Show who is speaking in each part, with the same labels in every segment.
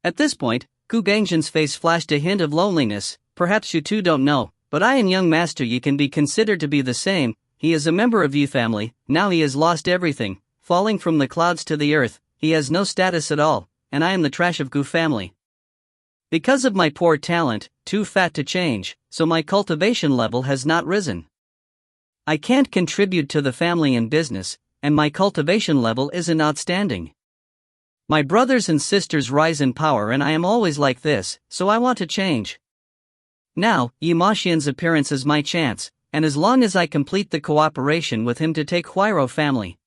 Speaker 1: At this point, Gu Gangxin's face flashed a hint of loneliness. Perhaps you two don't know, but I and young Master Yi can be considered to be the same. He is a member of Yi family. Now he has lost everything, falling from the clouds to the earth. He has no status at all, and I am the trash of Gu family. Because of my poor talent, too fat to change, so my cultivation level has not risen. I can't contribute to the family and business, and my cultivation level isn't outstanding. My brothers and sisters rise in power and I am always like this, so I want to change. Now, Yi Maxian's appearance is my chance, and as long as I complete the cooperation with him to take Huairou family.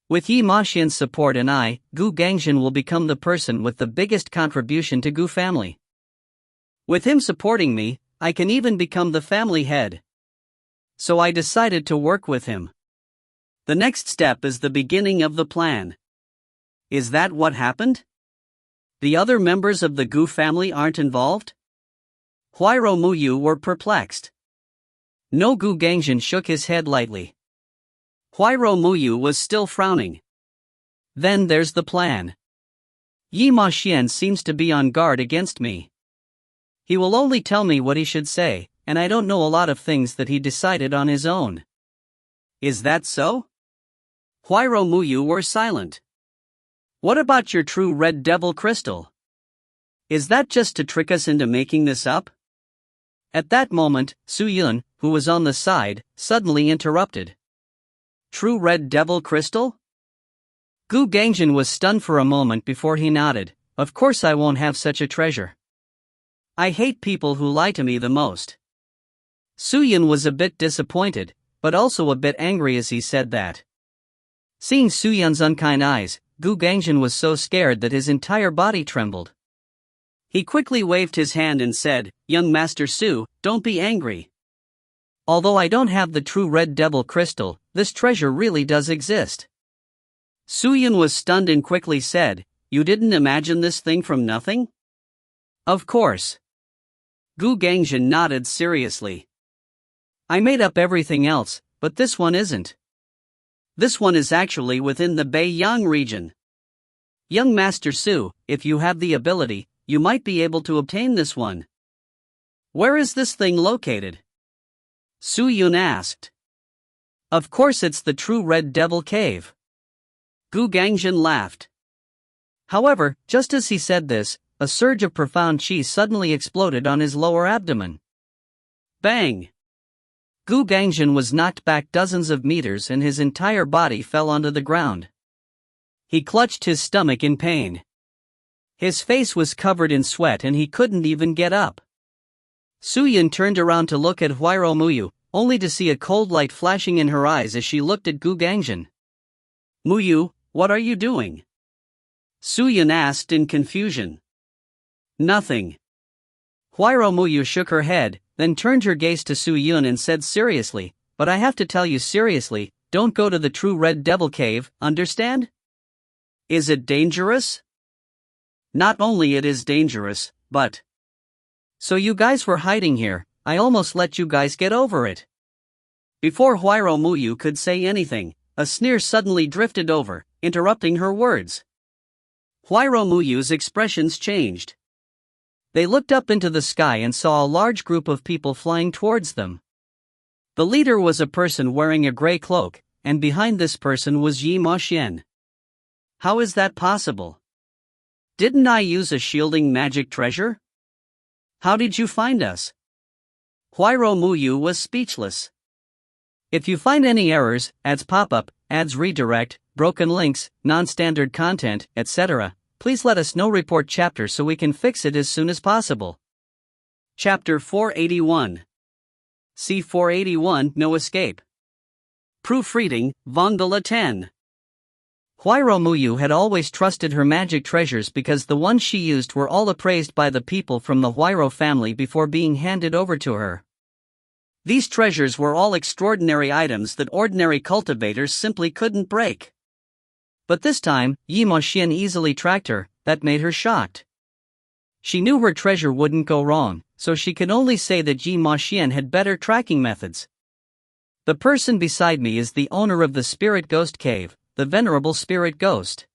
Speaker 1: With Yi Maxian's support and Gu Gangxin will become the person with the biggest contribution to Gu family. With him supporting me, I can even become the family head. So I decided to work with him. The next step is the beginning of the plan. Is that what happened? The other members of the Gu family aren't involved? Huairou Muyu were perplexed. No, Gu Gangxin shook his head lightly. Huairou Muyu was still frowning. Then there's the plan. Yi Maxian seems to be on guard against me. He will only tell me what he should say, and I don't know a lot of things that he decided on his own. Is that so? Huairou Muyu were silent. What about your true red devil crystal? Is that just to trick us into making this up? At that moment, Su Yun, who was on the side, suddenly interrupted. True red devil crystal? Gu Gangxin was stunned for a moment before he nodded. Of course I won't have such a treasure. I hate people who lie to me the most. Su Yun was a bit disappointed, but also a bit angry as he said that. Seeing Su Yun's unkind eyes, Gu Gangxin was so scared that his entire body trembled. He quickly waved his hand and said, Young Master Su, don't be angry. Although I don't have the true red devil crystal, this treasure really does exist. Su Yun was stunned and quickly said, You didn't imagine this thing from nothing? Of course. Gu Gangxin nodded seriously. I made up everything else, but this one isn't. This one is actually within the Beiyang region. Young Master Su, if you have the ability, you might be able to obtain this one. Where is this thing located? Su Yun asked. Of course it's the true Red Devil Cave. Gu Gangxin laughed. However, just as he said this, a surge of profound qi suddenly exploded on his lower abdomen. Bang! Gu Gangxin was knocked back dozens of meters and his entire body fell onto the ground. He clutched his stomach in pain. His face was covered in sweat and he couldn't even get up. Su Yun turned around to look at Huairou Muyu, only to see a cold light flashing in her eyes as she looked at Gu Gangxin. Muyu, what are you doing? Su Yun asked in confusion. Nothing. Huairou Muyu shook her head, then turned her gaze to Su Yun and said seriously, But I have to tell you seriously, don't go to the true Red Devil Cave, understand? Is it dangerous? Not only it is dangerous, but... So you guys were hiding here, I almost let you guys get over it. Before Huairou Muyu could say anything, a sneer suddenly drifted over, interrupting her words. Huairou Muyu's expressions changed. They looked up into the sky and saw a large group of people flying towards them. The leader was a person wearing a gray cloak, and behind this person was Yi Maxian. How is that possible? Didn't I use a shielding magic treasure? How did you find us? Huairou Muyu was speechless. If you find any errors, ads pop-up, ads redirect, broken links, non-standard content, etc., please let us know. Report chapter so we can fix it as soon as possible. Chapter 481. C481 No Escape. Proofreading, Vongala 10. Huairou Muyu had always trusted her magic treasures because the ones she used were all appraised by the people from the Huairou family before being handed over to her. These treasures were all extraordinary items that ordinary cultivators simply couldn't break. But this time, Yi Maxian easily tracked her, that made her shocked. She knew her treasure wouldn't go wrong, so she could only say that Yi Maxian had better tracking methods. The person beside me is the owner of the Spirit Ghost Cave, the Venerable Spirit Ghost.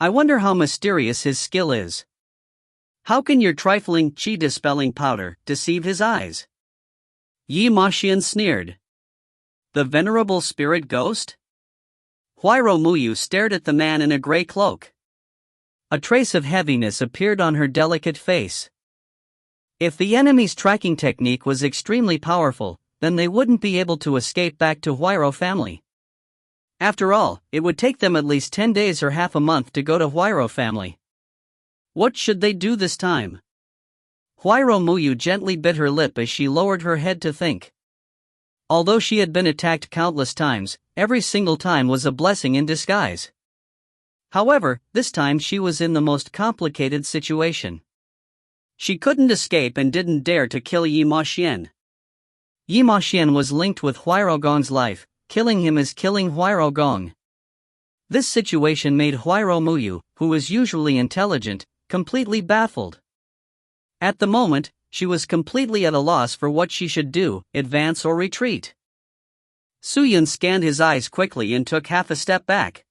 Speaker 1: I wonder how mysterious his skill is. How can your trifling qi-dispelling powder deceive his eyes? Yi Maxian sneered. The venerable spirit ghost? Huairou Muyu stared at the man in a gray cloak. A trace of heaviness appeared on her delicate face. If the enemy's tracking technique was extremely powerful, then they wouldn't be able to escape back to Huairou family. After all, it would take them at least 10 days or half a month to go to Huairou family. What should they do this time? Huairou Muyu gently bit her lip as she lowered her head to think. Although she had been attacked countless times, every single time was a blessing in disguise. However, this time she was in the most complicated situation. She couldn't escape and didn't dare to kill Yi Maxian. Yi Maxian was linked with Huairou Gong's life, killing him is killing Huairou Gong. This situation made Huairou Muyu, who was usually intelligent, completely baffled. At the moment, she was completely at a loss for what she should do, advance or retreat. Su Yun scanned his eyes quickly and took half a step back.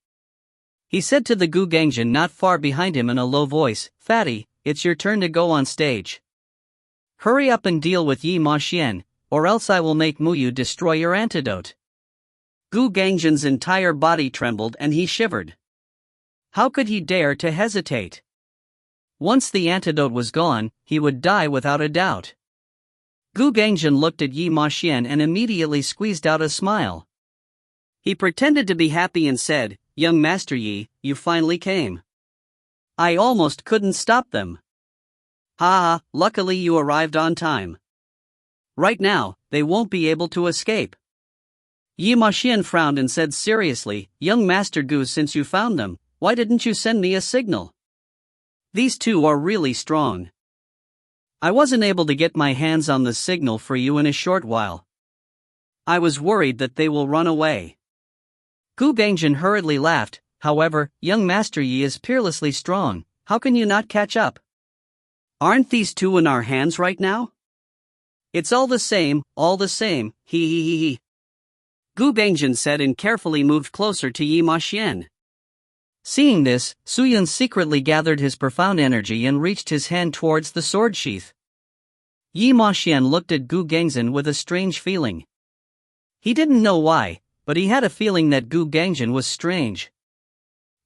Speaker 1: He said to the Gu Gangjin not far behind him in a low voice, "Fatty, it's your turn to go on stage. Hurry up and deal with Yi Maxian, or else I will make Muyu destroy your antidote." Gu Gangjin's entire body trembled and he shivered. How could he dare to hesitate? Once the antidote was gone, he would die without a doubt. Gu Gangjin looked at Yi Maxian and immediately squeezed out a smile. He pretended to be happy and said, "Young Master Yi, you finally came. I almost couldn't stop them. Ha ha, luckily you arrived on time. Right now, they won't be able to escape." Yi Maxian frowned and said seriously, "Young Master Gu, since you found them, why didn't you send me a signal? These two are really strong. I wasn't able to get my hands on the signal for you in a short while. I was worried that they will run away." Gu Gangjin hurriedly laughed. "However, young Master Yi is peerlessly strong, how can you not catch up? Aren't these two in our hands right now? It's all the same, he he he he." Gu Gangjin said and carefully moved closer to Yi Maxian. Seeing this, Su Yun secretly gathered his profound energy and reached his hand towards the sword sheath. Yi Maxian looked at Gu Gangjin with a strange feeling. He didn't know why, but he had a feeling that Gu Gangjin was strange.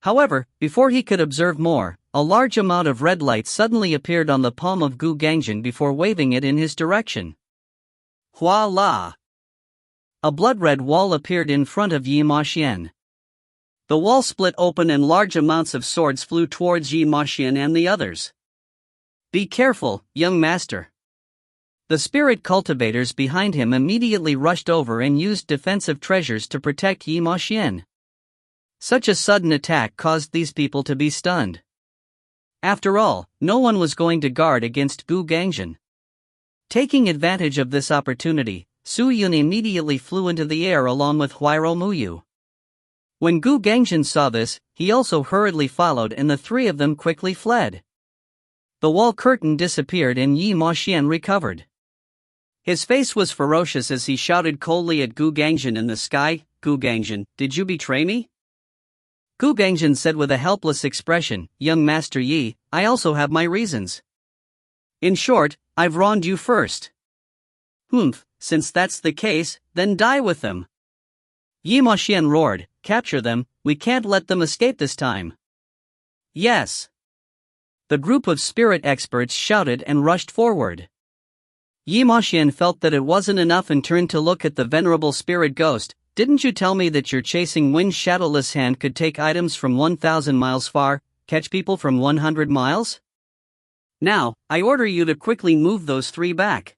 Speaker 1: However, before he could observe more, a large amount of red light suddenly appeared on the palm of Gu Gangjin before waving it in his direction. Voila! A blood-red wall appeared in front of Yi Maxian. The wall split open and large amounts of swords flew towards Yi Maxian and the others. "Be careful, young master." The spirit cultivators behind him immediately rushed over and used defensive treasures to protect Yi Maxian. Such a sudden attack caused these people to be stunned. After all, no one was going to guard against Gu Gangjin. Taking advantage of this opportunity, Su Yun immediately flew into the air along with Huairou Muyu. When Gu Gangjin saw this, he also hurriedly followed and the three of them quickly fled. The wall curtain disappeared and Yi Maxian recovered. His face was ferocious as he shouted coldly at Gu Gangjin in the sky, "Gu Gangjin, did you betray me?" Gu Gangjin said with a helpless expression, "Young Master Yi, I also have my reasons. In short, I've wronged you first." "Humph, since that's the case, then die with them." Yi Maxian roared, "Capture them, we can't let them escape this time." "Yes." The group of spirit experts shouted and rushed forward. Yi Maxian felt that it wasn't enough and turned to look at the venerable spirit ghost. "Didn't you tell me that your chasing wind shadowless hand could take items from 1,000 miles far, catch people from 100 miles? Now, I order you to quickly move those three back."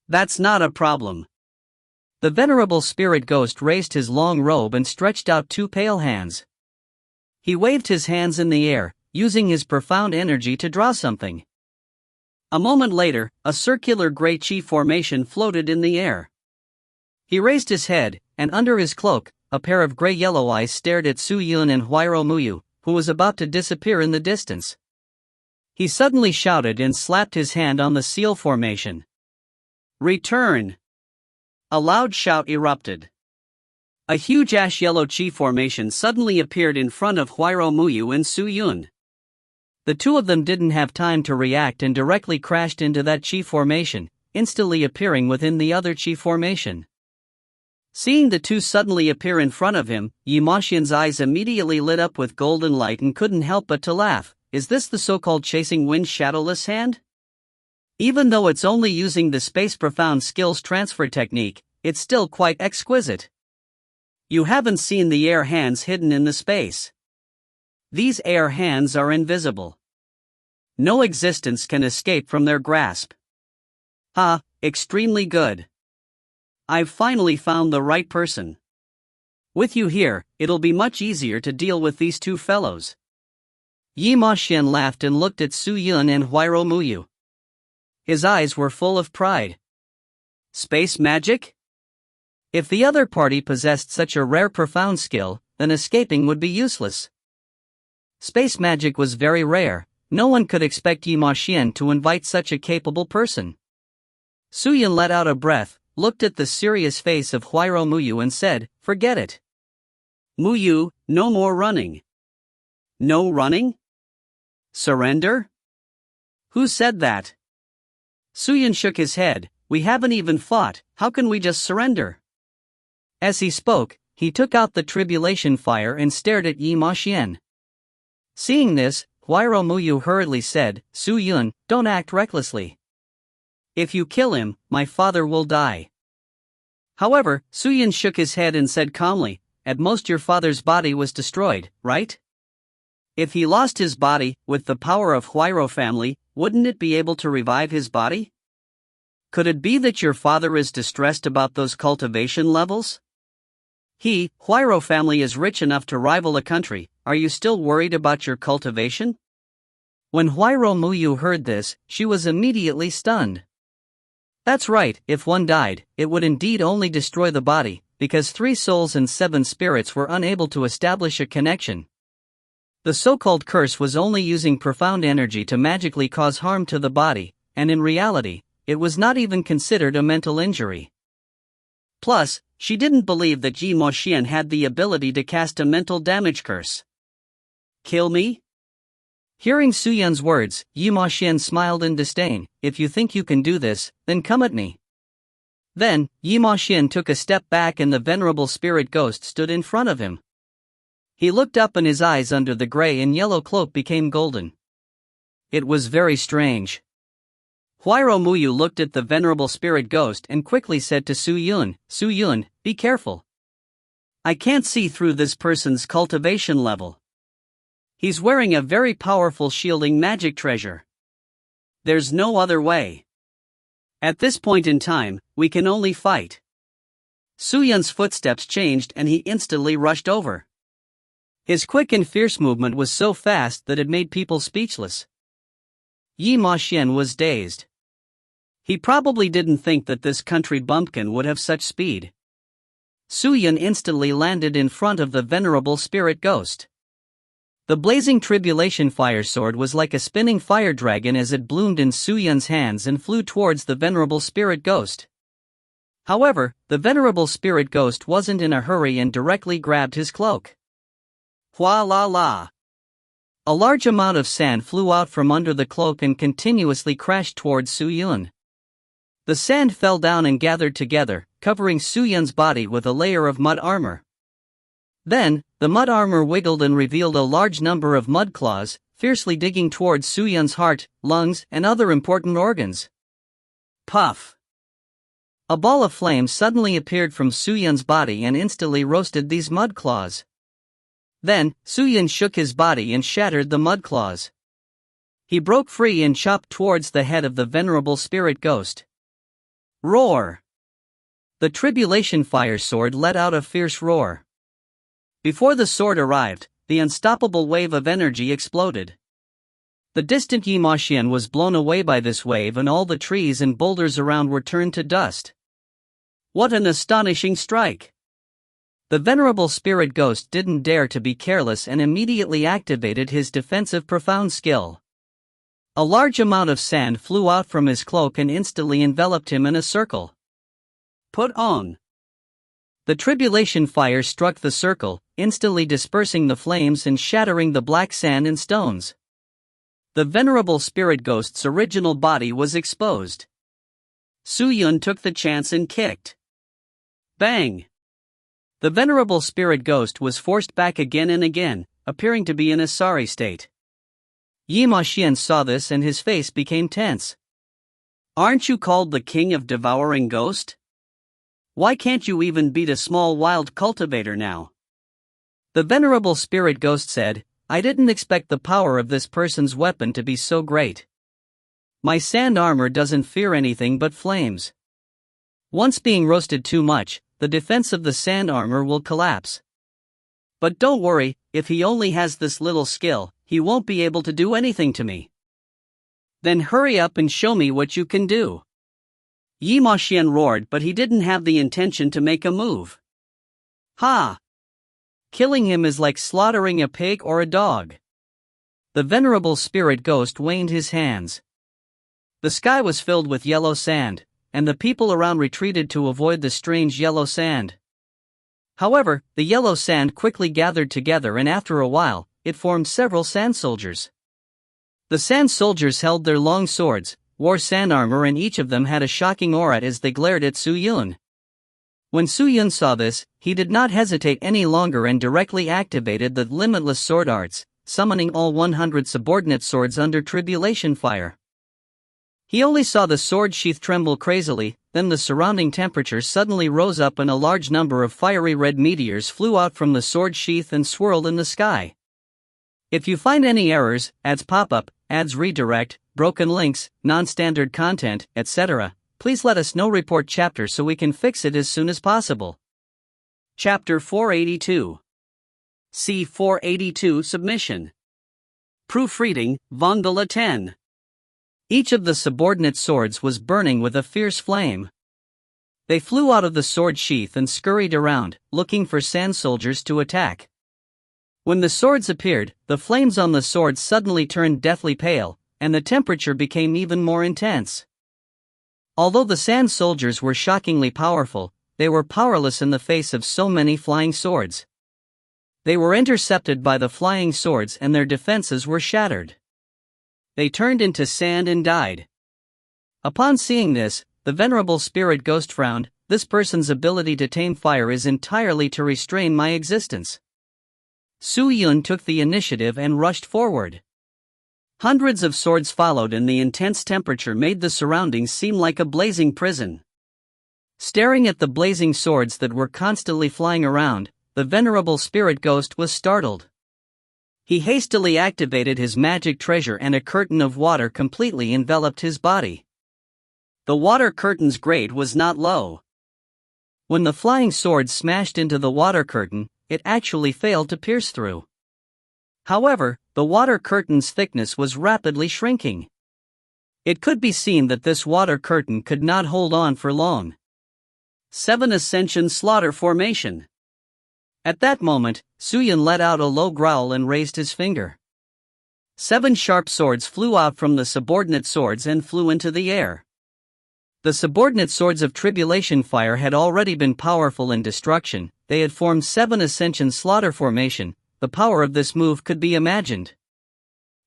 Speaker 1: "That's not a problem." The venerable spirit ghost raised his long robe and stretched out two pale hands. He waved his hands in the air, using his profound energy to draw something. A moment later, a circular gray chi formation floated in the air. He raised his head, and under his cloak, a pair of gray-yellow eyes stared at Su Yun and Huairou Muyu, who was about to disappear in the distance. He suddenly shouted and slapped his hand on the seal formation. "Return!" A loud shout erupted. A huge ash-yellow chi formation suddenly appeared in front of Huairou Muyu and Su Yun. The two of them didn't have time to react and directly crashed into that chi formation, instantly appearing within the other chi formation. Seeing the two suddenly appear in front of him, Yi Maxian's eyes immediately lit up with golden light and couldn't help but to laugh. Is this the so-called chasing wind shadowless hand? Even though it's only using the space profound skills transfer technique, it's still quite exquisite. You haven't seen the air hands hidden in the space. These air hands are invisible. No existence can escape from their grasp. Extremely good. I've finally found the right person. With you here, it'll be much easier to deal with these two fellows. Yi Maxian laughed and looked at Su Yun and Huiro Muyu. His eyes were full of pride. Space magic? If the other party possessed such a rare profound skill, then escaping would be useless. Space magic was very rare. No one could expect Yi Maxian to invite such a capable person. Su Yun let out a breath, looked at the serious face of Huiro Muyu and said, "Forget it. Muyu, no more running." No running? Surrender? Who said that? Su Yun shook his head. We haven't even fought, how can we just surrender? As he spoke, he took out the tribulation fire and stared at Yi Maxian. Seeing this, Huiro Muyu hurriedly said, Su Yun, don't act recklessly. If you kill him, my father will die. However, Su Yun shook his head and said calmly, at most your father's body was destroyed, right? If he lost his body, with the power of Huiro family, wouldn't it be able to revive his body? Could it be that your father is distressed about those cultivation levels? Huiro family is rich enough to rival a country, are you still worried about your cultivation? When Huiro Muyu heard this, she was immediately stunned. That's right, if one died, it would indeed only destroy the body, because 3 souls and 7 spirits were unable to establish a connection. The so-called curse was only using profound energy to magically cause harm to the body, and in reality, it was not even considered a mental injury. Plus, she didn't believe that Yi Maxian had the ability to cast a mental damage curse. Kill me? Hearing Su Yun's words, Yi Maxian smiled in disdain. If you think you can do this, then come at me. Then, Yi Maxian took a step back and the venerable spirit ghost stood in front of him. He looked up and his eyes under the gray and yellow cloak became golden. It was very strange. Huiro Muyu looked at the venerable spirit ghost and quickly said to Su Yun, be careful. I can't see through this person's cultivation level. He's wearing a very powerful shielding magic treasure. There's no other way. At this point in time, we can only fight. Su Yun's footsteps changed and he instantly rushed over. His quick and fierce movement was so fast that it made people speechless. Yi Maxian was dazed. He probably didn't think that this country bumpkin would have such speed. Su Yun instantly landed in front of the venerable spirit ghost. The blazing tribulation fire sword was like a spinning fire dragon as it bloomed in Su Yun's hands and flew towards the venerable spirit ghost. However, the venerable spirit ghost wasn't in a hurry and directly grabbed his cloak. Hua la la. A large amount of sand flew out from under the cloak and continuously crashed towards Su Yun. The sand fell down and gathered together, covering Su Yun's body with a layer of mud armor. Then, the mud armor wiggled and revealed a large number of mud claws, fiercely digging towards Su Yun's heart, lungs, and other important organs. Puff! A ball of flame suddenly appeared from Su Yun's body and instantly roasted these mud claws. Then, Su Yun shook his body and shattered the mud claws. He broke free and chopped towards the head of the venerable spirit ghost. Roar! The tribulation fire sword let out a fierce roar. Before the sword arrived, the unstoppable wave of energy exploded. The distant Yi Maxian was blown away by this wave and all the trees and boulders around were turned to dust. What an astonishing strike! The venerable spirit ghost didn't dare to be careless and immediately activated his defensive profound skill. A large amount of sand flew out from his cloak and instantly enveloped him in a circle. Put on! The tribulation fire struck the circle, instantly dispersing the flames and shattering the black sand and stones. The venerable spirit ghost's original body was exposed. Su-yun took the chance and kicked. Bang! The venerable spirit ghost was forced back again and again, appearing to be in a sorry state. Yi Ma-xian saw this and his face became tense. Aren't you called the king of devouring ghost? Why can't you even beat a small wild cultivator now? The venerable spirit ghost said, I didn't expect the power of this person's weapon to be so great. My sand armor doesn't fear anything but flames. Once being roasted too much, the defense of the sand armor will collapse. But don't worry, if he only has this little skill, he won't be able to do anything to me. Then hurry up and show me what you can do. Yi Ma-xian roared, but he didn't have the intention to make a move. Ha! Killing him is like slaughtering a pig or a dog. The venerable spirit ghost waved his hands. The sky was filled with yellow sand, and the people around retreated to avoid the strange yellow sand. However, the yellow sand quickly gathered together and after a while, it formed several sand soldiers. The sand soldiers held their long swords, wore sand armor and each of them had a shocking aura as they glared at Su-yun. When Su-yun saw this, he did not hesitate any longer and directly activated the limitless sword arts, summoning all 100 subordinate swords under tribulation fire. He only saw the sword sheath tremble crazily, then the surrounding temperature suddenly rose up and a large number of fiery red meteors flew out from the sword sheath and swirled in the sky. If you find any errors, ads pop up, ads redirect, broken links, non-standard content, etc., please let us know. Report chapter so we can fix it as soon as possible. Chapter 482. C482 Submission. Proofreading, Vongala 10. Each of the subordinate swords was burning with a fierce flame. They flew out of the sword sheath and scurried around, looking for sand soldiers to attack. When the swords appeared, the flames on the swords suddenly turned deathly pale, and the temperature became even more intense. Although the sand soldiers were shockingly powerful, they were powerless in the face of so many flying swords. They were intercepted by the flying swords and their defenses were shattered. They turned into sand and died. Upon seeing this, the venerable spirit ghost frowned. This person's ability to tame fire is entirely to restrain my existence. Su-yun took the initiative and rushed forward. Hundreds of swords followed and the intense temperature made the surroundings seem like a blazing prison. Staring at the blazing swords that were constantly flying around, the venerable spirit ghost was startled. He hastily activated his magic treasure and a curtain of water completely enveloped his body. The water curtain's grade was not low. When the flying swords smashed into the water curtain, it actually failed to pierce through. However, the water curtain's thickness was rapidly shrinking. It could be seen that this water curtain could not hold on for long. 7 Ascension Slaughter Formation. At that moment, Su-yun let out a low growl and raised his finger. 7 sharp swords flew out from the subordinate swords and flew into the air. The subordinate swords of tribulation fire had already been powerful in destruction. They had formed 7 Ascension Slaughter Formation. The power of this move could be imagined.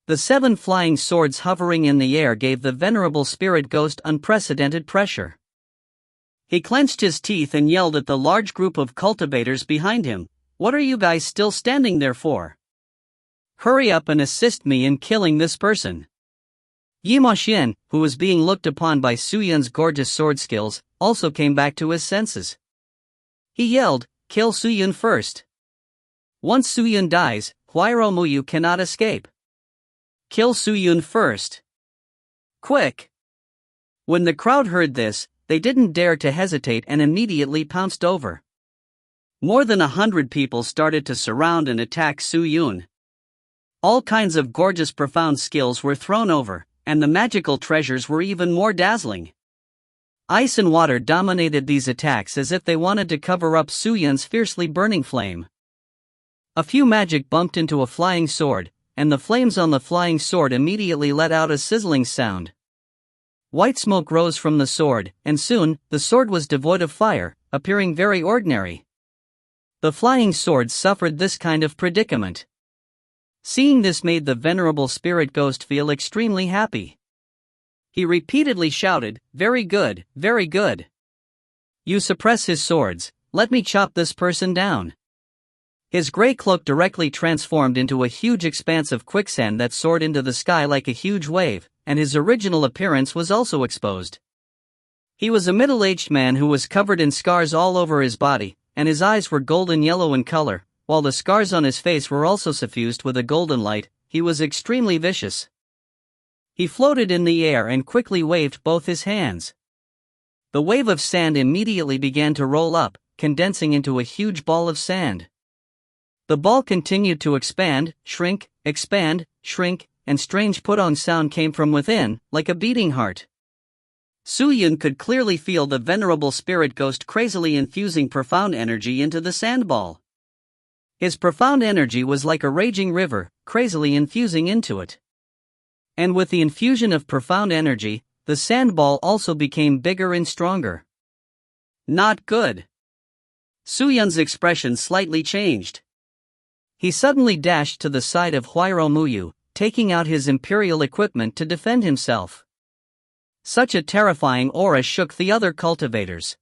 Speaker 1: The 7 flying swords hovering in the air gave the venerable spirit ghost unprecedented pressure. He clenched his teeth and yelled at the large group of cultivators behind him, "What are you guys still standing there for? Hurry up and assist me in killing this person." Yi Ma-xian, who was being looked upon by Su-yun's gorgeous sword skills, also came back to his senses. He yelled, "Kill Su-yun first. Once Su-yun dies, Huiro Muyu cannot escape. Kill Su-yun first. Quick!" When the crowd heard this, they didn't dare to hesitate and immediately pounced over. More than 100 people started to surround and attack Su-yun. All kinds of gorgeous profound skills were thrown over, and the magical treasures were even more dazzling. Ice and water dominated these attacks as if they wanted to cover up Su-yun's fiercely burning flame. A few magic bumped into a flying sword, and the flames on the flying sword immediately let out a sizzling sound. White smoke rose from the sword, and soon, the sword was devoid of fire, appearing very ordinary. The flying sword suffered this kind of predicament. Seeing this made the venerable spirit ghost feel extremely happy. He repeatedly shouted, "Very good, very good. You suppress his swords, let me chop this person down." His gray cloak directly transformed into a huge expanse of quicksand that soared into the sky like a huge wave, and his original appearance was also exposed. He was a middle-aged man who was covered in scars all over his body, and his eyes were golden yellow in color, while the scars on his face were also suffused with a golden light. He was extremely vicious. He floated in the air and quickly waved both his hands. The wave of sand immediately began to roll up, condensing into a huge ball of sand. The ball continued to expand, shrink, and strange put-on sound came from within, like a beating heart. Su-Yun could clearly feel the venerable spirit ghost crazily infusing profound energy into the sand ball. His profound energy was like a raging river, crazily infusing into it. And with the infusion of profound energy, the sand ball also became bigger and stronger. Not good. Su-Yun's expression slightly changed. He suddenly dashed to the side of Huairou Muyu, taking out his imperial equipment to defend himself. Such a terrifying aura shook the other cultivators.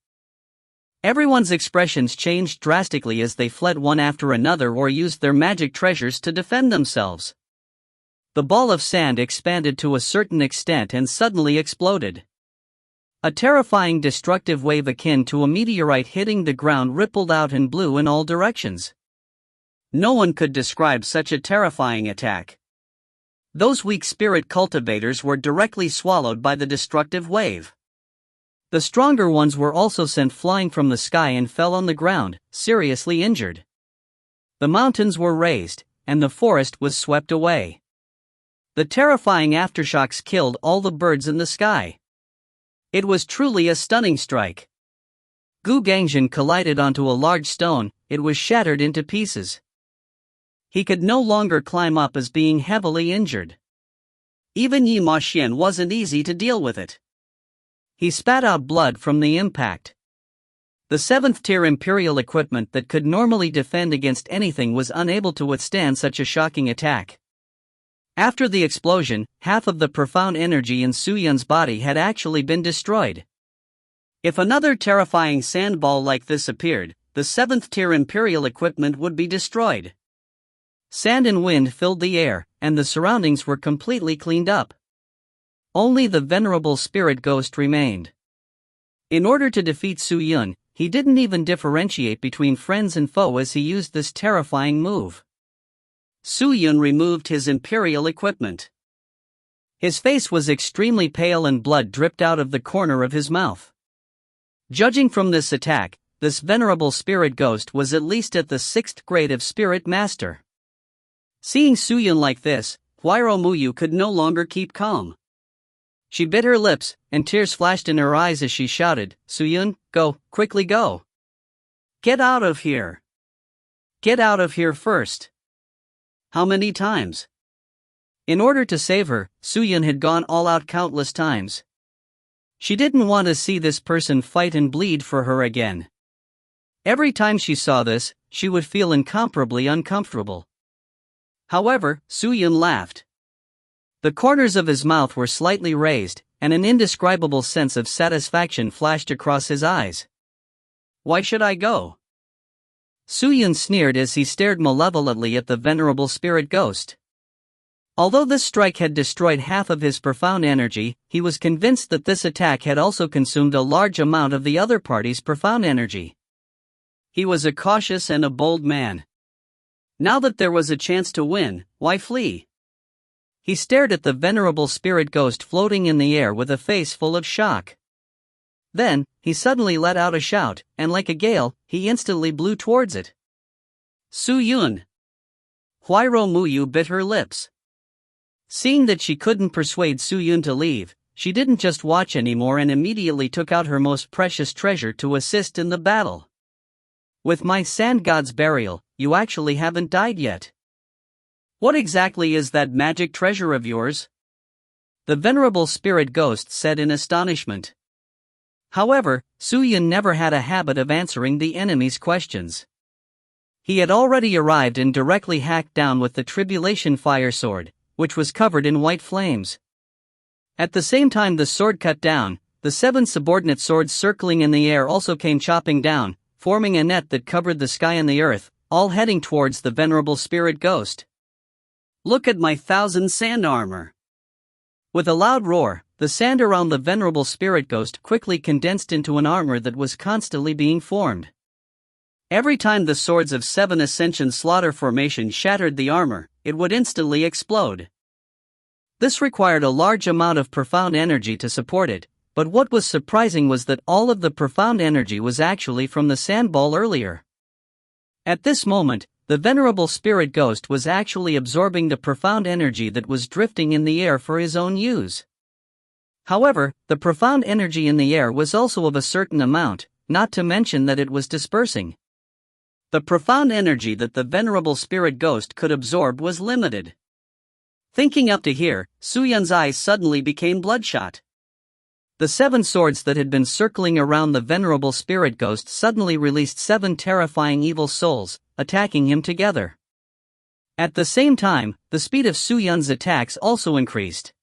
Speaker 1: Everyone's expressions changed drastically as they fled one after another or used their magic treasures to defend themselves. The ball of sand expanded to a certain extent and suddenly exploded. A terrifying destructive wave akin to a meteorite hitting the ground rippled out and blew in all directions. No one could describe such a terrifying attack. Those weak spirit cultivators were directly swallowed by the destructive wave. The stronger ones were also sent flying from the sky and fell on the ground, seriously injured. The mountains were razed, and the forest was swept away. The terrifying aftershocks killed all the birds in the sky. It was truly a stunning strike. Gu Gangjin collided onto a large stone, it was shattered into pieces. He could no longer climb up as being heavily injured. Even Yi Ma Xian wasn't easy to deal with it. He spat out blood from the impact. The 7th tier Imperial equipment that could normally defend against anything was unable to withstand such a shocking attack. After the explosion, half of the profound energy in Su-Yun's body had actually been destroyed. If another terrifying sandball like this appeared, the 7th tier Imperial equipment would be destroyed. Sand and wind filled the air, and the surroundings were completely cleaned up. Only the venerable spirit ghost remained. In order to defeat Su-Yun, he didn't even differentiate between friends and foe as he used this terrifying move. Su-Yun removed his imperial equipment. His face was extremely pale and blood dripped out of the corner of his mouth. Judging from this attack, this venerable spirit ghost was at least at the 6th grade of spirit master. Seeing Su-Yun like this, Huairou Muyu could no longer keep calm. She bit her lips, and tears flashed in her eyes as she shouted, "Su-Yun, go, quickly go. Get out of here. Get out of here first." How many times? In order to save her, Su-Yun had gone all out countless times. She didn't want to see this person fight and bleed for her again. Every time she saw this, she would feel incomparably uncomfortable. However, Su-Yun laughed. The corners of his mouth were slightly raised, and an indescribable sense of satisfaction flashed across his eyes. "Why should I go?" Su-Yun sneered as he stared malevolently at the venerable spirit ghost. Although this strike had destroyed half of his profound energy, he was convinced that this attack had also consumed a large amount of the other party's profound energy. He was a cautious and a bold man. Now that there was a chance to win, why flee? He stared at the venerable spirit ghost floating in the air with a face full of shock. Then, he suddenly let out a shout, and like a gale, he instantly blew towards it. "Su-Yun!" Huairou Muyu bit her lips. Seeing that she couldn't persuade Su-Yun to leave, she didn't just watch anymore and immediately took out her most precious treasure to assist in the battle. "With my sand god's burial, you actually haven't died yet. What exactly is that magic treasure of yours?" the venerable spirit ghost said in astonishment. However, Su-Yun never had a habit of answering the enemy's questions. He had already arrived and directly hacked down with the Tribulation Fire Sword, which was covered in white flames. At the same time the sword cut down, the 7 subordinate swords circling in the air also came chopping down, forming a net that covered the sky and the earth, all heading towards the venerable spirit ghost. "Look at my 1,000 sand armor!" With a loud roar, the sand around the venerable spirit ghost quickly condensed into an armor that was constantly being formed. Every time the swords of 7 Ascension Slaughter Formation shattered the armor, it would instantly explode. This required a large amount of profound energy to support it, but what was surprising was that all of the profound energy was actually from the sandball earlier. At this moment, the venerable spirit ghost was actually absorbing the profound energy that was drifting in the air for his own use. However, the profound energy in the air was also of a certain amount, not to mention that it was dispersing. The profound energy that the venerable spirit ghost could absorb was limited. Thinking up to here, Su Yun's eyes suddenly became bloodshot. The 7 swords that had been circling around the venerable spirit ghost suddenly released 7 terrifying evil souls, attacking him together. At the same time, the speed of Su Yun's attacks also increased.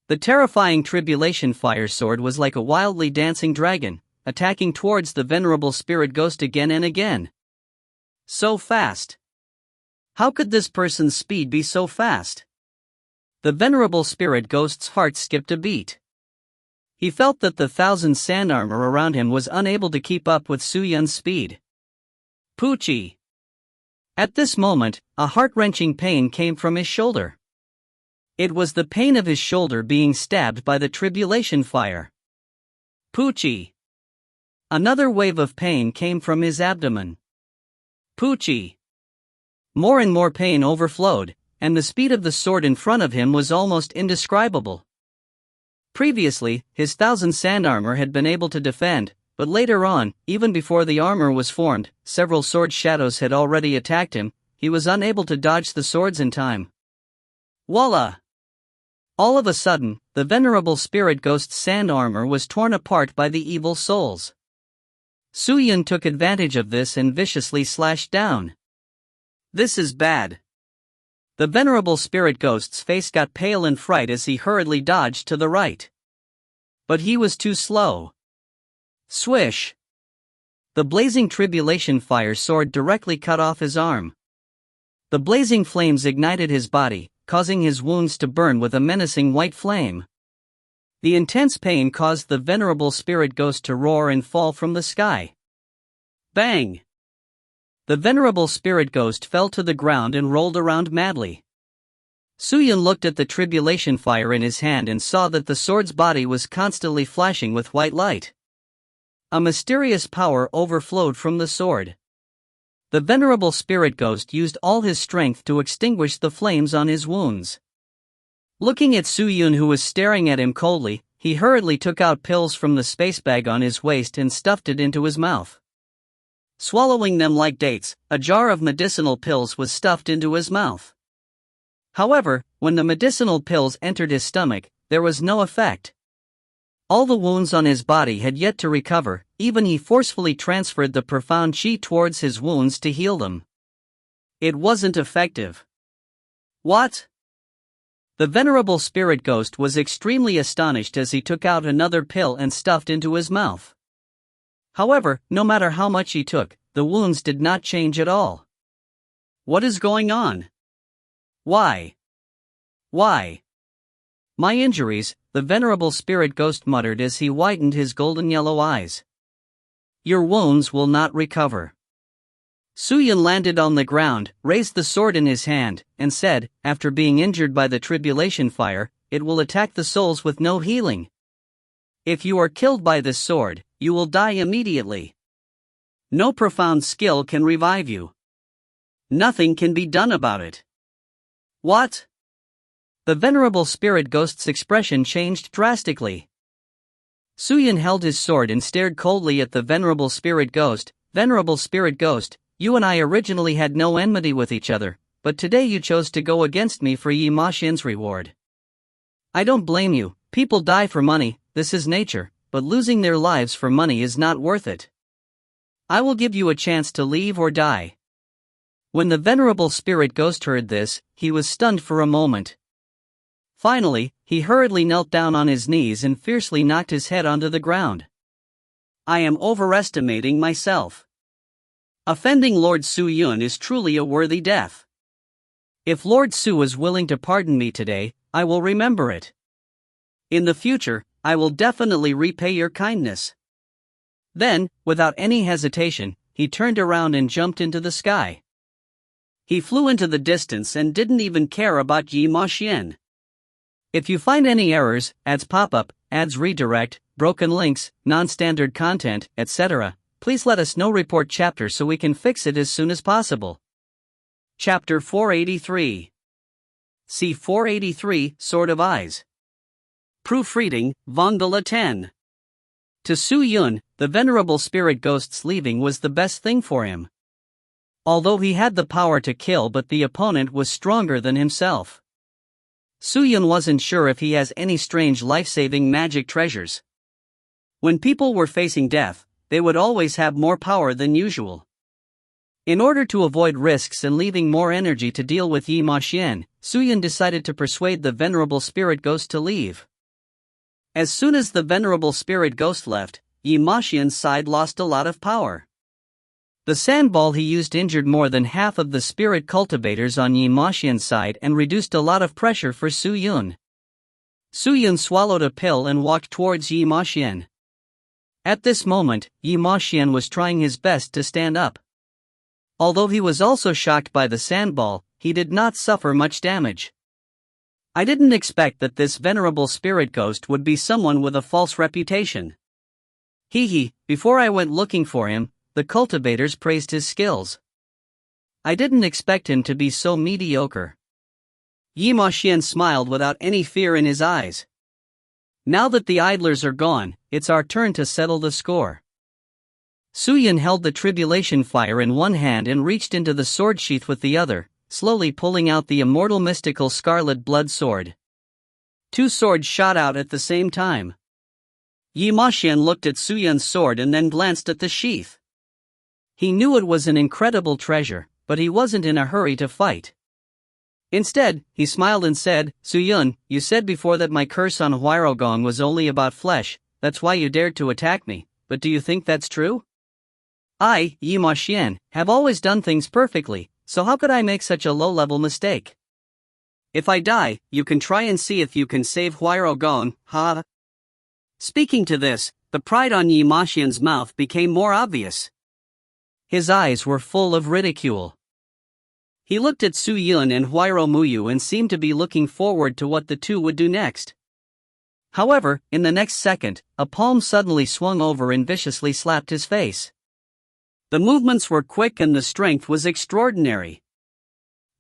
Speaker 1: The terrifying Tribulation Fire Sword was like a wildly dancing dragon, attacking towards the venerable spirit ghost again and again. So fast! How could this person's speed be so fast? The venerable spirit ghost's heart skipped a beat. He felt that the 1,000 sand armor around him was unable to keep up with Su Yun's speed. Poochie! At this moment, a heart-wrenching pain came from his shoulder. It was the pain of his shoulder being stabbed by the tribulation fire. Poochie! Another wave of pain came from his abdomen. Poochie! More and more pain overflowed, and the speed of the sword in front of him was almost indescribable. Previously, his 1,000 sand armor had been able to defend, but later on, even before the armor was formed, several sword shadows had already attacked him. He was unable to dodge the swords in time. Voila! All of a sudden, the venerable spirit ghost's sand armor was torn apart by the evil souls. Su Yun took advantage of this and viciously slashed down. This is bad. The venerable spirit ghost's face got pale in fright as he hurriedly dodged to the right. But he was too slow. Swish! The blazing tribulation fire sword directly cut off his arm. The blazing flames ignited his body, causing his wounds to burn with a menacing white flame. The intense pain caused the venerable spirit ghost to roar and fall from the sky. Bang! The venerable spirit ghost fell to the ground and rolled around madly. Su Yun looked at the tribulation fire in his hand and saw that the sword's body was constantly flashing with white light. A mysterious power overflowed from the sword. The venerable spirit ghost used all his strength to extinguish the flames on his wounds. Looking at Su Yun, who was staring at him coldly, he hurriedly took out pills from the space bag on his waist and stuffed it into his mouth. Swallowing them like dates, a jar of medicinal pills was stuffed into his mouth. However, when the medicinal pills entered his stomach, there was no effect. All the wounds on his body had yet to recover, even he forcefully transferred the profound chi towards his wounds to heal them. It wasn't effective. What? The venerable spirit ghost was extremely astonished as he took out another pill and stuffed into his mouth. However, no matter how much he took, the wounds did not change at all. What is going on? Why? Why? My injuries, the venerable spirit ghost muttered as he widened his golden yellow eyes. Your wounds will not recover. Su Yun landed on the ground, raised the sword in his hand, and said, after being injured by the tribulation fire, it will attack the souls with no healing. If you are killed by this sword, you will die immediately. No profound skill can revive you. Nothing can be done about it. What? The venerable spirit ghost's expression changed drastically. Su Yun held his sword and stared coldly at the venerable spirit ghost. Venerable spirit ghost, you and I originally had no enmity with each other, but today you chose to go against me for Yi Ma Xin's reward. I don't blame you. People die for money, this is nature, but losing their lives for money is not worth it. I will give you a chance to leave or die. When the venerable spirit ghost heard this, he was stunned for a moment. Finally, he hurriedly knelt down on his knees and fiercely knocked his head onto the ground. I am overestimating myself. Offending Lord Su Yun is truly a worthy death. If Lord Su is willing to pardon me today, I will remember it. In the future, I will definitely repay your kindness. Then, without any hesitation, he turned around and jumped into the sky. He flew into the distance and didn't even care about Yi Ma Xian. If you find any errors, ads pop-up, ads redirect, broken links, non-standard content, etc., please let us know. Report chapter so we can fix it as soon as possible. Chapter 483. C483, Sword of Eyes. Proofreading, Vongala 10. To Su Yun, the venerable spirit ghost's leaving was the best thing for him. Although he had the power to kill, but the opponent was stronger than himself. Su Yun wasn't sure if he has any strange life-saving magic treasures. When people were facing death, they would always have more power than usual. In order to avoid risks and leaving more energy to deal with Yi Ma Xian, Su Yun decided to persuade the venerable spirit ghost to leave. As soon as the venerable spirit ghost left, Yi Ma Xian's side lost a lot of power. The sandball he used injured more than half of the spirit cultivators on Yi Ma Xian's side and reduced a lot of pressure for Su Yun. Su Yun swallowed a pill and walked towards Yi Ma Xian. At this moment, Yi Ma Xian was trying his best to stand up. Although he was also shocked by the sandball, he did not suffer much damage. I didn't expect that this venerable spirit ghost would be someone with a false reputation. Before I went looking for him, the cultivators praised his skills. I didn't expect him to be so mediocre. Yi Ma Xian smiled without any fear in his eyes. Now that the idlers are gone, it's our turn to settle the score. Su Yun held the tribulation fire in one hand and reached into the sword sheath with the other, slowly pulling out the immortal mystical scarlet blood sword. Two swords shot out at the same time. Yi Ma Xian looked at Su Yun's sword and then glanced at the sheath. He knew it was an incredible treasure, but he wasn't in a hurry to fight. Instead, he smiled and said, Su Yun, you said before that my curse on Huairogong was only about flesh, that's why you dared to attack me, but do you think that's true? I, Yi Ma Xian, have always done things perfectly, so how could I make such a low-level mistake? If I die, you can try and see if you can save Huairogong, ha? Speaking to this, the pride on Yi Ma Xian's mouth became more obvious. His eyes were full of ridicule. He looked at Su Yun and Huairo Muyu and seemed to be looking forward to what the two would do next. However, in the next second, a palm suddenly swung over and viciously slapped his face. The movements were quick and the strength was extraordinary.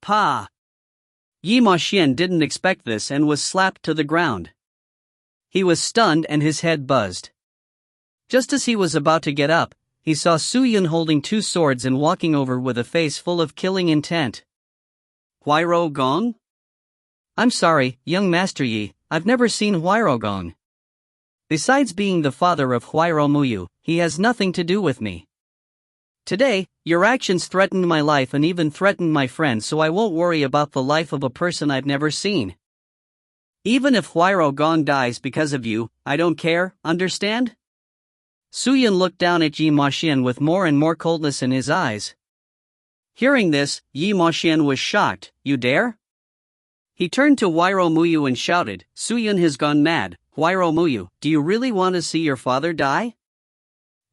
Speaker 1: Pa! Yi Ma Xian didn't expect this and was slapped to the ground. He was stunned and his head buzzed. Just as he was about to get up, he saw Su Yun holding two swords and walking over with a face full of killing intent. Huairogong? I'm sorry, young Master Yi, I've never seen Huairogong. Besides being the father of Huairo Muyu, he has nothing to do with me. Today, your actions threatened my life and even threatened my friend, so I won't worry about the life of a person I've never seen. Even if Huairogong dies because of you, I don't care, understand? Su Yun looked down at Yi Ma Xian with more and more coldness in his eyes. Hearing this, Yi Ma Xian was shocked. You dare? He turned to Huairo Muyu and shouted, Su Yun has gone mad. Huairo Muyu, do you really want to see your father die?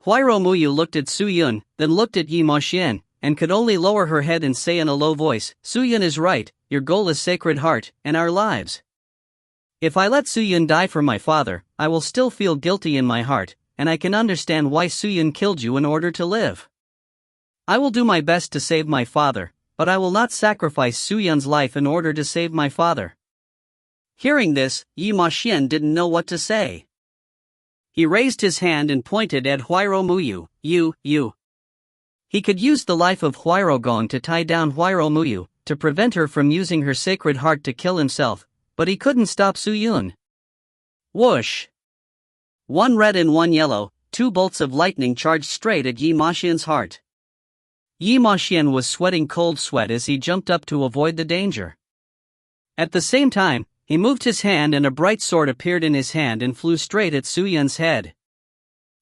Speaker 1: Huairo Muyu looked at Su Yun, then looked at Yi Ma Xian, and could only lower her head and say in a low voice, Su Yun is right, your goal is Sacred Heart, and our lives. If I let Su Yun die for my father, I will still feel guilty in my heart, and I can understand why Su Yun killed you in order to live. I will do my best to save my father, but I will not sacrifice Su Yun's life in order to save my father. Hearing this, Yi Ma Xian didn't know what to say. He raised his hand and pointed at Huairo Muyu, you. He could use the life of Huairogong to tie down Huairo Muyu, to prevent her from using her sacred heart to kill himself, but he couldn't stop Su Yun. Whoosh! One red and one yellow, two bolts of lightning charged straight at Yi Ma Xian's heart. Yi Maxian was sweating cold sweat as he jumped up to avoid the danger. At the same time, he moved his hand and a bright sword appeared in his hand and flew straight at Su Yun's head.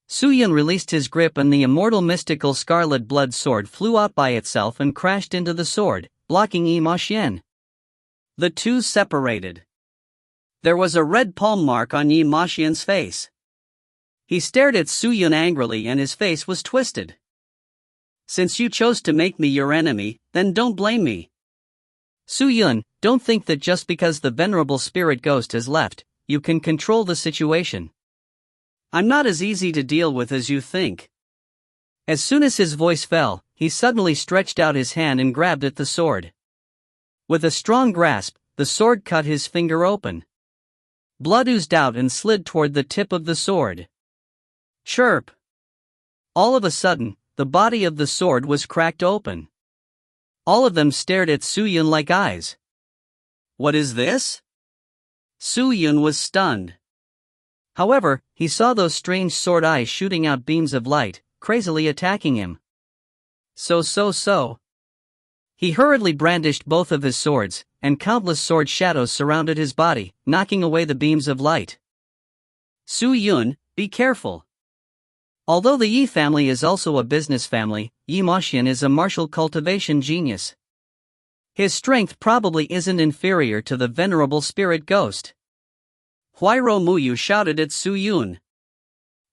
Speaker 1: Su Yun released his grip and the immortal mystical scarlet blood sword flew out by itself and crashed into the sword, blocking Yi Maxian. The two separated. There was a red palm mark on Yi Maxian's face. He stared at Su Yun angrily and his face was twisted. Since you chose to make me your enemy, then don't blame me. Su Yun, don't think that just because the venerable spirit ghost has left, you can control the situation. I'm not as easy to deal with as you think. As soon as his voice fell, he suddenly stretched out his hand and grabbed at the sword. With a strong grasp, the sword cut his finger open. Blood oozed out and slid toward the tip of the sword. Chirp! All of a sudden, the body of the sword was cracked open. All of them stared at Su Yun like eyes. What is this? Su Yun was stunned. However, he saw those strange sword eyes shooting out beams of light, crazily attacking him. So. He hurriedly brandished both of his swords, and countless sword shadows surrounded his body, knocking away the beams of light. Su Yun, be careful. Although the Yi family is also a business family, Yi Maxian is a martial cultivation genius. His strength probably isn't inferior to the venerable spirit ghost. Huairou Muyu shouted at Su Yun.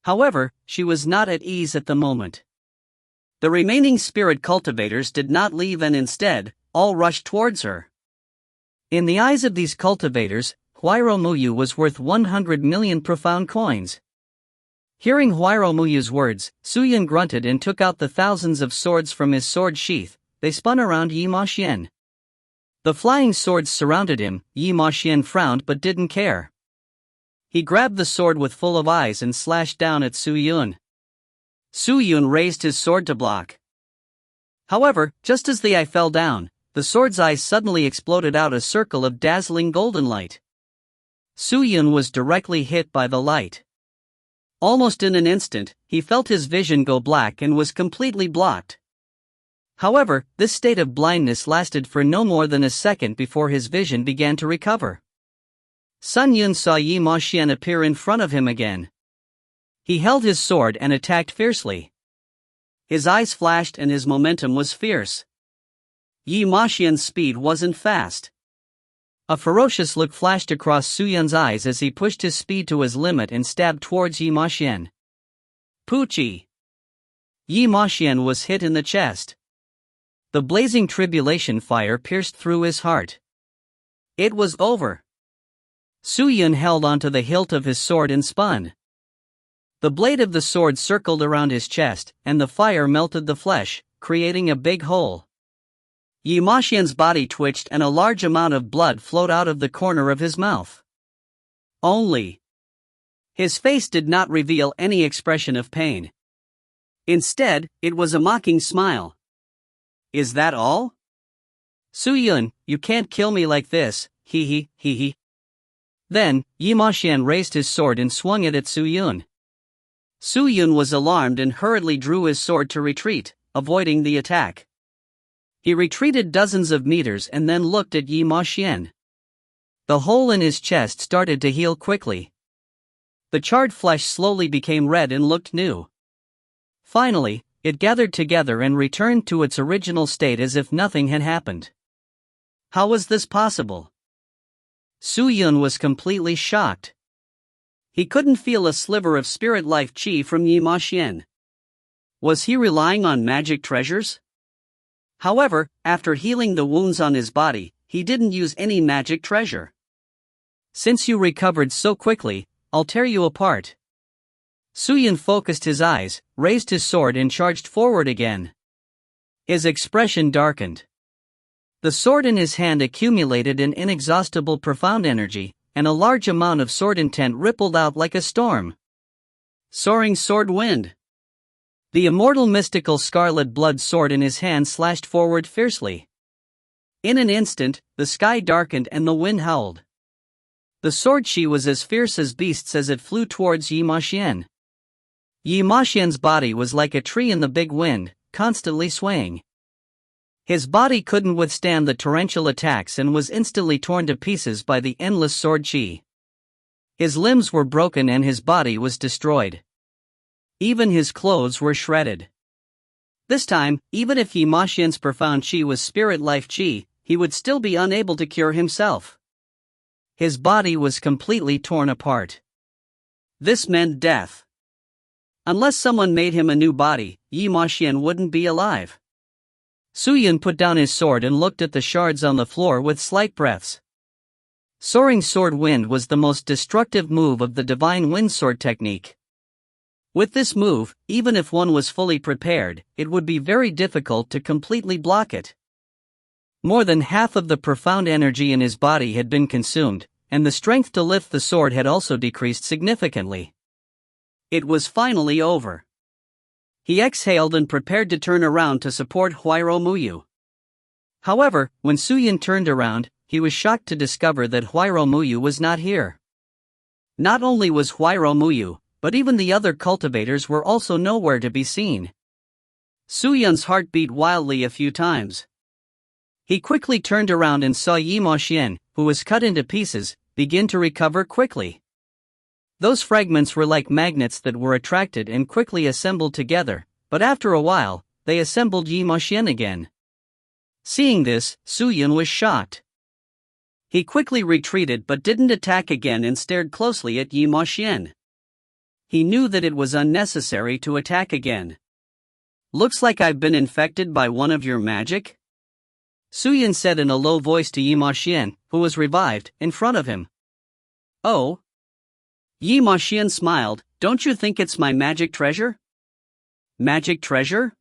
Speaker 1: However, she was not at ease at the moment. The remaining spirit cultivators did not leave and instead, all rushed towards her. In the eyes of these cultivators, Huairou Muyu was worth 100 million profound coins. Hearing Huairou Muyu's words, Su Yun grunted and took out the thousands of swords from his sword sheath. They spun around Yi Maxian. The flying swords surrounded him. Yi Maxian frowned but didn't care. He grabbed the sword with full of eyes and slashed down at Su Yun. Su Yun raised his sword to block. However, just as the eye fell down, the sword's eyes suddenly exploded out a circle of dazzling golden light. Su Yun was directly hit by the light. Almost in an instant, he felt his vision go black and was completely blocked. However, this state of blindness lasted for no more than a second before his vision began to recover. Sun Yun saw Yi Maxian appear in front of him again. He held his sword and attacked fiercely. His eyes flashed and his momentum was fierce. Yi Maxian's speed wasn't fast. A ferocious look flashed across Su Yun's eyes as he pushed his speed to his limit and stabbed towards Yi Maxian. Poochie! Yi Maxian was hit in the chest. The blazing tribulation fire pierced through his heart. It was over. Su Yun held onto the hilt of his sword and spun. The blade of the sword circled around his chest, and the fire melted the flesh, creating a big hole. Yi Maxian's body twitched and a large amount of blood flowed out of the corner of his mouth. Only. His face did not reveal any expression of pain. Instead, it was a mocking smile. Is that all? Su Yun, you can't kill me like this, hee hee. Then, Yi Maxian raised his sword and swung it at Su Yun. Su Yun was alarmed and hurriedly drew his sword to retreat, avoiding the attack. He retreated dozens of meters and then looked at Yi Maxian. The hole in his chest started to heal quickly. The charred flesh slowly became red and looked new. Finally, it gathered together and returned to its original state as if nothing had happened. How was this possible? Su Yun was completely shocked. He couldn't feel a sliver of spirit life chi from Yi Maxian. Was he relying on magic treasures? However, after healing the wounds on his body, he didn't use any magic treasure. Since you recovered so quickly, I'll tear you apart. Su Yun focused his eyes, raised his sword and charged forward again. His expression darkened. The sword in his hand accumulated an inexhaustible profound energy, and a large amount of sword intent rippled out like a storm. Soaring sword wind. The immortal mystical scarlet blood sword in his hand slashed forward fiercely. In an instant, the sky darkened and the wind howled. The sword she was as fierce as beasts as it flew towards Yi Maxian. Yi Maxian's body was like a tree in the big wind, constantly swaying. His body couldn't withstand the torrential attacks and was instantly torn to pieces by the endless sword chi. His limbs were broken and his body was destroyed. Even his clothes were shredded. This time, even if Yi Ma Xian's profound chi was spirit life chi, he would still be unable to cure himself. His body was completely torn apart. This meant death. Unless someone made him a new body, Yi Ma Xian wouldn't be alive. Su Yun put down his sword and looked at the shards on the floor with slight breaths. Soaring Sword Wind was the most destructive move of the Divine Wind Sword technique. With this move, even if one was fully prepared, it would be very difficult to completely block it. More than half of the profound energy in his body had been consumed, and the strength to lift the sword had also decreased significantly. It was finally over. He exhaled and prepared to turn around to support Huairou Muyu. However, when Su Yun turned around, he was shocked to discover that Huairou Muyu was not here. Not only was Huairou Muyu, but even the other cultivators were also nowhere to be seen. Su Yun's heart beat wildly a few times. He quickly turned around and saw Yi Ma Xian, who was cut into pieces, begin to recover quickly. Those fragments were like magnets that were attracted and quickly assembled together, but after a while, they assembled Yi Ma Xian again. Seeing this, Su Yun was shocked. He quickly retreated but didn't attack again and stared closely at Yi Ma Xian. He knew that it was unnecessary to attack again. "Looks like I've been infected by one of your magic?" Su Yun said in a low voice to Yi Ma Xian, who was revived, in front of him. "Oh?" Yi Ma Xian smiled, "Don't you think it's my magic treasure?" "Magic treasure?"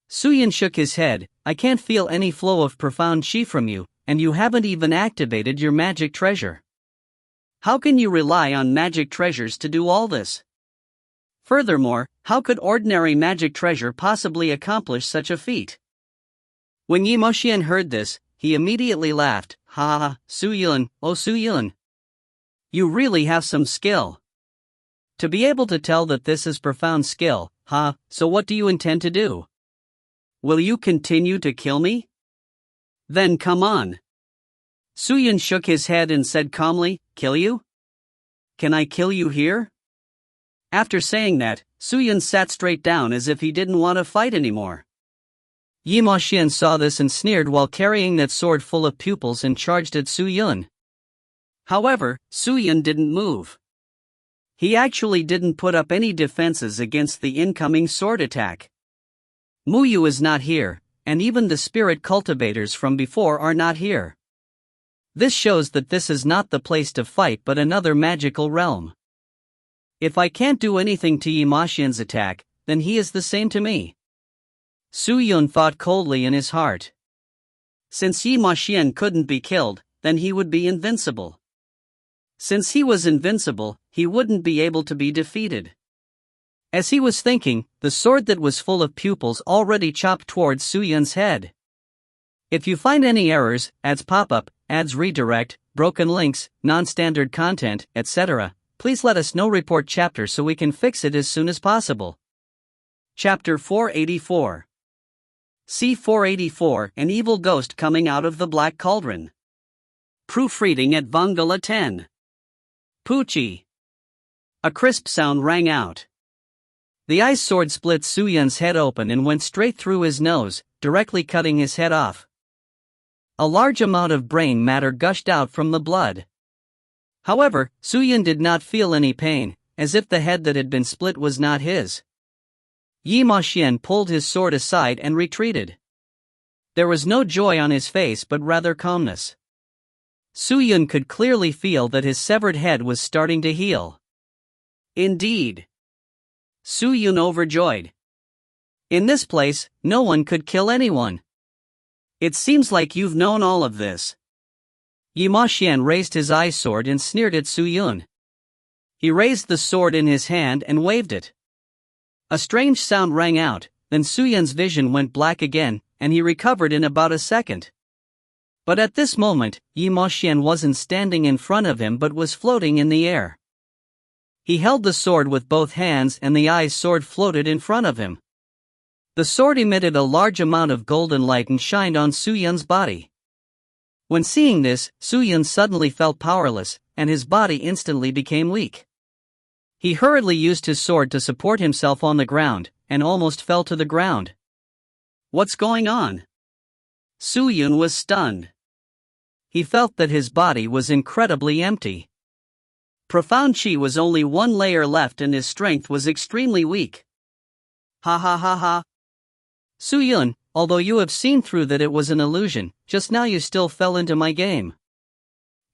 Speaker 1: Su Yun shook his head, "I can't feel any flow of profound chi from you, and you haven't even activated your magic treasure. How can you rely on magic treasures to do all this? Furthermore, how could ordinary magic treasure possibly accomplish such a feat?" When Yi Ma Xian heard this, he immediately laughed, "Ha ha, Su Yun, oh Su Yun. You really have some skill. To be able to tell that this is profound skill, huh? So what do you intend to do? Will you continue to kill me? Then come on." Su Yun shook his head and said calmly, "Kill you? Can I kill you here?" After saying that, Su Yun sat straight down as if he didn't want to fight anymore. Yi Ma Xian saw this and sneered while carrying that sword full of pupils and charged at Su Yun. However, Su Yun didn't move. He actually didn't put up any defenses against the incoming sword attack. Muyu is not here, and even the spirit cultivators from before are not here. This shows that this is not the place to fight but another magical realm. If I can't do anything to Yi Ma Xian's attack, then he is the same to me. Su Yun thought coldly in his heart. Since Yi Ma Xian couldn't be killed, then he would be invincible. Since he was invincible, he wouldn't be able to be defeated. As he was thinking, the sword that was full of pupils already chopped towards Su Yun's head. If you find any errors, ads pop-up, ads redirect, broken links, non-standard content, etc., please let us know. Report chapter so we can fix it as soon as possible. Chapter 484. C484, an evil ghost coming out of the Black Cauldron. Proofreading at Vangala 10. Poochie. A crisp sound rang out. The ice sword split Su Yun's head open and went straight through his nose, directly cutting his head off. A large amount of brain matter gushed out from the blood. However, Su Yun did not feel any pain, as if the head that had been split was not his. Yi Ma Xian pulled his sword aside and retreated. There was no joy on his face but rather calmness. Su Yun could clearly feel that his severed head was starting to heal. Indeed. Su Yun overjoyed. In this place, no one could kill anyone. It seems like you've known all of this. Yi Ma Xian raised his ice sword and sneered at Su Yun. He raised the sword in his hand and waved it. A strange sound rang out, then Su Yun's vision went black again, and he recovered in about a second. But at this moment, Yi Ma Xian wasn't standing in front of him but was floating in the air. He held the sword with both hands and the ice sword floated in front of him. The sword emitted a large amount of golden light and shined on Su Yun's body. When seeing this, Su Yun suddenly felt powerless, and his body instantly became weak. He hurriedly used his sword to support himself on the ground, and almost fell to the ground.
Speaker 2: What's going on? Su Yun was stunned.
Speaker 1: He felt that his body was incredibly empty.
Speaker 2: Profound Qi was only one layer left and his strength was extremely weak.
Speaker 1: Ha ha ha ha. Su Yun, although you have seen through that it was an illusion, just now you still fell into my game.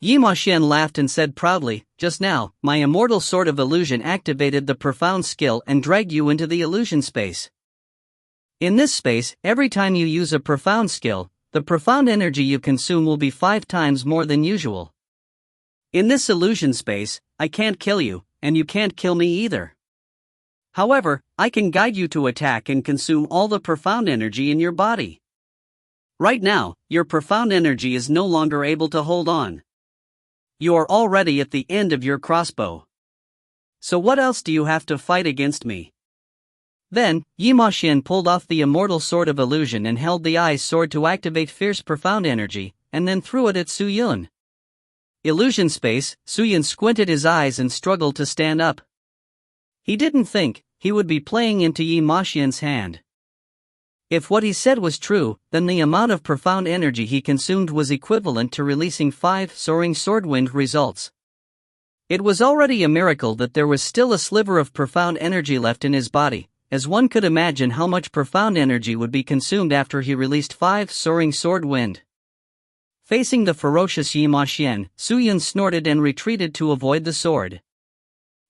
Speaker 1: Yi Ma Xian laughed and said proudly, just now, my immortal sword of illusion activated the profound skill and dragged you into the illusion space. In this space, every time you use a profound skill, the profound energy you consume will be 5 times more than usual. In this illusion space, I can't kill you, and you can't kill me either. However, I can guide you to attack and consume all the profound energy in your body. Right now, your profound energy is no longer able to hold on. You are already at the end of your crossbow. So what else do you have to fight against me? Then, Yi Ma Xian pulled off the immortal sword of illusion and held the Ice sword to activate fierce profound energy, and then threw it at Su Yun. Illusion space, Su Yun squinted his eyes and struggled to stand up. He didn't think he would be playing into Yi Ma Xian's hand. If what he said was true, then the amount of profound energy he consumed was equivalent to releasing 5 soaring swordwind results. It was already a miracle that there was still a sliver of profound energy left in his body, as one could imagine how much profound energy would be consumed after he released 5 soaring sword wind. Facing the ferocious Yi Ma Xian, Su Yun snorted and retreated to avoid the sword.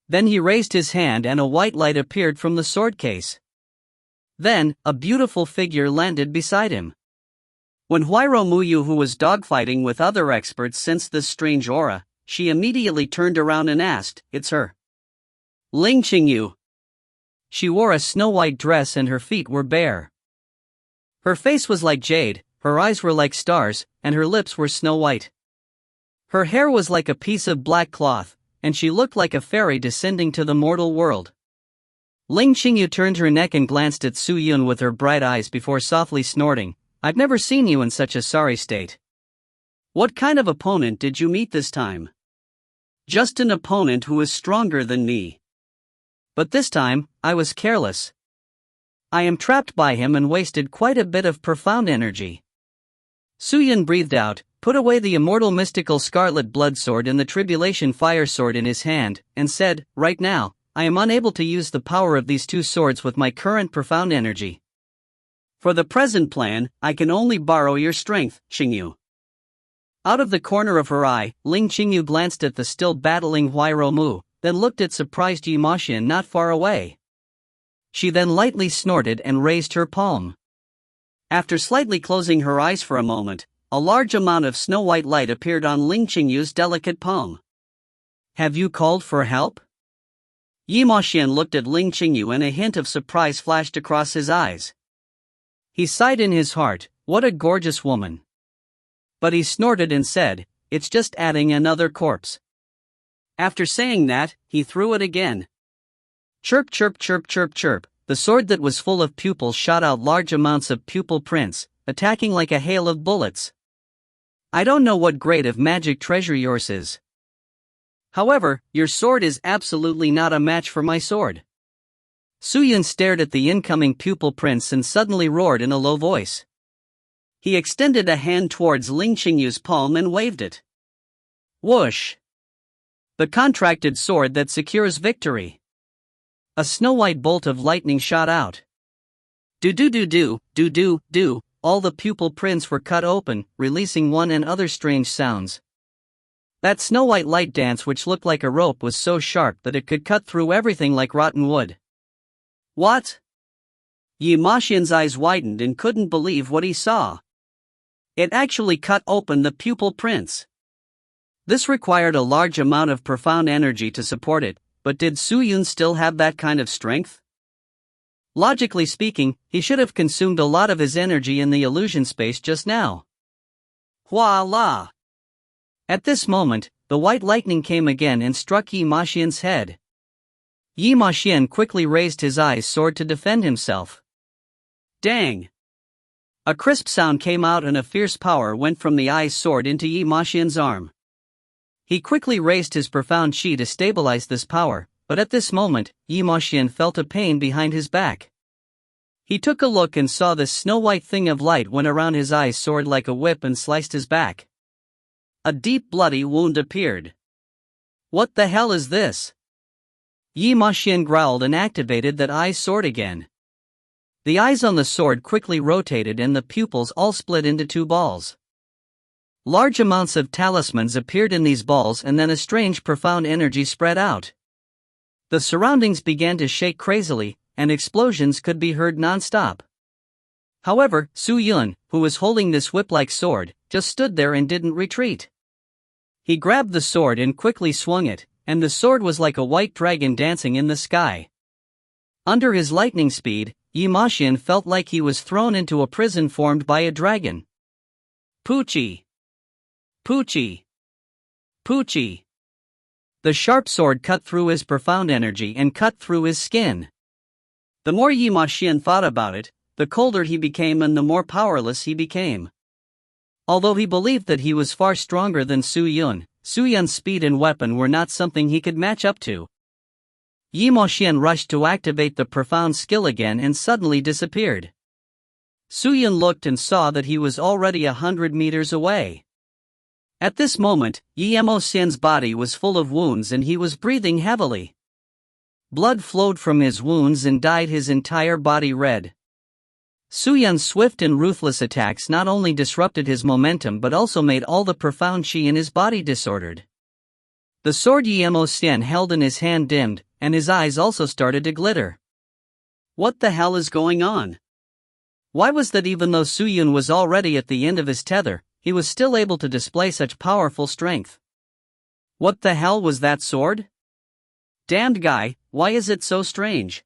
Speaker 1: Then he raised his hand and a white light appeared from the sword case. Then, a beautiful figure landed beside him. When Huairou Muyu, who was dogfighting with other experts, sensed this strange aura, she immediately turned around and asked, "It's her." Ling Qingyu. She wore a snow-white dress and her feet were bare. Her face was like jade, her eyes were like stars, and her lips were snow-white. Her hair was like a piece of black cloth, and she looked like a fairy descending to the mortal world. Ling Qingyu turned her neck and glanced at Su Yun with her bright eyes before softly snorting, "I've never seen you in such a sorry state."
Speaker 2: "What kind of opponent did you meet this time?"
Speaker 1: "Just an opponent who is stronger than me. But this time, I was careless. I am trapped by him and wasted quite a bit of profound energy." Su Yun breathed out, put away the immortal mystical scarlet blood sword and the tribulation fire sword in his hand, and said, "Right now, I am unable to use the power of these 2 swords with my current profound energy. For the present plan, I can only borrow your strength, Qingyu." Out of the corner of her eye, Ling Qingyu glanced at the still battling Huairou Mu, then looked at surprised Yi Ma Xian not far away. She then lightly snorted and raised her palm. After slightly closing her eyes for a moment, a large amount of snow-white light appeared on Ling Qingyu's delicate palm. "Have you called for help?" Yi Ma Xian looked at Ling Qingyu and a hint of surprise flashed across his eyes. He sighed in his heart, "What a gorgeous woman." But he snorted and said, "It's just adding another corpse." After saying that, he threw it again. Chirp chirp chirp chirp chirp, the sword that was full of pupils shot out large amounts of pupil prints, attacking like a hail of bullets. "I don't know what grade of magic treasure yours is. However, your sword is absolutely not a match for my sword." Su Yun stared at the incoming pupil prints and suddenly roared in a low voice. He extended a hand towards Ling Qingyu's palm and waved it. Whoosh! The contracted sword that secures victory. A snow-white bolt of lightning shot out. Do, all the pupil prints were cut open, releasing one and other strange sounds. That snow-white light dance which looked like a rope was so sharp that it could cut through everything like rotten wood. What? Yi Ma Xian's eyes widened and couldn't believe what he saw. It actually cut open the pupil prints. This required a large amount of profound energy to support it, but did Su Yun still have that kind of strength? Logically speaking, he should have consumed a lot of his energy in the illusion space just now. Voila! At this moment, the white lightning came again and struck Yi Ma Xian's head. Yi Ma Xian quickly raised his Ice sword to defend himself.
Speaker 2: Dang! A crisp sound came out and a fierce power went from the eye's sword into Yi Maxian's arm. He quickly raised his profound chi to stabilize this power, but at this moment, Yi Maxian felt a pain behind his back. He took a look and saw this snow-white thing of light went around his eye's sword like a whip and sliced his back. A deep bloody wound appeared. What the hell is this? Yi Maxian growled and activated that eye's sword again. The eyes on the sword quickly rotated and the pupils all split into two balls. Large amounts of talismans appeared in these balls and then a strange profound energy spread out. The surroundings began to shake crazily, and explosions could be heard non-stop. However, Su Yun, who was holding this whip-like sword, just stood there and didn't retreat. He grabbed the sword and quickly swung it, and the sword was like a white dragon dancing in the sky. Under his lightning speed, Yi Maxian felt like he was thrown into a prison formed by a dragon. Poochie! Poochie! Poochie! The sharp sword cut through his profound energy and cut through his skin. The more Yi Maxian thought about it, the colder he became and the more powerless he became. Although he believed that he was far stronger than Su Yun's speed and weapon were not something he could match up to. Yi Maxian rushed to activate the profound skill again and suddenly disappeared. Su Yun looked and saw that he was already 100 meters away. At this moment, Yi Maxian's body was full of wounds and he was breathing heavily. Blood flowed from his wounds and dyed his entire body red. Su Yun's swift and ruthless attacks not only disrupted his momentum but also made all the profound chi in his body disordered. The sword Yi Maxian held in his hand dimmed, and his eyes also started to glitter. What the hell is going on? Why was that even though Su Yun was already at the end of his tether, he was still able to display such powerful strength? What the hell was that sword? Damned guy, why is it so strange?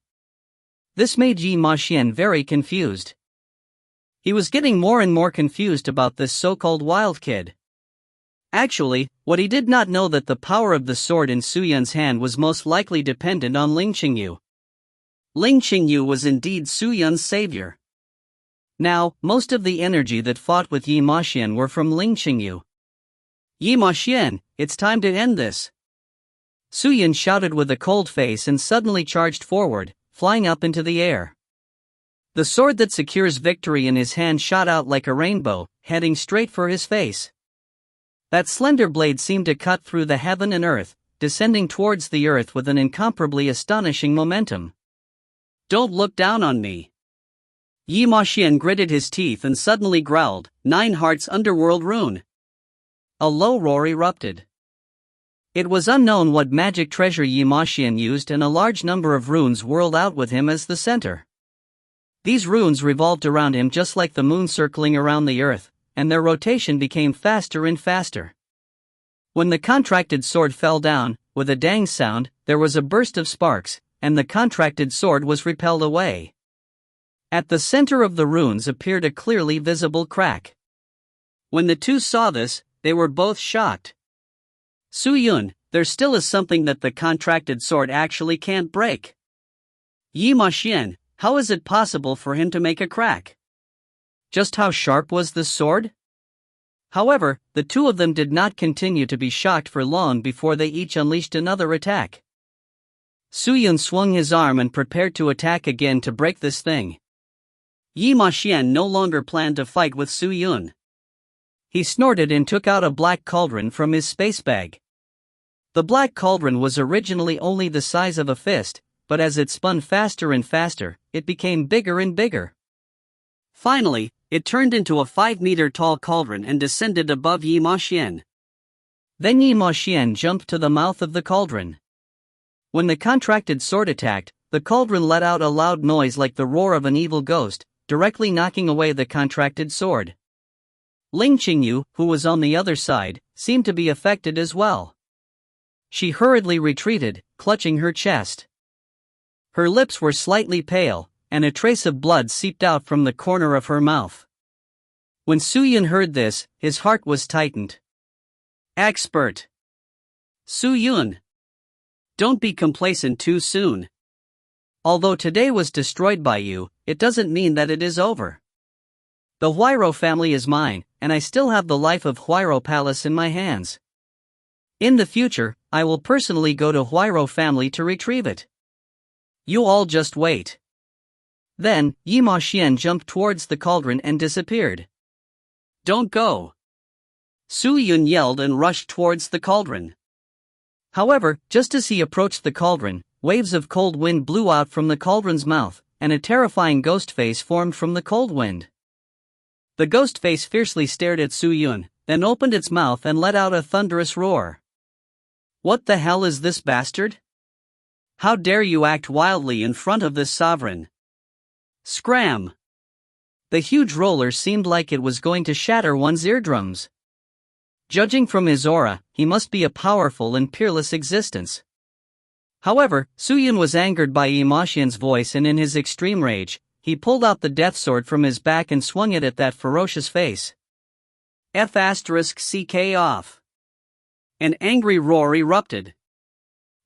Speaker 2: This made Yi Maxian very confused. He was getting more and more confused about this so-called wild kid. Actually, what he did not know that the power of the sword in Su Yun's hand was most likely dependent on Ling Qingyu. Ling Qingyu was indeed Su Yun's savior. Now, most of the energy that fought with Yi Maxian were from Ling Qingyu. Yi Maxian, it's time to end this. Su Yun shouted with a cold face and suddenly charged forward, flying up into the air. The sword that secures victory in his hand shot out like a rainbow, heading straight for his face. That slender blade seemed to cut through the heaven and earth, descending towards the earth with an incomparably astonishing momentum. Don't look down on me. Yi Maxian gritted his teeth and suddenly growled, 9 hearts underworld rune. A low roar erupted. It was unknown what magic treasure Yi Maxian used and a large number of runes whirled out with him as the center. These runes revolved around him just like the moon circling around the earth, and their rotation became faster and faster. When the contracted sword fell down, with a dang sound, there was a burst of sparks, and the contracted sword was repelled away. At the center of the runes appeared a clearly visible crack. When the two saw this, they were both shocked. Su Yun, there still is something that the contracted sword actually can't break. Yi Maxian, how is it possible for him to make a crack? Just how sharp was this sword? However, the two of them did not continue to be shocked for long before they each unleashed another attack. Su Yun swung his arm and prepared to attack again to break this thing. Yi Maxian no longer planned to fight with Su Yun. He snorted and took out a black cauldron from his space bag. The black cauldron was originally only the size of a fist, but as it spun faster and faster, it became bigger and bigger. Finally, it turned into a 5-meter-tall cauldron and descended above Yi Maxian. Then Yi Maxian jumped to the mouth of the cauldron. When the contracted sword attacked, the cauldron let out a loud noise like the roar of an evil ghost, directly knocking away the contracted sword. Ling Qingyu, who was on the other side, seemed to be affected as well. She hurriedly retreated, clutching her chest. Her lips were slightly pale, and a trace of blood seeped out from the corner of her mouth. When Su Yun heard this, his heart was tightened. Expert! Su Yun! Don't be complacent too soon. Although today was destroyed by you,
Speaker 1: it doesn't mean that it is over. The Huayro family is mine, and I still have the life of Huayro Palace in my hands. In the future, I will personally go to Huayro family to retrieve it. You all just wait. Then, Yi Ma Xian jumped towards the cauldron and disappeared. Don't go! Su Yun yelled and rushed towards the cauldron. However, just as he approached the cauldron, waves of cold wind blew out from the cauldron's mouth, and a terrifying ghost face formed from the cold wind. The ghost face fiercely stared at Su Yun, then opened its mouth and let out a thunderous roar. What the hell is this bastard? How dare you act wildly in front of this sovereign? Scram! The huge roller seemed like it was going to shatter one's eardrums. Judging from his aura, he must be a powerful and peerless existence. However, Su Yun was angered by Yi Ma Xian's voice, and in his extreme rage, he pulled out the death sword from his back and swung it at that ferocious face. F***ck off. An angry roar erupted.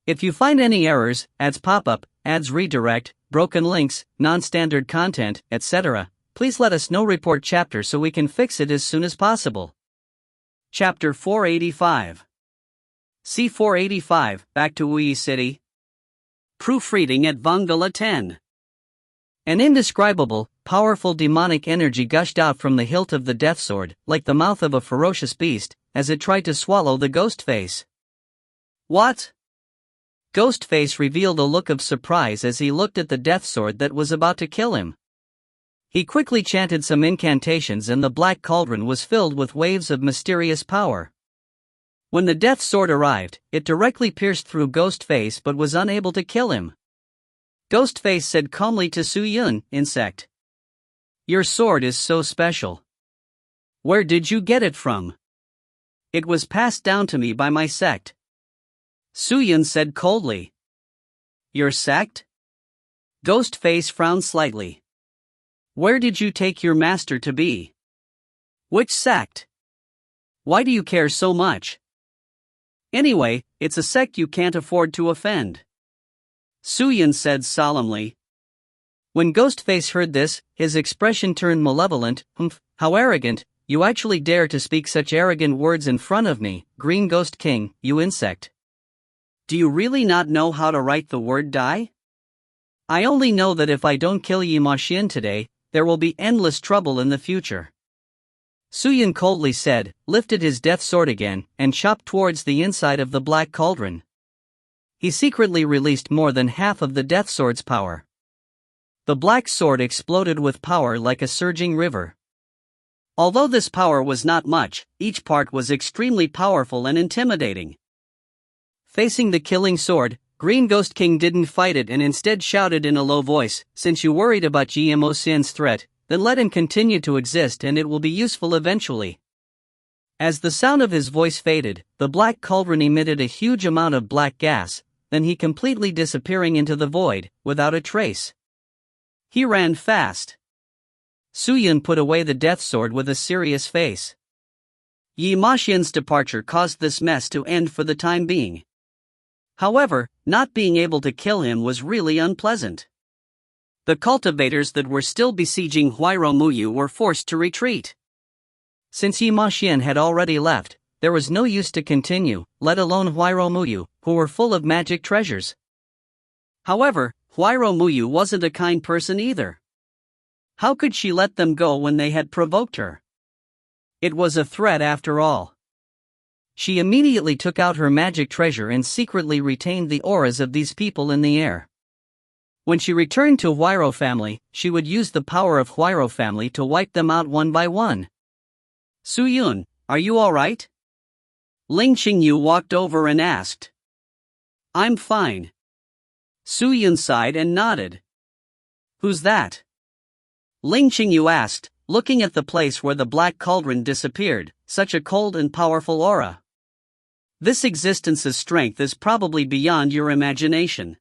Speaker 1: If you find any errors, ads pop-up, ads redirect, broken links, non-standard content, etc., please let us know. Report chapter so we can fix it as soon as possible. Chapter 485. C485, back to Wuyi City. Proofreading at Vangala 10. An indescribable, powerful demonic energy gushed out from the hilt of the death sword, like the mouth of a ferocious beast, as it tried to swallow the ghost face. What? Ghostface revealed a look of surprise as he looked at the death sword that was about to kill him. He quickly chanted some incantations and the black cauldron was filled with waves of mysterious power. When the death sword arrived, it directly pierced through Ghostface but was unable to kill him. Ghostface said calmly to Su Yun, "Insect. Your sword is so special. Where did you get it from?" "It was passed down to me by my sect." Su Yun said coldly. "Your sect?" Ghostface frowned slightly. "Where did you take your master to be?" "Which sect? Why do you care so much?" "Anyway, it's a sect you can't afford to offend," Su Yun said solemnly. When Ghostface heard this, his expression turned malevolent. How arrogant, you actually dare to speak such arrogant words in front of me, Green Ghost King, you insect. Do you really not know how to write the word die? I only know that if I don't kill Yi Ma Xian today, there will be endless trouble in the future. Su Yun coldly said, lifted his death sword again, and chopped towards the inside of the black cauldron. He secretly released more than half of the death sword's power. The black sword exploded with power like a surging river. Although this power was not much, each part was extremely powerful and intimidating. Facing the killing sword, Green Ghost King didn't fight it and instead shouted in a low voice, "Since you worried about Yi Ma Xian's threat, then let him continue to exist and it will be useful eventually." As the sound of his voice faded, the black cauldron emitted a huge amount of black gas, then he completely disappearing into the void, without a trace. He ran fast. Su Yun put away the death sword with a serious face. Yi Ma Xian's departure caused this mess to end for the time being. However, not being able to kill him was really unpleasant. The cultivators that were still besieging Huayro Muyu were forced to retreat. Since Yi Ma Xian had already left, there was no use to continue, let alone Huayro Muyu, who were full of magic treasures. However, Huayro Muyu wasn't a kind person either. How could she let them go when they had provoked her? It was a threat after all. She immediately took out her magic treasure and secretly retained the auras of these people in the air. When she returned to Huayro family, she would use the power of Huayro family to wipe them out one by one. Su Yun, are you alright? Ling Qingyu walked over and asked. I'm fine. Su Yun sighed and nodded. Who's that? Ling Qingyu asked, looking at the place where the black cauldron disappeared, such a cold and powerful aura. This existence's strength is probably beyond your imagination.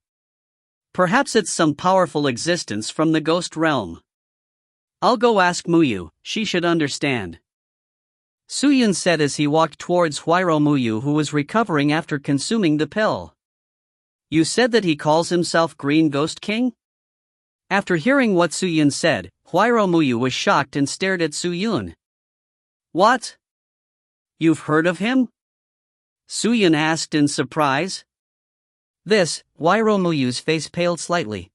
Speaker 1: Perhaps it's some powerful existence from the ghost realm. I'll go ask Muyu, she should understand. Su Yun said as he walked towards Huayro Muyu, who was recovering after consuming the pill. You said that he calls himself Green Ghost King?
Speaker 2: After hearing what Su-yun said, Huayro Muyu was shocked and stared at Su-yun. "What? You've heard of him?" Su-yun asked in surprise.
Speaker 1: Huayro Muyu's face paled slightly.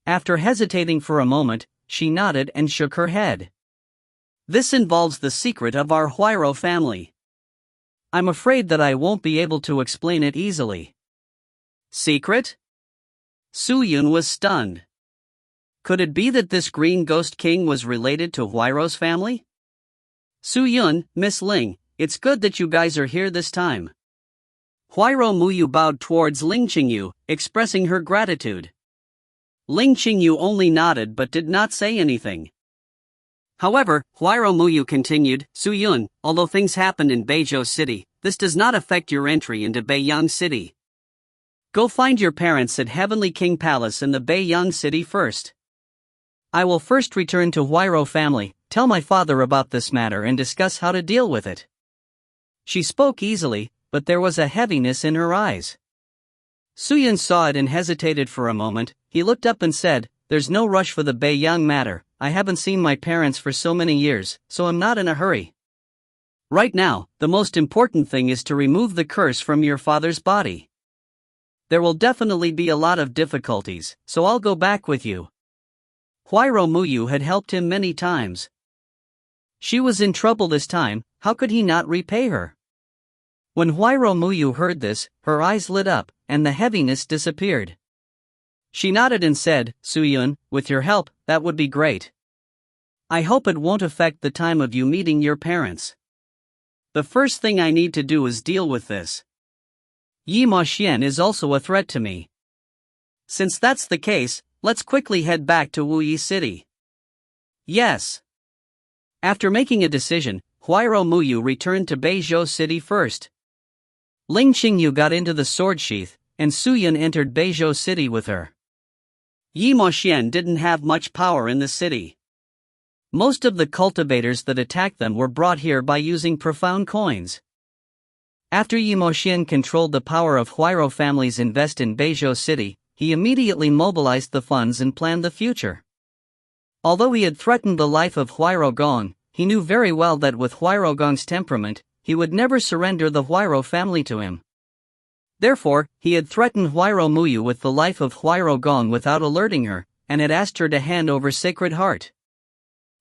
Speaker 1: After hesitating for a moment, she nodded and shook her head.
Speaker 2: "This involves the secret of our Huayro family.
Speaker 1: I'm afraid that I won't be able to explain it easily."
Speaker 2: "Secret?" Su-yun was stunned. Could it be that this Green Ghost King was related to Huayro's family? "Su-yun, Miss Ling, it's good that you guys are here this time." Huayro Muyu bowed towards Ling Qingyu, expressing her gratitude. Ling Qingyu only nodded but did not say anything. However, Huayro Muyu continued, "Su-yun, although things happened in Beizhou City, this does not affect your entry into Beiyang City. Go find your parents at Heavenly King Palace in the Beiyang City first.
Speaker 1: I will first return to Huayro family, tell my father about this matter and discuss how to deal with it." She spoke easily, but there was a heaviness in her eyes. Su-yun saw it and hesitated for a moment. He looked up and said, "There's no rush for the Beiyang matter. I haven't seen my parents for so many years, so I'm not in a hurry. Right now, the most important thing is to remove the curse from your father's body. There will definitely be a lot of difficulties, so I'll go back with you." Huayro Muyu had helped him many times. She was in trouble this time, how could he not repay her? When Huayro Muyu heard this, her eyes lit up, and the heaviness disappeared. She nodded and said, "Su-yun, with your help, that would be great. I hope it won't affect the time of you meeting your parents. The first thing I need to do is deal with this. Yi Ma Xian is also a threat to me. Since that's the case, let's quickly head back to Wuyi City." "Yes." After making a decision, Huayro Muyu returned to Beizhou City first. Ling Qingyu got into the sword sheath, and Su-yun entered Beizhou City with her. Yi Ma Xian didn't have much power in the city. Most of the cultivators that attacked them were brought here by using profound coins. After Yi Ma Xian controlled the power of Huayro families invest in Beizhou City, he immediately mobilized the funds and planned the future. Although he had threatened the life of Huayro Gong, he knew very well that with Huayro Gong's temperament, he would never surrender the Huayro family to him. Therefore, he had threatened Huayro Muyu with the life of Huayro Gong without alerting her, and had asked her to hand over Sacred Heart.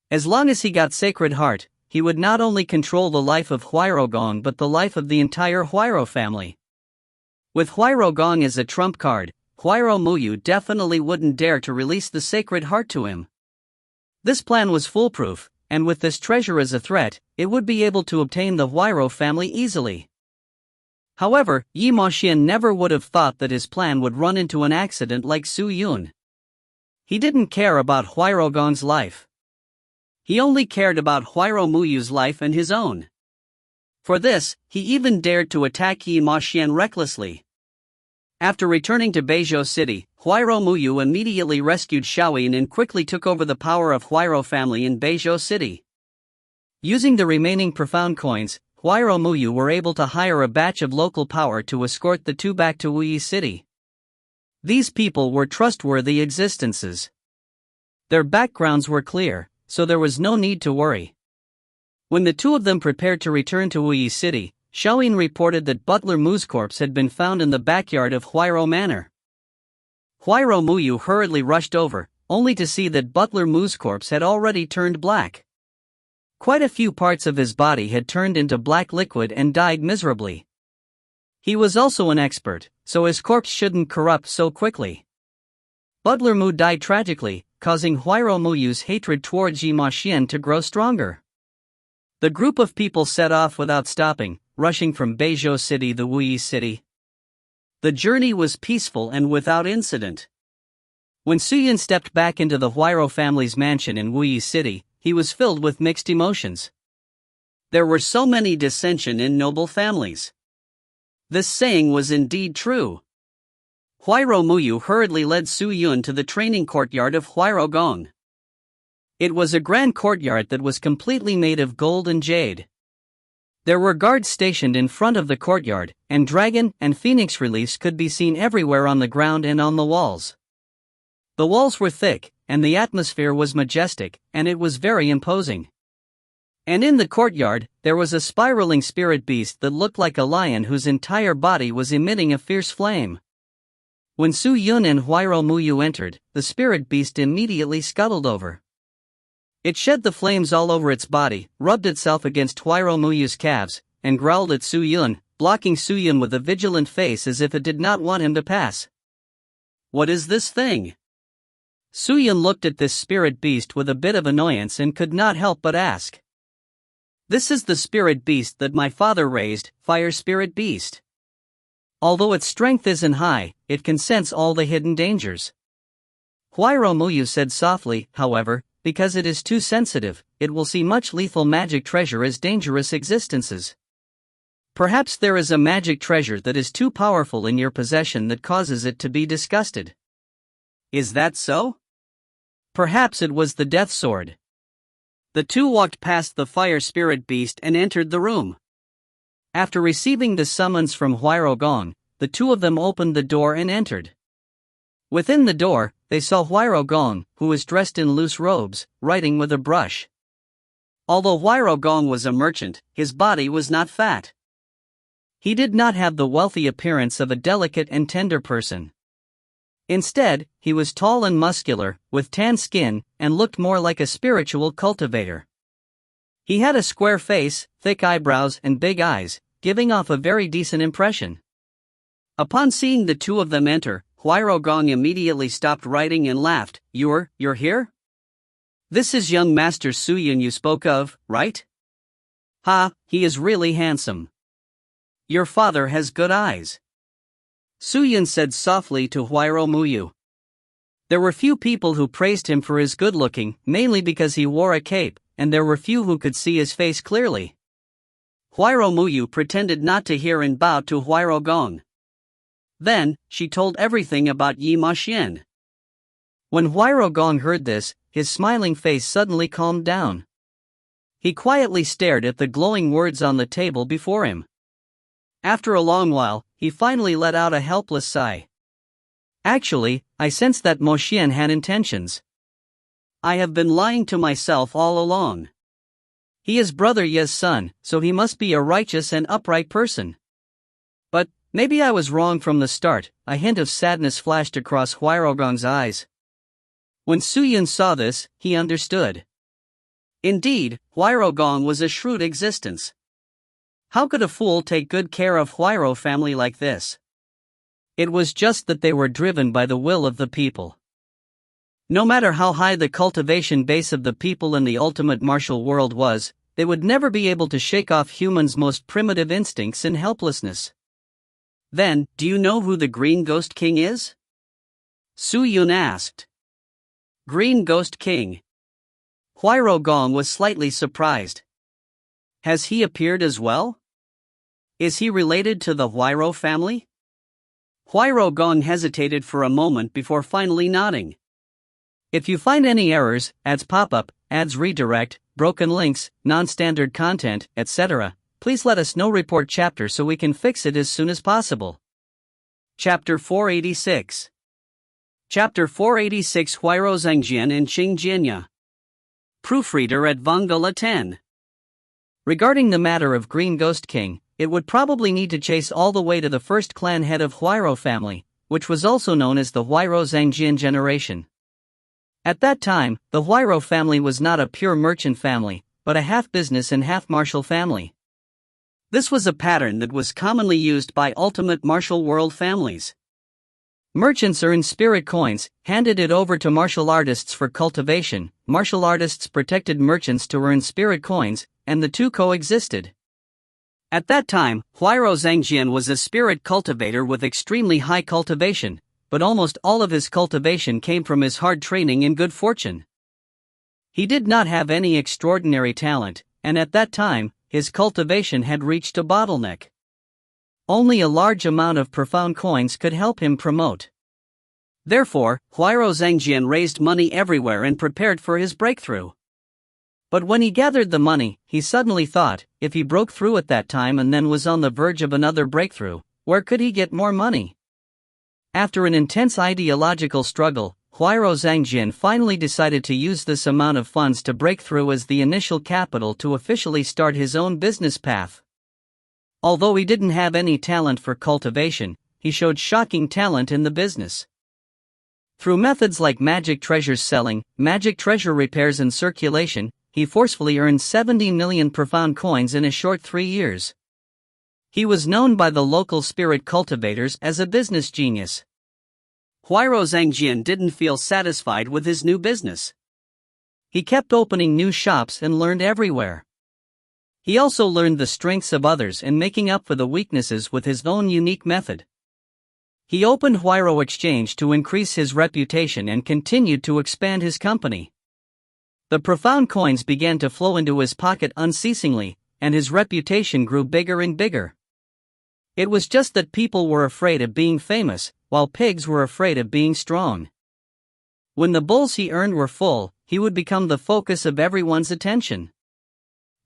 Speaker 1: As long as he got Sacred Heart, he would not only control the life of Huayro Gong but the life of the entire Huayro family. With Huayro Gong as a trump card, Huayro Muyu definitely wouldn't dare to release the Sacred Heart to him. This plan was foolproof, and with this treasure as a threat, it would be able to obtain the Huayro family easily. However, Yi Ma Xian never would have thought that his plan would run into an accident like Su-yun. He didn't care about Huayro Gong's life. He only cared about Huayro Muyu's life and his own. For this, he even dared to attack Yi Ma Xian recklessly. After returning to Beizhou City, Huayro Muyu immediately rescued Xiaoyin and quickly took over the power of Huayro family in Beizhou City. Using the remaining profound coins, Huayro Muyu were able to hire a batch of local power to escort the two back to Wuyi City. These people were trustworthy existences. Their backgrounds were clear, so there was no need to worry. When the two of them prepared to return to Wuyi City, Xiaoyin reported that Butler Mu's corpse had been found in the backyard of Huayro Manor. Huayro Muyu hurriedly rushed over, only to see that Butler Mu's corpse had already turned black. Quite a few parts of his body had turned into black liquid and died miserably. He was also an expert, so his corpse shouldn't corrupt so quickly. Butler Mu died tragically, causing Huayro Muyu's hatred towards Yi Ma Xian to grow stronger. The group of people set off without stopping, rushing from Beizhou City to Wuyi City. The journey was peaceful and without incident. When Su-yun stepped back into the Huayro family's mansion in Wuyi City, he was filled with mixed emotions. There were so many dissension in noble families. This saying was indeed true. Huayro Muyu hurriedly led Su-yun to the training courtyard of Huayro Gong. It was a grand courtyard that was completely made of gold and jade. There were guards stationed in front of the courtyard, and dragon and phoenix reliefs could be seen everywhere on the ground and on the walls. The walls were thick, and the atmosphere was majestic, and it was very imposing. And in the courtyard, there was a spiraling spirit beast that looked like a lion whose entire body was emitting a fierce flame. When Su Yun and Huairou Muyu entered, the spirit beast immediately scuttled over. It shed the flames all over its body, rubbed itself against Huairou Muyu's calves, and growled at Su Yun, blocking Su Yun with a vigilant face as if it did not want him to pass. "What is this thing?" Su Yun looked at this spirit beast with a bit of annoyance and could not help but ask. "This is the spirit beast that my father raised, Fire Spirit Beast. Although its strength isn't high, it can sense all the hidden dangers." Huairou Muyu said softly, "However, because it is too sensitive, it will see much lethal magic treasure as dangerous existences. Perhaps there is a magic treasure that is too powerful in your possession that causes it to be disgusted." "Is that so?" "Perhaps it was the Death Sword." The two walked past the Fire Spirit Beast and entered the room. After receiving the summons from Huairou Gong, the two of them opened the door and entered. Within the door, they saw Huairou Gong, who was dressed in loose robes, writing with a brush. Although Huairou Gong was a merchant, his body was not fat. He did not have the wealthy appearance of a delicate and tender person. Instead, he was tall and muscular, with tan skin, and looked more like a spiritual cultivator. He had a square face, thick eyebrows and big eyes, giving off a very decent impression. Upon seeing the two of them enter, Huairou Gong immediately stopped writing and laughed. You're here? This is young Master Su Yun you spoke of, right? Ha, he is really handsome. Your father has good eyes." Su Yun said softly to Huairou Muyu. There were few people who praised him for his good looking, mainly because he wore a cape, and there were few who could see his face clearly. Huairou Muyu pretended not to hear and bowed to Huairou Gong. Then, she told everything about Yi Ma Xian. When Huairou Gong heard this, his smiling face suddenly calmed down. He quietly stared at the glowing words on the table before him. After a long while, he finally let out a helpless sigh. "Actually, I sensed that Mo Xian had intentions. I have been lying to myself all along. He is Brother Ye's son, so he must be a righteous and upright person. But, maybe I was wrong from the start." A hint of sadness flashed across Huairou Gong's eyes. When Su Yun saw this, he understood. Indeed, Huairou Gong was a shrewd existence. How could a fool take good care of Huairou family like this? It was just that they were driven by the will of the people. No matter how high the cultivation base of the people in the ultimate martial world was, they would never be able to shake off humans' most primitive instincts and helplessness. "Then, do you know who the Green Ghost King is?" Su Yun asked. "Green Ghost King?" Huairou Gong was slightly surprised. "Has he appeared as well? Is he related to the Huairou family?" Huairou Gong hesitated for a moment before finally nodding. If you find any errors, ads pop up, ads redirect, broken links, non-standard content, etc., please let us know. Report chapter so we can fix it as soon as possible. Chapter 486. Chapter 486 Huairou Zhangjian and Qing Jianya. Proofreader at Vongala 10. Regarding the matter of Green Ghost King, it would probably need to chase all the way to the first clan head of Huairou family, which was also known as the Huairou Zhangjian generation. At that time, the Huairou family was not a pure merchant family, but a half-business and half-martial family. This was a pattern that was commonly used by ultimate martial world families. Merchants earned spirit coins, handed it over to martial artists for cultivation, martial artists protected merchants to earn spirit coins, and the two coexisted. At that time, Huairou Zhangjian was a spirit cultivator with extremely high cultivation, but almost all of his cultivation came from his hard training and good fortune. He did not have any extraordinary talent, and at that time, his cultivation had reached a bottleneck. Only a large amount of profound coins could help him promote. Therefore, Huairou Zhangjian raised money everywhere and prepared for his breakthrough. But when he gathered the money, he suddenly thought, if he broke through at that time and then was on the verge of another breakthrough, where could he get more money? After an intense ideological struggle, Huairou Zhangjian finally decided to use this amount of funds to break through as the initial capital to officially start his own business path. Although he didn't have any talent for cultivation, he showed shocking talent in the business. Through methods like magic treasures selling, magic treasure repairs and circulation, he forcefully earned 70 million profound coins in a short 3 years. He was known by the local spirit cultivators as a business genius. Huairou Zhangjian didn't feel satisfied with his new business. He kept opening new shops and learned everywhere. He also learned the strengths of others and making up for the weaknesses with his own unique method. He opened Huairou Exchange to increase his reputation and continued to expand his company. The profound coins began to flow into his pocket unceasingly, and his reputation grew bigger and bigger. It was just that people were afraid of being famous, while pigs were afraid of being strong. When the bowls he earned were full, he would become the focus of everyone's attention.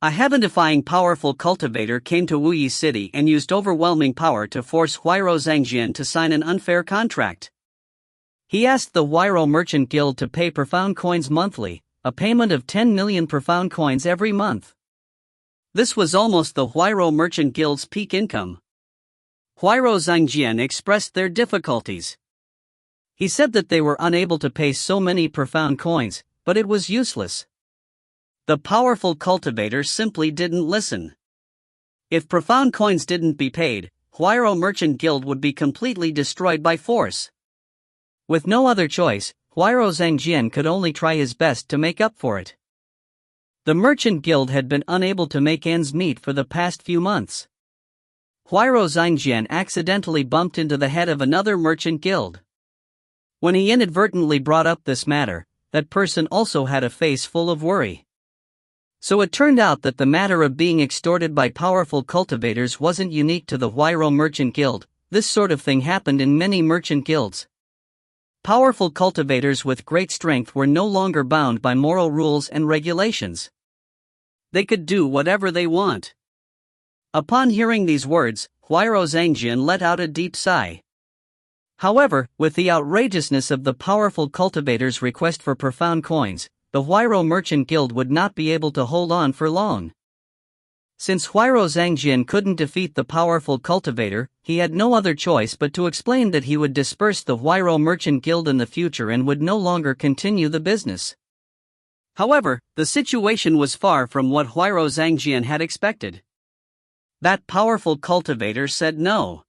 Speaker 1: A heaven-defying powerful cultivator came to Wuyi City and used overwhelming power to force Huairou Zhangjian to sign an unfair contract. He asked the Huairou Merchant Guild to pay profound coins monthly, a payment of 10 million profound coins every month. This was almost the Huairou Merchant Guild's peak income. Huairou Zhangjian expressed their difficulties. He said that they were unable to pay so many profound coins, but it was useless. The powerful cultivator simply didn't listen. If profound coins didn't be paid, Huairou Merchant Guild would be completely destroyed by force. With no other choice, Huairou Zhangjian could only try his best to make up for it. The Merchant Guild had been unable to make ends meet for the past few months. Huairou Zhangjian accidentally bumped into the head of another merchant guild. When he inadvertently brought up this matter, that person also had a face full of worry. So it turned out that the matter of being extorted by powerful cultivators wasn't unique to the Huairou Merchant Guild. This sort of thing happened in many merchant guilds. Powerful cultivators with great strength were no longer bound by moral rules and regulations. They could do whatever they want. Upon hearing these words, Huairou Zhangjian let out a deep sigh. However, with the outrageousness of the powerful cultivators' request for profound coins, the Huairou Merchant Guild would not be able to hold on for long. Since Huairou Zhangjian couldn't defeat the powerful cultivator, he had no other choice but to explain that he would disperse the Huairou Merchant Guild in the future and would no longer continue the business. However, the situation was far from what Huairou Zhangjian had expected. That powerful cultivator said no.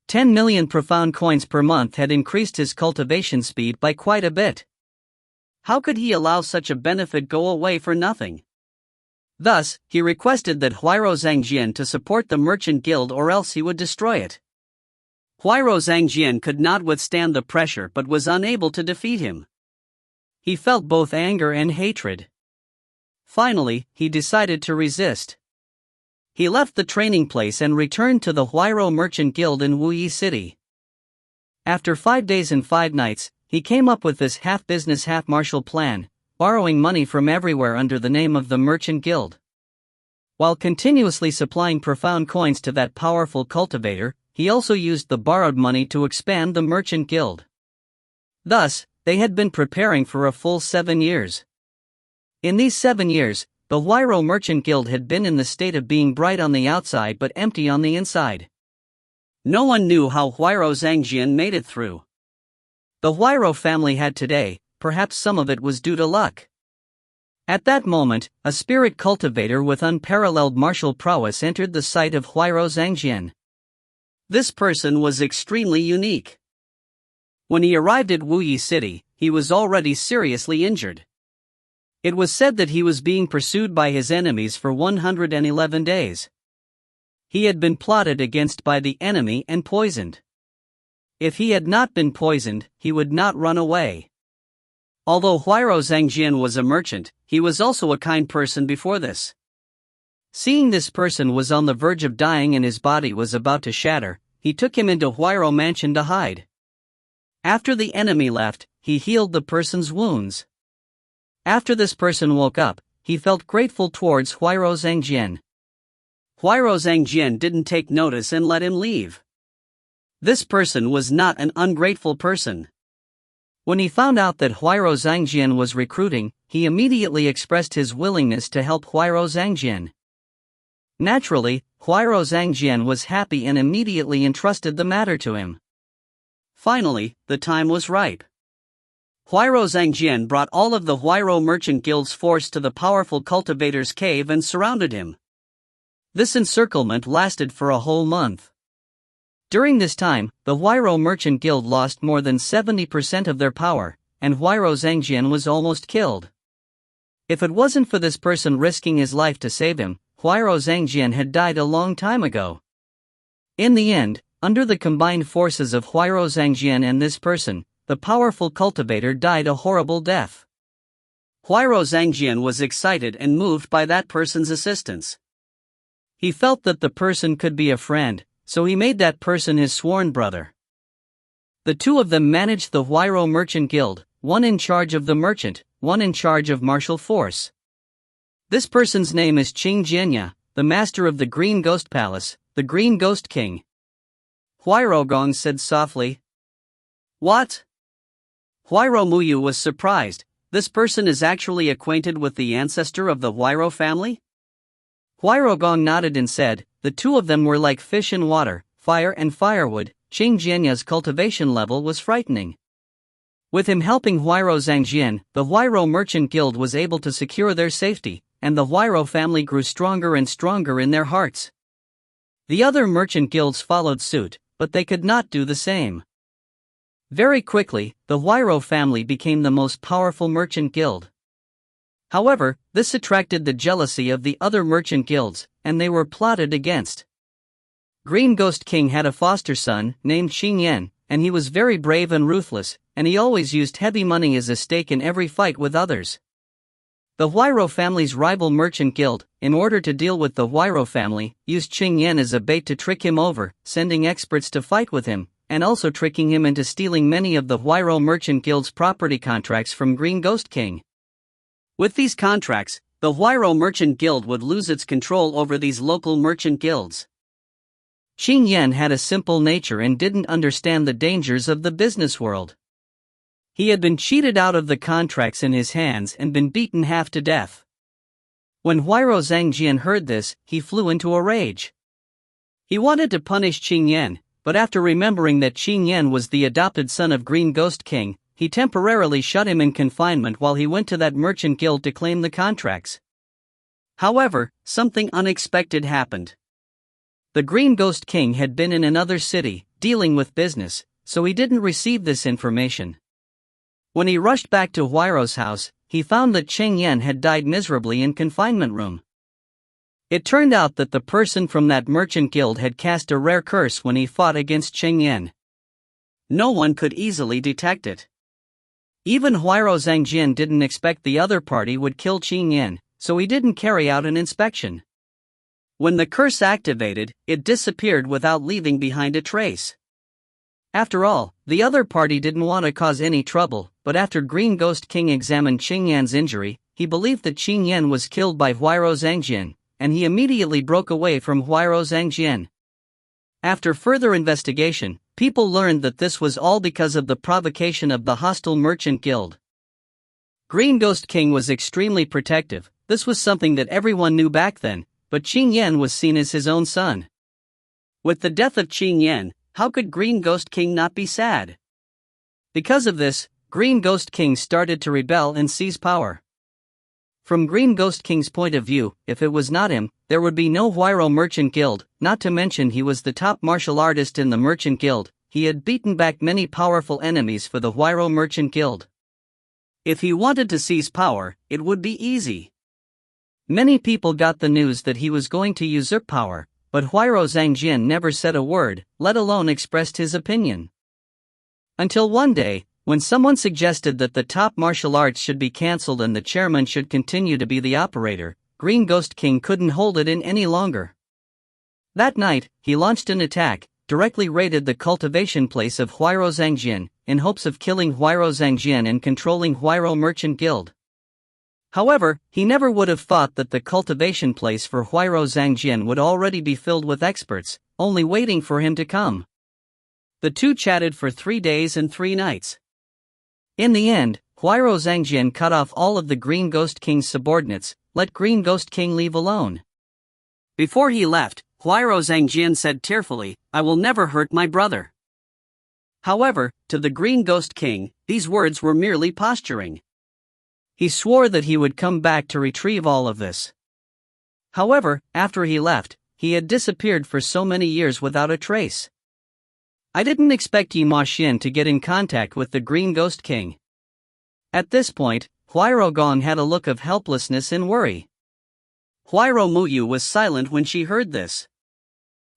Speaker 1: 10 million profound coins per month had increased his cultivation speed by quite a bit. How could he allow such a benefit go away for nothing? Thus, he requested that Huairou Zhangjian to support the Merchant Guild or else he would destroy it. Huairou Zhangjian could not withstand the pressure but was unable to defeat him. He felt both anger and hatred. Finally, he decided to resist. He left the training place and returned to the Huairou Merchant Guild in Wuyi City. After 5 days and 5 nights, he came up with this half-business half-martial plan, borrowing money from everywhere under the name of the Merchant Guild. While continuously supplying profound coins to that powerful cultivator, he also used the borrowed money to expand the Merchant Guild. Thus, they had been preparing for a full 7 years. In these 7 years, the Huairou Merchant Guild had been in the state of being bright on the outside but empty on the inside. No one knew how Huairou Zhangjian made it through. The Huairou family had today, perhaps some of it was due to luck. At that moment, a spirit cultivator with unparalleled martial prowess entered the sight of Huairou Zhangjian. This person was extremely unique. When he arrived at Wuyi City, he was already seriously injured. It was said that he was being pursued by his enemies for 111 days. He had been plotted against by the enemy and poisoned. If he had not been poisoned, he would not run away. Although Huairou Zhangjian was a merchant, he was also a kind person before this. Seeing this person was on the verge of dying and his body was about to shatter, he took him into Huairou Mansion to hide. After the enemy left, he healed the person's wounds. After this person woke up, he felt grateful towards Huairou Zhangjian. Huairou Zhangjian didn't take notice and let him leave. This person was not an ungrateful person. When he found out that Huairou Zhangjian was recruiting, he immediately expressed his willingness to help Huairou Zhangjian. Naturally, Huairou Zhangjian was happy and immediately entrusted the matter to him. Finally, the time was ripe. Huairou Zhangjian brought all of the Huairou Merchant Guild's force to the powerful cultivator's cave and surrounded him. This encirclement lasted for a whole month. During this time, the Huairou Merchant Guild lost more than 70% of their power, and Huairou Zhangjian was almost killed. If it wasn't for this person risking his life to save him, Huairou Zhangjian had died a long time ago. In the end, under the combined forces of Huairou Zhangjian and this person, the powerful cultivator died a horrible death. Huairou Zhangjian was excited and moved by that person's assistance. He felt that the person could be a friend, so he made that person his sworn brother. The two of them managed the Huairou Merchant Guild, one in charge of the merchant, one in charge of martial force. This person's name is Qing Jianya, the master of the Green Ghost Palace, the Green Ghost King. Huairou Gong said softly. What? Huairou Muyu was surprised. This person is actually acquainted with the ancestor of the Huairou family? Huairou Gong nodded and said, the two of them were like fish in water, fire and firewood. Qing Jianya's cultivation level was frightening. With him helping Huairou Zhangjian, the Huairou Merchant Guild was able to secure their safety, and the Huairou family grew stronger and stronger in their hearts. The other merchant guilds followed suit, but they could not do the same. Very quickly, the Huairou family became the most powerful merchant guild. However, this attracted the jealousy of the other merchant guilds, and they were plotted against. Green Ghost King had a foster son, named Xing Yan, and he was very brave and ruthless, and he always used heavy money as a stake in every fight with others. The Huairou family's rival merchant guild, in order to deal with the Huairou family, used Xing Yan as a bait to trick him over, sending experts to fight with him, and also tricking him into stealing many of the Huairou merchant guild's property contracts from Green Ghost King. With these contracts, the Huairou merchant guild would lose its control over these local merchant guilds. Xing Yan had a simple nature and didn't understand the dangers of the business world. He had been cheated out of the contracts in his hands and been beaten half to death. When Huairou Zhangjian heard this, he flew into a rage. He wanted to punish Xing Yan, but after remembering that Xing Yan was the adopted son of Green Ghost King, he temporarily shut him in confinement while he went to that merchant guild to claim the contracts. However, something unexpected happened. The Green Ghost King had been in another city, dealing with business, so he didn't receive this information. When he rushed back to Huairou's house, he found that Xing Yan had died miserably in confinement room. It turned out that the person from that merchant guild had cast a rare curse when he fought against Xing Yan. No one could easily detect it. Even Huairou Zhangjian didn't expect the other party would kill Xing Yan, so he didn't carry out an inspection. When the curse activated, it disappeared without leaving behind a trace. After all, the other party didn't want to cause any trouble, but after Green Ghost King examined Xing Yan's injury, he believed that Xing Yan was killed by Huairou Zhangjian, and he immediately broke away from Huairou Zhangjian. After further investigation, people learned that this was all because of the provocation of the hostile merchant guild. Green Ghost King was extremely protective. This was something that everyone knew back then, but Xing Yan was seen as his own son. With the death of Xing Yan, how could Green Ghost King not be sad? Because of this, Green Ghost King started to rebel and seize power. From Green Ghost King's point of view, if it was not him, there would be no Huairou Merchant Guild, not to mention he was the top martial artist in the Merchant Guild. He had beaten back many powerful enemies for the Huairou Merchant Guild. If he wanted to seize power, it would be easy. Many people got the news that he was going to usurp power, but Huairou Zhangjian never said a word, let alone expressed his opinion. Until one day, when someone suggested that the top martial arts should be cancelled and the chairman should continue to be the operator, Green Ghost King couldn't hold it in any longer. That night, he launched an attack, directly raided the cultivation place of Huairou Zhangjian, in hopes of killing Huairou Zhangjian and controlling Huairou Merchant Guild. However, he never would have thought that the cultivation place for Huairou Zhangjian would already be filled with experts, only waiting for him to come. The two chatted for 3 days and 3 nights. In the end, Huairou Zhangjian cut off all of the Green Ghost King's subordinates. Let Green Ghost King leave alone.
Speaker 2: Before he left, Huairou Zhangjian said tearfully, "I will never hurt my brother." However, to the Green Ghost King, these words were merely posturing. He swore that he would come back to retrieve all of this. However, after he left, he had disappeared for so many years without a trace. I didn't expect Yi Ma Xian to get in contact with the Green Ghost King. At this point, Huairou Gong had a look of helplessness and worry. Huairou Muyu was silent when she heard this.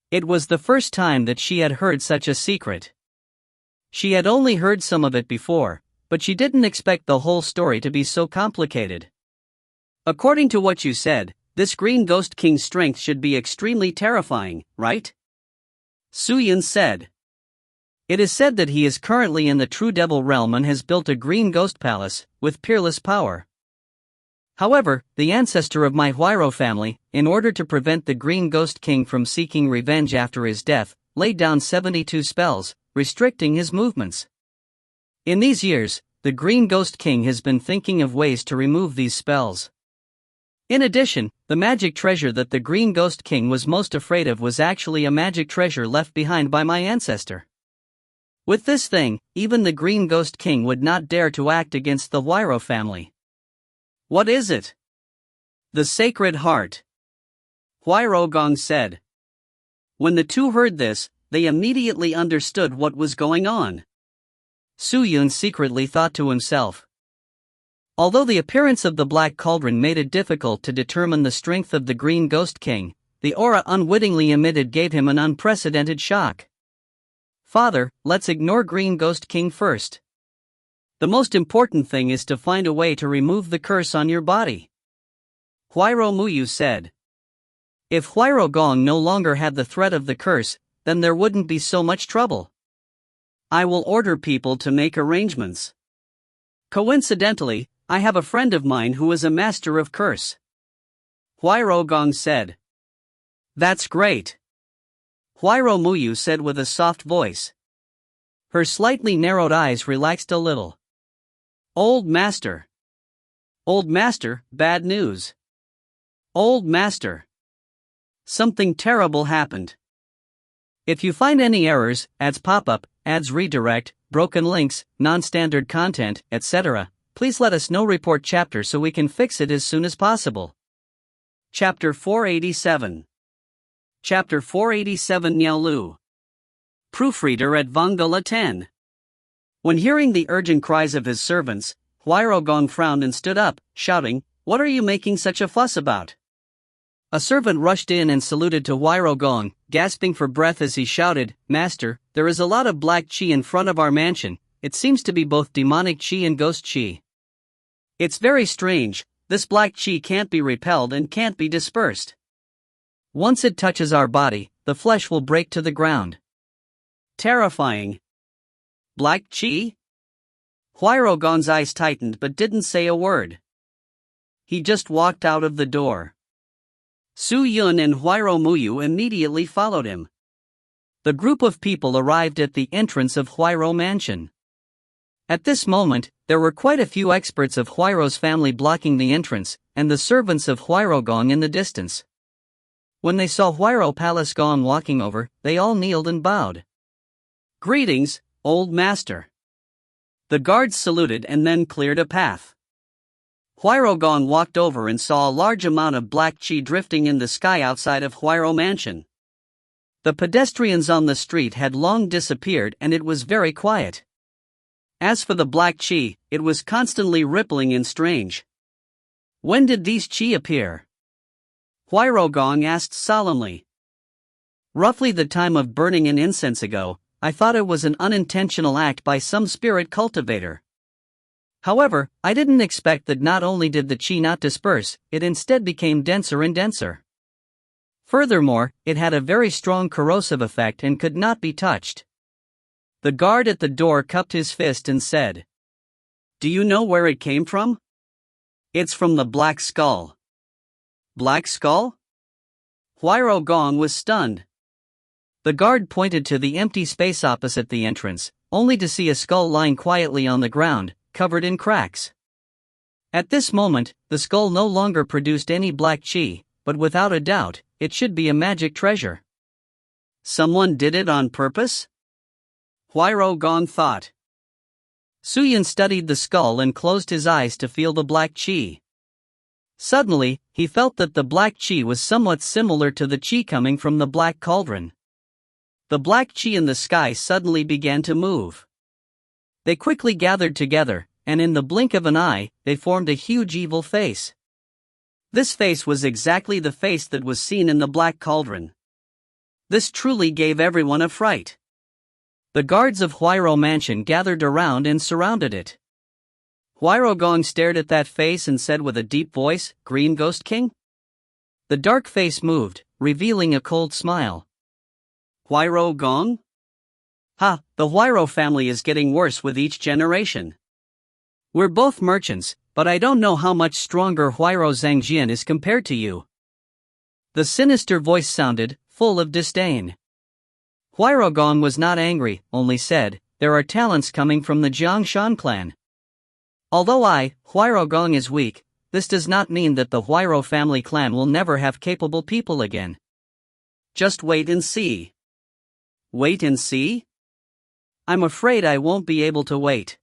Speaker 2: It was the first time that she had heard such a secret. She had only heard some of it before, but she didn't expect the whole story to be so complicated. According to what you said, this Green Ghost King's strength should be extremely terrifying, right? Su Yun said. It is said that he is currently in the True Devil realm and has built a Green Ghost Palace, with peerless power. However, the ancestor of my Huairou family, in order to prevent the Green Ghost King from seeking revenge after his death, laid down 72 spells, restricting his movements. In these years, the Green Ghost King has been thinking of ways to remove these spells. In addition, the magic treasure that the Green Ghost King was most afraid of was actually a magic treasure left behind by my ancestor. With this thing, even the Green Ghost King would not dare to act against the Huairou family. What is it? The Sacred Heart. Huairou Gong said. When the two heard this, they immediately understood what was going on. Su Yun secretly thought to himself. Although the appearance of the Black Cauldron made it difficult to determine the strength of the Green Ghost King, the aura unwittingly emitted gave him an unprecedented shock. Father, let's ignore Green Ghost King first. The most important thing is to find a way to remove the curse on your body. Huairou Muyu said. If Huairou Gong no longer had the threat of the curse, then there wouldn't be so much trouble. I will order people to make arrangements. Coincidentally, I have a friend of mine who is a master of curse. Huairou Gong said. That's great. Huairou Muyu said with a soft voice. Her slightly narrowed eyes relaxed a little. Old Master. Old Master, bad news. Old Master. Something terrible happened. If you find any errors, ads pop-up, ads redirect, broken links, non-standard content, etc., please let us know. Report chapter so we can fix it as soon as possible. Chapter 487. Chapter 487 Niao Lu. Proofreader at Vongola 10. When hearing the urgent cries of his servants, Huairou Gong frowned and stood up, shouting, "What are you making such a fuss about?" A servant rushed in and saluted to Huairou Gong, gasping for breath as he shouted, "Master, there is a lot of black qi in front of our mansion. It seems to be both demonic qi and ghost qi. It's very strange, this black qi can't be repelled and can't be dispersed. Once it touches our body, the flesh will break to the ground. Terrifying. Black qi?" Huairou Gong's eyes tightened but didn't say a word. He just walked out of the door. Su Yun and Huairou Muyu immediately followed him. The group of people arrived at the entrance of Huairou Mansion. At this moment, there were quite a few experts of Huairou's family blocking the entrance, and the servants of Huairou Gong in the distance. When they saw Huairou Palace Gong walking over, they all kneeled and bowed. "Greetings, old master." The guards saluted and then cleared a path. Huairou Gong walked over and saw a large amount of black qi drifting in the sky outside of Huairou Mansion. The pedestrians on the street had long disappeared and it was very quiet. As for the black qi, it was constantly rippling and strange. When did these qi appear? Huairou Gong asked solemnly. Roughly the time of burning an incense ago. I thought it was an unintentional act by some spirit cultivator. However, I didn't expect that not only did the qi not disperse, it instead became denser and denser. Furthermore, it had a very strong corrosive effect and could not be touched. The guard at the door cupped his fist and said, "Do you know where it came from?" "It's from the Black Skull." Black Skull? Huairou Gong was stunned. The guard pointed to the empty space opposite the entrance, only to see a skull lying quietly on the ground,
Speaker 1: covered in cracks. At this moment, the skull no longer produced any black chi, but without a doubt, it should be a magic treasure.
Speaker 2: Someone did it on purpose? Huayro Gong thought.
Speaker 1: Suyin studied the skull and closed his eyes to feel the black chi. Suddenly, he felt that the black chi was somewhat similar to the chi coming from the black cauldron. The black chi in the sky suddenly began to move. They quickly gathered together, and in the blink of an eye, they formed a huge evil face. This face was exactly the face that was seen in the black cauldron. This truly gave everyone a fright. The guards of Huayro Mansion gathered around and surrounded it. Huayro Gong stared at that face and said with a deep voice, "Green Ghost King?" The dark face moved, revealing a cold smile.
Speaker 2: Huayro Gong?
Speaker 1: Ha, the Huayro family is getting worse with each generation. We're both merchants, but I don't know how much stronger Huayro Zhangjian is compared to you. The sinister voice sounded, full of disdain. Huayro Gong was not angry, only said, "There are talents coming from the Jiangshan clan. Although Huayro Gong is weak, this does not mean that the Huayro family clan will never have capable people again.
Speaker 2: Just wait and see."
Speaker 1: Wait and see? I'm afraid I won't be able to wait.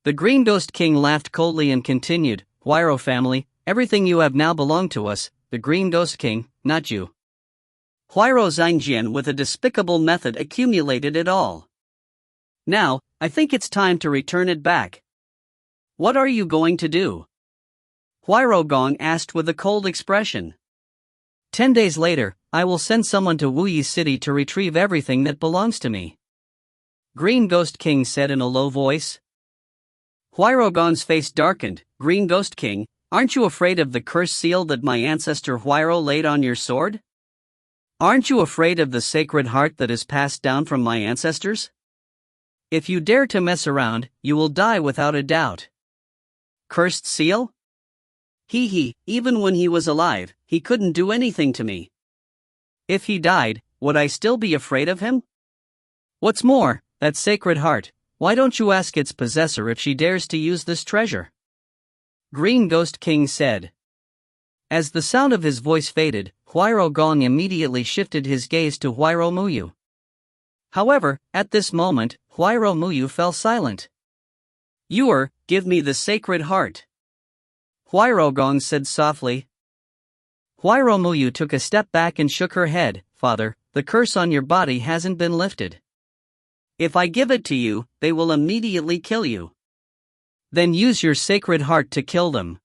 Speaker 1: The Green Ghost King laughed coldly and continued, "Huayro family, everything you have now belonged to us, the Green Ghost King, not you."
Speaker 2: Huayro Zhangjian with a despicable method accumulated it all. "Now, I think it's time to return it back. What are you going to do?" Huayro Gong asked with a cold expression.
Speaker 1: 10 days later, I will send someone to Wuyi City to retrieve everything that belongs to me," Green Ghost King said in a low voice.
Speaker 2: Huayro Gong's face darkened. "Green Ghost King, aren't you afraid of the curse seal that my ancestor Huayro laid on your sword? Aren't you afraid of the sacred heart that is passed down from my ancestors?
Speaker 1: If you dare to mess around, you will die without a doubt."
Speaker 2: Cursed seal? Even when he was alive, he couldn't do anything to me.
Speaker 1: If he died, would I still be afraid of him? What's more, that sacred heart, why don't you ask its possessor if she dares to use this treasure? Green Ghost King said. As the sound of his voice faded, Huayro Gong immediately shifted his gaze to Huayro Muyu. However, at this moment, Huayro Muyu fell silent.
Speaker 2: Give me the sacred heart,"
Speaker 1: Huayro Gong said softly. Huayro Muyu took a step back and shook her head. "Father, the curse on your body hasn't been lifted.
Speaker 2: If I give it to you, they will immediately kill you."
Speaker 1: "Then use your sacred heart to kill them."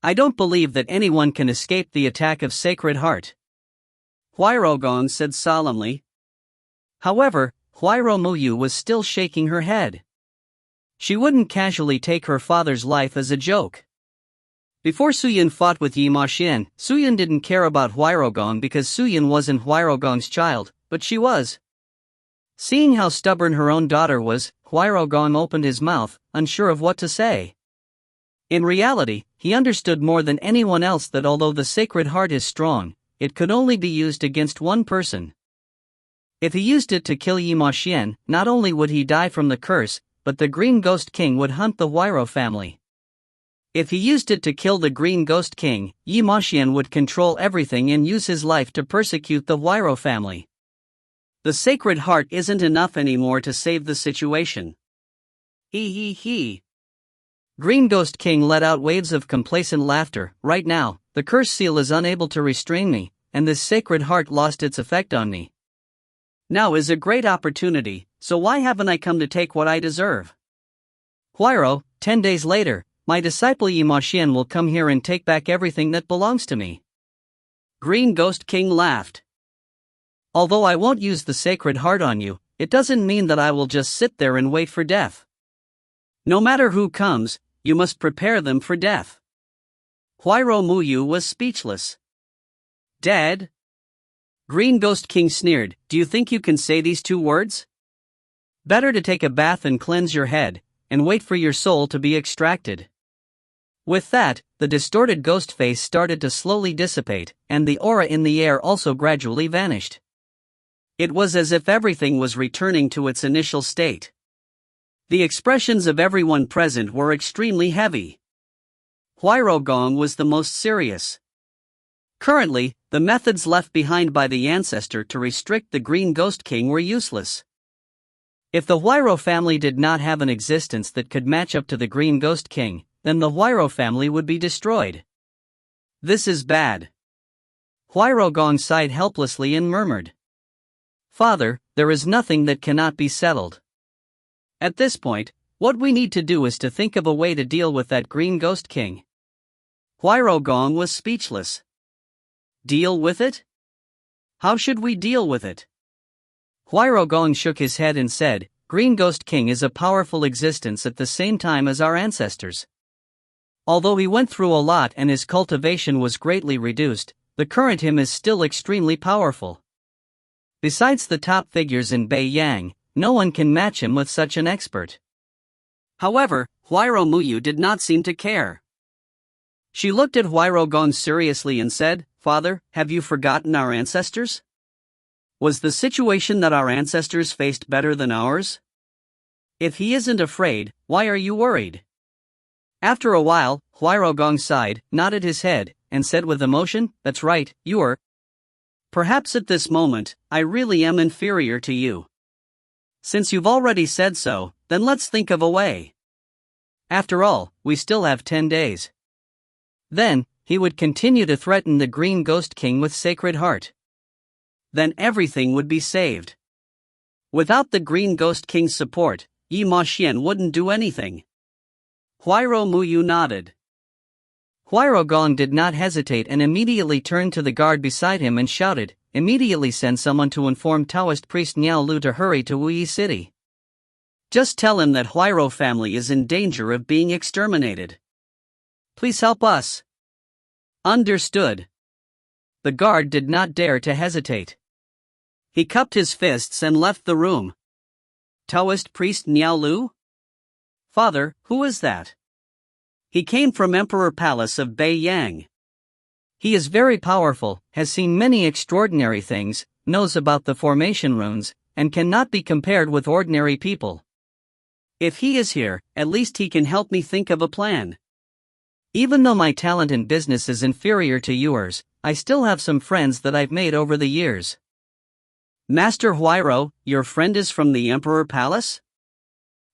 Speaker 1: "I don't believe that anyone can escape the attack of sacred heart,"
Speaker 2: Huayro Gong said solemnly.
Speaker 1: However, Huayro Muyu was still shaking her head. She wouldn't casually take her father's life as a joke. Before Suyin fought with Yi Maxian, Suyin didn't care about Huayro Gong because Suyin wasn't Huayro Gong's child, but she was. Seeing how stubborn her own daughter was, Huayro Gong opened his mouth, unsure of what to say. In reality, he understood more than anyone else that although the sacred heart is strong, it could only be used against one person. If he used it to kill Yi Maxian, not only would he die from the curse, but the Green Ghost King would hunt the Huayro family. If he used it to kill the Green Ghost King, Yi Maxian would control everything and use his life to persecute the Huayro family.
Speaker 2: The sacred heart isn't enough anymore to save the situation.
Speaker 1: Green Ghost King let out waves of complacent laughter. "Right now, the curse seal is unable to restrain me, and this sacred heart lost its effect on me.
Speaker 2: Now is a great opportunity, so why haven't I come to take what I deserve?"
Speaker 1: "Huayro, 10 days later, my disciple Yi Maxian will come here and take back everything that belongs to me."
Speaker 2: Green Ghost King laughed.
Speaker 1: "Although I won't use the sacred heart on you, it doesn't mean that I will just sit there and wait for death.
Speaker 2: No matter who comes, you must prepare them for death." Huayro Muyu was speechless.
Speaker 1: "Dad?" Green Ghost King sneered. "Do you think you can say these 2 words? Better to take a bath and cleanse your head, and wait for your soul to be extracted." With that, the distorted ghost face started to slowly dissipate, and the aura in the air also gradually vanished.
Speaker 2: It was as if everything was returning to its initial state. The expressions of everyone present were extremely heavy. Huayro Gong was the most serious. Currently, the methods left behind by the ancestor to restrict the Green Ghost King were useless. If the Huayro family did not have an existence that could match up to the Green Ghost King, then the Huayro family would be destroyed. This is bad. Huayro Gong sighed helplessly and murmured, "Father, there is nothing that cannot be settled. At this point, what we need to do is to think of a way to deal with that Green Ghost King." Huayro Gong was speechless. Deal with it? How should we deal with it? Huayro Gong shook his head and said, "Green Ghost King is a powerful existence at the same time as our ancestors. Although he went through a lot and his cultivation was greatly reduced, the current him is still extremely powerful. Besides the top figures in Beiyang, no one can match him with such an expert." However, Huayro Muyu did not seem to care. She looked at Huayro Gong seriously and said, "Father, have you forgotten our ancestors? Was the situation that our ancestors faced better than ours? If he isn't afraid, why are you worried?" After a while, Huayro Gong sighed, nodded his head, and said with emotion, "That's right, you are. Perhaps at this moment, I really am inferior to you. Since you've already said so, then let's think of a way. After all, we still have 10 days. Then, he would continue to threaten the Green Ghost King with Sacred Heart. Then everything would be saved. Without the Green Ghost King's support, Yi Ma Xian wouldn't do anything." Huayro Muyu nodded. Huayro Gong did not hesitate and immediately turned to the guard beside him and shouted, "Immediately send someone to inform Taoist priest Niao Lu to hurry to Wuyi City. Just tell him that Huayro family is in danger of being exterminated. Please help us." Understood. The guard did not dare to hesitate. He cupped his fists and left the room. "Taoist priest Niao Lu? Father, who is that?" "He came from Emperor Palace of Beiyang. He is very powerful, has seen many extraordinary things, knows about the formation runes, and cannot be compared with ordinary people. If he is here, at least he can help me think of a plan. Even though my talent in business is inferior to yours, I still have some friends that I've made over the years." "Master Huayro, your friend is from the Emperor Palace?"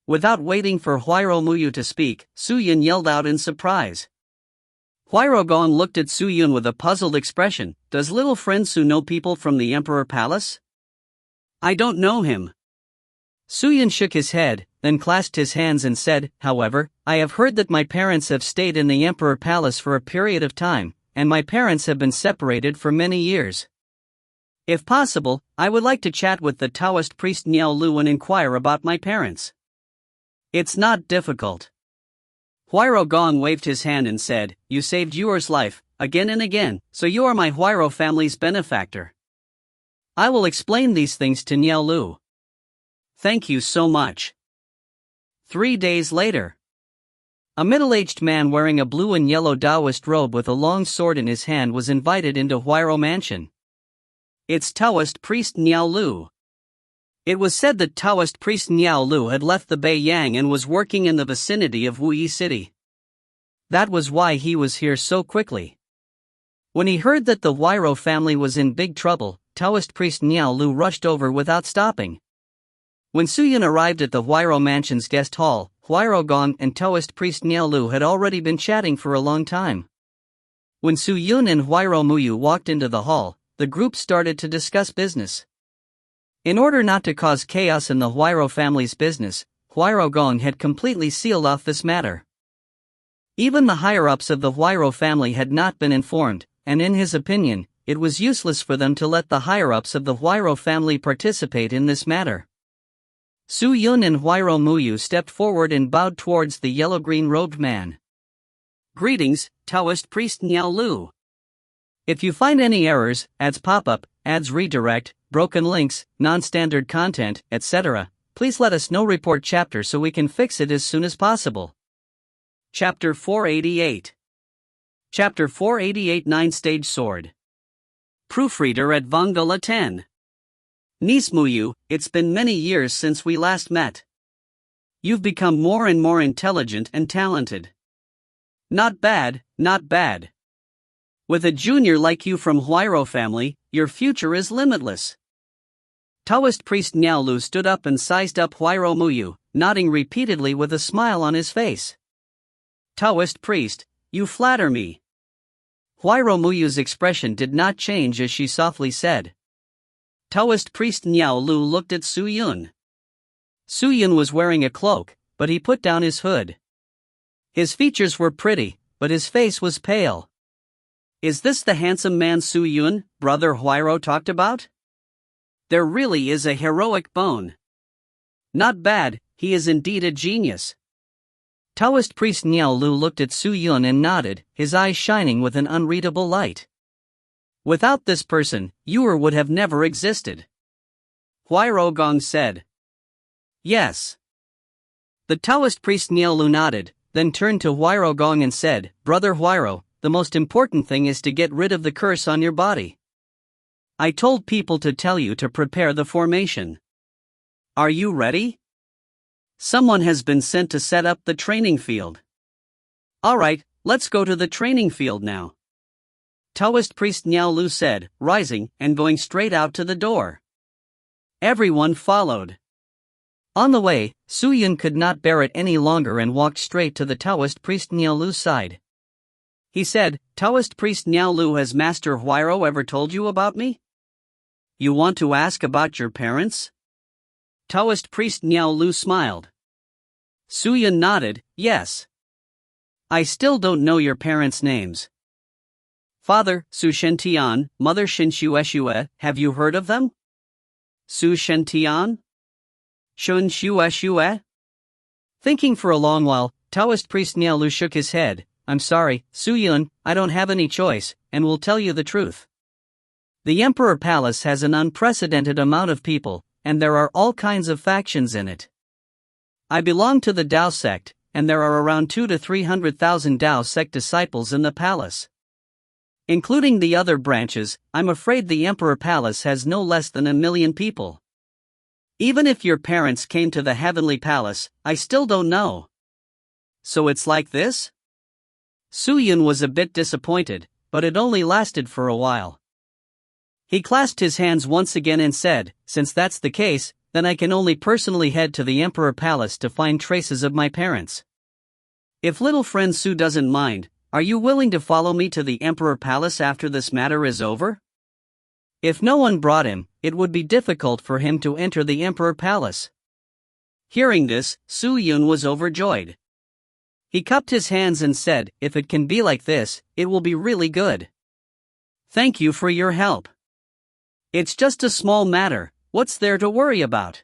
Speaker 2: Without waiting for Huayro Muyu to speak, Su Yun yelled out in surprise. Huayro Gong looked at Su Yun with a puzzled expression. "Does little friend Su know people from the Emperor Palace?" "I don't know him." Su Yun shook his head, then clasped his hands and said, "However, I have heard that my parents have stayed in the Emperor Palace for a period of time, and my parents have been separated for many years. If possible, I would like to chat with the Taoist priest Niao Lu and inquire about my parents. It's not difficult." Huayro Gong waved his hand and said, "You saved yours life, again and again, so you are my Huayro family's benefactor. I will explain these things to Niao Lu. Thank you so much." 3 days later. A middle-aged man wearing a blue and yellow Taoist robe with a long sword in his hand was invited into Huayro Mansion. "It's Taoist priest Niao Lu." It was said that Taoist priest Niao Lu had left the Beiyang and was working in the vicinity of Wuyi City. That was why he was here so quickly. When he heard that the Huayro family was in big trouble, Taoist priest Niao Lu rushed over without stopping. When Su Yun arrived at the Huayro Mansion's guest hall, Huayro Gong and Taoist priest Niao Lu had already been chatting for a long time. When Su Yun and Huayro Muyu walked into the hall, the group started to discuss business. In order not to cause chaos in the Huayro family's business, Huayro Gong had completely sealed off this matter. Even the higher-ups of the Huayro family had not been informed, and in his opinion, it was useless for them to let the higher-ups of the Huayro family participate in this matter. Su Yun and Huayro Muyu stepped forward and bowed towards the yellow-green robed man. "Greetings, Taoist priest Niao Lu. If you find any errors, ads pop-up, ads redirect, broken links, non-standard content, etc., please let us know. Report chapter so we can fix it as soon as possible." Chapter 488. Chapter 488 9-Stage Sword. Proofreader at Vongala 10. Niece Muyu, it's been many years since we last met. You've become more and more intelligent and talented. Not bad, not bad. With a junior like you from Huayro family, your future is limitless. Taoist priest Niaolu stood up and sized up Huayro Muyu, nodding repeatedly with a smile on his face. Taoist priest, you flatter me. Huayro Muyu's expression did not change as she softly said. Taoist priest Niaolu looked at Su Yun. Su Yun was wearing a cloak, but he put down his hood. His features were pretty, but his face was pale. Is this the handsome man Su Yun, brother Huayro talked about? There really is a heroic bone. Not bad, he is indeed a genius. Taoist priest Niaolu looked at Su Yun and nodded, his eyes shining with an unreadable light. Without this person, Yuer would have never existed. Huayro Gong said. Yes. The Taoist priest Niaolu nodded, then turned to Huayro Gong and said, Brother Huayro, the most important thing is to get rid of the curse on your body. I told people to tell you to prepare the formation. Are you ready? Someone has been sent to set up the training field. Alright, let's go to the training field now. Taoist priest Niaolu said, rising and going straight out to the door. Everyone followed. On the way, Su Yun could not bear it any longer and walked straight to the Taoist priest Niaolu's side. He said, Taoist priest Niaolu, has Master Huayro ever told you about me? You want to ask about your parents? Taoist priest Niaolu smiled. Su Yun nodded, yes. I still don't know your parents' names. Father, Su Shentian, Mother Shinxueshue, have you heard of them? Su Shentian? Shun Shueshue? Thinking for a long while, Taoist priest Niaolu shook his head. I'm sorry, Su Yun, I don't have any choice, and will tell you the truth. The Emperor Palace has an unprecedented amount of people, and there are all kinds of factions in it. I belong to the Dao sect, and there are around 200,000 to 300,000 Dao sect disciples in the palace. Including the other branches, I'm afraid the Emperor Palace has no less than 1 million people. Even if your parents came to the Heavenly Palace, I still don't know. So it's like this? Su Yun was a bit disappointed, but it only lasted for a while. He clasped his hands once again and said, since that's the case, then I can only personally head to the Emperor Palace to find traces of my parents. If little friend Su doesn't mind, are you willing to follow me to the Emperor Palace after this matter is over? If no one brought him, it would be difficult for him to enter the Emperor Palace. Hearing this, Su Yun was overjoyed. He cupped his hands and said, if it can be like this, it will be really good. Thank you for your help. It's just a small matter, what's there to worry about?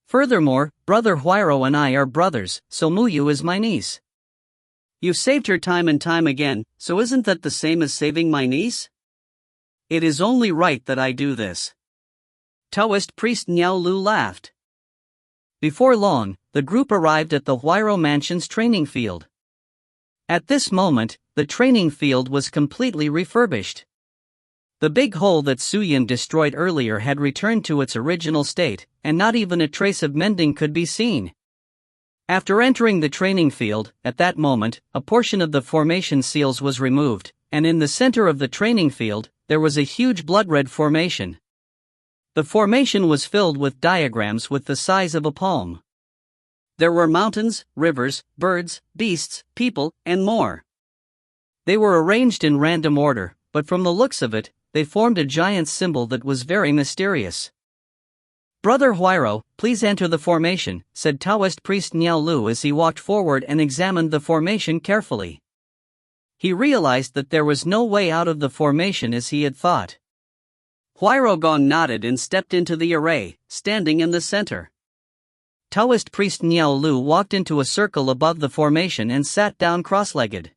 Speaker 2: Furthermore, Brother Huayro and I are brothers, so Muyu is my niece. You've saved her time and time again, so isn't that the same as saving my niece? It is only right that I do this. Taoist priest Niaolu laughed. Before long, the group arrived at the Huayro Mansion's training field. At this moment, the training field was completely refurbished. The big hole that Su Yun destroyed earlier had returned to its original state, and not even a trace of mending could be seen. After entering the training field, at that moment, a portion of the formation seals was removed, and in the center of the training field, there was a huge blood-red formation. The formation was filled with diagrams with the size of a palm. There were mountains, rivers, birds, beasts, people, and more. They were arranged in random order, but from the looks of it, they formed a giant symbol that was very mysterious. Brother Huayro, please enter the formation, said Taoist priest Niaolu as he walked forward and examined the formation carefully. He realized that there was no way out of the formation as he had thought. Huayro Gong nodded and stepped into the array, standing in the center. Taoist priest Niaolu walked into a circle above the formation and sat down cross-legged.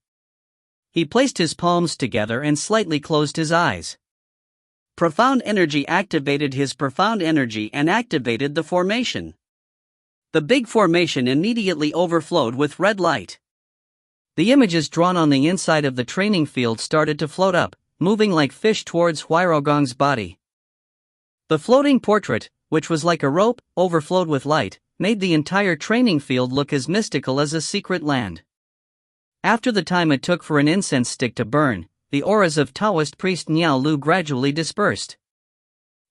Speaker 2: He placed his palms together and slightly closed his eyes. Profound energy activated his profound energy and activated the formation. The big formation immediately overflowed with red light. The images drawn on the inside of the training field started to float up, moving like fish towards Huayro Gong's body. The floating portrait, which was like a rope, overflowed with light,
Speaker 1: made the entire training field look as mystical as a secret land. After the time it took for an incense stick to burn, the auras of Taoist priest Niao Lu gradually dispersed.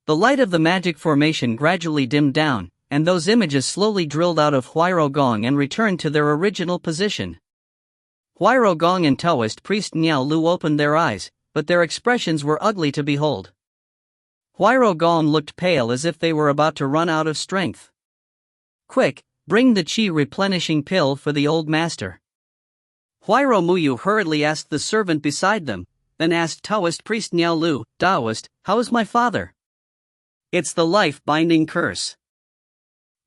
Speaker 1: The light of the magic formation gradually dimmed down, and those images slowly drilled out of Huairou Gong and returned to their original position. Huairou Gong and Taoist priest Niao Lu opened their eyes, but their expressions were ugly to behold. Huairou Gong looked pale as if they were about to run out of strength. "Quick, bring the qi replenishing pill for the old master." Huairou Muyu hurriedly asked the servant beside them, then asked Taoist priest Niao Lu, "Taoist, how is my father?" "It's the life-binding curse.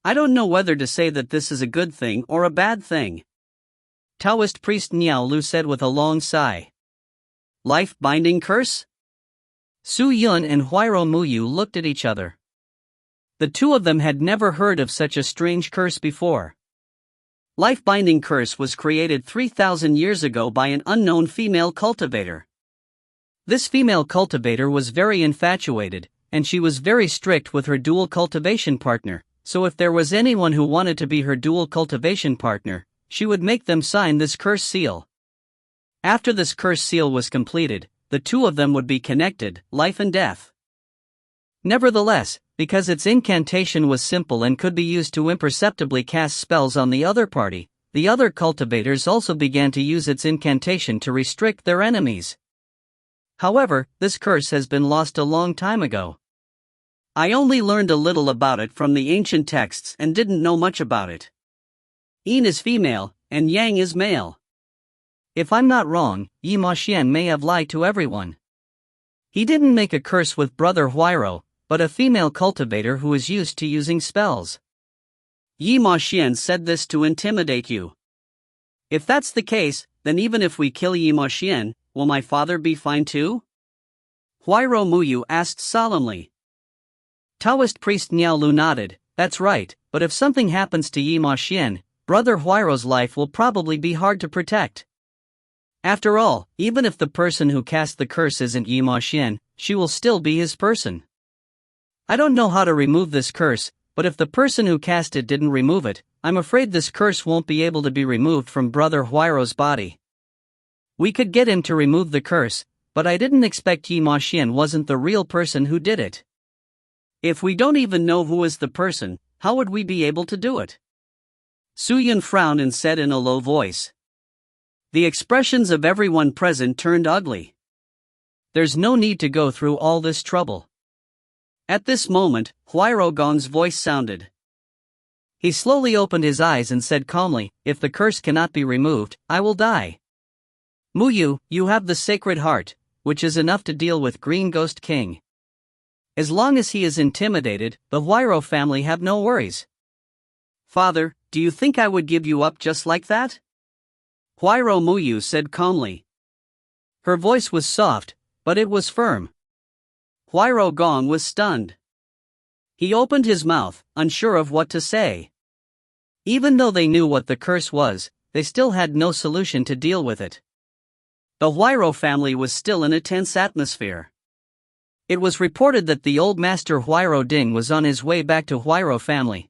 Speaker 1: I don't know whether to say that this is a good thing or a bad thing," Taoist priest Niao Lu said with a long sigh. "Life-binding curse?" Su Yun and Huairou Muyu looked at each other. The two of them had never heard of such a strange curse before. Life-binding curse was created 3,000 years ago by an unknown female cultivator. This female cultivator was very infatuated, and she was very strict with her dual cultivation partner, so if there was anyone who wanted to be her dual cultivation partner, she would make them sign this curse seal. After this curse seal was completed, the two of them would be connected, life and death. Nevertheless, because its incantation was simple and could be used to imperceptibly cast spells on the other party, the other cultivators also began to use its incantation to restrict their enemies. However, this curse has been lost a long time ago. I only learned a little about it from the ancient texts and didn't know much about it. Yin is female, and Yang is male. If I'm not wrong, Yi Ma Xian may have lied to everyone. He didn't make a curse with Brother Huairou, but a female cultivator who is used to using spells. Yi Ma Xian said this to intimidate you. If that's the case, then even if we kill Yi Ma Xian, will my father be fine too? Huairou Muyu asked solemnly. Taoist priest Niao Lu nodded. That's right, but if something happens to Yi Ma Xian, Brother Huairou's life will probably be hard to protect. After all, even if the person who cast the curse isn't Yi Ma Xian, she will still be his person. I don't know how to remove this curse, but if the person who cast it didn't remove it, I'm afraid this curse won't be able to be removed from Brother Huairou's body. We could get him to remove the curse, but I didn't expect Yi Ma Xian wasn't the real person who did it. If we don't even know who is the person, how would we be able to do it? Su Yun frowned and said in a low voice. The expressions of everyone present turned ugly. There's no need to go through all this trouble. At this moment, Huairou Gong's voice sounded. He slowly opened his eyes and said calmly, if the curse cannot be removed, I will die. Muyu, you have the Sacred Heart, which is enough to deal with Green Ghost King. As long as he is intimidated, the Huairou family have no worries. Father, do you think I would give you up just like that? Huairou Muyu said calmly. Her voice was soft, but it was firm. Huairou Gong was stunned. He opened his mouth, unsure of what to say. Even though they knew what the curse was, they still had no solution to deal with it. The Huairou family was still in a tense atmosphere. It was reported that the old master Huairou Ding was on his way back to Huairou family.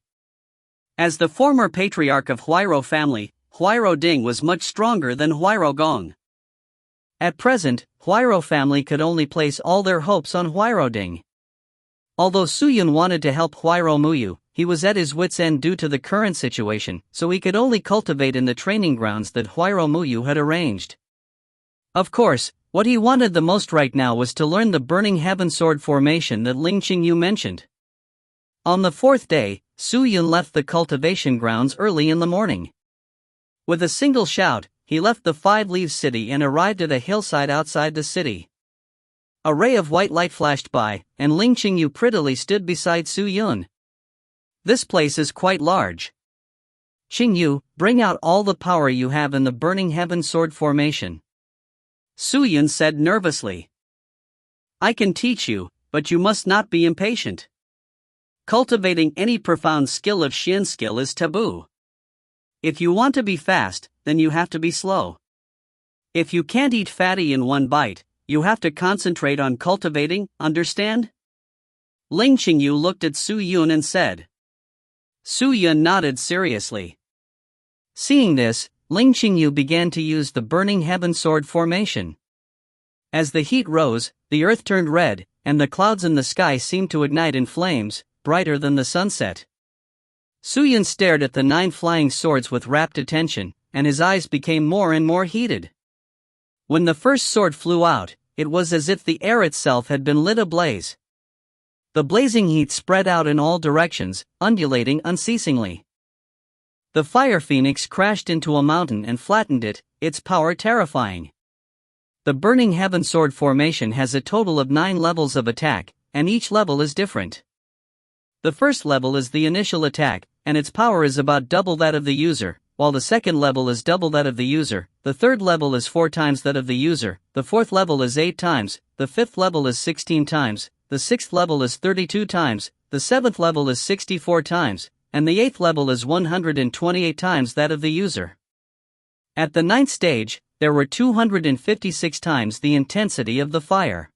Speaker 1: As the former patriarch of Huairou family, Huairou Ding was much stronger than Huairou Gong. At present, Huairou family could only place all their hopes on Huairou Ding. Although Su Yun wanted to help Huairou Muyu, he was at his wits' end due to the current situation, so he could only cultivate in the training grounds that Huairou Muyu had arranged. Of course, what he wanted the most right now was to learn the Burning Heaven Sword formation that Ling Qingyu mentioned. On the fourth day, Su Yun left the cultivation grounds early in the morning. With a single shout, he left the Five Leaves City and arrived at a hillside outside the city. A ray of white light flashed by, and Ling Qingyu prettily stood beside Su Yun. This place is quite large. Qingyu, bring out all the power you have in the Burning Heaven Sword formation. Su Yun said nervously. I can teach you, but you must not be impatient. Cultivating any profound skill of Xian skill is taboo. If you want to be fast, then you have to be slow. If you can't eat fatty in one bite, you have to concentrate on cultivating, understand? Ling Qingyu looked at Su Yun and said.
Speaker 2: Su Yun nodded seriously. Seeing this, Ling Qingyu began to use the Burning Heaven Sword formation. As the heat rose, the earth turned red, and the clouds in the sky seemed to ignite in flames, brighter than the sunset. Su Yun stared at the 9 flying swords with rapt attention, and his eyes became more and more heated. When the first sword flew out, it was as if the air itself had been lit ablaze. The blazing heat spread out in all directions, undulating unceasingly. The fire phoenix crashed into a mountain and flattened it, its power terrifying. The Burning Heaven Sword formation has a total of 9 levels of attack, and each level is different. The first level is the initial attack, and its power is about double that of the user, while the second level is double that of the user, the third level is 4 times that of the user, the fourth level is 8 times, the fifth level is 16 times, the sixth level is 32 times, the seventh level is 64 times, and the eighth level is 128 times that of the user. At the 9th stage, there were 256 times the intensity of the fire.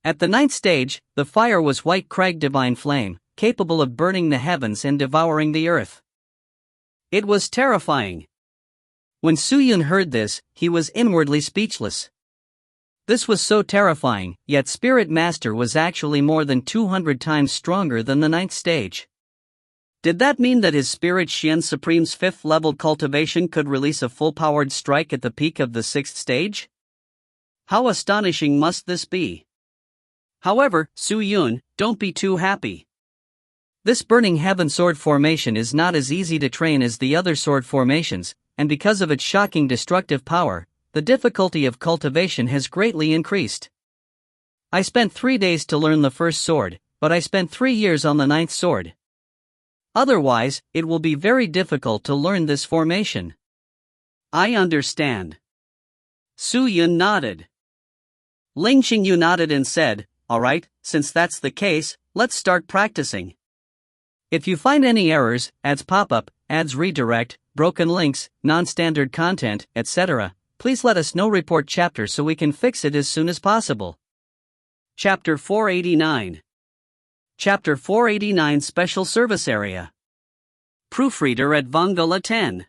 Speaker 2: At the 9th stage, the fire was white crag divine flame, capable of burning the heavens and devouring the earth. It was terrifying. When Su Yun heard this, he was inwardly speechless. This was so terrifying, yet Spirit Master was actually more than 200 times stronger than the 9th stage. Did that mean that his Spirit Xian Supreme's 5th level cultivation could release a full-powered strike at the peak of the 6th stage? How astonishing must this be? However, Su Yun, don't be too happy. This Burning Heaven Sword formation is not as easy to train as the other sword formations, and because of its shocking destructive power, the difficulty of cultivation has greatly increased. I spent 3 days to learn the first sword, but I spent 3 years on the 9th sword. Otherwise, it will be very difficult to learn this formation. I understand. Su Yun nodded. Ling Qingyu nodded and said, "Alright, since that's the case, let's start practicing. If you find any errors, ads pop up, ads redirect, broken links, non-standard content, etc., please let us know. Report chapter so we can fix it as soon as possible." Chapter 489. Chapter 489 Special Service Area. Proofreader at Vongala 10.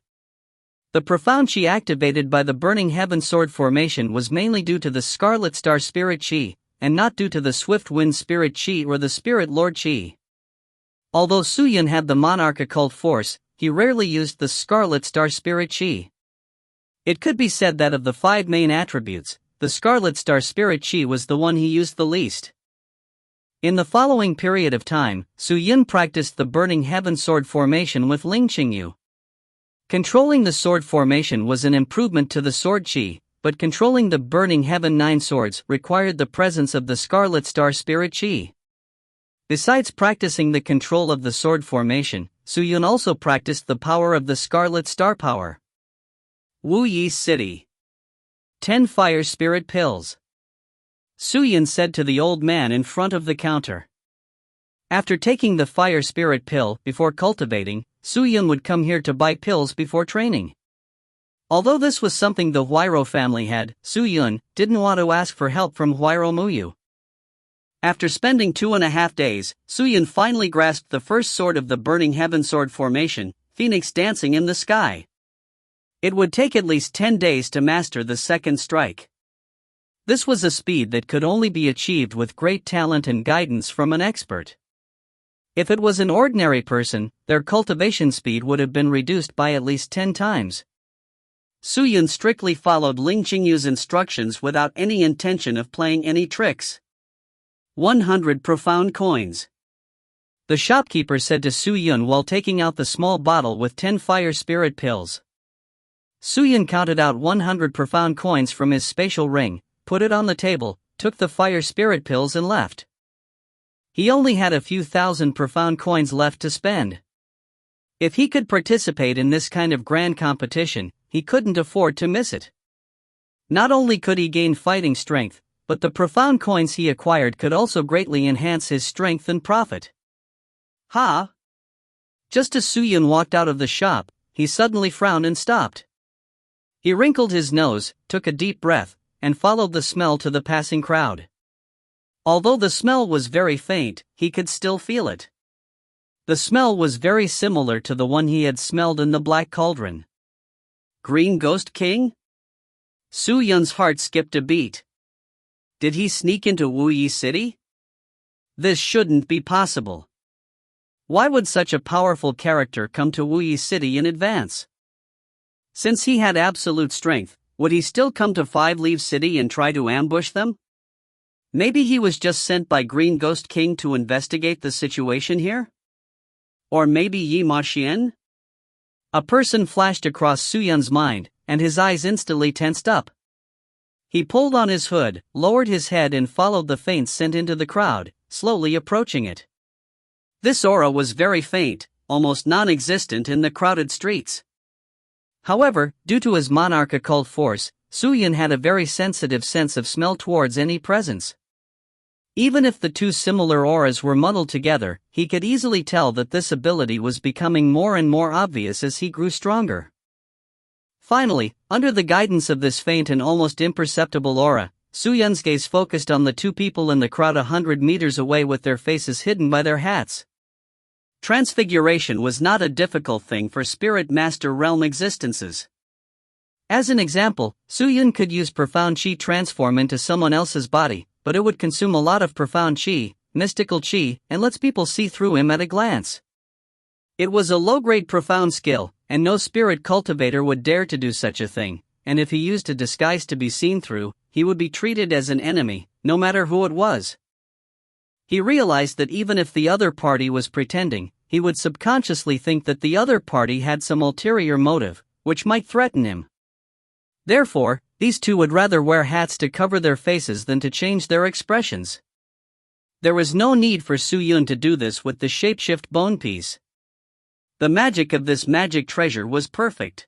Speaker 2: The profound chi activated by the Burning Heaven Sword formation was mainly due to the Scarlet Star Spirit Chi, and not due to the Swift Wind Spirit Chi or the Spirit Lord Chi. Although Su Yun had the Monarch Occult Force, he rarely used the Scarlet Star Spirit Chi. It could be said that of the 5 main attributes, the Scarlet Star Spirit Chi was the one he used the least. In the following period of time, Su Yun practiced the Burning Heaven Sword formation with Ling Qingyu. Controlling the sword formation was an improvement to the sword chi, but controlling the Burning Heaven 9 swords required the presence of the Scarlet Star Spirit Chi. Besides practicing the control of the sword formation, Su Yun also practiced the power of the Scarlet Star power. Wu Yi City. 10 Fire Spirit Pills. Su Yun said to the old man in front of the counter. After taking the Fire Spirit pill before cultivating, Su Yun would come here to buy pills before training. Although this was something the Huairou family had, Su Yun didn't want to ask for help from Huairou Muyu. After spending 2.5 days, Su Yun finally grasped the first sword of the Burning Heaven Sword formation, Phoenix dancing in the sky. It would take at least 10 days to master the second strike. This was a speed that could only be achieved with great talent and guidance from an expert. If it was an ordinary person, their cultivation speed would have been reduced by at least 10 times. Su Yun strictly followed Ling Qingyu's instructions without any intention of playing any tricks. 100 profound coins. The shopkeeper said to Su Yun while taking out the small bottle with 10 fire spirit pills. Su Yun counted out 100 profound coins from his spatial ring, put it on the table, took the fire spirit pills and left. He only had a few thousand profound coins left to spend. If he could participate in this kind of grand competition, he couldn't afford to miss it. Not only could he gain fighting strength, but the profound coins he acquired could also greatly enhance his strength and profit. Ha! Just as Su Yun walked out of the shop, he suddenly frowned and stopped. He wrinkled his nose, took a deep breath, and followed the smell to the passing crowd. Although the smell was very faint, he could still feel it.
Speaker 1: The smell was very similar to the one he had smelled in the Black Cauldron. Green Ghost King? Su Yun's heart skipped a beat. Did he sneak into Wu Yi City? This shouldn't be possible. Why would such a powerful character come to Wu Yi City in advance? Since he had absolute strength, would he still come to Five Leaf City and try to ambush them? Maybe he was just sent by Green Ghost King to investigate the situation here? Or maybe Yi Ma Xian? A person flashed across Su Yun's mind, and his eyes instantly tensed up. He pulled on his hood, lowered his head and followed the faint scent into the crowd, slowly approaching it. This aura was very faint, almost non-existent in the crowded streets. However, due to his monarch occult force, Su Yun had a very sensitive sense of smell towards any presence. Even if the two similar auras were muddled together, he could easily tell that this ability was becoming more and more obvious as he grew stronger. Finally, under the guidance of this faint and almost imperceptible aura, Su Yun's gaze focused on the two people in the crowd 100 meters away with their faces hidden by their hats. Transfiguration was not a difficult thing for Spirit Master Realm existences. As an example, Su Yun could use Profound Qi transform into someone else's body, but it would consume a lot of Profound Qi, mystical Qi, and lets people see through him at a glance. It was a low-grade profound skill, and no spirit cultivator would dare to do such a thing, and if he used a disguise to be seen through, he would be treated as an enemy, no matter who it was. He realized that even if the other party was pretending, he would subconsciously think that the other party had some ulterior motive, which might threaten him. Therefore, these two would rather wear hats to cover their faces than to change their expressions. There was no need for Su Yun to do this with the shapeshift bone piece. The magic of this magic treasure was perfect.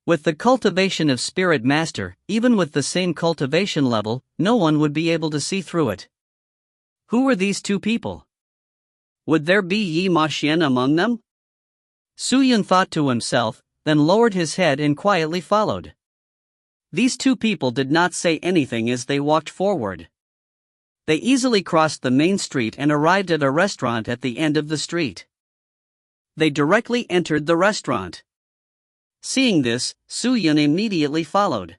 Speaker 1: With the cultivation of Spirit Master, even with the same cultivation level, no one would be able to see through it. Who were these two people? Would there be Yi Ma Xian among them? Su Yun thought to himself, then lowered his head and quietly followed. These two people did not say anything as they walked forward. They easily crossed the main street and arrived at a restaurant at the end of the street. They directly entered the restaurant. Seeing this, Su Yun immediately followed.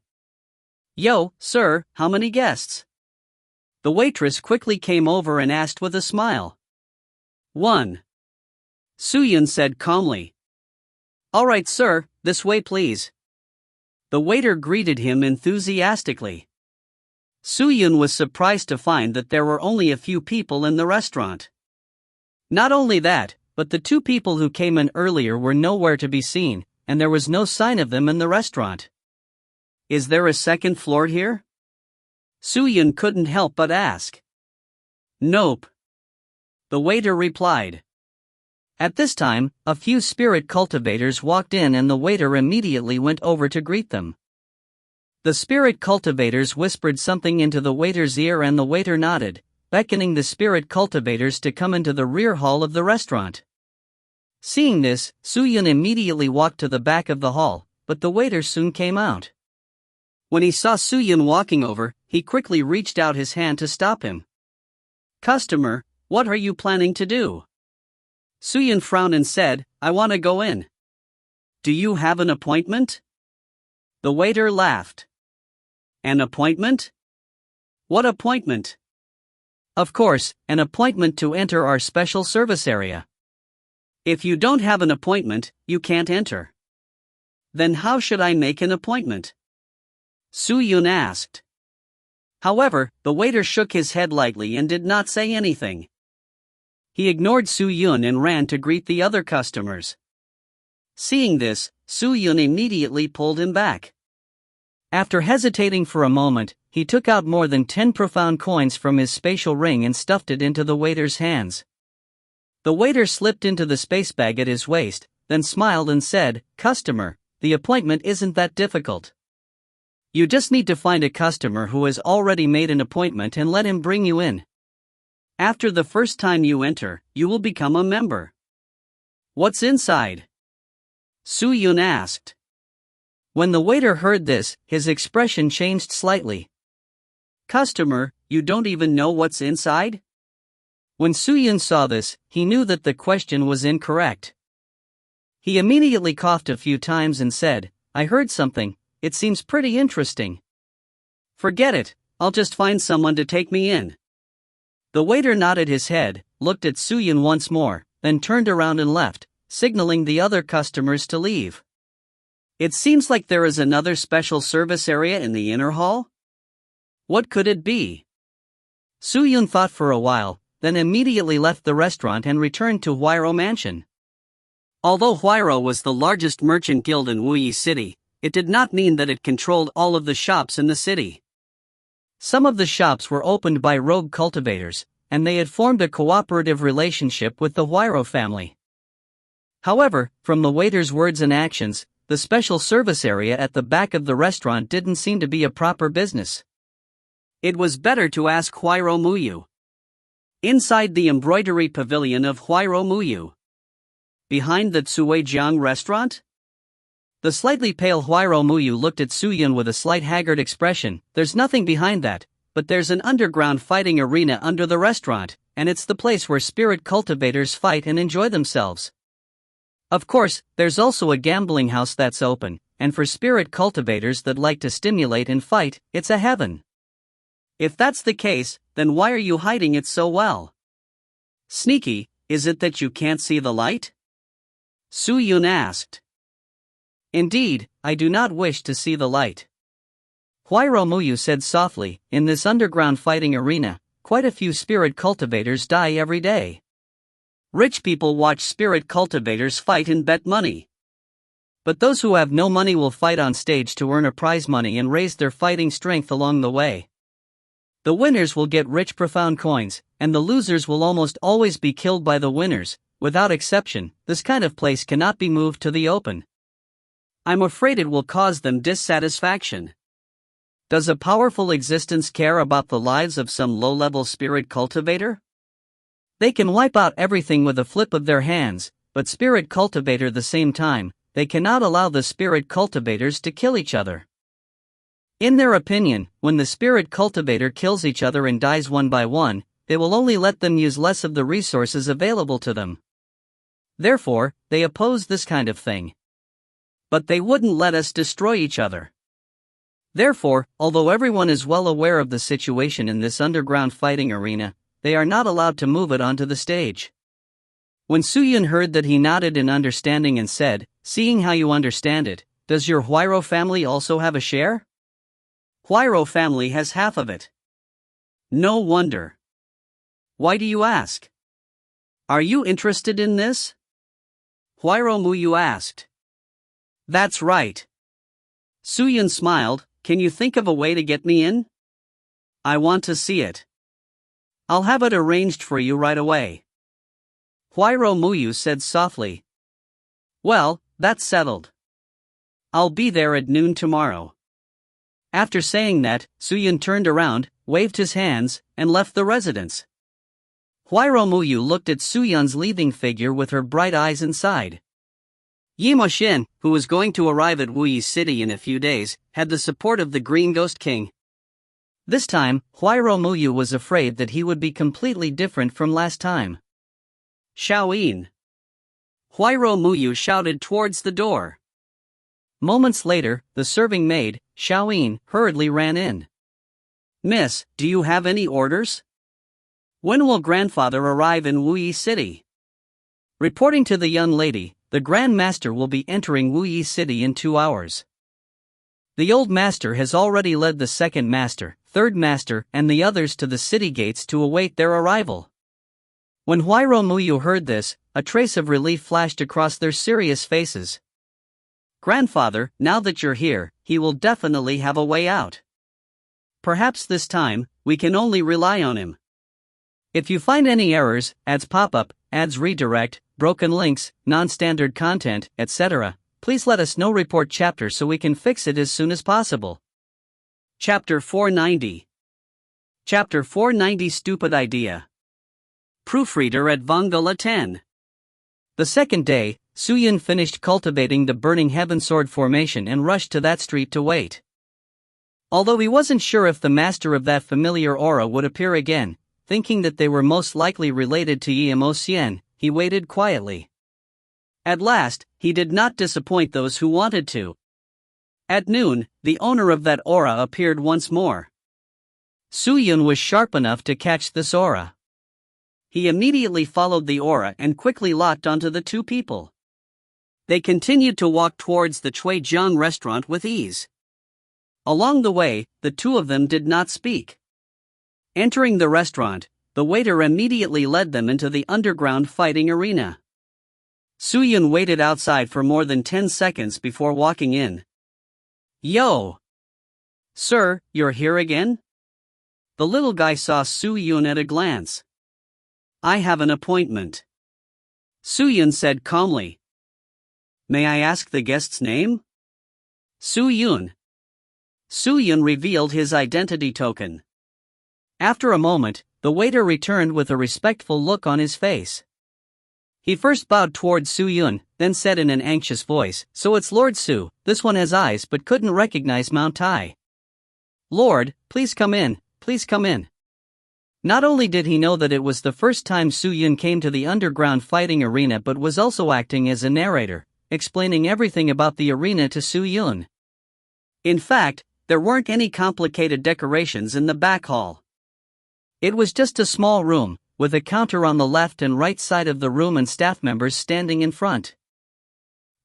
Speaker 1: "Yo, sir, how many guests?" The waitress quickly came over and asked with a smile. "One." Su Yun said calmly. "All right, sir, this way please." The waiter greeted him enthusiastically. Su Yun was surprised to find that there were only a few people in the restaurant. Not only that, but the two people who came in earlier were nowhere to be seen, and there was no sign of them in the restaurant. Is there a second floor here? Su Yun couldn't help but ask. Nope. The waiter replied. At this time, a few spirit cultivators walked in and the waiter immediately went over to greet them. The spirit cultivators whispered something into the waiter's ear and the waiter nodded, beckoning the spirit cultivators to come into the rear hall of the restaurant. Seeing this, Su Yun immediately walked to the back of the hall, but the waiter soon came out. When he saw Su Yun walking over, he quickly reached out his hand to stop him. "Customer, what are you planning to do?" Su Yun frowned and said, "I want to go in." "Do you have an appointment?" The waiter laughed. "An appointment? What appointment?" "Of course, an appointment to enter our special service area." "If you don't have an appointment, you can't enter." "Then how should I make an appointment?" Su Yun asked. However, the waiter shook his head lightly and did not say anything. He ignored Su Yun and ran to greet the other customers. Seeing this, Su Yun immediately pulled him back. After hesitating for a moment, he took out more than 10 profound coins from his spatial ring and stuffed it into the waiter's hands. The waiter slipped into the space bag at his waist, then smiled and said, "Customer, the appointment isn't that difficult. You just need to find a customer who has already made an appointment and let him bring you in. After the first time you enter, you will become a member." "What's inside?" Su Yun asked. When the waiter heard this, his expression changed slightly. "Customer, you don't even know what's inside?" When Soo-Yun saw this, he knew that the question was incorrect. He immediately coughed a few times and said, "I heard something, it seems pretty interesting." "Forget it, I'll just find someone to take me in." The waiter nodded his head, looked at Soo-Yun once more, then turned around and left, signaling the other customers to leave. "It seems like there is another special service area in the inner hall? What could it be?" Soo-Yun thought for a while, then immediately left the restaurant and returned to Huairo Mansion. Although Huairo was the largest merchant guild in Wuyi City, it did not mean that it controlled all of the shops in the city. Some of the shops were opened by rogue cultivators, and they had formed a cooperative relationship with the Huairo family. However, from the waiter's words and actions, the special service area at the back of the restaurant didn't seem to be a proper business. It was better to ask Huairo Muyu. Inside the embroidery pavilion of Huairo Muyu. Behind the Tsuejiang restaurant? The slightly pale Huairo Muyu looked at Soo-Yun with a slight haggard expression. "There's nothing behind that, but there's an underground fighting arena under the restaurant, and it's the place where spirit cultivators fight and enjoy themselves. Of course, there's also a gambling house that's open, and for spirit cultivators that like to stimulate and fight, it's a heaven. If that's the case, then why are you hiding it so well? Sneaky, is it that you can't see the light?" Soo-Yun asked. "Indeed, I do not wish to see the light." Huairo Muyu said softly, "In this underground fighting arena, quite a few spirit cultivators die every day. Rich people watch spirit cultivators fight and bet money. But those who have no money will fight on stage to earn a prize money and raise their fighting strength along the way. The winners will get rich profound coins, and the losers will almost always be killed by the winners. Without exception, this kind of place cannot be moved to the open. I'm afraid it will cause them dissatisfaction. Does a powerful existence care about the lives of some low-level spirit cultivator? They can wipe out everything with a flip of their hands, but spirit cultivator the same time, they cannot allow the spirit cultivators to kill each other. In their opinion, when the spirit cultivator kills each other and dies one by one, they will only let them use less of the resources available to them. Therefore, they oppose this kind of thing. But they wouldn't let us destroy each other. Therefore, although everyone is well aware of the situation in this underground fighting arena, they are not allowed to move it onto the stage." When Soo-Yun heard that, he nodded in understanding and said, "Seeing how you understand it, does your Huairo family also have a share?" "Huairo family has half of it." "No wonder. Why do you ask? Are you interested in this?" Huairo Muyu asked. "That's right." Soo-Yun smiled. "Can you think of a way to get me in? I want to see it. I'll have it arranged for you right away." Huairo Muyu said softly. "Well, that's settled. I'll be there at noon tomorrow." After saying that, Soo-Yun turned around, waved his hands, and left the residence. Huairo Muyu looked at Soo-Yun's leaving figure with her bright eyes and sighed. Yi Mo-shin, who was going to arrive at Wuyi City in a few days, had the support of the Green Ghost King. This time, Huairo Muyu was afraid that he would be completely different from last time. "Xiaoyin!" Huairo Muyu shouted towards the door. Moments later, the serving maid, Xiaoyin, hurriedly ran in. "Miss, do you have any orders? When will grandfather arrive in Wuyi City?" Reporting to the young lady, the Grand Master will be entering Wuyi City in 2 hours. The old master has already led the second master, third master, and the others to the city gates to await their arrival. When Huairo Muyu heard this, a trace of relief flashed across their serious faces. "Grandfather, now that you're here, he will definitely have a way out. Perhaps this time, we can only rely on him. If you find any errors, ads pop-up, ads redirect, broken links, non-standard content, etc., please let us know. Report chapter so we can fix it as soon as possible." Chapter 490. Chapter 490 Stupid Idea. Proofreader at Vongala 10. The second day, Soo-Yun finished cultivating the Burning Heaven Sword formation and rushed to that street to wait. Although he wasn't sure if the master of that familiar aura would appear again, thinking that they were most likely related to Yi Emocian, he waited quietly. At last, he did not disappoint those who wanted to. At noon, the owner of that aura appeared once more. Su Yun was sharp enough to catch this aura. He immediately followed the aura and quickly locked onto the two people. They continued to walk towards the Chuijiang restaurant with ease. Along the way, the two of them did not speak. Entering the restaurant, the waiter immediately led them into the underground fighting arena. Su Yun waited outside for more than 10 seconds before walking in. "Yo! Sir, you're here again?" The little guy saw Su Yun at a glance. "I have an appointment," Su Yun said calmly. "May I ask the guest's name?" "Su Yun." Su Yun revealed his identity token. After a moment, the waiter returned with a respectful look on his face. He first bowed towards Su Yun, then said in an anxious voice, "So it's Lord Su, this one has eyes but couldn't recognize Mount Tai. Lord, please come in, please come in." Not only did he know that it was the first time Su Yun came to the underground fighting arena but was also acting as a narrator, explaining everything about the arena to Su Yun. In fact, there weren't any complicated decorations in the back hall. It was just a small room, with a counter on the left and right side of the room and staff members standing in front.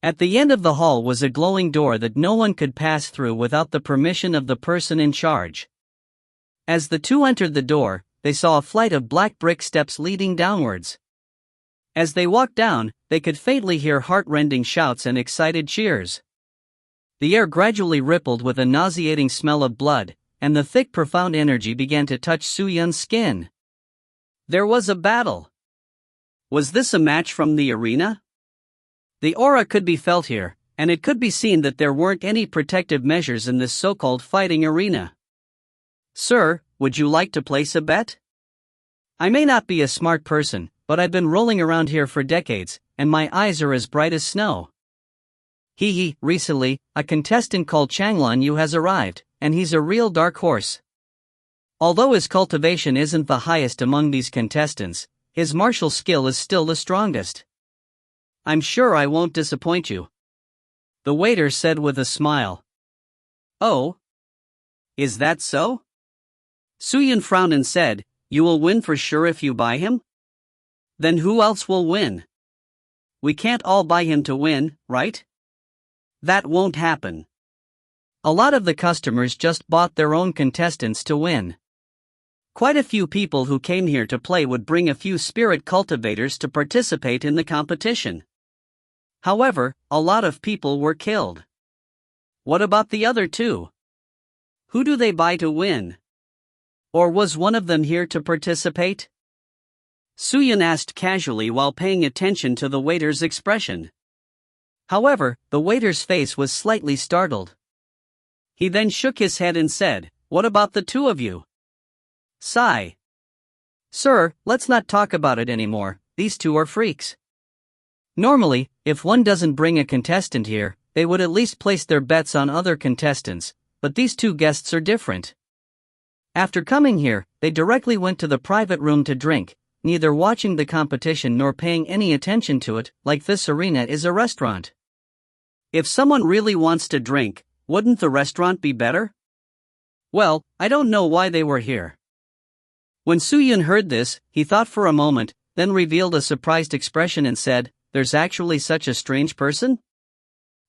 Speaker 1: At the end of the hall was a glowing door that no one could pass through without the permission of the person in charge. As the two entered the door, they saw a flight of black brick steps leading downwards. As they walked down, they could faintly hear heart-rending shouts and excited cheers. The air gradually rippled with a nauseating smell of blood, and the thick profound energy began to touch Su Yun's skin. There was a battle. Was this a match from the arena? The aura could be felt here, and it could be seen that there weren't any protective measures in this so-called fighting arena. "Sir, would you like to place a bet? I may not be a smart person, but I've been rolling around here for decades, and my eyes are as bright as snow. Recently, a contestant called Changlan Yu has arrived, and he's a real dark horse. Although his cultivation isn't the highest among these contestants, his martial skill is still the strongest. I'm sure I won't disappoint you," the waiter said with a smile. "Oh? Is that so?" Su Yun frowned and said, "You will win for sure if you buy him? Then who else will win? We can't all buy him to win, right? That won't happen." A lot of the customers just bought their own contestants to win. Quite a few people who came here to play would bring a few spirit cultivators to participate in the competition. However, a lot of people were killed. What about the other two? Who do they buy to win? Or was one of them here to participate? Su Yun asked casually while paying attention to the waiter's expression. However, the waiter's face was slightly startled. He then shook his head and said, "What about the two of you?" Sigh. "Sir, let's not talk about it anymore, these two are freaks. Normally, if one doesn't bring a contestant here, they would at least place their bets on other contestants, but these two guests are different. After coming here, they directly went to the private room to drink, neither watching the competition nor paying any attention to it, like this arena is a restaurant. If someone really wants to drink, wouldn't the restaurant be better? Well, I don't know why they were here." When Su Yun heard this, he thought for a moment, then revealed a surprised expression and said, "There's actually such a strange person?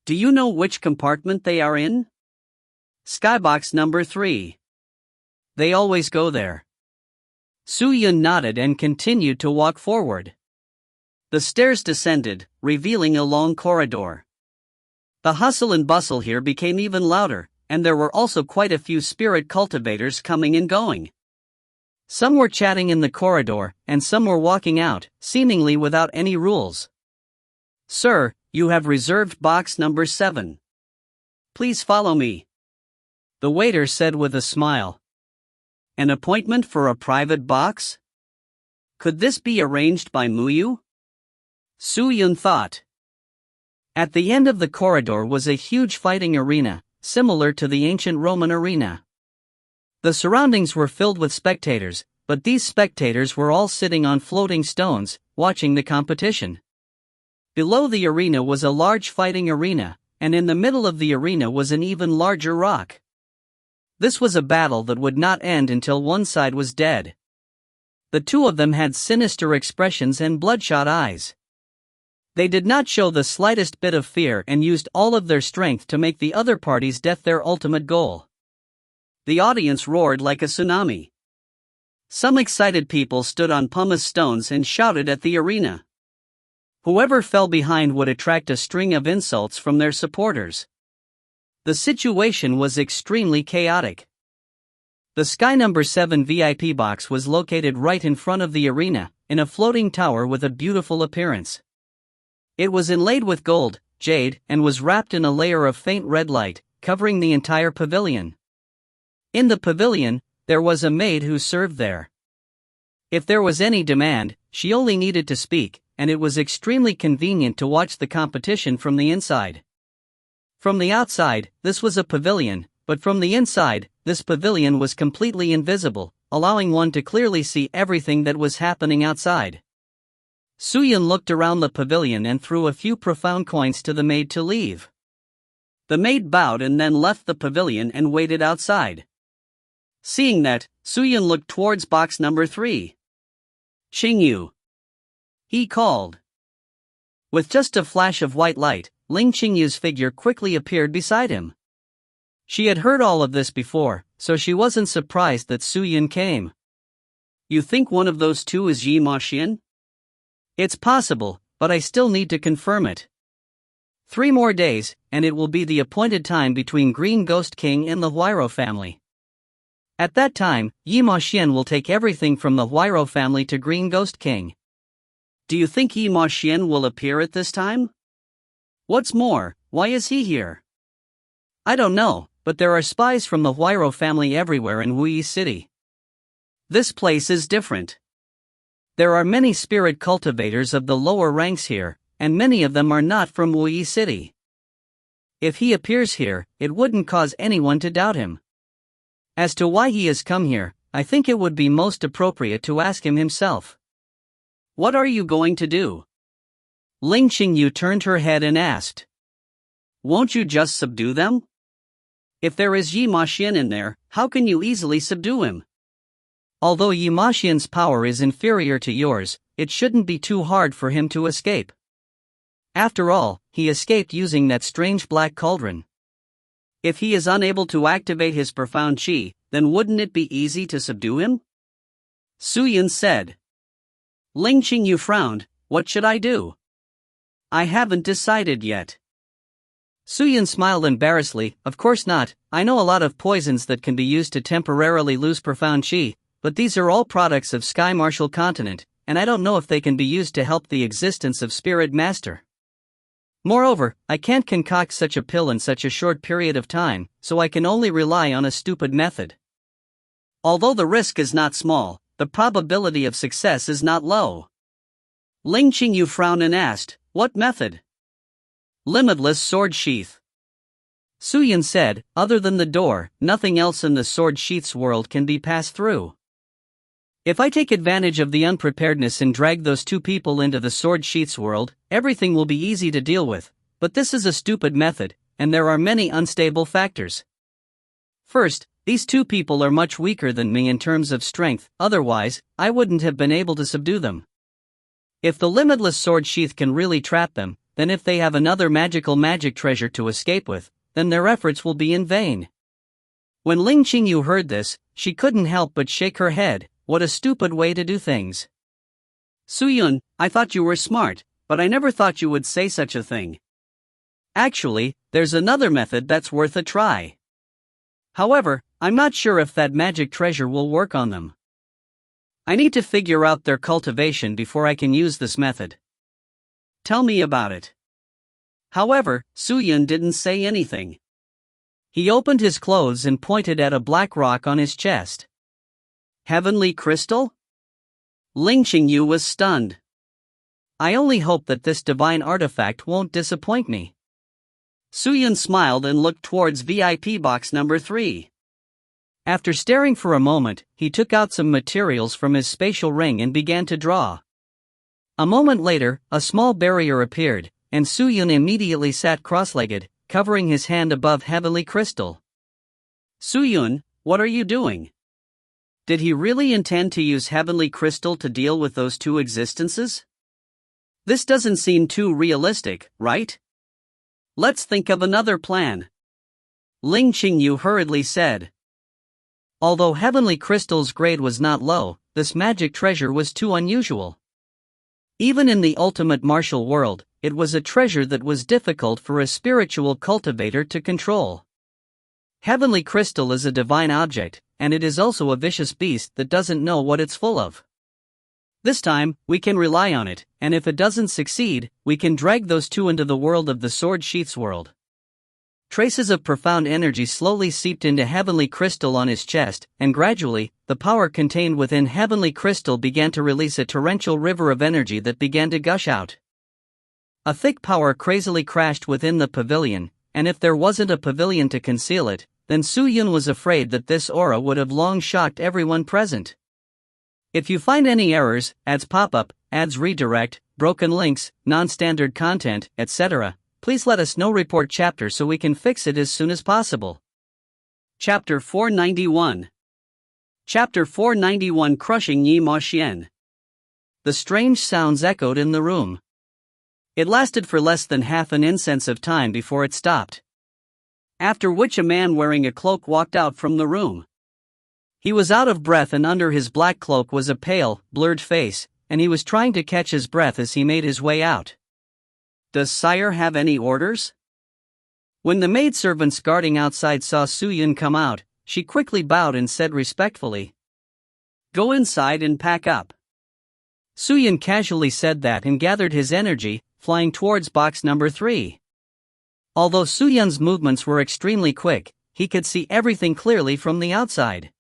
Speaker 1: Do you know which compartment they are in?" "Skybox number 3. They always go there." Su Yun nodded and continued to walk forward. The stairs descended, revealing a long corridor. The hustle and bustle here became even louder, and there were also quite a few spirit cultivators coming and going. Some were chatting in the corridor, and some were walking out, seemingly without any rules. "Sir, you have reserved box number 7. Please follow me," the waiter said with a smile. An appointment for a private box? Could this be arranged by Muyu? Su Yun thought. At the end of the corridor was a huge fighting arena, similar to the ancient Roman arena. The surroundings were filled with spectators, but these spectators were all sitting on floating stones, watching the competition. Below the arena was a large fighting arena, and in the middle of the arena was an even larger rock. This was a battle that would not end until one side was dead. The two of them had sinister expressions and bloodshot eyes. They did not show the slightest bit of fear and used all of their strength to make the other party's death their ultimate goal. The audience roared like a tsunami. Some excited people stood on pumice stones and shouted at the arena. Whoever fell behind would attract a string of insults from their supporters. The situation was extremely chaotic. The Sky Number 7 VIP box was located right in front of the arena, in a floating tower with a beautiful appearance. It was inlaid with gold, jade, and was wrapped in a layer of faint red light, covering the entire pavilion. In the pavilion, there was a maid who served there. If there was any demand, she only needed to speak, and it was extremely convenient to watch the competition from the inside. From the outside, this was a pavilion, but from the inside, this pavilion was completely invisible, allowing one to clearly see everything that was happening outside. Suyun looked around the pavilion and threw a few profound coins to the maid to leave. The maid bowed and then left the pavilion and waited outside. Seeing that, Suyun looked towards box number 3. Qingyu, he called. With just a flash of white light, Ling Qingyu's figure quickly appeared beside him. She had heard all of this before, so she wasn't surprised that Suyun came. You think one of those two is Yi Maxian? It's possible, but I still need to confirm it. 3 more days, and it will be the appointed time between Green Ghost King and the Huairo family. At that time, Yi Maxian will take everything from the Huairo family to Green Ghost King. Do you think Yi Maxian will appear at this time? What's more, why is he here? I don't know, but there are spies from the Huairo family everywhere in Wuyi City. This place is different. There are many spirit cultivators of the lower ranks here, and many of them are not from Wuyi City. If he appears here, it wouldn't cause anyone to doubt him. As to why he has come here, I think it would be most appropriate to ask him himself. What are you going to do? Ling Qingyu turned her head and asked. Won't you just subdue them? If there is Yi Maxian in there, how can you easily subdue him? Although Yi Maxian's power is inferior to yours, it shouldn't be too hard for him to escape. After all, he escaped using that strange black cauldron. If he is unable to activate his profound qi, then wouldn't it be easy to subdue him? Suyun said. Ling Qingyu frowned. What should I do? I haven't decided yet. Suyun smiled embarrassedly. Of course not, I know a lot of poisons that can be used to temporarily lose profound qi, but these are all products of Sky Martial Continent, and I don't know if they can be used to help the existence of Spirit Master. Moreover, I can't concoct such a pill in such a short period of time, so I can only rely on a stupid method. Although the risk is not small, the probability of success is not low. Ling Qingyu frowned and asked, what method? Limitless sword sheath. Suyun said, other than the door, nothing else in the sword sheath's world can be passed through. If I take advantage of the unpreparedness and drag those two people into the sword sheath's world, everything will be easy to deal with, but this is a stupid method, and there are many unstable factors. First, these two people are much weaker than me in terms of strength, otherwise, I wouldn't have been able to subdue them. If the limitless sword sheath can really trap them, then if they have another magic treasure to escape with, then their efforts will be in vain. When Ling Qingyu heard this, she couldn't help but shake her head. What a stupid way to do things. Suyun, I thought you were smart, but I never thought you would say such a thing. Actually, there's another method that's worth a try. However, I'm not sure if that magic treasure will work on them. I need to figure out their cultivation before I can use this method. Tell me about it. However, Suyun didn't say anything. He opened his clothes and pointed at a black rock on his chest. Heavenly crystal? Ling Qingyu was stunned. I only hope that this divine artifact won't disappoint me. Suyun smiled and looked towards VIP box number 3. After staring for a moment, he took out some materials from his spatial ring and began to draw. A moment later, a small barrier appeared, and Su-Yun immediately sat cross-legged, covering his hand above heavenly crystal.
Speaker 2: Su-Yun, what are you doing? Did he really intend to use heavenly crystal to deal with those two existences? This doesn't seem too realistic, right? Let's think of another plan. Ling Qingyu hurriedly said.
Speaker 1: Although heavenly crystal's grade was not low, this magic treasure was too unusual. Even in the ultimate martial world, it was a treasure that was difficult for a spiritual cultivator to control. Heavenly crystal is a divine object, and it is also a vicious beast that doesn't know what it's full of. This time, we can rely on it, and if it doesn't succeed, we can drag those two into the world of the sword sheath's world. Traces of profound energy slowly seeped into heavenly crystal on his chest, and gradually, the power contained within heavenly crystal began to release a torrential river of energy that began to gush out. A thick power crazily crashed within the pavilion, and if there wasn't a pavilion to conceal it, then Su-Yun was afraid that this aura would have long shocked everyone present. If you find any errors, ads pop up, ads redirect, broken links, non-standard content, etc., please let us know. Report chapter so we can fix it as soon as possible.
Speaker 2: Chapter 491. Chapter 491, Crushing Yi Ma Xian.
Speaker 1: The strange sounds echoed in the room. It lasted for less than half an instant of time before it stopped.
Speaker 2: After which a man wearing a cloak walked out from the room.
Speaker 1: He was out of breath, and under his black cloak was a pale, blurred face, and he was trying to catch his breath as he made his way out.
Speaker 2: Does sire have any orders?
Speaker 1: When the maidservants guarding outside saw Su-Yun come out, she quickly bowed and said respectfully,
Speaker 2: Go inside and pack up.
Speaker 1: Su-Yun casually said that and gathered his energy, flying towards box number 3. Although Su-Yun's movements were extremely quick, he could see everything clearly from the outside.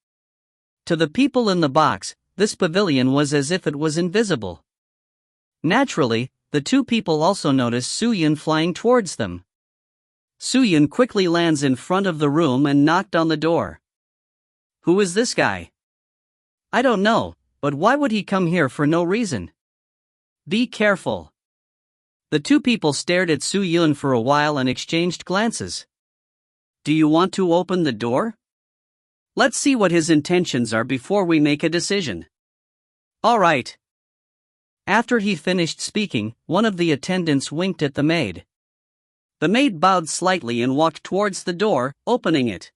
Speaker 1: To the people in the box, this pavilion was as if it was invisible. Naturally, the two people also noticed Su-Yun flying towards them.
Speaker 2: Su-Yun quickly lands in front of the room and knocked on the door. Who is this guy?
Speaker 1: I don't know, but why would he come here for no reason?
Speaker 2: Be careful.
Speaker 1: The two people stared at Su-Yun for a while and exchanged glances.
Speaker 2: Do you want to open the door? Let's see what his intentions are before we make a decision.
Speaker 1: All right. After he finished speaking, one of the attendants winked at the maid.
Speaker 2: The maid bowed slightly and walked towards the door, opening it.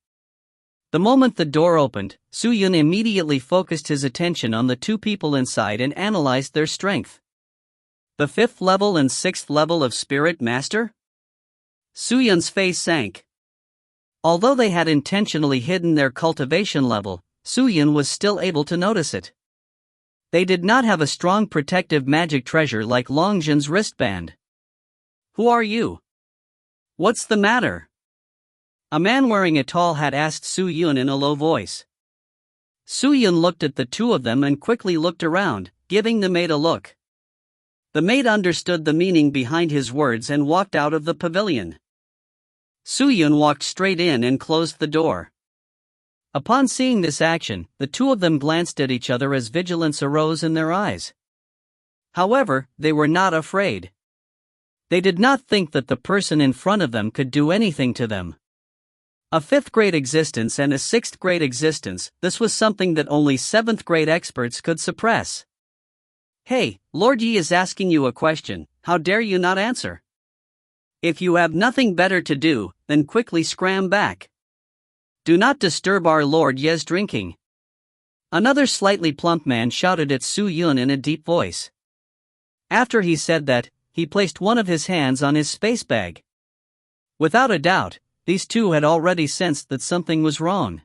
Speaker 1: The moment the door opened, Su-Yun immediately focused his attention on the two people inside and analyzed their strength.
Speaker 2: The 5th level and 6th level of Spirit Master? Su-Yun's face sank.
Speaker 1: Although they had intentionally hidden their cultivation level, Su-Yun was still able to notice it. They did not have a strong protective magic treasure like Longjin's wristband.
Speaker 2: Who are you? What's the matter?
Speaker 1: A man wearing a tall hat asked Su-Yun in a low voice. Su-Yun looked at the two of them and quickly looked around, giving the maid a look.
Speaker 2: The maid understood the meaning behind his words and walked out of the pavilion.
Speaker 1: Su-Yun walked straight in and closed the door. Upon seeing this action, the two of them glanced at each other as vigilance arose in their eyes. However, they were not afraid. They did not think that the person in front of them could do anything to them. A 5th grade existence and a 6th grade existence, this was something that only 7th grade experts could suppress.
Speaker 2: Hey, Lord Yi is asking you a question, how dare you not answer? If you have nothing better to do, then quickly scram back.
Speaker 1: Do not disturb our Lord Ye's drinking. Another slightly plump man shouted at Su-Yun in a deep voice. After he said that, he placed one of his hands on his space bag. Without a doubt, these two had already sensed that something was wrong.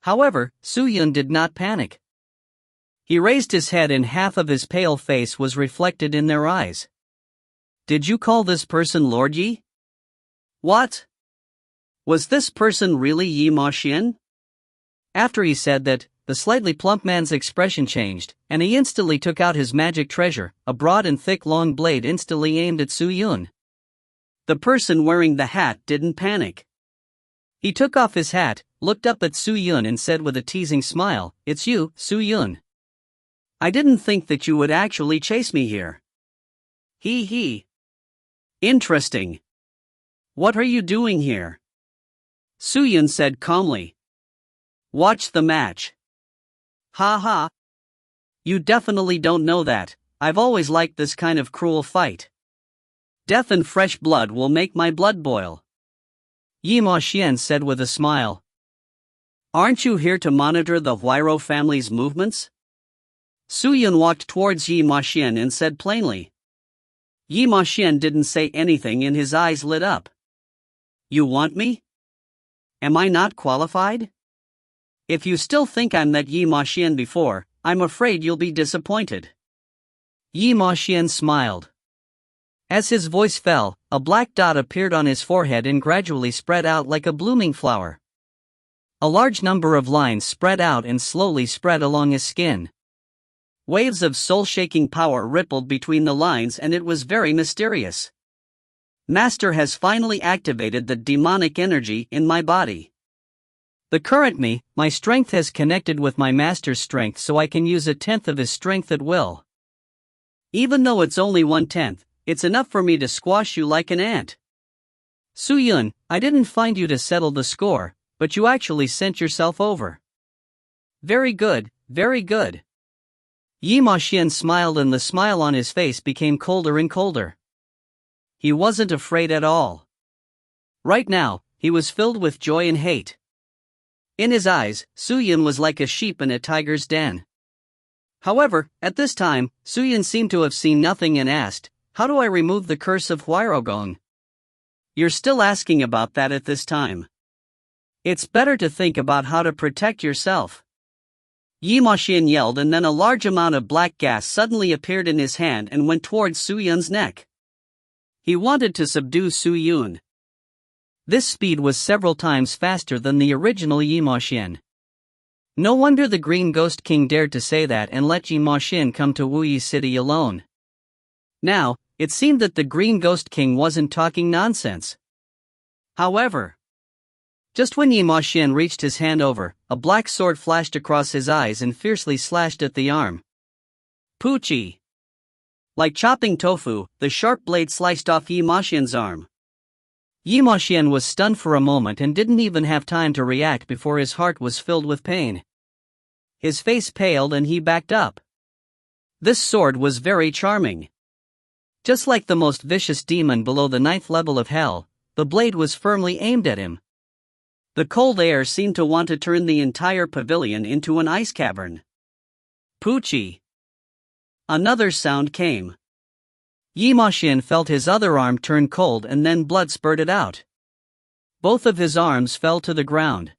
Speaker 1: However, Su-Yun did not panic. He raised his head and half of his pale face was reflected in their eyes. Did you call this person Lord Yi?
Speaker 2: What? Was this person really Yi Ma Xian?
Speaker 1: After he said that, the slightly plump man's expression changed, and he instantly took out his magic treasure, a broad and thick long blade instantly aimed at Su-Yun.
Speaker 2: The person wearing the hat didn't panic.
Speaker 1: He took off his hat, looked up at Su Yun and said with a teasing smile, "It's you, Su Yun. I didn't think that you would actually chase me here." He. Interesting. What are you doing here?" Su Yun said calmly. "Watch the match." "Ha ha. You definitely don't know that. I've always liked this kind of cruel fight. Death and fresh blood will make my blood boil," Yi Ma Xian said with a smile. "Aren't you here to monitor the Huairou family's movements?" Su Yun walked towards Yi Ma Xian and said plainly. Yi Ma Xian didn't say anything and his eyes lit up. "You want me? Am I not qualified? If you still think I'm that Yi Ma Xian before, I'm afraid you'll be disappointed." Yi Ma Xian smiled. As his voice fell, a black dot appeared on his forehead and gradually spread out like a blooming flower. A large number of lines spread out and slowly spread along his skin. Waves of soul-shaking power rippled between the lines and it was very mysterious. "Master has finally activated the demonic energy in my body. The current me, my strength has connected with my master's strength so I can use 1/10 of his strength at will. Even though it's only 1/10, it's enough for me to squash you like an ant." "Su Yun, I didn't find you to settle the score, but you actually sent yourself over." Very good, very good." Yi Ma Xian smiled and the smile on his face became colder and colder. He wasn't afraid at all. Right now, he was filled with joy and hate. In his eyes, Su Yun was like a sheep in a tiger's den. However, at this time, Su Yun seemed to have seen nothing and asked, "How do I remove the curse of Huairogong?" "You're still asking about that at this time. It's better to think about how to protect yourself." Yi Ma Xian yelled and then a large amount of black gas suddenly appeared in his hand and went towards Su Yun's neck. He wanted to subdue Su Yun. This speed was several times faster than the original Yi Ma Xian. No wonder the Green Ghost King dared to say that and let Yi Ma Xian come to Wuyi City alone. Now, it seemed that the Green Ghost King wasn't talking nonsense. However, just when Yi Ma Xian reached his hand over, a black sword flashed across his eyes and fiercely slashed at the arm. Poochie! Like chopping tofu, the sharp blade sliced off Yi Ma Xian's arm. Yi Ma Xian was stunned for a moment and didn't even have time to react before his heart was filled with pain. His face paled and he backed up. This sword was very charming. Just like the most vicious demon below the 9th level of hell, the blade was firmly aimed at him. The cold air seemed to want to turn the entire pavilion into an ice cavern. Poochie! Another sound came. Yi Ma Xian felt his other arm turn cold and then blood spurted out. Both of his arms fell to the ground.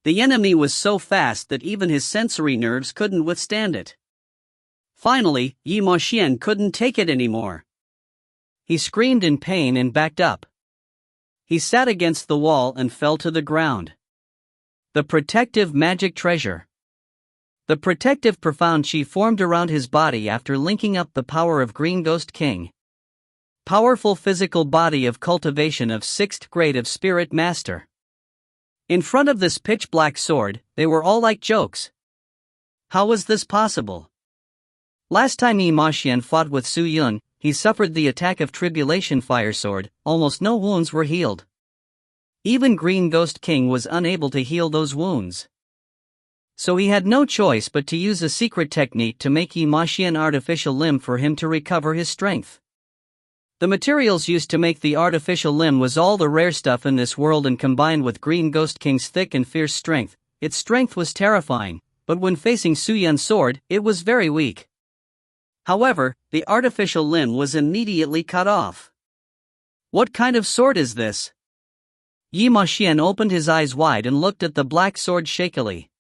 Speaker 1: The enemy was so fast that even his sensory nerves couldn't withstand it. Finally, Yi Ma Xian couldn't take it anymore. He screamed in pain and backed up. He sat against the wall and fell to the ground. The protective magic treasure. The protective profound chi formed around his body after linking up the power of Green Ghost King. Powerful physical body of cultivation of 6th grade of Spirit Master. In front of this pitch-black sword, they were all like jokes. How was this possible? Last time Yi Ma Xian fought with Su Yun, he suffered the attack of Tribulation Fire Sword, almost no wounds were healed. Even Green Ghost King was unable to heal those wounds. So he had no choice but to use a secret technique to make Yi Ma Xian artificial limb for him to recover his strength. The materials used to make the artificial limb was all the rare stuff in this world, and combined with Green Ghost King's thick and fierce strength, its strength was terrifying, but when facing Su Yun's sword, it was very weak. However, the artificial limb was immediately cut off. What kind of sword is this? Yi Ma Xian opened his eyes wide and looked at the black sword shakily.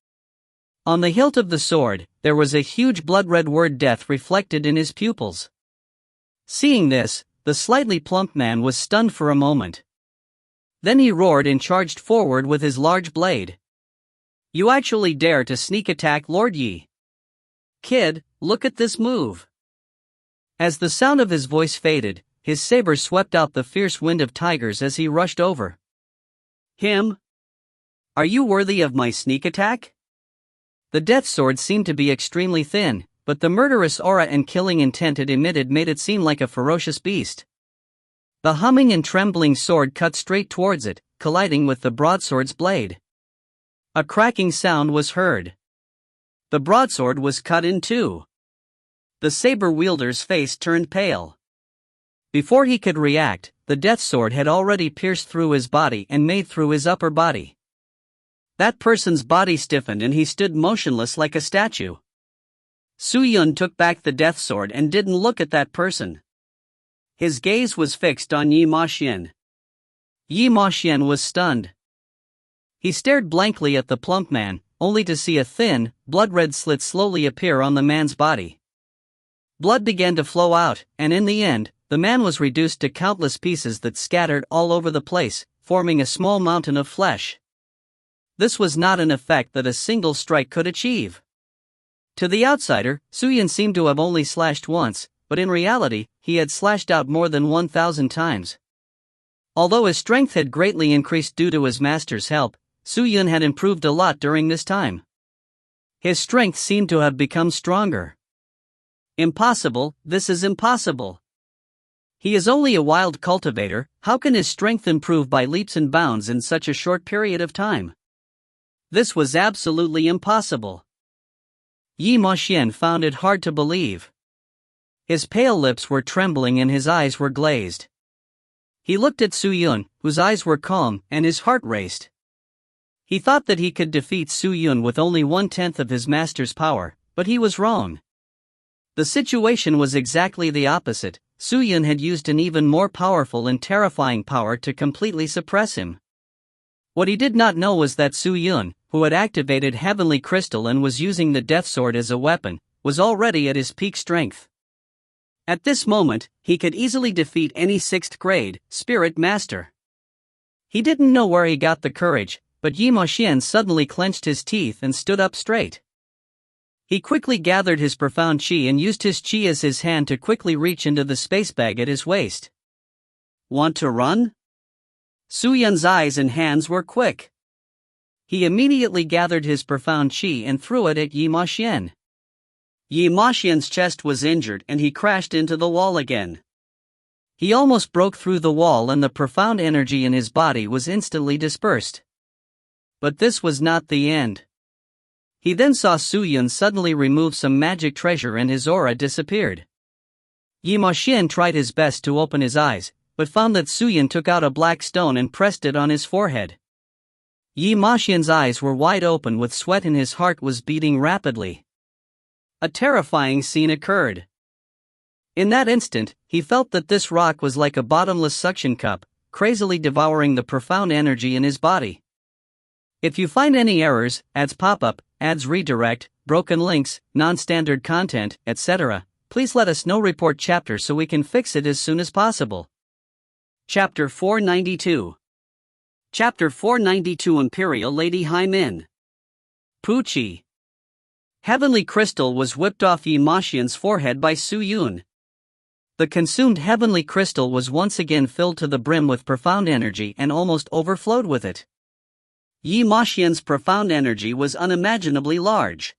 Speaker 1: On the hilt of the sword, there was a huge blood-red word death reflected in his pupils. Seeing this, the slightly plump man was stunned for a moment. Then he roared and charged forward with his large blade. You actually dare to sneak attack Lord Yi? Kid, look at this move. As the sound of his voice faded, his saber swept out the fierce wind of tigers as he rushed over.
Speaker 2: Him? Are you worthy of my sneak attack?
Speaker 1: The death sword seemed to be extremely thin, but the murderous aura and killing intent it emitted made it seem like a ferocious beast. The humming and trembling sword cut straight towards it, colliding with the broadsword's blade. A cracking sound was heard. The broadsword was cut in two. The saber wielder's face turned pale. Before he could react, the death sword had already pierced through his body and made through his upper body. That person's body stiffened and he stood motionless like a statue. Su Yun took back the death sword and didn't look at that person. His gaze was fixed on Yi Maxian. Yi Maxian was stunned. He stared blankly at the plump man, only to see a thin, blood-red slit slowly appear on the man's body. Blood began to flow out, and in the end, the man was reduced to countless pieces that scattered all over the place, forming a small mountain of flesh. This was not an effect that a single strike could achieve. To the outsider, Su Yun seemed to have only slashed once, but in reality, he had slashed out more than 1,000 times. Although his strength had greatly increased due to his master's help, Su Yun had improved a lot during this time. His strength seemed to have become stronger. Impossible, this is impossible. He is only a wild cultivator, how can his strength improve by leaps and bounds in such a short period of time? This was absolutely impossible. Yi Maxian found it hard to believe. His pale lips were trembling and his eyes were glazed. He looked at Su Yun, whose eyes were calm, and his heart raced. He thought that he could defeat Su Yun with only 1/10 of his master's power, but he was wrong. The situation was exactly the opposite. Su Yun had used an even more powerful and terrifying power to completely suppress him. What he did not know was that Su Yun, who had activated Heavenly Crystal and was using the Death Sword as a weapon, was already at his peak strength. At this moment, he could easily defeat any 6th grade Spirit Master. He didn't know where he got the courage, but Yi Maxian suddenly clenched his teeth and stood up straight. He quickly gathered his profound chi and used his chi as his hand to quickly reach into the space bag at his waist. Want to run? Su Yun's eyes and hands were quick. He immediately gathered his profound chi and threw it at Yi Maxian. Yi Maxian's chest was injured and he crashed into the wall again. He almost broke through the wall and the profound energy in his body was instantly dispersed. But this was not the end. He then saw Su Yun suddenly remove some magic treasure and his aura disappeared. Yi Maxian tried his best to open his eyes, but found that Su Yun took out a black stone and pressed it on his forehead. Yi Maxian's eyes were wide open with sweat and his heart was beating rapidly. A terrifying scene occurred. In that instant, he felt that this rock was like a bottomless suction cup, crazily devouring the profound energy in his body. If you find any errors, ads pop up, ads redirect, broken links, non-standard content, etc., please let us know. Report chapter so we can fix it as soon as possible. Chapter 492. Chapter 492 Imperial Lady Haimin. Pucci. Heavenly Crystal was whipped off Yi Maxian's forehead by Su Yun. The consumed Heavenly Crystal was once again filled to the brim with profound energy and almost overflowed with it. Yi Maxian's profound energy was unimaginably large.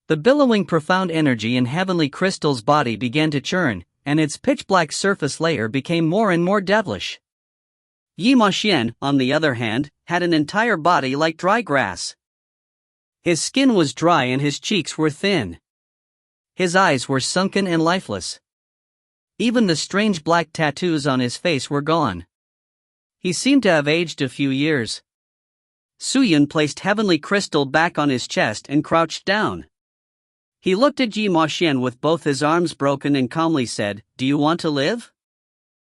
Speaker 1: The billowing profound energy in Heavenly Crystal's body began to churn, and its pitch-black surface layer became more and more devilish. Yi Maxian, on the other hand, had an entire body like dry grass. His skin was dry and his cheeks were thin. His eyes were sunken and lifeless. Even the strange black tattoos on his face were gone. He seemed to have aged a few years. Su Yun placed Heavenly Crystal back on his chest and crouched down. He looked at Yi Maxian with both his arms broken and calmly said, "Do you want to live?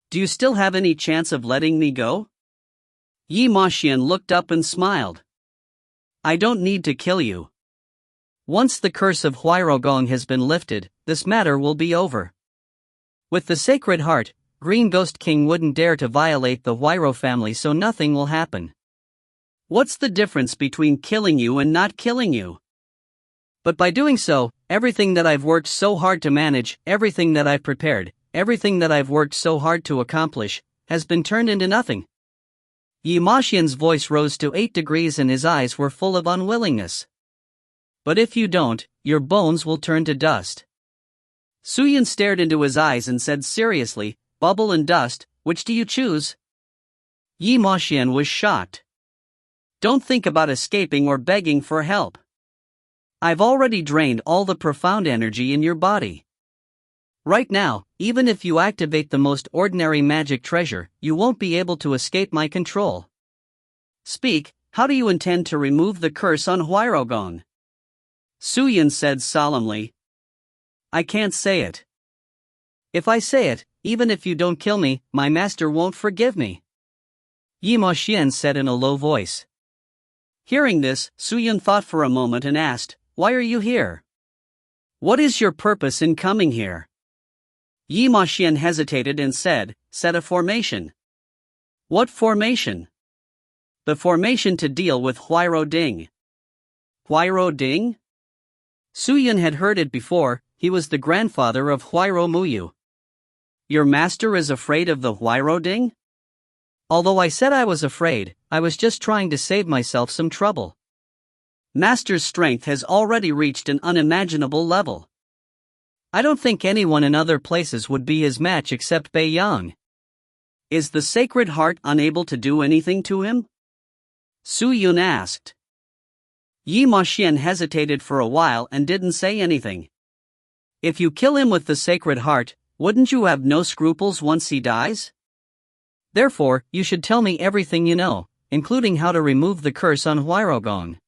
Speaker 1: Do you still have any chance of letting me go?" Yi Maxian looked up and smiled. "I don't need to kill you. Once the curse of Huairogong has been lifted, this matter will be over. With the Sacred Heart, Green Ghost King wouldn't dare to violate the Huairo family, so nothing will happen. What's the difference between killing you and not killing you? But by doing so, everything that I've worked so hard to manage, everything that I've prepared, everything that I've worked so hard to accomplish, has been turned into nothing." Yi Maxian's voice rose to 8 degrees and his eyes were full of unwillingness. But if you don't, your bones will turn to dust. Suyin stared into his eyes and said seriously, bubble and dust, which do you choose? Yi Maxian was shocked. Don't think about escaping or begging for help. I've already drained all the profound energy in your body. Right now, even if you activate the most ordinary magic treasure, you won't be able to escape my control. Speak, how do you intend to remove the curse on Huairogong? Suyin said solemnly. I can't say it. If I say it, even if you don't kill me, my master won't forgive me. Yi Maxian said in a low voice. Hearing this, Suyin thought for a moment and asked, why are you here? What is your purpose in coming here? Yi Maxian hesitated and said, set a formation. What formation? The formation to deal with Huairo Ding. Huairo Ding? Suyin had heard it before, he was the grandfather of Huairo Muyu. Your master is afraid of the Huairo Ding? Although I said I was afraid, I was just trying to save myself some trouble. Master's strength has already reached an unimaginable level. I don't think anyone in other places would be his match except Bei Yang. Is the Sacred Heart unable to do anything to him? Suyin asked. Yi Maxian hesitated for a while and didn't say anything. If you kill him with the Sacred Heart, wouldn't you have no scruples once he dies? Therefore, you should tell me everything you know, including how to remove the curse on Huairogong.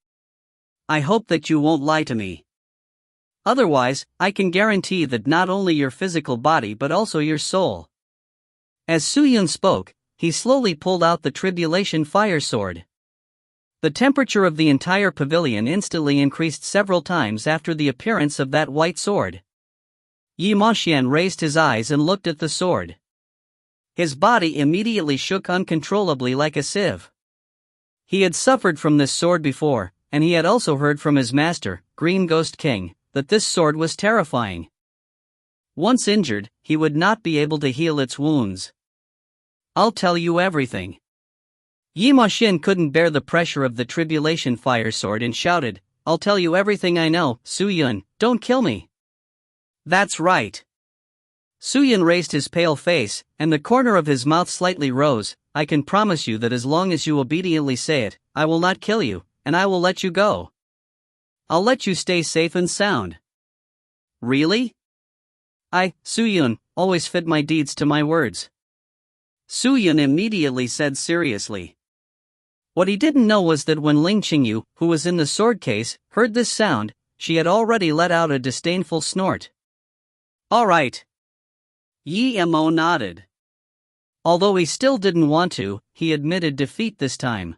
Speaker 1: I hope that you won't lie to me. Otherwise, I can guarantee that not only your physical body but also your soul. As Suyin spoke, he slowly pulled out the Tribulation Fire Sword. The temperature of the entire pavilion instantly increased several times after the appearance of that white sword. Yi Maxian raised his eyes and looked at the sword. His body immediately shook uncontrollably like a sieve. He had suffered from this sword before, and he had also heard from his master, Green Ghost King, that this sword was terrifying. Once injured, he would not be able to heal its wounds. I'll tell you everything. Yi Maxian couldn't bear the pressure of the Tribulation Fire Sword and shouted, I'll tell you everything I know, Suyin, don't kill me. That's right. Suyin raised his pale face, and the corner of his mouth slightly rose. I can promise you that as long as you obediently say it, I will not kill you, and I will let you go. I'll let you stay safe and sound. Really? I, Suyin, always fit my deeds to my words. Suyin immediately said seriously. What he didn't know was that when Ling Qingyu, who was in the sword case, heard this sound, she had already let out a disdainful snort. All right. Yi Mo nodded. Although he still didn't want to, he admitted defeat this time.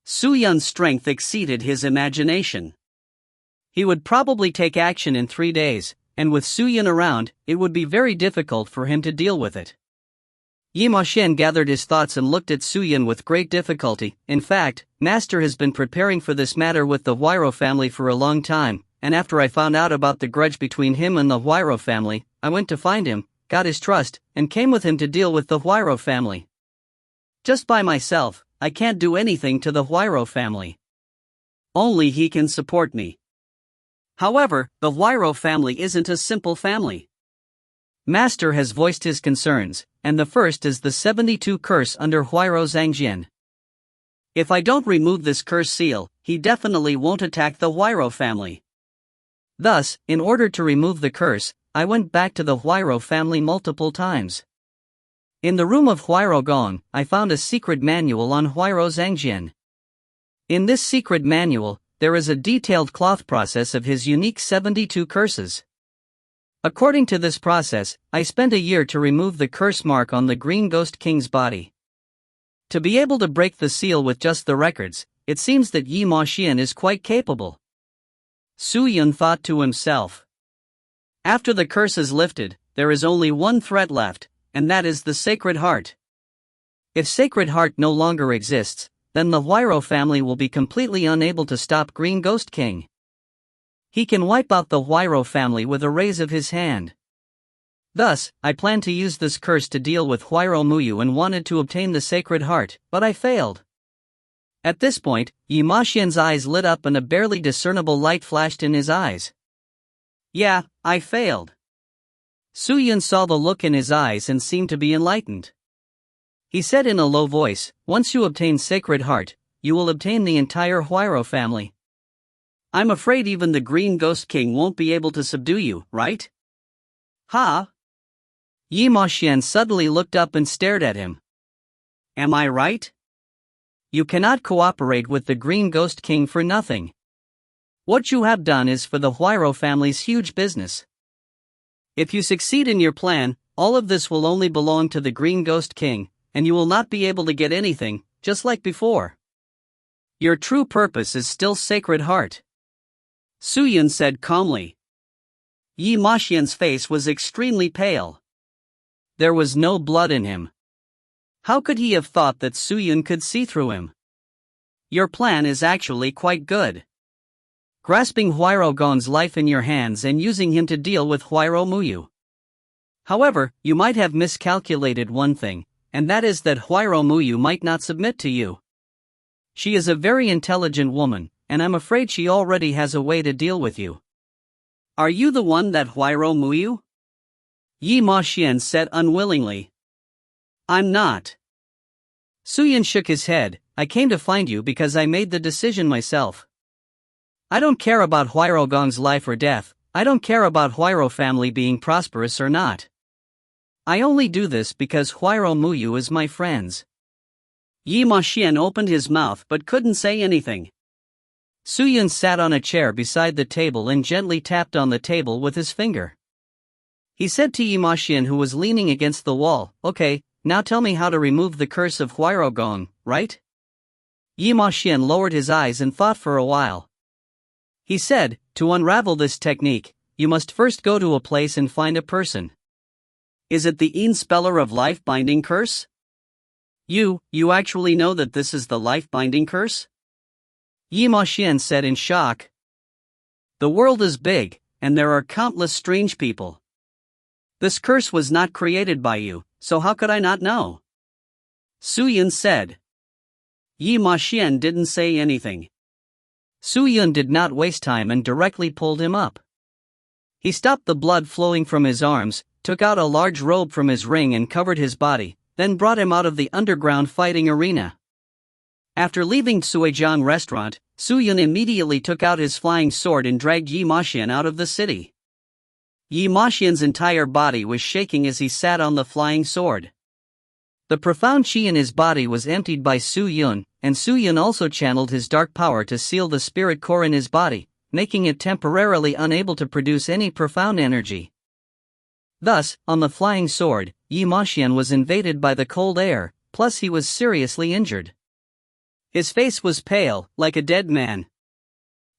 Speaker 1: Suyun's strength exceeded his imagination. He would probably take action in 3 days, and with Suyin around, it would be very difficult for him to deal with it. Yi Maxian gathered his thoughts and looked at Suyin with great difficulty. In fact, Master has been preparing for this matter with the Huairo family for a long time, and after I found out about the grudge between him and the Huairo family, I went to find him, got his trust, and came with him to deal with the Huairo family. Just by myself, I can't do anything to the Huairo family. Only he can support me. However, the Huairo family isn't a simple family. Master has voiced his concerns, and the first is the 72 curse under Huairo Zhangjian. If I don't remove this curse seal, he definitely won't attack the Huairo family. Thus, in order to remove the curse, I went back to the Huairo family multiple times. In the room of Huairo Gong, I found a secret manual on Huairo Zhangjian. In this secret manual, there is a detailed cloth process of his unique 72 curses. According to this process, I spent a year to remove the curse mark on the Green Ghost King's body. To be able to break the seal with just the records, it seems that Yi Maxian is quite capable. Suyin thought to himself. After the curse is lifted, there is only one threat left, and that is the Sacred Heart. If Sacred Heart no longer exists, then the Huairo family will be completely unable to stop Green Ghost King. He can wipe out the Huairo family with a raise of his hand. Thus, I planned to use this curse to deal with Huayro Muyu and wanted to obtain the Sacred Heart, but I failed. At this point, Yi Maxian's eyes lit up and a barely discernible light flashed in his eyes. Yeah, I failed. Su Yun saw the look in his eyes and seemed to be enlightened. He said in a low voice, once you obtain Sacred Heart, you will obtain the entire Huayro family. I'm afraid even the Green Ghost King won't be able to subdue you, right? Ha! Yi Maxian suddenly looked up and stared at him. Am I right? You cannot cooperate with the Green Ghost King for nothing. What you have done is for the Huayro family's huge business. If you succeed in your plan, all of this will only belong to the Green Ghost King, and you will not be able to get anything, just like before. Your true purpose is still Sacred Heart. Su Yun said calmly. Yi Maxian's face was extremely pale. There was no blood in him. How could he have thought that Su Yun could see through him? Your plan is actually quite good. Grasping Huayro Gong's life in your hands and using him to deal with Huayro Muyu. However, you might have miscalculated one thing, and that is that Huayro Muyu might not submit to you. She is a very intelligent woman, and I'm afraid she already has a way to deal with you. Are you the one that Huayro Muyu? Yi Maxian said unwillingly. I'm not. Su Yun shook his head. I came to find you because I made the decision myself. I don't care about Huayro Gong's life or death. I don't care about Huayro family being prosperous or not. I only do this because Huayro Muyu is my friends. Yi Maxian opened his mouth but couldn't say anything. Su Yun sat on a chair beside the table and gently tapped on the table with his finger. He said to Yi Maxian, who was leaning against the wall, okay, now tell me how to remove the curse of Huayro Gong, right? Yi Maxian lowered his eyes and thought for a while. He said, to unravel this technique, you must first go to a place and find a person. Is it the Een Speller of Life-Binding Curse? You actually know that this is the life-binding curse? Yi Maxian said in shock. The world is big, and there are countless strange people. This curse was not created by you, so how could I not know? Su Yun said. Yi Maxian didn't say anything. Su Yun did not waste time and directly pulled him up. He stopped the blood flowing from his arms, took out a large robe from his ring and covered his body, then brought him out of the underground fighting arena. After leaving Suijiang restaurant, Su Yun immediately took out his flying sword and dragged Yi Maxian out of the city. Yi Maxian's entire body was shaking as he sat on the flying sword. The profound chi in his body was emptied by Su Yun, and Su Yun also channeled his dark power to seal the spirit core in his body, making it temporarily unable to produce any profound energy. Thus, on the flying sword, Yi Maxian was invaded by the cold air, plus he was seriously injured. His face was pale, like a dead man.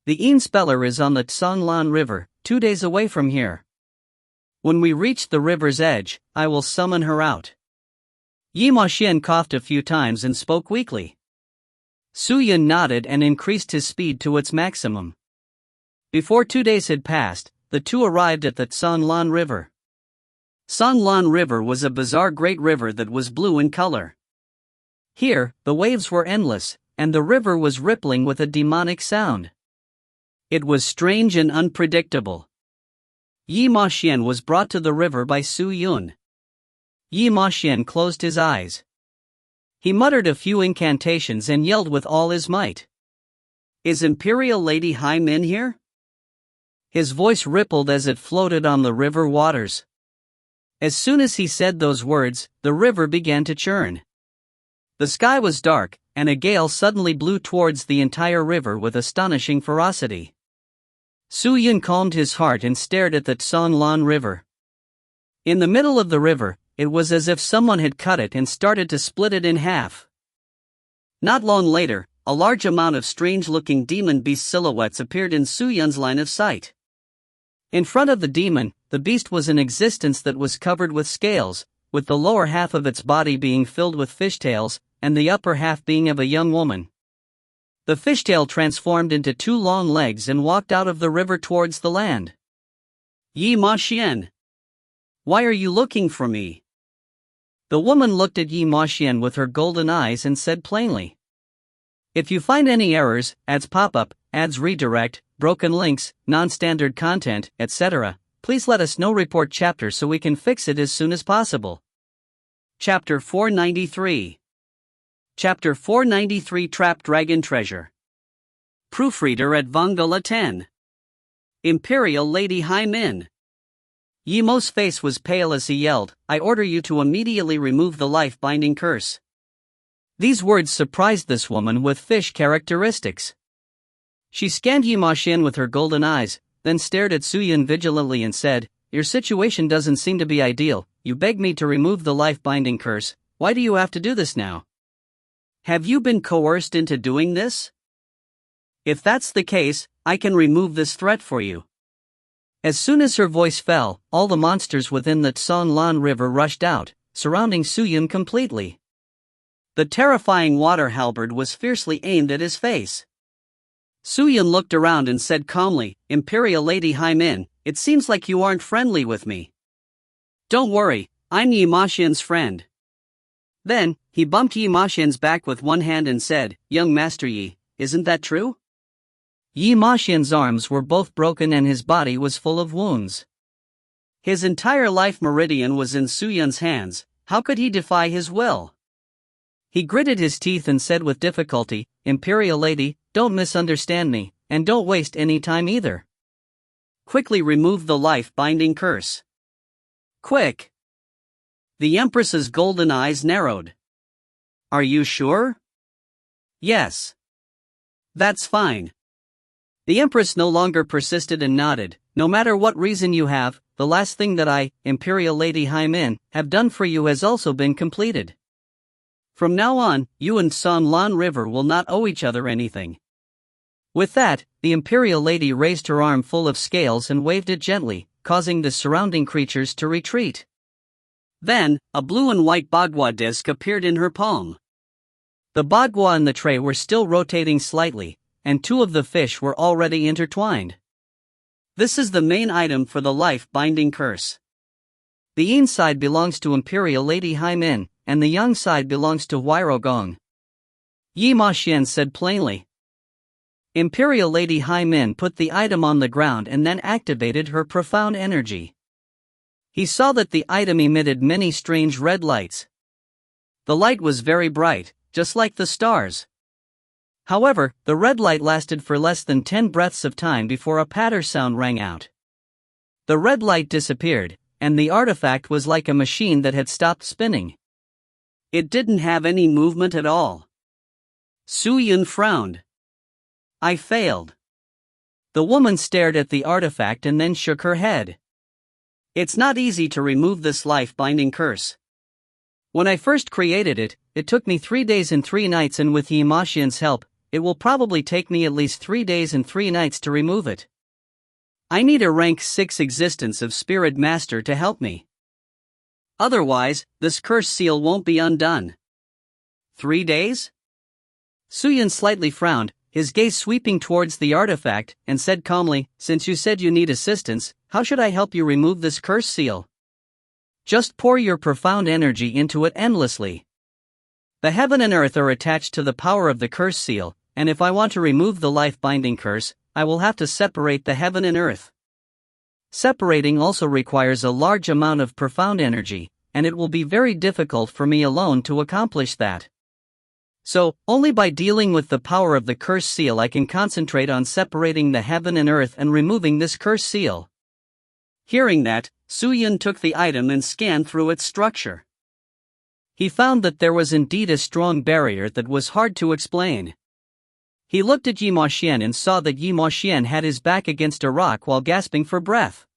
Speaker 1: The Een Speller is on the Tsanglan River, 2 days away from here. When we reach the river's edge, I will summon her out. Yi Maxian coughed a few times and spoke weakly. Su Yun nodded and increased his speed to its maximum. Before 2 days had passed, the two arrived at the Tsanglan River. Tsanglan River was a bizarre great river that was blue in color. Here, the waves were endless, and the river was rippling with a demonic sound. It was strange and unpredictable. Yi Maxian was brought to the river by Su Yun. Yi Maxian closed his eyes. He muttered a few incantations and yelled with all his might. Is Imperial Lady Hai Min here? His voice rippled as it floated on the river waters. As soon as he said those words, the river began to churn. The sky was dark, and a gale suddenly blew towards the entire river with astonishing ferocity. Su Yun calmed his heart and stared at the Tsanglan River. In the middle of the river, it was as if someone had cut it and started to split it in half. Not long later, a large amount of strange-looking demon beast silhouettes appeared in Su Yun's line of sight. In front of the demon, the beast was an existence that was covered with scales, with the lower half of its body being filled with fishtails, and the upper half being of a young woman. The fishtail transformed into 2 long legs and walked out of the river towards the land. Yi Maxian.
Speaker 2: Why are you looking for me? The woman looked at Yi Maxian with her golden eyes and said plainly. If you find any errors, ads pop-up, ads redirect, broken links, non-standard content, etc., please let us know. Report chapter so we can fix it as soon as possible. Chapter 493. Chapter 493 Trapped Dragon Treasure. Proofreader at Vongala 10. Imperial Lady Hai Min. Yi Mo's face was pale as he yelled, I order you to immediately remove the life-binding curse. These words surprised this woman with fish characteristics. She scanned Yi Maxian with her golden eyes, then stared at Su Yun vigilantly and said, Your situation doesn't seem to be ideal. You begged me to remove the life-binding curse. Why do you have to do this now? Have you been coerced into doing this? If that's the case, I can remove this threat for you. As soon as her voice fell, all the monsters within the Tson Lan River rushed out, surrounding Su Yun completely. The terrifying water halberd was fiercely aimed at his face. Su Yun looked around and said calmly, Imperial Lady Hai Min, it seems like you aren't friendly with me. Don't worry, I'm Yi Maxian's friend. Then, he bumped Yi Maxian's back with one hand and said, Young Master Yi, isn't that true? Yi Maxian's arms were both broken and his body was full of wounds. His entire life meridian was in Su Yun's hands. How could he defy his will? He gritted his teeth and said with difficulty, Imperial Lady, don't misunderstand me, and don't waste any time either. Quickly remove the life-binding curse. Quick! The Empress's golden eyes narrowed. Are you sure? Yes. That's fine. The Empress no longer persisted and nodded. No matter what reason you have, the last thing that I, Imperial Lady Hai Min, have done for you has also been completed. From now on, you and Tson Lan River will not owe each other anything. With that, the Imperial Lady raised her arm full of scales and waved it gently, causing the surrounding creatures to retreat. Then, a blue and white bagua disc appeared in her palm. The bagua and the tray were still rotating slightly, and two of the fish were already intertwined. This is the main item for the life-binding curse. The yin side belongs to Imperial Lady Hai Min, and the yang side belongs to Huairo Gong. Yi Maxian said plainly. Imperial Lady Hai Min put the item on the ground and then activated her profound energy. He saw that the item emitted many strange red lights. The light was very bright, just like the stars. However, the red light lasted for less than 10 breaths of time before a patter sound rang out. The red light disappeared, and the artifact was like a machine that had stopped spinning. It didn't have any movement at all. Su Yun frowned. I failed. The woman stared at the artifact and then shook her head. It's not easy to remove this life-binding curse. When I first created it, it took me 3 days and 3 nights, and with Yi Maxian's help, it will probably take me at least 3 days and 3 nights to remove it. I need a rank 6 existence of Spirit Master to help me. Otherwise, this curse seal won't be undone. 3 days? Su Yun slightly frowned, his gaze sweeping towards the artifact, and said calmly, Since you said you need assistance, how should I help you remove this curse seal? Just pour your profound energy into it endlessly. The heaven and earth are attached to the power of the curse seal, and if I want to remove the life-binding curse, I will have to separate the heaven and earth. Separating also requires a large amount of profound energy, and it will be very difficult for me alone to accomplish that. So, only by dealing with the power of the curse seal I can concentrate on separating the heaven and earth and removing this curse seal. Hearing that, Su Yun took the item and scanned through its structure. He found that there was indeed a strong barrier that was hard to explain. He looked at Yi Maxian and saw that Yi Maxian had his back against a rock while gasping for breath.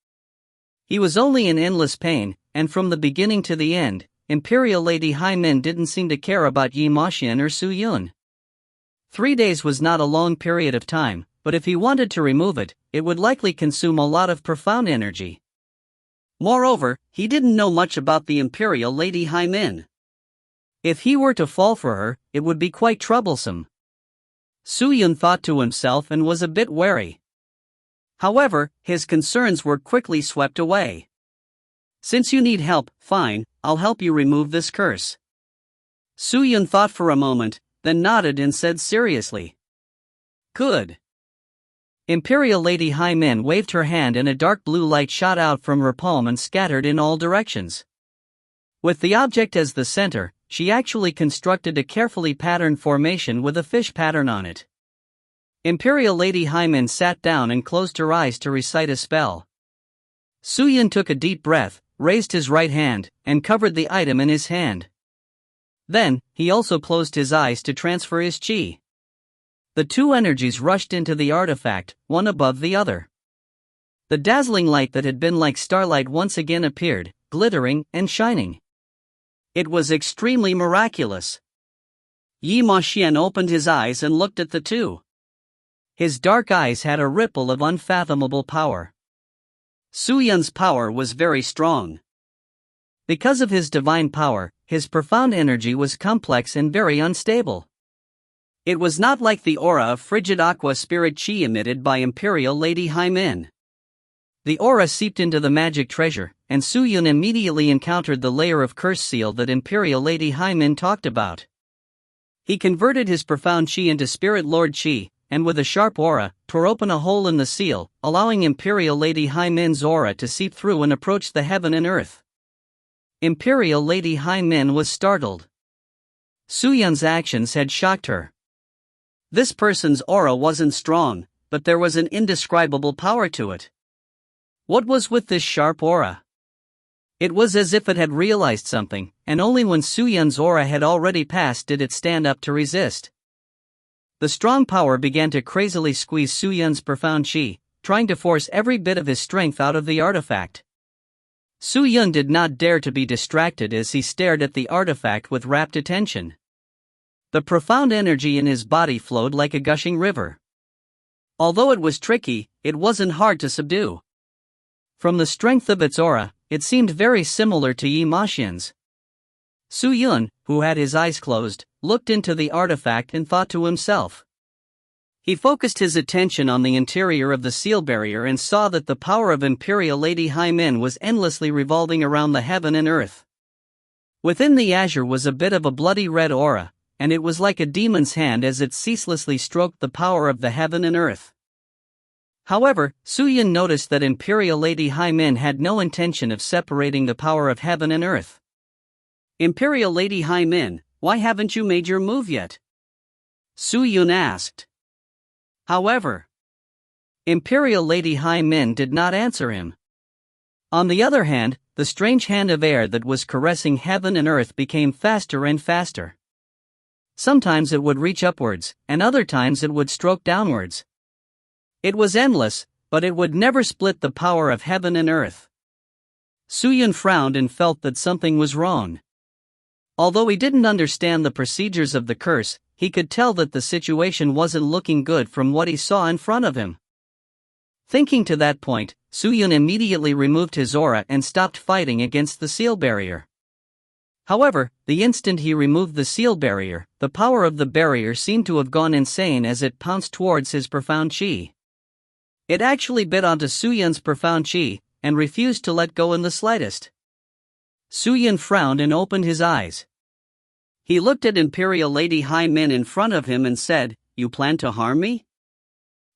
Speaker 2: He was only in endless pain, and from the beginning to the end, Imperial Lady Hai Min didn't seem to care about Yi Maxian or Su Yun. 3 days was not a long period of time, but if he wanted to remove it, it would likely consume a lot of profound energy. Moreover, he didn't know much about the Imperial Lady Hai Min. If he were to fall for her, it would be quite troublesome. Su Yun thought to himself and was a bit wary. However, his concerns were quickly swept away. Since you need help, fine, I'll help you remove this curse. Su-Yun thought for a moment, then nodded and said seriously. Good.
Speaker 1: Imperial Lady Hai-Min waved her hand and a dark blue light shot out from her palm and scattered in all directions. With the object as the center, she actually constructed a carefully patterned formation with a fish pattern on it. Imperial Lady Hai-Min sat down and closed her eyes to recite a spell. Su-Yun took a deep breath, raised his right hand, and covered the item in his hand. Then, he also closed his eyes to transfer his chi. The two energies rushed into the artifact, one above the other. The dazzling light that had been like starlight once again appeared, glittering and shining. It was extremely miraculous. Yi Ma-Xian opened his eyes and looked at the two. His dark eyes had a ripple of unfathomable power. Su-Yun's power was very strong. Because of his divine power, his profound energy was complex and very unstable. It was not like the aura of frigid aqua spirit chi emitted by Imperial Lady Hai-Min. The aura seeped into the magic treasure, and Su-Yun immediately encountered the layer of curse seal that Imperial Lady Hai-Min talked about. He converted his profound chi into Spirit Lord Chi, and with a sharp aura, tore open a hole in the seal, allowing Imperial Lady Hai-Min's aura to seep through and approach the heaven and earth. Imperial Lady Hai-Min was startled. Su-Yun's actions had shocked her. This person's aura wasn't strong, but there was an indescribable power to it. What was with this sharp aura? It was as if it had realized something, and only when Su-Yun's aura had already passed did it stand up to resist. The strong power began to crazily squeeze Su-Yun's profound chi, trying to force every bit of his strength out of the artifact. Su-Yun did not dare to be distracted as he stared at the artifact with rapt attention. The profound energy in his body flowed like a gushing river. Although it was tricky, it wasn't hard to subdue. From the strength of its aura, it seemed very similar to Yi Ma-Xian's. Su-Yun, who had his eyes closed, looked into the artifact and thought to himself. He focused his attention on the interior of the seal barrier and saw that the power of Imperial Lady Hai-Min was endlessly revolving around the heaven and earth. Within the azure was a bit of a bloody red aura, and it was like a demon's hand as it ceaselessly stroked the power of the heaven and earth. However, Su-Yun noticed that Imperial Lady Hai-Min had no intention of separating the power of heaven and earth. Imperial Lady Hai-Min, why haven't you made your move yet? Su-Yun asked. However, Imperial Lady Hai-Min did not answer him. On the other hand, the strange hand of air that was caressing heaven and earth became faster and faster. Sometimes it would reach upwards, and other times it would stroke downwards. It was endless, but it would never split the power of heaven and earth. Su-Yun frowned and felt that something was wrong. Although he didn't understand the procedures of the curse, he could tell that the situation wasn't looking good from what he saw in front of him. Thinking to that point, Su-Yun immediately removed his aura and stopped fighting against the seal barrier. However, the instant he removed the seal barrier, the power of the barrier seemed to have gone insane as it pounced towards his profound chi. It actually bit onto Su-Yun's profound chi, and refused to let go in the slightest. Su-Yun frowned and opened his eyes. He looked at Imperial Lady Hai-Min in front of him and said, "You plan to harm me?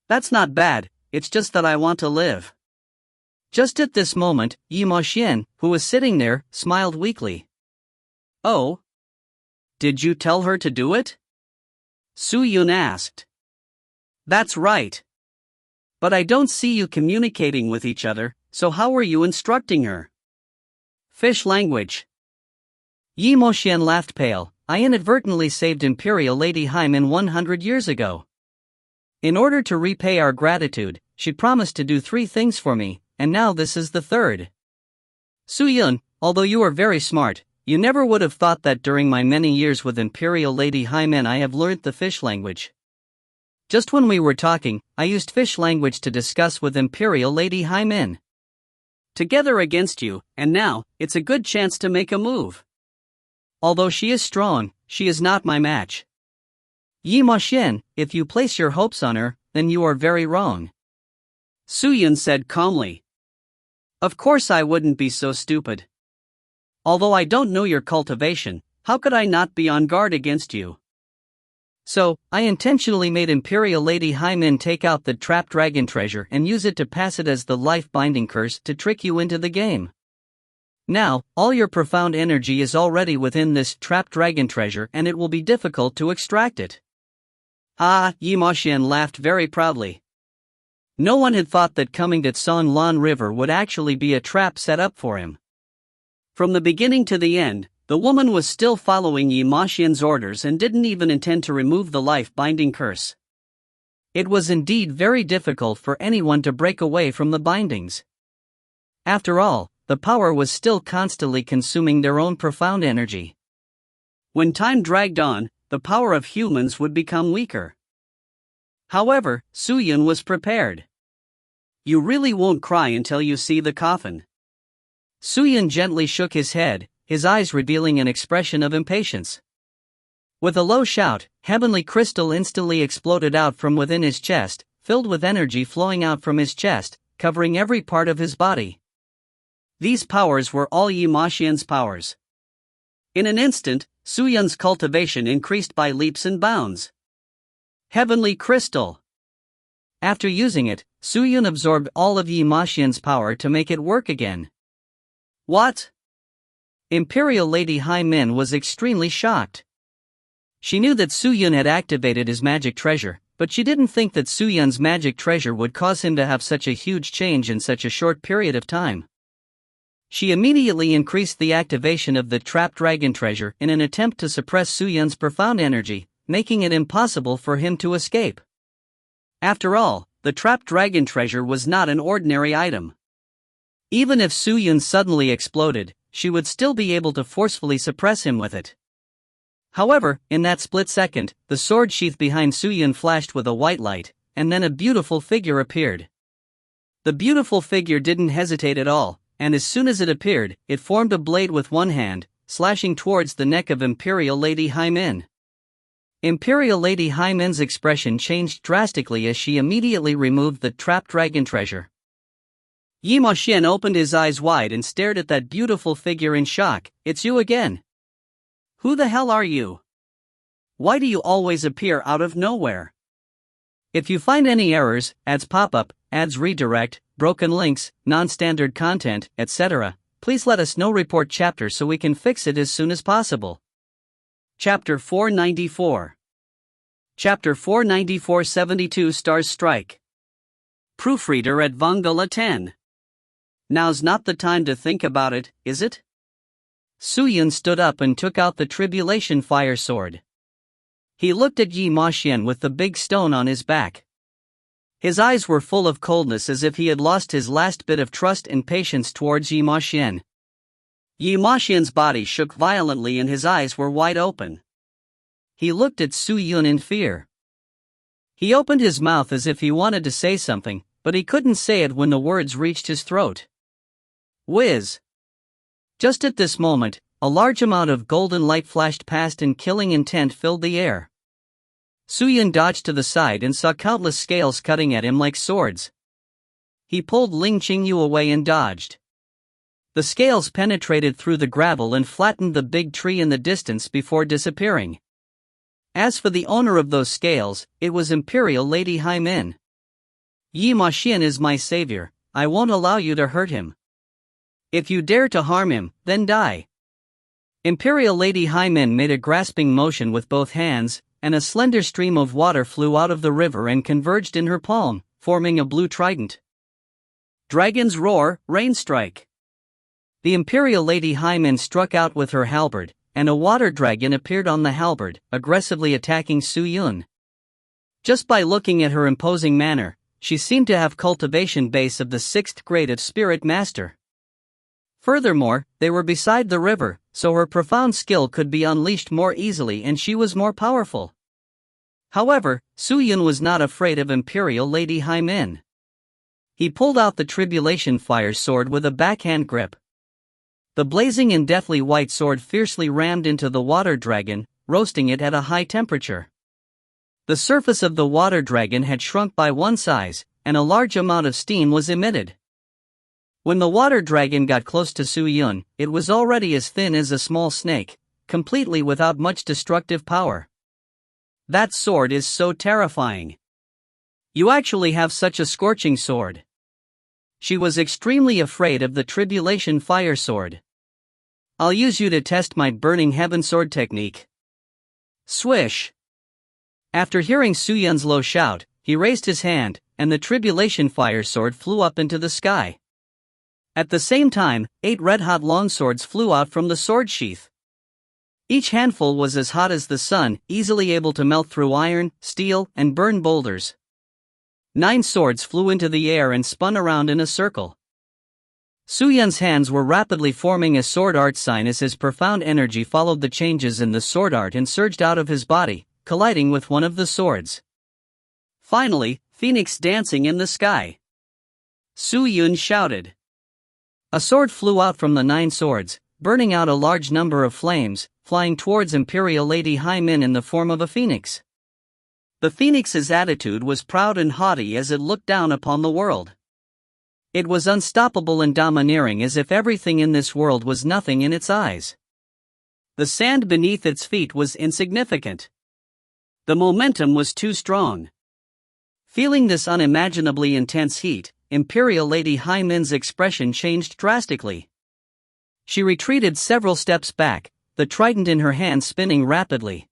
Speaker 1: That's not bad, it's just that I want to live." Just at this moment, Yi Ma-Xian, who was sitting there, smiled weakly. "Oh? Did you tell her to do it?" Su-Yun asked. "That's right. But I don't see you communicating with each other, so how were you instructing her?" "Fish language." Yi Ma-Xian laughed pale. "I inadvertently saved Imperial Lady Hai-Min 100 years ago. In order to repay our gratitude, she promised to do 3 things for me, and now this is the 3rd. Su-Yun, although you are very smart, you never would have thought that during my many years with Imperial Lady Hai-Min I have learnt the fish language. Just when we were talking, I used fish language to discuss with Imperial Lady Hai-Min. Together against you, and now, it's a good chance to make a move. Although she is strong, she is not my match. Yi Ma-Xian, if you place your hopes on her, then you are very wrong." Su-Yun said calmly.
Speaker 2: Of course I wouldn't be so stupid. Although I don't know your cultivation, how could I not be on guard against you?
Speaker 1: So, I intentionally made Imperial Lady Hymin take out the trapped dragon treasure and use it to pass it as the life-binding curse to trick you into the game. Now, all your profound energy is already within this trapped dragon treasure and it will be difficult to extract it.
Speaker 2: Ah, Yi Maxian laughed very proudly. No one had thought that coming to San Lan River would actually be a trap set up for him. From the beginning to the end, the woman was still following Yi Maxian's orders and didn't even intend to remove the life-binding curse.
Speaker 1: It was indeed very difficult for anyone to break away from the bindings. After all, the power was still constantly consuming their own profound energy.
Speaker 2: When time dragged on, the power of humans would become weaker. However, Su Yun was prepared. You really won't cry until you see the coffin.
Speaker 1: Su Yun gently shook his head, his eyes revealing an expression of impatience. With a low shout, heavenly crystal instantly exploded out from within his chest, filled with energy flowing out from his chest, covering every part of his body.
Speaker 2: These powers were all Yi Maxian's powers. In an instant, Su Yun's cultivation increased by leaps and bounds. Heavenly crystal!
Speaker 1: After using it, Su Yun absorbed all of Yi Maxian's power to make it work again.
Speaker 2: What?
Speaker 1: Imperial Lady Hymin was extremely shocked. She knew that Su Yun had activated his magic treasure, but she didn't think that Su Yun's magic treasure would cause him to have such a huge change in such a short period of time. She immediately increased the activation of the trapped dragon treasure in an attempt to suppress Su Yun's profound energy, making it impossible for him to escape.
Speaker 2: After all, the trapped dragon treasure was not an ordinary item.
Speaker 1: Even if Su Yun suddenly exploded, she would still be able to forcefully suppress him with it. However, in that split second, the sword sheath behind Su Yun flashed with a white light, and then a beautiful figure appeared. The beautiful figure didn't hesitate at all, and as soon as it appeared, it formed a blade with one hand, slashing towards the neck of Imperial Lady Hymin. Imperial Lady Hymin's expression changed drastically as she immediately removed the trapped dragon treasure.
Speaker 2: Yi Maxian opened his eyes wide and stared at that beautiful figure in shock. It's you again. Who the hell are you? Why do you always appear out of nowhere?
Speaker 1: If you find any errors, ads pop up, ads redirect, broken links, non-standard content, etc., please let us know. Report chapter so we can fix it as soon as possible.
Speaker 2: Chapter 494. Chapter 494 72 Stars Strike. Proofreader at Vongala 10. Now's not the time to think about it, is it?
Speaker 1: Su Yun stood up and took out the Tribulation Fire Sword. He looked at Yi Maxian with the big stone on his back. His eyes were full of coldness as if he had lost his last bit of trust and patience towards Yi Maxian.
Speaker 2: Yi Maxian's body shook violently and his eyes were wide open.
Speaker 1: He looked at Su Yun in fear. He opened his mouth as if he wanted to say something, but he couldn't say it when the words reached his throat.
Speaker 2: Whiz!
Speaker 1: Just at this moment, a large amount of golden light flashed past and killing intent filled the air. Su Yun dodged to the side and saw countless scales cutting at him like swords. He pulled Ling Qingyu away and dodged. The scales penetrated through the gravel and flattened the big tree in the distance before disappearing. As for the owner of those scales, it was Imperial Lady Hymin. Yi Maxian is my savior, I won't allow you to hurt him. If you dare to harm him, then die. Imperial Lady Hymin made a grasping motion with both hands, and a slender stream of water flew out of the river and converged in her palm, forming a blue trident.
Speaker 2: Dragon's Roar, Rain Strike.
Speaker 1: The Imperial Lady Hymin struck out with her halberd, and a water dragon appeared on the halberd, aggressively attacking Su Yun. Just by looking at her imposing manner, she seemed to have cultivation base of the 6th grade of Spirit Master. Furthermore, they were beside the river, so her profound skill could be unleashed more easily and she was more powerful. However, Su Yun was not afraid of Imperial Lady Hymin. He pulled out the Tribulation Fire Sword with a backhand grip. The blazing and deathly white sword fiercely rammed into the water dragon, roasting it at a high temperature. The surface of the water dragon had shrunk by one size, and a large amount of steam was emitted. When the water dragon got close to Su Yun, it was already as thin as a small snake, completely without much destructive power. That sword is so terrifying. You actually have such a scorching sword. She was extremely afraid of the Tribulation Fire Sword. I'll use you to test my Burning Heaven Sword technique. Swish! After hearing Su Yun's low shout, he raised his hand, and the Tribulation Fire Sword flew up into the sky. At the same time, 8 red-hot longswords flew out from the sword sheath. Each handful was as hot as the sun, easily able to melt through iron, steel, and burn boulders. 9 swords flew into the air and spun around in a circle. Su Yun's hands were rapidly forming a sword art sign as his profound energy followed the changes in the sword art and surged out of his body, colliding with one of the swords. Finally, Phoenix dancing in the sky. Su Yun shouted. A sword flew out from the 9 swords, burning out a large number of flames, flying towards Imperial Lady Haimin in the form of a phoenix. The phoenix's attitude was proud and haughty as it looked down upon the world. It was unstoppable and domineering, as if everything in this world was nothing in its eyes. The sand beneath its feet was insignificant. The momentum was too strong. Feeling this unimaginably intense heat, Imperial Lady Haimin's expression changed drastically. She retreated several steps back, the trident in her hand spinning rapidly.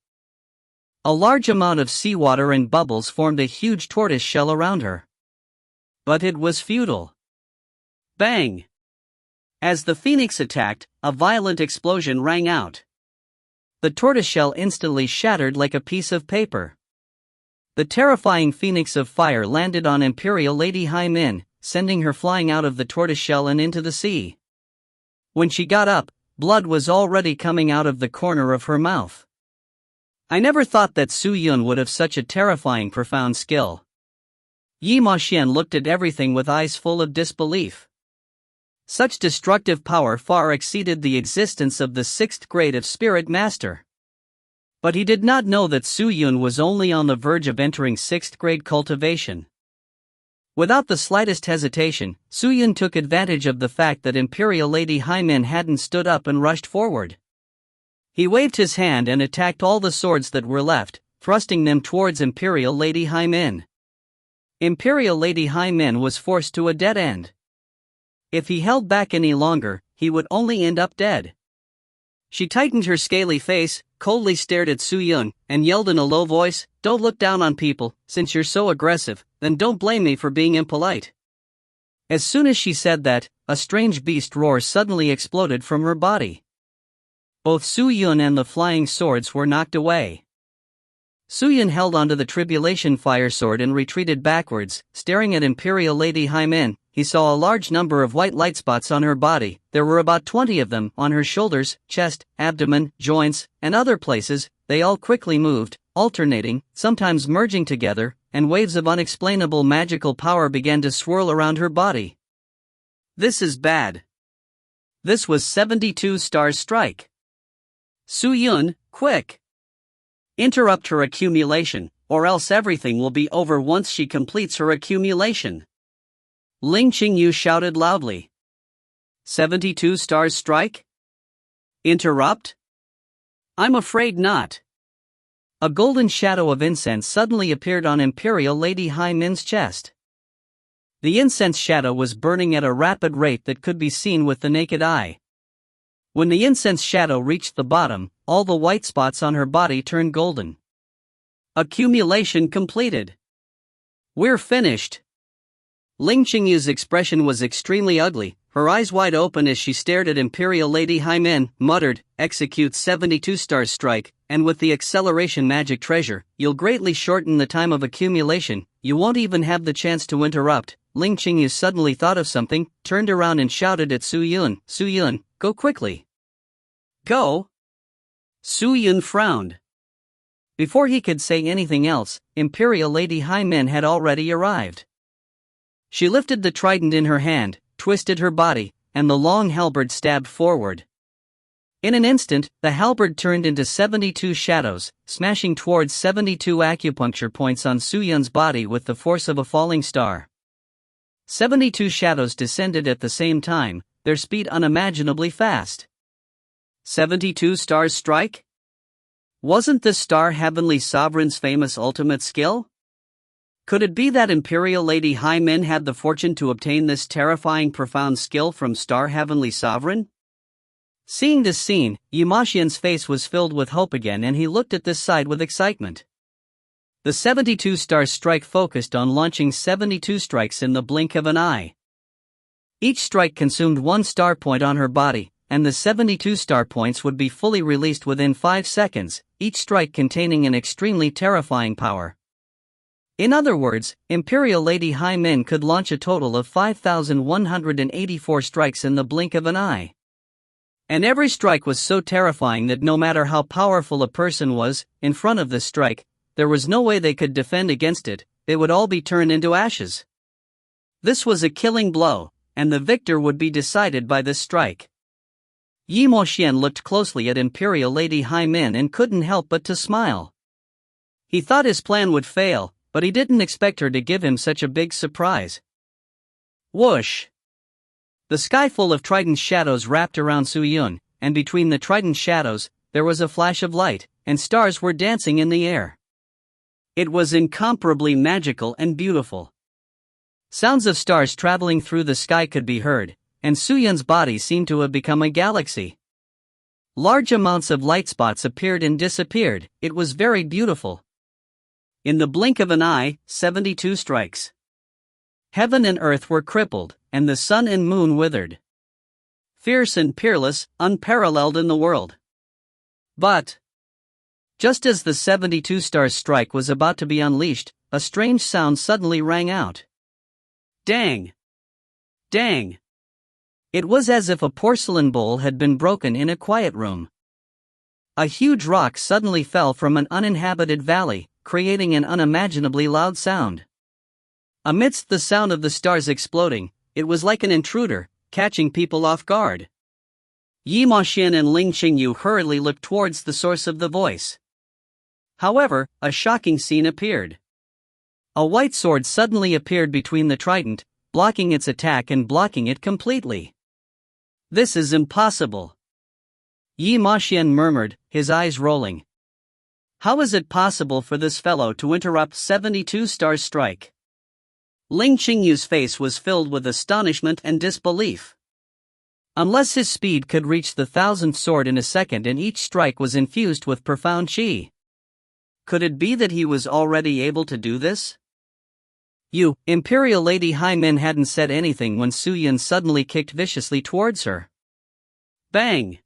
Speaker 1: A large amount of seawater and bubbles formed a huge tortoise shell around her. But it was futile. Bang! As the phoenix attacked, a violent explosion rang out. The tortoiseshell instantly shattered like a piece of paper. The terrifying phoenix of fire landed on Imperial Lady Haimin, sending her flying out of the tortoiseshell and into the sea. When she got up, blood was already coming out of the corner of her mouth. I never thought that Su Yun would have such a terrifying profound skill. Yi Maxian looked at everything with eyes full of disbelief. Such destructive power far exceeded the existence of the 6th grade of Spirit Master. But he did not know that Su Yun was only on the verge of entering 6th grade cultivation. Without the slightest hesitation, Su Yun took advantage of the fact that Imperial Lady Haimin hadn't stood up and rushed forward. He waved his hand and attacked all the swords that were left, thrusting them towards Imperial Lady Haimin. Imperial Lady Haimin was forced to a dead end. If he held back any longer, he would only end up dead. She tightened her scaly face, coldly stared at Su Yun, and yelled in a low voice, "Don't look down on people. Since you're so aggressive, then don't blame me for being impolite." As soon as she said that, a strange beast roar suddenly exploded from her body. Both Su Yun and the flying swords were knocked away. Su Yun held onto the Tribulation Fire Sword and retreated backwards, staring at Imperial Lady Haimin. He saw a large number of white light spots on her body. There were about 20 of them, on her shoulders, chest, abdomen, joints, and other places. They all quickly moved, alternating, sometimes merging together, and waves of unexplainable magical power began to swirl around her body. This is bad. This was 72 Stars Strike. Su Yun, quick! Interrupt her accumulation, or else everything will be over once she completes her accumulation. Ling Qingyu shouted loudly. 72 Stars Strike? Interrupt? I'm afraid not. A golden shadow of incense suddenly appeared on Imperial Lady Haimin's chest. The incense shadow was burning at a rapid rate that could be seen with the naked eye. When the incense shadow reached the bottom, all the white spots on her body turned golden. Accumulation completed. We're finished. Ling Qingyu's expression was extremely ugly, her eyes wide open as she stared at Imperial Lady Haimin, muttered, "Execute 72 Stars Strike, and with the acceleration magic treasure, you'll greatly shorten the time of accumulation. You won't even have the chance to interrupt." Ling Qingyu suddenly thought of something, turned around and shouted at Su Yun, "Su Yun, go quickly." Go? Su Yun frowned. Before he could say anything else, Imperial Lady Haimin had already arrived. She lifted the trident in her hand, twisted her body, and the long halberd stabbed forward. In an instant, the halberd turned into 72 shadows, smashing towards 72 acupuncture points on Su Yun's body with the force of a falling star. 72 shadows descended at the same time, their speed unimaginably fast. 72 stars strike? Wasn't this Star Heavenly Sovereign's famous ultimate skill? Could it be that Imperial Lady High Min had the fortune to obtain this terrifying profound skill from Star Heavenly Sovereign? Seeing this scene, Yimashian's face was filled with hope again and he looked at this side with excitement. The 72 stars strike focused on launching 72 strikes in the blink of an eye. Each strike consumed 1 star point on her body, and the 72 star points would be fully released within 5 seconds, each strike containing an extremely terrifying power. In other words, Imperial Lady High Min could launch a total of 5,184 strikes in the blink of an eye. And every strike was so terrifying that no matter how powerful a person was, in front of this strike, there was no way they could defend against it, they would all be turned into ashes. This was a killing blow, and the victor would be decided by this strike. Yi Moxian looked closely at Imperial Lady High Min and couldn't help but to smile. He thought his plan would fail, but he didn't expect her to give him such a big surprise. Whoosh! The sky full of trident shadows wrapped around Su Yun, and between the trident shadows, there was a flash of light, and stars were dancing in the air. It was incomparably magical and beautiful. Sounds of stars traveling through the sky could be heard, and Su Yun's body seemed to have become a galaxy. Large amounts of light spots appeared and disappeared, it was very beautiful. In the blink of an eye, 72 strikes. Heaven and earth were crippled, and the sun and moon withered. Fierce and peerless, unparalleled in the world. But just as the 72 stars strike was about to be unleashed, a strange sound suddenly rang out. Dang! Dang! It was as if a porcelain bowl had been broken in a quiet room. A huge rock suddenly fell from an uninhabited valley, creating an unimaginably loud sound. Amidst the sound of the stars exploding, it was like an intruder, catching people off guard. Yi Moxian and Ling Qingyu hurriedly looked towards the source of the voice. However, a shocking scene appeared. A white sword suddenly appeared between the trident, blocking its attack and blocking it completely. This is impossible. Yi Moxian murmured, his eyes rolling. How is it possible for this fellow to interrupt 72 stars strike? Ling Qingyu's face was filled with astonishment and disbelief. Unless his speed could reach the 1,000th sword in a second and each strike was infused with profound qi. Could it be that he was already able to do this? Imperial Lady High Min hadn't said anything when Su Yun suddenly kicked viciously towards her. Bang!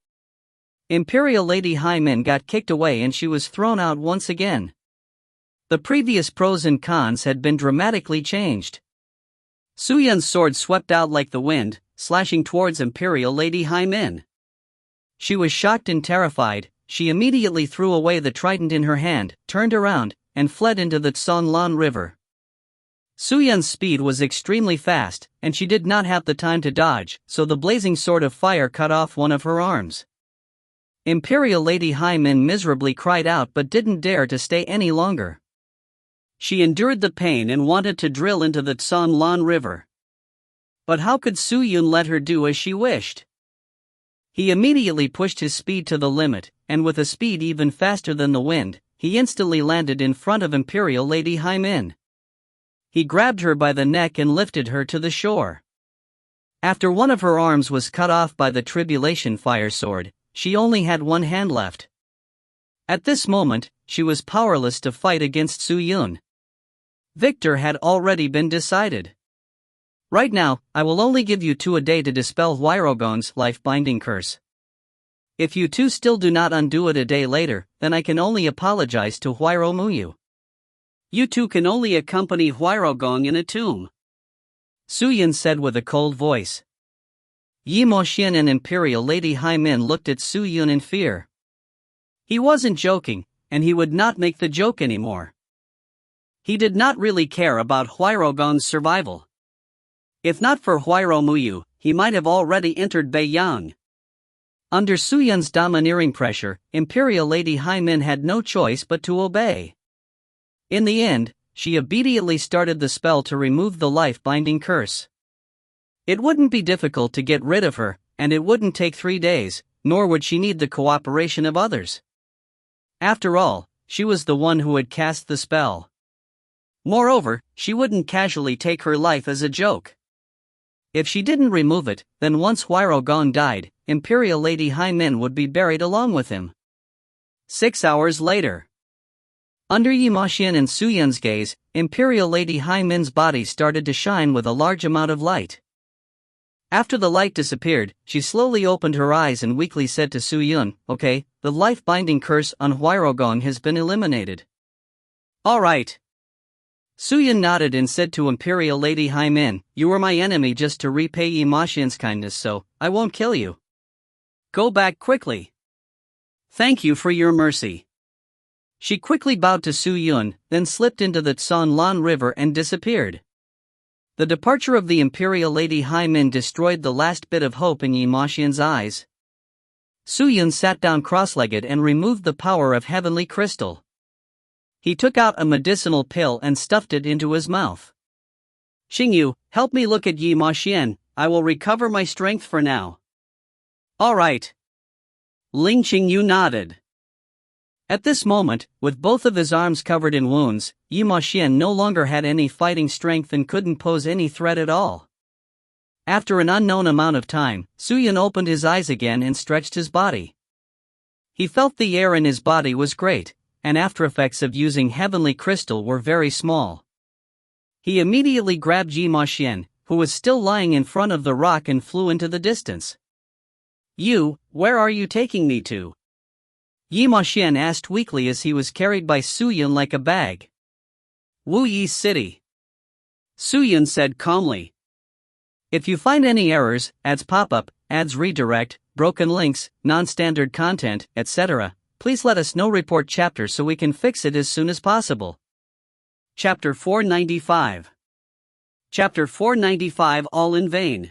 Speaker 1: Imperial Lady High Min got kicked away and she was thrown out once again. The previous pros and cons had been dramatically changed. Su Yun's sword swept out like the wind, slashing towards Imperial Lady High Min. She was shocked and terrified. She immediately threw away the trident in her hand, turned around, and fled into the Tsonlan River. Su Yun's speed was extremely fast, and she did not have the time to dodge, so the blazing sword of fire cut off one of her arms. Imperial Lady High Min miserably cried out but didn't dare to stay any longer. She endured the pain and wanted to drill into the Tsonlan River. But how could Su Yun let her do as she wished? He immediately pushed his speed to the limit, and with a speed even faster than the wind, he instantly landed in front of Imperial Lady High Min. He grabbed her by the neck and lifted her to the shore. After one of her arms was cut off by the Tribulation Fire Sword, she only had one hand left. At this moment, she was powerless to fight against Su Yun. Victor had already been decided. Right now, I will only give you 2 a day to dispel Huirogon's life-binding curse. If you 2 still do not undo it a day later, then I can only apologize to Huiro Muyu. You 2 can only accompany Huirogong in a tomb. Su Yun said with a cold voice. Yi Moxian and Imperial Lady High Min looked at Su Yun in fear. He wasn't joking, and he would not make the joke anymore. He did not really care about Huirogong's survival. If not for Huiro Muyu, he might have already entered Beiyang. Under Su Yun's domineering pressure, Imperial Lady High Min had no choice but to obey. In the end, she obediently started the spell to remove the life-binding curse. It wouldn't be difficult to get rid of her, and it wouldn't take 3 days, nor would she need the cooperation of others. After all, she was the one who had cast the spell. Moreover, she wouldn't casually take her life as a joke. If she didn't remove it, then once Huayro Gong died, Imperial Lady Hai Min would be buried along with him. 6 hours later. Under Yi Maxian and Su Yun's gaze, Imperial Lady Hai Min's body started to shine with a large amount of light. After the light disappeared, she slowly opened her eyes and weakly said to Su Yun, "Okay, the life-binding curse on Huayro Gong has been eliminated." "All right." Su Yun nodded and said to Imperial Lady Hai Min, "You were my enemy just to repay Yi Maxian's kindness, so I won't kill you. Go back quickly. Thank you for your mercy." She quickly bowed to Su Yun, then slipped into the Tsan Lan River and disappeared. The departure of the Imperial Lady Hai Min destroyed the last bit of hope in Yi Maxian's eyes. Su Yun sat down cross-legged and removed the power of heavenly crystal. He took out a medicinal pill and stuffed it into his mouth. "Xingyu, help me look at Yi Maxian, I will recover my strength for now." "All right." Ling Xingyu nodded. At this moment, with both of his arms covered in wounds, Yi Maxian no longer had any fighting strength and couldn't pose any threat at all. After an unknown amount of time, Su Yun opened his eyes again and stretched his body. He felt the air in his body was great, and after effects of using heavenly crystal were very small. He immediately grabbed Yi Maxian, who was still lying in front of the rock, and flew into the distance. "You, where are you taking me to?" Yi Maxian asked weakly as he was carried by Su Yun like a bag. "Wu Yi City." Su Yun said calmly. "If you find any errors, ads pop-up, ads redirect, broken links, non-standard content, etc., please let us know. Report chapter so we can fix it as soon as possible." Chapter 495. Chapter 495 All in Vain.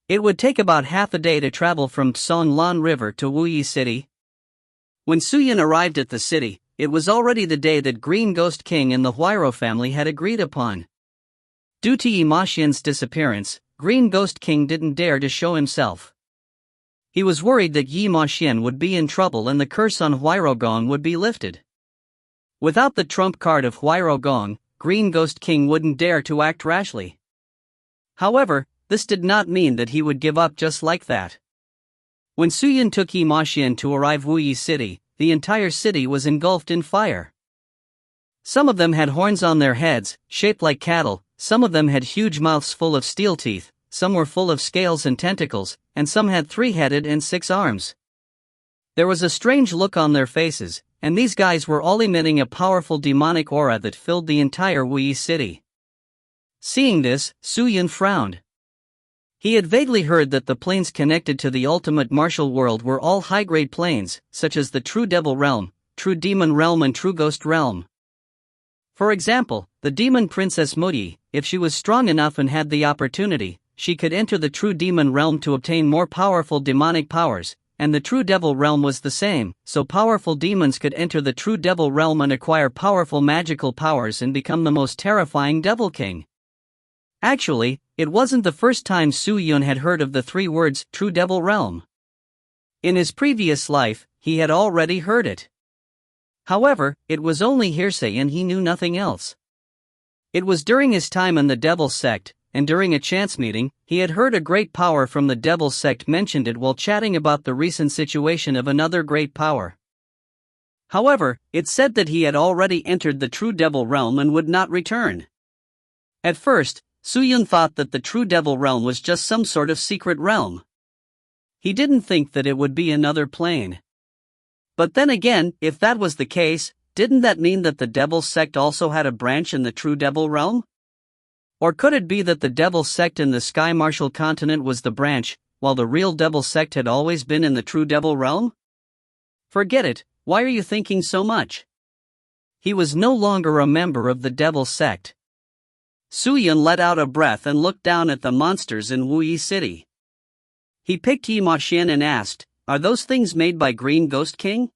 Speaker 1: It would take about half a day to travel from Tsan Lan River to Wu Yi City. When Su Yun arrived at the city, it was already the day that Green Ghost King and the Huayro family had agreed upon. Due to Yi Maxian's disappearance, Green Ghost King didn't dare to show himself. He was worried that Yi Maxian would be in trouble and the curse on Huayro Gong would be lifted. Without the trump card of Huayro Gong, Green Ghost King wouldn't dare to act rashly. However, this did not mean that he would give up just like that. When Su Yun took Yi Maxian to arrive Wu Yi City, the entire city was engulfed in fire. Some of them had horns on their heads, shaped like cattle, some of them had huge mouths full of steel teeth, some were full of scales and tentacles, and some had 3-headed and 6 arms. There was a strange look on their faces, and these guys were all emitting a powerful demonic aura that filled the entire Wu Yi City. Seeing this, Su Yun frowned. He had vaguely heard that the planes connected to the ultimate martial world were all high-grade planes, such as the True Devil Realm, True Demon Realm and True Ghost Realm. For example, the Demon Princess Muyi, if she was strong enough and had the opportunity, she could enter the True Demon Realm to obtain more powerful demonic powers, and the True Devil Realm was the same, so powerful demons could enter the True Devil Realm and acquire powerful magical powers and become the most terrifying Devil King. Actually, it wasn't the first time Su Yun had heard of the 3 words True Devil Realm. In his previous life, he had already heard it. However, it was only hearsay and he knew nothing else. It was during his time in the Devil Sect, and during a chance meeting, he had heard a great power from the Devil Sect mentioned it while chatting about the recent situation of another great power. However, it said that he had already entered the True Devil Realm and would not return. At first, Su Yun thought that the True Devil Realm was just some sort of secret realm. He didn't think that it would be another plane. But then again, if that was the case, didn't that mean that the Devil Sect also had a branch in the True Devil Realm? Or could it be that the Devil Sect in the Sky Martial Continent was the branch, while the real Devil Sect had always been in the True Devil Realm? Forget it, why are you thinking so much? He was no longer a member of the Devil Sect. Su Yun let out a breath and looked down at the monsters in Wu Yi City. He picked Yi Maxian and asked, "Are those things made by Green Ghost King?"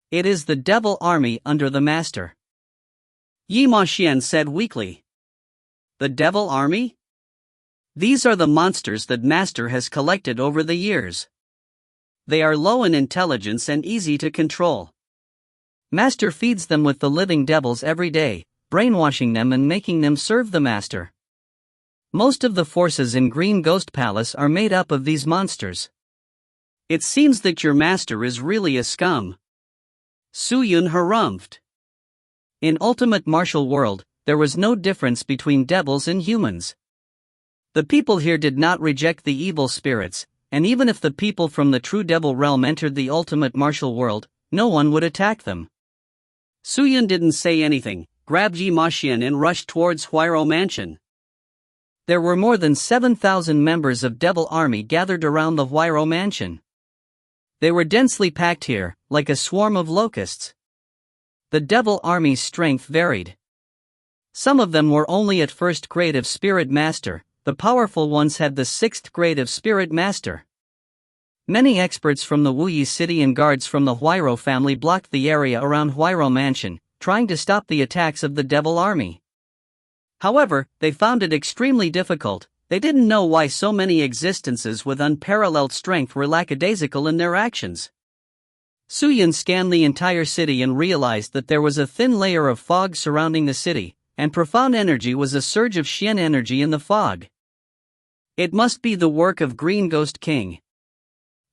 Speaker 1: "It is the Devil Army under the Master." Yi Maxian said weakly. "The Devil Army?"
Speaker 2: These are the monsters that Master has collected over the years. They are low in intelligence and easy to control.
Speaker 1: Master feeds them with the living devils every day, brainwashing them and making them serve the Master. Most of the forces in Green Ghost Palace are made up of these monsters.
Speaker 2: It seems that your master is really a scum. Su-Yun harumphed.
Speaker 1: In Ultimate Martial World, there was no difference between devils and humans. The people here did not reject the evil spirits, and even if the people from the true devil realm entered the Ultimate Martial World, no one would attack them.
Speaker 2: Su-Yun didn't say anything, grabbed Yi Ma-Xian and rushed towards Huairou Mansion.
Speaker 1: There were more than 7,000 members of Devil Army gathered around the Huairou Mansion. They were densely packed here, like a swarm of locusts. The Devil Army's strength varied. Some of them were only at 1st grade of Spirit Master, the powerful ones had the 6th grade of Spirit Master. Many experts from the Wuyi city and guards from the Huairou family blocked the area around Huairou Mansion, trying to stop the attacks of the Devil Army. However, they found it extremely difficult. They didn't know why so many existences with unparalleled strength were lackadaisical in their actions. Su-Yun scanned the entire city and realized that there was a thin layer of fog surrounding the city, and profound energy was a surge of Xian energy in the fog. It must be the work of Green Ghost King.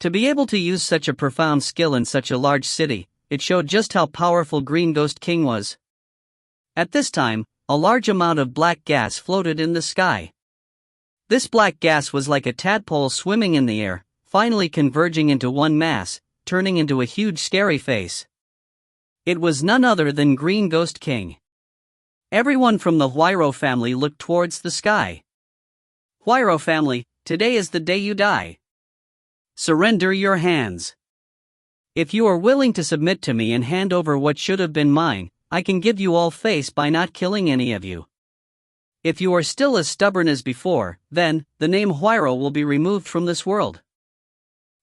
Speaker 1: To be able to use such a profound skill in such a large city, it showed just how powerful Green Ghost King was. At this time, a large amount of black gas floated in the sky. This black gas was like a tadpole swimming in the air, finally converging into one mass, turning into a huge scary face. It was none other than Green Ghost King. Everyone from the Huairou family looked towards the sky. Huairou family, today is the day you die. Surrender your hands. If you are willing to submit to me and hand over what should have been mine, I can give you all face by not killing any of you. If you are still as stubborn as before, then, the name Huairou will be removed from this world.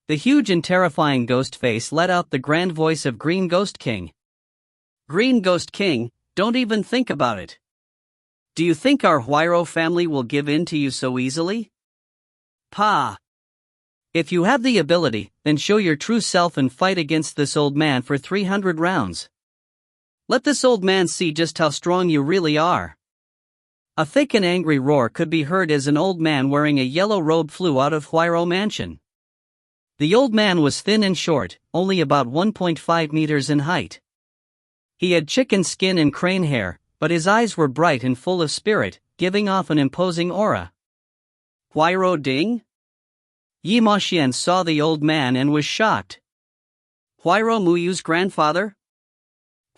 Speaker 1: The huge and terrifying ghost face let out the grand voice of Green Ghost King. Green Ghost King, don't even think about it. Do you think our Huairou family will give in to you so easily? Pa! If you have the ability, then show your true self and fight against this old man for 300 rounds. Let this old man see just how strong you really are. A thick and angry roar could be heard as an old man wearing a yellow robe flew out of Huairou Mansion. The old man was thin and short, only about 1.5 meters in height. He had chicken skin and crane hair, but his eyes were bright and full of spirit, giving off an imposing aura. Huairou Ding? Yi Ma-Xian saw the old man and was shocked. Huairou Muyu's grandfather?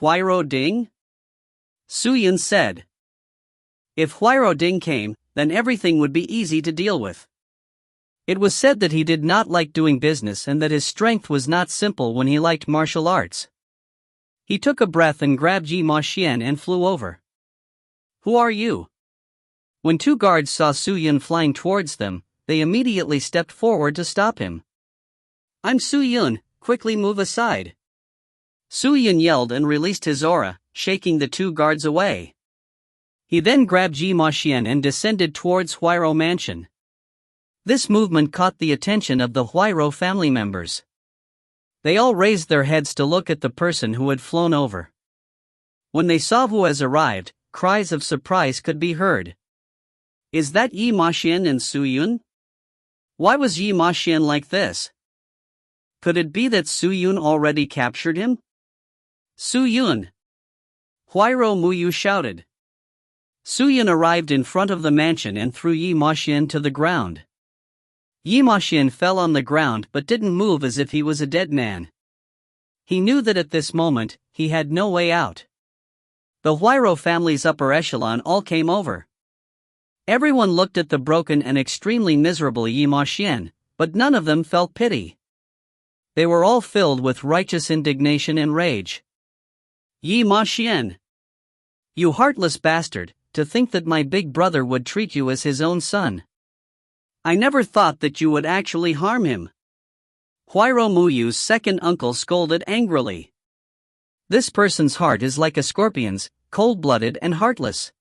Speaker 1: Huairou Ding? Su-Yun said. If Huairou Ding came, then everything would be easy to deal with. It was said that he did not like doing business and that his strength was not simple when he liked martial arts. He took a breath and grabbed Yi Ma-Xian and flew over. Who are you? When two guards saw Su-Yun flying towards them, they immediately stepped forward to stop him. I'm Su-Yun, quickly move aside. Su-Yun yelled and released his aura, shaking the two guards away. He then grabbed Yi Ma-Xian and descended towards Huairou Mansion. This movement caught the attention of the Huairou family members. They all raised their heads to look at the person who had flown over. When they saw who has arrived, cries of surprise could be heard. Is that Yi Ma-Xian and Su-Yun? Why was Yi Ma-Xian like this? Could it be that Su-Yun already captured him? Su-Yun! Huairou Muyu shouted. Su-Yun arrived in front of the mansion and threw Yi Ma-Xian to the ground. Yi Ma-Xian fell on the ground but didn't move as if he was a dead man. He knew that at this moment, he had no way out. The Huairou family's upper echelon all came over. Everyone looked at the broken and extremely miserable Yi Ma-Xian, but none of them felt pity. They were all filled with righteous indignation and rage. Yi Ma-Xian! You heartless bastard, to think that my big brother would treat you as his own son. I never thought that you would actually harm him. Huairou Muyu's second uncle scolded angrily. This person's heart is like a scorpion's, cold-blooded and heartless.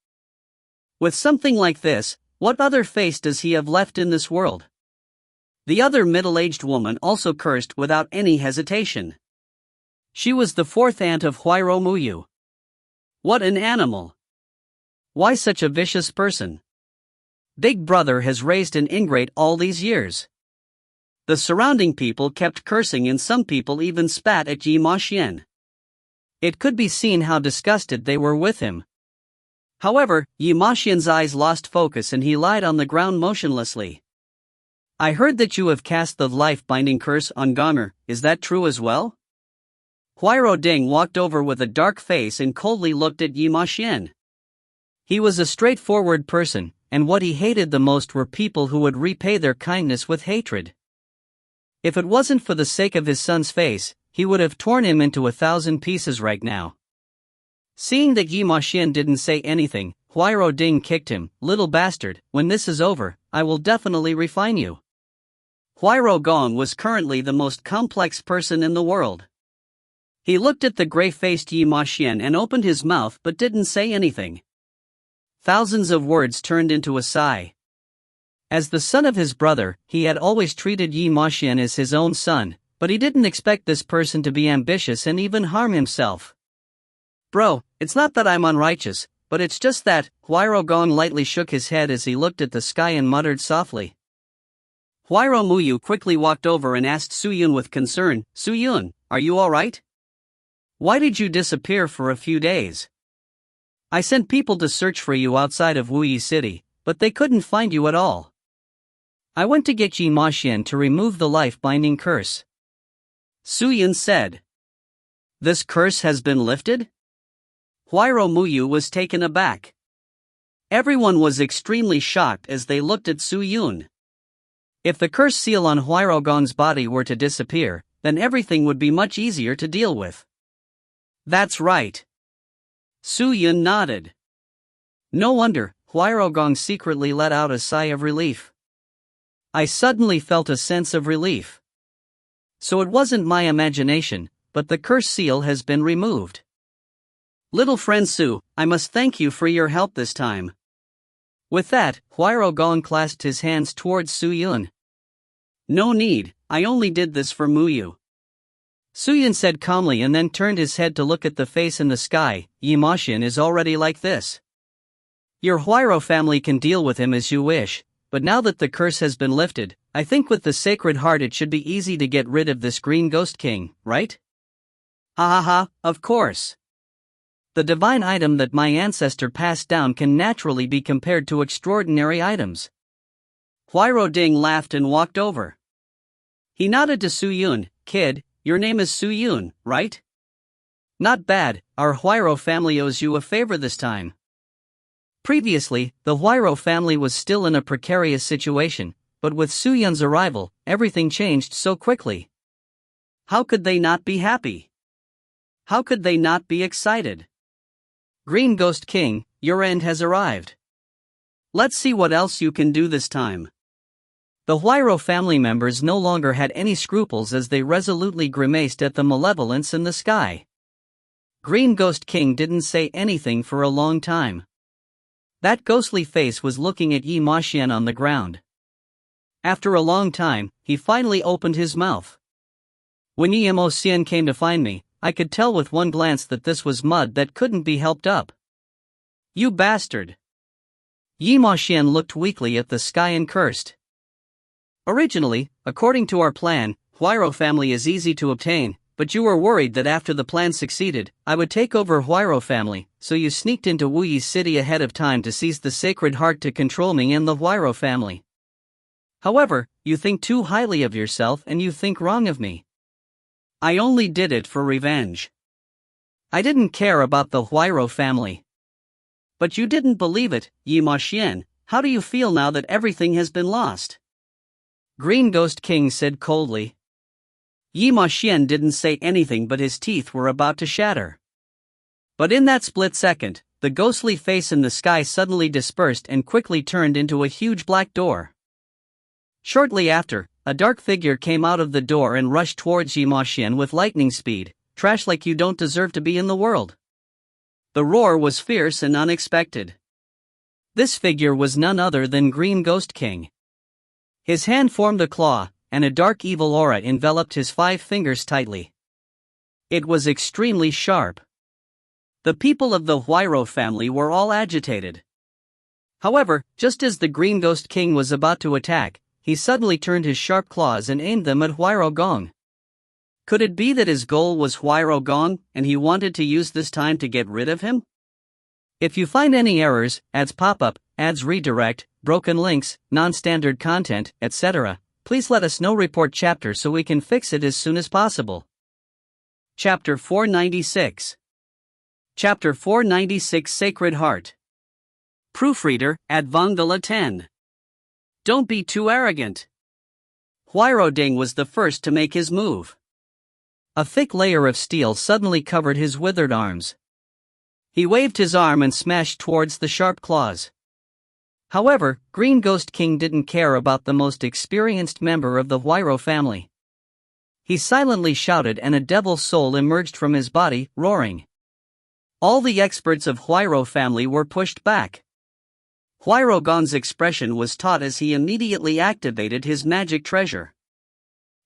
Speaker 1: With something like this,
Speaker 2: What other face does he have left in this world? The other middle-aged woman also cursed without any hesitation. She was the fourth aunt of Huayro Muyu. What an animal! Why such a vicious person? Big Brother has raised an ingrate all these years. The surrounding people kept cursing and some people even spat at Yi Ma Xian. It could be seen how disgusted they were with him. However, Yi Ma Xian's eyes lost focus and he lied on the ground motionlessly. I heard that you have cast the life-binding curse on Gonger, is that true as well? Huayro Ding walked over with a dark face and coldly looked at Yi Ma Xian. He was a straightforward person, and what he hated the most were people who would repay their kindness with hatred. If it wasn't for the sake of his son's face, he would have torn him into 1,000 pieces right now. Seeing that Yi Ma Xian didn't say anything, Huayro Ding kicked him. Little bastard, when this is over, I will definitely refine you. Huayro Gong was currently the most complex person in the world. He looked at the gray-faced Yi Ma Xian and opened his mouth but didn't say anything. Thousands of words turned into a sigh. As the son of his brother, he had always treated Yi Ma Xian as his own son, but he didn't expect this person to be ambitious and even harm himself. Bro, it's not that I'm unrighteous, but it's just that, Huayro Gong lightly shook his head as he looked at the sky and muttered softly. Huayro Muyu quickly walked over and asked Su Yun with concern, Su Yun, are you alright? Why did you disappear for a few days? I sent people to search for you outside of Wuyi City, but they couldn't find you at all. I went to get Yi Ma Xian to remove the life-binding curse. Su Yun said. This curse has been lifted? Huayro Muyu was taken aback. Everyone was extremely shocked as they looked at Su Yun. If the curse seal on Huayro Gong's body were to disappear, then everything would be much easier to deal with. That's right. Su Yun nodded. No wonder, Huayro Gong secretly let out a sigh of relief. I suddenly felt a sense of relief. So it wasn't my imagination, but the curse seal has been removed. Little friend Su, I must thank you for your help this time. With that, Huayro Gong clasped his hands towards Su Yun. No need, I only did this for Muyu. Su Yun said calmly and then turned his head to look at the face in the sky. Yi Ma Xian is already like this. Your Huayro family can deal with him as you wish, but now that the curse has been lifted, I think with the Sacred Heart it should be easy to get rid of this Green Ghost King, right? Ha ha ha, of course. The divine item that my ancestor passed down can naturally be compared to extraordinary items. Huayro Ding laughed and walked over. He nodded to Su Yun. Kid, your name is Su Yun, right? Not bad, our Huayro family owes you a favor this time. Previously, the Huayro family was still in a precarious situation, but with Su Yun's arrival, everything changed so quickly. How could they not be happy? How could they not be excited? Green Ghost King, your end has arrived. Let's see what else you can do this time. The Huayro family members no longer had any scruples as they resolutely grimaced at the malevolence in the sky. Green Ghost King didn't say anything for a long time. That ghostly face was looking at Yi Ma Xian on the ground. After a long time, he finally opened his mouth. When Yi Ma Xian came to find me, I could tell with one glance that this was mud that couldn't be helped up. You bastard! Yi Ma Xian looked weakly at the sky and cursed. Originally, according to our plan, Huayro family is easy to obtain, but you were worried that after the plan succeeded, I would take over Huayro family, so you sneaked into Wuyi City ahead of time to seize the Sacred Heart to control me and the Huayro family. However, you think too highly of yourself and you think wrong of me. I only did it for revenge. I didn't care about the Huayro family. But you didn't believe it, Yi Ma Xian. How do you feel now that everything has been lost? Green Ghost King said coldly. Yi Ma Xian didn't say anything but his teeth were about to shatter. But in that split second, the ghostly face in the sky suddenly dispersed and quickly turned into a huge black door. Shortly after, a dark figure came out of the door and rushed towards Yi Ma Xian with lightning speed. Trash like you don't deserve to be in the world. The roar was fierce and unexpected.
Speaker 1: This figure was none other than Green Ghost King. His hand formed a claw, and a dark evil aura enveloped his 5 fingers tightly. It was extremely sharp. The people of the Huayro family were all agitated. However, just as the Green Ghost King was about to attack, he suddenly turned his sharp claws and aimed them at Huayro Gong. Could it be that his goal was Huayro Gong, and he wanted to use this time to get rid of him? If you find any errors, ads pop up, ads redirect, broken links, non-standard content, etc., please let us know. Report chapter so we can fix it as soon as possible. Chapter 496. Chapter 496 Sacred Heart. Proofreader, Advangala 10. Don't be too arrogant. Huayro Ding was the first to make his move. A thick layer of steel suddenly covered his withered arms. He waved his arm and smashed towards the sharp claws. However, Green Ghost King didn't care about the most experienced member of the Huayro family. He silently shouted and a devil's soul emerged from his body, roaring. All the experts of Huayro family were pushed back. Huayro Gong's expression was taut as he immediately activated his magic treasure.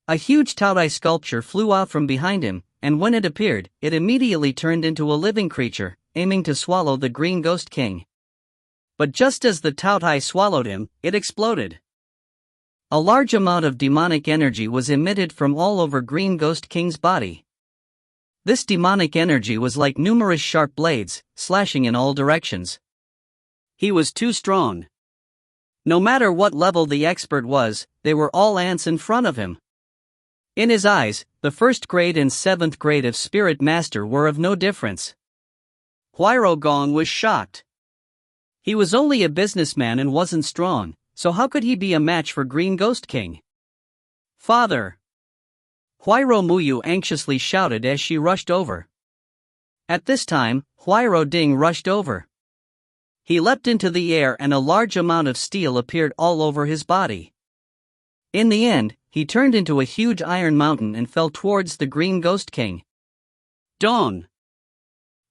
Speaker 1: A huge Taotai sculpture flew out from behind him, and when it appeared, it immediately turned into a living creature, aiming to swallow the Green Ghost King. But just as the Taotai swallowed him, it exploded. A large amount of demonic energy was emitted from all over Green Ghost King's body. This demonic energy was like numerous sharp blades, slashing in all directions. He was too strong. No matter what level the expert was, they were all ants in front of him. In his eyes, the 1st grade and 7th grade of Spirit Master were of no difference. Huayro Gong was shocked. He was only a businessman and wasn't strong, so how could he be a match for Green Ghost King? Father! Huayro Muyu anxiously shouted as she rushed over. At this time, Huayro Ding rushed over. He leapt into the air and a large amount of steel appeared all over his body. In the end, he turned into a huge iron mountain and fell towards the Green Ghost King. Dawn!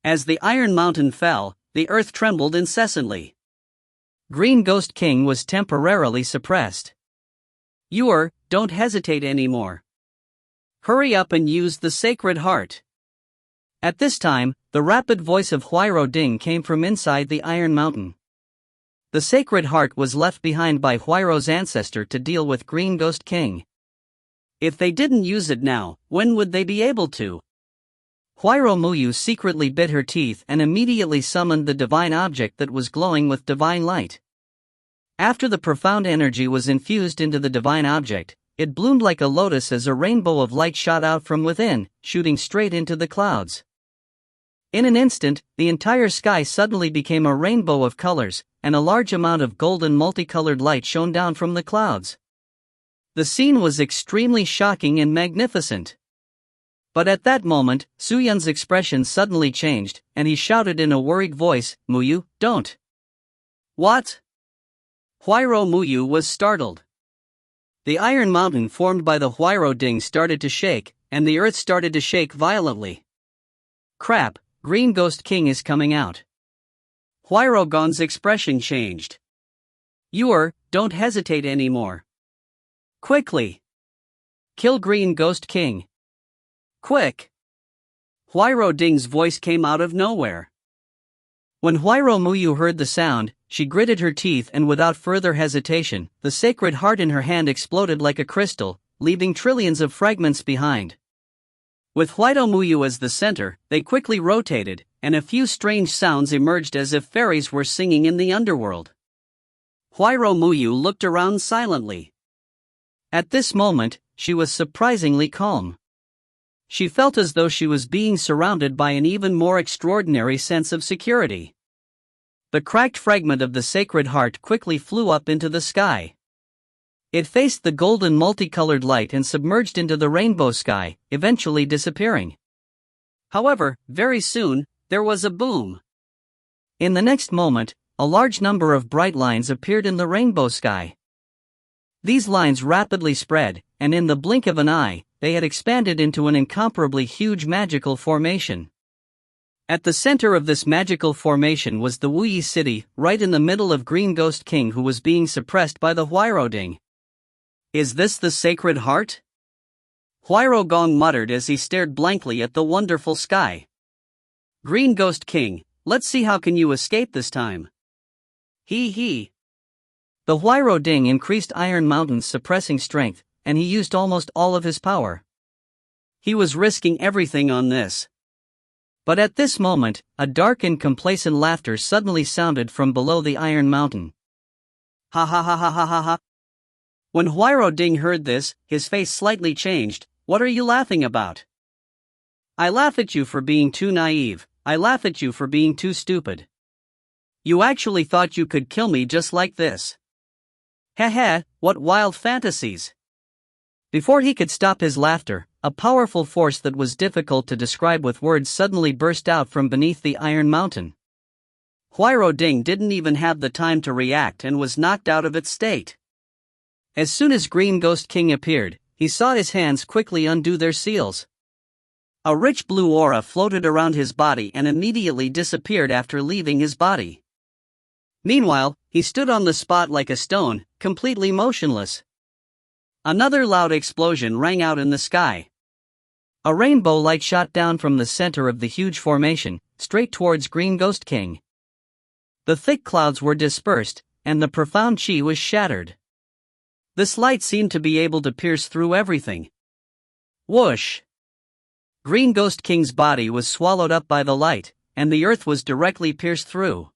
Speaker 1: As the Iron Mountain fell, the earth trembled incessantly. Green Ghost King was temporarily suppressed. Don't hesitate anymore. Hurry up and use the Sacred Heart. At this time, the rapid voice of Huayro Ding came from inside the Iron Mountain. The Sacred Heart was left behind by Huayro's ancestor to deal with Green Ghost King. If they didn't use it now, when would they be able to? Huayro Muyu secretly bit her teeth and immediately summoned the divine object that was glowing with divine light. After the profound energy was infused into the divine object, it bloomed like a lotus as a rainbow of light shot out from within, shooting straight into the clouds. In an instant, the entire sky suddenly became a rainbow of colors, and a large amount of golden multicolored light shone down from the clouds. The scene was extremely shocking and magnificent. But at that moment, Suyun's expression suddenly changed, and he shouted in a worried voice, Muyu, don't. What? Huayro Muyu was startled. The Iron Mountain formed by the Huayro Ding started to shake, and the earth started to shake violently. Crap, Green Ghost King is coming out. Huayro Gong's expression changed. Don't hesitate anymore. Quickly! Kill Green Ghost King. Quick! Huayro Ding's voice came out of nowhere. When Huayro Muyu heard the sound, she gritted her teeth and without further hesitation, the sacred heart in her hand exploded like a crystal, leaving trillions of fragments behind. With Huayro Muyu as the center, they quickly rotated, and a few strange sounds emerged as if fairies were singing in the underworld. Huayro Muyu looked around silently. At this moment, she was surprisingly calm. She felt as though she was being surrounded by an even more extraordinary sense of security. The cracked fragment of the Sacred Heart quickly flew up into the sky. It faced the golden multicolored light and submerged into the rainbow sky, eventually disappearing. However, very soon, there was a boom. In the next moment, a large number of bright lines appeared in the rainbow sky. These lines rapidly spread, and in the blink of an eye, they had expanded into an incomparably huge magical formation. At the center of this magical formation was the Wuyi city, right in the middle of Green Ghost King, who was being suppressed by the Huiroding.
Speaker 2: Is this the Sacred Heart? Huirogong muttered as he stared blankly at the wonderful sky. Green Ghost King, let's see how can you escape this time. He.
Speaker 1: The Huiroding increased Iron Mountain's suppressing strength, and he used almost all of his power.
Speaker 2: He was risking everything on this.
Speaker 1: But at this moment, a dark and complacent laughter suddenly sounded from below the Iron Mountain.
Speaker 2: Ha ha ha ha ha ha ha. When Huiroding heard this, his face slightly changed. What are you laughing about?
Speaker 1: I laugh at you for being too naive. I laugh at you for being too stupid.
Speaker 2: You actually thought you could kill me just like this.
Speaker 1: Heh, what wild fantasies. Before he could stop his laughter, a powerful force that was difficult to describe with words suddenly burst out from beneath the Iron Mountain.
Speaker 2: Huiroding didn't even have the time to react and was knocked out of its state.
Speaker 1: As soon as Green Ghost King appeared, he saw his hands quickly undo their seals.
Speaker 2: A rich blue aura floated around his body and immediately disappeared after leaving his body.
Speaker 1: Meanwhile, he stood on the spot like a stone, completely motionless.
Speaker 2: Another loud explosion rang out in the sky.
Speaker 1: A rainbow light shot down from the center of the huge formation, straight towards Green Ghost King. The thick clouds were dispersed, and the profound chi was shattered.
Speaker 2: This light seemed to be able to pierce through everything.
Speaker 1: Whoosh!
Speaker 2: Green Ghost King's body was swallowed up by the light, and the earth was directly pierced through.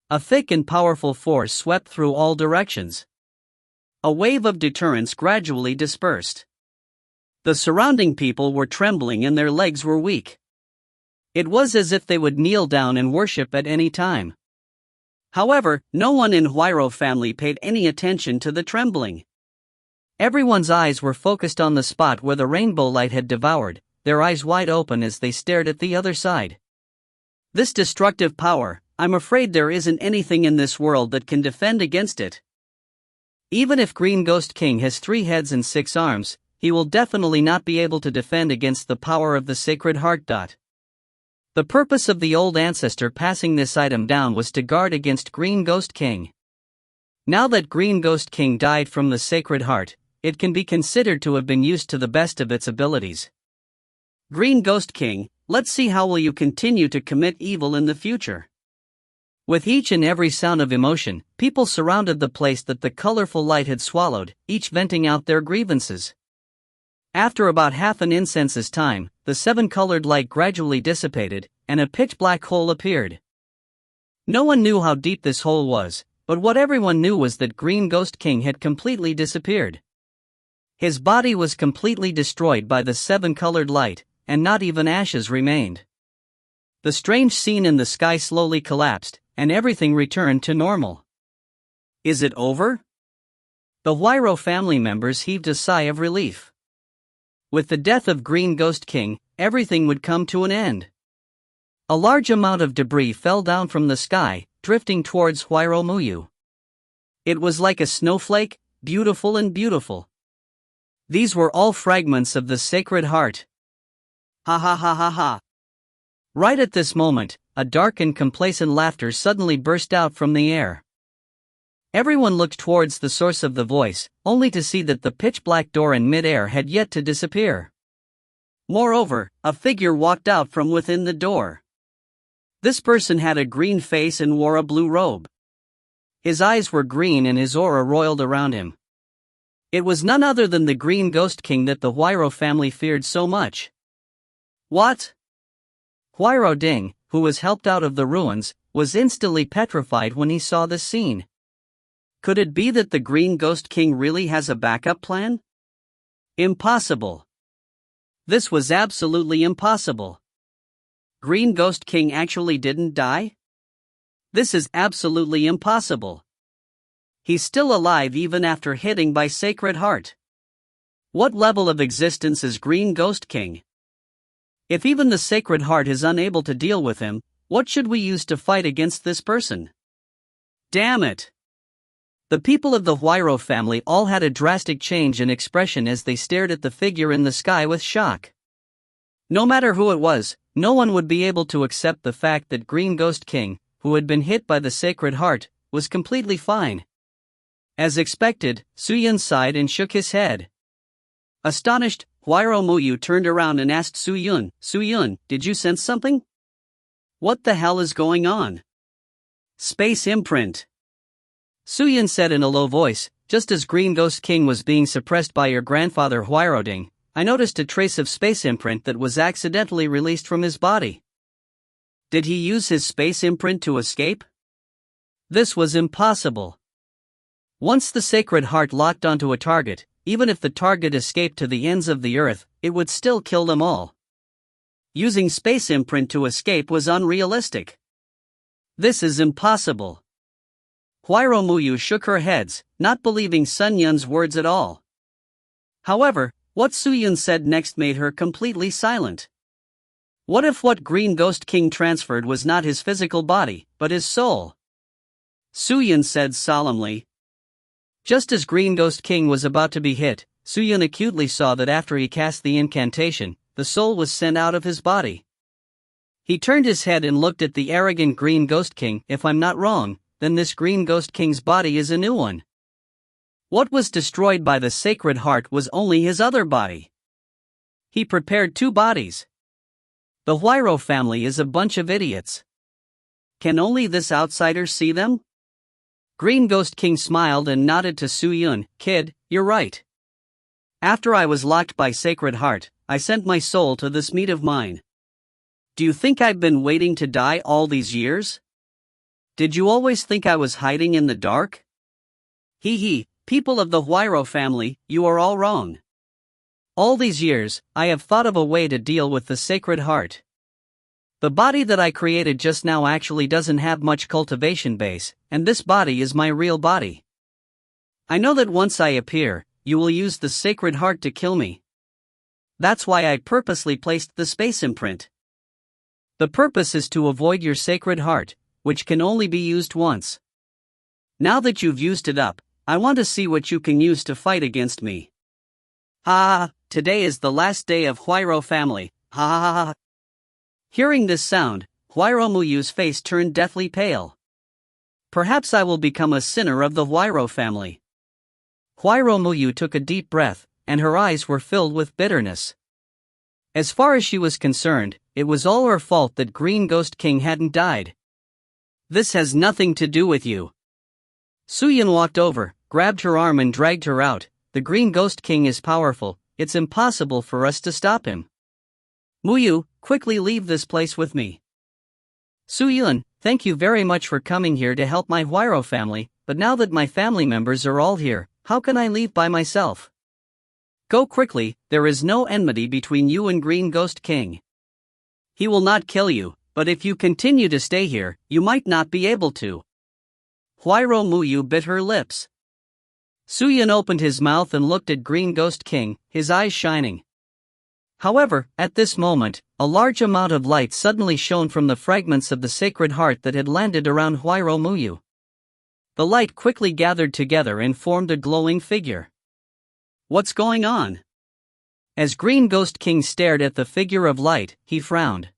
Speaker 1: A thick and powerful force swept through all directions.
Speaker 2: A wave of deterrence gradually dispersed. The surrounding people were trembling and their legs were weak.
Speaker 1: It was as if they would kneel down and worship at any time.
Speaker 2: However, no one in Huiro family paid any attention to the trembling.
Speaker 1: Everyone's eyes were focused on the spot where the rainbow light had devoured, their eyes wide open as they stared at the other side.
Speaker 2: This destructive power, I'm afraid there isn't anything in this world that can defend against it.
Speaker 1: Even if Green Ghost King has 3 heads and 6 arms, he will definitely not be able to defend against the power of the Sacred Heart. The purpose of the old ancestor passing this item down was to guard against Green Ghost King. Now that Green Ghost King died from the Sacred Heart, it can be considered to have been used to the best of its abilities.
Speaker 2: Green Ghost King, let's see how will you continue to commit evil in the future.
Speaker 1: With each and every sound of emotion, people surrounded the place that the colorful light had swallowed, each venting out their grievances. After about half an incense's time, the 7-colored light gradually dissipated, and a pitch-black hole appeared. No one knew how deep this hole was, but what everyone knew was that Green Ghost King had completely disappeared. His body was completely destroyed by the 7-colored light, and not even ashes remained. The strange scene in the sky slowly collapsed, and everything returned to normal.
Speaker 2: Is it over?
Speaker 1: The Huiro family members heaved a sigh of relief. With the death of Green Ghost King, everything would come to an end. A large amount of debris fell down from the sky, drifting towards Huiro Muyu. It was like a snowflake, beautiful and beautiful. These were all fragments of the Sacred Heart.
Speaker 2: Ha ha ha ha ha.
Speaker 1: Right at this moment, a dark and complacent laughter suddenly burst out from the air. Everyone looked towards the source of the voice, only to see that the pitch-black door in mid-air had yet to disappear.
Speaker 2: Moreover, a figure walked out from within the door. This person had a green face and wore a blue robe.
Speaker 1: His eyes were green and his aura roiled around him. It was none other than the Green Ghost King that the Huiro family feared so much.
Speaker 2: What?
Speaker 1: Huiroding, who was helped out of the ruins, was instantly petrified when he saw this scene.
Speaker 2: Could it be that the Green Ghost King really has a backup plan? Impossible. This was absolutely impossible. Green Ghost King actually didn't die? This is absolutely impossible. He's still alive even after hitting by Sacred Heart. What level of existence is Green Ghost King? If even the Sacred Heart is unable to deal with him, what should we use to fight against this person? Damn it! The people of the Huiro family all had a drastic change in expression as they stared at the figure in the sky with shock. No matter who it was,
Speaker 1: no one would be able to accept the fact that Green Ghost King, who had been hit by the Sacred Heart, was completely fine. As expected, Suyun sighed and shook his head. Astonished, Huayro Muyu turned around and asked Suyun, "Suyun, did you sense something? What the hell is going on?" "Space imprint," Suyun said in a low voice. "Just as Green Ghost King was being suppressed by your grandfather Huayroding, I noticed a trace of space imprint that was accidentally released from his body." Did he use his space imprint to escape? This was impossible. Once the Sacred Heart locked onto a target, even if the target escaped to the ends of the earth, it would still kill them all. Using space imprint to escape was unrealistic. This is impossible. Huayro Muyu shook her heads, not believing Sun Yun's words at all. However, what Suyun said next made her completely silent. What if what Green Ghost King transferred was not his physical body, but his soul? Suyun said solemnly. Just as Green Ghost King was about to be hit, Suyun acutely saw that after he cast the incantation, the soul was sent out of his body. He turned his head and looked at the arrogant Green Ghost King. "If I'm not wrong, then this Green Ghost King's body is a new one. What was destroyed by the Sacred Heart was only his other body. He prepared two bodies. The Huayro family is a bunch of idiots. Can only this outsider see them?" Green Ghost King smiled and nodded to Suyun. "Kid, you're right. After I was locked by Sacred Heart, I sent my soul to this meat of mine. Do you think I've been waiting to die all these years? Did you always think I was hiding in the dark? Hee, people of the Huayro family, you are all wrong. All these years, I have thought of a way to deal with the Sacred Heart. The body that I created just now actually doesn't have much cultivation base, and this body is my real body. I know that once I appear, you will use the Sacred Heart to kill me. That's why I purposely placed the space imprint. The purpose is to avoid your Sacred Heart, which can only be used once. Now that you've used it up, I want to see what you can use to fight against me. Ha! Today is the last day of Huayro family. Ha! Hearing this sound, Huayro Muyu's face turned deathly pale. Perhaps I will become a sinner of the Huayro family. Huayro Muyu took a deep breath, and her eyes were filled with bitterness. As far as she was concerned, it was all her fault that Green Ghost King hadn't died. This has nothing to do with you. Suyun walked over, grabbed her arm and dragged her out. The Green Ghost King is powerful, it's impossible for us to stop him. Muyu, quickly leave this place with me. Suyun, thank you very much for coming here to help my Huayro family, but now that my family members are all here, how can I leave by myself? Go quickly, there is no enmity between you and Green Ghost King. He will not kill you, but if you continue to stay here, you might not be able to. Huayro Muyu bit her lips. Suyun opened his mouth and looked at Green Ghost King, his eyes shining. However, at this moment, a large amount of light suddenly shone from the fragments of the Sacred Heart that had landed around Huayro Muyu. The light quickly gathered together and formed a glowing figure. What's going on? As Green Ghost King stared at the figure of light, he frowned.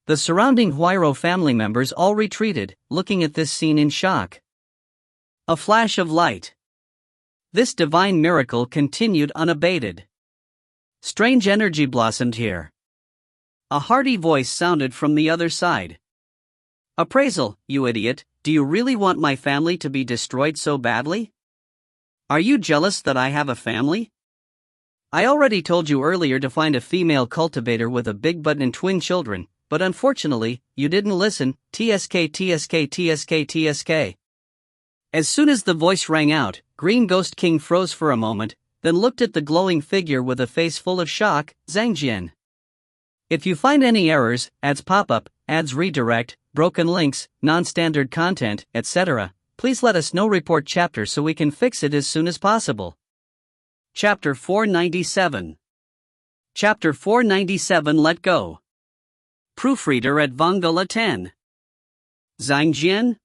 Speaker 1: The surrounding Huayro family members all retreated, looking at this scene in shock. A flash of light. This divine miracle continued unabated. Strange energy blossomed here. A hearty voice sounded from the other side. Appraisal, you idiot, do you really want my family to be destroyed so badly? Are you jealous that I have a family? I already told you earlier to find a female cultivator with a big butt and twin children, but unfortunately, you didn't listen. TSK. As soon as the voice rang out, Green Ghost King froze for a moment, then looked at the glowing figure with a face full of shock. Zhangjian. If you find any errors, ads pop-up, ads redirect, broken links, non-standard content, etc., please let us know. Report chapter so we can fix it as soon as possible. Chapter 497. Chapter 497. Let go. Proofreader at Vongala 10. Zhangjian?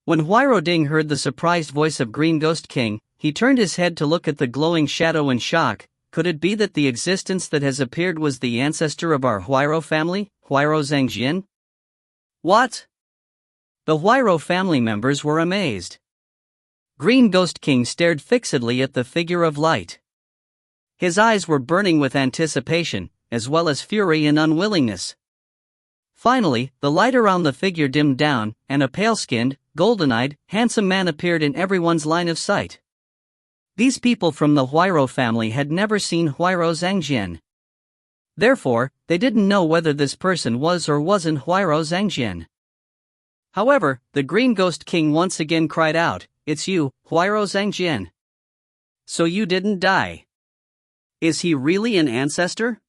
Speaker 1: When Huayro Ding heard the surprised voice of Green Ghost King, he turned his head to look at the glowing shadow in shock. Could it be that the existence that has appeared was the ancestor of our Huairou family, Huairou Zhangjian? What? The Huairou family members were amazed. Green Ghost King stared fixedly at the figure of light. His eyes were burning with anticipation, as well as fury and unwillingness. Finally, the light around the figure dimmed down, and a pale-skinned, golden-eyed, handsome man appeared in everyone's line of sight. These people from the Huairou family had never seen Huairou Zhangjian. Therefore, they didn't know whether this person was or wasn't Huairou Zhangjian. However, the Green Ghost King once again cried out, "It's you, Huairou Zhangjian. So you didn't die. Is he really an ancestor?"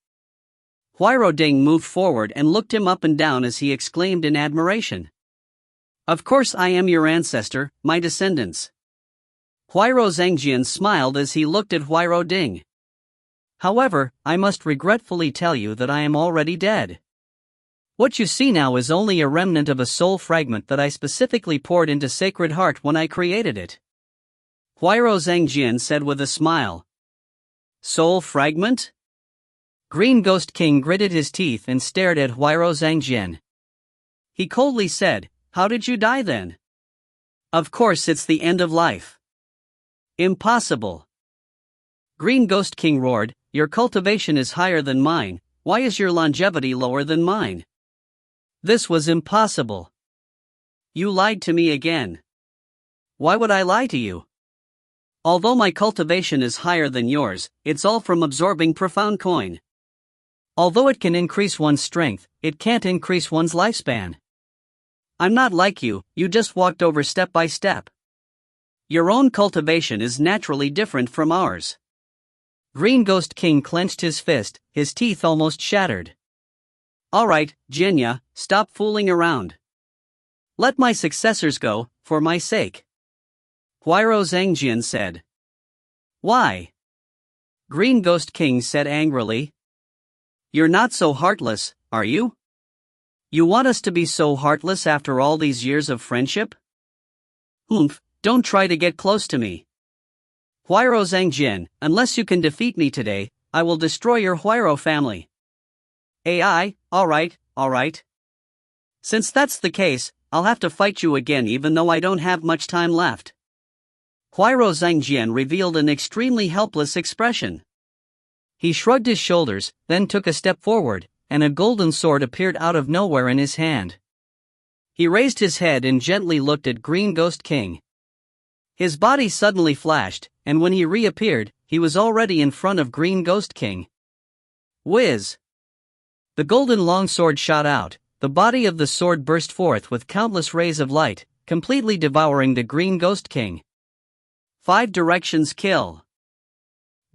Speaker 1: Huairou Ding moved forward and looked him up and down as he exclaimed in admiration. "Of course I am your ancestor, my descendants." Huairou Zhangjian smiled as he looked at Huairou Ding. "However, I must regretfully tell you that I am already dead. What you see now is only a remnant of a soul fragment that I specifically poured into Sacred Heart when I created it," Huairou Zhangjian said with a smile. "Soul fragment?" Green Ghost King gritted his teeth and stared at Huairou Zhangjian. He coldly said, "How did you die then?" "Of course it's the end of life." "Impossible." Green Ghost King roared, "Your cultivation is higher than mine, why is your longevity lower than mine?" This was impossible. "You lied to me again." "Why would I lie to you? Although my cultivation is higher than yours, it's all from absorbing profound coin. Although it can increase one's strength, it can't increase one's lifespan. I'm not like you, you just walked over step by step. Your own cultivation is naturally different from ours." Green Ghost King clenched his fist, his teeth almost shattered. "Alright, Jinya, stop fooling around. Let my successors go, for my sake," Huairou Zhangjian said. "Why?" Green Ghost King said angrily. "You're not so heartless, are you? You want us to be so heartless after all these years of friendship? Humph, don't try to get close to me. Huairou Zhangjian, unless you can defeat me today, I will destroy your Huairou family." "AI, alright. Since that's the case, I'll have to fight you again even though I don't have much time left." Huairou Zhangjian revealed an extremely helpless expression. He shrugged his shoulders, then took a step forward, and a golden sword appeared out of nowhere in his hand. He raised his head and gently looked at Green Ghost King. His body suddenly flashed, and when he reappeared, he was already in front of Green Ghost King. Whiz! The golden longsword shot out, the body of the sword burst forth with countless rays of light, completely devouring the Green Ghost King. 5 directions kill.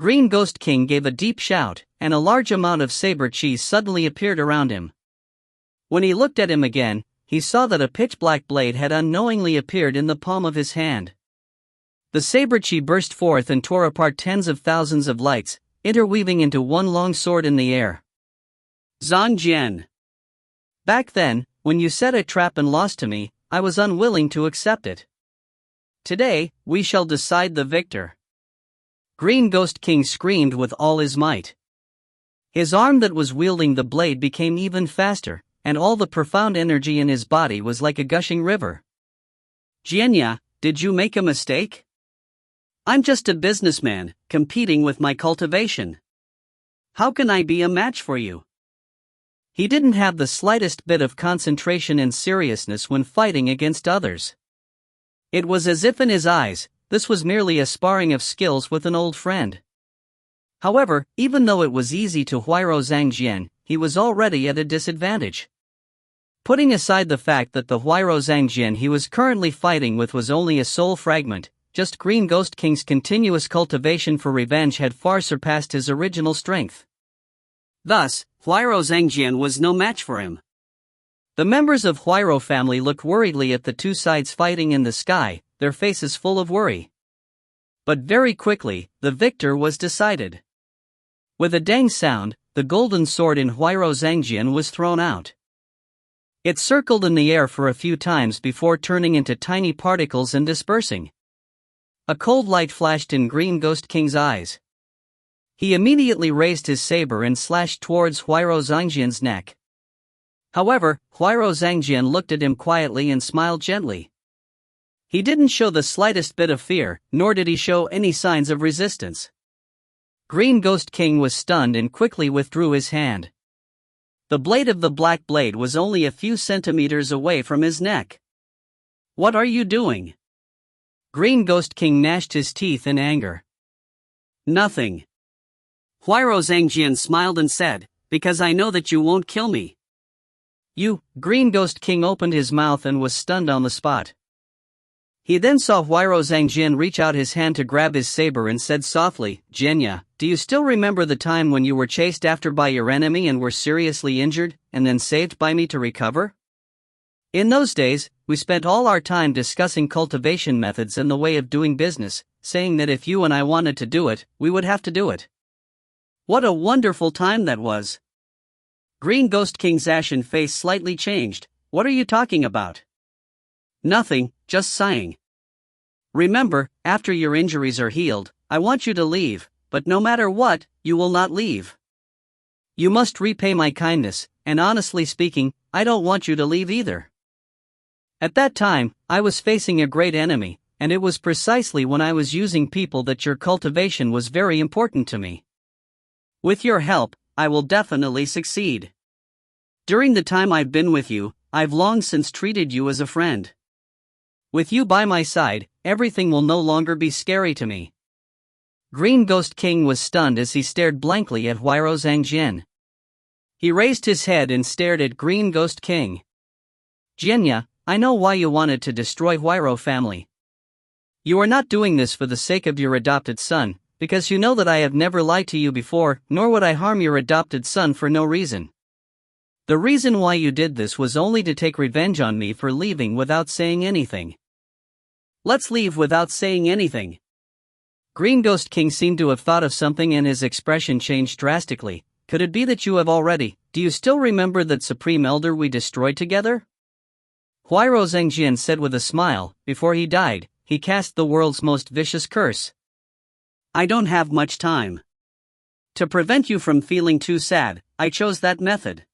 Speaker 1: Green Ghost King gave a deep shout, and a large amount of saber chi suddenly appeared around him. When he looked at him again, he saw that a pitch-black blade had unknowingly appeared in the palm of his hand. The saber chi burst forth and tore apart tens of thousands of lights, interweaving into one long sword in the air. Zhangjian. Back then, when you set a trap and lost to me, I was unwilling to accept it. Today, we shall decide the victor. Green Ghost King screamed with all his might. His arm that was wielding the blade became even faster, and all the profound energy in his body was like a gushing river. Jianya, did you make a mistake? I'm just a businessman, competing with my cultivation. How can I be a match for you? He didn't have the slightest bit of concentration and seriousness when fighting against others. It was as if in his eyes, this was merely a sparring of skills with an old friend. However, even though it was easy to Huairou Zhangjian, he was already at a disadvantage. Putting aside the fact that the Huairou Zhangjian he was currently fighting with was only a soul fragment, just Green Ghost King's continuous cultivation for revenge had far surpassed his original strength. Thus, Huairou Zhangjian was no match for him. The members of Huairou family looked worriedly at the two sides fighting in the sky, their faces full of worry. But very quickly, the victor was decided. With a dang sound, the golden sword in Huairou Zhangjian was thrown out. It circled in the air for a few times before turning into tiny particles and dispersing. A cold light flashed in Green Ghost King's eyes. He immediately raised his saber and slashed towards Huairou Zhangjian's neck. However, Huairou Zhangjian looked at him quietly and smiled gently. He didn't show the slightest bit of fear, nor did he show any signs of resistance. Green Ghost King was stunned and quickly withdrew his hand. The blade of the black blade was only a few centimeters away from his neck. "What are you doing?" Green Ghost King gnashed his teeth in anger. "Nothing." Huairou Zhangjian smiled and said, "Because I know that you won't kill me." "You," Green Ghost King opened his mouth and was stunned on the spot. He then saw Huairou Zhangjian reach out his hand to grab his saber and said softly, "Jianya, do you still remember the time when you were chased after by your enemy and were seriously injured, and then saved by me to recover? In those days, we spent all our time discussing cultivation methods and the way of doing business, saying that if you and I wanted to do it, we would have to do it. What a wonderful time that was." Green Ghost King's ashen face slightly changed. "What are you talking about?" "Nothing, just sighing. Remember, after your injuries are healed, I want you to leave, but no matter what, you will not leave. You must repay my kindness, and honestly speaking, I don't want you to leave either. At that time, I was facing a great enemy, and it was precisely when I was using people that your cultivation was very important to me. With your help, I will definitely succeed. During the time I've been with you, I've long since treated you as a friend. With you by my side, everything will no longer be scary to me." Green Ghost King was stunned as he stared blankly at Huairou Zhangjian. He raised his head and stared at Green Ghost King. "Jianya, I know why you wanted to destroy Huairou family. You are not doing this for the sake of your adopted son, because you know that I have never lied to you before, nor would I harm your adopted son for no reason. The reason why you did this was only to take revenge on me for leaving without saying anything. Let's leave without saying anything." Green Ghost King seemed to have thought of something and his expression changed drastically. "Could it be that you have already? Do you still remember that Supreme Elder we destroyed together?" Huairou Zhangjian said with a smile. "Before he died, he cast the world's most vicious curse. I don't have much time. To prevent you from feeling too sad, I chose that method."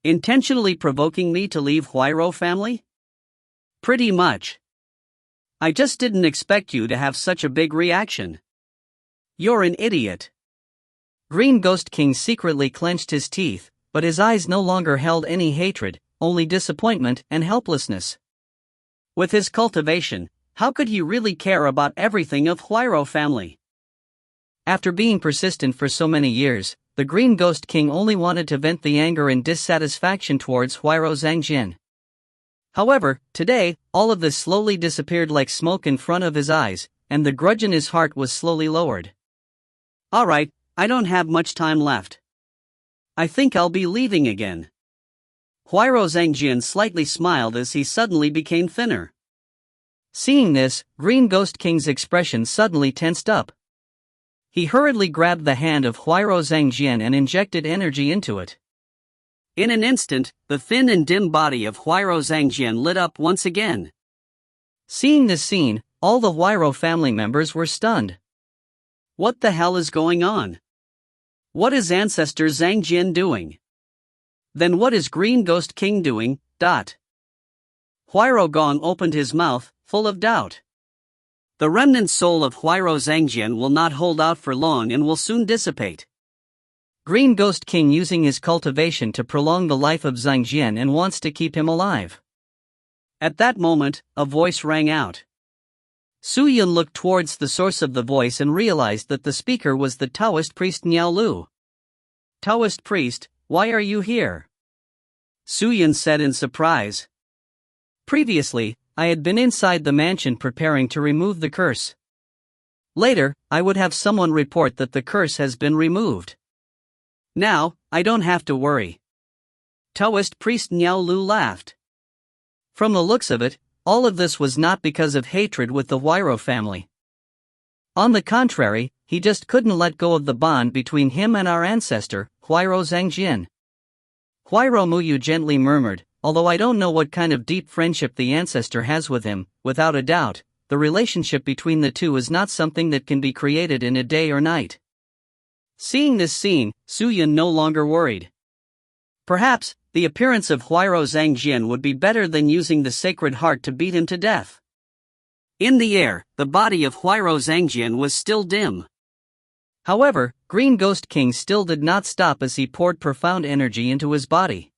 Speaker 1: "Intentionally provoking me to leave Huairou family?" "Pretty much. I just didn't expect you to have such a big reaction. You're an idiot." Green Ghost King secretly clenched his teeth, but his eyes no longer held any hatred, only disappointment and helplessness. With his cultivation, how could he really care about everything of Huairou family? After being persistent for so many years, the Green Ghost King only wanted to vent the anger and dissatisfaction towards Huairou Zhangjian. However, today, all of this slowly disappeared like smoke in front of his eyes, and the grudge in his heart was slowly lowered. "Alright, I don't have much time left. I think I'll be leaving again." Huairou Zhangjian slightly smiled as he suddenly became thinner. Seeing this, Green Ghost King's expression suddenly tensed up. He hurriedly grabbed the hand of Huairou Zhangjian and injected energy into it. In an instant, the thin and dim body of Huairou Zhangjian lit up once again. Seeing this scene, all the Huairou family members were stunned. What the hell is going on? What is Ancestor Zhangjian doing? Then what is Green Ghost King doing? Huairou Gong opened his mouth, full of doubt. The remnant soul of Huairou Zhangjian will not hold out for long and will soon dissipate. Green Ghost King using his cultivation to prolong the life of Zhangjian and wants to keep him alive. At that moment, a voice rang out. Su Yun looked towards the source of the voice and realized that the speaker was the Taoist priest Niao Lu. "Taoist priest, why are you here?" Su Yun said in surprise. "Previously, I had been inside the mansion preparing to remove the curse. Later, I would have someone report that the curse has been removed. Now, I don't have to worry." Taoist priest Niao Lu laughed. From the looks of it, all of this was not because of hatred with the Huairou family. On the contrary, he just couldn't let go of the bond between him and our ancestor, Huairou Zhangjian. Huairou Muyu gently murmured, "Although I don't know what kind of deep friendship the ancestor has with him, without a doubt, the relationship between the two is not something that can be created in a day or night.
Speaker 2: Seeing this scene, Su Yun no longer worried. Perhaps, the appearance of Huairou Zhangjian would be better than using the Sacred Heart to beat him to death. In the air, the body of Huairou Zhangjian was still dim. However, Green Ghost King still did not stop as he poured profound energy into his body.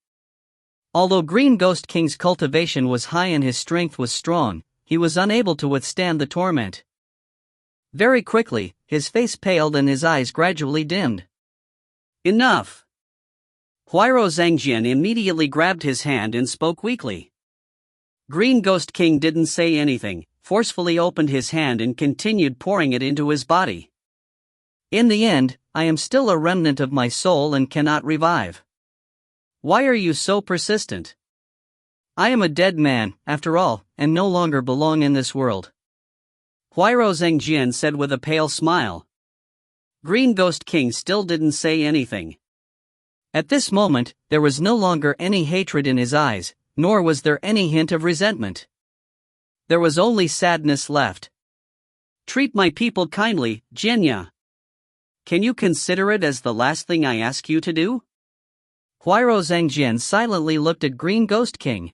Speaker 2: Although Green Ghost King's cultivation was high and his strength was strong, he was unable to withstand the torment. Very quickly, his face paled and his eyes gradually dimmed. Enough! Huairou Zhangjian immediately grabbed his hand and spoke weakly. Green Ghost King didn't say anything, forcefully opened his hand and continued pouring it into his body. In the end, I am still a remnant of my soul and cannot revive. Why are you so persistent? I am a dead man, after all, and no longer belong in this world. Huairou Zhangjian said with a pale smile. Green Ghost King still didn't say anything. At this moment, there was no longer any hatred in his eyes, nor was there any hint of resentment. There was only sadness left. Treat my people kindly, Jinya. Can you consider it as the last thing I ask you to do? Huairou Zhangjian silently looked at Green Ghost King.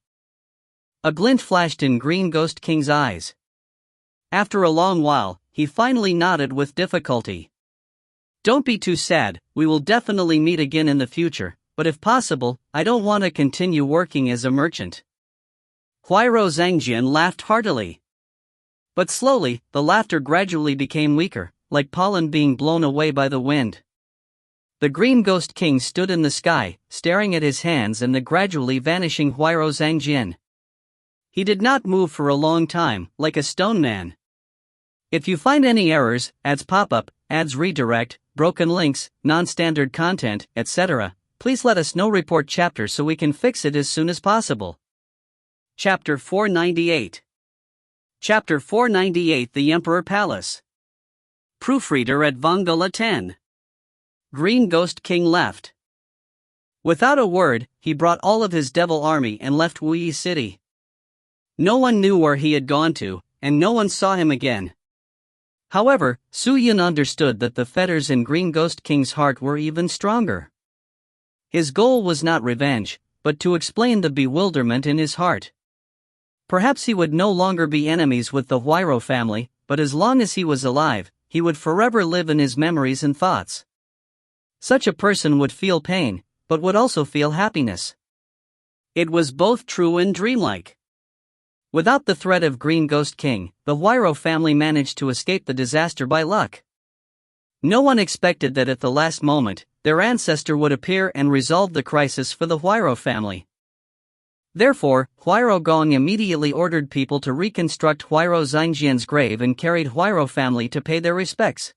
Speaker 2: A glint flashed in Green Ghost King's eyes. After a long while, he finally nodded with difficulty. Don't be too sad, we will definitely meet again in the future, but if possible, I don't want to continue working as a merchant. Huairou Zhangjian laughed heartily. But slowly, the laughter gradually became weaker, like pollen being blown away by the wind. The Green Ghost King stood in the sky, staring at his hands and the gradually vanishing Huairou Zhangjian. He did not move for a long time, like a stone man. If you find any errors, ads pop-up, ads redirect, broken links, non-standard content, etc., please let us know. Report chapter so we can fix it as soon as possible. Chapter 498. Chapter 498 The Emperor Palace. Proofreader at Vongala 10. Green Ghost King left. Without a word, he brought all of his devil army and left Wuyi City. No one knew where he had gone to, and no one saw him again. However, Su Yun understood that the fetters in Green Ghost King's heart were even stronger. His goal was not revenge, but to explain the bewilderment in his heart. Perhaps he would no longer be enemies with the Huairou family, but as long as he was alive, he would forever live in his memories and thoughts. Such a person would feel pain, but would also feel happiness. It was both true and dreamlike. Without the threat of Green Ghost King, the Huairou family managed to escape the disaster by luck. No one expected that at the last moment, their ancestor would appear and resolve the crisis for the Huairou family. Therefore, Huairou Gong immediately ordered people to reconstruct Huairou Zhangjian's grave and carried Huairou family to pay their respects.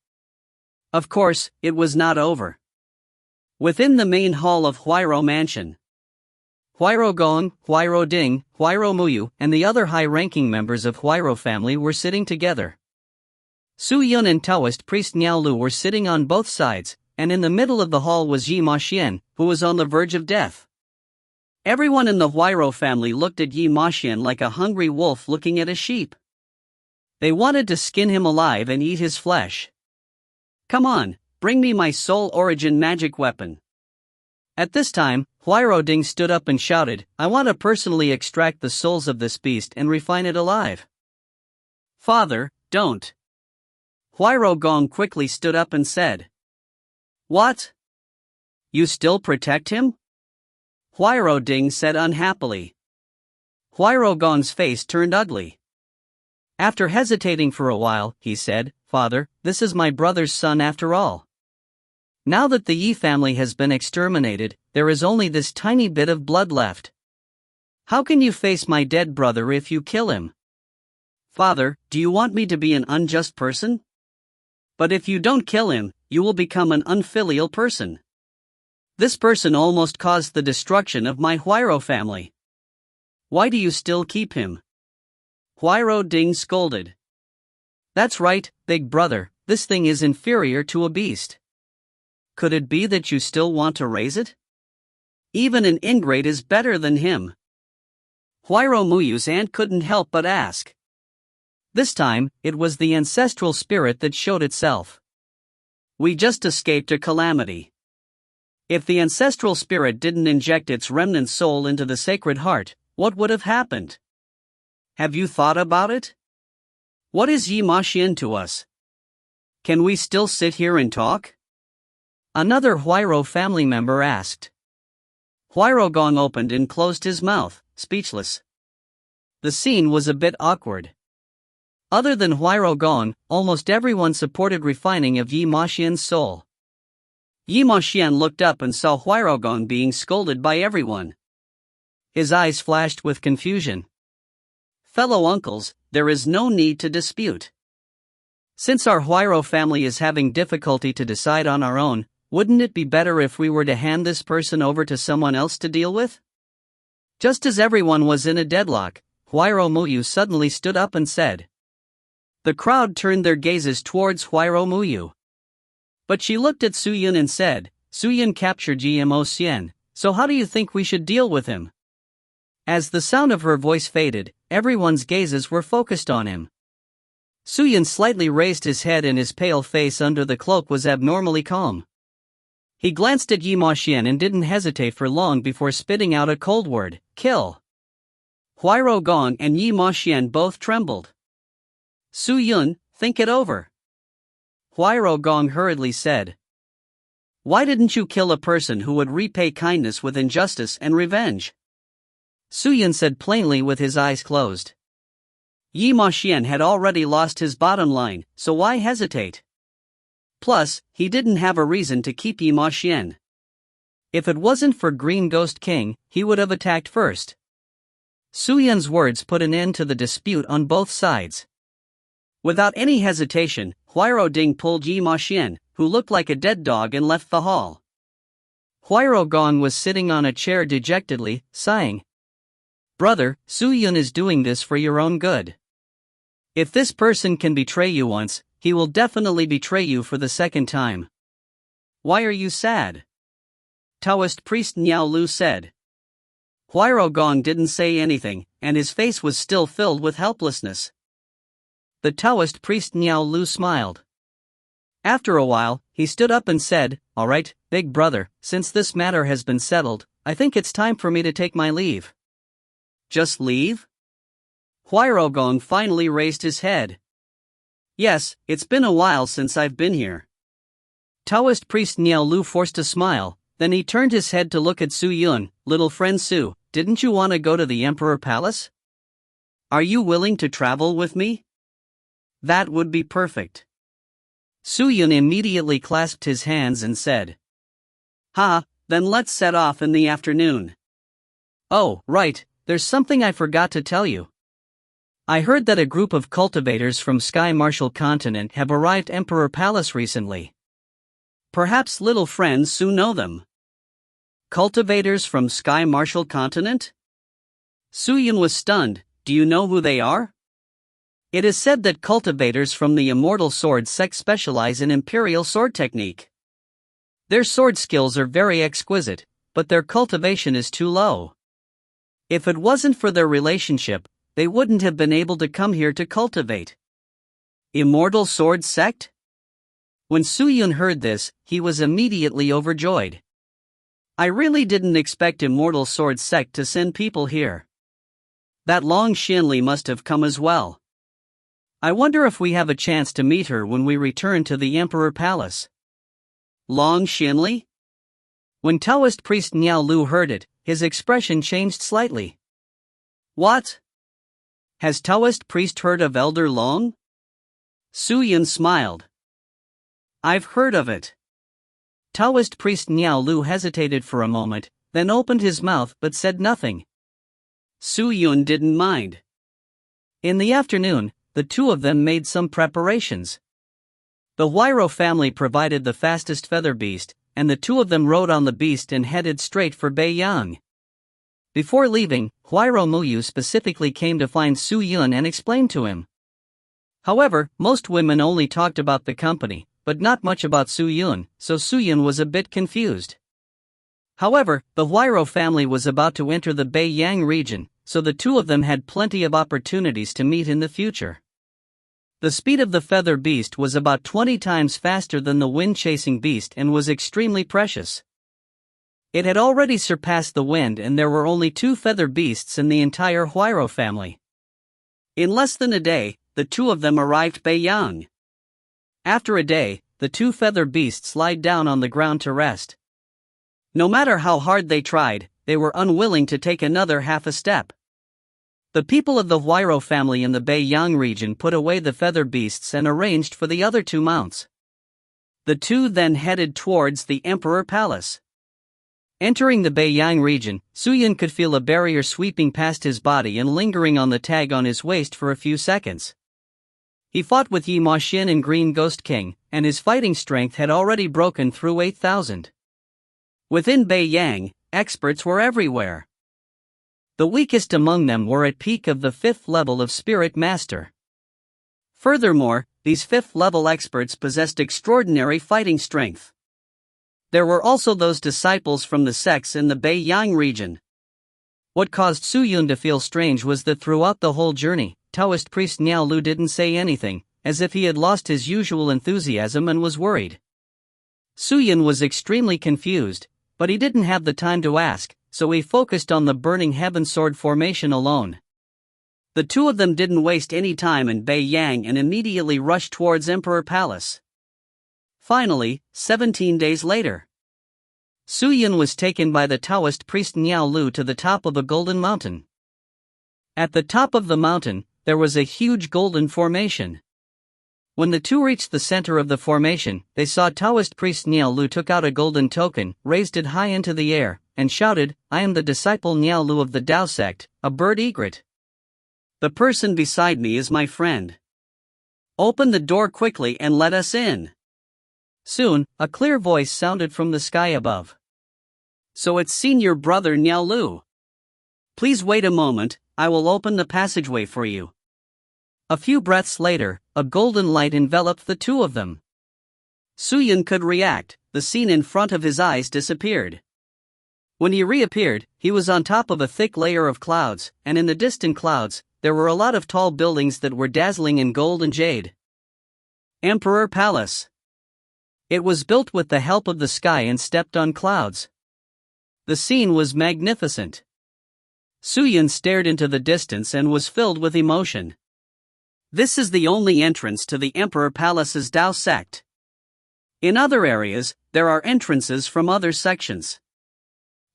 Speaker 2: Of course, it was not over. Within the main hall of Huairou Mansion, Huairou Gong, Huairou Ding, Huairou Muyu, and the other high-ranking members of Huairou family were sitting together. Su Yun and Taoist priest Niao Lu were sitting on both sides, and in the middle of the hall was Yi Ma Xian, who was on the verge of death. Everyone in the Huairou family looked at Yi Ma Xian like a hungry wolf looking at a sheep. They wanted to skin him alive and eat his flesh. Come on, bring me my soul origin magic weapon. At this time, Huairou Ding stood up and shouted, I want to personally extract the souls of this beast and refine it alive. Father, don't. Huairou Gong quickly stood up and said. What? You still protect him? Huairou Ding said unhappily. Huairou Gong's face turned ugly. After hesitating for a while, he said, Father, this is my brother's son after all. Now that the Yi family has been exterminated, there is only this tiny bit of blood left. How can you face my dead brother if you kill him? Father, do you want me to be an unjust person? But if you don't kill him, you will become an unfilial person. This person almost caused the destruction of my Huairou family. Why do you still keep him? Huairou Ding scolded. That's right, big brother, this thing is inferior to a beast. Could it be that you still want to raise it? Even an ingrate is better than him. Huairou Muyu's aunt couldn't help but ask. This time, it was the ancestral spirit that showed itself. We just escaped a calamity. If the ancestral spirit didn't inject its remnant soul into the Sacred Heart, what would have happened? Have you thought about it? What is Yi Ma Xian to us? Can we still sit here and talk?
Speaker 1: Another Huairou family member asked.
Speaker 2: Huairou Gong opened and closed his mouth, speechless.
Speaker 1: The scene was a bit awkward. Other than Huairou Gong, almost everyone supported refining of Yi Ma Xian's soul.
Speaker 2: Yi Ma Xian looked up and saw Huairou Gong being scolded by everyone.
Speaker 1: His eyes flashed with confusion.
Speaker 2: Fellow uncles, there is no need to dispute.
Speaker 1: Since our Huairou family is having difficulty to decide on our own, wouldn't it be better if we were to hand this person over to someone else to deal with?
Speaker 2: Just as everyone was in a deadlock, Huairou Muyu suddenly stood up and said. The crowd turned their gazes towards Huairou Muyu. But she looked at Su Yun and said, Su Yun captured GMO Xian, so how do you think we should deal with him?
Speaker 1: As the sound of her voice faded, everyone's gazes were focused on him.
Speaker 2: Su Yun slightly raised his head and his pale face under the cloak was abnormally calm. He glanced at Yi Ma Xian and didn't hesitate for long before spitting out a cold word, kill. Huairou Gong and Yi Ma Xian both trembled. Su Yun, think it over. Huairou Gong hurriedly said. Why didn't you kill a person who would repay kindness with injustice and revenge?
Speaker 1: Su Yun said plainly with his eyes closed.
Speaker 2: Yi Ma Xian had already lost his bottom line, so why hesitate? Plus, he didn't have a reason to keep Yi Ma Xian.
Speaker 1: If it wasn't for Green Ghost King, he would have attacked first.
Speaker 2: Su Yun's words put an end to the dispute on both sides. Without any hesitation, Huairou Ding pulled Yi Ma Xian, who looked like a dead dog, and left the hall.
Speaker 1: Huairou Gong was sitting on a chair dejectedly, sighing. Brother, Su Yun is doing this for your own good. If this person can betray you once, he will definitely betray you for the second time.
Speaker 2: Why are you sad? Taoist priest Niao Lu said.
Speaker 1: Huairou Gong didn't say anything, and his face was still filled with helplessness.
Speaker 2: The Taoist priest Niao Lu smiled. After a while, he stood up and said, All right, big brother, since this matter has been settled, I think it's time for me to take my leave.
Speaker 1: Just leave?
Speaker 2: Huairou Gong finally raised his head.
Speaker 1: Yes, it's been a while since I've been here.
Speaker 2: Taoist priest Niao Lu forced a smile, then he turned his head to look at Su Yun. Little friend Su, didn't you want to go to the Emperor Palace? Are you willing to travel with me?
Speaker 1: That would be perfect.
Speaker 2: Su Yun immediately clasped his hands and said. Then let's set off in the afternoon.
Speaker 1: Oh, right, there's something I forgot to tell you. I heard that a group of cultivators from Sky Marshal Continent have arrived Emperor Palace recently.
Speaker 2: Perhaps little friends Su know them.
Speaker 1: Cultivators from Sky Marshal Continent?
Speaker 2: Su Yun was stunned. Do you know who they are?
Speaker 1: It is said that cultivators from the Immortal Sword sect specialize in Imperial sword technique. Their sword skills are very exquisite, but their cultivation is too low. If it wasn't for their relationship, they wouldn't have been able to come here to cultivate.
Speaker 2: Immortal Sword Sect?
Speaker 1: When Su Yun heard this, he was immediately overjoyed.
Speaker 2: I really didn't expect Immortal Sword Sect to send people here.
Speaker 1: That Long Xianli must have come as well. I wonder if we have a chance to meet her when we return to the Emperor Palace.
Speaker 2: Long Xianli?
Speaker 1: When Taoist priest Niao Lu heard it, his expression changed slightly.
Speaker 2: What?
Speaker 1: Has Taoist priest heard of Elder Long?
Speaker 2: Su Yun smiled.
Speaker 1: I've heard of it. Taoist priest Niao Lu hesitated for a moment, then opened his mouth but said nothing.
Speaker 2: Su Yun didn't mind.
Speaker 1: In the afternoon, the two of them made some preparations. The Huairou family provided the fastest feather beast, and the two of them rode on the beast and headed straight for Beiyang. Before leaving, Huairou Muyu specifically came to find Su Yun and explained to him. However, most women only talked about the company, but not much about Su Yun, so Su Yun was a bit confused. However, the Huairou family was about to enter the Beiyang region, so the two of them had plenty of opportunities to meet in the future. The speed of the feather beast was about 20 times faster than the wind-chasing beast and was extremely precious. It had already surpassed the wind, and there were only 2 feather beasts in the entire Huayro family. In less than a day, the 2 of them arrived Beiyang. After a day, the 2 feather beasts lied down on the ground to rest. No matter how hard they tried, they were unwilling to take another half a step. The people of the Huayro family in the Beiyang region put away the feather beasts and arranged for the other 2 mounts. The 2 then headed towards the Emperor Palace. Entering the Beiyang region, Suyun could feel a barrier sweeping past his body and lingering on the tag on his waist for a few seconds. He fought with Yi Maxin and Green Ghost King, and his fighting strength had already broken through 8,000. Within Beiyang, experts were everywhere. The weakest among them were at peak of the 5th level of Spirit Master. Furthermore, these 5th level experts possessed extraordinary fighting strength. There were also those disciples from the sects in the Beiyang region. What caused Suyun to feel strange was that throughout the whole journey, Taoist priest Niao Lu didn't say anything, as if he had lost his usual enthusiasm and was worried. Suyun was extremely confused, but he didn't have the time to ask, so he focused on the burning heaven sword formation alone. The 2 of them didn't waste any time in Beiyang and immediately rushed towards Emperor Palace. Finally, 17 days later, Suyun was taken by the Taoist priest Niao Lu to the top of a golden mountain. At the top of the mountain, there was a huge golden formation. When the 2 reached the center of the formation, they saw Taoist priest Niao Lu took out a golden token, raised it high into the air, and shouted, "I am the disciple Niao Lu of the Tao sect, a bird egret. The person beside me is my friend. Open the door quickly and let us in." Soon, a clear voice sounded from the sky above. "So it's senior brother Niao Lu. Please wait a moment, I will open the passageway for you." A few breaths later, a golden light enveloped the 2 of them. Suyun could react, the scene in front of his eyes disappeared. When he reappeared, he was on top of a thick layer of clouds, and in the distant clouds, there were a lot of tall buildings that were dazzling in gold and jade. Emperor Palace. It was built with the help of the sky and stepped on clouds. The scene was magnificent. Suyun stared into the distance and was filled with emotion. This is the only entrance to the Emperor Palace's Tao sect. In other areas, there are entrances from other sections.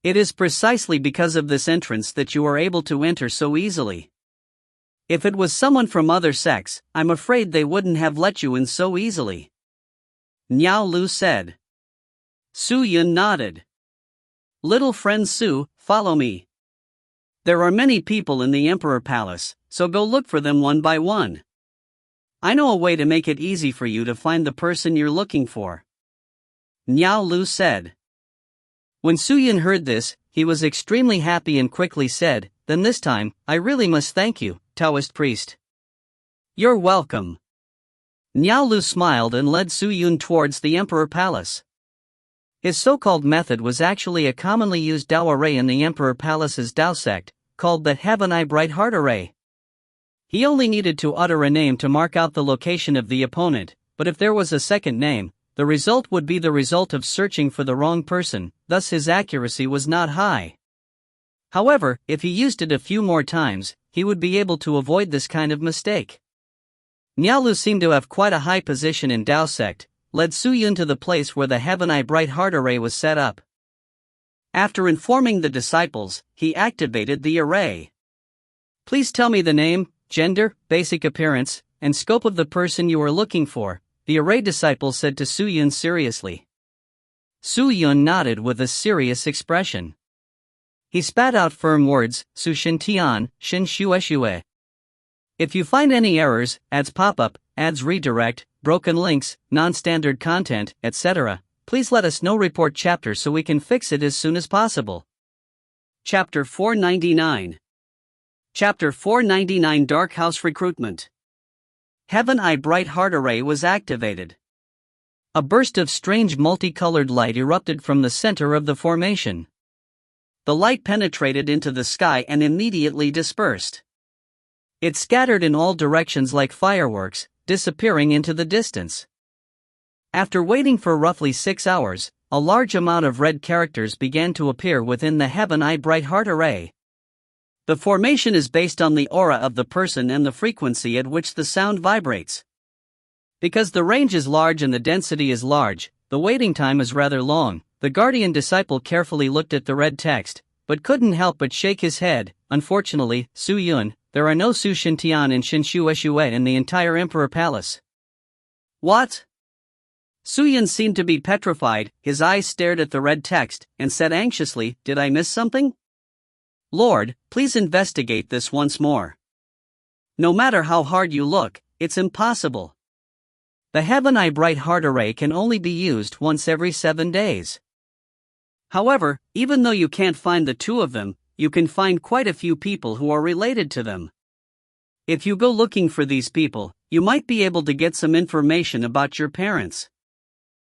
Speaker 1: It is precisely because of this entrance that you are able to enter so easily. If it was someone from other sects, I'm afraid they wouldn't have let you in so easily," Niao Lu said. Suyun nodded. "Little friend Su, follow me. There are many people in the Emperor Palace, so go look for them one by one. I know a way to make it easy for you to find the person you're looking for," Niao Lu said. When Suyun heard this, he was extremely happy and quickly said, "Then this time, I really must thank you, Taoist priest." "You're welcome." Niao Lu smiled and led Suyun towards the Emperor Palace. His so-called method was actually a commonly used Tao array in the Emperor Palace's Tao sect, called the Heaven Eye Bright Heart array. He only needed to utter a name to mark out the location of the opponent, but if there was a second name, the result would be the result of searching for the wrong person, thus his accuracy was not high. However, if he used it a few more times, he would be able to avoid this kind of mistake. Niao Lu seemed to have quite a high position in Tao sect, led Suyun to the place where the Heaven Eye Bright Heart array was set up. After informing the disciples, he activated the array. "Please tell me the name, gender, basic appearance, and scope of the person you are looking for," the array disciple said to Suyun seriously. Suyun nodded with a serious expression. He spat out firm words, "Su Shin Tian, Shin Shue Shue." If you find any errors, ads pop-up, ads redirect, broken links, non-standard content, etc., please let us know. Report chapter so we can fix it as soon as possible. Chapter 499. Chapter 499 Dark House Recruitment. Heaven Eye Bright Heart Array was activated. A burst of strange multicolored light erupted from the center of the formation. The light penetrated into the sky and immediately dispersed. It scattered in all directions like fireworks, disappearing into the distance. After waiting for roughly 6 hours, a large amount of red characters began to appear within the Heaven I Bright Heart array. The formation is based on the aura of the person and the frequency at which the sound vibrates. Because the range is large and the density is large, the waiting time is rather long. The guardian disciple carefully looked at the red text, but couldn't help but shake his head. Unfortunately, Su Yun, there are no Su Shintian and Shinshu Eshue in the entire Emperor Palace. What? Su Yun seemed to be petrified. His eyes stared at the red text, and said anxiously, "Did I miss something? Lord, please investigate this once more. No matter how hard you look, it's impossible. The Heaven I Bright Heart array can only be used once every 7 days. However, even though you can't find the two of them, you can find quite a few people who are related to them. If you go looking for these people, you might be able to get some information about your parents."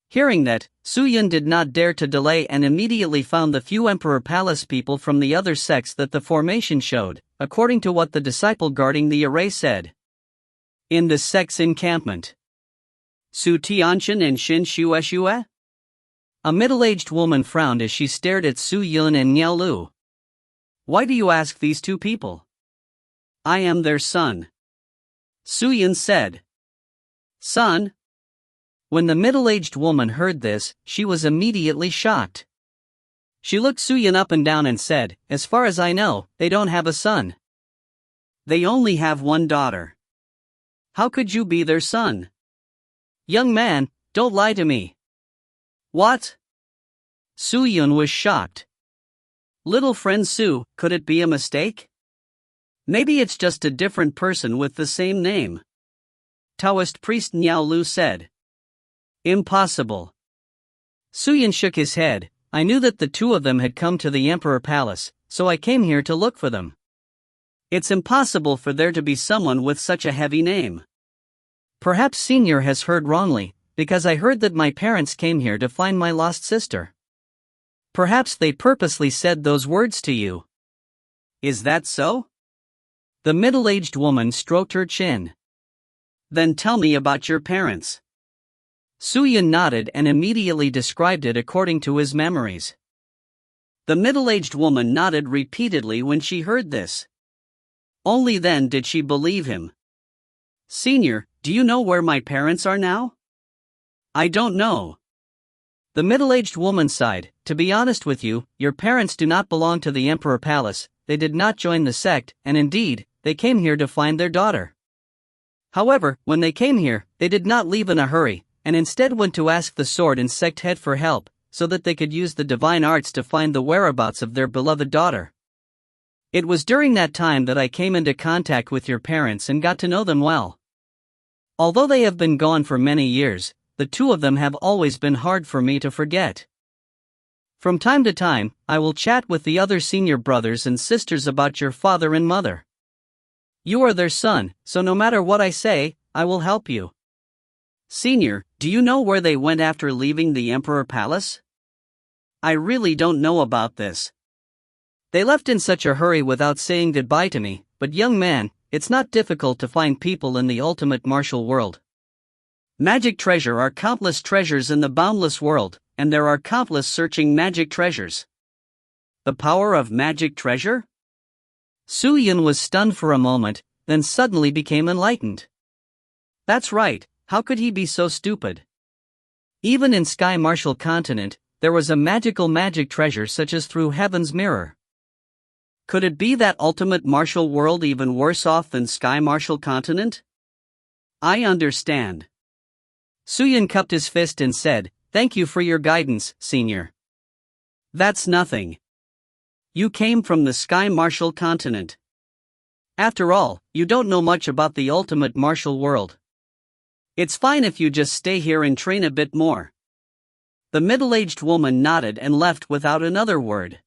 Speaker 1: Hearing that, Su Yun did not dare to delay and immediately found the few Emperor Palace people from the other sects that the formation showed, according to what the disciple guarding the array said. In the sect's encampment. Su Tianchen and Shin Shu Eshue? A middle-aged woman frowned as she stared at Su Yun and Niao Lu. "Why do you ask these two people?" "I am their son," Su Yun said. "Son?" When the middle-aged woman heard this, she was immediately shocked. She looked Su Yun up and down and said, "As far as I know, they don't have a son. They only have one daughter. How could you be their son?" "Young man, don't lie to me." "What?" Su Yun was shocked. "Little friend Su, could it be a mistake? Maybe it's just a different person with the same name," Taoist priest Niao Lu said. "Impossible." Su Yun shook his head. "I knew that the two of them had come to the Emperor Palace, so I came here to look for them. It's impossible for there to be someone with such a heavy name. Perhaps Senior has heard wrongly, because I heard that my parents came here to find my lost sister. Perhaps they purposely said those words to you." "Is that so?" The middle-aged woman stroked her chin. "Then tell me about your parents." Su Yun nodded and immediately described it according to his memories. The middle-aged woman nodded repeatedly when she heard this. Only then did she believe him. "Senior, do you know where my parents are now?" "I don't know." The middle-aged woman sighed. "To be honest with you, your parents do not belong to the Emperor Palace, they did not join the sect, and indeed, they came here to find their daughter. However, when they came here, they did not leave in a hurry, and instead went to ask the sword and sect head for help, so that they could use the divine arts to find the whereabouts of their beloved daughter. It was during that time that I came into contact with your parents and got to know them well. Although they have been gone for many years, the two of them have always been hard for me to forget. From time to time, I will chat with the other senior brothers and sisters about your father and mother. You are their son, so no matter what I say, I will help you. Senior, do you know where they went after leaving the Emperor Palace? I really don't know about this. They left in such a hurry without saying goodbye to me, but young man, it's not difficult to find people in the ultimate martial world. Magic treasure are countless treasures in the boundless world, and there are countless searching magic treasures. The power of magic treasure? Su Yun was stunned for a moment, then suddenly became enlightened. That's right, how could he be so stupid? Even in Sky Martial Continent, there was a magical magic treasure such as through Heaven's Mirror. Could it be that ultimate martial world even worse off than Sky Martial Continent? I understand. Su Yun cupped his fist and said, "Thank you for your guidance, Senior." That's nothing. You came from the Sky Martial Continent. After all, you don't know much about the ultimate martial world. It's fine if you just stay here and train a bit more. The middle-aged woman nodded and left without another word.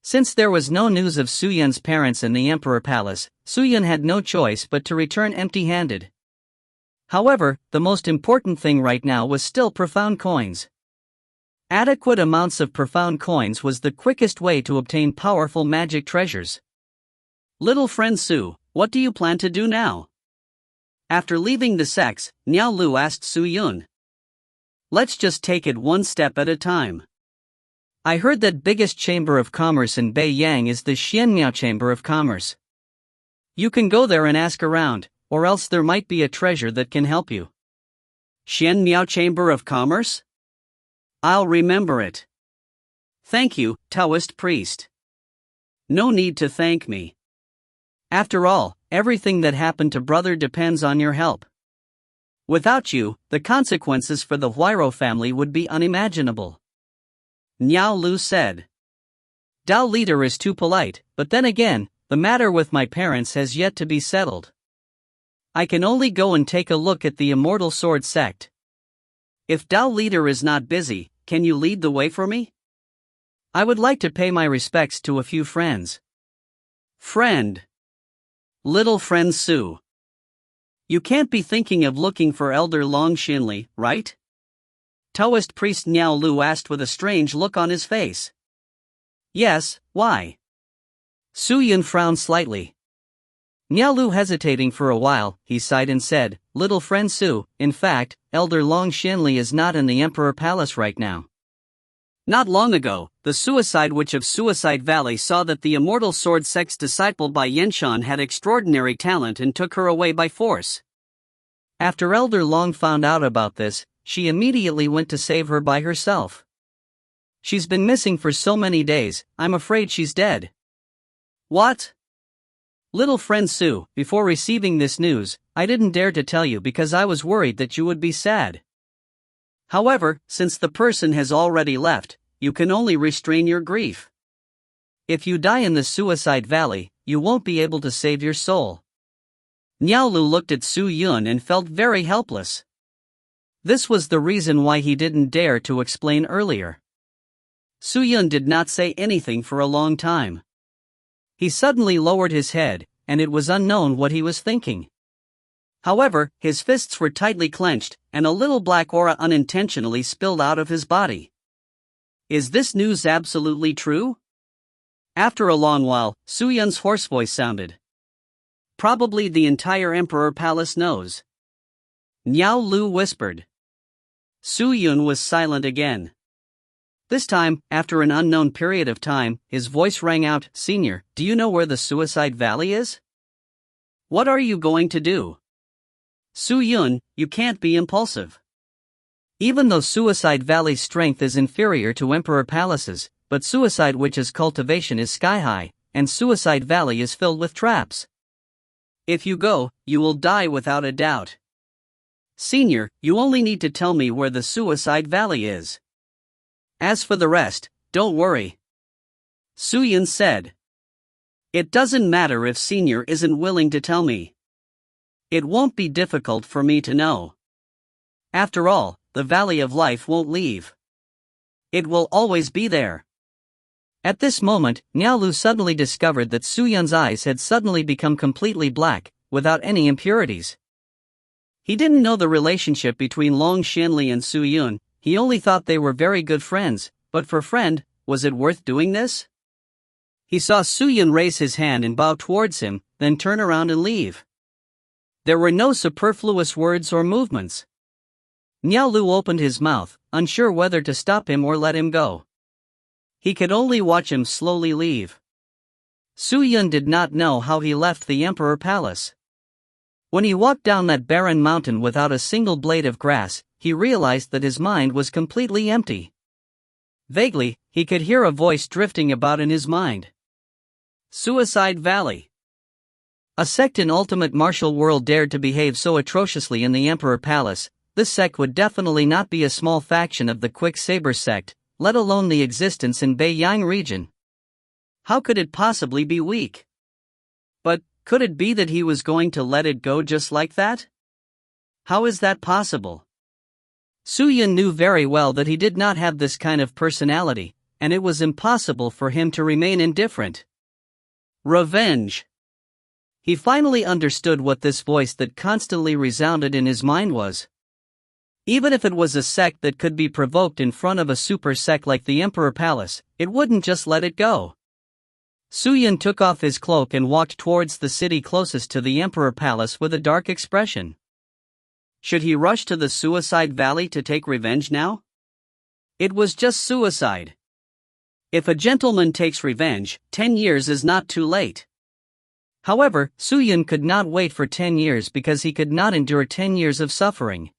Speaker 1: Since there was no news of Su Yun's parents in the Emperor Palace, Su Yun had no choice but to return empty-handed. However, the most important thing right now was still profound coins. Adequate amounts of profound coins was the quickest way to obtain powerful magic treasures. Little friend Su, what do you plan to do now?
Speaker 2: After leaving the sects, Niao Lu asked Su Yun. Let's just take it one step at a time.
Speaker 1: I heard that biggest chamber of commerce in Beiyang is the Xianmiao Chamber of Commerce. You can go there and ask around, or else there might be a treasure that can help you.
Speaker 2: Xianmiao Chamber of Commerce? I'll remember it. Thank you, Taoist priest. No need to thank me. After all, everything that happened to brother depends on your help. Without you, the consequences for the Huairo family would be unimaginable. Niao Lu said.
Speaker 1: Dao leader is too polite, but then again, the matter with my parents has yet to be settled. I can only go and take a look at the Immortal Sword sect.
Speaker 2: If Dao leader is not busy, can you lead the way for me?
Speaker 1: I would like to pay my respects to a few friends.
Speaker 2: Friend. Little friend Su. You can't be thinking of looking for Elder Long Xinli, right? Taoist priest Niao Lu asked with a strange look on his face.
Speaker 1: Yes, why?
Speaker 2: Su Yun frowned slightly.
Speaker 1: Niao Lu hesitating for a while, he sighed and said, Little friend Su, in fact, Elder Long Xinli is not in the Emperor Palace right now.
Speaker 2: Not long ago, the Suicide Witch of Suicide Valley saw that the Immortal Sword sect's disciple by Yenshan had extraordinary talent and took her away by force.
Speaker 1: After Elder Long found out about this, she immediately went to save her by herself. She's been missing for so many days, I'm afraid she's dead.
Speaker 2: What?
Speaker 1: Little friend Su, before receiving this news, I didn't dare to tell you because I was worried that you would be sad.
Speaker 2: However, since the person has already left, you can only restrain your grief.
Speaker 1: If you die in the Suicide Valley, you won't be able to save your soul.
Speaker 2: Niao Lu looked at Su Yun and felt very helpless.
Speaker 1: This was the reason why he didn't dare to explain earlier.
Speaker 2: Su Yun did not say anything for a long time.
Speaker 1: He suddenly lowered his head, and it was unknown what he was thinking.
Speaker 2: However, his fists were tightly clenched, and a little black aura unintentionally spilled out of his body. Is this news absolutely true? After a long while, Su Yun's hoarse voice sounded. Probably the entire Emperor Palace knows.
Speaker 1: Niao Lu whispered.
Speaker 2: Su Yun was silent again.
Speaker 1: This time, after an unknown period of time, his voice rang out, Senior, do you know where the Suicide Valley is?
Speaker 2: What are you going to do?
Speaker 1: Su Yun, you can't be impulsive. Even though Suicide Valley's strength is inferior to Emperor Palace's, but Suicide Witch's cultivation is sky-high, and Suicide Valley is filled with traps.
Speaker 2: If you go, you will die without a doubt. Senior, you only need to tell me where the Suicide Valley is. As for the rest, don't worry. Su Yun said. It doesn't matter if Senior isn't willing to tell me. It won't be difficult for me to know. After all, the Valley of Life won't leave. It will always be there.
Speaker 1: At this moment, Niao Lu suddenly discovered that Su Yun's eyes had suddenly become completely black, without any impurities. He didn't know the relationship between Long Xinli and Su Yun, he only thought they were very good friends, but for friend, was it worth doing this? He saw Su Yun raise his hand and bow towards him, then turn around and leave. There were no superfluous words or movements. Niao Lu opened his mouth, unsure whether to stop him or let him go. He could only watch him slowly leave. Su Yun did not know how he left the Emperor Palace. When he walked down that barren mountain without a single blade of grass, he realized that his mind was completely empty. Vaguely, he could hear a voice drifting about in his mind.
Speaker 2: Suicide Valley.
Speaker 1: A sect in Ultimate Martial World dared to behave so atrociously in the Emperor Palace. This sect would definitely not be a small faction of the Quicksaber sect, let alone the existence in Beiyang region. How could it possibly be weak? But, could it be that he was going to let it go just like that? How is that possible? Su Yun knew very well that he did not have this kind of personality, and it was impossible for him to remain indifferent.
Speaker 2: Revenge.
Speaker 1: He finally understood what this voice that constantly resounded in his mind was. Even if it was a sect that could be provoked in front of a super sect like the Emperor Palace, it wouldn't just let it go. Su Yun took off his cloak and walked towards the city closest to the Emperor Palace with a dark expression.
Speaker 2: Should he rush to the Suicide Valley to take revenge now? It was just suicide. If a gentleman takes revenge, 10 years is not too late. However, Soo-Yun could not wait for 10 years because he could not endure 10 years of suffering.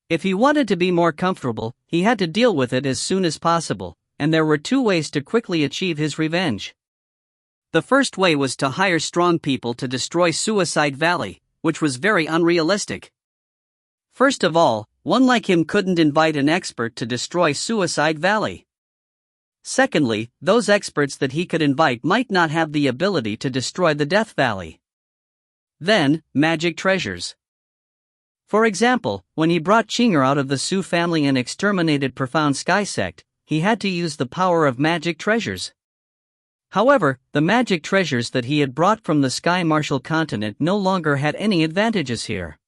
Speaker 2: If he wanted to be more comfortable, he had to deal with it as soon as possible, and there were two ways to quickly achieve his revenge. The first way was to hire strong people to destroy Suicide Valley, which was very unrealistic. First of all, one like him couldn't invite an expert to destroy Suicide Valley. Secondly, those experts that he could invite might not have the ability to destroy the Death Valley. Then, magic treasures. For example, when he brought Chinger out of the Su family and exterminated Profound Sky Sect, he had to use the power of magic treasures. However, the magic treasures that he had brought from the Sky Martial continent no longer had any advantages here.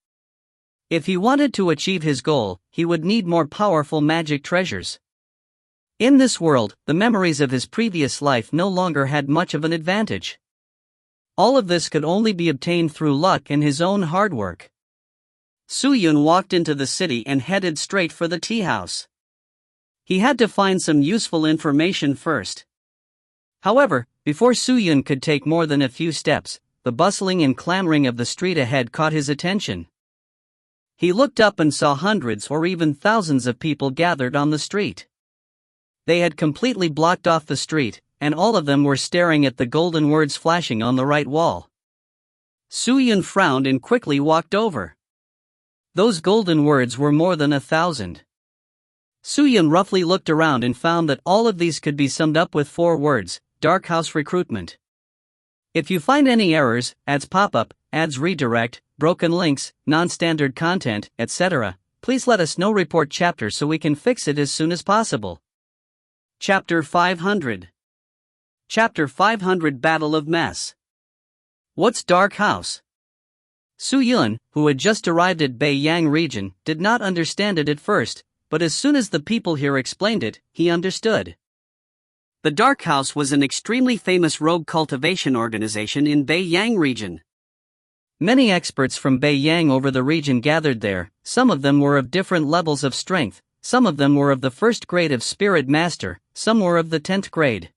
Speaker 2: If he wanted to achieve his goal, he would need more powerful magic treasures. In this world, the memories of his previous life no longer had much of an advantage. All of this could only be obtained through luck and his own hard work. Soo-Yun walked into the city and headed straight for the tea house. He had to find some useful information first. However, before Soo-Yun could take more than a few steps, the bustling and clamoring of the street ahead caught his attention. He looked up and saw hundreds or even thousands of people gathered on the street. They had completely blocked off the street, and all of them were staring at the golden words flashing on the right wall. Soo-Yun frowned and quickly walked over. Those golden words were more than 1,000. Soo-Yun roughly looked around and found that all of these could be summed up with 4 words: Dark House Recruitment. If you find any errors, ads pop up, ads redirect, broken links, non-standard content, etc., please let us know. Report chapter so we can fix it as soon as possible. Chapter 500. Chapter 500 Battle of Mess. What's Dark House? Soo-Yun, who had just arrived at Beiyang region, did not understand it at first, but as soon as the people here explained it, he understood. The Dark House was an extremely famous rogue cultivation organization in Beiyang region. Many experts from Beiyang over the region gathered there. Some of them were of different levels of strength, some of them were of the 1st grade of Spirit Master, some were of the 10th grade.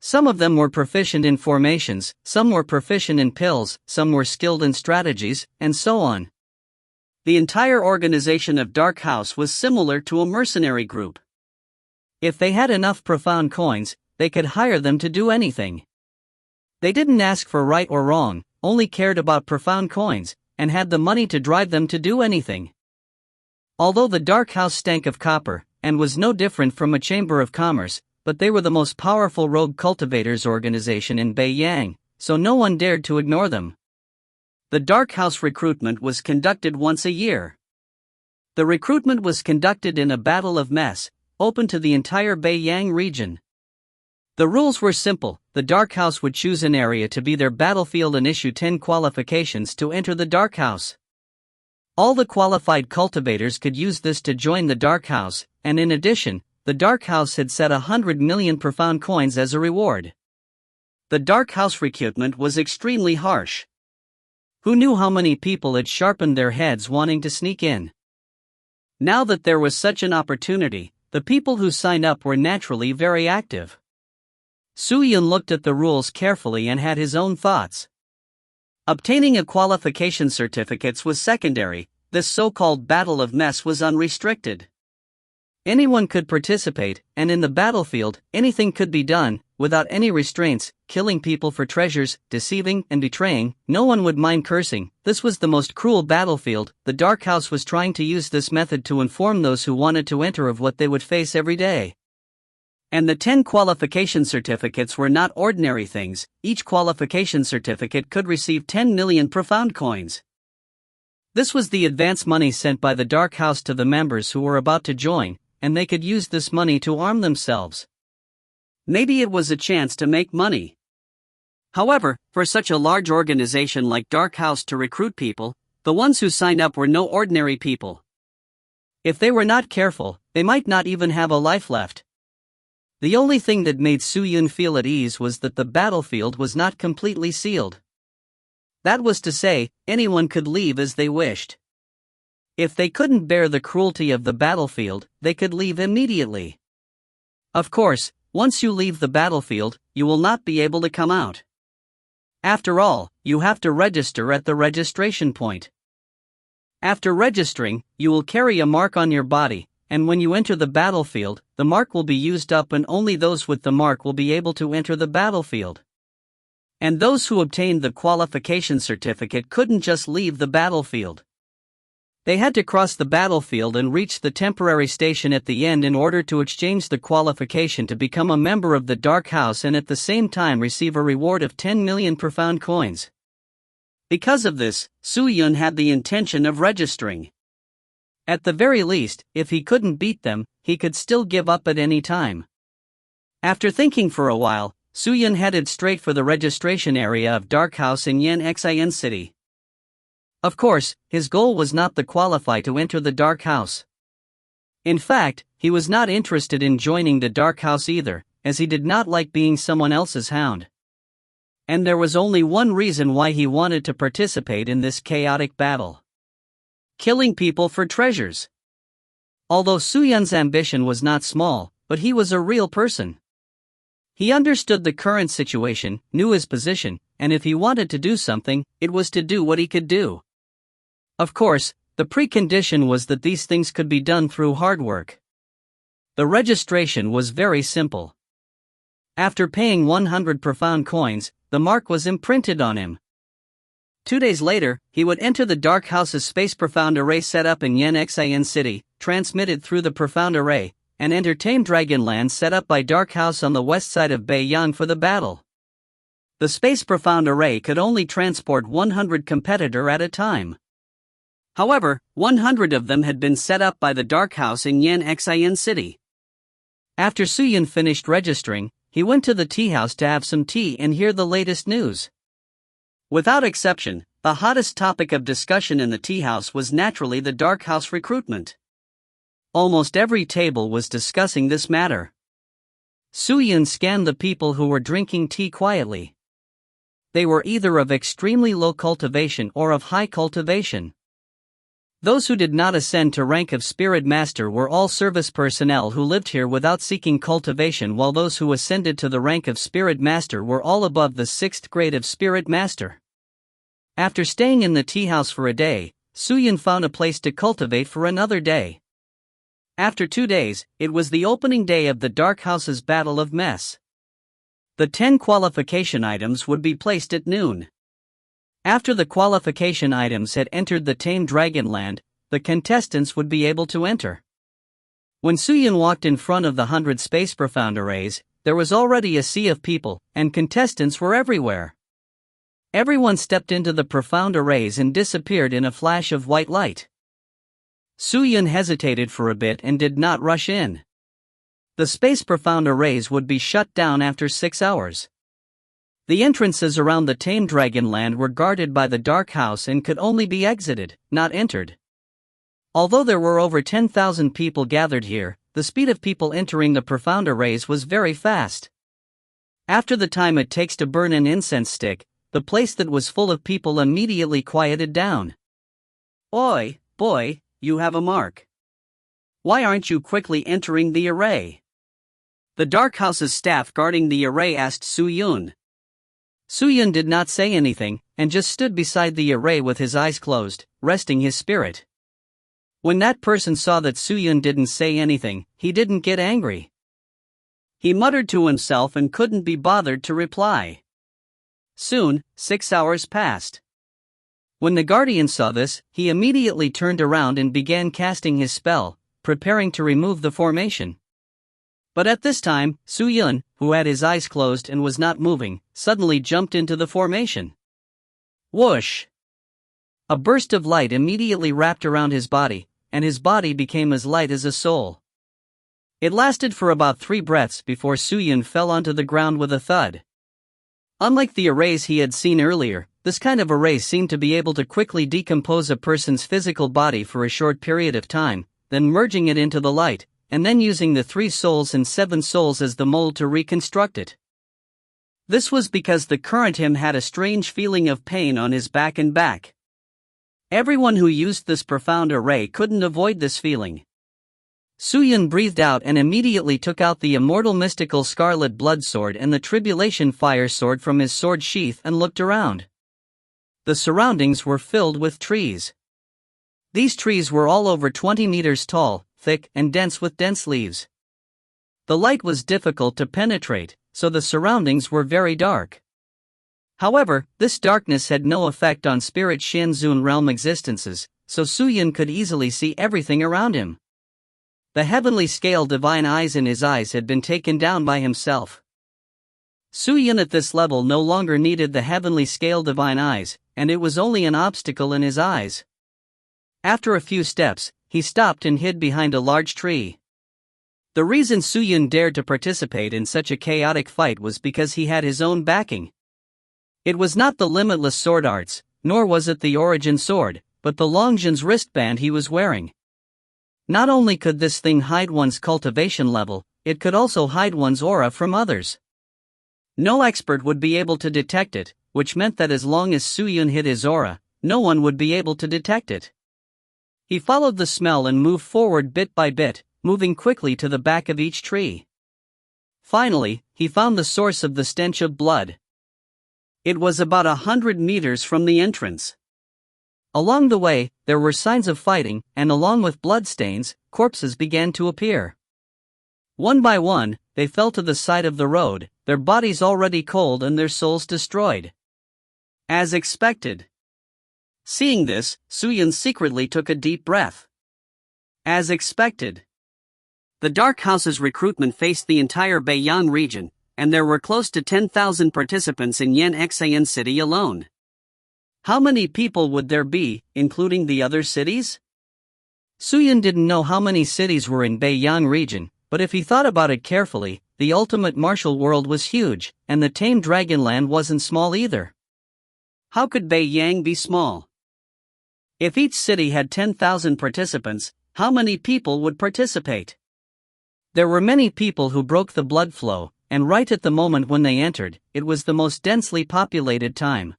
Speaker 2: Some of them were proficient in formations, some were proficient in pills, some were skilled in strategies, and so on. The entire organization of Dark House was similar to a mercenary group. If they had enough profound coins, they could hire them to do anything. They didn't ask for right or wrong, only cared about profound coins, and had the money to drive them to do anything. Although the Dark House stank of copper, and was no different from a chamber of commerce, but they were the most powerful rogue cultivators organization in Beiyang, so no one dared to ignore them. The Dark House recruitment was conducted once a year. The recruitment was conducted in a battle of mess, open to the entire Beiyang region. The rules were simple: the Dark House would choose an area to be their battlefield and issue 10 qualifications to enter the Dark House. All the qualified cultivators could use this to join the Dark House, and in addition, the Dark House had set 100 million profound coins as a reward. The Dark House recruitment was extremely harsh. Who knew how many people had sharpened their heads wanting to sneak in? Now that there was such an opportunity, the people who signed up were naturally very active. Soo-Yun looked at the rules carefully and had his own thoughts. Obtaining a qualification certificates was secondary. This so-called battle of mess was unrestricted. Anyone could participate, and in the battlefield, anything could be done, without any restraints, killing people for treasures, deceiving and betraying. No one would mind cursing. This was the most cruel battlefield. The Dark House was trying to use this method to inform those who wanted to enter of what they would face every day. And the 10 qualification certificates were not ordinary things. Each qualification certificate could receive 10 million profound coins. This was the advance money sent by the Dark House to the members who were about to join, and they could use this money to arm themselves. Maybe it was a chance to make money. However, for such a large organization like Dark House to recruit people, the ones who signed up were no ordinary people. If they were not careful, they might not even have a life left. The only thing that made Soo-Yun feel at ease was that the battlefield was not completely sealed. That was to say, anyone could leave as they wished.
Speaker 1: If they couldn't bear the cruelty of the battlefield, they could leave immediately. Of course, once you leave the battlefield, you will not be able to come out. After all, you have to register at the registration point. After registering, you will carry a mark on your body, and when you enter the battlefield, the mark will be used up and only those with the mark will be able to enter the battlefield. And those who obtained the qualification certificate couldn't just leave the battlefield. They had to cross the battlefield and reach the temporary station at the end in order to exchange the qualification to become a member of the Dark House and at the same time receive a reward of 10 million profound coins. Because of this, Su-Yun had the intention of registering. At the very least, if he couldn't beat them, he could still give up at any time. After thinking for a while, Su-Yun headed straight for the registration area of Dark House in Xin City. Of course, his goal was not to qualify to enter the Dark House. In fact, he was not interested in joining the Dark House either, as he did not like being someone else's hound. And there was only one reason why he wanted to participate in this chaotic battle: killing people for treasures. Although Su-Yun's ambition was not small, but he was a real person. He understood the current situation, knew his position, and if he wanted to do something, it was to do what he could do. Of course, the precondition was that these things could be done through hard work. The registration was very simple. After paying 100 profound coins, the mark was imprinted on him. 2 days later, he would enter the Dark House's space profound array set up in Xin City, transmitted through the profound array, and enter Tame Dragonland set up by Dark House on the west side of Beiyang for the battle. The space profound array could only transport 100 competitor at a time. However, 100 of them had been set up by the Dark House in Xin City. After Su-Yun finished registering, he went to the tea house to have some tea and hear the latest news. Without exception, the hottest topic of discussion in the tea house was naturally the Dark House recruitment. Almost every table was discussing this matter. Su-Yun scanned the people who were drinking tea quietly. They were either of extremely low cultivation or of high cultivation. Those who did not ascend to rank of Spirit Master were all service personnel who lived here without seeking cultivation, while those who ascended to the rank of Spirit Master were all above the 6th grade of Spirit Master. After staying in the tea house for a day, Su-Yun found a place to cultivate for another day. After 2 days, it was the opening day of the Dark House's Battle of Mess. The 10 qualification items would be placed at noon. After the qualification items had entered the Tame Dragonland, the contestants would be able to enter. When Su-Yun walked in front of the 100 space profound arrays, there was already a sea of people, and contestants were everywhere. Everyone stepped into the profound arrays and disappeared in a flash of white light. Su-Yun hesitated for a bit and did not rush in. The space profound arrays would be shut down after 6 hours. The entrances around the Tame Dragonland were guarded by the Dark House and could only be exited, not entered. Although there were over 10,000 people gathered here, the speed of people entering the profound arrays was very fast. After the time it takes to burn an incense stick, the place that was full of people immediately quieted down. "Oi, boy, you have a mark. Why aren't you quickly entering the array?" The Dark House's staff guarding the array asked Su-Yun. Su-Yun did not say anything, and just stood beside the array with his eyes closed, resting his spirit. When that person saw that Su-Yun didn't say anything, he didn't get angry. He muttered to himself and couldn't be bothered to reply. Soon, 6 hours passed. When the guardian saw this, he immediately turned around and began casting his spell, preparing to remove the formation. But at this time, Su-Yun, who had his eyes closed and was not moving, suddenly jumped into the formation. Whoosh! A burst of light immediately wrapped around his body, and his body became as light as a soul. It lasted for about 3 breaths before Su-Yun fell onto the ground with a thud. Unlike the arrays he had seen earlier, this kind of array seemed to be able to quickly decompose a person's physical body for a short period of time, then merging it into the light, and then using the 3 souls and 7 souls as the mold to reconstruct it. This was because the current him had a strange feeling of pain on his back and back.
Speaker 2: Everyone who used this profound array couldn't avoid this feeling. Suyun breathed out and immediately took out the immortal mystical scarlet blood sword and the tribulation fire sword from his sword sheath and looked around. The surroundings were filled with trees. These trees were all over 20 meters tall, thick and dense with dense leaves. The light was difficult to penetrate, so the surroundings were very dark. However, this darkness had no effect on Spirit Shinzun realm existences, so Suyun could easily see everything around him. The heavenly scale divine eyes in his eyes had been taken down by himself. Suyun at this level no longer needed the heavenly scale divine eyes, and it was only an obstacle in his eyes. After a few steps, he stopped and hid behind a large tree. The reason Suyun dared to participate in such a chaotic fight was because he had his own backing. It was not the limitless sword arts, nor was it the origin sword, but the Longjin's wristband he was wearing. Not only could this thing hide one's cultivation level, it could also hide one's aura from others. No expert would be able to detect it, which meant that as long as Suyun hid his aura, no one would be able to detect it. He followed the smell and moved forward bit by bit, moving quickly to the back of each tree. Finally, he found the source of the stench of blood. It was about 100 meters from the entrance. Along the way, there were signs of fighting, and along with bloodstains, corpses began to appear. One by one, they fell to the side of the road, their bodies already cold and their souls destroyed. As expected. Seeing this, Suyun secretly took a deep breath. As expected. The Dark House's recruitment faced the entire Beiyang region, and there were close to 10,000 participants in Yanxan City alone. How many people would there be, including the other cities? Suyun didn't know how many cities were in Beiyang region, but if he thought about it carefully, the ultimate martial world was huge, and the tamed Dragonland wasn't small either. How could Beiyang be small? If each city had 10,000 participants, how many people would participate? There were many people who broke the blood flow, and right at the moment when they entered, it was the most densely populated time.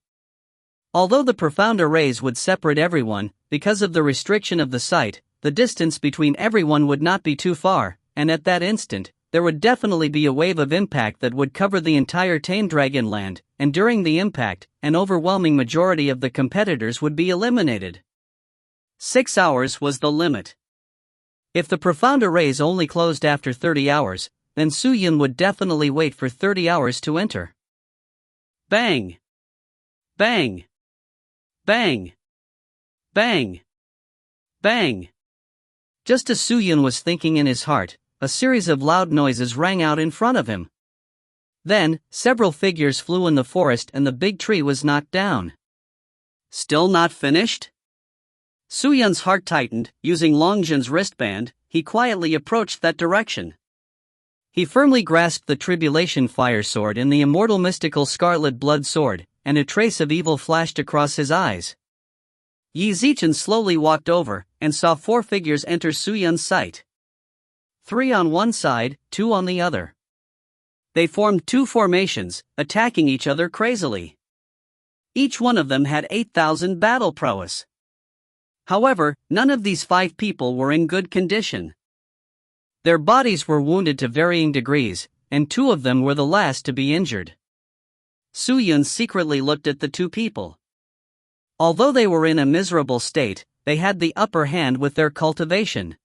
Speaker 2: Although the profound arrays would separate everyone, because of the restriction of the site, the distance between everyone would not be too far, and at that instant, there would definitely be a wave of impact that would cover the entire tamed Dragonland, and during the impact, an overwhelming majority of the competitors would be eliminated. 6 hours was the limit. If the profound arrays only closed after 30 hours, then Suyun would definitely wait for 30 hours to enter. Bang! Bang! Bang! Bang! Bang! Just as Suyun was thinking in his heart, a series of loud noises rang out in front of him. Then, several figures flew in the forest and the big tree was knocked down. Still not finished? Suyun's heart tightened. Using Longjin's wristband, he quietly approached that direction. He firmly grasped the tribulation fire sword and the immortal mystical scarlet blood sword, and a trace of evil flashed across his eyes. Yi Zichen slowly walked over, and saw 4 figures enter Suyun's sight. 3 on one side, 2 on the other. They formed 2 formations, attacking each other crazily. Each one of them had 8,000 battle prowess. However, none of these 5 people were in good condition. Their bodies were wounded to varying degrees, and 2 of them were the last to be injured. Suyun secretly looked at the 2 people. Although they were in a miserable state, they had the upper hand with their cultivation.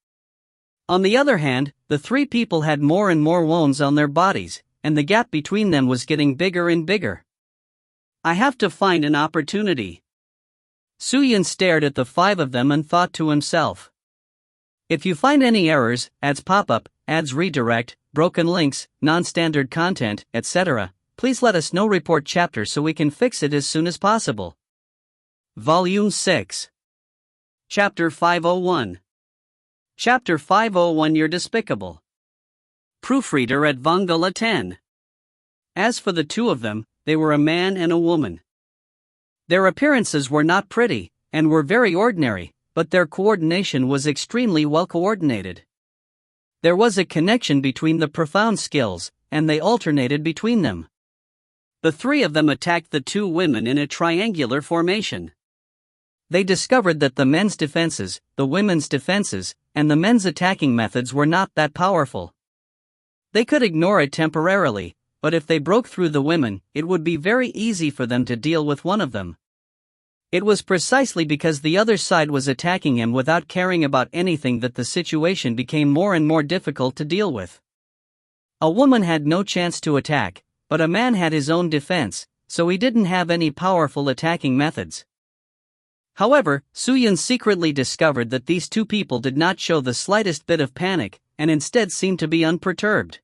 Speaker 2: On the other hand, the 3 people had more and more wounds on their bodies, and the gap between them was getting bigger and bigger. I have to find an opportunity. Suyun stared at the 5 of them and thought to himself. If you find any errors, ads pop-up, ads redirect, broken links, non-standard content, etc., please let us know. Report chapter so we can fix it as soon as possible. Volume 6. Chapter 501. Chapter 501. You're despicable. Proofreader at Vongala 10. As for the 2 of them, they were a man and a woman. Their appearances were not pretty, and were very ordinary, but their coordination was extremely well coordinated. There was a connection between the profound skills, and they alternated between them. The 3 of them attacked the 2 women in a triangular formation.
Speaker 1: They discovered that the men's defenses, the women's defenses, and the men's attacking methods were not that powerful. They could ignore it temporarily, but if they broke through the women, it would be very easy for them to deal with one of them. It was precisely because the other side was attacking him without caring about anything that the situation became more and more difficult to deal with. A woman had no chance to attack, but a man had his own defense, so he didn't have any powerful attacking methods. However, Soo-Yun secretly discovered that these two people did not show the slightest bit of panic, and instead seemed to be unperturbed.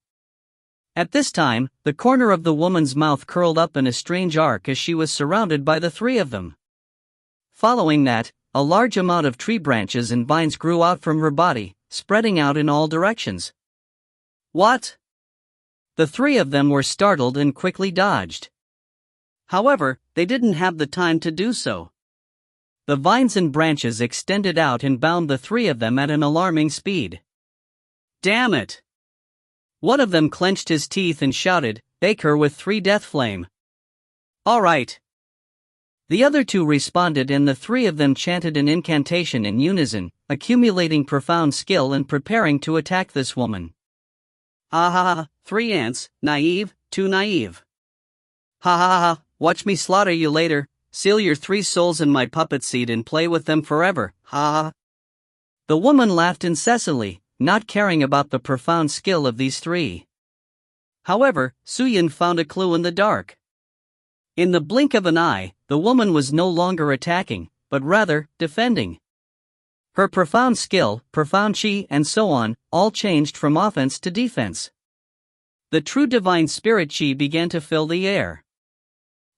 Speaker 1: At this time, the corner of the woman's mouth curled up in a strange arc as she was surrounded by the three of them. Following that, a large amount of tree branches and vines grew out from her body, spreading out in all directions. What? The three of them were startled and quickly dodged. However, they didn't have the time to do so. The vines and branches extended out and bound the three of them at an alarming speed. Damn it! One of them clenched his teeth and shouted, "Bake her with 3 death flame." All right. The other two responded and the three of them chanted an incantation in unison, accumulating profound skill and preparing to attack this woman. Ha ha ha, 3 ants, naive, too naive. Ha ha ha, watch me slaughter you later. Seal your 3 souls in my puppet seed and play with them forever, ha ha. The woman laughed incessantly, not caring about the profound skill of these three. However, Soo-Yun found a clue in the dark. In the blink of an eye, the woman was no longer attacking, but rather, defending. Her profound skill, profound chi, and so on, all changed from offense to defense. The true divine spirit chi began to fill the air.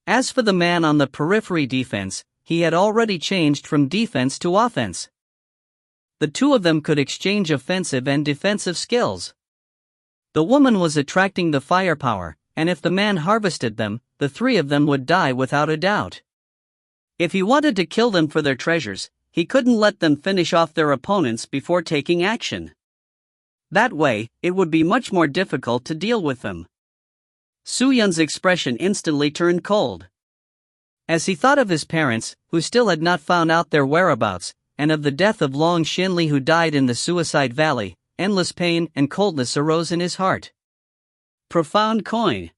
Speaker 1: As for the man on the periphery defense, he had already changed from defense to offense. The two of them could exchange offensive and defensive skills. The woman was attracting the firepower, and if the man harvested them, the three of them would die without a doubt. If he wanted to kill them for their treasures, he couldn't let them finish off their opponents before taking action. That way, it would be much more difficult to deal with them. Soo-Yun's expression instantly turned cold. As he thought of his parents, who still had not found out their whereabouts, and of the death of Long Shinli who died in the Suicide Valley, endless pain and coldness arose in his heart. Profound coin.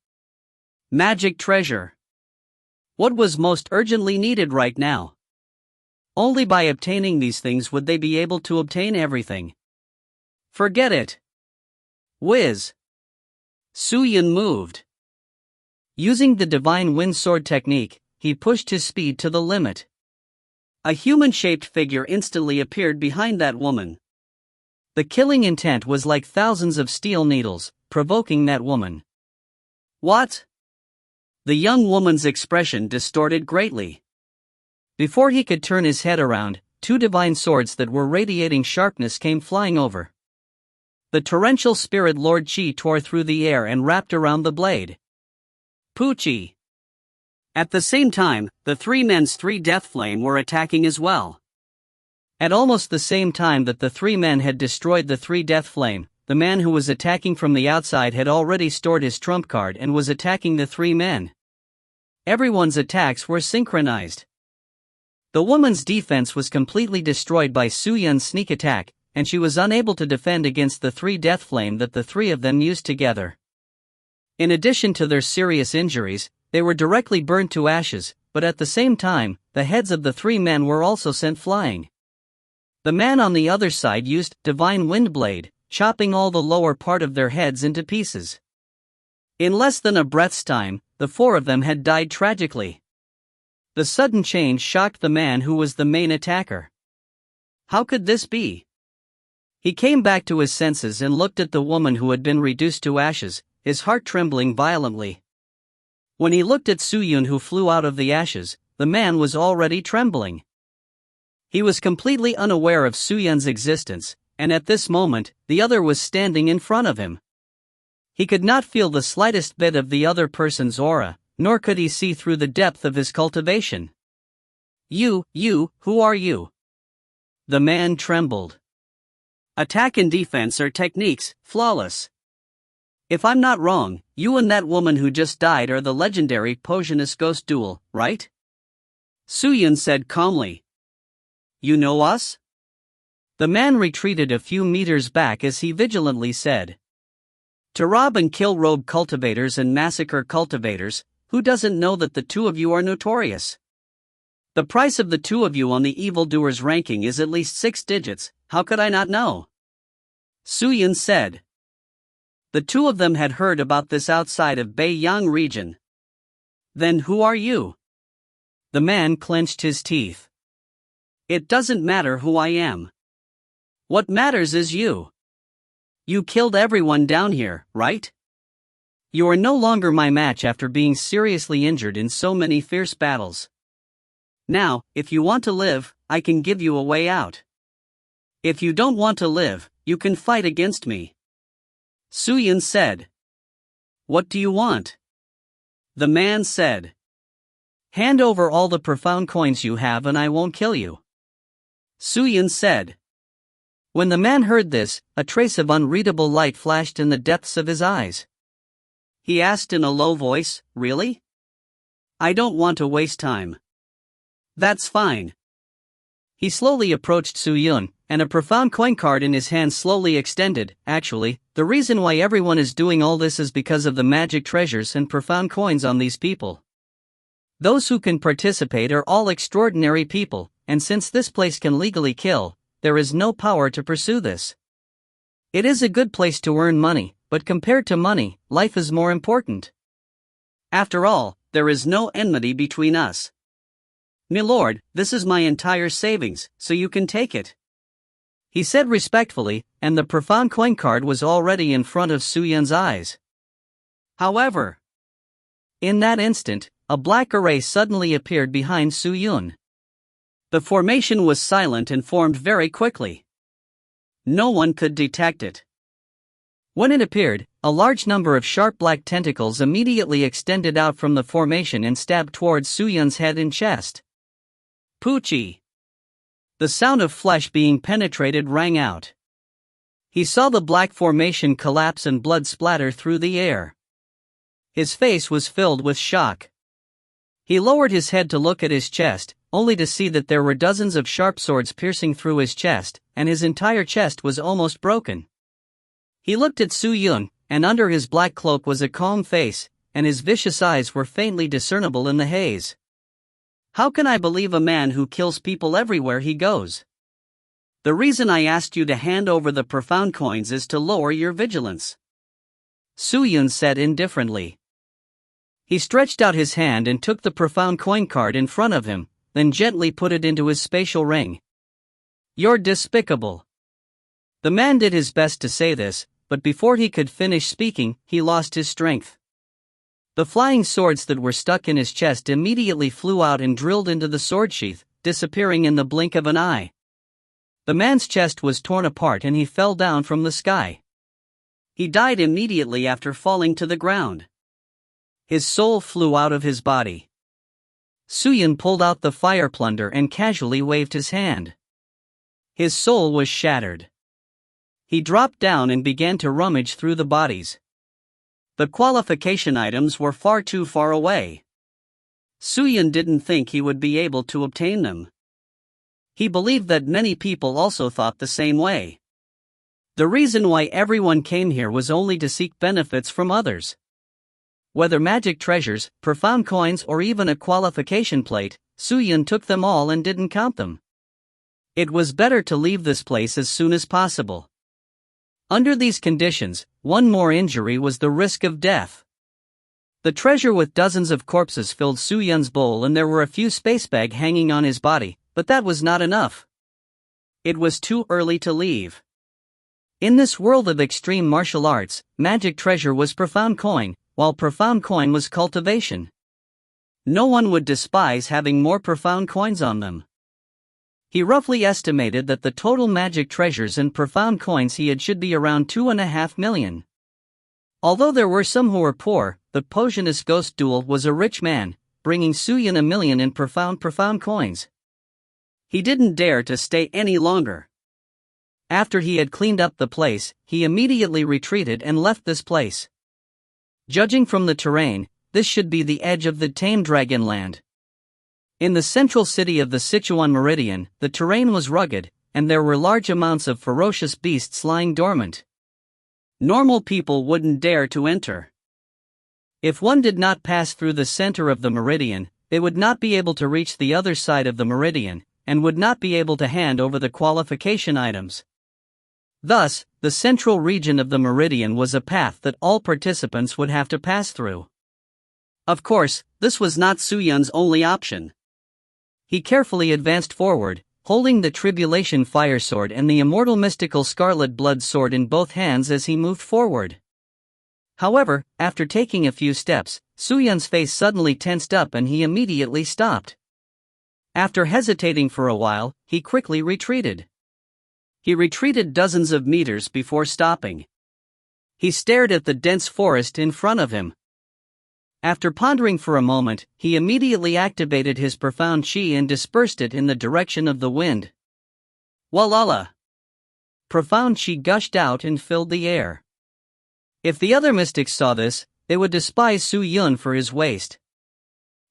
Speaker 1: Magic treasure. What was most urgently needed right now? Only by obtaining these things would they be able to obtain everything. Forget it. Whiz. Soo-Yun moved. Using the divine wind sword technique, he pushed his speed to the limit. A human-shaped figure instantly appeared behind that woman. The killing intent was like thousands of steel needles, provoking that woman. What? The young woman's expression distorted greatly. Before he could turn his head around, 2 divine swords that were radiating sharpness came flying over. The torrential spirit Lord Chi tore through the air and wrapped around the blade. Poochie. At the same time, the 3 men's 3 death flame were attacking as well. At almost the same time that the 3 men had destroyed the 3 death flame, the man who was attacking from the outside had already stored his trump card and was attacking the 3 men. Everyone's attacks were synchronized. The woman's defense was completely destroyed by Soo-Yun's sneak attack, and she was unable to defend against the 3 death flame that the 3 of them used together. In addition to their serious injuries, they were directly burned to ashes, but at the same time, the heads of the 3 men were also sent flying. The man on the other side used Divine Wind Blade, chopping all the lower part of their heads into pieces. In less than a breath's time, the 4 of them had died tragically. The sudden change shocked the man who was the main attacker. How could this be? He came back to his senses and looked at the woman who had been reduced to ashes, his heart trembling violently. When he looked at Soo-Yun who flew out of the ashes, the man was already trembling. He was completely unaware of Soo-Yun's existence, and at this moment, the other was standing in front of him. He could not feel the slightest bit of the other person's aura, nor could he see through the depth of his cultivation. You, who are you? The man trembled. Attack and defense are techniques, flawless. If I'm not wrong, you and that woman who just died are the legendary poisonous ghost duel, right? Soo-Yun said calmly.
Speaker 2: You know us?
Speaker 1: The man retreated a few meters back as he vigilantly said.
Speaker 2: To rob and kill rogue cultivators and massacre cultivators, who doesn't know that the two of you are notorious? The price of the two of you on the evildoers ranking is at least 6 digits, how could I not know? Su-Yun said. The two of them had heard about this outside of Beiyang region. Then who are you?
Speaker 1: The man clenched his teeth.
Speaker 2: It doesn't matter who I am. What matters is you. You killed everyone down here, right?
Speaker 1: You are no longer my match after being seriously injured in so many fierce battles.
Speaker 2: Now, if you want to live, I can give you a way out. If you don't want to live, you can fight against me. Su-Yun said. What do you want? The man said.
Speaker 1: Hand over all the profound coins you have and I won't kill you.
Speaker 2: Su-Yun said.
Speaker 1: When the man heard this, a trace of unreadable light flashed in the depths of his eyes.
Speaker 2: He asked in a low voice, Really? I don't want to waste time. That's fine.
Speaker 1: He slowly approached Su-Yun, and a profound coin card in his hand slowly extended. Actually, the reason why everyone is doing all this is because of the magic treasures and profound coins on these people. Those who can participate are all extraordinary people, and since this place can legally kill, there is no power to pursue this. It is a good place to earn money, but compared to money, life is more important.
Speaker 2: After all, there is no enmity between us. Milord, this is my entire savings, so you can take it.
Speaker 1: He said respectfully, and the profound coin card was already in front of Su-Yun's eyes.
Speaker 2: However,
Speaker 1: in that instant, a black array suddenly appeared behind Su-Yun.
Speaker 2: The formation was silent and formed very quickly. No one could detect it.
Speaker 1: When it appeared, a large number of sharp black tentacles immediately extended out from the formation and stabbed towards Su-Yun's head and chest.
Speaker 2: Poochie!
Speaker 1: The sound of flesh being penetrated rang out. He saw the black formation collapse and blood splatter through the air. His face was filled with shock. He lowered his head to look at his chest, only to see that there were dozens of sharp swords piercing through his chest, and his entire chest was almost broken. He looked at Su-Yun, and under his black cloak was a calm face, and his vicious eyes were faintly discernible in the haze. How can I believe a man who kills people everywhere he goes?
Speaker 2: The reason I asked you to hand over the profound coins is to lower your vigilance.
Speaker 1: Su-Yun said indifferently. He stretched out his hand and took the profound coin card in front of him, then gently put it into his spatial ring. You're despicable. The man did his best to say this, but before he could finish speaking, he lost his strength. The flying swords that were stuck in his chest immediately flew out and drilled into the sword sheath, disappearing in the blink of an eye. The man's chest was torn apart and he fell down from the sky.
Speaker 2: He died immediately after falling to the ground.
Speaker 1: His soul flew out of his body. Su-Yun pulled out the fire plunder and casually waved his hand. His soul was shattered. He dropped down and began to rummage through the bodies.
Speaker 2: The qualification items were far too far away. Su-Yun didn't think he would be able to obtain them. He believed that many people also thought the same way. The reason why everyone came here was only to seek benefits from others. Whether magic treasures, profound coins or even a qualification plate, Su-Yun took them all and didn't count them. It was better to leave this place as soon as possible. Under these conditions, one more injury was the risk of death. The treasure with dozens of corpses filled Su-Yun's bowl and there were a few space bags hanging on his body, but that was not enough. It was too early to leave. In this world of extreme martial arts, magic treasure was profound coin, while profound coin was cultivation. No one would despise having more profound coins on them. He roughly estimated that the total magic treasures and profound coins he had should be around 2.5 million. Although there were some who were poor, the poisonous ghost duel was a rich man, bringing Su-Yun 1 million in profound coins. He didn't dare to stay any longer. After he had cleaned up the place, he immediately retreated and left this place. Judging from the terrain, this should be the edge of the tamed Dragonland.
Speaker 1: In the central city of the Sichuan Meridian, the terrain was rugged, and there were large amounts of ferocious beasts lying dormant. Normal people wouldn't dare to enter. If one did not pass through the center of the meridian, they would not be able to reach the other side of the meridian, and would not be able to hand over the qualification items. Thus, the central region of the meridian was a path that all participants would have to pass through. Of course, this was not Su Yun's only option. He carefully advanced forward, holding the Tribulation Fire Sword and the immortal mystical Scarlet Blood Sword in both hands as he moved forward. However, after taking a few steps, Su Yun's face suddenly tensed up and he immediately stopped. After hesitating for a while, he quickly retreated. He retreated dozens of meters before stopping. He stared at the dense forest in front of him. After pondering for a moment, he immediately activated his profound chi and dispersed it in the direction of the wind. Walala! Profound chi gushed out and filled the air. If the other mystics saw this, they would despise Su Yun for his waste.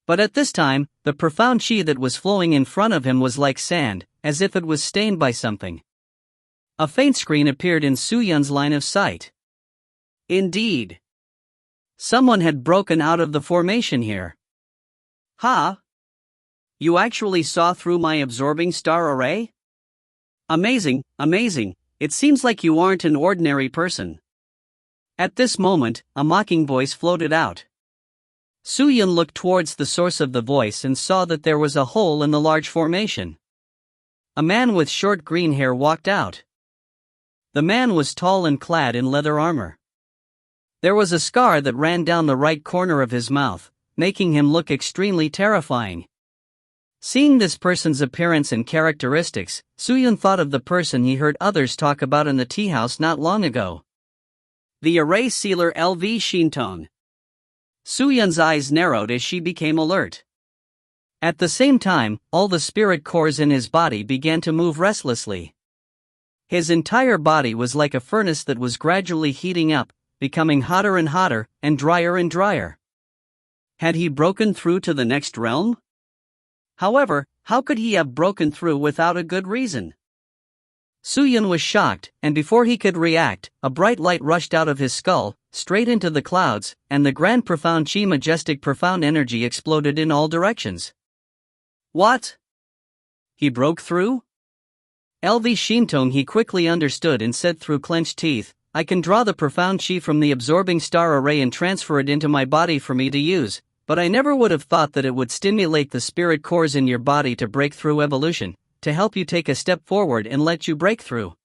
Speaker 1: But at this time, the profound chi that was flowing in front of him was like sand, as if it was stained by something. A faint screen appeared in Su Yun's line of sight. Indeed. Someone had broken out of the formation here. Ha! You actually saw through my absorbing star array? Amazing, amazing, it seems like you aren't an ordinary person. At this moment, a mocking voice floated out. Su Yun looked towards the source of the voice and saw that there was a hole in the large formation. A man with short green hair walked out. The man was tall and clad in leather armor. There was a scar that ran down the right corner of his mouth, making him look extremely terrifying. Seeing this person's appearance and characteristics, Su Yun thought of the person he heard others talk about in the tea house not long ago. The array sealer LV Shintong. Su Yun's eyes narrowed as she became alert. At the same time, all the spirit cores in his body began to move restlessly. His entire body was like a furnace that was gradually heating up, becoming hotter and hotter, and drier. Had he broken through to the next realm? However, how could he have broken through without a good reason? Su Yun was shocked, and before he could react, a bright light rushed out of his skull, straight into the clouds, and the grand profound chi majestic profound energy exploded in all directions. What? He broke through? LV Shintong he quickly understood and said through clenched teeth, I can draw the profound chi from the absorbing star array and transfer it into my body for me to use, but I never would have thought that it would stimulate the spirit cores in your body to break through evolution, to help you take a step forward and let you break through.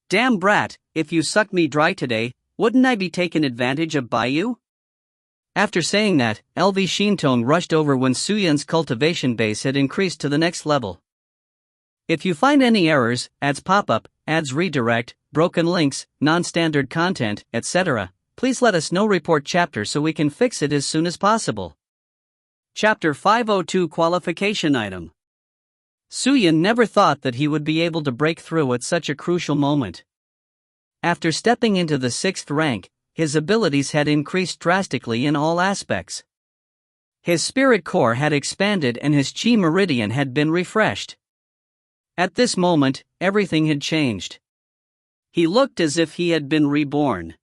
Speaker 1: Damn brat, if you suck me dry today, wouldn't I be taken advantage of by you? After saying that, LV Shintong rushed over when Su Yun's cultivation base had increased to the next level. If you find any errors, ads pop up, ads redirect, broken links, non-standard content, etc., please let us know. Report chapter so we can fix it as soon as possible. Chapter 502 Qualification Item. Su Yun never thought that he would be able to break through at such a crucial moment. After stepping into the 6th rank, his abilities had increased drastically in all aspects. His spirit core had expanded and his chi meridian had been refreshed. At this moment, everything had changed. He looked as if he had been reborn.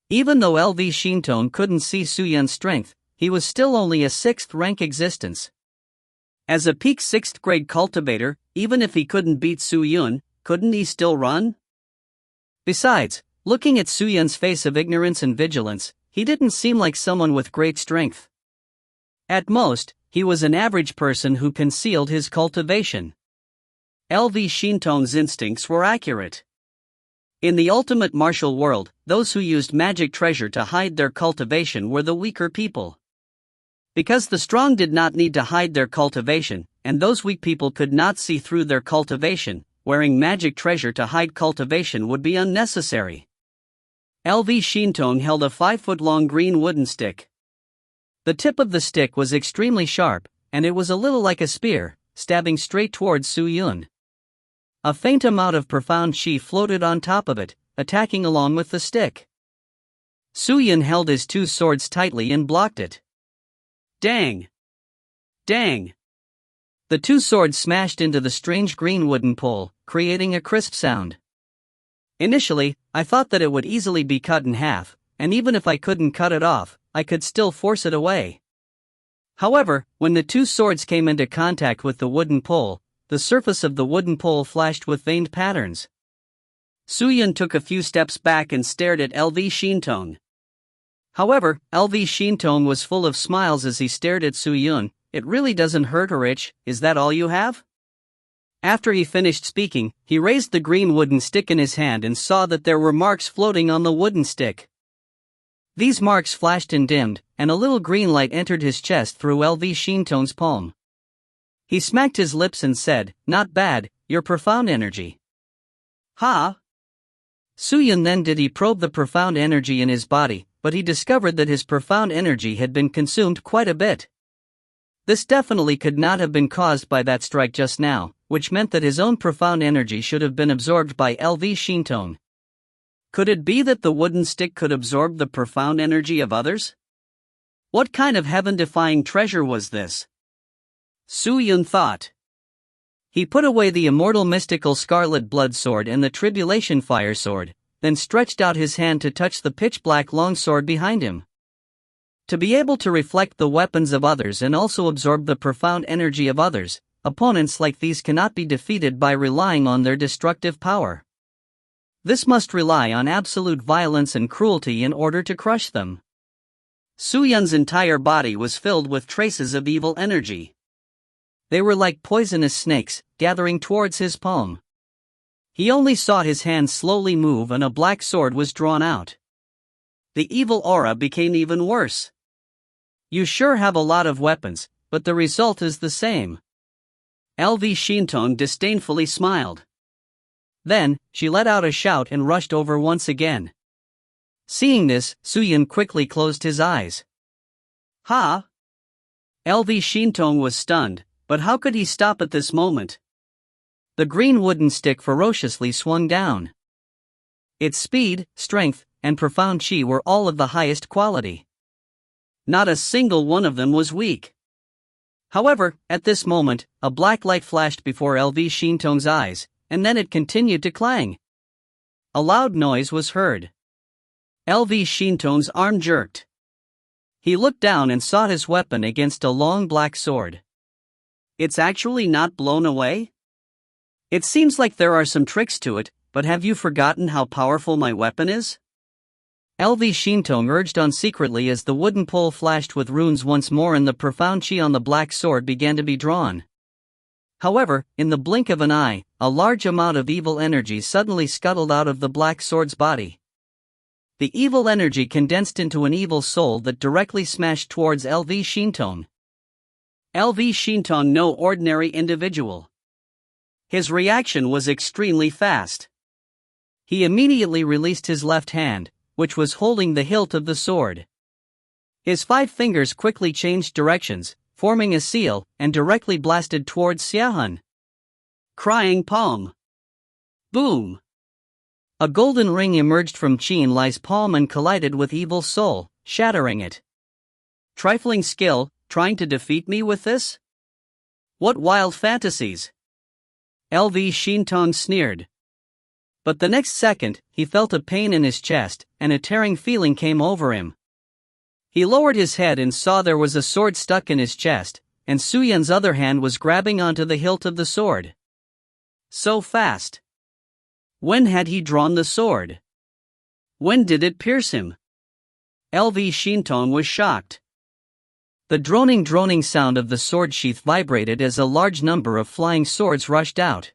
Speaker 1: Even though LV Shintong couldn't see Su Yun's strength, he was still only a 6th rank existence. As a peak 6th grade cultivator, even if he couldn't beat Su Yun, couldn't he still run? Besides, looking at Su Yun's face of ignorance and vigilance, he didn't seem like someone with great strength. At most, he was an average person who concealed his cultivation. LV Shintong's instincts were accurate. In the ultimate martial world, those who used magic treasure to hide their cultivation were the weaker people. Because the strong did not need to hide their cultivation, and those weak people could not see through their cultivation, wearing magic treasure to hide cultivation would be unnecessary. LV Shintong held a 5-foot-long green wooden stick. The tip of the stick was extremely sharp, and it was a little like a spear, stabbing straight towards Su Yun. A faint amount of profound chi floated on top of it, attacking along with the stick. Su Yun held his 2 swords tightly and blocked it. Dang! Dang! The two swords smashed into the strange green wooden pole, creating a crisp sound. Initially, I thought that it would easily be cut in half, and even if I couldn't cut it off, I could still force it away. However, when the two swords came into contact with the wooden pole, the surface of the wooden pole flashed with veined patterns. Suyun took a few steps back and stared at LV Shintone. However, LV Shintone was full of smiles as he stared at Suyun. It really doesn't hurt or itch, is that all you have? After he finished speaking, he raised the green wooden stick in his hand and saw that there were marks floating on the wooden stick. These marks flashed and dimmed, and a little green light entered his chest through LV Shintone's palm. He smacked his lips and said, "Not bad, your profound energy." Ha! Suyun then did he probe the profound energy in his body, but he discovered that his profound energy had been consumed quite a bit. This definitely could not have been caused by that strike just now, which meant that his own profound energy should have been absorbed by LV Shintone. Could it be that the wooden stick could absorb the profound energy of others? What kind of heaven-defying treasure was this? Suyun thought. He put away the immortal mystical scarlet blood sword and the tribulation fire sword, then stretched out his hand to touch the pitch-black longsword behind him. To be able to reflect the weapons of others and also absorb the profound energy of others, opponents like these cannot be defeated by relying on their destructive power. This must rely on absolute violence and cruelty in order to crush them. Suyun's entire body was filled with traces of evil energy. They were like poisonous snakes, gathering towards his palm. He only saw his hand slowly move and a black sword was drawn out. The evil aura became even worse. You sure have a lot of weapons, but the result is the same. LV Shintone disdainfully smiled. Then, she let out a shout and rushed over once again. Seeing this, Suyun quickly closed his eyes. Ha! LV Shintone was stunned, but how could he stop at this moment? The green wooden stick ferociously swung down. Its speed, strength, and profound chi were all of the highest quality. Not a single one of them was weak. However, at this moment, a black light flashed before LV Shintone's eyes, and then it continued to clang. A loud noise was heard. LV Shintone's arm jerked. He looked down and saw his weapon against a long black sword. It's actually not blown away? It seems like there are some tricks to it, but have you forgotten how powerful my weapon is? LV Shintone urged on secretly as the wooden pole flashed with runes once more and the profound chi on the black sword began to be drawn. However, in the blink of an eye, a large amount of evil energy suddenly scuttled out of the black sword's body. The evil energy condensed into an evil soul that directly smashed towards LV Shintone. LV Shintone, no ordinary individual. His reaction was extremely fast. He immediately released his left hand, which was holding the hilt of the sword. His 5 fingers quickly changed directions, forming a seal, and directly blasted towards Xiahun. Crying palm. Boom! A golden ring emerged from Qin Lai's palm and collided with Evil Soul, shattering it. Trifling skill, trying to defeat me with this? What wild fantasies! LV Shintone sneered. But the next second, he felt a pain in his chest, and a tearing feeling came over him. He lowered his head and saw there was a sword stuck in his chest, and Suyun's other hand was grabbing onto the hilt of the sword. So fast. When had he drawn the sword? When did it pierce him? LV Shintone was shocked. The droning sound of the sword sheath vibrated as a large number of flying swords rushed out.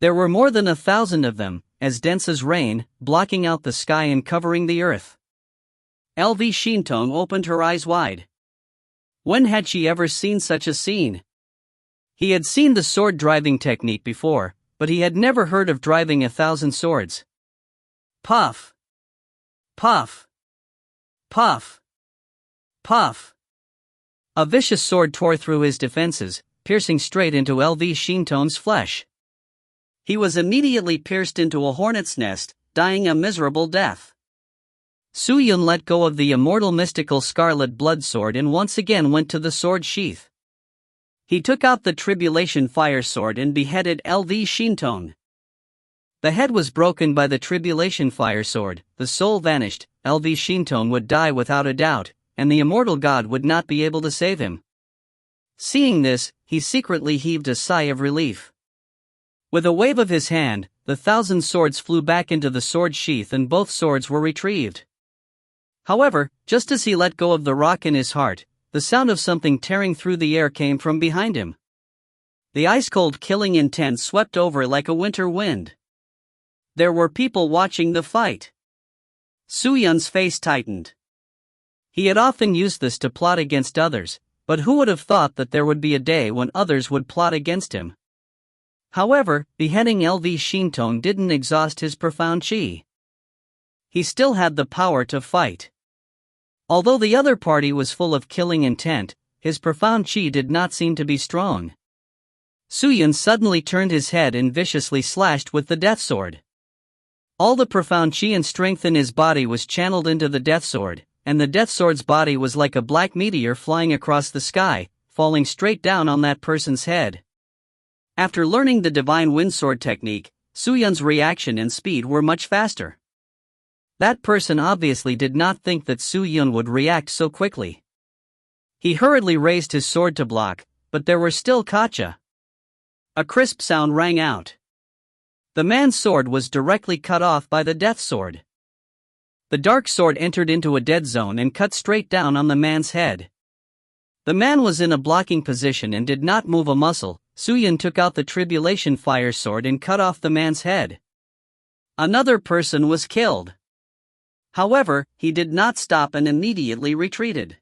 Speaker 1: There were more than 1,000 of them, as dense as rain, blocking out the sky and covering the earth. LV Shintone opened her eyes wide. When had she ever seen such a scene? He had seen the sword driving technique before, but he had never heard of driving 1,000 swords. Puff! Puff! Puff! Puff! A vicious sword tore through his defenses, piercing straight into LV Shintone's flesh. He was immediately pierced into a hornet's nest, dying a miserable death. Suyun let go of the immortal mystical scarlet blood sword and once again went to the sword sheath.
Speaker 2: He took out the Tribulation Fire Sword and beheaded LV Shinton. The head was broken by the Tribulation Fire Sword, the soul vanished, LV Shinton would die without a doubt, and the immortal god would not be able to save him. Seeing this, he secretly heaved a sigh of relief. With a wave of his hand, the 1,000 swords flew back into the sword sheath and both swords were retrieved. However, just as he let go of the rock in his heart, the sound of something tearing through the air came from behind him. The ice-cold killing intent swept over like a winter wind. There were people watching the fight. Su-yun's face tightened. He had often used this to plot against others, but who would have thought that there would be a day when others would plot against him? However, beheading LV Shinton didn't exhaust his profound chi. He still had the power to fight. Although the other party was full of killing intent, his profound chi did not seem to be strong. Su-yun suddenly turned his head and viciously slashed with the death sword. All the profound chi and strength in his body was channeled into the death sword, and the death sword's body was like a black meteor flying across the sky, falling straight down on that person's head. After learning the divine wind sword technique, Su-yun's reaction and speed were much faster. That person obviously did not think that Su-yun would react so quickly. He hurriedly raised his sword to block, but there were still kacha. A crisp sound rang out. The man's sword was directly cut off by the death sword. The dark sword entered into a dead zone and cut straight down on the man's head. The man was in a blocking position and did not move a muscle. Su-yun took out the Tribulation Fire Sword and cut off the man's head. Another person was killed. However, he did not stop and immediately retreated.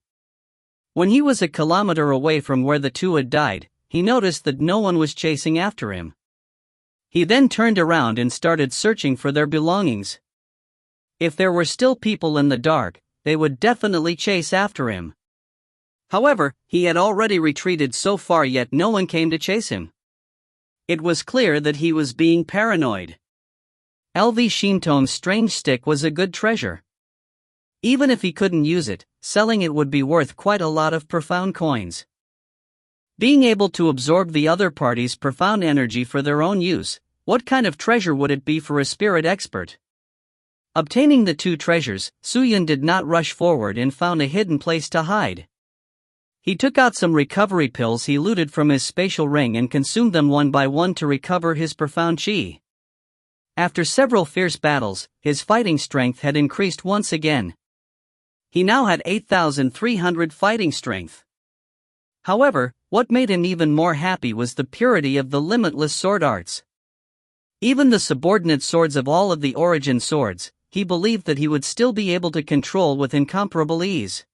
Speaker 2: When he was a kilometer away from where the two had died, he noticed that no one was chasing after him. He then turned around and started searching for their belongings. If there were still people in the dark, they would definitely chase after him. However, he had already retreated so far yet no one came to chase him. It was clear that he was being paranoid. LV Shinton's strange stick was a good treasure. Even if he couldn't use it, selling it would be worth quite a lot of profound coins. Being able to absorb the other party's profound energy for their own use, what kind of treasure would it be for a spirit expert? Obtaining the two treasures, Su-yun did not rush forward and found a hidden place to hide. He took out some recovery pills he looted from his spatial ring and consumed them one by one to recover his profound chi. After several fierce battles, his fighting strength had increased once again. He now had 8,300 fighting strength. However, what made him even more happy was the purity of the limitless sword arts. Even the subordinate swords of all of the origin swords, he believed that he would still be able to control with incomparable ease.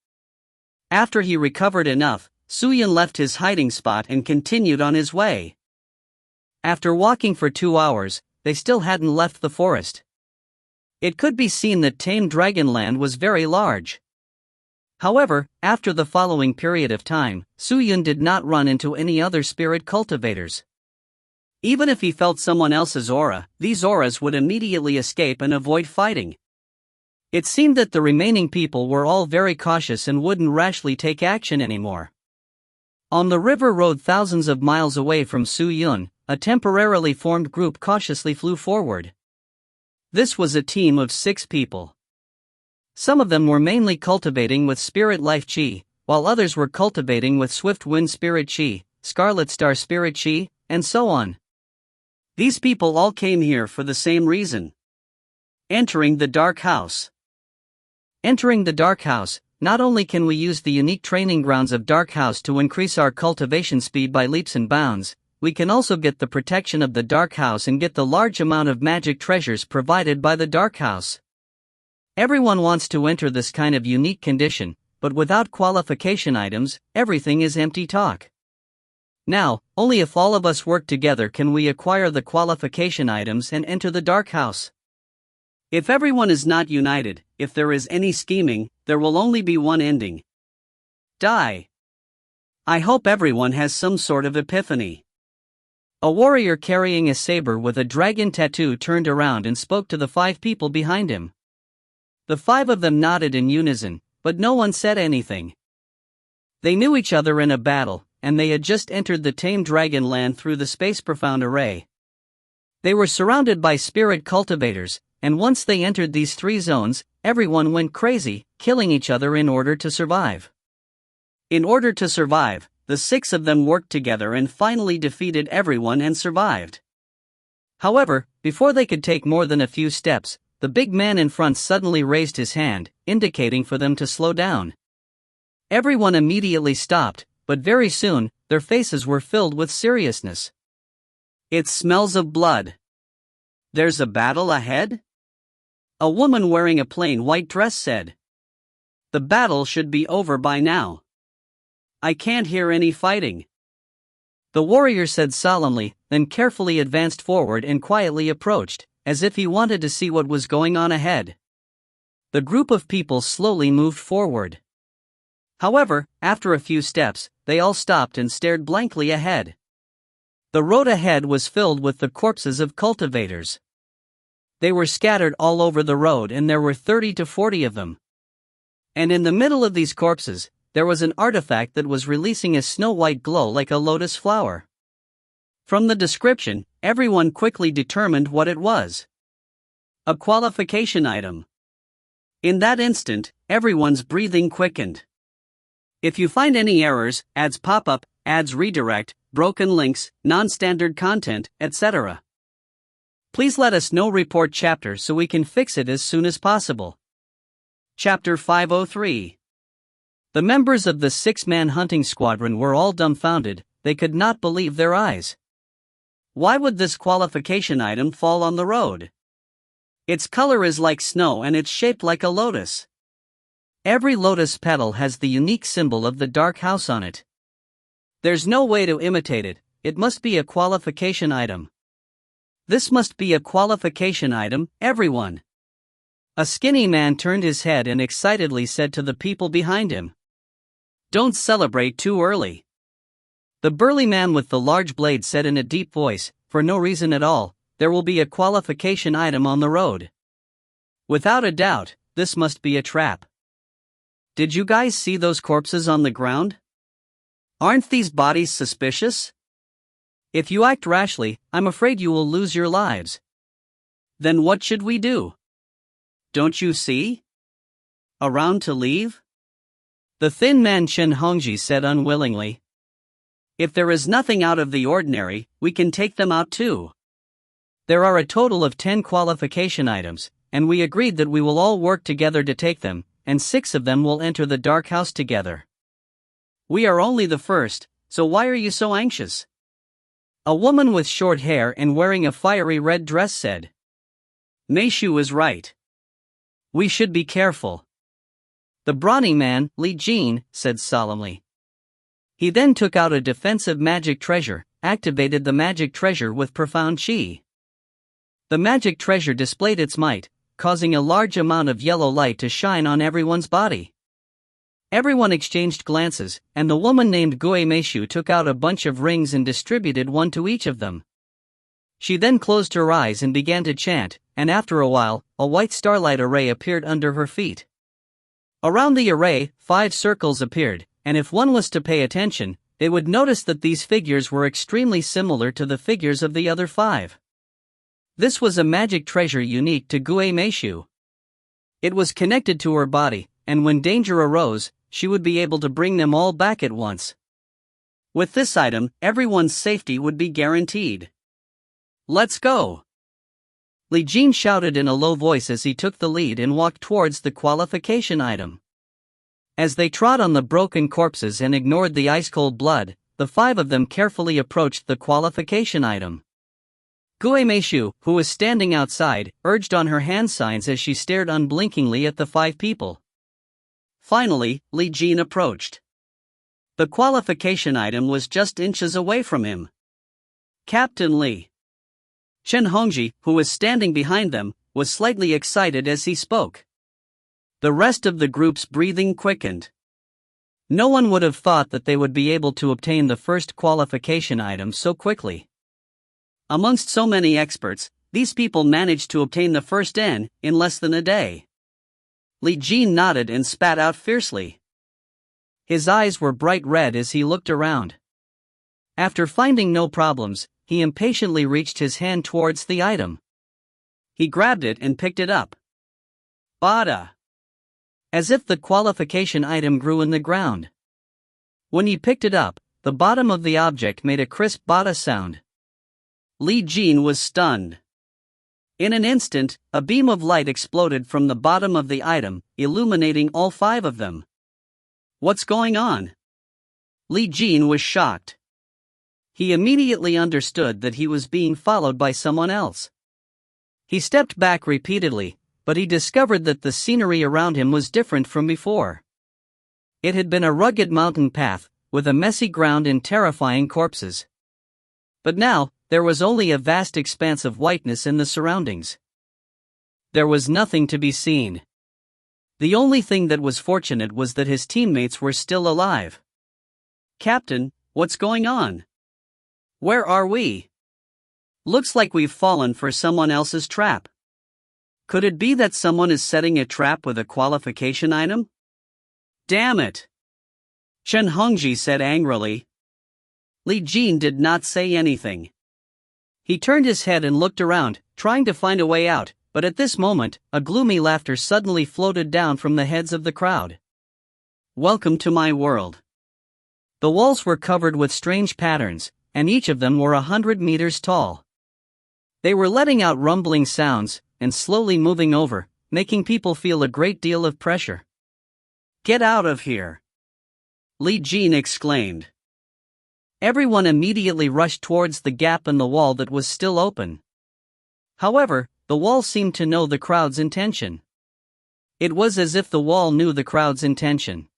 Speaker 2: After he recovered enough, Su-yun left his hiding spot and continued on his way. After walking for 2 hours, they still hadn't left the forest. It could be seen that tamed Dragonland was very large. However, after the following period of time, Su-yun did not run into any other spirit cultivators. Even if he felt someone else's aura, these auras would immediately escape and avoid fighting. It seemed that the remaining people were all very cautious and wouldn't rashly take action anymore. On the river road thousands of miles away from Su-yun, a temporarily formed group cautiously flew forward. This was a team of 6 people. Some of them were mainly cultivating with Spirit Life Chi, while others were cultivating with Swift Wind Spirit Chi, Scarlet Star Spirit Chi, and so on. These people all came here for the same reason. Entering the Dark House. Entering the Dark House, not only can we use the unique training grounds of Dark House to increase our cultivation speed by leaps and bounds, we can also get the protection of the Dark House and get the large amount of magic treasures provided by the Dark House. Everyone wants to enter this kind of unique condition, but without qualification items, everything is empty talk. Now, only if all of us work together can we acquire the qualification items and enter the Dark House. If everyone is not united, if there is any scheming, there will only be one ending. Die. I hope everyone has some sort of epiphany. A warrior carrying a saber with a dragon tattoo turned around and spoke to the 5 people behind him. The 5 of them nodded in unison, but no one said anything. They knew each other in a battle,
Speaker 1: and they had just entered the tame dragon land through the space profound array. They were surrounded by spirit cultivators, and once they entered these 3 zones, everyone went crazy, killing each other in order to survive. In order to survive, the 6 of them worked together and finally defeated everyone and survived. However, before they could take more than a few steps, the big man in front suddenly raised his hand, indicating for them to slow down. Everyone immediately stopped, but very soon, their faces were filled with seriousness. "It smells of blood. There's a battle ahead?" A woman wearing a plain white dress said. "The battle should be over by now. I can't hear any fighting." The warrior said solemnly, then carefully advanced forward and quietly approached, as if he wanted to see what was going on ahead. The group of people slowly moved forward. However, after a few steps, they all stopped and stared blankly ahead. The road ahead was filled with the corpses of cultivators. They were scattered all over the road, and there were 30 to 40 of them. And in the middle of these corpses, there was an artifact that was releasing a snow-white glow like a lotus flower. From the description, everyone quickly determined what it was. A qualification item. In that instant, everyone's breathing quickened. If you find any errors, ads pop up, ads redirect, broken links, non-standard content, etc., please let us know. Report chapter so we can fix it as soon as possible. Chapter 503. The members of the 6-man hunting squadron were all dumbfounded. They could not believe their eyes. Why would this qualification item fall on the road? Its color is like snow and it's shaped like a lotus. Every lotus petal has the unique symbol of the dark house on it. There's no way to imitate it. It must be a qualification item. This must be a qualification item, everyone. A skinny man turned his head and excitedly said to the people behind him, "Don't celebrate too early." The burly man with the large blade said in a deep voice, "For no reason at all, there will be a qualification item on the road. Without a doubt, this must be a trap. Did you guys see those corpses on the ground? Aren't these bodies suspicious? If you act rashly, I'm afraid you will lose your lives. Then what should we do? Don't you see? Around to leave?" The thin man Chen Hongji said unwillingly. "If there is nothing out of the ordinary, we can take them out too. There are a total of 10 qualification items, and we agreed that we will all work together to take them, and 6 of them will enter the dark house together. We are only the first, so why are you so anxious?" A woman with short hair and wearing a fiery red dress said. "Meishu is right. We should be careful." The brawny man, Li Jin, said solemnly. He then took out a defensive magic treasure, activated the magic treasure with profound chi. The magic treasure displayed its might, causing a large amount of yellow light to shine on everyone's body. Everyone exchanged glances, and the woman named Gue Meishu took out a bunch of rings and distributed one to each of them. She then closed her eyes and began to chant, and after a while, a white starlight array appeared under her feet. Around the array, 5 circles appeared, and if one was to pay attention, they would notice that these figures were extremely similar to the figures of the other 5. This was a magic treasure unique to Gue Meishu. It was connected to her body, and when danger arose, she would be able to bring them all back at once. With this item, everyone's safety would be guaranteed. "Let's go!" Li Jin shouted in a low voice as he took the lead and walked towards the qualification item. As they trod on the broken corpses and ignored the ice-cold blood, the 5 of them carefully approached the qualification item. Gue Meishu, who was standing outside, urged on her hand signs as she stared unblinkingly at the 5 people. Finally, Li Jin approached. The qualification item was just inches away from him. "Captain Li." Chen Hongji, who was standing behind them, was slightly excited as he spoke. The rest of the group's breathing quickened. No one would have thought that they would be able to obtain the first qualification item so quickly. Amongst so many experts, these people managed to obtain the first N in less than a day. Li Jin nodded and spat out fiercely. His eyes were bright red as he looked around. After finding no problems, he impatiently reached his hand towards the item. He grabbed it and picked it up. Bada! As if the qualification item grew in the ground. When he picked it up, the bottom of the object made a crisp bada sound. Li Jin was stunned. In an instant, a beam of light exploded from the bottom of the item, illuminating all 5 of them. What's going on? Li Jin was shocked. He immediately understood that he was being followed by someone else. He stepped back repeatedly, but he discovered that the scenery around him was different from before. It had been a rugged mountain path, with a messy ground and terrifying corpses. But now, there was only a vast expanse of whiteness in the surroundings. There was nothing to be seen. The only thing that was fortunate was that his teammates were still alive. Captain, what's going on? Where are we? Looks like we've fallen for someone else's trap. Could it be that someone is setting a trap with a qualification item? Damn it! Chen Hongji said angrily. Li Jin did not say anything. He turned his head and looked around, trying to find a way out, but at this moment, a gloomy laughter suddenly floated down from the heads of the crowd. Welcome to my world. The walls were covered with strange patterns, and each of them were 100 meters tall. They were letting out rumbling sounds, and slowly moving over, making people feel a great deal of pressure. Get out of here! Li Jin exclaimed. Everyone immediately rushed towards the gap in the wall that was still open. However, the wall seemed to know the crowd's intention. It was as if the wall knew the crowd's intention.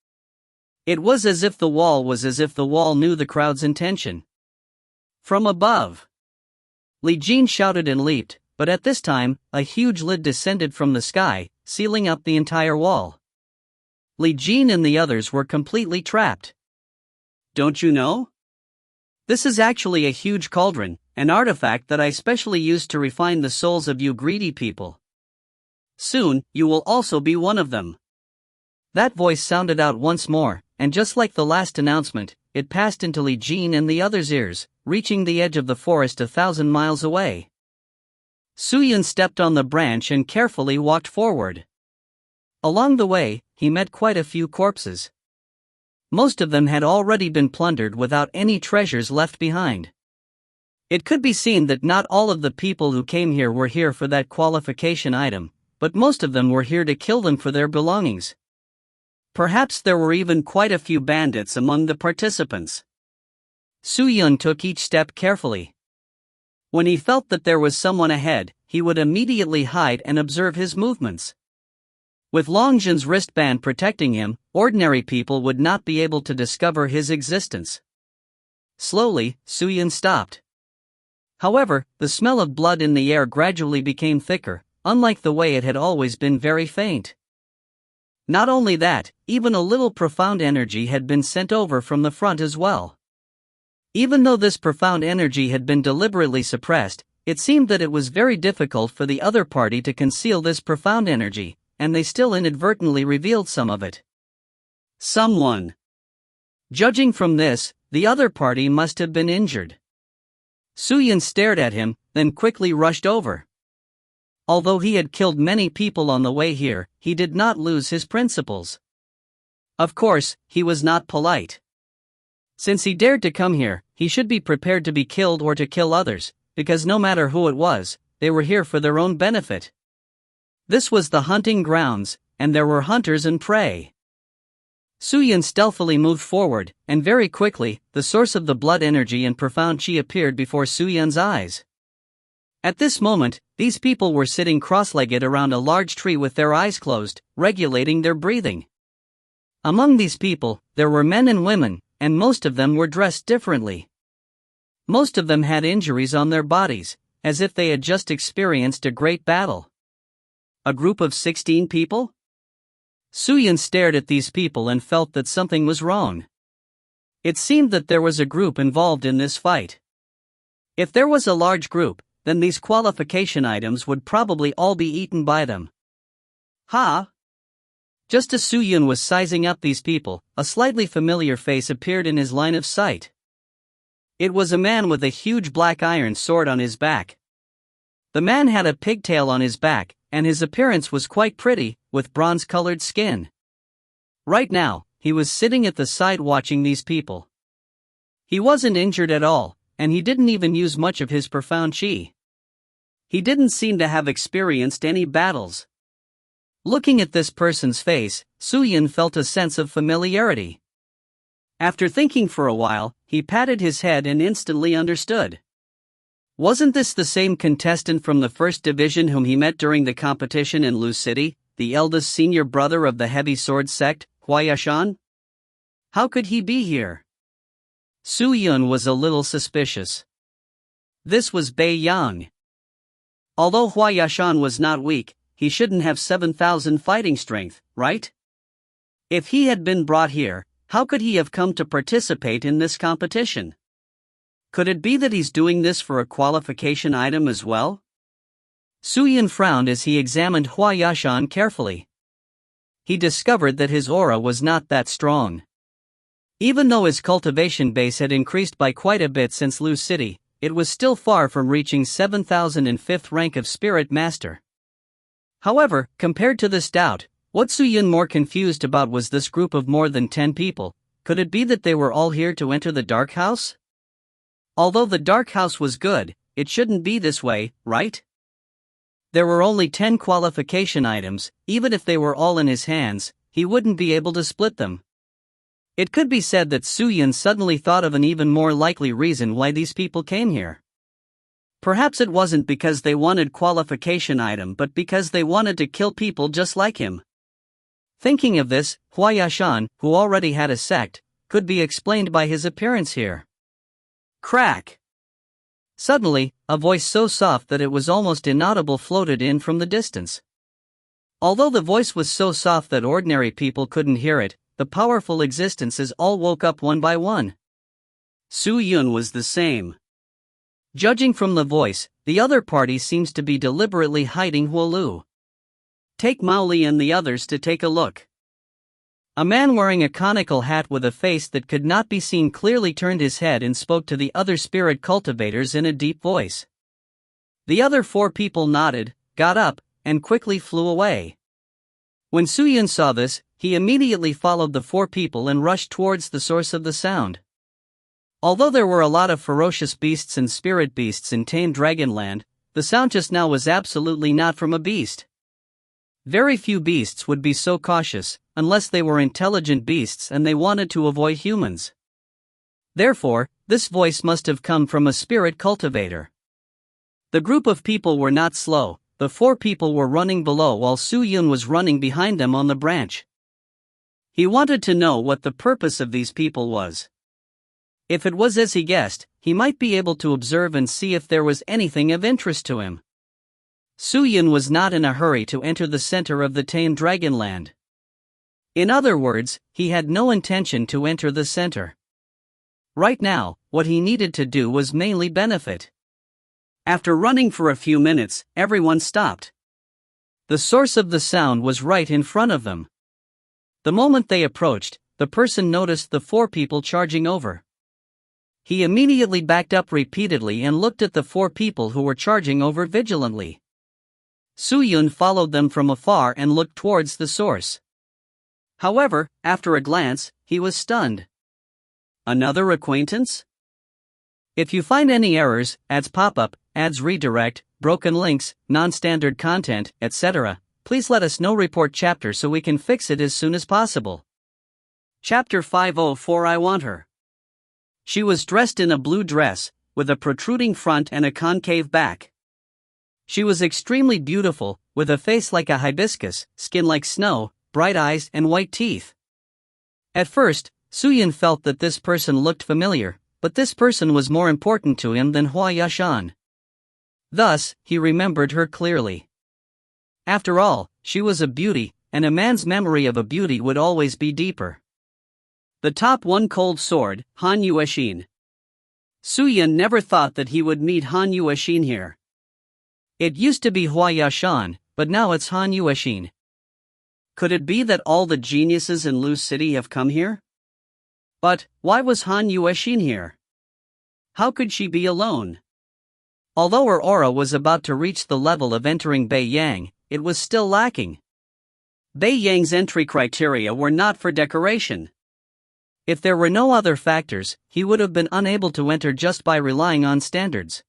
Speaker 1: It was as if the wall knew the crowd's intention. From above. Li Jin shouted and leaped, but at this time, a huge lid descended from the sky, sealing up the entire wall. Li Jin and the others were completely trapped. Don't you know? This is actually a huge cauldron, an artifact that I specially used to refine the souls of you greedy people. Soon, you will also be one of them. That voice sounded out once more, and just like the last announcement, it passed into Li Jin and the others' ears, reaching the edge of the forest 1,000 miles away. Suyun stepped on the branch and carefully walked forward. Along the way, he met quite a few corpses. Most of them had already been plundered without any treasures left behind. It could be seen that not all of the people who came here were here for that qualification item, but most of them were here to kill them for their belongings. Perhaps there were even quite a few bandits among the participants. Suyun took each step carefully. When he felt that there was someone ahead, he would immediately hide and observe his movements. With Longjin's wristband protecting him, ordinary people would not be able to discover his existence. Slowly, Suyun stopped. However, the smell of blood in the air gradually became thicker, unlike the way it had always been very faint. Not only that, even a little profound energy had been sent over from the front as well. Even though this profound energy had been deliberately suppressed, it seemed that it was very difficult for the other party to conceal this profound energy, and they still inadvertently revealed some of it. Someone. Judging from this, the other party must have been injured. Suyun stared at him, then quickly rushed over. Although he had killed many people on the way here, he did not lose his principles. Of course, he was not polite. Since he dared to come here, he should be prepared to be killed or to kill others, because no matter who it was, they were here for their own benefit. This was the hunting grounds, and there were hunters and prey. Suyun stealthily moved forward, and very quickly, the source of the blood energy and profound chi appeared before Suyun's eyes. At this moment, these people were sitting cross-legged around a large tree with their eyes closed, regulating their breathing. Among these people, there were men and women, and most of them were dressed differently. Most of them had injuries on their bodies, as if they had just experienced a great battle. A group of 16 people? Suyun stared at these people and felt that something was wrong. It seemed that there was a group involved in this fight. If there was a large group, then these qualification items would probably all be eaten by them. Ha! Just as Suyun was sizing up these people, a slightly familiar face appeared in his line of sight. It was a man with a huge black iron sword on his back. The man had a pigtail on his back, and his appearance was quite pretty, with bronze-colored skin. Right now, he was sitting at the side watching these people. He wasn't injured at all, and he didn't even use much of his profound chi. He didn't seem to have experienced any battles. Looking at this person's face, Su-Yun felt a sense of familiarity. After thinking for a while, he patted his head and instantly understood. Wasn't this the same contestant from the first division whom he met during the competition in Lu City, the eldest senior brother of the heavy sword sect, Hua Yashan? How could he be here? Su-Yun was a little suspicious. This was Bei Yang. Although Hua Yashan was not weak, he shouldn't have 7,000 fighting strength, right? If he had been brought here, how could he have come to participate in this competition? Could it be that he's doing this for a qualification item as well? Su-Yun frowned as he examined Hua Yashan carefully. He discovered that his aura was not that strong. Even though his cultivation base had increased by quite a bit since Lu City, it was still far from reaching 7,005th rank of Spirit Master. However, compared to this doubt, what Su-Yun more confused about was this group of more than 10 people. Could it be that they were all here to enter the Dark House? Although the Dark House was good, it shouldn't be this way, right? There were only 10 qualification items. Even if they were all in his hands, he wouldn't be able to split them. It could be said that Su-Yun suddenly thought of an even more likely reason why these people came here. Perhaps it wasn't because they wanted qualification item but because they wanted to kill people just like him. Thinking of this, Hua Yashan, who already had a sect, could be explained by his appearance here. Crack! Suddenly, a voice so soft that it was almost inaudible floated in from the distance. Although the voice was so soft that ordinary people couldn't hear it, the powerful existences all woke up one by one. Su-Yun was the same. Judging from the voice, the other party seems to be deliberately hiding Huolu. Take Mao Li and the others to take a look. A man wearing a conical hat with a face that could not be seen clearly turned his head and spoke to the other spirit cultivators in a deep voice. The other 4 people nodded, got up, and quickly flew away. When Su-Yun saw this, he immediately followed the 4 people and rushed towards the source of the sound. Although there were a lot of ferocious beasts and spirit beasts in Tame Dragonland, the sound just now was absolutely not from a beast. Very few beasts would be so cautious, unless they were intelligent beasts and they wanted to avoid humans. Therefore, this voice must have come from a spirit cultivator. The group of people were not slow. The 4 people were running below while Su-Yun was running behind them on the branch. He wanted to know what the purpose of these people was. If it was as he guessed, he might be able to observe and see if there was anything of interest to him. Su-Yun was not in a hurry to enter the center of the Tame Dragonland. In other words, he had no intention to enter the center. Right now, what he needed to do was mainly benefit. After running for a few minutes, everyone stopped. The source of the sound was right in front of them. The moment they approached, the person noticed the 4 people charging over. He immediately backed up repeatedly and looked at the 4 people who were charging over vigilantly. Su-Yun followed them from afar and looked towards the source. However, after a glance, he was stunned. Another acquaintance? If you find any errors, ads pop-up, ads redirect, broken links, non-standard content, etc., please let us know. Report chapter so we can fix it as soon as possible. Chapter 504. I Want Her. She was dressed in a blue dress, with a protruding front and a concave back. She was extremely beautiful, with a face like a hibiscus, skin like snow, bright eyes and white teeth. At first, Su-Yun felt that this person looked familiar, but this person was more important to him than Hua Yashan. Thus, he remembered her clearly. After all, she was a beauty, and a man's memory of a beauty would always be deeper. The top 1 cold sword, Han Yueshin. Su-Yun never thought that he would meet Han Yueshin here. It used to be Hua Yashan, but now it's Han Yueshin. Could it be that all the geniuses in Lu City have come here? But, why was Han Yueshin here?
Speaker 2: How could she be alone? Although her aura was about to reach the level of entering Bai Yang, it was still lacking. Bai Yang's entry criteria were not for decoration. If there were no other factors, he would have been unable to enter just by relying on standards.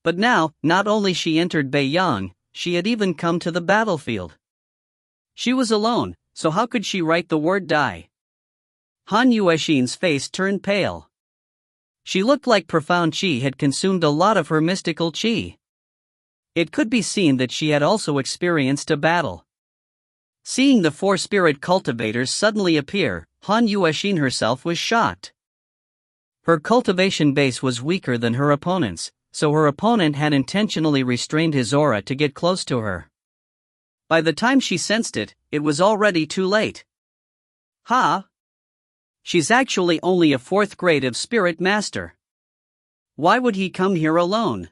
Speaker 2: But now, not only she entered Bai Yang, she had even come to the battlefield. She was alone, so how could she write the word die? Han Yuexin's face turned pale. She looked like profound qi had consumed a lot of her mystical qi. It could be seen that she had also experienced a battle. Seeing the four spirit cultivators suddenly appear, Han Yuexin herself was shocked. Her cultivation base was weaker than her opponent's, so her opponent had intentionally restrained his aura to get close to her. By the time she sensed it, it was already too late. Ha! She's actually only a 4th grade of Spirit Master. Why would he come here alone?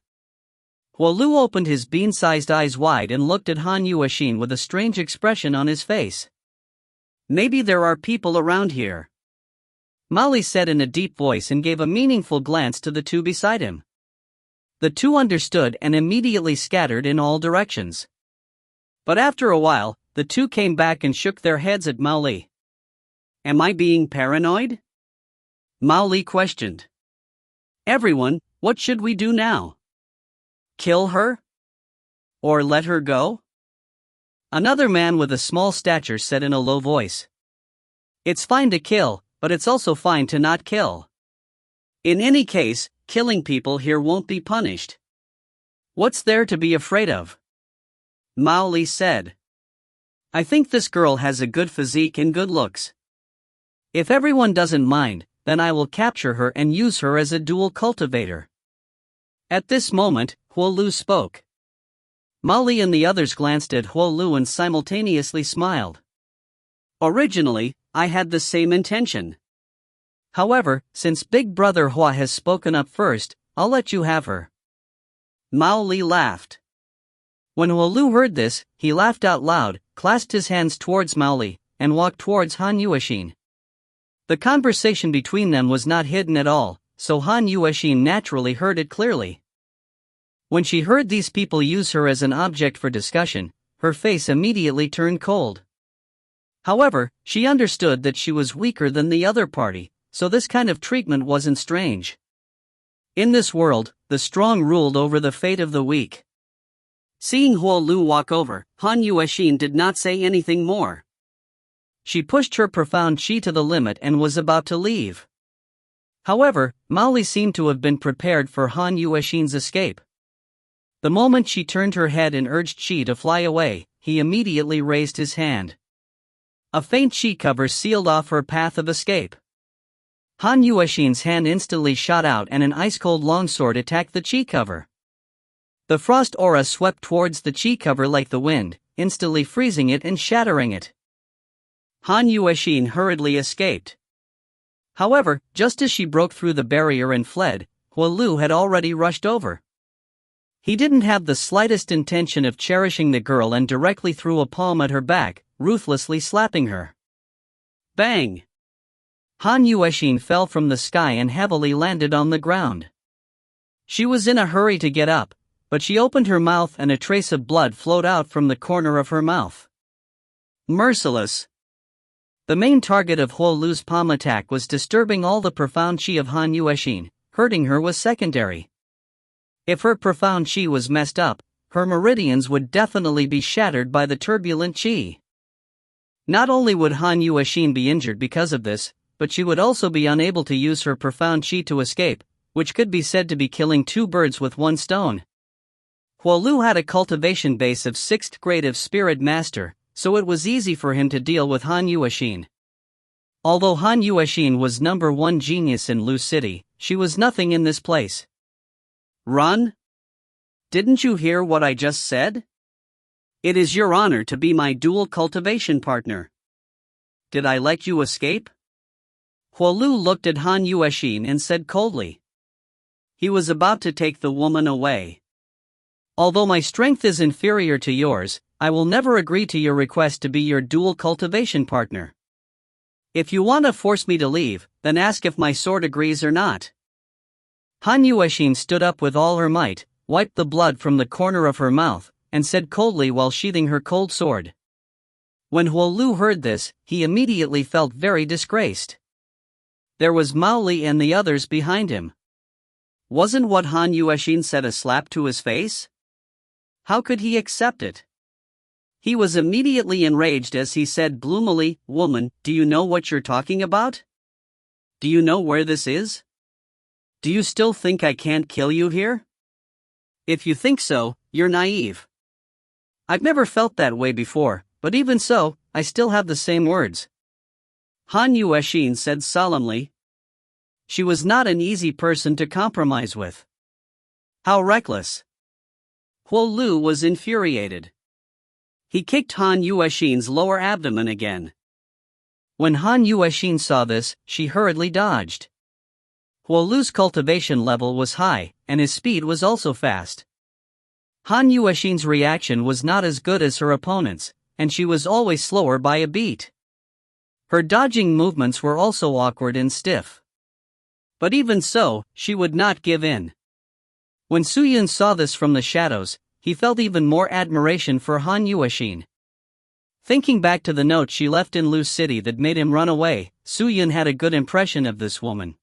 Speaker 2: Huolu opened his bean-sized eyes wide and looked at Han Yuexin with a strange expression on his face. Maybe there are people around here. Molly said in a deep voice and gave a meaningful glance to the two beside him. The two understood and immediately scattered in all directions. But after a while, the two came back and shook their heads at Mao Li. Am I being paranoid? Mao Li questioned. Everyone, what should we do now? Kill her? Or let her go? Another man with a small stature said in a low voice. It's fine to kill, but it's also fine to not kill. In any case, killing people here won't be punished. What's there to be afraid of? Mao Li said. I think this girl has a good physique and good looks. If everyone doesn't mind, then I will capture her and use her as a dual cultivator. At this moment, Huolu spoke. Mao Li and the others glanced at Huolu and simultaneously smiled. Originally, I had the same intention. However, since Big Brother Hua has spoken up first, I'll let you have her. Mao Li laughed. When Huolu heard this, he laughed out loud, clasped his hands towards Mao Li, and walked towards Han Yuexin. The conversation between them was not hidden at all, so Han Yuexin naturally heard it clearly. When she heard these people use her as an object for discussion, her face immediately turned cold. However, she understood that she was weaker than the other party, so this kind of treatment wasn't strange. In this world, the strong ruled over the fate of the weak. Seeing Huolu walk over, Han Yuexin did not say anything more. She pushed her profound qi to the limit and was about to leave. However, Mao Li seemed to have been prepared for Han Yuexin's escape. The moment she turned her head and urged qi to fly away, he immediately raised his hand. A faint qi cover sealed off her path of escape. Han Yuexin's hand instantly shot out and an ice-cold longsword attacked the qi cover. The frost aura swept towards the qi cover like the wind, instantly freezing it and shattering it. Han Yuexin hurriedly escaped. However, just as she broke through the barrier and fled, Huolu had already rushed over. He didn't have the slightest intention of cherishing the girl and directly threw a palm at her back, ruthlessly slapping her. Bang! Han Yuexin fell from the sky and heavily landed on the ground. She was in a hurry to get up, but she opened her mouth and a trace of blood flowed out from the corner of her mouth. Merciless! The main target of Huolu's palm attack was disturbing all the profound qi of Han Yuexin, hurting her was secondary. If her profound qi was messed up, her meridians would definitely be shattered by the turbulent qi. Not only would Han Yuexin be injured because of this, but she would also be unable to use her profound qi to escape, which could be said to be killing two birds with one stone. Huolu had a cultivation base of 6th grade of Spirit Master, so it was easy for him to deal with Han Yuexin. Although Han Yuexin was number 1 genius in Lu City, she was nothing in this place. Run? Didn't you hear what I just said? It is your honor to be my dual cultivation partner. Did I let you escape? Huolu looked at Han Yuexin and said coldly. He was about to take the woman away. Although my strength is inferior to yours, I will never agree to your request to be your dual cultivation partner. If you want to force me to leave, then ask if my sword agrees or not.
Speaker 1: Han Yuexin stood up with all her might, wiped the blood from the corner of her mouth, and said coldly while sheathing her cold sword. When Huo Lu heard this, he immediately felt very disgraced. There was Mao Li and the others behind him. Wasn't what Han Yuexin said a slap to his face? How could he accept it? He was immediately enraged as he said gloomily, "Woman, do you know what you're talking about? Do you know where this is? Do you still think I can't kill you here? If you think so, you're naive. I've never felt that way before, but even so, I still have the same words." Han Yuexin said solemnly. She was not an easy person to compromise with. How reckless! Huo Lu was infuriated. He kicked Han Yuexin's lower abdomen again. When Han Yuexin saw this, she hurriedly dodged. Huo Lu's cultivation level was high, and his speed was also fast. Han Yuexin's reaction was not as good as her opponent's, and she was always slower by a beat. Her dodging movements were also awkward and stiff. But even so, she would not give in. When Su Yun saw this from the shadows, he felt even more admiration for Han Yuexin. Thinking back to the note she left in Lu's city that made him run away, Su Yun had a good impression of this woman.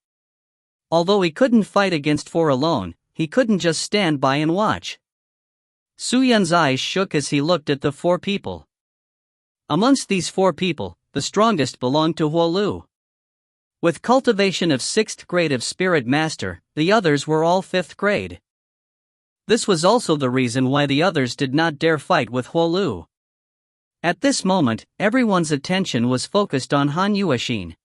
Speaker 1: Although he couldn't fight against four alone, he couldn't just stand by and watch. Su Yun's eyes shook as he looked at the four people. Amongst these four people, the strongest belonged to Huo Lu. With cultivation of 6th grade of Spirit Master, the others were all 5th grade. This was also the reason why the others did not dare fight with Huo Lu. At this moment, everyone's attention was focused on Han Yuexin.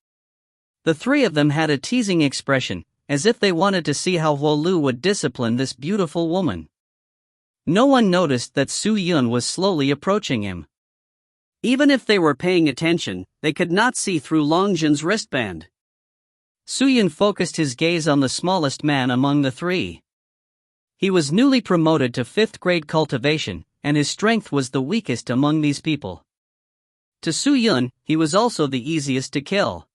Speaker 1: The three of them had a teasing expression, as if they wanted to see how Huo Lu would discipline this beautiful woman. No one noticed that Su Yun was slowly approaching him. Even if they were paying attention, they could not see through Longjin's wristband. Su Yun focused his gaze on the smallest man among the three. He was newly promoted to 5th grade cultivation, and his strength was the weakest among these people. To Su Yun, he was also the easiest to kill.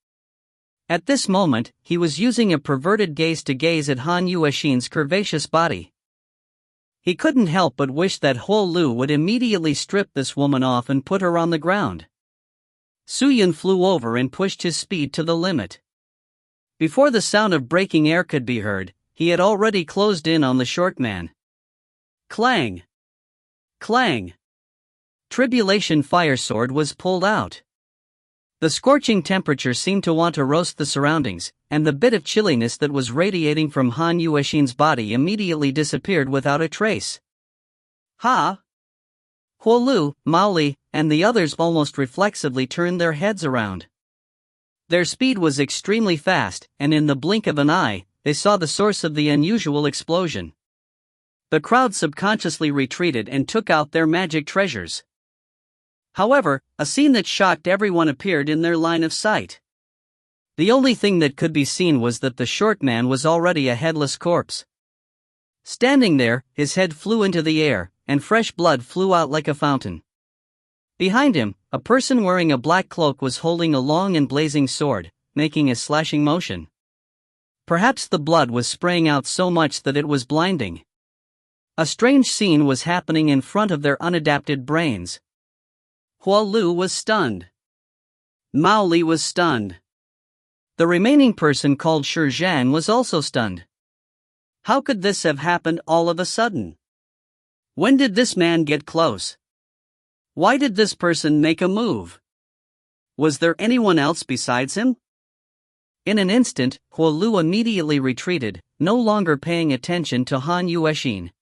Speaker 1: At this moment, he was using a perverted gaze to gaze at Han Yuexin's curvaceous body. He couldn't help but wish that Huo Lu would immediately strip this woman off and put her on the ground. Su Yun flew over and pushed his speed to the limit. Before the sound of breaking air could be heard, he had already closed in on the short man. Clang! Clang! Tribulation Fire Sword was pulled out. The scorching temperature seemed to want to roast the surroundings, and the bit of chilliness that was radiating from Han Yuexin's body immediately disappeared without a trace. Ha! Huo Lu, Mao Li, and the others almost reflexively turned their heads around. Their speed was extremely fast, and in the blink of an eye, they saw the source of the unusual explosion. The crowd subconsciously retreated and took out their magic treasures. However, a scene that shocked everyone appeared in their line of sight. The only thing that could be seen was that the short man was already a headless corpse. Standing there, his head flew into the air, and fresh blood flew out like a fountain. Behind him, a person wearing a black cloak was holding a long and blazing sword, making a slashing motion. Perhaps the blood was spraying out so much that it was blinding. A strange scene was happening in front of their unadapted brains. Huo Lu was stunned. Mao Li was stunned. The remaining person called Shi Zhang was also stunned. How could this have happened all of a sudden? When did this man get close? Why did this person make a move? Was there anyone else besides him? In an instant, Huo Lu immediately retreated, no longer paying attention to Han Yuexin.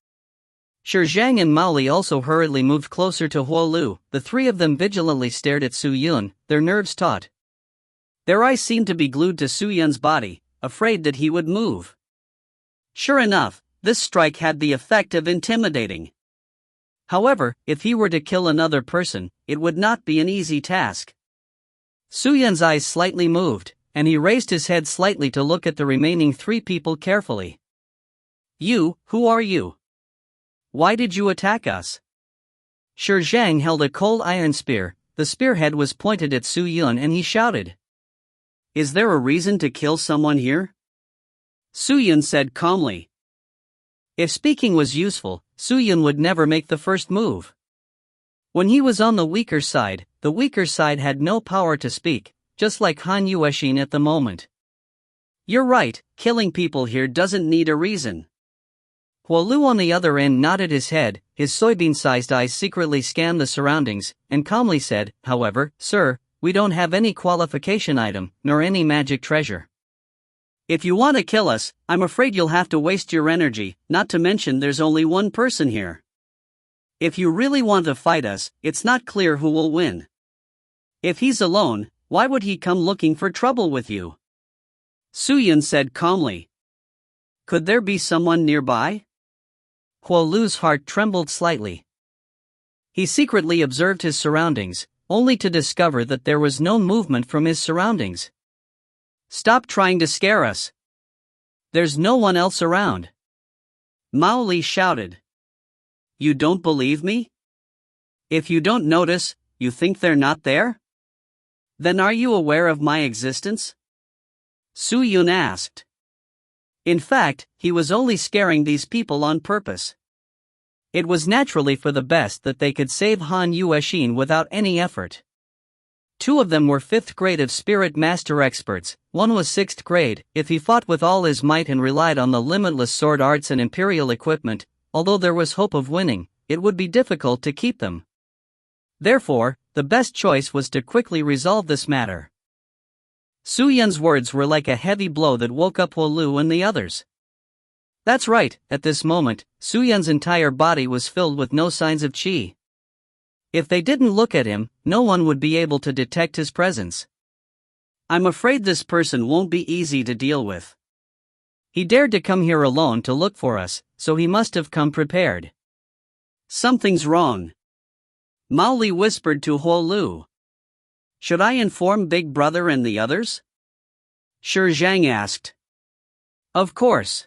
Speaker 1: Shi Zhang and Mao Li also hurriedly moved closer to Huo Lu. The three of them vigilantly stared at Su Yun, their nerves taut. Their eyes seemed to be glued to Su Yun's body, afraid that he would move. Sure enough, this strike had the effect of intimidating. However, if he were to kill another person, it would not be an easy task. Su Yun's eyes slightly moved, and he raised his head slightly to look at the remaining three people carefully. You, who are you? Why did you attack us? Shi Zhang held a cold iron spear. The spearhead was pointed at Su Yun and he shouted. Is there a reason to kill someone here?
Speaker 2: Su-Yun said calmly. If speaking was useful, Su-Yun would never make the first move. When he was on the weaker side had no power to speak, just like Han Yueshin at the moment. You're right, killing people here doesn't need a reason. Huo Lu on the other end nodded his head, his soybean-sized eyes secretly scanned the surroundings, and calmly said, however, sir, we don't have any qualification item, nor any magic treasure. If you want to kill us, I'm afraid you'll have to waste your energy, not to mention there's only one person here. If you really want to fight us, it's not clear who will win. If he's alone, why would he come looking for trouble with you? Su-Yun said calmly. Could there be someone nearby? Huo Lu's heart trembled slightly. He secretly observed his surroundings, only to discover that there was no movement from his surroundings. Stop trying to scare us. There's no one else around. Mao Li shouted. You don't believe me? If you don't notice, you think they're not there? Then are you aware of my existence? Su-Yun asked. In fact, he was only scaring these people on purpose. It was naturally for the best that they could save Han Yueshin without any effort. 2 of them were 5th grade of Spirit Master experts, one was 6th grade. If he fought with all his might and relied on the limitless sword arts and imperial equipment, although there was hope of winning, it would be difficult to keep them. Therefore, the best choice was to quickly resolve this matter. Su-Yun's words were like a heavy blow that woke up Huo Lu and the others. That's right, at this moment, Su-Yun's entire body was filled with no signs of qi. If they didn't look at him, no one would be able to detect his presence. I'm afraid this person won't be easy to deal with. He dared to come here alone to look for us, so he must have come prepared. Something's wrong. Mao Li whispered to Huo Lu. Should I inform Big Brother and the others? Shi Zhang asked. Of course.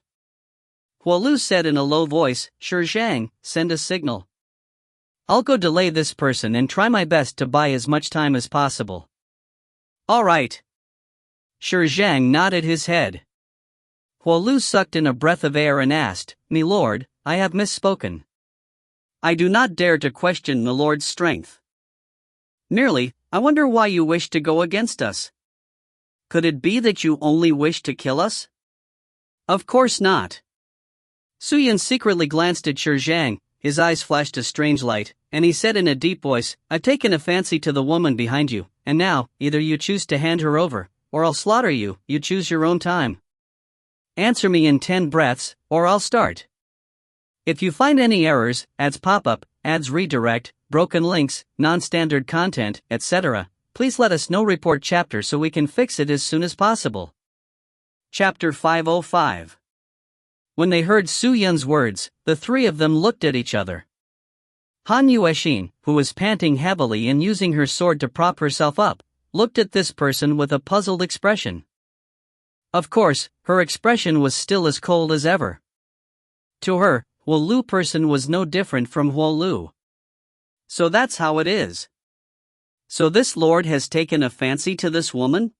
Speaker 2: Huo Lu said in a low voice, Shi Zhang, send a signal. I'll go delay this person and try my best to buy as much time as possible. All right. Shi Zhang nodded his head. Huo Lu sucked in a breath of air and asked, "My lord, I have misspoken. I do not dare to question the Lord's strength. Merely, I wonder why you wish to go against us. Could it be that you only wish to kill us?" Of course not. Su-Yun secretly glanced at Shi Zhang, his eyes flashed a strange light, and he said in a deep voice, I've taken a fancy to the woman behind you, and now, either you choose to hand her over, or I'll slaughter you, you choose your own time. Answer me in 10 breaths, or I'll start. If you find any errors, ads pop up, ads redirect, broken links, non-standard content, etc., please let us know. Report chapter so we can fix it as soon as possible. Chapter 505. When they heard Su-Yun's words, the 3 of them looked at each other. Han Yueshin, who was panting heavily and using her sword to prop herself up, looked at this person with a puzzled expression. Of course, her expression was still as cold as ever. To her, Huo Lu person was no different from Huo Lu. So that's how it is. So this lord has taken a fancy to this woman?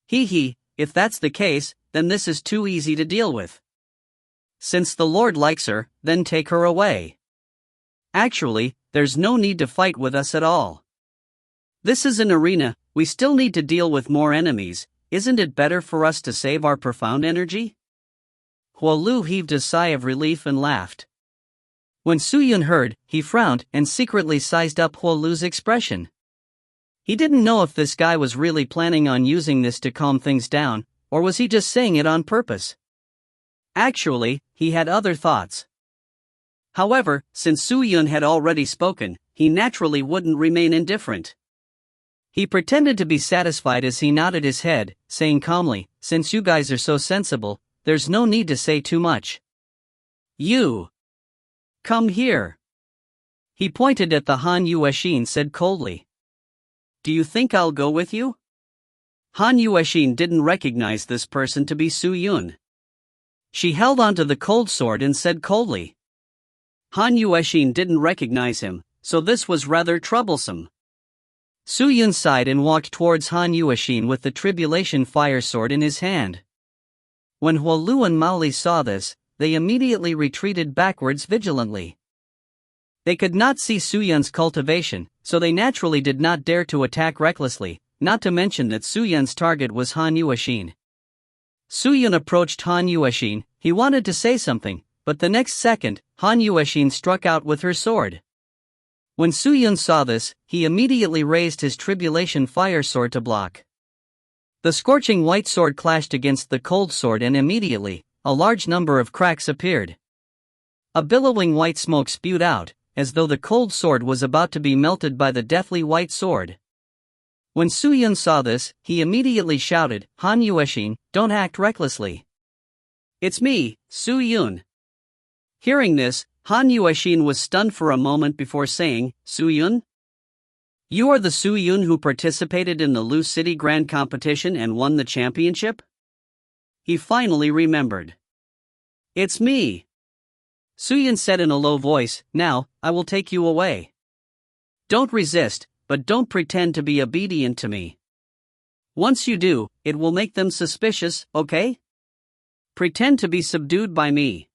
Speaker 2: Hee, if that's the case, then this is too easy to deal with. Since the lord likes her, then take her away. Actually, there's no need to fight with us at all. This is an arena, we still need to deal with more enemies. Isn't it better for us to save our profound energy? Huo Lu heaved a sigh of relief and laughed. When Su-Yun heard, he frowned and secretly sized up Huo Lu's expression. He didn't know if this guy was really planning on using this to calm things down, or was he just saying it on purpose? Actually, he had other thoughts. However, since Su-Yun had already spoken, he naturally wouldn't remain indifferent. He pretended to be satisfied as he nodded his head, saying calmly, since you guys are so sensible, there's no need to say too much. You. Come here. He pointed at the Han Yueshin said coldly. Do you think I'll go with you? Han Yueshin didn't recognize this person to be Su-Yun. She held onto the cold sword and said coldly. Han Yueshin didn't recognize him, so this was rather troublesome. Su-Yun sighed and walked towards Han Yueshin with the Tribulation Fire Sword in his hand. When Huolu and Maoli saw this, they immediately retreated backwards vigilantly. They could not see Su Yun's cultivation, so they naturally did not dare to attack recklessly, not to mention that Su Yun's target was Han Yuexin. Su Yun approached Han Yuexin. He wanted to say something, but the next second, Han Yuexin struck out with her sword. When Su Yun saw this, he immediately raised his tribulation fire sword to block. The scorching white sword clashed against the cold sword, and immediately, a large number of cracks appeared. A billowing white smoke spewed out, as though the cold sword was about to be melted by the deathly white sword. When Su Yun saw this, he immediately shouted, "Han Yuexin, don't act recklessly. It's me, Su Yun." Hearing this, Han Yuexin was stunned for a moment before saying, "Su Yun? You are the Su Yun who participated in the Lu City Grand Competition and won the championship?" He finally remembered. "It's me," Su Yun said in a low voice. "Now, I will take you away. Don't resist, but don't pretend to be obedient to me. Once you do, it will make them suspicious, okay? Pretend to be subdued by me."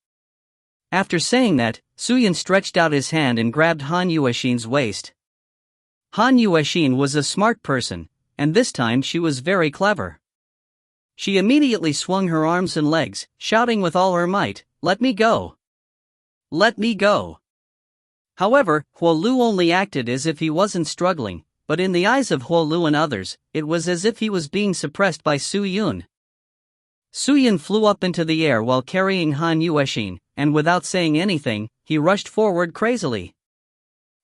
Speaker 2: After saying that, Su Yun stretched out his hand and grabbed Han Yuexin's waist. Han Yuexin was a smart person, and this time she was very clever. She immediately swung her arms and legs, shouting with all her might, "Let me go! Let me go!" However, Huolu only acted as if he wasn't struggling, but in the eyes of Huolu and others, it was as if he was being suppressed by Su Yun. Su Yun flew up into the air while carrying Han Yuexin, and without saying anything, he rushed forward crazily.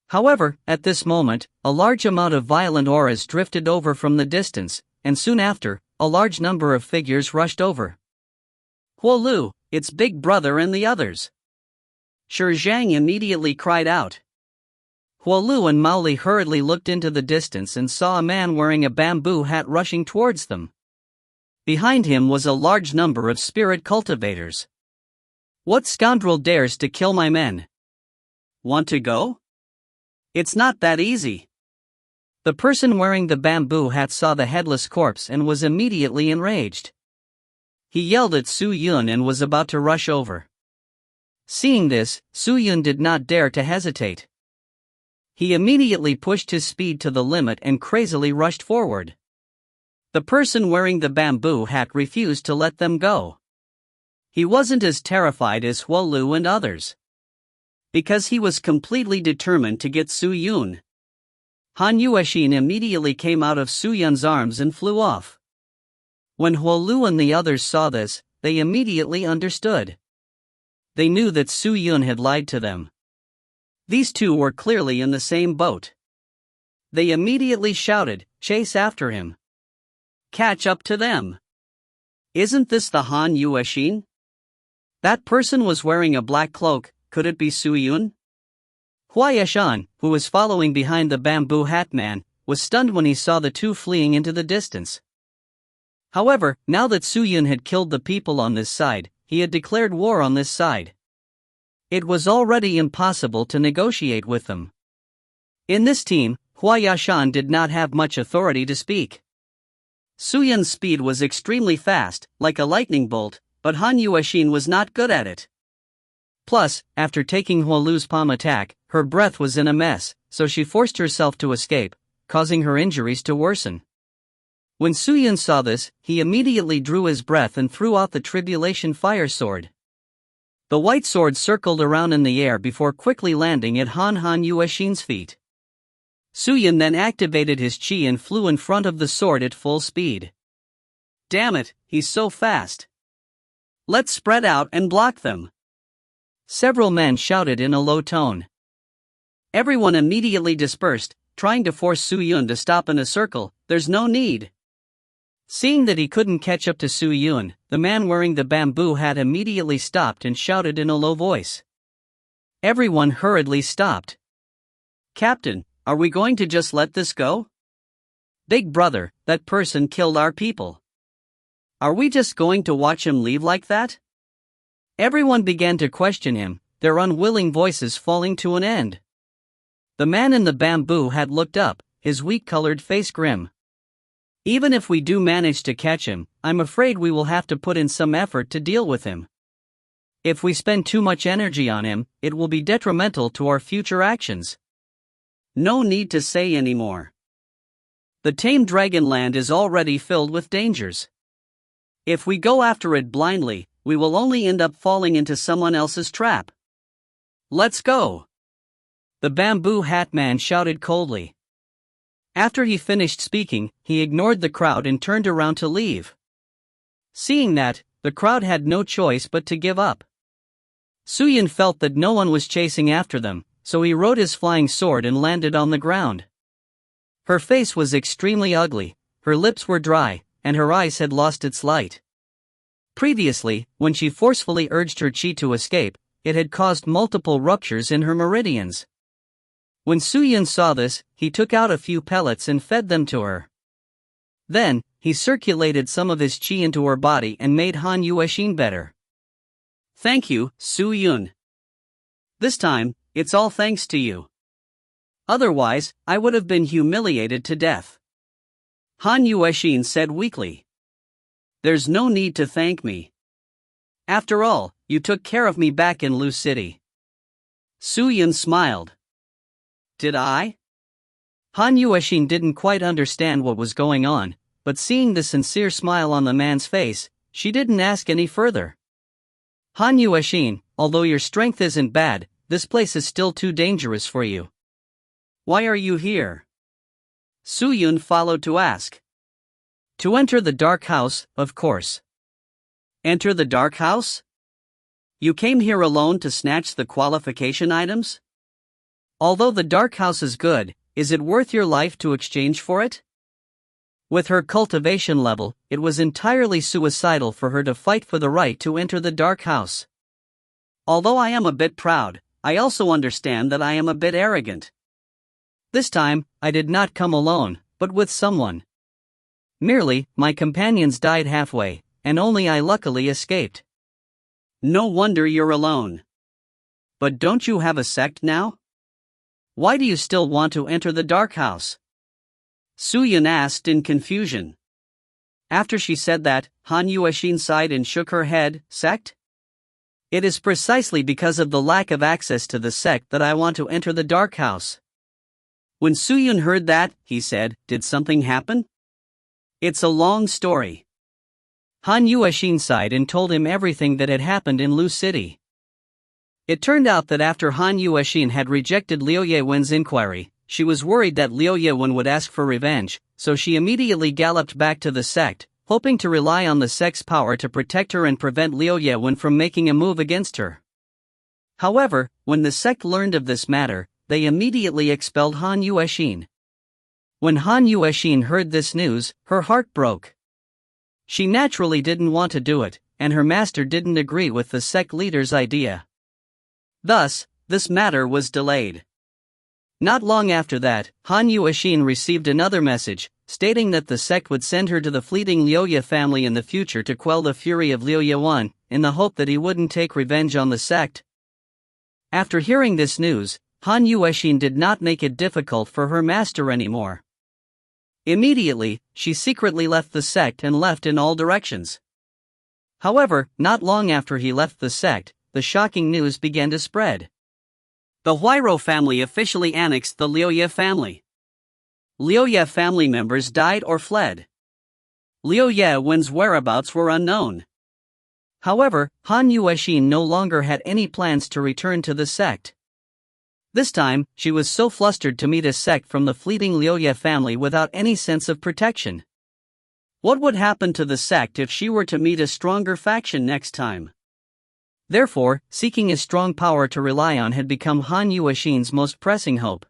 Speaker 2: However, at this moment, a large amount of violent auras drifted over from the distance, and soon after, a large number of figures rushed over. "Huolu, it's Big Brother and the others!" Shi Zhang immediately cried out. Huolu and Maoli hurriedly looked into the distance and saw a man wearing a bamboo hat rushing towards them. Behind him was a large number of spirit cultivators. "What scoundrel dares to kill my men? Want to go? It's not that easy." The person wearing the bamboo hat saw the headless corpse and was immediately enraged. He yelled at Su Yun and was about to rush over. Seeing this, Su Yun did not dare to hesitate. He immediately pushed his speed to the limit and crazily rushed forward. The person wearing the bamboo hat refused to let them go. He wasn't as terrified as Huolu and others, because he was completely determined to get Su Yun. Han Yuexin immediately came out of Su Yun's arms and flew off. When Huolu and the others saw this, they immediately understood. They knew that Su Yun had lied to them. These two were clearly in the same boat. They immediately shouted, "Chase after him! Catch up to them! Isn't this the Han Yuexin? That person was wearing a black cloak, could it be Su Yun?" Hua Yashan, who was following behind the bamboo hat man, was stunned when he saw the two fleeing into the distance. However, now that Su Yun had killed the people on this side, he had declared war on this side. It was already impossible to negotiate with them. In this team, Hua Yashan did not have much authority to speak. Su Yun's speed was extremely fast, like a lightning bolt, but Han Yuexin was not good at it. Plus, after taking Huolu's palm attack, her breath was in a mess, so she forced herself to escape, causing her injuries to worsen. When Su Yun saw this, he immediately drew his breath and threw out the tribulation fire sword. The white sword circled around in the air before quickly landing at Han Yuexin's feet. Su Yun then activated his chi and flew in front of the sword at full speed. "Damn it, he's so fast! Let's spread out and block them!" Several men shouted in a low tone. Everyone immediately dispersed, trying to force Su Yun to stop in a circle. "There's no need." Seeing that he couldn't catch up to Su Yun, the man wearing the bamboo hat immediately stopped and shouted in a low voice. Everyone hurriedly stopped. "Captain, are we going to just let this go? Big Brother, that person killed our people. Are we just going to watch him leave like that?" Everyone began to question him, their unwilling voices falling to an end. The man in the bamboo hat looked up, his weak-colored face grim.
Speaker 1: Even if we do manage to catch him, I'm afraid we will have to put in some effort to deal with him. If we spend too much energy on him, it will be detrimental to our future actions.
Speaker 2: No need to say any more.
Speaker 1: The tamed Dragonland is already filled with dangers.
Speaker 2: If we go after it blindly, we will only end up falling into someone else's trap. Let's go!
Speaker 1: The bamboo hat man shouted coldly. After he finished speaking, he ignored the crowd and turned around to leave. Seeing that, the crowd had no choice but to give up. Suyun felt that no one was chasing after them, so he rode his flying sword and landed on the ground. Her face was extremely ugly, her lips were dry, and her eyes had lost its light. Previously, when she forcefully urged her chi to escape, it had caused multiple ruptures in her meridians. When Suyun saw this, he took out a few pellets and fed them to her. Then, he circulated some of his chi into her body and made Han Yuexin better.
Speaker 2: Thank you, Suyun. This time, it's all thanks to you. Otherwise, I would have been humiliated to death. Han Yuexin said weakly. There's no need to thank me. After all, you took care of me back in Lu City.
Speaker 1: Suyun smiled.
Speaker 2: Did I?
Speaker 1: Han Yuexin didn't quite understand what was going on, but seeing the sincere smile on the man's face, she didn't ask any further. Han Yuexin, although your strength isn't bad, this place is still too dangerous for you.
Speaker 2: Why are you here? Suyun followed to ask.
Speaker 1: To enter the Dark House, of course.
Speaker 2: Enter the Dark House? You came here alone to snatch the qualification items?
Speaker 1: Although the Dark House is good, is it worth your life to exchange for it? With her cultivation level, it was entirely suicidal for her to fight for the right to enter the Dark House.
Speaker 2: Although I am a bit proud, I also understand that I am a bit arrogant.
Speaker 1: This time, I did not come alone, but with someone. Merely, my companions died halfway, and only I luckily escaped.
Speaker 2: No wonder you're alone. But don't you have a sect now? Why do you still want to enter the Dark House? Suyun asked in confusion. After she said that, Han Yuexin sighed and shook her head. Sect?
Speaker 1: It is precisely because of the lack of access to the sect that I want to enter the Dark House.
Speaker 2: When Suyun heard that, he said, Did something happen? It's a long story.
Speaker 1: Han Yuexin sighed and told him everything that had happened in Lu City. It turned out that after Han Yuexin had rejected Liu Yewin's inquiry, she was worried that Liu Yewin would ask for revenge, so she immediately galloped back to the sect, hoping to rely on the sect's power to protect her and prevent Liu Yewin from making a move against her. However, when the sect learned of this matter, they immediately expelled Han Yuexin. When Han Yuexin heard this news, her heart broke. She naturally didn't want to do it, and her master didn't agree with the sect leader's idea. Thus, this matter was delayed. Not long after that, Han Yuexin received another message, stating that the sect would send her to the fleeting Liu family in the future to quell the fury of Liu Yewin, in the hope that he wouldn't take revenge on the sect. After hearing this news, Han Yuexin did not make it difficult for her master anymore. Immediately, she secretly left the sect and left in all directions. However, not long after he left the sect, the shocking news began to spread.
Speaker 2: The Huairou family officially annexed the Liu family. Liu family members died or fled. Liu Yewin's whereabouts were unknown.
Speaker 1: However, Han Yuexin no longer had any plans to return to the sect. This time, she was so flustered to meet a sect from the fleeting Liu family without any sense of protection. What would happen to the sect if she were to meet a stronger faction next time? Therefore, seeking a strong power to rely on had become Han Yuexin's most pressing hope.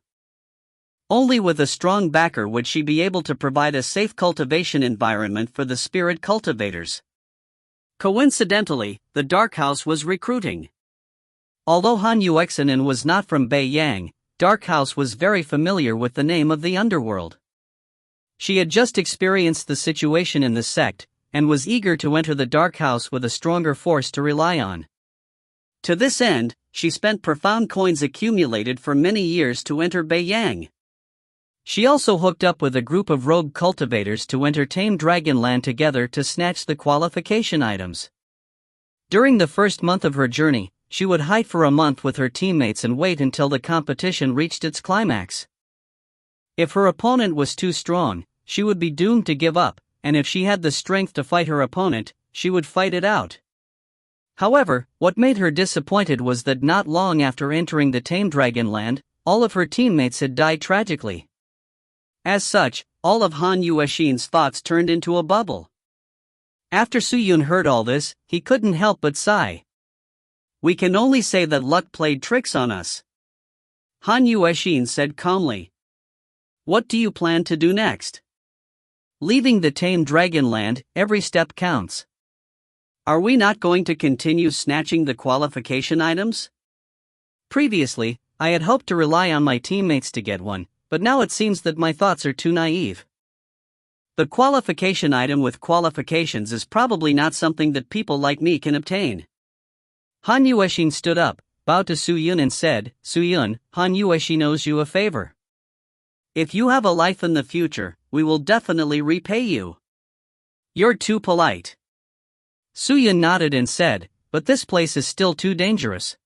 Speaker 1: Only with a strong backer would she be able to provide a safe cultivation environment for the spirit cultivators.
Speaker 2: Coincidentally, the Dark House was recruiting.
Speaker 1: Although Han Yuexin was not from Beiyang, Dark House was very familiar with the name of the underworld. She had just experienced the situation in the sect, and was eager to enter the Dark House with a stronger force to rely on.
Speaker 2: To this end, she spent profound coins accumulated for many years to enter Beiyang.
Speaker 1: She also hooked up with a group of rogue cultivators to enter Tame Dragonland together to snatch the qualification items. During the first month of her journey, she would hide for a month with her teammates and wait until the competition reached its climax. If her opponent was too strong, she would be doomed to give up, and if she had the strength to fight her opponent, she would fight it out. However, what made her disappointed was that not long after entering the Tame Dragonland, all of her teammates had died tragically. As such, all of Han Yueshin's thoughts turned into a bubble. After Suyun heard all this, he couldn't help but sigh. "We can only say that luck played tricks on us," Han Yueshin said calmly. "What do you plan to do next?" "Leaving the Tame Dragonland, every step counts." "Are we not going to continue snatching the qualification items?" "Previously, I had hoped to rely on my teammates to get one, but now it seems that my thoughts are too naive. The qualification item with qualifications is probably not something that people like me can obtain." Han Yueshin stood up, bowed to Suyun and said, "Suyun, Han Yueshin owes you a favor. If you have a life in the future, we will definitely repay you." "You're too polite." Suyun nodded and said, "But this place is still too dangerous."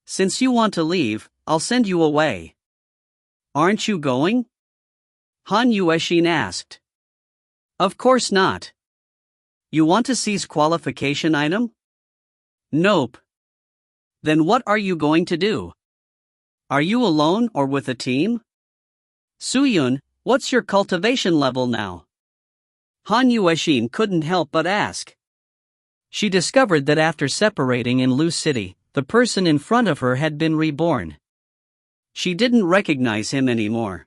Speaker 1: "Since you want to leave, I'll send you away." "Aren't you going?" Han Yueshin asked. "Of course not." "You want to seize qualification item?" "Nope." "Then what are you going to do? Are you alone or with a team?" "Suyun, what's your cultivation level now?" Han Yueshin couldn't help but ask. She discovered that after separating in Lu City, the person in front of her had been reborn. She didn't recognize him anymore.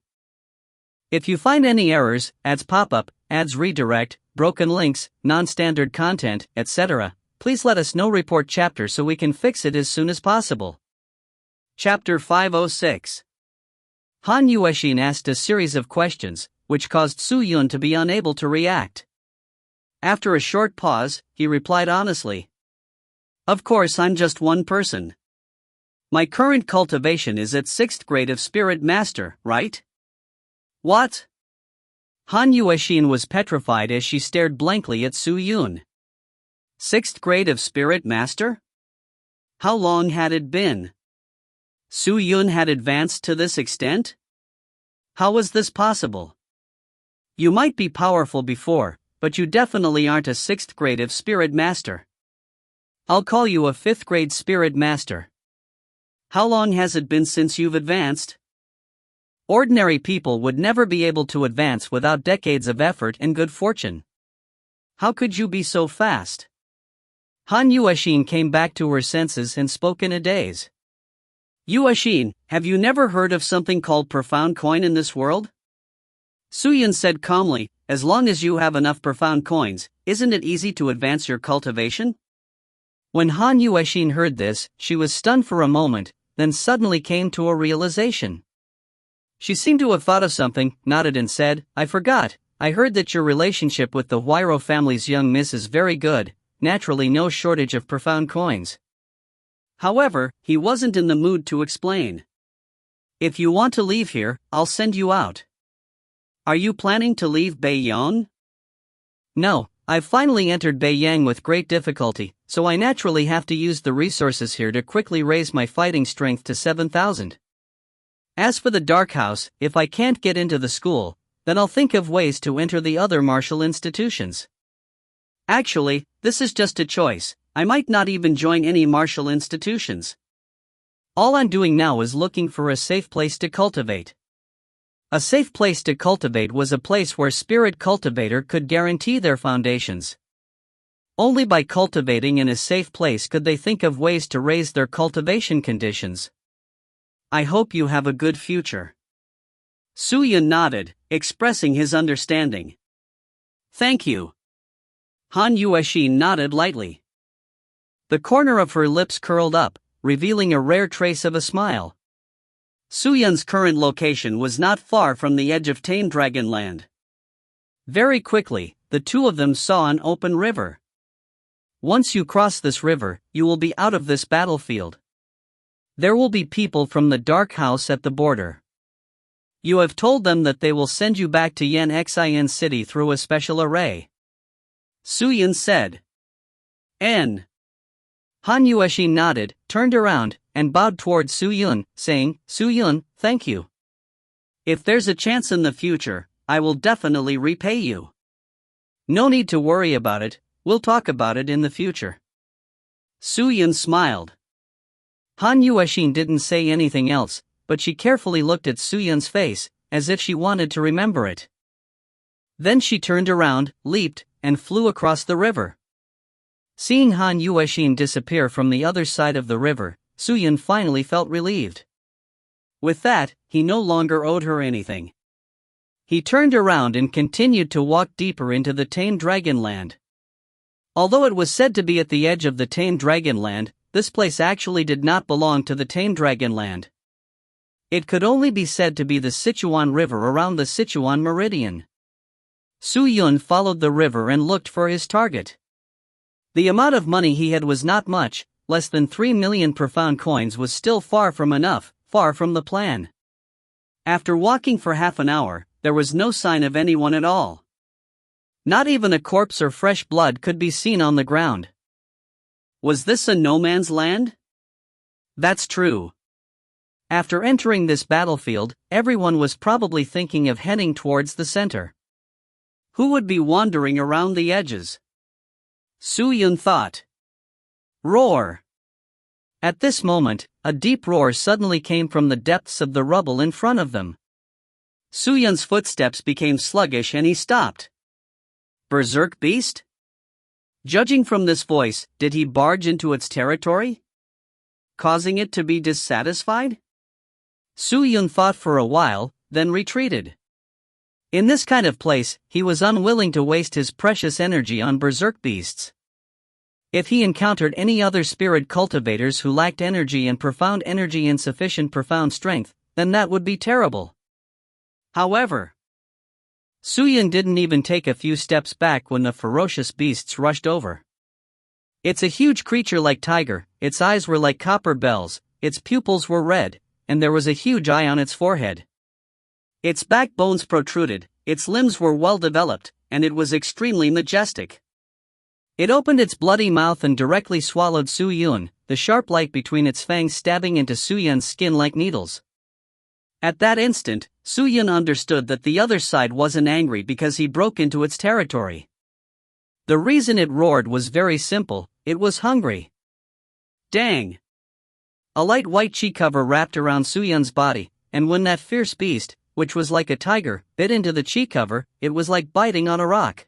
Speaker 1: If you find any errors, ads pop up, ads redirect, broken links, non-standard content, etc., please let us know. Report chapter so we can fix it as soon as possible. Chapter 506. Han Yueshin asked a series of questions, which caused Suyun to be unable to react. After a short pause, he replied honestly. "Of course, I'm just one person. My current cultivation is at 6th grade of Spirit Master, right?" "What?" Han Yueshin was petrified as she stared blankly at Suyun. 6th grade of Spirit Master? How long had it been? Suyun had advanced to this extent? How was this possible? "You might be powerful before, but you definitely aren't a 6th grade of Spirit Master. I'll call you a 5th grade Spirit Master. How long has it been since you've advanced?" Ordinary people would never be able to advance without decades of effort and good fortune. How could you be so fast? Han Yueshin came back to her senses and spoke in a daze. "Yueshin, have you never heard of something called profound coin in this world?" Suyun said calmly, "As long as you have enough profound coins, isn't it easy to advance your cultivation?" When Han Yueshin heard this, she was stunned for a moment, then suddenly came to a realization. She seemed to have thought of something, nodded and said, "I forgot, I heard that your relationship with the Huayro family's young miss is very good, naturally no shortage of profound coins." However, he wasn't in the mood to explain. "If you want to leave here, I'll send you out." "Are you planning to leave Beiyang?" "No, I've finally entered Beiyang with great difficulty, so I naturally have to use the resources here to quickly raise my fighting strength to 7,000. As for the Dark House, if I can't get into the school, then I'll think of ways to enter the other martial institutions. Actually, this is just a choice, I might not even join any martial institutions. All I'm doing now is looking for a safe place to cultivate." A safe place to cultivate was a place where Spirit Cultivator could guarantee their foundations. Only by cultivating in a safe place could they think of ways to raise their cultivation conditions. "I hope you have a good future." Suyun nodded, expressing his understanding. "Thank you." Han Yueshin nodded lightly. The corner of her lips curled up, revealing a rare trace of a smile. Suyun's current location was not far from the edge of Tame Dragonland. Very quickly, the two of them saw an open river. "Once you cross this river, you will be out of this battlefield. There will be people from the Dark House at the border. You have told them that they will send you back to Yen Xin City through a special array, Su Yun said. Han Yuexin nodded, turned around, and bowed toward Su Yun, saying, Su Yun, thank you. If there's a chance in the future, I will definitely repay you. No need to worry about it, we'll talk about it in the future. Su Yun smiled. Han Yuexin didn't say anything else, but she carefully looked at Su Yun's face, as if she wanted to remember it. Then she turned around, leaped, and flew across the river. Seeing Han Yuexin disappear from the other side of the river, Su Yun finally felt relieved. With that, he no longer owed her anything. He turned around and continued to walk deeper into the Tamed Dragonland. Although it was said to be at the edge of the Tamed Dragonland, this place actually did not belong to the Tamed Dragonland. It could only be said to be the Sichuan River around the Sichuan Meridian. Su Yun followed the river and looked for his target. The amount of money he had was not much, less than 3 million profound coins was still far from enough, far from the plan. After walking for half an hour, there was no sign of anyone at all. Not even a corpse or fresh blood could be seen on the ground. Was this a no man's land? That's true. After entering this battlefield, everyone was probably thinking of heading towards the center. Who would be wandering around the edges? Su Yun thought. Roar! At this moment, a deep roar suddenly came from the depths of the rubble in front of them. Su Yun's footsteps became sluggish and he stopped. Berserk beast? Judging from this voice, did he barge into its territory, causing it to be dissatisfied? Su Yun thought for a while, then retreated. In this kind of place, he was unwilling to waste his precious energy on berserk beasts. If he encountered any other spirit cultivators who lacked energy and profound energy insufficient profound strength, then that would be terrible. However, Su Yun didn't even take a few steps back when the ferocious beasts rushed over. It's a huge creature like tiger, its eyes were like copper bells, its pupils were red, and there was a huge eye on its forehead. Its backbones protruded, its limbs were well developed, and it was extremely majestic. It opened its bloody mouth and directly swallowed Su Yun, the sharp light between its fangs stabbing into Su Yun's skin like needles. At that instant, Su Yun understood that the other side wasn't angry because he broke into its territory. The reason it roared was very simple, it was hungry. Dang! A light white chi cover wrapped around Su Yun's body, and when that fierce beast, which was like a tiger, bit into the chi cover, it was like biting on a rock.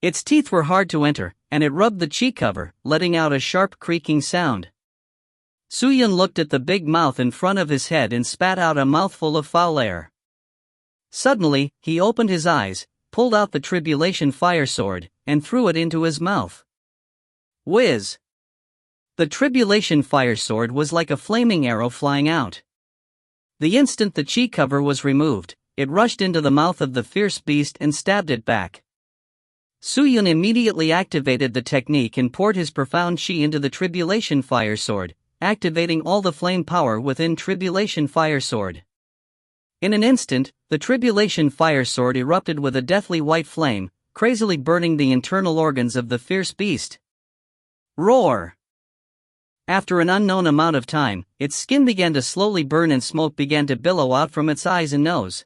Speaker 1: Its teeth were hard to enter, and it rubbed the chi cover, letting out a sharp creaking sound. Su Yun looked at the big mouth in front of his head and spat out a mouthful of foul air. Suddenly, he opened his eyes, pulled out the Tribulation Fire Sword, and threw it into his mouth. Whiz! The Tribulation Fire Sword was like a flaming arrow flying out. The instant the chi cover was removed, it rushed into the mouth of the fierce beast and stabbed it back. Su Yun immediately activated the technique and poured his profound chi into the Tribulation Fire Sword, activating all the flame power within Tribulation Fire Sword. In an instant, the Tribulation Fire Sword erupted with a deathly white flame, crazily burning the internal organs of the fierce beast. Roar! After an unknown amount of time, its skin began to slowly burn and smoke began to billow out from its eyes and nose.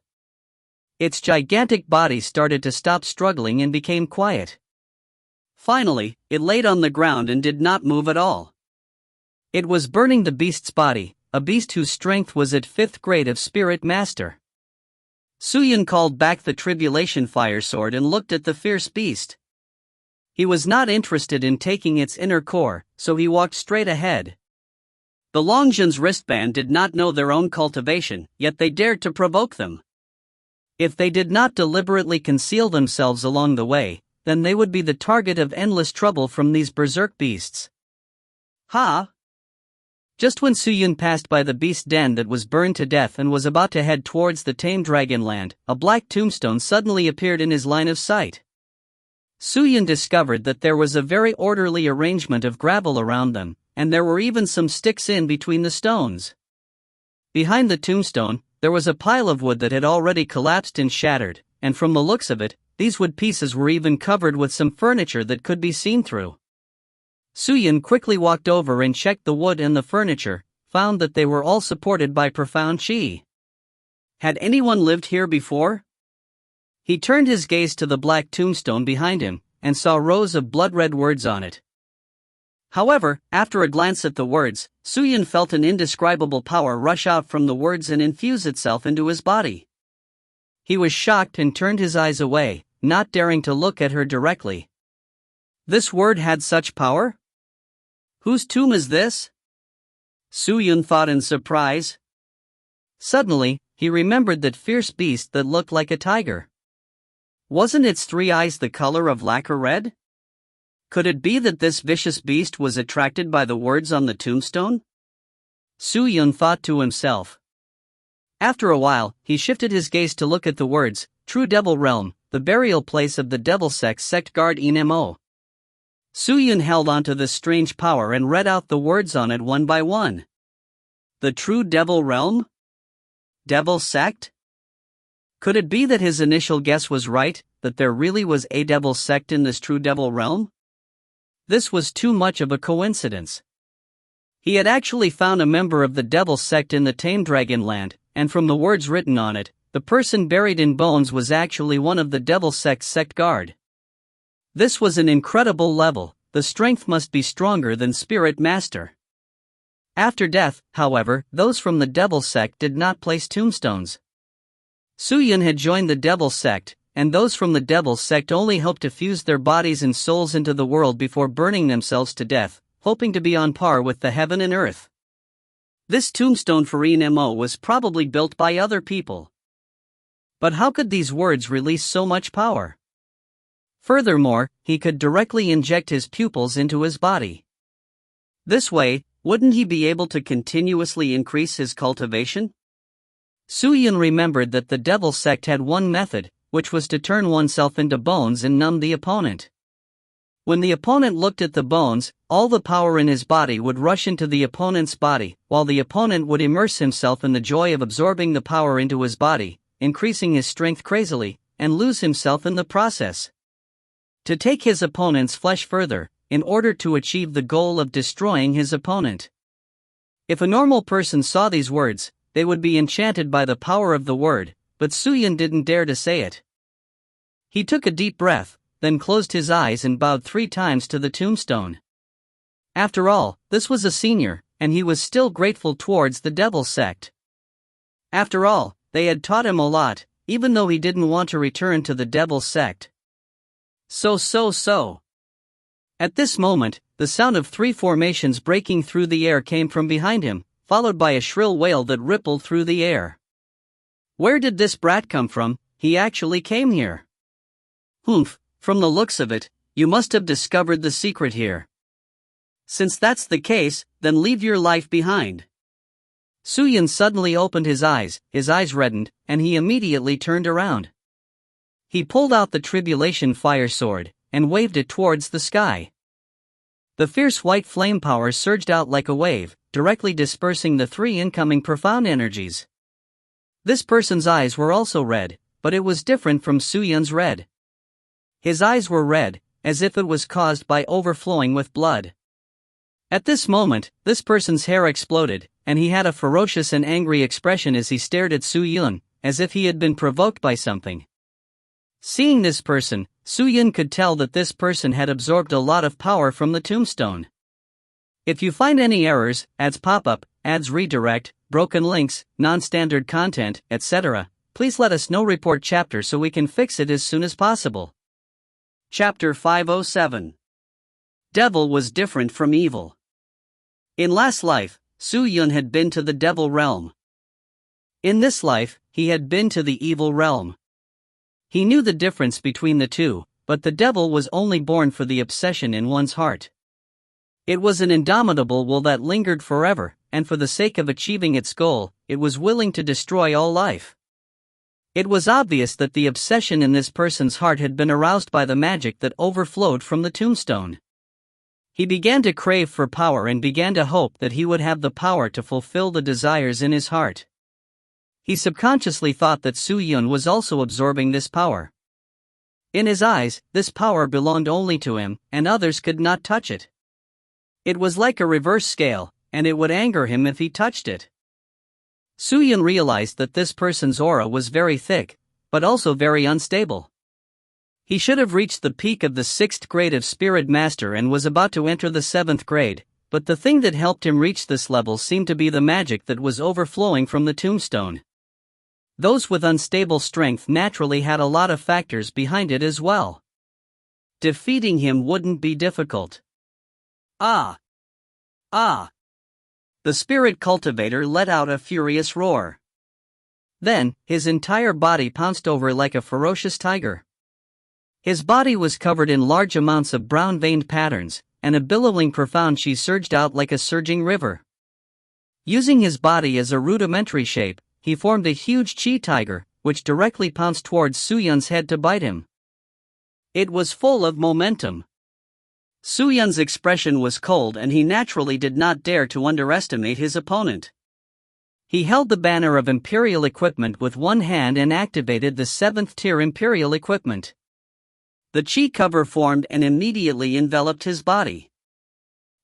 Speaker 1: Its gigantic body started to stop struggling and became quiet. Finally, it laid on the ground and did not move at all. It was burning the beast's body, a beast whose strength was at 5th grade of Spirit Master. Su Yun called back the Tribulation Fire Sword and looked at the fierce beast. He was not interested in taking its inner core, so he walked straight ahead. The Longjun's wristband did not know their own cultivation, yet they dared to provoke them. If they did not deliberately conceal themselves along the way, then they would be the target of endless trouble from these berserk beasts. Ha! Just when Su Yun passed by the beast den that was burned to death and was about to head towards the Tamed Dragonland, a black tombstone suddenly appeared in his line of sight. Su Yun discovered that there was a very orderly arrangement of gravel around them, and there were even some sticks in between the stones. Behind the tombstone, there was a pile of wood that had already collapsed and shattered, and from the looks of it, these wood pieces were even covered with some furniture that could be seen through. Suyun quickly walked over and checked the wood and the furniture, found that they were all supported by profound qi. Had anyone lived here before? He turned his gaze to the black tombstone behind him, and saw rows of blood-red words on it. However, after a glance at the words, Suyun felt an indescribable power rush out from the words and infuse itself into his body. He was shocked and turned his eyes away, not daring to look at her directly. This word had such power? Whose tomb is this? Suyun thought in surprise. Suddenly, he remembered that fierce beast that looked like a tiger. Wasn't its 3 eyes the color of lacquer red? Could it be that this vicious beast was attracted by the words on the tombstone? Suyun thought to himself. After a while, he shifted his gaze to look at the words, True Devil Realm, the burial place of the Devil Sect Guard Nmo. Suyun held onto this strange power and read out the words on it one by one. The True Devil Realm? Devil Sect? Could it be that his initial guess was right, that there really was a devil sect in this True Devil Realm? This was too much of a coincidence. He had actually found a member of the devil sect in the Tame Dragon Land, and from the words written on it, the person buried in bones was actually one of the Devil Sect Guard. This was an incredible level. The strength must be stronger than Spirit Master. After death, however, those from the Devil Sect did not place tombstones. Suyun had joined the Devil Sect, and those from the Devil Sect only hoped to fuse their bodies and souls into the world before burning themselves to death, hoping to be on par with the heaven and earth. This tombstone for Nmo was probably built by other people. But how could these words release so much power? Furthermore, he could directly inject his pupils into his body. This way, wouldn't he be able to continuously increase his cultivation? Suyun remembered that the Devil Sect had one method, which was to turn oneself into bones and numb the opponent. When the opponent looked at the bones, all the power in his body would rush into the opponent's body, while the opponent would immerse himself in the joy of absorbing the power into his body, increasing his strength crazily, and lose himself in the process. To take his opponent's flesh further, in order to achieve the goal of destroying his opponent. If a normal person saw these words, they would be enchanted by the power of the word, but Suyun didn't dare to say it. He took a deep breath, then closed his eyes and bowed 3 times to the tombstone. After all, this was a senior, and he was still grateful towards the Devil Sect. After all, they had taught him a lot, even though he didn't want to return to the Devil Sect. So. At this moment, the sound of 3 formations breaking through the air came from behind him, followed by a shrill wail that rippled through the air. Where did this brat come from? He actually came here. Humph, from the looks of it, you must have discovered the secret here. Since that's the case, then leave your life behind. Suyun suddenly opened his eyes reddened, and he immediately turned around. He pulled out the Tribulation Fire Sword, and waved it towards the sky. The fierce white flame power surged out like a wave, directly dispersing the 3 incoming profound energies. This person's eyes were also red, but it was different from Suyun's red. His eyes were red, as if it was caused by overflowing with blood. At this moment, this person's hair exploded, and he had a ferocious and angry expression as he stared at Suyun, as if he had been provoked by something. Seeing this person, Suyun could tell that this person had absorbed a lot of power from the tombstone. If you find any errors, ads pop-up, ads redirect, broken links, non-standard content, etc., please let us know. Report chapter so we can fix it as soon as possible. Chapter 507. Devil was different from evil. In last life, Suyun had been to the devil realm. In this life, he had been to the evil realm. He knew the difference between the two, but the devil was only born for the obsession in one's heart. It was an indomitable will that lingered forever, and for the sake of achieving its goal, it was willing to destroy all life. It was obvious that the obsession in this person's heart had been aroused by the magic that overflowed from the tombstone. He began to crave for power and began to hope that he would have the power to fulfill the desires in his heart. He subconsciously thought that Su Yun was also absorbing this power. In his eyes, this power belonged only to him, and others could not touch it. It was like a reverse scale, and it would anger him if he touched it. Su Yun realized that this person's aura was very thick, but also very unstable. He should have reached the peak of the 6th grade of Spirit Master and was about to enter the 7th grade, but the thing that helped him reach this level seemed to be the magic that was overflowing from the tombstone. Those with unstable strength naturally had a lot of factors behind it as well. Defeating him wouldn't be difficult. Ah! Ah! The spirit cultivator let out a furious roar. Then, his entire body pounced over like a ferocious tiger. His body was covered in large amounts of brown-veined patterns, and a billowing profound chi surged out like a surging river. Using his body as a rudimentary shape, he formed a huge chi tiger, which directly pounced towards Su Yun's head to bite him. It was full of momentum. Su Yun's expression was cold and he naturally did not dare to underestimate his opponent. He held the banner of Imperial equipment with one hand and activated the 7th tier Imperial equipment. The chi cover formed and immediately enveloped his body.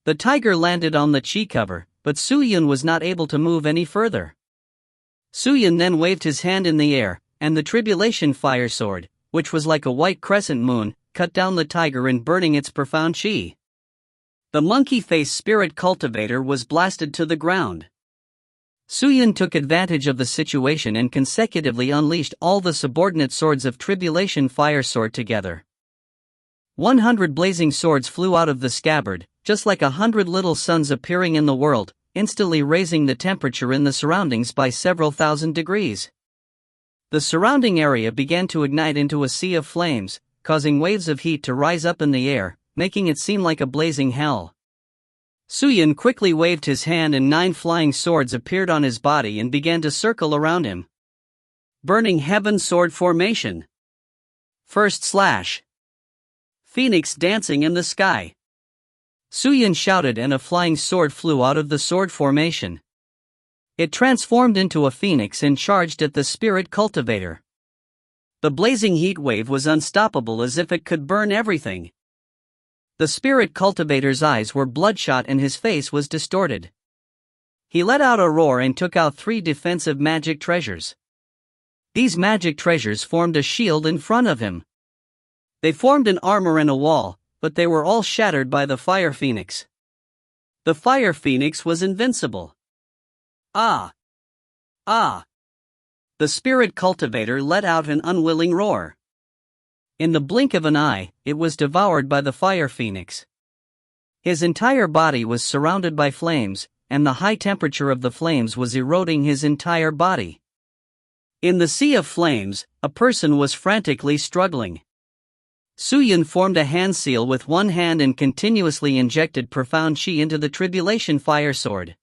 Speaker 1: The tiger landed on the chi cover, but Su Yun was not able to move any further. Su Yun then waved his hand in the air, and the Tribulation Fire Sword, which was like a white crescent moon, cut down the tiger in burning its profound chi. The monkey-faced spirit cultivator was blasted to the ground. Su Yun took advantage of the situation and consecutively unleashed all the subordinate swords of Tribulation Fire Sword together. 100 blazing swords flew out of the scabbard, just like 100 little suns appearing in the world, instantly raising the temperature in the surroundings by several thousand degrees. The surrounding area began to ignite into a sea of flames, causing waves of heat to rise up in the air, making it seem like a blazing hell. Su Yun quickly waved his hand and 9 flying swords appeared on his body and began to circle around him. Burning Heaven Sword Formation. First slash. Phoenix dancing in the sky. Su Yun shouted and a flying sword flew out of the sword formation. It transformed into a phoenix and charged at the spirit cultivator. The blazing heat wave was unstoppable as if it could burn everything. The spirit cultivator's eyes were bloodshot and his face was distorted. He let out a roar and took out 3 defensive magic treasures. These magic treasures formed a shield in front of him. They formed an armor and a wall, but they were all shattered by the fire phoenix. The fire phoenix was invincible. Ah! Ah! The spirit cultivator let out an unwilling roar. In the blink of an eye, it was devoured by the fire phoenix. His entire body was surrounded by flames, and the high temperature of the flames was eroding his entire body. In the sea of flames, a person was frantically struggling. Su Yun formed a hand seal with one hand and continuously injected profound chi into the Tribulation Fire Sword.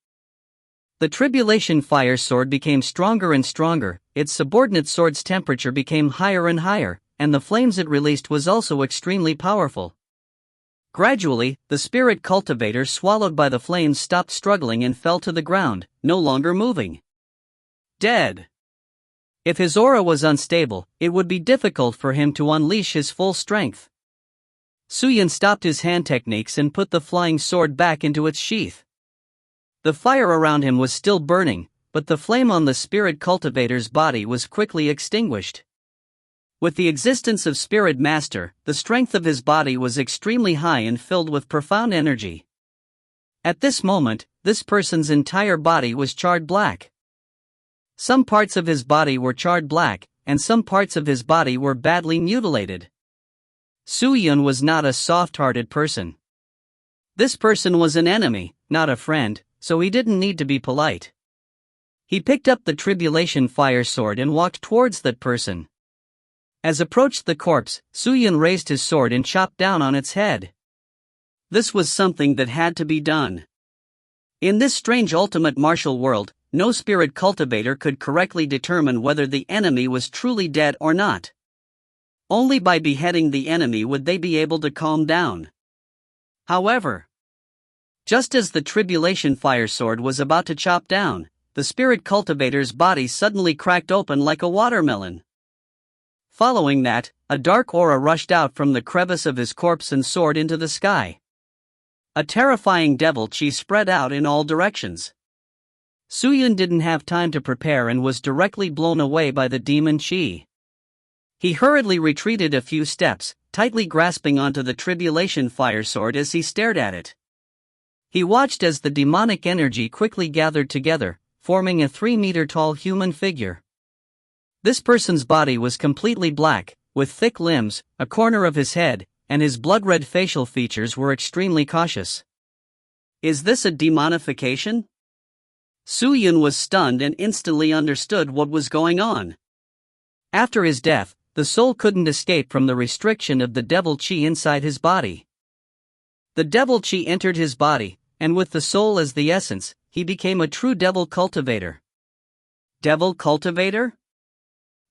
Speaker 1: The Tribulation Fire Sword became stronger and stronger, its subordinate sword's temperature became higher and higher, and the flames it released was also extremely powerful. Gradually, the spirit cultivator swallowed by the flames stopped struggling and fell to the ground, no longer moving. Dead. If his aura was unstable, it would be difficult for him to unleash his full strength. Su Yun stopped his hand techniques and put the flying sword back into its sheath. The fire around him was still burning, but the flame on the spirit cultivator's body was quickly extinguished. With the existence of Spirit Master, the strength of his body was extremely high and filled with profound energy. At this moment, this person's entire body was charred black. Some parts of his body were charred black, and some parts of his body were badly mutilated. Su Yun was not a soft-hearted person. This person was an enemy, not a friend, so he didn't need to be polite. He picked up the Tribulation Fire Sword and walked towards that person. As approached the corpse, Su Yun raised his sword and chopped down on its head. This was something that had to be done. In this strange ultimate martial world, no spirit cultivator could correctly determine whether the enemy was truly dead or not. Only by beheading the enemy would they be able to calm down. However, just as the Tribulation Fire Sword was about to chop down,
Speaker 2: the spirit cultivator's body suddenly cracked open like a watermelon. Following that, a dark aura rushed out from the crevice of his corpse and soared into the sky. A terrifying devil chi spread out in all directions. Suyun didn't have time to prepare and was directly blown away by the demon chi. He hurriedly retreated a few steps, tightly grasping onto the tribulation fire sword as he stared at it. He watched as the demonic energy quickly gathered together, forming a 3-meter-tall human figure. This person's body was completely black, with thick limbs, a corner of his head, and his blood-red facial features were extremely cautious. Is this a demonification? Suyun was stunned and instantly understood what was going on. After his death, the soul couldn't escape from the restriction of the devil chi inside his body. The devil chi entered his body, and with the soul as the essence, he became a true devil cultivator. Devil cultivator?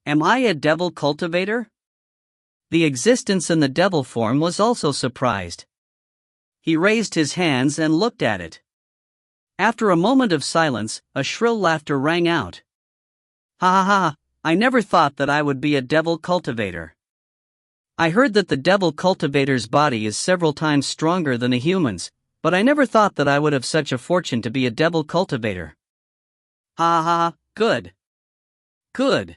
Speaker 2: Am I a devil cultivator? The existence in the devil form was also surprised. He raised his hands and looked at it. After a moment of silence, a shrill laughter rang out. Ha ha ha, I never thought that I would be a devil cultivator. I heard that the devil cultivator's body is several times stronger than a human's, but I never thought that I would have such a fortune to be a devil cultivator. Ha ha ha, good. Good.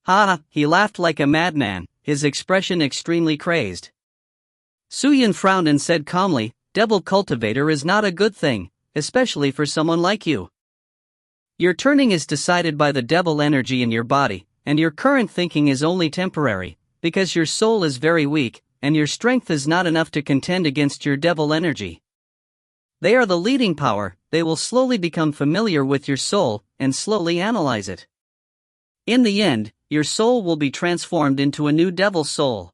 Speaker 2: Ha ha, he laughed like a madman, his expression extremely crazed. Suyun frowned and said calmly, devil cultivator is not a good thing, especially for someone like you. Your turning is decided by the devil energy in your body, and your current thinking is only temporary, because your soul is very weak, and your strength is not enough to contend against your devil energy. They are the leading power, they will slowly become familiar with your soul, and slowly analyze it. In the end, your soul will be transformed into a new devil soul.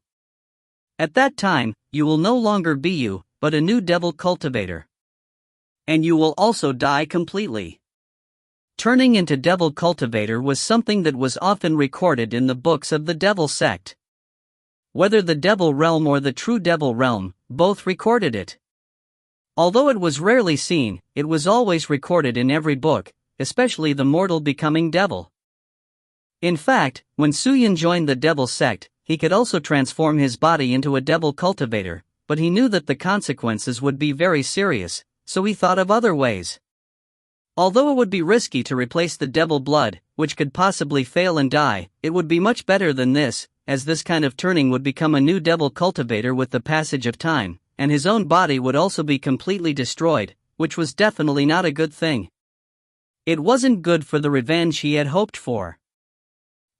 Speaker 2: At that time, you will no longer be you, but a new devil cultivator. And you will also die completely. Turning into devil cultivator was something that was often recorded in the books of the devil sect. Whether the devil realm or the true devil realm, both recorded it. Although it was rarely seen, it was always recorded in every book, especially the mortal becoming devil. In fact, when Suyun joined the devil sect, he could also transform his body into a devil cultivator, but he knew that the consequences would be very serious, so he thought of other ways. Although it would be risky to replace the devil blood, which could possibly fail and die, it would be much better than this, as this kind of turning would become a new devil cultivator with the passage of time, and his own body would also be completely destroyed, which was definitely not a good thing. It wasn't good for the revenge he had hoped for.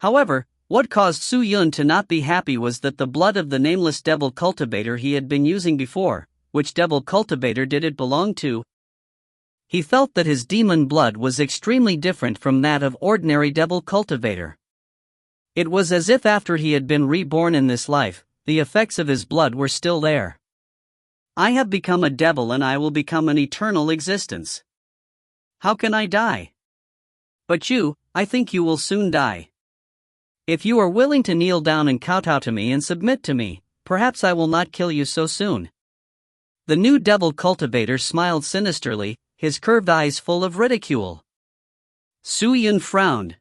Speaker 2: However, what caused Suyun to not be happy was that the blood of the nameless devil cultivator he had been using before, which devil cultivator did it belong to? He felt that his demon blood was extremely different from that of ordinary devil cultivator. It was as if after he had been reborn in this life, the effects of his blood were still there. I have become a devil and I will become an eternal existence. How can I die? But you, I think you will soon die. If you are willing to kneel down and kowtow to me and submit to me, perhaps I will not kill you so soon. The new devil cultivator smiled sinisterly, his curved eyes full of ridicule. Suyun frowned.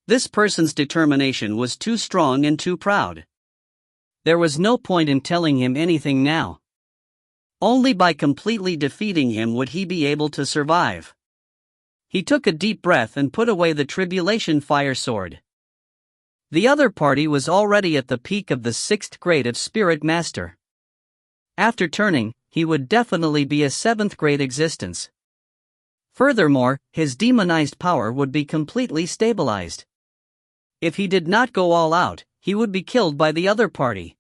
Speaker 2: This person's determination was too strong and too proud. There was no point in telling him anything now. Only by completely defeating him would he be able to survive. He took a deep breath and put away the tribulation fire sword. The other party was already at the peak of the 6th grade of Spirit Master. After turning, he would definitely be a 7th grade existence. Furthermore, his demonized power would be completely stabilized. If he did not go all out, he would be killed by the other party.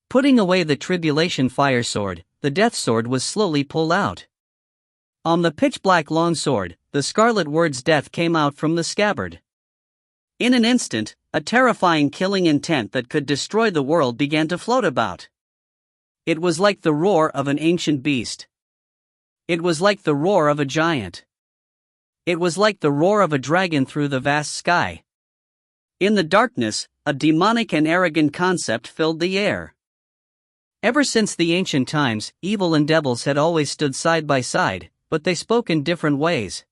Speaker 2: Putting away the tribulation fire sword, the death sword was slowly pulled out. On the pitch-black long sword, the scarlet words death came out from the scabbard. In an instant, a terrifying killing intent that could destroy the world began to float about. It was like the roar of an ancient beast. It was like the roar of a giant. It was like the roar of a dragon through the vast sky. In the darkness, a demonic and arrogant concept filled the air. Ever since the ancient times, evil and devils had always stood side by side, but they spoke in different ways.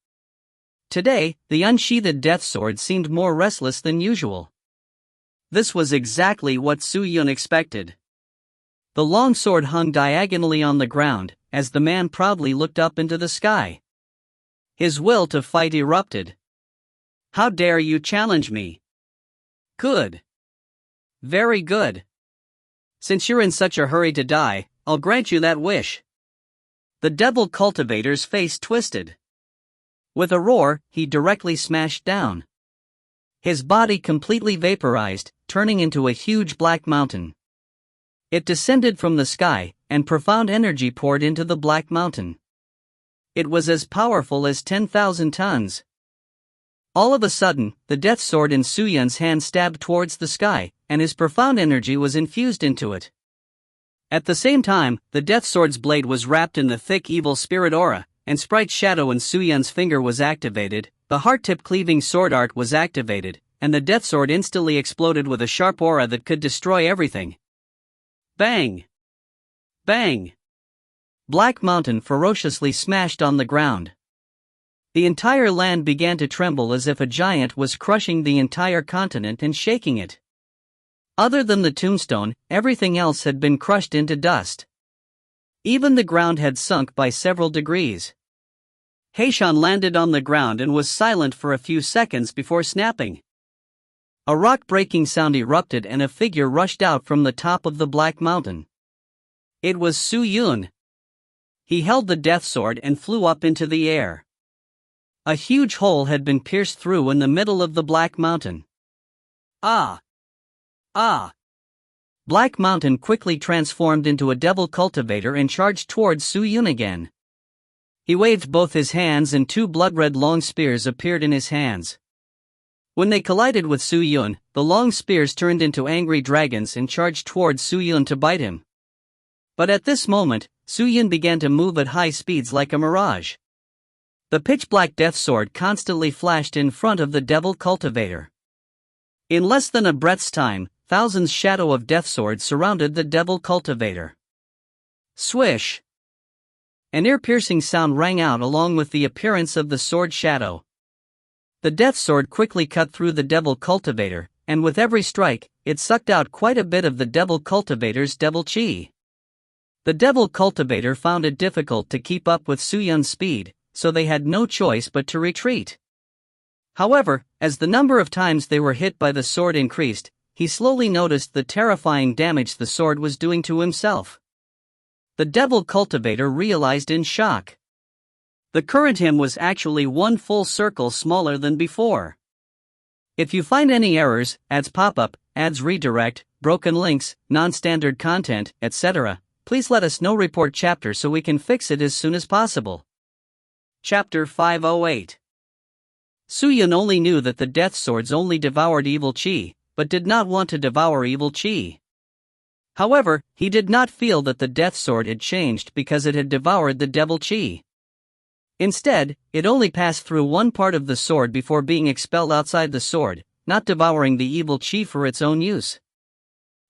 Speaker 1: Today, the unsheathed death sword seemed more restless than usual. This was exactly what Su Yun expected. The long sword hung diagonally on the ground, as the man proudly looked up into the sky. His will to fight erupted. "How dare you challenge me?" "Good. Very good. Since you're in such a hurry to die, I'll grant you that wish." The devil cultivator's face twisted. With a roar, he directly smashed down. His body completely vaporized, turning into a huge black mountain. It descended from the sky, and profound energy poured into the black mountain. It was as powerful as 10,000 tons. All of a sudden, the death sword in Su Yun's hand stabbed towards the sky, and his profound energy was infused into it. At the same time, the death sword's blade was wrapped in the thick evil spirit aura, and Sprite Shadow in Su Yun's finger was activated, the heart-tip cleaving sword art was activated, and the death sword instantly exploded with a sharp aura that could destroy everything. Bang! Bang! Black Mountain ferociously smashed on the ground. The entire land began to tremble as if a giant was crushing the entire continent and shaking it. Other than the tombstone, everything else had been crushed into dust. Even the ground had sunk by several degrees. Heishan landed on the ground and was silent for a few seconds before snapping. A rock-breaking sound erupted and a figure rushed out from the top of the Black Mountain. It was Su Yun. He held the death sword and flew up into the air. A huge hole had been pierced through in the middle of the Black Mountain. Ah! Ah! Black Mountain quickly transformed into a devil cultivator and charged towards Su Yun again. He waved both his hands and two blood-red long spears appeared in his hands. When they collided with Su Yun, the long spears turned into angry dragons and charged towards Su Yun to bite him. But at this moment, Su Yun began to move at high speeds like a mirage. The pitch-black death sword constantly flashed in front of the devil cultivator. In less than a breath's time, thousands shadow of death swords surrounded the devil cultivator. Swish! An ear-piercing sound rang out along with the appearance of the sword shadow. The death sword quickly cut through the devil cultivator, and with every strike, it sucked out quite a bit of the devil cultivator's devil chi. The devil cultivator found it difficult to keep up with Su Yun's speed, so they had no choice but to retreat. However, as the number of times they were hit by the sword increased, he slowly noticed the terrifying damage the sword was doing to himself. The devil cultivator realized in shock. The current him was actually one full circle smaller than before. If you find any errors, ads pop-up, ads redirect, broken links, non-standard content, etc., please let us know. Report chapter so we can fix it as soon as possible. Chapter 508. Su Yun only knew that the death swords only devoured evil chi, but did not want to devour evil chi. However, he did not feel that the death sword had changed because it had devoured the devil chi. Instead, it only passed through one part of the sword before being expelled outside the sword, not devouring the evil chi for its own use.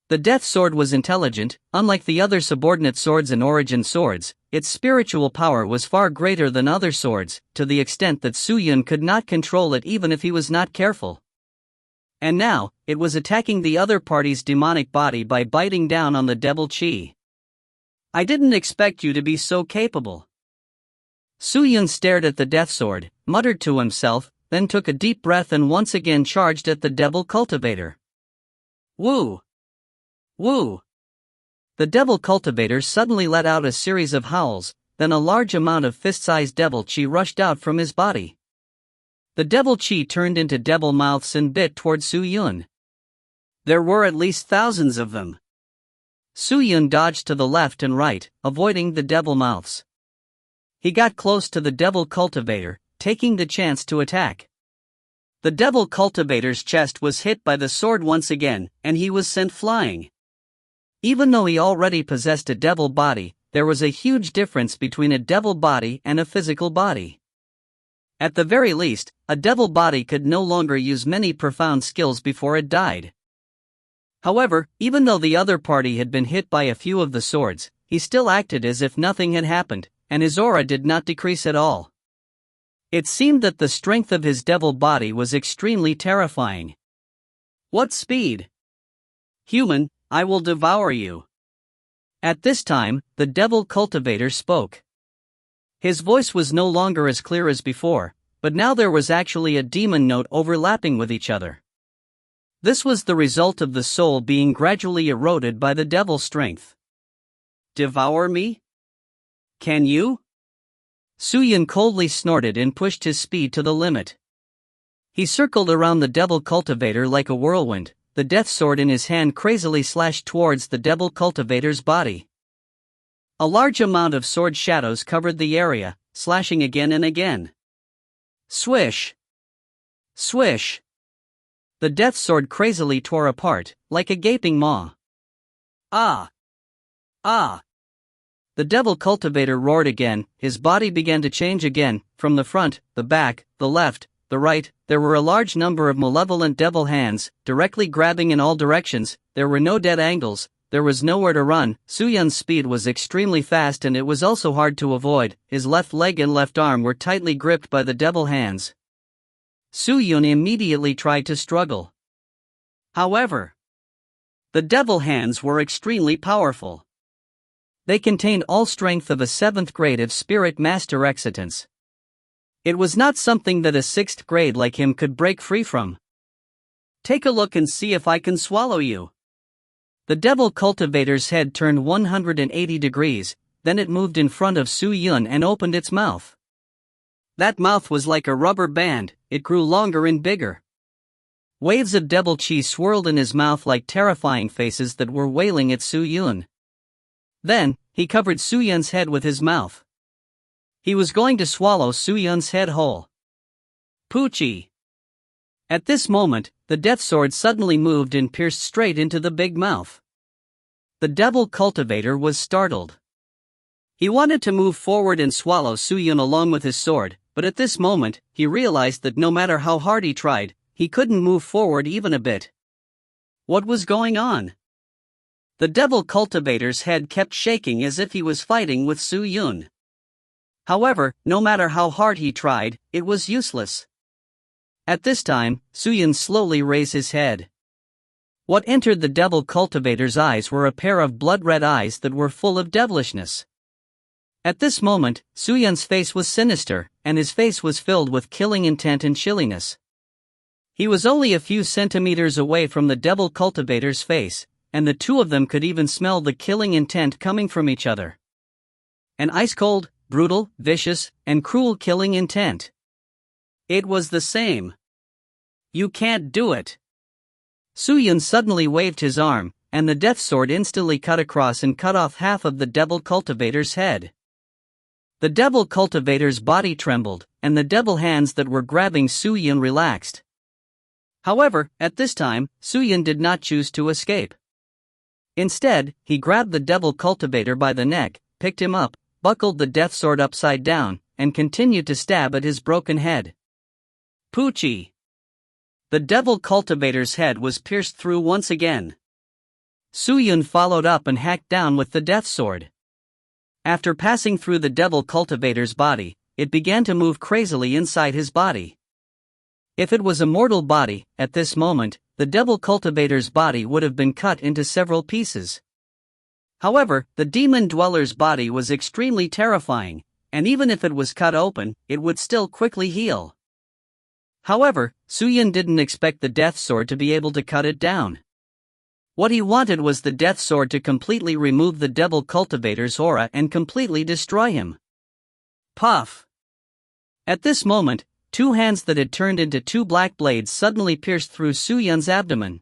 Speaker 1: The death sword was intelligent. Unlike the other subordinate swords and origin swords, its spiritual power was far greater than other swords, to the extent that Su Yun could not control it even if he was not careful. And now, it was attacking the other party's demonic body by biting down on the devil chi. "I didn't expect you to be so capable." Su Yun stared at the death sword, muttered to himself, then took a deep breath and once again charged at the devil cultivator. Woo! Woo! The devil cultivator suddenly let out a series of howls, then a large amount of fist-sized devil chi rushed out from his body. The devil chi turned into devil mouths and bit toward Su Yun. There were at least thousands of them. Su Yun dodged to the left and right, avoiding the devil mouths. He got close to the devil cultivator, taking the chance to attack. The devil cultivator's chest was hit by the sword once again, and he was sent flying. Even though he already possessed a devil body, there was a huge difference between a devil body and a physical body. At the very least, a devil body could no longer use many profound skills before it died. However, even though the other party had been hit by a few of the swords, he still acted as if nothing had happened, and his aura did not decrease at all. It seemed that the strength of his devil body was extremely terrifying. What speed? Human, I will devour you. At this time, the devil cultivator spoke. His voice was no longer as clear as before, but now there was actually a demon note overlapping with each other. This was the result of the soul being gradually eroded by the devil's strength. Devour me? Can you? Suyun coldly snorted and pushed his speed to the limit. He circled around the devil cultivator like a whirlwind, the death sword in his hand crazily slashed towards the devil cultivator's body. A large amount of sword shadows covered the area, slashing again and again. Swish! Swish! The death sword crazily tore apart, like a gaping maw. Ah! Ah! The devil cultivator roared again, his body began to change again, from the front, the back, the left, the right, there were a large number of malevolent devil hands, directly grabbing in all directions, there were no dead angles, there was nowhere to run, Suyun's speed was extremely fast and it was also hard to avoid, his left leg and left arm were tightly gripped by the devil hands. Suyun immediately tried to struggle. However, the devil hands were extremely powerful. They contained all strength of a 7th grade of spirit master excitance. It was not something that a 6th grade like him could break free from. Take a look and see if I can swallow you. The devil cultivator's head turned 180 degrees, then it moved in front of Suyun and opened its mouth. That mouth was like a rubber band, it grew longer and bigger. Waves of devil chi swirled in his mouth like terrifying faces that were wailing at Suyun. Then, he covered Suyun's head with his mouth. He was going to swallow Suyun's head whole. Poochie! At this moment, the death sword suddenly moved and pierced straight into the big mouth. The devil cultivator was startled. He wanted to move forward and swallow Suyun along with his sword, but at this moment, he realized that no matter how hard he tried, he couldn't move forward even a bit. What was going on? The devil cultivator's head kept shaking as if he was fighting with Suyun. However, no matter how hard he tried, it was useless. At this time, Suyun slowly raised his head. What entered the devil cultivator's eyes were a pair of blood-red eyes that were full of devilishness. At this moment, Suyun's face was sinister, and his face was filled with killing intent and chilliness. He was only a few centimeters away from the devil cultivator's face, and the two of them could even smell the killing intent coming from each other. An ice-cold, brutal, vicious, and cruel killing intent. It was the same. You can't do it. Suyun suddenly waved his arm, and the death sword instantly cut across and cut off half of the devil cultivator's head. The devil cultivator's body trembled, and the devil hands that were grabbing Suyun relaxed. However, at this time, Suyun did not choose to escape. Instead, he grabbed the devil cultivator by the neck, picked him up, buckled the death sword upside down, and continued to stab at his broken head. Poochie! The devil cultivator's head was pierced through once again. Suyun followed up and hacked down with the death sword. After passing through the devil cultivator's body, it began to move crazily inside his body. If it was a mortal body, at this moment, the devil cultivator's body would have been cut into several pieces. However, the demon dweller's body was extremely terrifying, and even if it was cut open, it would still quickly heal. However, Suyun didn't expect the death sword to be able to cut it down. What he wanted was the death sword to completely remove the devil cultivator's aura and completely destroy him. Puff! At this moment, two hands that had turned into two black blades suddenly pierced through Suyun's abdomen.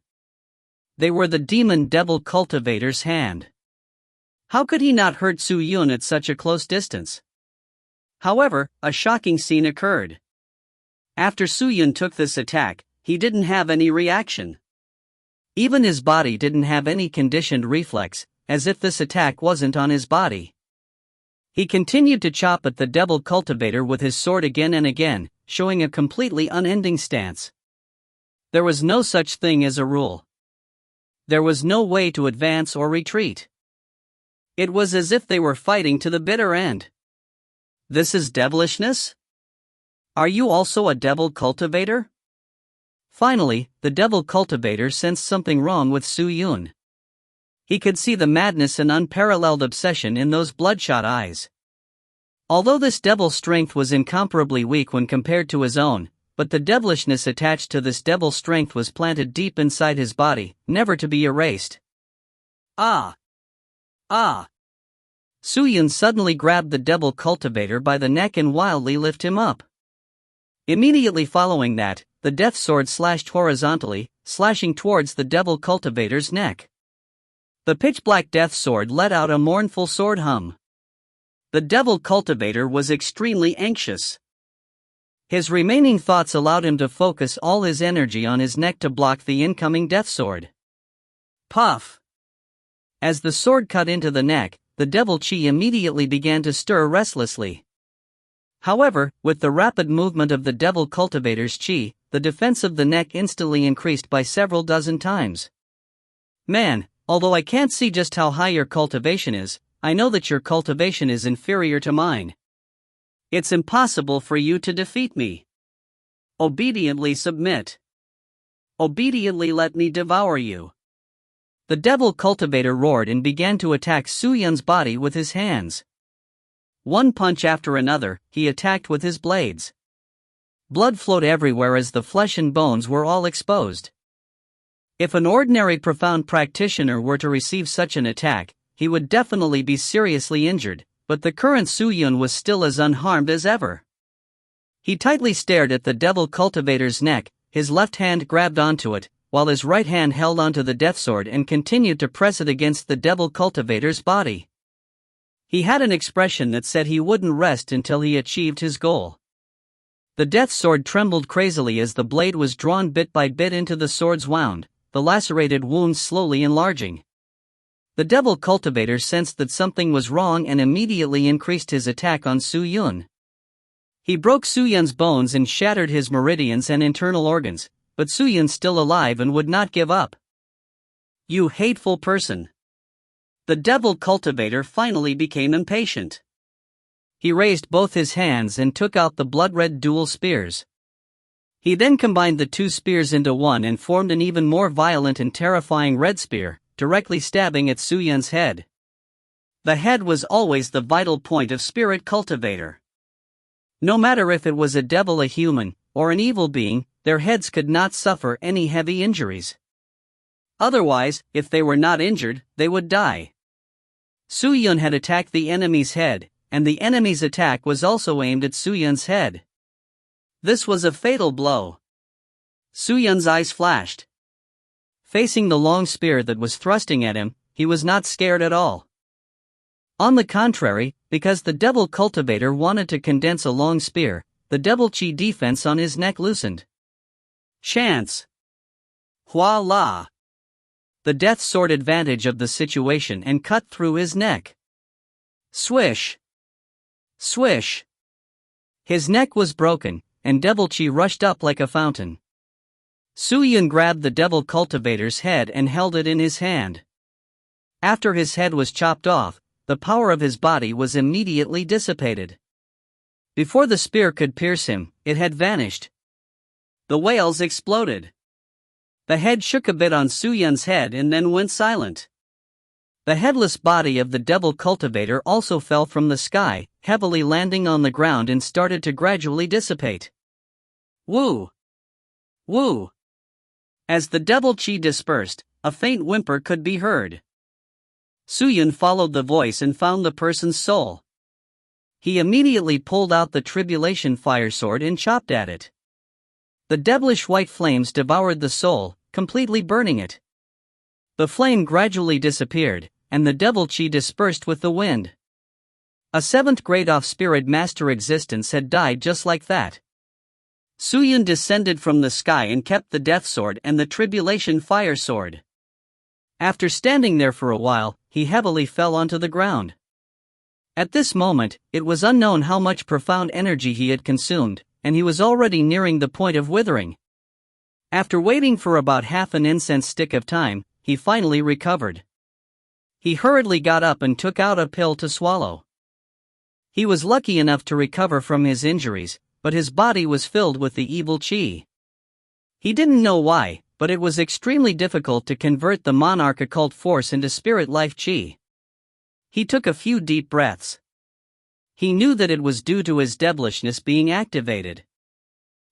Speaker 1: They were the demon devil cultivator's hand. How could he not hurt Suyun at such a close distance? However, a shocking scene occurred. After Suyun took this attack, he didn't have any reaction. Even his body didn't have any conditioned reflex, as if this attack wasn't on his body. He continued to chop at the devil cultivator with his sword again and again, showing a completely unending stance. There was no such thing as a rule. There was no way to advance or retreat. It was as if they were fighting to the bitter end. This is devilishness?
Speaker 2: Are you also a devil cultivator? Finally, the devil cultivator sensed something wrong with Su Yun. He could see the madness and unparalleled obsession in those bloodshot eyes. Although this devil's strength was incomparably weak when compared to his own, but the devilishness attached to this devil's strength was planted deep inside his body, never to be erased. Ah! Ah! Su Yun suddenly grabbed the devil cultivator by the neck and wildly lifted him up. Immediately following that, the death sword slashed horizontally, slashing towards the devil cultivator's neck. The pitch-black death sword let out a mournful sword hum. The devil cultivator was extremely anxious. His remaining thoughts allowed him to focus all his energy on his neck to block the incoming death sword. Puff! As the sword cut into the neck, the devil chi immediately began to stir restlessly. However, with the rapid movement of the devil cultivator's chi, the defense of the neck instantly increased by several dozen times. Man, although I can't see just how high your cultivation is, I know that your cultivation is inferior to mine. It's impossible for you to defeat me. Obediently submit. Obediently let me devour you. The devil cultivator roared and began to attack Su Yun's body with his hands. One punch after another, he attacked with his blades. Blood flowed everywhere as the flesh and bones were all exposed. If an ordinary profound practitioner were to receive such an attack, he would definitely be seriously injured, but the current Su Yun was still as unharmed as ever. He tightly stared at the devil cultivator's neck, his left hand grabbed onto it, while his right hand held onto the death sword and continued to press it against the devil cultivator's body. He had an expression that said he wouldn't rest until he achieved his goal. The death sword trembled crazily as the blade was drawn bit by bit into the sword's wound, the lacerated wounds slowly enlarging. The devil cultivator sensed that something was wrong and immediately increased his attack on Su Yun. He broke Su Yun's bones and shattered his meridians and internal organs, but Su Yun's still alive and would not give up. You hateful person! The devil cultivator finally became impatient. He raised both his hands and took out the blood-red dual spears. He then combined the two spears into one and formed an even more violent and terrifying red spear, directly stabbing at Su Yun's head. The head was always the vital point of spirit cultivator. No matter if it was a devil, a human, or an evil being, their heads could not suffer any heavy injuries. Otherwise, if they were not injured, they would die. Su Yun had attacked the enemy's head, and the enemy's attack was also aimed at Su Yun's head. This was a fatal blow. Su Yun's eyes flashed. Facing the long spear that was thrusting at him, he was not scared at all. On the contrary, because the devil cultivator wanted to condense a long spear, the devil chi defense on his neck loosened. Chance! Voila! The death sword advantage of the situation and cut through his neck. Swish! Swish! His neck was broken, and devil chi rushed up like a fountain. Su Yun grabbed the devil cultivator's head and held it in his hand. After his head was chopped off, the power of his body was immediately dissipated. Before the spear could pierce him, it had vanished. The whales exploded. The head shook a bit on Su Yun's head and then went silent. The headless body of the devil cultivator also fell from the sky, heavily landing on the ground, and started to gradually dissipate. Woo! Woo! As the devil chi dispersed, a faint whimper could be heard. Su Yun followed the voice and found the person's soul. He immediately pulled out the tribulation fire sword and chopped at it. The devilish white flames devoured the soul, completely burning it. The flame gradually disappeared, and the devil chi dispersed with the wind. A seventh grade off-spirit master existence had died just like that. Su Yun descended from the sky and kept the death sword and the tribulation fire sword. After standing there for a while, he heavily fell onto the ground. At this moment, it was unknown how much profound energy he had consumed, and he was already nearing the point of withering. After waiting for about half an incense stick of time, he finally recovered. He hurriedly got up and took out a pill to swallow. He was lucky enough to recover from his injuries,
Speaker 1: but his body was filled with the evil chi. He didn't know why, but it was extremely difficult to convert the monarch occult force into spirit life chi. He took a few deep breaths. He knew that it was due to his devilishness being activated.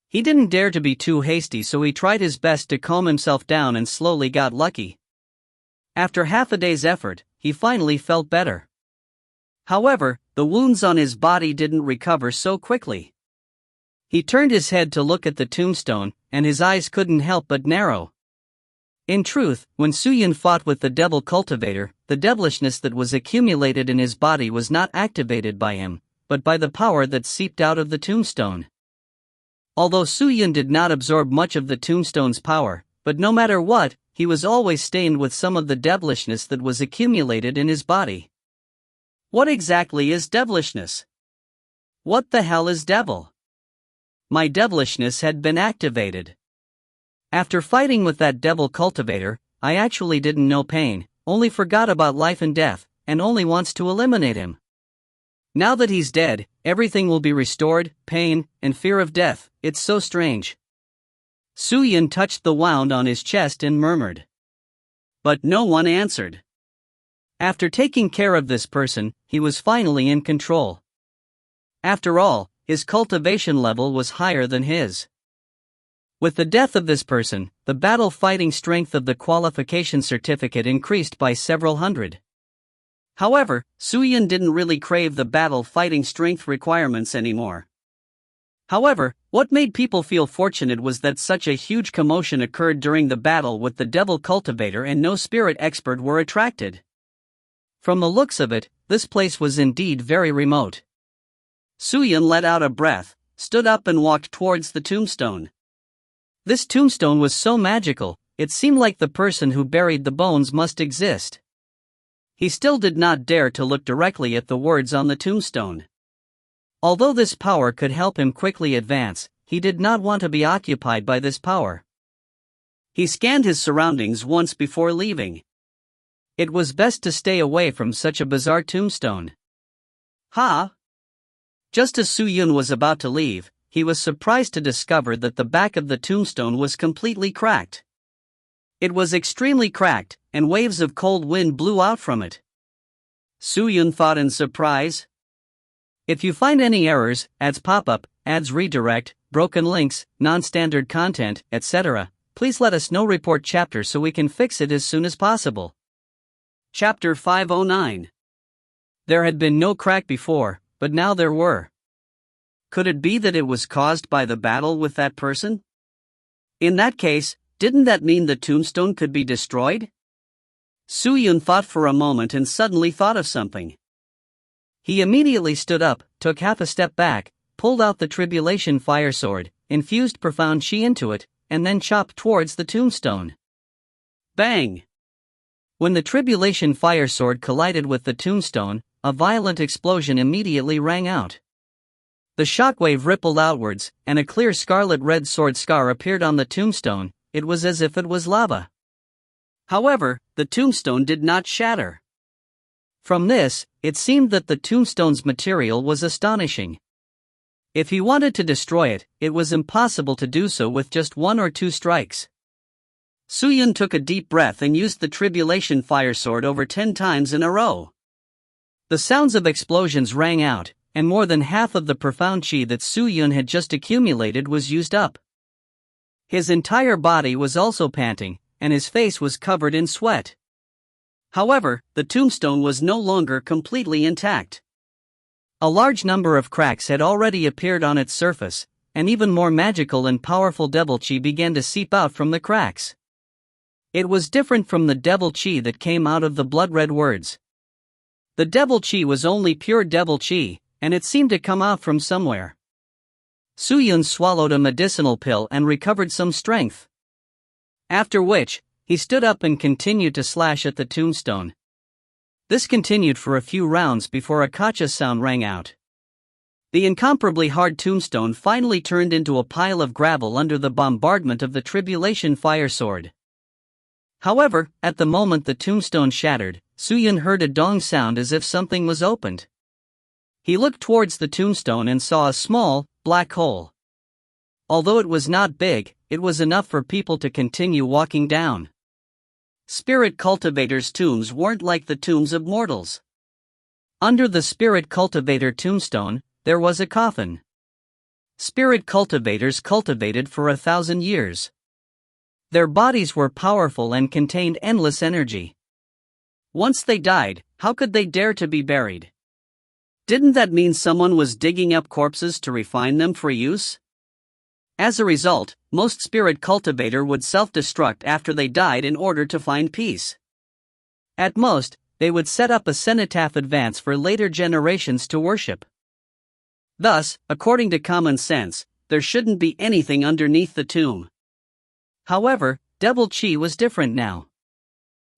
Speaker 1: He didn't dare to be too hasty, so he tried his best to calm himself down and slowly got lucky. After half a day's effort, he finally felt better. However, the wounds on his body didn't recover so quickly. He turned his head to look at the tombstone, and his eyes couldn't help but narrow. In truth, when Suyun fought with the devil cultivator, the devilishness that was accumulated in his body was not activated by him, but by the power that seeped out of the tombstone. Although Suyun did not absorb much of the tombstone's power, but no matter what, he was always stained with some of the devilishness that was accumulated in his body. What exactly is devilishness? What the hell is devil? My devilishness had been activated. After fighting with that devil cultivator, I actually didn't know pain, only forgot about life and death, and only wants to eliminate him. Now that he's dead, everything will be restored, pain, and fear of death. It's so strange. Suyun touched the wound on his chest and murmured. But no one answered. After taking care of this person, he was finally in control. After all, his cultivation level was higher than his. With the death of this person, the battle fighting strength of the qualification certificate increased by several hundred. However, Suyun didn't really crave the battle fighting strength requirements anymore. However, what made people feel fortunate was that such a huge commotion occurred during the battle with the devil cultivator and no spirit expert were attracted. From the looks of it, this place was indeed very remote. Suyun let out a breath, stood up and walked towards the tombstone. This tombstone was so magical, it seemed like the person who buried the bones must exist. He still did not dare to look directly at the words on the tombstone. Although this power could help him quickly advance, he did not want to be occupied by this power. He scanned his surroundings once before leaving. It was best to stay away from such a bizarre tombstone. Just as Suyun was about to leave, he was surprised to discover that the back of the tombstone was completely cracked. It was extremely cracked, and waves of cold wind blew out from it. Suyun thought in surprise. If you find any errors, ads pop-up, ads redirect, broken links, non-standard content, etc., please let us know. Report chapter so we can fix it as soon as possible. Chapter 509. There had been no crack before, but now there were. Could it be that it was caused by the battle with that person? In that case, didn't that mean the tombstone could be destroyed? Suyun thought for a moment and suddenly thought of something. He immediately stood up, took half a step back, pulled out the tribulation fire sword, infused profound chi into it, and then chopped towards the tombstone. Bang! When the tribulation fire sword collided with the tombstone, a violent explosion immediately rang out. The shockwave rippled outwards, and a clear scarlet-red sword scar appeared on the tombstone. It was as if it was lava. However, the tombstone did not shatter. From this, it seemed that the tombstone's material was astonishing. If he wanted to destroy it, it was impossible to do so with just 1 or 2 strikes. Suyun took a deep breath and used the tribulation fire sword over 10 times in a row. The sounds of explosions rang out, and more than half of the profound chi that Suyun had just accumulated was used up. His entire body was also panting, and his face was covered in sweat. However, the tombstone was no longer completely intact. A large number of cracks had already appeared on its surface, and even more magical and powerful devil chi began to seep out from the cracks. It was different from the devil chi that came out of the blood-red words. The devil chi was only pure devil chi, and it seemed to come out from somewhere. Suyun swallowed a medicinal pill and recovered some strength. After which, he stood up and continued to slash at the tombstone. This continued for a few rounds before a kacha sound rang out. The incomparably hard tombstone finally turned into a pile of gravel under the bombardment of the tribulation fire sword. However, at the moment the tombstone shattered, Suyun heard a dong sound as if something was opened. He looked towards the tombstone and saw a small, black hole. Although it was not big, it was enough for people to continue walking down. Spirit cultivators' tombs weren't like the tombs of mortals. Under the spirit cultivator tombstone, there was a coffin. Spirit cultivators cultivated for 1,000 years. Their bodies were powerful and contained endless energy. Once they died, how could they dare to be buried? Didn't that mean someone was digging up corpses to refine them for use? As a result, most spirit cultivator would self-destruct after they died in order to find peace. At most, they would set up a cenotaph advance for later generations to worship. Thus, according to common sense, there shouldn't be anything underneath the tomb. However, Devil Chi was different now.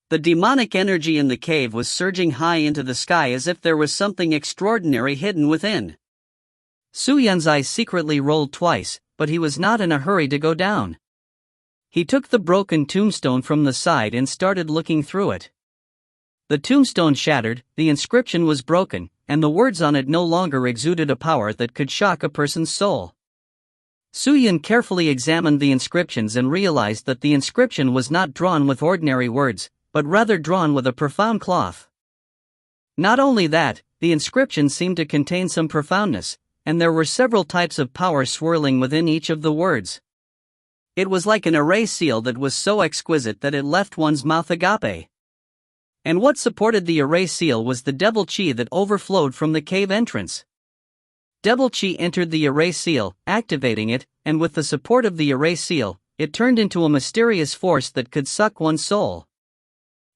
Speaker 1: The demonic energy in the cave was surging high into the sky as if there was something extraordinary hidden within. Su Yun's eyes secretly rolled twice, but he was not in a hurry to go down. He took the broken tombstone from the side and started looking through it. The tombstone shattered, the inscription was broken, and the words on it no longer exuded a power that could shock a person's soul. Su Yun carefully examined the inscriptions and realized that the inscription was not drawn with ordinary words, but rather drawn with a profound cloth. Not only that, the inscription seemed to contain some profoundness, and there were several types of power swirling within each of the words. It was like an array seal that was so exquisite that it left one's mouth agape. And what supported the array seal was the devil chi that overflowed from the cave entrance. Devil chi entered the array seal, activating it, and with the support of the array seal, it turned into a mysterious force that could suck one's soul.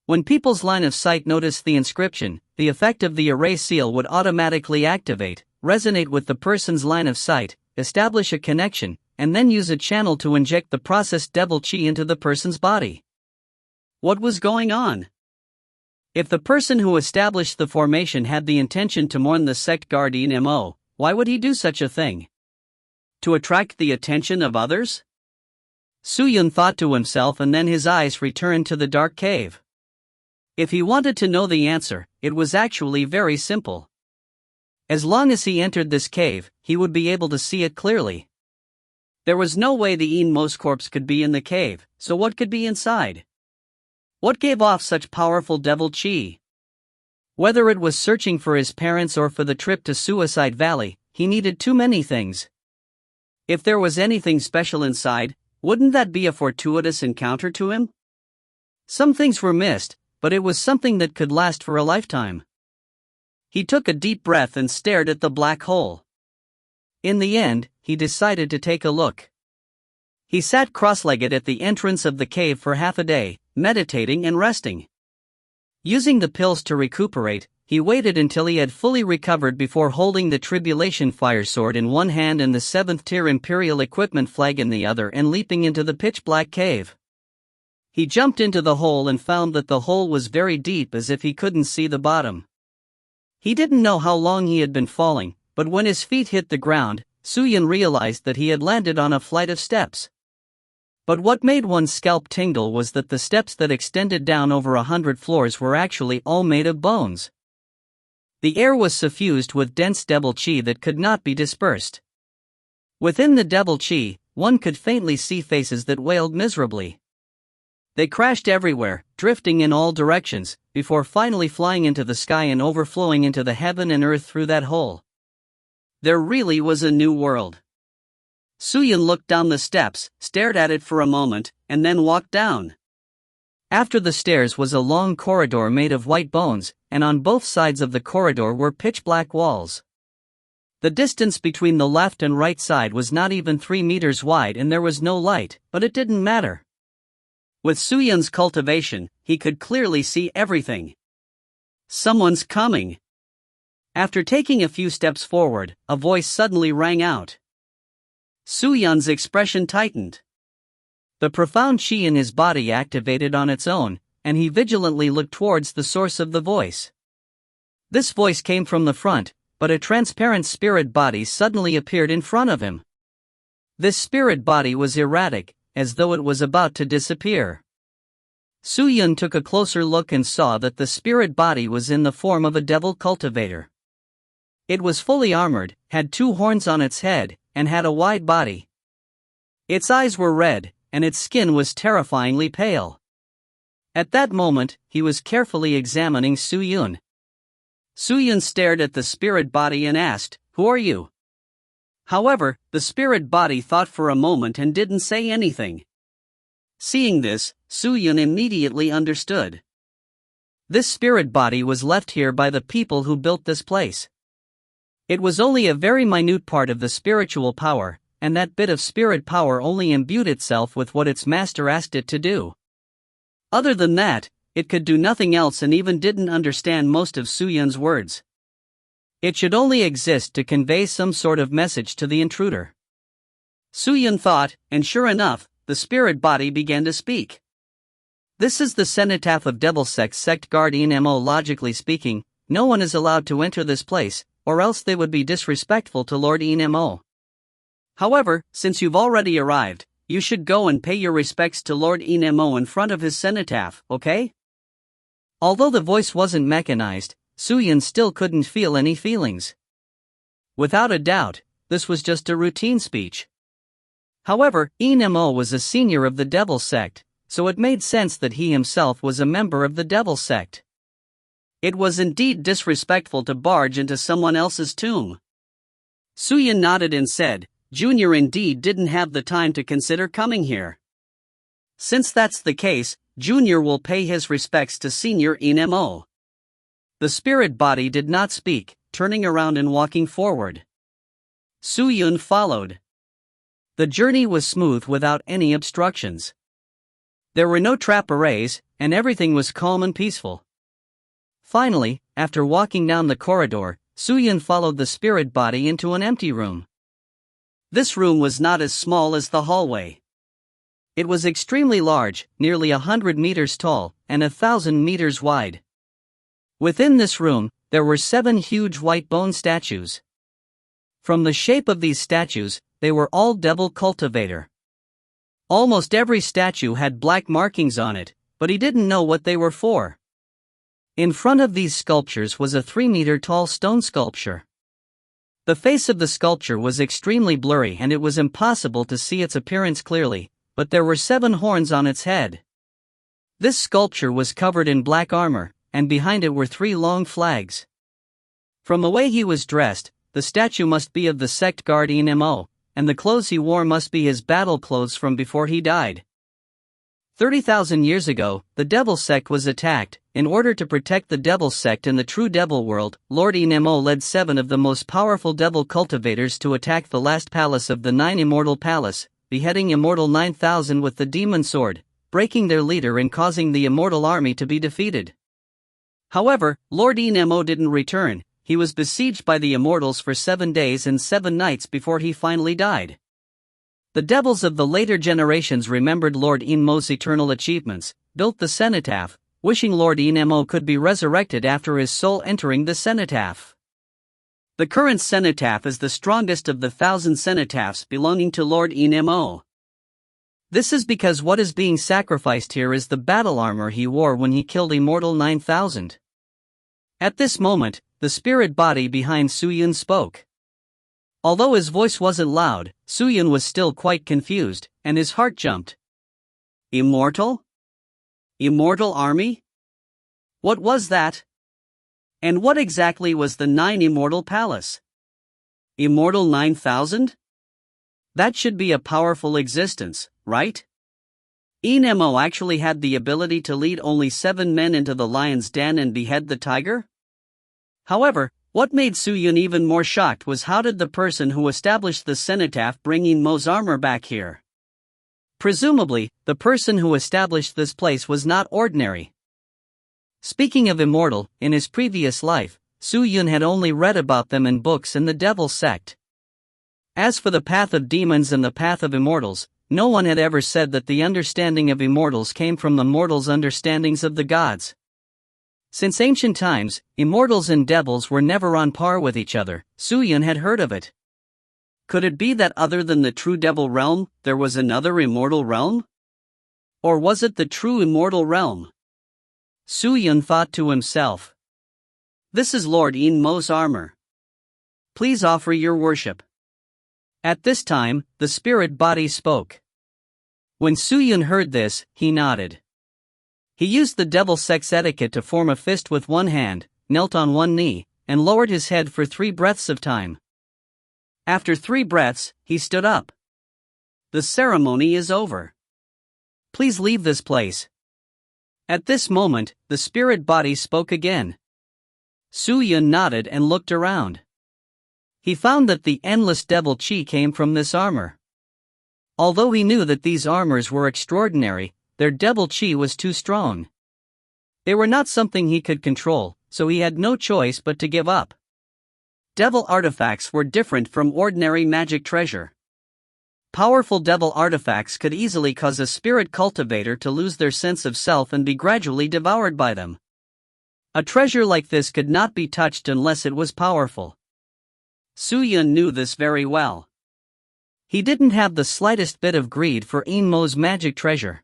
Speaker 1: When people's line of sight noticed the inscription, the effect of the array seal would automatically activate, resonate with the person's line of sight, establish a connection, and then use a channel to inject the processed devil chi into the person's body. What was going on? If the person who established the formation had the intention to mourn the sect guardian Mo, why would he do such a thing? To attract the attention of others? Su Yun thought to himself, and then his eyes returned to the dark cave. If he wanted to know the answer, it was actually very simple. As long as he entered this cave, he would be able to see it clearly. There was no way the inmost corpse could be in the cave, so what could be inside? What gave off such powerful devil chi? Whether it was searching for his parents or for the trip to Suicide Valley, he needed too many things. If there was anything special inside, wouldn't that be a fortuitous encounter to him? Some things were missed, but it was something that could last for a lifetime. He took a deep breath and stared at the black hole. In the end, he decided to take a look. He sat cross-legged at the entrance of the cave for half a day, meditating and resting. Using the pills to recuperate, he waited until he had fully recovered before holding the Tribulation Fire Sword in one hand and the 7th tier Imperial Equipment flag in the other and leaping into the pitch-black cave. He jumped into the hole and found that the hole was very deep, as if he couldn't see the bottom. He didn't know how long he had been falling, but when his feet hit the ground, Su Yun realized that he had landed on a flight of steps. But what made one's scalp tingle was that the steps that extended down over 100 floors were actually all made of bones. The air was suffused with dense devil chi that could not be dispersed. Within the devil chi, one could faintly see faces that wailed miserably. They crashed everywhere, drifting in all directions, before finally flying into the sky and overflowing into the heaven and earth through that hole. There really was a new world. Su Yun looked down the steps, stared at it for a moment, and then walked down. After the stairs was a long corridor made of white bones, and on both sides of the corridor were pitch-black walls. The distance between the left and right side was not even 3 meters wide and there was no light, but it didn't matter. With Su Yun's cultivation, he could clearly see everything. Someone's coming. After taking a few steps forward, a voice suddenly rang out. Su Yun's expression tightened. The profound chi in his body activated on its own, and he vigilantly looked towards the source of the voice. This voice came from the front, but a transparent spirit body suddenly appeared in front of him. This spirit body was erratic, as though it was about to disappear. Su Yun took a closer look and saw that the spirit body was in the form of a devil cultivator. It was fully armored, had 2 horns on its head, and had a wide body. Its eyes were red, and its skin was terrifyingly pale. At that moment, he was carefully examining Su Yun. Su Yun stared at the spirit body and asked, "Who are you?" However, the spirit body thought for a moment and didn't say anything. Seeing this, Su Yun immediately understood. This spirit body was left here by the people who built this place. It was only a very minute part of the spiritual power, and that bit of spirit power only imbued itself with what its master asked it to do. Other than that, it could do nothing else and even didn't understand most of Su Yun's words. It should only exist to convey some sort of message to the intruder. Su Yun thought, and sure enough, the spirit body began to speak. "This is the cenotaph of Devil Sect Guardian Mo. Logically speaking, no one is allowed to enter this place, or else they would be disrespectful to Lord Mo. However, since you've already arrived, you should go and pay your respects to Lord Mo in front of his cenotaph, okay?" Although the voice wasn't mechanized, Su Yun still couldn't feel any feelings. Without a doubt, this was just a routine speech. However, Mo was a senior of the Devil Sect, so it made sense that he himself was a member of the Devil Sect. It was indeed disrespectful to barge into someone else's tomb. Su Yun nodded and said, "Junior indeed didn't have the time to consider coming here. Since that's the case, Junior will pay his respects to Senior Mo." The spirit body did not speak, turning around and walking forward. Su Yun followed. The journey was smooth without any obstructions. There were no trap arrays, and everything was calm and peaceful. Finally, after walking down the corridor, Su Yun followed the spirit body into an empty room. This room was not as small as the hallway. It was extremely large, nearly 100 meters tall, and 1,000 meters wide. Within this room, there were 7 huge white bone statues. From the shape of these statues, they were all devil cultivator. Almost every statue had black markings on it, but he didn't know what they were for. In front of these sculptures was a 3-meter-tall stone sculpture. The face of the sculpture was extremely blurry and it was impossible to see its appearance clearly, but there were 7 horns on its head. This sculpture was covered in black armor, and behind it were 3 long flags. From the way he was dressed, the statue must be of the sect Guardian Mo, and the clothes he wore must be his battle clothes from before he died. 30,000 years ago, the Devil Sect was attacked. In order to protect the Devil Sect in the true Devil world, Lord Mo led 7 of the most powerful devil cultivators to attack the last palace of the 9 Immortal Palace, beheading Immortal 9000 with the demon sword, breaking their leader and causing the Immortal army to be defeated. However, Lord Mo didn't return. He was besieged by the Immortals for 7 days and 7 nights before he finally died. The devils of the later generations remembered Lord Mo's eternal achievements, built the cenotaph, wishing Lord Mo could be resurrected after his soul entering the cenotaph. The current cenotaph is the strongest of the 1,000 cenotaphs belonging to Lord Mo. This is because what is being sacrificed here is the battle armor he wore when he killed Immortal 9000. At this moment, the spirit body behind Su Yun spoke. Although his voice wasn't loud, Su Yun was still quite confused, and his heart jumped. Immortal? Immortal army? What was that? And what exactly was the 9 Immortal Palace? Immortal 9000? That should be a powerful existence, right? Mo actually had the ability to lead only 7 men into the lion's den and behead the tiger? However, what made Su Yun even more shocked was how did the person who established the cenotaph bring Mo's armor back here? Presumably, the person who established this place was not ordinary. Speaking of immortal, in his previous life, Su Yun had only read about them in books in the Devil Sect. As for the path of demons and the path of immortals, no one had ever said that the understanding of immortals came from the mortals' understandings of the gods. Since ancient times, immortals and devils were never on par with each other. Su Yun had heard of it. Could it be that other than the true devil realm, there was another immortal realm? Or was it the true immortal realm? Su Yun thought to himself. This is Lord Mo's armor. Please offer your worship. At this time, the spirit body spoke. When Su-Yun heard this, he nodded. He used the devil sex etiquette to form a fist with one hand, knelt on one knee, and lowered his head for 3 breaths of time. After 3 breaths, he stood up. The ceremony is over. Please leave this place. At this moment, the spirit body spoke again. Su-Yun nodded and looked around. He found that the endless devil chi came from this armor. Although he knew that these armors were extraordinary, their devil chi was too strong. They were not something he could control, so he had no choice but to give up. Devil artifacts were different from ordinary magic treasure. Powerful devil artifacts could easily cause a spirit cultivator to lose their sense of self and be gradually devoured by them. A treasure like this could not be touched unless it was powerful. Su-Yun knew this very well. He didn't have the slightest bit of greed for Inmo's magic treasure.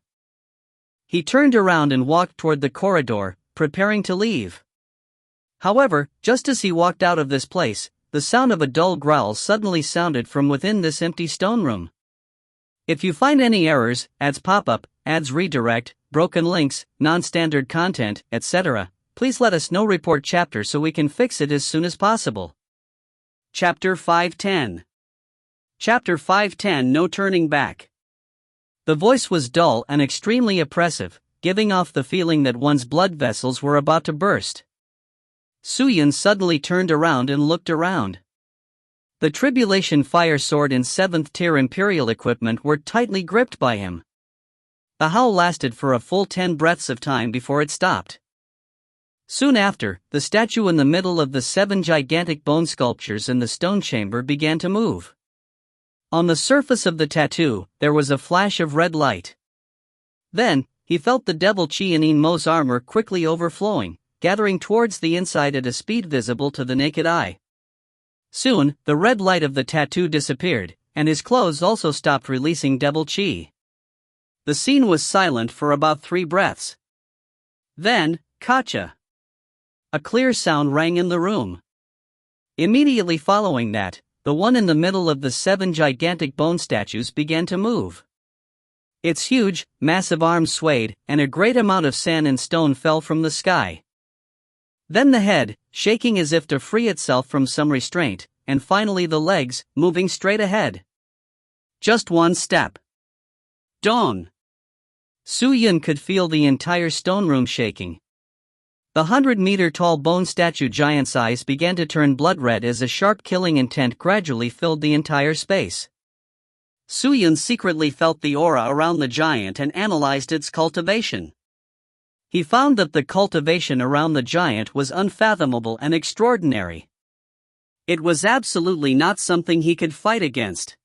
Speaker 1: He turned around and walked toward the corridor, preparing to leave. However, just as he walked out of this place, the sound of a dull growl suddenly sounded from within this empty stone room. If you find any errors, ads pop-up, ads redirect, broken links, non-standard content, etc., please let us know. Report chapter so we can fix it as soon as possible. Chapter 510. Chapter 510 No Turning Back. The voice was dull and extremely oppressive, giving off the feeling that one's blood vessels were about to burst. Su-Yun suddenly turned around and looked around. The Tribulation Fire Sword and 7th tier Imperial equipment were tightly gripped by him. The howl lasted for a full 10 breaths of time before it stopped. Soon after, the statue in the middle of the 7 gigantic bone sculptures in the stone chamber began to move. On the surface of the tattoo, there was a flash of red light. Then, he felt the devil chi in Inmo's armor quickly overflowing, gathering towards the inside at a speed visible to the naked eye. Soon, the red light of the tattoo disappeared, and his clothes also stopped releasing devil chi. The scene was silent for about 3 breaths. Then, Kacha! A clear sound rang in the room. Immediately following that, the one in the middle of the 7 gigantic bone statues began to move. Its huge, massive arms swayed, and a great amount of sand and stone fell from the sky. Then the head, shaking as if to free itself from some restraint, and finally the legs, moving straight ahead. Just one step. Dawn! Su-Yun could feel the entire stone room shaking. The 100-meter-tall bone statue giant's eyes began to turn blood red as a sharp killing intent gradually filled the entire space. Su-Yun secretly felt the aura around the giant and analyzed its cultivation. He found that the cultivation around the giant was unfathomable and extraordinary. It was absolutely not something he could fight against.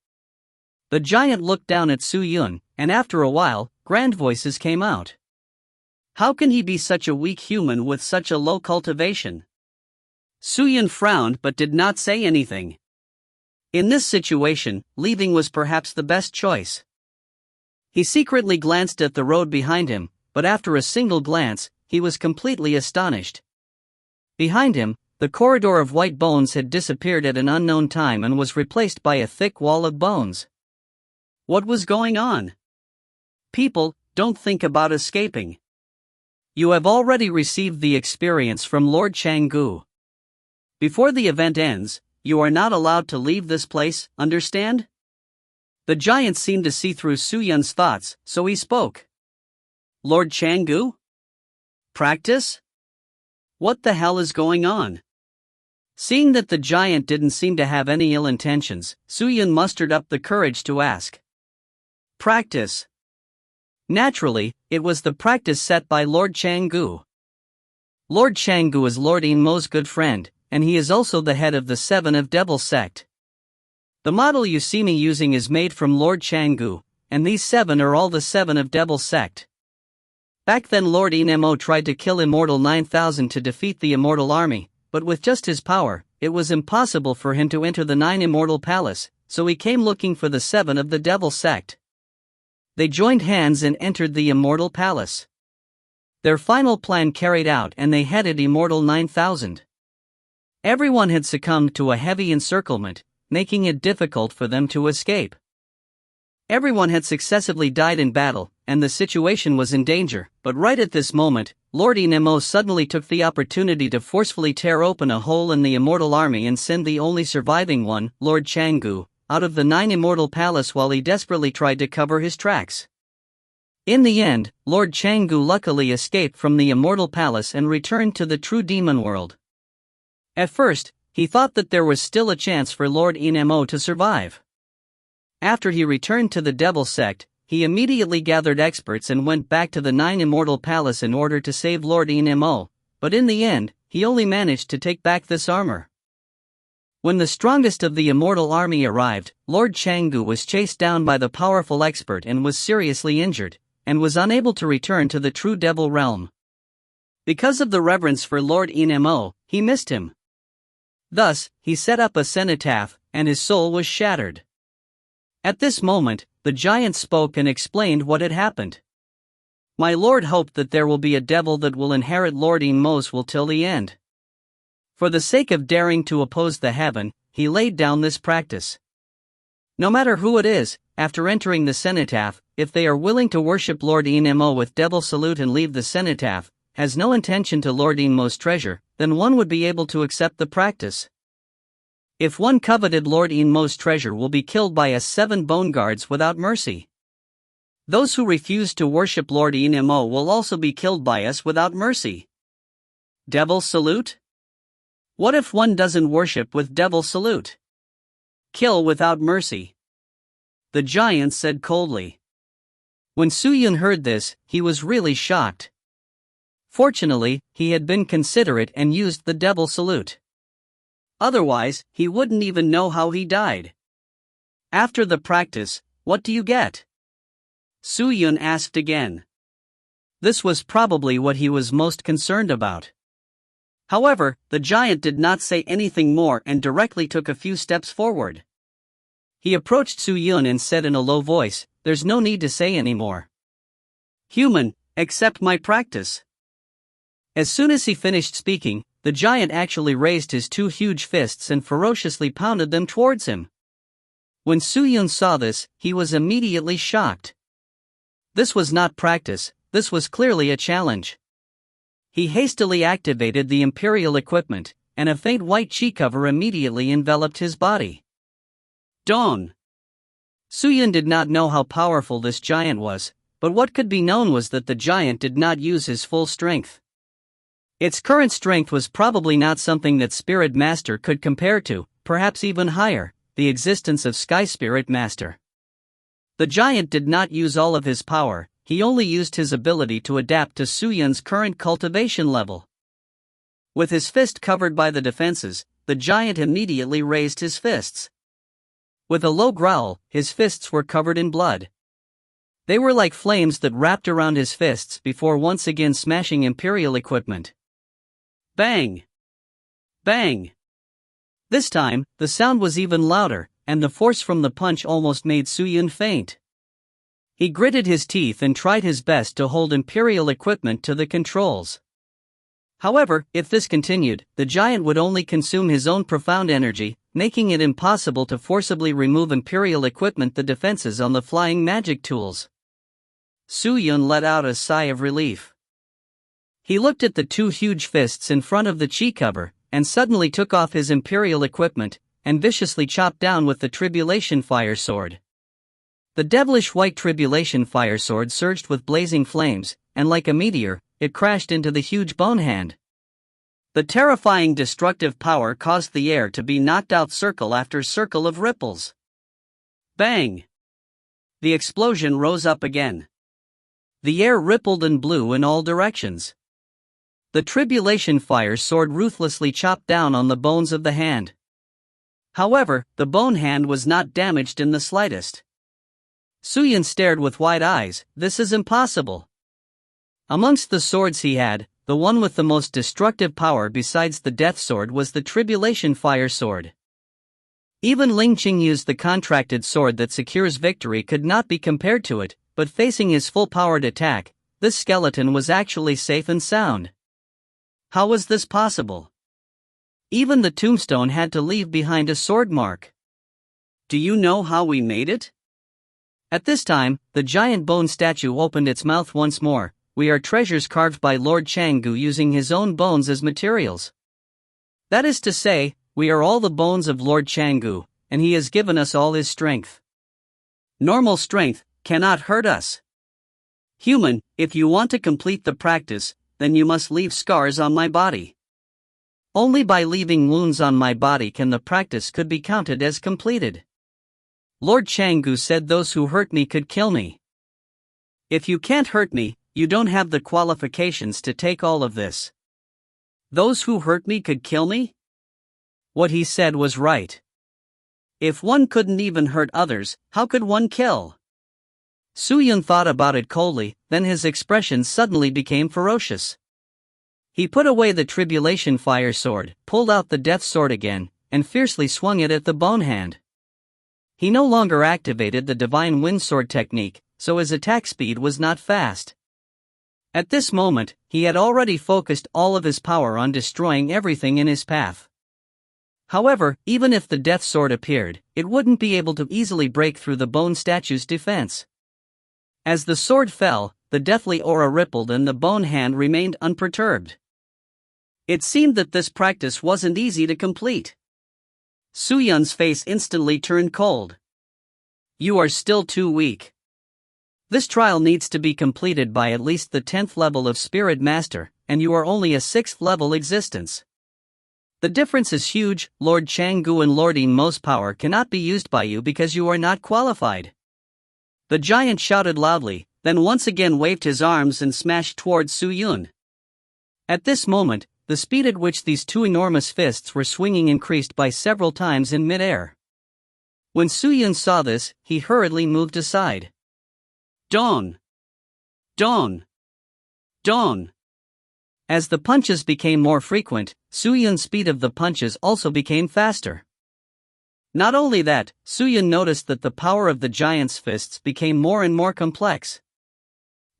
Speaker 1: The giant looked down at Su-Yun, and after a while, grand voices came out. How can he be such a weak human with such a low cultivation? Su-Yun frowned but did not say anything. In this situation, leaving was perhaps the best choice. He secretly glanced at the road behind him, but after a single glance, he was completely astonished. Behind him, the corridor of white bones had disappeared at an unknown time and was replaced by a thick wall of bones. What was going on? People, don't think about escaping. You have already received the experience from Lord Changgu. Before the event ends, you are not allowed to leave this place, understand? The giant seemed to see through Su-Yun's thoughts, so he spoke. Lord Changgu? Practice? What the hell is going on? Seeing that the giant didn't seem to have any ill intentions, Su-Yun mustered up the courage to ask. Practice. Naturally, it was the practice set by Lord Changgu. Lord Changgu is Lord Inmo's good friend, and he is also the head of the 7 of Devil sect. The model you see me using is made from Lord Changgu, and these 7 are all the 7 of Devil sect. Back then Lord Inmo tried to kill Immortal 9000 to defeat the Immortal Army, but with just his power, it was impossible for him to enter the 9 Immortal Palace, so he came looking for the 7 of the Devil sect. They joined hands and entered the Immortal Palace. Their final plan carried out and they headed Immortal 9000. Everyone had succumbed to a heavy encirclement, making it difficult for them to escape. Everyone had successively died in battle, and the situation was in danger, but right at this moment, Lord Inmo suddenly took the opportunity to forcefully tear open a hole in the immortal army and send the only surviving one, Lord Changgu, out of the 9 immortal palace while he desperately tried to cover his tracks. In the end, Lord Changgu luckily escaped from the immortal palace and returned to the true demon world. At first, he thought that there was still a chance for Lord Inmo to survive. After he returned to the Devil Sect, he immediately gathered experts and went back to the 9 immortal palace in order to save Lord Inmo, but in the end, he only managed to take back this armor. When the strongest of the immortal army arrived, Lord Changgu was chased down by the powerful expert and was seriously injured, and was unable to return to the true devil realm. Because of the reverence for Lord Inmo, he missed him. Thus, he set up a cenotaph, and his soul was shattered. At this moment, the giant spoke and explained what had happened. My lord hoped that there will be a devil that will inherit Lord Inmo's will till the end. For the sake of daring to oppose the heaven, he laid down this practice. No matter who it is, after entering the cenotaph, if they are willing to worship Lord Inmo with devil salute and leave the cenotaph, has no intention to Lord Inmo's treasure, then one would be able to accept the practice. If one coveted Lord Inmo's treasure will be killed by us 7 bone guards without mercy. Those who refuse to worship Lord Inmo will also be killed by us without mercy. Devil salute? What if one doesn't worship with devil salute? Kill without mercy. The giant said coldly. When Suyun heard this, he was really shocked. Fortunately, he had been considerate and used the devil salute. Otherwise, he wouldn't even know how he died. After the practice, what do you get? Suyun asked again. This was probably what he was most concerned about. However, the giant did not say anything more and directly took a few steps forward. He approached Suyun and said in a low voice, "There's no need to say any more. Human, accept my practice." As soon as he finished speaking, the giant actually raised his 2 huge fists and ferociously pounded them towards him. When Suyun saw this, he was immediately shocked. This was not practice, this was clearly a challenge. He hastily activated the imperial equipment, and a faint white chi cover immediately enveloped his body. Dawn. Suyun did not know how powerful this giant was, but what could be known was that the giant did not use his full strength. Its current strength was probably not something that Spirit Master could compare to, perhaps even higher, the existence of Sky Spirit Master. The giant did not use all of his power, he only used his ability to adapt to Suyun's current cultivation level. With his fist covered by the defenses, the giant immediately raised his fists. With a low growl, his fists were covered in blood. They were like flames that wrapped around his fists before once again smashing imperial equipment. Bang! Bang! This time, the sound was even louder, and the force from the punch almost made Suyun faint. He gritted his teeth and tried his best to hold imperial equipment to the controls. However, if this continued, the giant would only consume his own profound energy, making it impossible to forcibly remove imperial equipment the defenses on the flying magic tools. Suyun let out a sigh of relief. He looked at the 2 huge fists in front of the chi cover, and suddenly took off his imperial equipment, and viciously chopped down with the Tribulation Fire Sword. The devilish white Tribulation Fire Sword surged with blazing flames, and like a meteor, it crashed into the huge bone hand. The terrifying destructive power caused the air to be knocked out circle after circle of ripples. Bang! The explosion rose up again. The air rippled and blew in all directions. The Tribulation Fire Sword ruthlessly chopped down on the bones of the hand. However, the bone hand was not damaged in the slightest. Suyun stared with wide eyes. This is impossible. Amongst the swords he had, the one with the most destructive power besides the Death Sword was the Tribulation Fire Sword. Even Ling Qingyu's the contracted sword that secures victory could not be compared to it, but facing his full-powered attack, this skeleton was actually safe and sound. How was this possible? Even the tombstone had to leave behind a sword mark.
Speaker 2: Do you know how we made it?
Speaker 1: At this time, the giant bone statue opened its mouth once more. We are treasures carved by Lord Changgu using his own bones as materials. That is to say, we are all the bones of Lord Changgu, and he has given us all his strength.
Speaker 2: Normal strength cannot hurt us. Human, if you want to complete the practice, then you must leave scars on my body.
Speaker 1: Only by leaving wounds on my body can the practice could be counted as completed. Lord Changgu said those who hurt me could kill me.
Speaker 2: If you can't hurt me, you don't have the qualifications to take all of this. Those who hurt me could kill me?
Speaker 1: What he said was right.
Speaker 2: If one couldn't even hurt others, how could one kill?
Speaker 1: Su Yun thought about it coldly, then his expression suddenly became ferocious. He put away the tribulation fire sword, pulled out the death sword again, and fiercely swung it at the bone hand. He no longer activated the divine wind sword technique, so his attack speed was not fast. At this moment, he had already focused all of his power on destroying everything in his path. However, even if the death sword appeared, it wouldn't be able to easily break through the bone statue's defense. As the sword fell, the deathly aura rippled and the bone hand remained unperturbed.
Speaker 2: It seemed that this practice wasn't easy to complete. Su Yun's face instantly turned cold. You are still too weak.
Speaker 1: This trial needs to be completed by at least the 10th level of Spirit Master, and you are only a 6th level existence. The difference is huge. Lord Changgu and Lord Inmo's power cannot be used by you because you are not qualified.
Speaker 2: The giant shouted loudly, then once again waved his arms and smashed towards Su Yun.
Speaker 1: At this moment, the speed at which these two enormous fists were swinging increased by several times in mid-air. When Su Yun saw this, he hurriedly moved aside.
Speaker 2: Dawn! Dawn! Dawn!
Speaker 1: As the punches became more frequent, Su Yun's speed of the punches also became faster.
Speaker 2: Not only that,
Speaker 1: Su Yun noticed that the power of the giant's fists became more and more complex.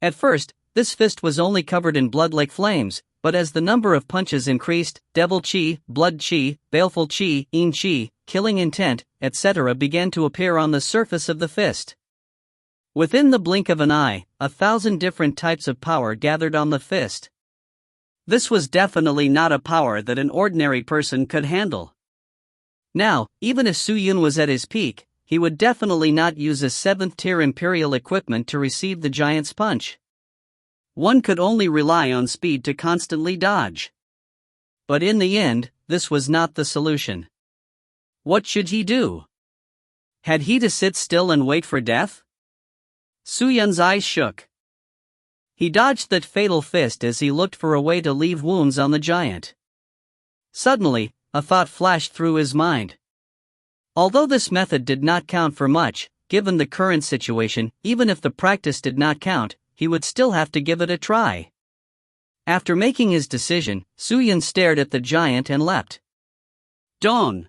Speaker 1: At first, this fist was only covered in blood like flames, but as the number of punches increased, devil chi, blood chi, baleful chi, yin chi, killing intent, etc. began to appear on the surface of the fist. Within the blink of an eye, 1,000 different types of power gathered on the fist.
Speaker 2: This was definitely not a power that an ordinary person could handle.
Speaker 1: Now, even if Su Yun was at his peak, he would definitely not use a 7th-tier Imperial equipment to receive the giant's punch.
Speaker 2: One could only rely on speed to constantly dodge.
Speaker 1: But in the end, this was not the solution. What should he do? Had he to sit still and wait for death?
Speaker 2: Su Yun's eyes shook.
Speaker 1: He dodged that fatal fist as he looked for a way to leave wounds on the giant. Suddenly, a thought flashed through his mind. Although this method did not count for much, given the current situation, even if the practice did not count, he would still have to give it a try. After making his decision, Su Yun stared at the giant and leapt.
Speaker 2: Dawn!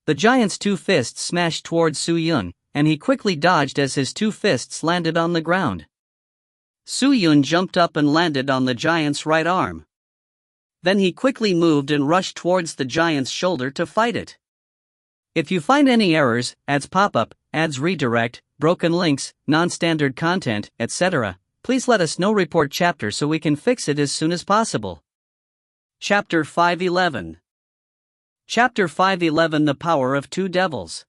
Speaker 1: The giant's two fists smashed towards Su Yun, and he quickly dodged as his two fists landed on the ground.
Speaker 2: Su Yun jumped up and landed on the giant's right arm. Then he quickly moved and rushed towards the giant's shoulder to fight it.
Speaker 1: If you find any errors, ads pop up, ads redirect, broken links, non-standard content, etc., please let us know. Report chapter so we can fix it as soon as possible.
Speaker 2: Chapter 511. Chapter 511 The Power of Two Devils.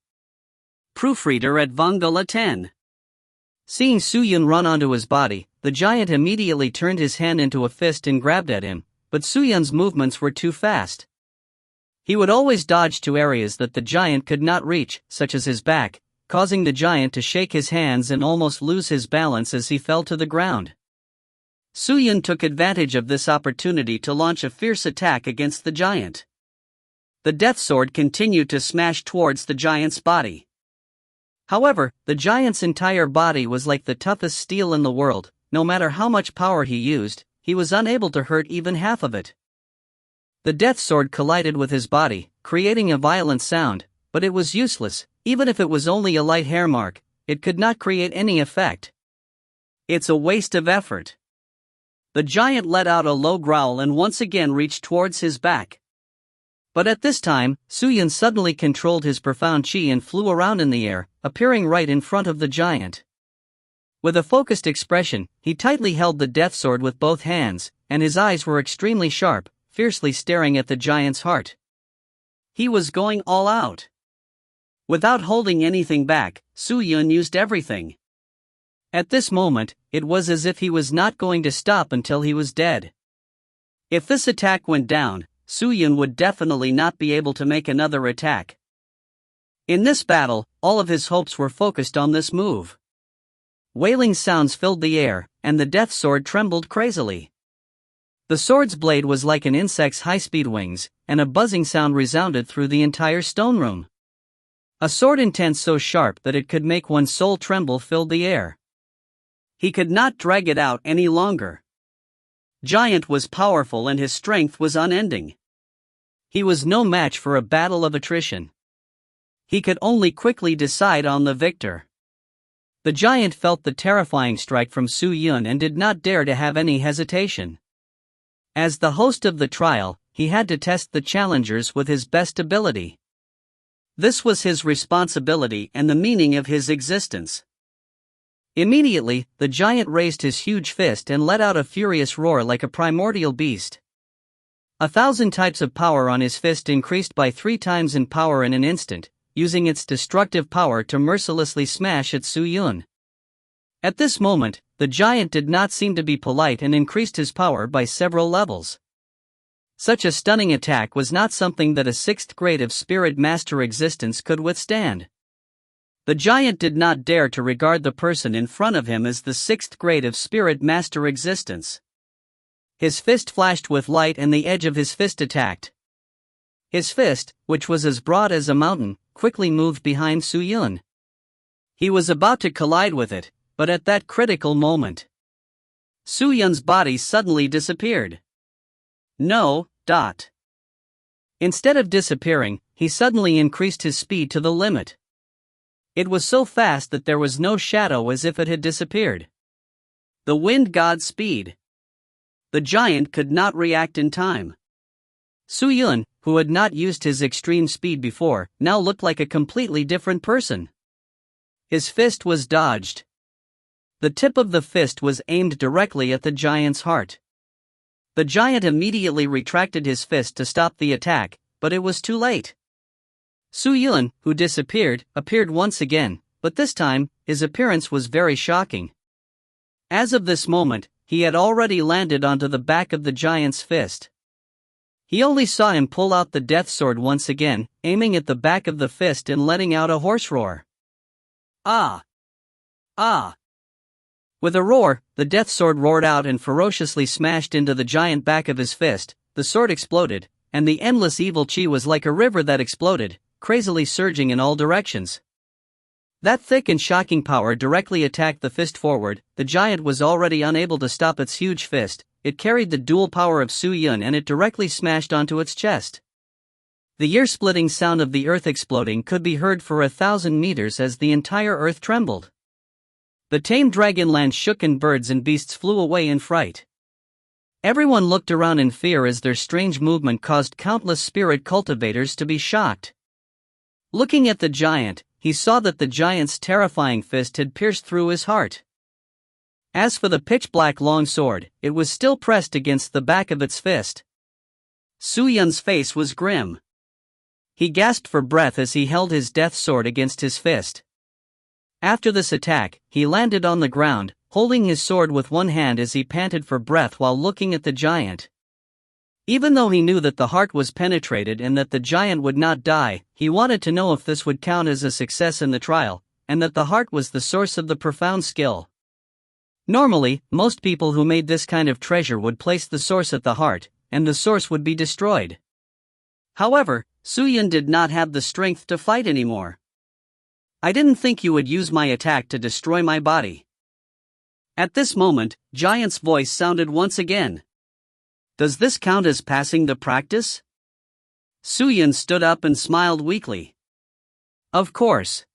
Speaker 2: Proofreader at Vongala 10.
Speaker 1: Seeing Su Yun run onto his body, the giant immediately turned his hand into a fist and grabbed at him, but Su Yun's movements were too fast. He would always dodge to areas that the giant could not reach, such as his back, causing the giant to shake his hands and almost lose his balance as he fell to the ground. Su Yun took advantage of this opportunity to launch a fierce attack against the giant. The death sword continued to smash towards the giant's body. However, the giant's entire body was like the toughest steel in the world. No matter how much power he used, he was unable to hurt even half of it. The death sword collided with his body, creating a violent sound, but it was useless. Even if it was only a light hair mark, it could not create any effect.
Speaker 2: It's a waste of effort. The giant let out a low growl and once again reached towards his back.
Speaker 1: But at this time, Su Yun suddenly controlled his profound chi and flew around in the air, appearing right in front of the giant. With a focused expression, he tightly held the death sword with both hands, and his eyes were extremely sharp, fiercely staring at the giant's heart. He was going all out. Without holding anything back, Su Yun used everything. At this moment, it was as if he was not going to stop until he was dead. If this attack went down, Su Yun would definitely not be able to make another attack. In this battle, all of his hopes were focused on this move. Wailing sounds filled the air, and the death sword trembled crazily. The sword's blade was like an insect's high-speed wings, and a buzzing sound resounded through the entire stone room. A sword intent so sharp that it could make one's soul tremble filled the air. He could not drag it out any longer. Giant was powerful and his strength was unending. He was no match for a battle of attrition. He could only quickly decide on the victor. The giant felt the terrifying strike from Su Yun and did not dare to have any hesitation. As the host of the trial, he had to test the challengers with his best ability. This was his responsibility and the meaning of his existence. Immediately, the giant raised his huge fist and let out a furious roar like a primordial beast. 1,000 types of power on his fist increased by 3 times in power in an instant, using its destructive power to mercilessly smash at Su Yun. At this moment, the giant did not seem to be polite and increased his power by several levels. Such a stunning attack was not something that a 6th grade of spirit master existence could withstand. The giant did not dare to regard the person in front of him as the 6th grade of spirit master existence. His fist flashed with light and the edge of his fist attacked. His fist, which was as broad as a mountain, quickly moved behind Su Yun. He was about to collide with it, but at that critical moment, Su Yun's body suddenly disappeared. No. Instead of disappearing, he suddenly increased his speed to the limit. It was so fast that there was no shadow as if it had disappeared. The wind god's speed. The giant could not react in time. Su Yun, who had not used his extreme speed before, now looked like a completely different person. His fist was dodged. The tip of the fist was aimed directly at the giant's heart. The giant immediately retracted his fist to stop the attack, but it was too late. Su Yun, who disappeared, appeared once again, but this time, his appearance was very shocking. As of this moment, he had already landed onto the back of the giant's fist. He only saw him pull out the death sword once again, aiming at the back of the fist and letting out a hoarse roar. Ah! Ah! With a roar, the death sword roared out and ferociously smashed into the giant back of his fist. The sword exploded, and the endless evil chi was like a river that exploded, crazily surging in all directions. That thick and shocking power directly attacked the fist forward. The giant was already unable to stop its huge fist. It carried the dual power of Su Yun and it directly smashed onto its chest. The ear-splitting sound of the earth exploding could be heard for 1,000 meters as the entire earth trembled. The tame dragonland shook and birds and beasts flew away in fright. Everyone looked around in fear as their strange movement caused countless spirit cultivators to be shocked. Looking at the giant, he saw that the giant's terrifying fist had pierced through his heart. As for the pitch-black long sword, it was still pressed against the back of its fist. Su Yun's face was grim. He gasped for breath as he held his death sword against his fist. After this attack, he landed on the ground, holding his sword with one hand as he panted for breath while looking at the giant. Even though he knew that the heart was penetrated and that the giant would not die, he wanted to know if this would count as a success in the trial, and that the heart was the source of the profound skill. Normally, most people who made this kind of treasure would place the source at the heart, and the source would be destroyed. However, Su Yun did not have the strength to fight anymore. I didn't think you would use my attack to destroy my body. At this moment, Giant's voice sounded once again. Does this count as passing the practice? Su Yun stood up and smiled weakly. Of course.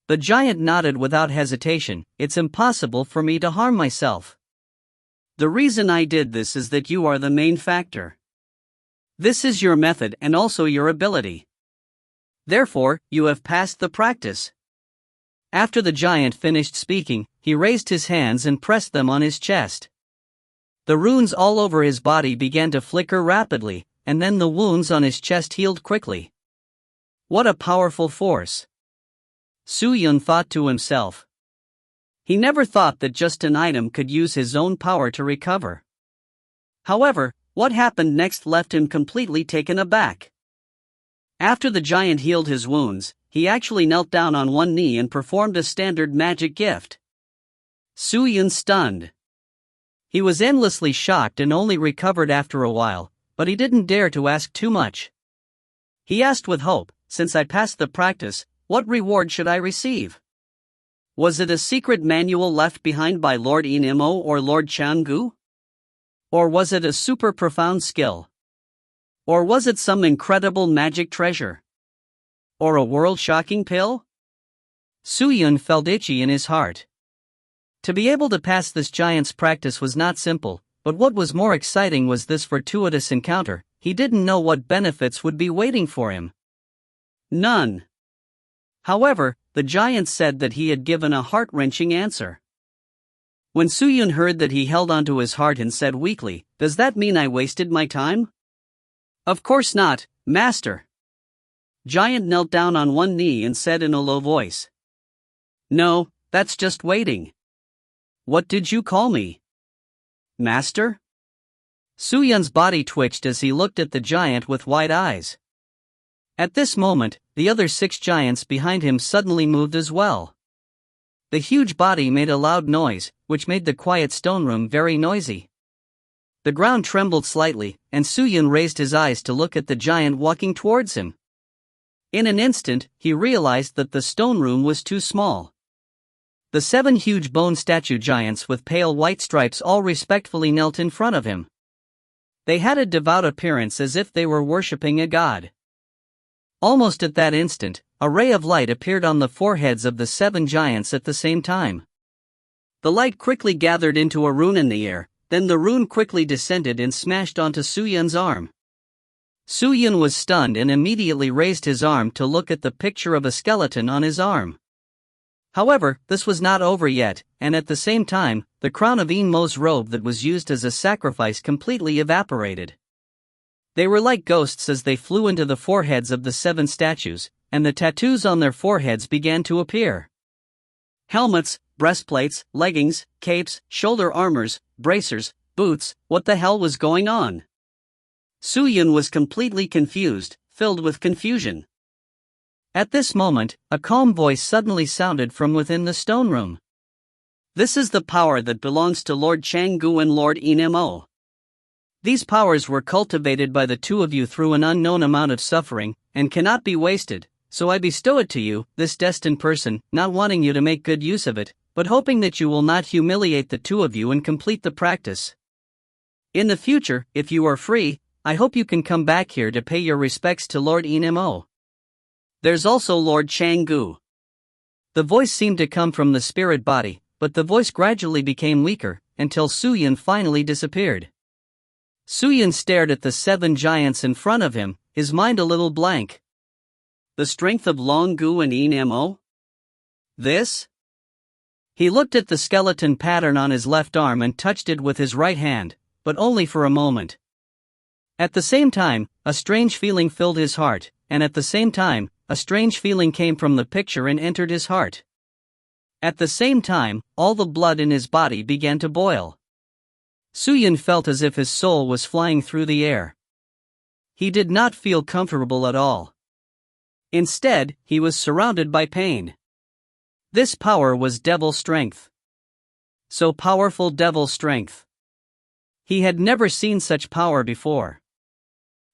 Speaker 1: The giant nodded without hesitation. It's impossible for me to harm myself. The reason I did this is that you are the main factor.
Speaker 2: This is your method and also your ability. Therefore, you have passed the practice." After the giant finished speaking, he raised his hands and pressed them on his chest. The runes all over his body began to flicker rapidly, and then the wounds on his chest healed quickly. What a powerful force! Su Yun thought to himself. He never thought that just an item could use his own power to recover. However, what happened next left him completely taken aback. After the giant healed his wounds, he actually knelt down on one knee and performed a standard magic gift. Su Yun stunned. He was endlessly shocked and only recovered after a while, but he didn't dare to ask too much. He asked with hope, "Since I passed the practice, what reward should I receive? Was it a secret manual left behind by Lord Inimo or Lord Changgu? Or was it a super profound skill? Or was it some incredible magic treasure? Or a world-shocking pill?" Su Yun felt itchy in his heart. To be able to pass this giant's practice was not simple, but what was more exciting was this fortuitous encounter. He didn't know what benefits would be waiting for him. None. However, the giant said that he had given a heart-wrenching answer. When Su Yun heard that, he held onto his heart and said weakly, "Does that mean I wasted my time?" "Of course not, Master." Giant knelt down on one knee and said in a low voice, "No, that's just waiting." "What did you call me? Master?" Su Yun's body twitched as he looked at the giant with wide eyes. At this moment, the other 6 giants behind him suddenly moved as well. The huge body made a loud noise, which made the quiet stone room very noisy. The ground trembled slightly, and Su Yun raised his eyes to look at the giant walking towards him. In an instant, he realized that the stone room was too small. The 7 huge bone statue giants with pale white stripes all respectfully knelt in front of him. They had a devout appearance as if they were worshipping a god. Almost at that instant, a ray of light appeared on the foreheads of the 7 giants at the same time. The light quickly gathered into a rune in the air, then the rune quickly descended and smashed onto Su Yun's arm. Su Yun was stunned and immediately raised his arm to look at the picture of a skeleton on his arm. However, this was not over yet, and at the same time, the crown of Inmo's robe that was used as a sacrifice completely evaporated. They were like ghosts as they flew into the foreheads of the 7 statues, and the tattoos on their foreheads began to appear. Helmets, breastplates, leggings, capes, shoulder armors, bracers, boots, what the hell was going on? Su Yun was completely confused, filled with confusion. At this moment, a calm voice suddenly sounded from within the stone room. "This is the power that belongs to Lord Changgu and Lord Inmo. These powers were cultivated by the 2 of you through an unknown amount of suffering, and cannot be wasted, so I bestow it to you, this destined person, not wanting you to make good use of it, but hoping that you will not humiliate the 2 of you and complete the practice. In the future, if you are free, I hope you can come back here to pay your respects to Lord Inmo. There's also Lord Changgu." The voice seemed to come from the spirit body, but the voice gradually became weaker, until Su Yun finally disappeared. Su Yun stared at the 7 giants in front of him, his mind a little blank. The strength of Longgu and Inmo? This? He looked at the skeleton pattern on his left arm and touched it with his right hand, but only for a moment. At the same time, a strange feeling filled his heart, and at the same time, a strange feeling came from the picture and entered his heart. At the same time, all the blood in his body began to boil. Su Yun felt as if his soul was flying through the air. He did not feel comfortable at all. Instead, he was surrounded by pain. This power was devil strength. So powerful devil strength. He had never seen such power before.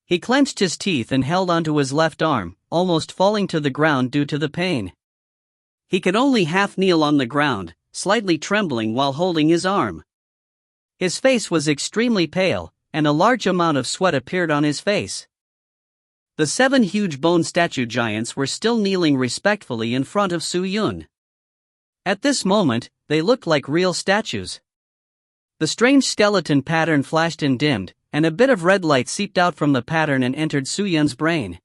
Speaker 2: He clenched his teeth and held onto his left arm, almost falling to the ground due to the pain. He could only half kneel on the ground, slightly trembling while holding his arm. His face was extremely pale, and a large amount of sweat appeared on his face. The 7 huge bone statue giants were still kneeling respectfully in front of Su Yun. At this moment, they looked like real statues. The strange skeleton pattern flashed and dimmed,
Speaker 1: and a bit of red light seeped out from the pattern and entered Su-Yun's brain.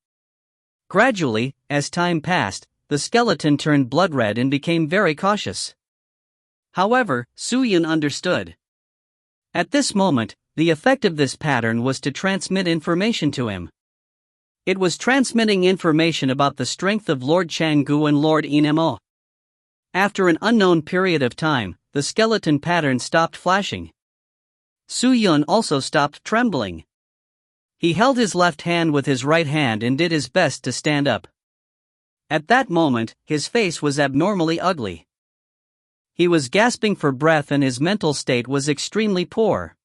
Speaker 1: Gradually, as time passed, the skeleton turned blood red and became very cautious. However, Su-Yun understood. At this moment, the effect of this pattern was to transmit information to him. It was transmitting information about the strength of Lord Chang-gu and Lord Inmo. After an unknown period of time, the skeleton pattern stopped flashing. Su-Yun also stopped trembling. He held his left hand with his right hand and did his best to stand up. At that moment, his face was abnormally ugly. He was gasping for breath and his mental state was extremely poor.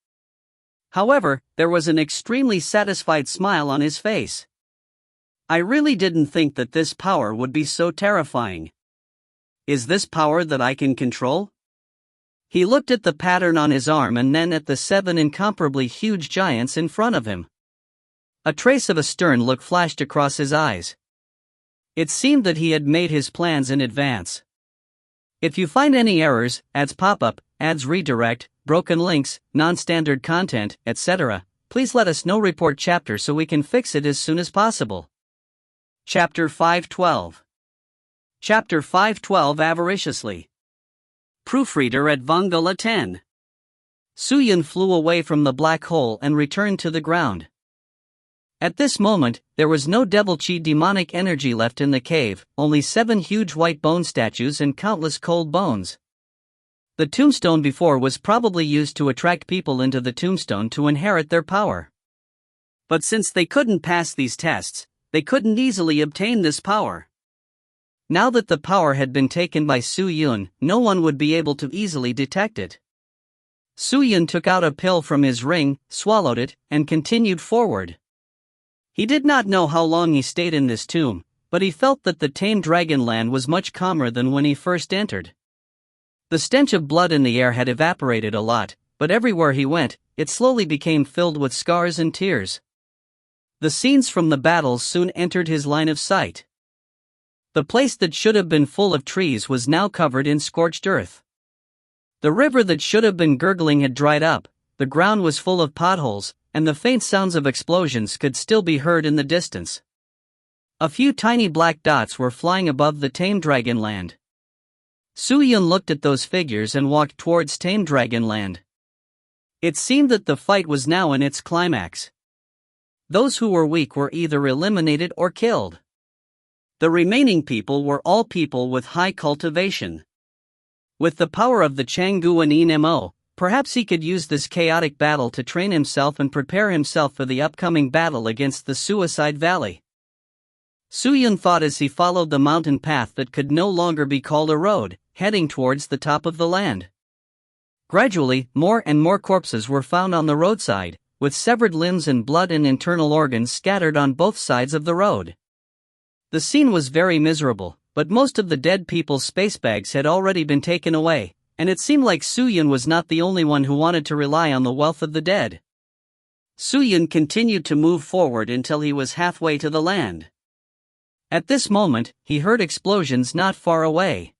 Speaker 1: However, there was an extremely satisfied smile on his face. I really didn't think that this power would be so terrifying. Is this power that I can control? He looked at the pattern on his arm and then at the 7 incomparably huge giants in front of him. A trace of a stern look flashed across his eyes. It seemed that he had made his plans in advance. If you find any errors, ads pop up, ads redirect, broken links, non-standard content, etc., please let us know. Report chapter so we can fix it as soon as possible. Chapter 512. Chapter 512 Avariciously. Proofreader at Vongola 10. Su-Yun flew away from the black hole and returned to the ground. At this moment, there was no devil-chi demonic energy left in the cave, only 7 huge white bone statues and countless cold bones. The tombstone before was probably used to attract people into the tombstone to inherit their power. But since they couldn't pass these tests, they couldn't easily obtain this power. Now that the power had been taken by Su-Yun, no one would be able to easily detect it. Su-Yun took out a pill from his ring, swallowed it, and continued forward. He did not know how long he stayed in this tomb, but he felt that the tamed Dragonland was much calmer than when he first entered. The stench of blood in the air had evaporated a lot, but everywhere he went, it slowly became filled with scars and tears. The scenes from the battles soon entered his line of sight. The place that should have been full of trees was now covered in scorched earth. The river that should have been gurgling had dried up, the ground was full of potholes, and the faint sounds of explosions could still be heard in the distance. A few tiny black dots were flying above the tamed Dragonland. Su-Yun looked at those figures and walked towards tamed Dragonland. It seemed that the fight was now in its climax. Those who were weak were either eliminated or killed. The remaining people were all people with high cultivation. With the power of the Chang-gu and Inmo, perhaps he could use this chaotic battle to train himself and prepare himself for the upcoming battle against the Suicide Valley. Su-Yun thought as he followed the mountain path that could no longer be called a road, heading towards the top of the land. Gradually, more and more corpses were found on the roadside, with severed limbs and blood and internal organs scattered on both sides of the road. The scene was very miserable, but most of the dead people's space bags had already been taken away, and it seemed like Su-Yun was not the only one who wanted to rely on the wealth of the dead. Su-Yun continued to move forward until he was halfway to the land. At this moment, he heard explosions not far away.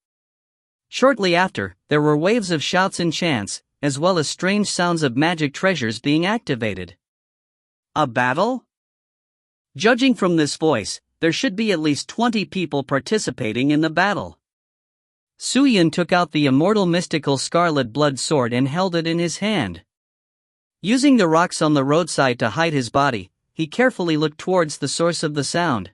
Speaker 1: Shortly after, there were waves of shouts and chants, as well as strange sounds of magic treasures being activated. A battle? Judging from this voice, there should be at least 20 people participating in the battle. Su-Yun took out the immortal mystical scarlet blood sword and held it in his hand. Using the rocks on the roadside to hide his body, he carefully looked towards the source of the sound.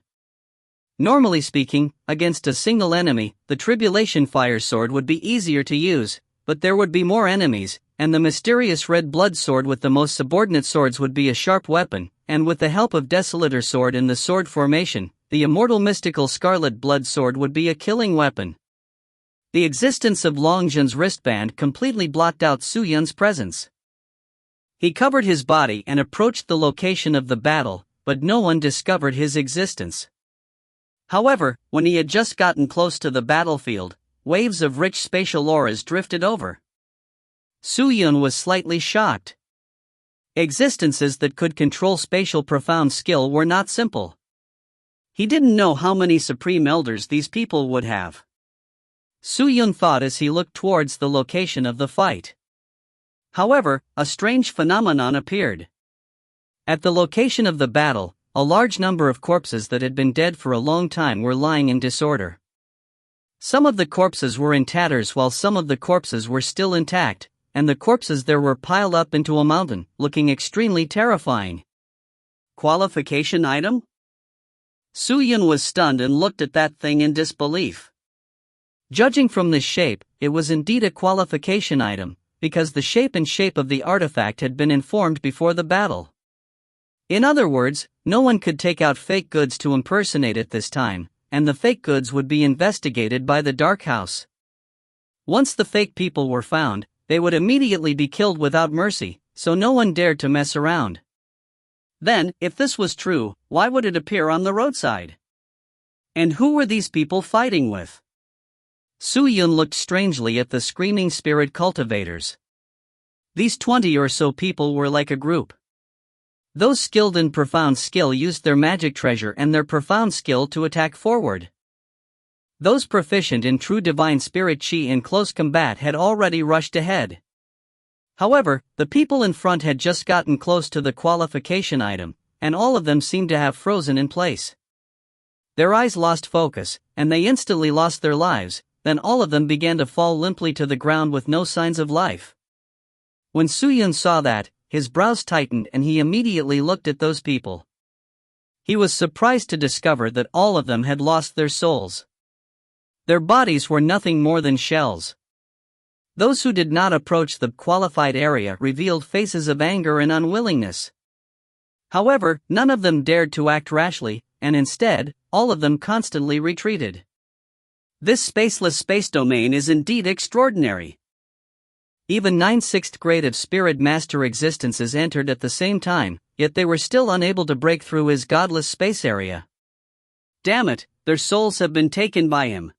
Speaker 1: Normally speaking, against a single enemy, the Tribulation Fire Sword would be easier to use, but there would be more enemies, and the mysterious red blood sword with the most subordinate swords would be a sharp weapon, and with the help of Desolator Sword in the sword formation, the immortal mystical scarlet blood sword would be a killing weapon. The existence of Long Zhen's wristband completely blocked out Su-Yun's presence. He covered his body and approached the location of the battle, but no one discovered his existence. However, when he had just gotten close to the battlefield, waves of rich spatial auras drifted over. Su-Yun was slightly shocked. Existences that could control spatial profound skill were not simple. He didn't know how many supreme elders these people would have. Su-Yun thought as he looked towards the location of the fight. However, a strange phenomenon appeared. At the location of the battle, a large number of corpses that had been dead for a long time were lying in disorder. Some of the corpses were in tatters while some of the corpses were still intact, and the corpses there were piled up into a mountain, looking extremely terrifying.
Speaker 2: Qualification item? Su-Yun was stunned and looked at that thing in disbelief.
Speaker 1: Judging from this shape, it was indeed a qualification item, because the shape of the artifact had been informed before the battle. In other words, no one could take out fake goods to impersonate it this time, and the fake goods would be investigated by the Dark House. Once the fake people were found, they would immediately be killed without mercy, so no one dared to mess around.
Speaker 2: Then, if this was true, why would it appear on the roadside? And who were these people fighting with?
Speaker 1: Su-Yun looked strangely at the screaming spirit cultivators. These 20 or so people were like a group. Those skilled in profound skill used their magic treasure and their profound skill to attack forward. Those proficient in true divine spirit chi in close combat had already rushed ahead. However, the people in front had just gotten close to the qualification item, and all of them seemed to have frozen in place. Their eyes lost focus, and they instantly lost their lives, then all of them began to fall limply to the ground with no signs of life. When Su-Yun saw that, his brows tightened and he immediately looked at those people. He was surprised to discover that all of them had lost their souls. Their bodies were nothing more than shells. Those who did not approach the qualified area revealed faces of anger and unwillingness. However, none of them dared to act rashly, and instead, all of them constantly retreated.
Speaker 2: This spaceless space domain is indeed extraordinary.
Speaker 1: Even 9 6th grade of Spirit Master existences entered at the same time, yet they were still unable to break through his godless space area.
Speaker 2: Damn it, their souls have been taken by him.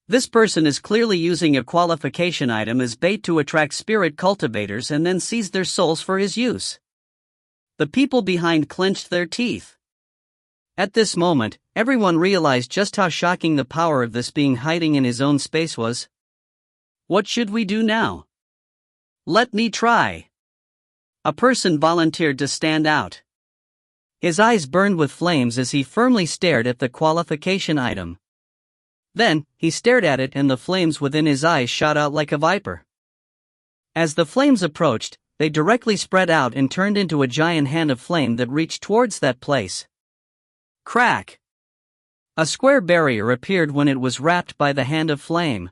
Speaker 1: This person is clearly using a qualification item as bait to attract spirit cultivators and then seize their souls for his use.
Speaker 2: The people behind clenched their teeth.
Speaker 1: At this moment, everyone realized just how shocking the power of this being hiding in his own space was.
Speaker 2: What should we do now? Let me try. A person volunteered to stand out.
Speaker 1: His eyes burned with flames as he firmly stared at the qualification item. Then, he stared at it and the flames within his eyes shot out like a viper. As the flames approached, they directly spread out and turned into a giant hand of flame that reached towards that place.
Speaker 2: Crack!
Speaker 1: A square barrier appeared when it was wrapped by the hand of flame.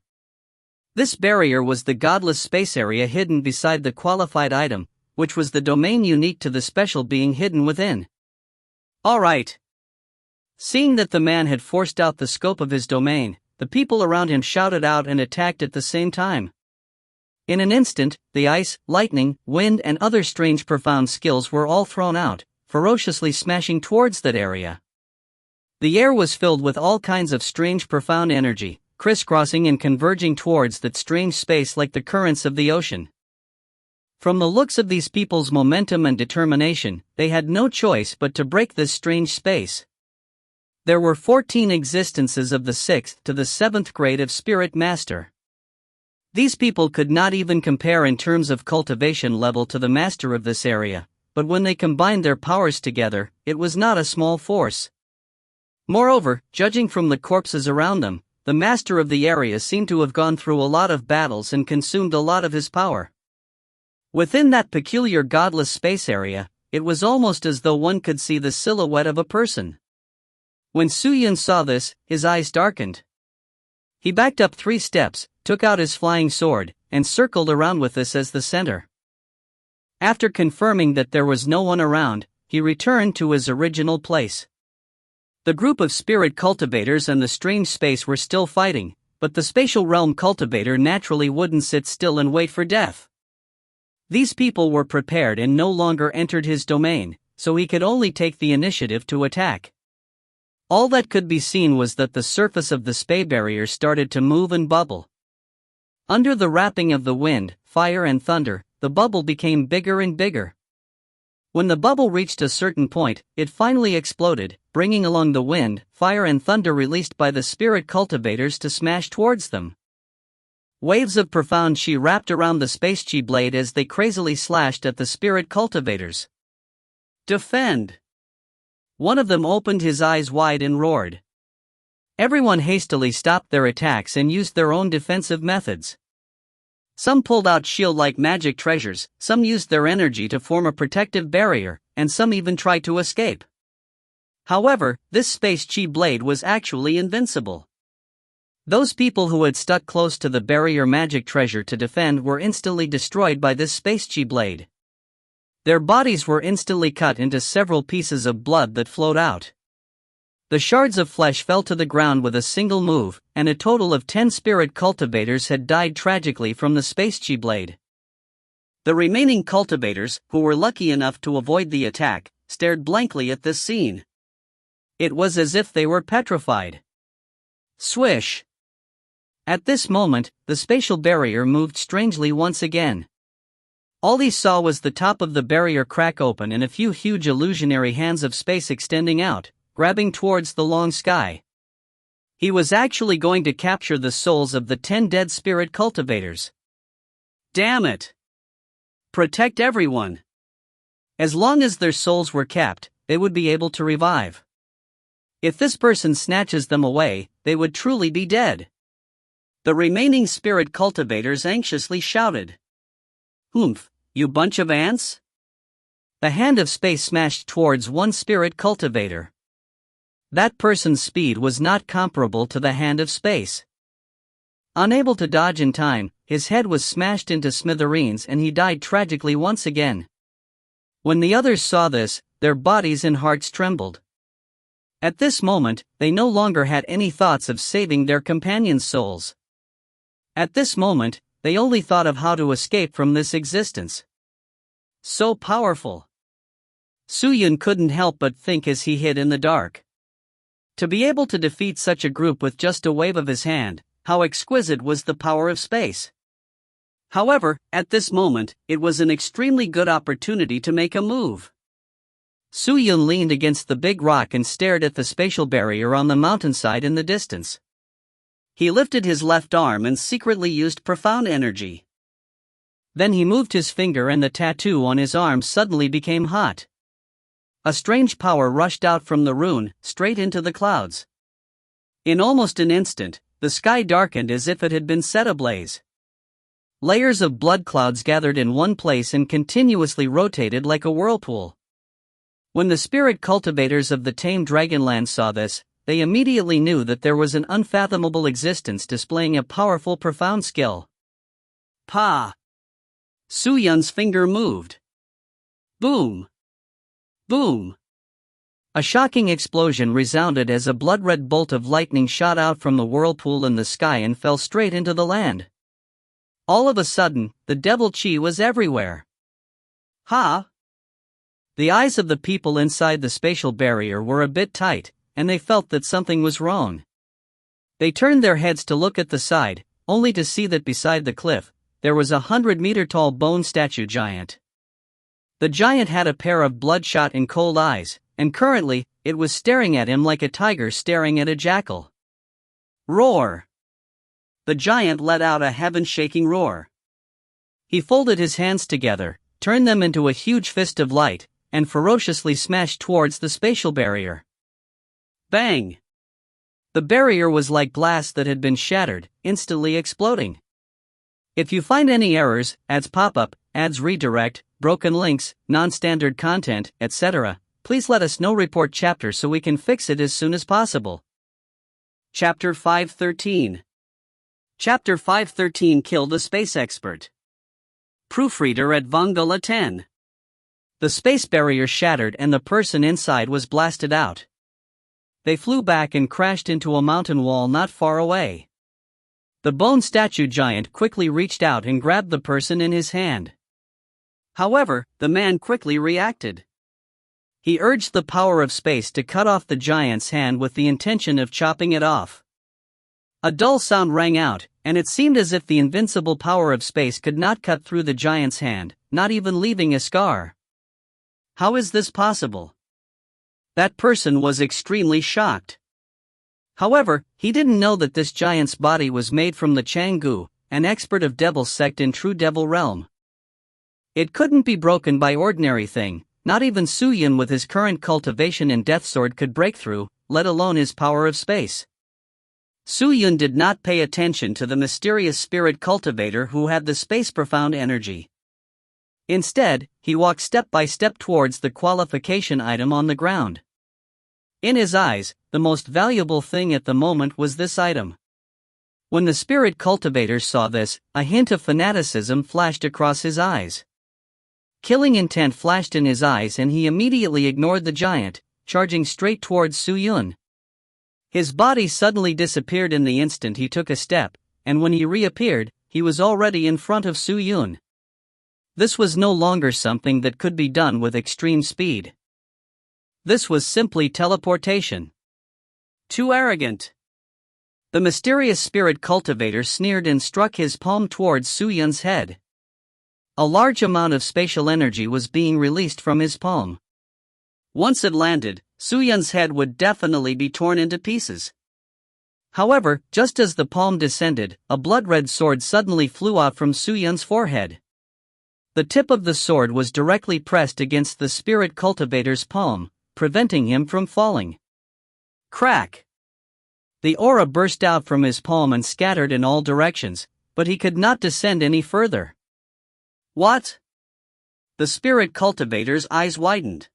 Speaker 1: This barrier was the godless space area hidden beside the qualified item, which was the domain unique to the special being hidden within.
Speaker 2: All right.
Speaker 1: Seeing that the man had forced out the scope of his domain, the people around him shouted out and attacked at the same time. In an instant, the ice, lightning, wind and other strange profound skills were all thrown out, ferociously smashing towards that area. The air was filled with all kinds of strange profound energy, crisscrossing and converging towards that strange space like the currents of the ocean. From the looks of these people's momentum and determination, they had no choice but to break this strange space. There were 14 existences of the 6th to the 7th grade of Spirit Master. These people could not even compare in terms of cultivation level to the master of this area, but when they combined their powers together, it was not a small force. Moreover, judging from the corpses around them, the master of the area seemed to have gone through a lot of battles and consumed a lot of his power. Within that peculiar godless space area, it was almost as though one could see the silhouette of a person. When Su-Yun saw this, his eyes darkened. He backed up 3 steps, took out his flying sword, and circled around with this as the center. After confirming that there was no one around, he returned to his original place. The group of spirit cultivators and the strange space were still fighting, but the spatial realm cultivator naturally wouldn't sit still and wait for death. These people were prepared and no longer entered his domain, so he could only take the initiative to attack. All that could be seen was that the surface of the space barrier started to move and bubble. Under the wrapping of the wind, fire and thunder, the bubble became bigger and bigger. When the bubble reached a certain point, it finally exploded, bringing along the wind, fire and thunder released by the spirit cultivators to smash towards them. Waves of profound chi wrapped around the space chi blade as they crazily slashed at the spirit cultivators.
Speaker 2: Defend! One of them opened his eyes wide and roared. Everyone hastily stopped their attacks and used their own defensive methods. Some pulled out shield-like magic treasures, some used their energy to form a protective barrier, and some even tried to escape. However, this space chi blade was actually invincible. Those people who had stuck close to the barrier magic treasure to defend were instantly destroyed by this space chi blade. Their bodies were instantly cut into several pieces of blood that flowed out. The shards of flesh fell to the ground with a single move, and a total of 10 spirit cultivators had died tragically from the space chi blade. The remaining cultivators, who were lucky enough to avoid the attack, stared blankly at this scene. It was as if they were petrified. Swish! At this moment, the spatial barrier moved strangely once again. All he saw was the top of the barrier crack open and a few huge illusionary hands of space extending out, grabbing towards the long sky. He was actually going to capture the souls of the 10 dead spirit cultivators. Damn it! Protect everyone! As long as their souls were capped, they would be able to revive. If this person snatches them away, they would truly be dead. The remaining spirit cultivators anxiously shouted. "Oomph, you bunch of ants?" The hand of space smashed towards one spirit cultivator. That person's speed was not comparable to the hand of space. Unable to dodge in time, his head was smashed into smithereens and he died tragically once again. When the others saw this, their bodies and hearts trembled. At this moment, they no longer had any thoughts of saving their companions' souls. At this moment, they only thought of how to escape from this existence. So powerful! Suyun couldn't help but think as he hid in the dark. To be able to defeat such a group with just a wave of his hand, how exquisite was the power of space. However, at this moment, it was an extremely good opportunity to make a move. Suyun leaned against the big rock and stared at the spatial barrier on the mountainside in the distance. He lifted his left arm and secretly used profound energy. Then he moved his finger and the tattoo on his arm suddenly became hot. A strange power rushed out from the rune, straight into the clouds. In almost an instant, the sky darkened as if it had been set ablaze. Layers of blood clouds gathered in one place and continuously rotated like a whirlpool. When the spirit cultivators of the tamed Dragonland saw this, they immediately knew that there was an unfathomable existence displaying a powerful profound skill. Pa! Suyun's finger moved. Boom! Boom! A shocking explosion resounded as a blood-red bolt of lightning shot out from the whirlpool in the sky and fell straight into the land. All of a sudden, the devil chi was everywhere. Ha! The eyes of the people inside the spatial barrier were a bit tight, and they felt that something was wrong. They turned their heads to look at the side, only to see that beside the cliff, there was a 100-meter-tall bone statue giant. The giant had a pair of bloodshot and cold eyes, and currently, it was staring at him like a tiger staring at a jackal. Roar! The giant let out a heaven-shaking roar. He folded his hands together, turned them into a huge fist of light, and ferociously smashed towards the spatial barrier. Bang! The barrier was like glass that had been shattered, instantly exploding. If you find any errors, ads pop up, ads redirect, broken links, non-standard content, etc., please let us know. Report chapter so we can fix it as soon as possible. Chapter 513. Chapter 513 Kill the Space Expert. Proofreader at Vongola 10. The space barrier shattered and the person inside was blasted out. They flew back and crashed into a mountain wall not far away. The bone statue giant quickly reached out and grabbed the person in his hand. However, the man quickly reacted. He urged the power of space to cut off the giant's hand with the intention of chopping it off. A dull sound rang out, and it seemed as if the invincible power of space could not cut through the giant's hand, not even leaving a scar. How is this possible? That person was extremely shocked. However, he didn't know that this giant's body was made from the Changgu, an expert of Devil's sect in true Devil realm. It couldn't be broken by ordinary thing,
Speaker 1: Not even Su Yun with his current cultivation in Death Sword could break through, let alone his power of space. Su Yun did not pay attention to the mysterious spirit cultivator who had the space profound energy. Instead, he walked step by step towards the qualification item on the ground. In his eyes, the most valuable thing at the moment was this item. When the spirit cultivator saw this, a hint of fanaticism flashed across his eyes. Killing intent flashed in his eyes and he immediately ignored the giant, charging straight towards Su Yun. His body suddenly disappeared in the instant he took a step, and when he reappeared, he was already in front of Su Yun. This was no longer something that could be done with extreme speed. This was simply teleportation. Too arrogant. The mysterious spirit cultivator sneered and struck his palm towards Su Yun's head. A large amount of spatial energy was being released from his palm. Once it landed, Su Yun's head would definitely be torn into pieces. However, just as the palm descended, a blood-red sword suddenly flew out from Su Yun's forehead. The tip of the sword was directly pressed against the spirit cultivator's palm, preventing him from falling. Crack! The aura burst out from his palm and scattered in all directions, but he could not descend any further. What? The spirit cultivator's eyes widened.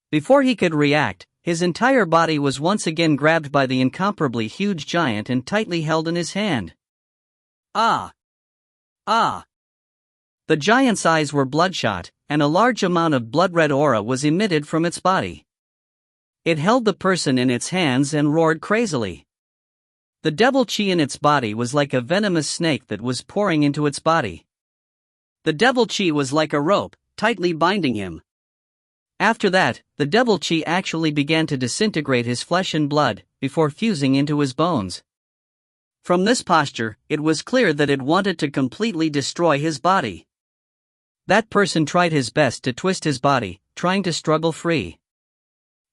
Speaker 1: Before he could react, his entire body was once again grabbed by the incomparably huge giant and tightly held in his hand. Ah! Ah! The giant's eyes were bloodshot, and a large amount of blood-red aura was emitted from its body. It held the person in its hands and roared crazily. The devil chi in its body was like a venomous snake that was pouring into its body. The devil chi was like a rope, tightly binding him. After that, the devil chi actually began to disintegrate his flesh and blood, before fusing into his bones. From this posture, it was clear that it wanted to completely destroy his body. That person tried his best to twist his body, trying to struggle free.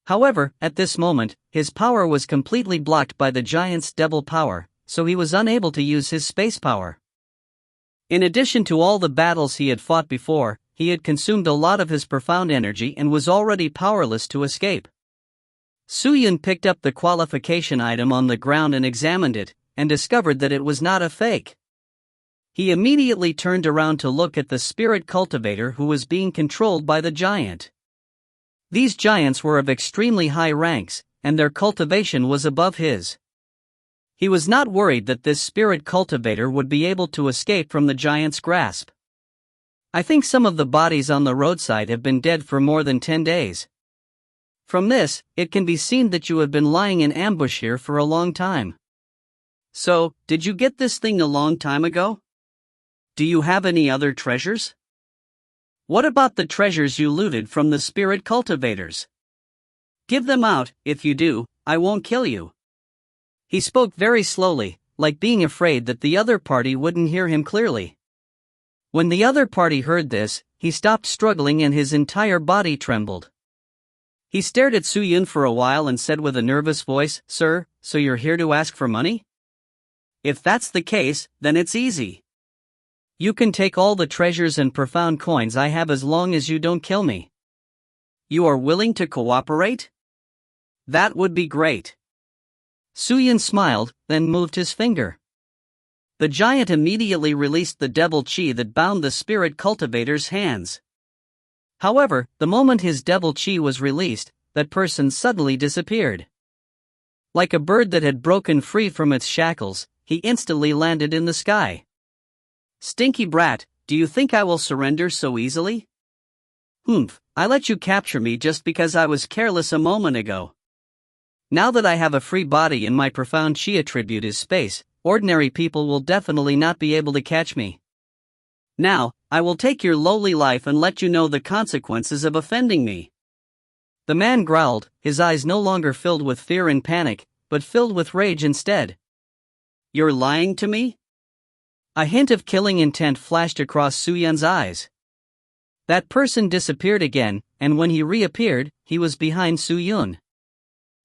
Speaker 1: However, at this moment, his power was completely blocked by the giant's devil power, so he was unable to use his space power. In addition to all the battles he had fought before, he had consumed a lot of his profound energy and was already powerless to escape. Su Yun picked up the qualification item on the ground and examined it, and discovered that it was not a fake. He immediately turned around to look at the spirit cultivator who was being controlled by the giant. These giants were of extremely high ranks, and their cultivation was above his. He was not worried that this spirit cultivator would be able to escape from the giant's grasp. I think some of the bodies on the roadside have been dead for more than 10 days. From this, it can be seen that you have been lying in ambush here for a long time. So, did you get this thing a long time ago? Do you have any other treasures? What about the treasures you looted from the spirit cultivators? Give them out. If you do, I won't kill you. He spoke very slowly, like being afraid that the other party wouldn't hear him clearly. When the other party heard this, he stopped struggling and his entire body trembled. He stared at Su Yun for a while and said with a nervous voice, "Sir, so you're here to ask for money? If that's the case, then it's easy. You can take all the treasures and profound coins I have as long as you don't kill me. You are willing to cooperate? That would be great." Su Yun smiled, then moved his finger. The giant immediately released the devil chi that bound the spirit cultivator's hands. However, the moment his devil chi was released, that person suddenly disappeared. Like a bird that had broken free from its shackles, he instantly landed in the sky. "Stinky brat, do you think I will surrender so easily? Humph, I let you capture me just because I was careless a moment ago. Now that I have a free body and my profound chi attribute is space, ordinary people will definitely not be able to catch me. Now, I will take your lowly life and let you know the consequences of offending me." The man growled, his eyes no longer filled with fear and panic, but filled with rage instead. "You're lying to me?" A hint of killing intent flashed across Su Yun's eyes. That person disappeared again, and when he reappeared, he was behind Su Yun.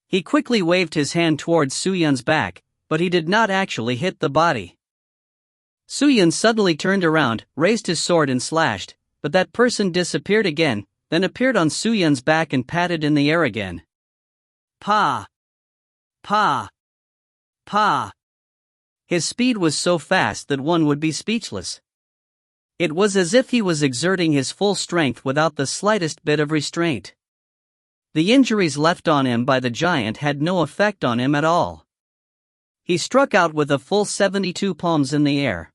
Speaker 1: He quickly waved his hand towards Su Yun's back, but he did not actually hit the body. Su Yun suddenly turned around, raised his sword and slashed, but that person disappeared again,
Speaker 2: then appeared on Suyun's back and patted in the air again. Pa! Pa! Pa! His speed was so fast that one would be speechless. It was as if he was exerting his full strength without the slightest bit of restraint. The injuries left on him by the giant had no effect on him at all. He struck out with a full 72 palms in the air.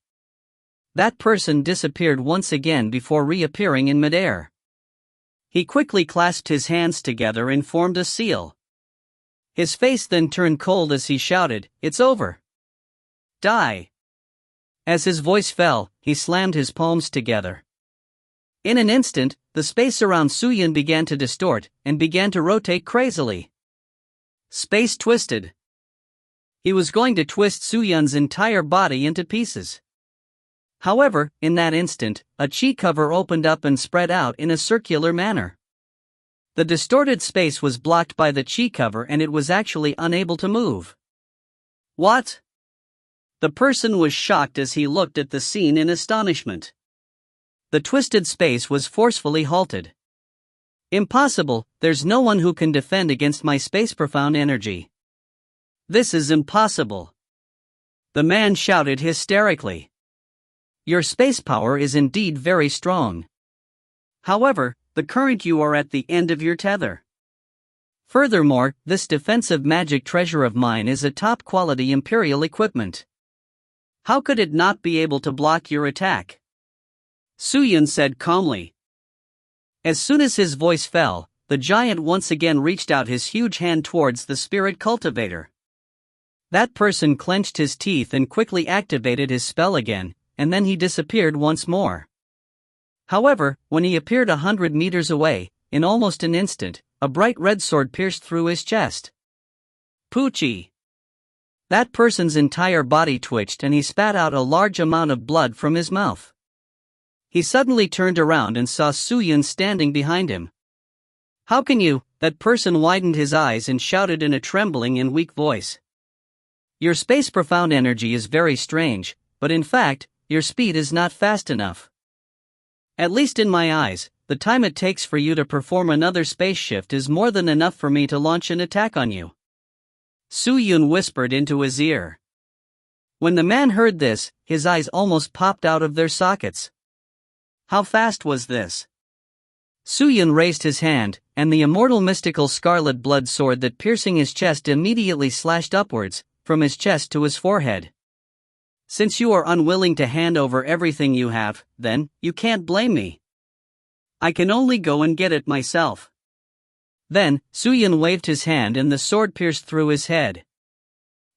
Speaker 2: That person disappeared once again before reappearing in midair. He quickly clasped his hands together and formed a seal. His face then turned cold as he shouted, "It's over! Die!" As his voice fell, he slammed his palms together. In an instant, the space around Suyun began to distort and began to rotate crazily. Space twisted. He was going to twist Suyun's entire body into pieces. However, in that instant, a chi cover opened up and spread out in a circular manner. The distorted space was blocked by the chi cover and it was actually unable to move. What? The person was shocked as he looked at the scene in astonishment. The twisted space was forcefully halted. Impossible, there's no one who can defend against my space profound energy. This is impossible. The man shouted hysterically. Your space power is indeed very strong. However, the current you are at the end of your tether. Furthermore, this defensive magic treasure of mine is a top quality imperial equipment. How could it not be able to block your attack? Suyun said calmly. As soon as his voice fell, the giant once again reached out his huge hand towards the spirit cultivator. That person clenched his teeth and quickly activated his spell again, and then he disappeared once more. However, when he appeared 100 meters away, in almost an instant, a bright red sword pierced through his chest. Poochie! That person's entire body twitched and he spat out a large amount of blood from his mouth. He suddenly turned around and saw Suyun standing behind him. How can you? That person widened his eyes and shouted in a trembling and weak voice. Your space profound energy is very strange, but in fact, your speed is not fast enough. At least in my eyes, the time it takes for you to perform another space shift is more than enough for me to launch an attack on you. Suyun whispered into his ear. When the man heard this, his eyes almost popped out of their sockets. How fast was this? Suyun raised his hand, and the immortal mystical scarlet blood sword that piercing his chest immediately slashed upwards, from his chest to his forehead. Since you are unwilling to hand over everything you have, then, you can't blame me. I can only go and get it myself. Then, Suyun waved his hand and the sword pierced through his head.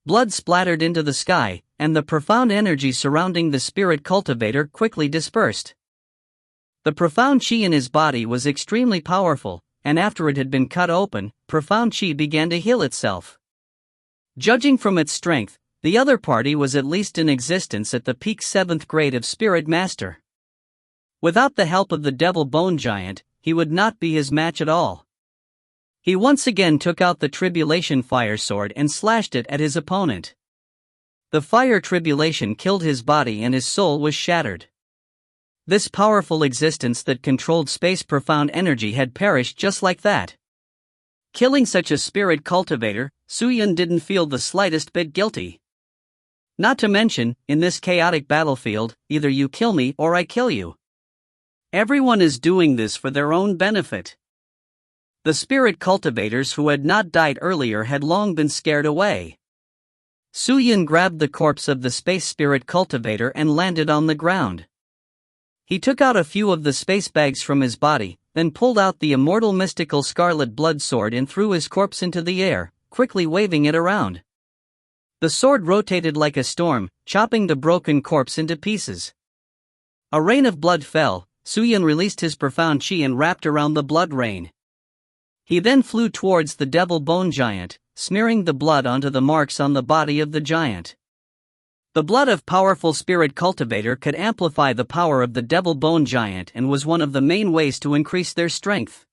Speaker 2: Blood splattered into the sky, and the profound energy surrounding the spirit cultivator quickly dispersed. The profound chi in his body was extremely powerful, and after it had been cut open, profound chi began to heal itself. Judging from its strength, the other party was at least in existence at the peak 7th grade of Spirit Master. Without the help of the Devil Bone Giant, he would not be his match at all. He once again took out the Tribulation Fire Sword and slashed it at his opponent. The Fire Tribulation killed his body and his soul was shattered. This powerful existence that controlled space profound energy had perished just like that. Killing such a spirit cultivator, Suyun didn't feel the slightest bit guilty. Not to mention, in this chaotic battlefield, either you kill me or I kill you. Everyone is doing this for their own benefit. The spirit cultivators who had not died earlier had long been scared away. Suyun grabbed the corpse of the space spirit cultivator and landed on the ground. He took out a few of the space bags from his body, then pulled out the immortal mystical scarlet blood sword and threw his corpse into the air, quickly waving it around. The sword rotated like a storm, chopping the broken corpse into pieces. A rain of blood fell. Suyun released his profound chi and wrapped around the blood rain. He then flew towards the Devil Bone Giant, smearing the blood onto the marks on the body of the giant. The blood of powerful spirit cultivator could amplify the power of the Devil Bone Giant and was one of the main ways to increase their strength.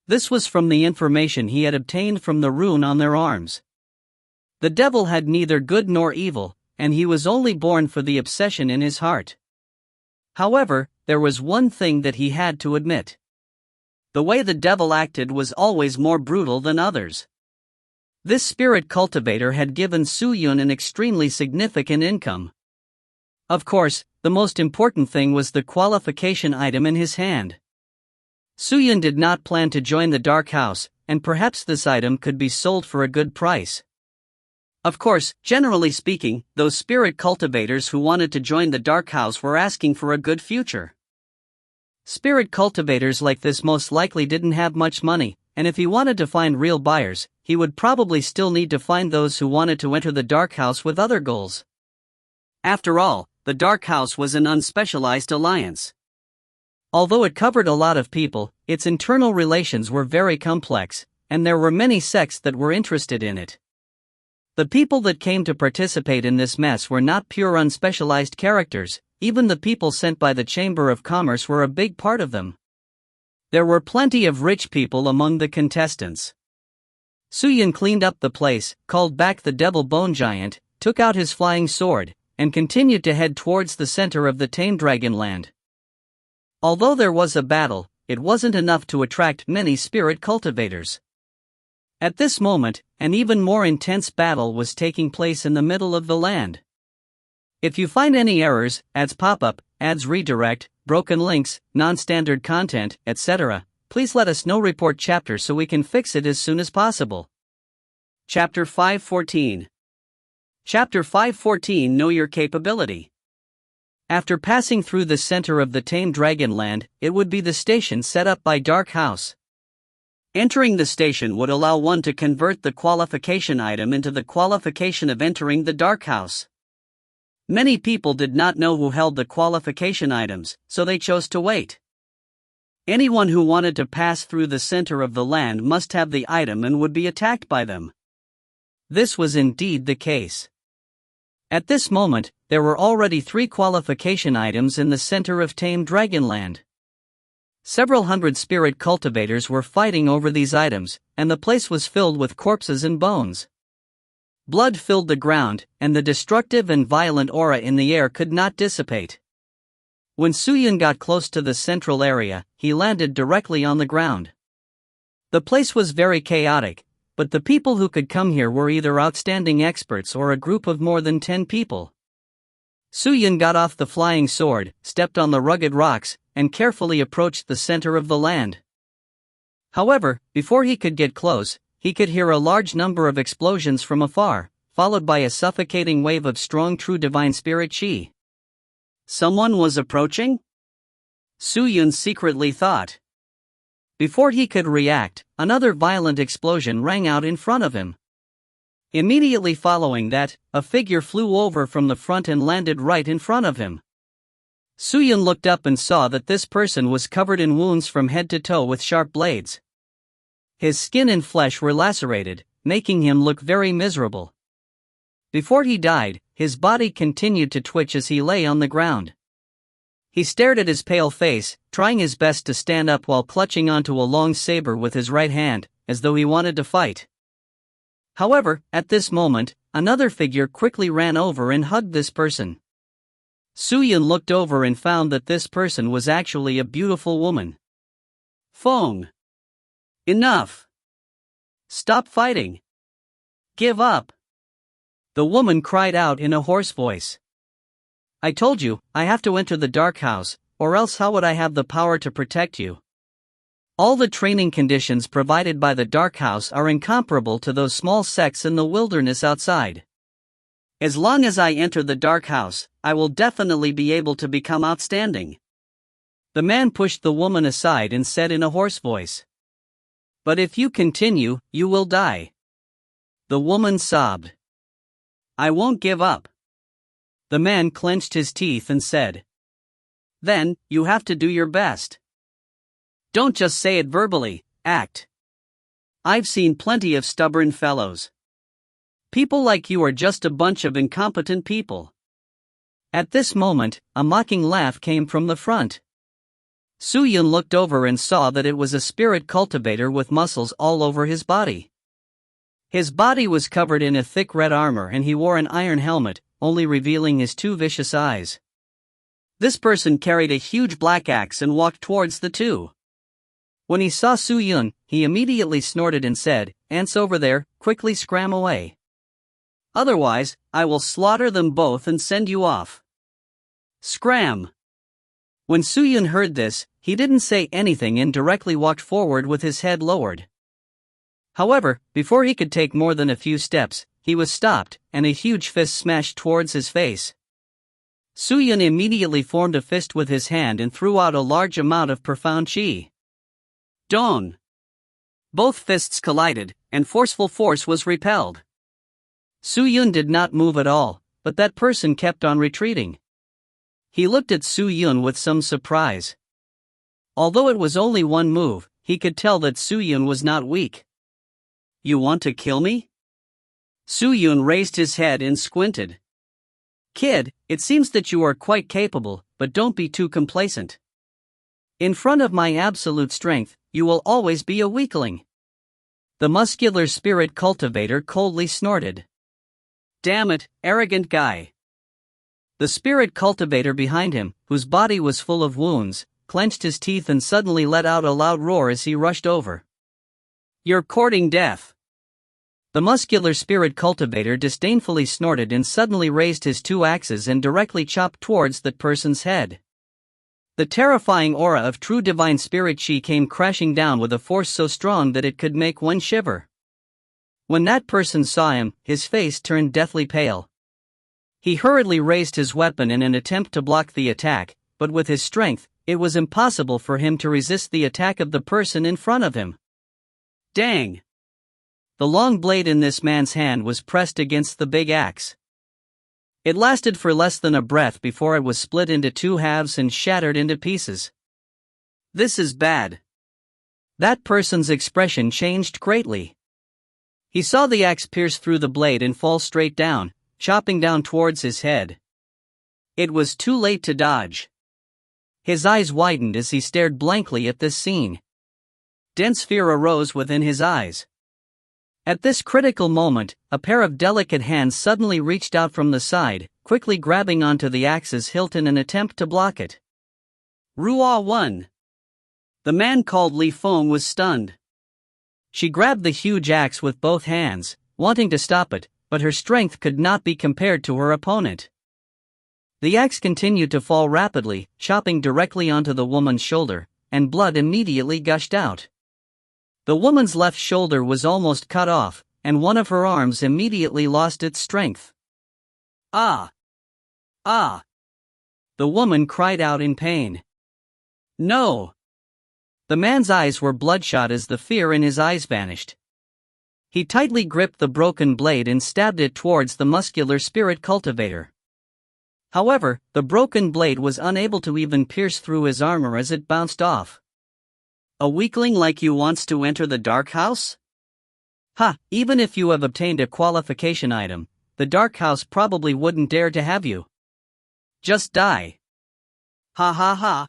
Speaker 2: This was from the information he had obtained from the rune on their arms. The devil had neither good nor evil, and he was only born for the obsession in his heart. However, there was one thing that he had to admit. The way the devil acted was always more brutal than others. This spirit cultivator had given Su-Yun an extremely significant income. Of course, the most important thing was the qualification item in his hand. Su-Yun did not plan to join the Dark House, and perhaps this item could be sold for a good price. Of course, generally speaking, those spirit cultivators who wanted to join the Dark House were asking for a good future. Spirit cultivators like this most likely didn't have much money, and if he wanted to find real buyers, he would probably still need to find those who wanted to enter the Dark House with other goals. After all, the Dark House was an unspecialized alliance. Although it covered a lot of people, its internal relations were very complex, and there were many sects that were interested in it. The people that came to participate in this mess were not pure unspecialized characters, even the people sent by the Chamber of Commerce were a big part of them. There were plenty of rich people among the contestants. Su-Yun cleaned up the place, called back the Devil Bone Giant, took out his flying sword, and continued to head towards the center of the Tame Dragon Land. Although there was a battle, it wasn't enough to attract many spirit cultivators. At this moment, an even more intense battle was taking place in the middle of the land. If you find any errors, ads pop up, ads redirect, broken links, non-standard content, etc., please let us know. Report chapter so we can fix it as soon as possible. Chapter 514. Chapter 514 Know Your Capability. After passing through the center of the Tame Dragon Land, it would be the station set up by Dark House. Entering the station would allow one to convert the qualification item into the qualification of entering the Dark House. Many people did not know who held the qualification items, so they chose to wait. Anyone who wanted to pass through the center of the land must have the item and would be attacked by them. This was indeed the case. At this moment, there were already 3 qualification items in the center of Tame Dragon Land. Several hundred spirit cultivators were fighting over these items, and the place was filled with corpses and bones. Blood filled the ground, and the destructive and violent aura in the air could not dissipate. When Su-Yun got close to the central area, he landed directly on the ground. The place was very chaotic, but the people who could come here were either outstanding experts or a group of more than 10 people. Su-Yun got off the flying sword, stepped on the rugged rocks, and carefully approached the center of the land. However, before he could get close, he could hear a large number of explosions from afar, followed by a suffocating wave of strong true divine spirit chi. Someone was approaching? Su-Yun secretly thought. Before he could react, another violent explosion rang out in front of him. Immediately following that, a figure flew over from the front and landed right in front of him. Su-Yun looked up and saw that this person was covered in wounds from head to toe with sharp blades. His skin and flesh were lacerated, making him look very miserable. Before he died, his body continued to twitch as he lay on the ground. He stared at his pale face, trying his best to stand up while clutching onto a long saber with his right hand, as though he wanted to fight. However, at this moment, another figure quickly ran over and hugged this person. Su-Yun looked over and found that this person was actually a beautiful woman. Fong. Enough. Stop fighting. Give up. The woman cried out in a hoarse voice. I told you, I have to enter the Dark House, or else how would I have the power to protect you? All the training conditions provided by the Dark House are incomparable to those small sects in the wilderness outside. As long as I enter the Dark House, I will definitely be able to become outstanding. The man pushed the woman aside and said in a hoarse voice. But if you continue, you will die. The woman sobbed. I won't give up. The man clenched his teeth and said. Then, you have to do your best. Don't just say it verbally, act. I've seen plenty of stubborn fellows. People like you are just a bunch of incompetent people. At this moment, a mocking laugh came from the front. Su-Yun looked over and saw that it was a spirit cultivator with muscles all over his body. His body was covered in a thick red armor and he wore an iron helmet, only revealing his 2 vicious eyes. This person carried a huge black axe and walked towards the two.
Speaker 1: When he saw Su Yun, he immediately snorted and said, "Ants over there, quickly scram away. Otherwise, I will slaughter them both and send you off. Scram!" When Su Yun heard this, he didn't say anything and directly walked forward with his head lowered. However, before he could take more than a few steps, he was stopped, and a huge fist smashed towards his face. Su Yun immediately formed a fist with his hand and threw out a large amount of profound chi. Dawn! Both fists collided, and forceful force was repelled. Su Yun did not move at all, but that person kept on retreating. He looked at Su Yun with some surprise. Although it was only one move, he could tell that Su Yun was not weak. "You want to kill me?" Su Yun raised his head and squinted. "Kid, it seems that you are quite capable, but don't be too complacent. In front of my absolute strength, you will always be a weakling." The muscular spirit cultivator coldly snorted. "Damn it, arrogant guy." The spirit cultivator behind him, whose body was full of wounds, clenched his teeth and suddenly let out a loud roar as he rushed over. "You're courting death." The muscular spirit cultivator disdainfully snorted and suddenly raised his two axes and directly chopped towards that person's head. The terrifying aura of true divine spirit chi came crashing down with a force so strong that it could make one shiver. When that person saw him, his face turned deathly pale. He hurriedly raised his weapon in an attempt to block the attack, but with his strength, it was impossible for him to resist the attack of the person in front of him. Dang! The long blade in this man's hand was pressed against the big axe. It lasted for less than a breath before it was split into two halves and shattered into pieces. "This is bad." That person's expression changed greatly. He saw the axe pierce through the blade and fall straight down, chopping down towards his head. It was too late to dodge. His eyes widened as he stared blankly at this scene. Dense fear arose within his eyes. At this critical moment, a pair of delicate hands suddenly reached out from the side, quickly grabbing onto the axe's hilt in an attempt to block it. Ruah won. The man called Li Feng was stunned. She grabbed the huge axe with both hands, wanting to stop it, but her strength could not be compared to her opponent. The axe continued to fall rapidly, chopping directly onto the woman's shoulder, and blood immediately gushed out. The woman's left shoulder was almost cut off, and one of her arms immediately lost its strength. "Ah! Ah!" The woman cried out in pain. "No!" The man's eyes were bloodshot as the fear in his eyes vanished. He tightly gripped the broken blade and stabbed it towards the muscular spirit cultivator. However, the broken blade was unable to even pierce through his armor as it bounced off. "A weakling like you wants to enter the Dark House? Ha, even if you have obtained a qualification item, the Dark House probably wouldn't dare to have you. Just die." Ha ha ha.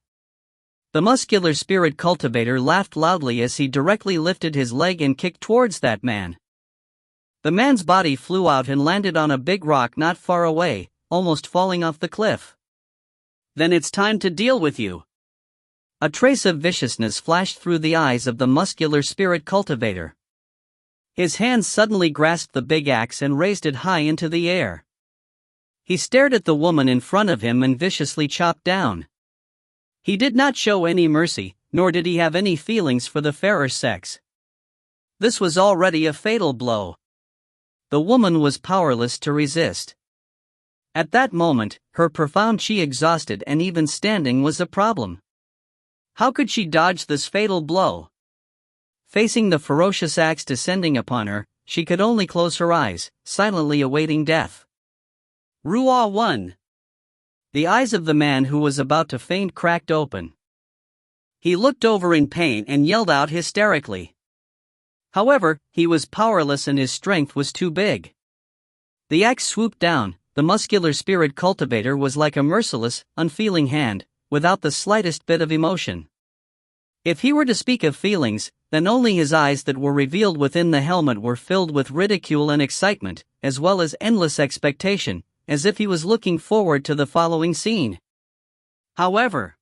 Speaker 1: The muscular spirit cultivator laughed loudly as he directly lifted his leg and kicked towards that man. The man's body flew out and landed on a big rock not far away, almost falling off the cliff. "Then it's time to deal with you." A trace of viciousness flashed through the eyes of the muscular spirit cultivator. His hands suddenly grasped the big axe and raised it high into the air. He stared at the woman in front of him and viciously chopped down. He did not show any mercy, nor did he have any feelings for the fairer sex. This was already a fatal blow. The woman was powerless to resist. At that moment, her profound chi exhausted and even standing was a problem. How could she dodge this fatal blow? Facing the ferocious axe descending upon her, she could only close her eyes, silently awaiting death. Ruah won. The eyes of the man who was about to faint cracked open. He looked over in pain and yelled out hysterically. However, he was powerless and his strength was too big. The axe swooped down. The muscular spirit cultivator was like a merciless, unfeeling hand, without the slightest bit of emotion. If he were to speak of feelings, then only his eyes that were revealed within the helmet were filled with ridicule and excitement, as well as endless expectation, as if he was looking forward to the following scene. However,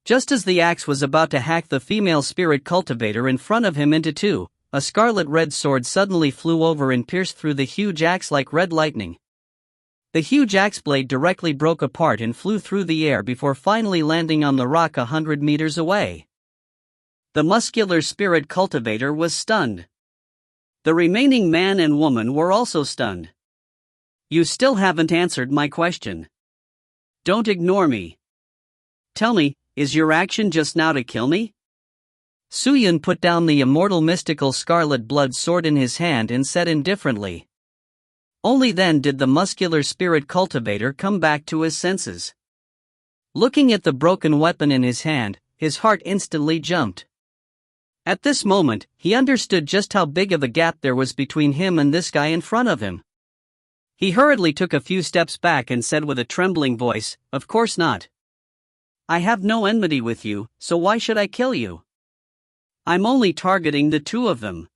Speaker 1: Just as the axe was about to hack the female spirit cultivator in front of him into two, a scarlet-red sword suddenly flew over and pierced through the huge axe like red lightning. The huge axe blade directly broke apart and flew through the air before finally landing on the rock 100 meters away. The muscular spirit cultivator was stunned. The remaining man and woman were also stunned. You still haven't answered my question. Don't ignore me. Tell me, is your action just now to kill me? Su-Yun put down the immortal mystical scarlet blood sword in his hand and said indifferently. Only then did the muscular spirit cultivator come back to his senses. Looking at the broken weapon in his hand, his heart instantly jumped. At this moment, he understood just how big of a gap there was between him and this guy in front of him. He hurriedly took a few steps back and said with a trembling voice, "Of course not. I have no enmity with you, so why should I kill you? I'm only targeting the two of them."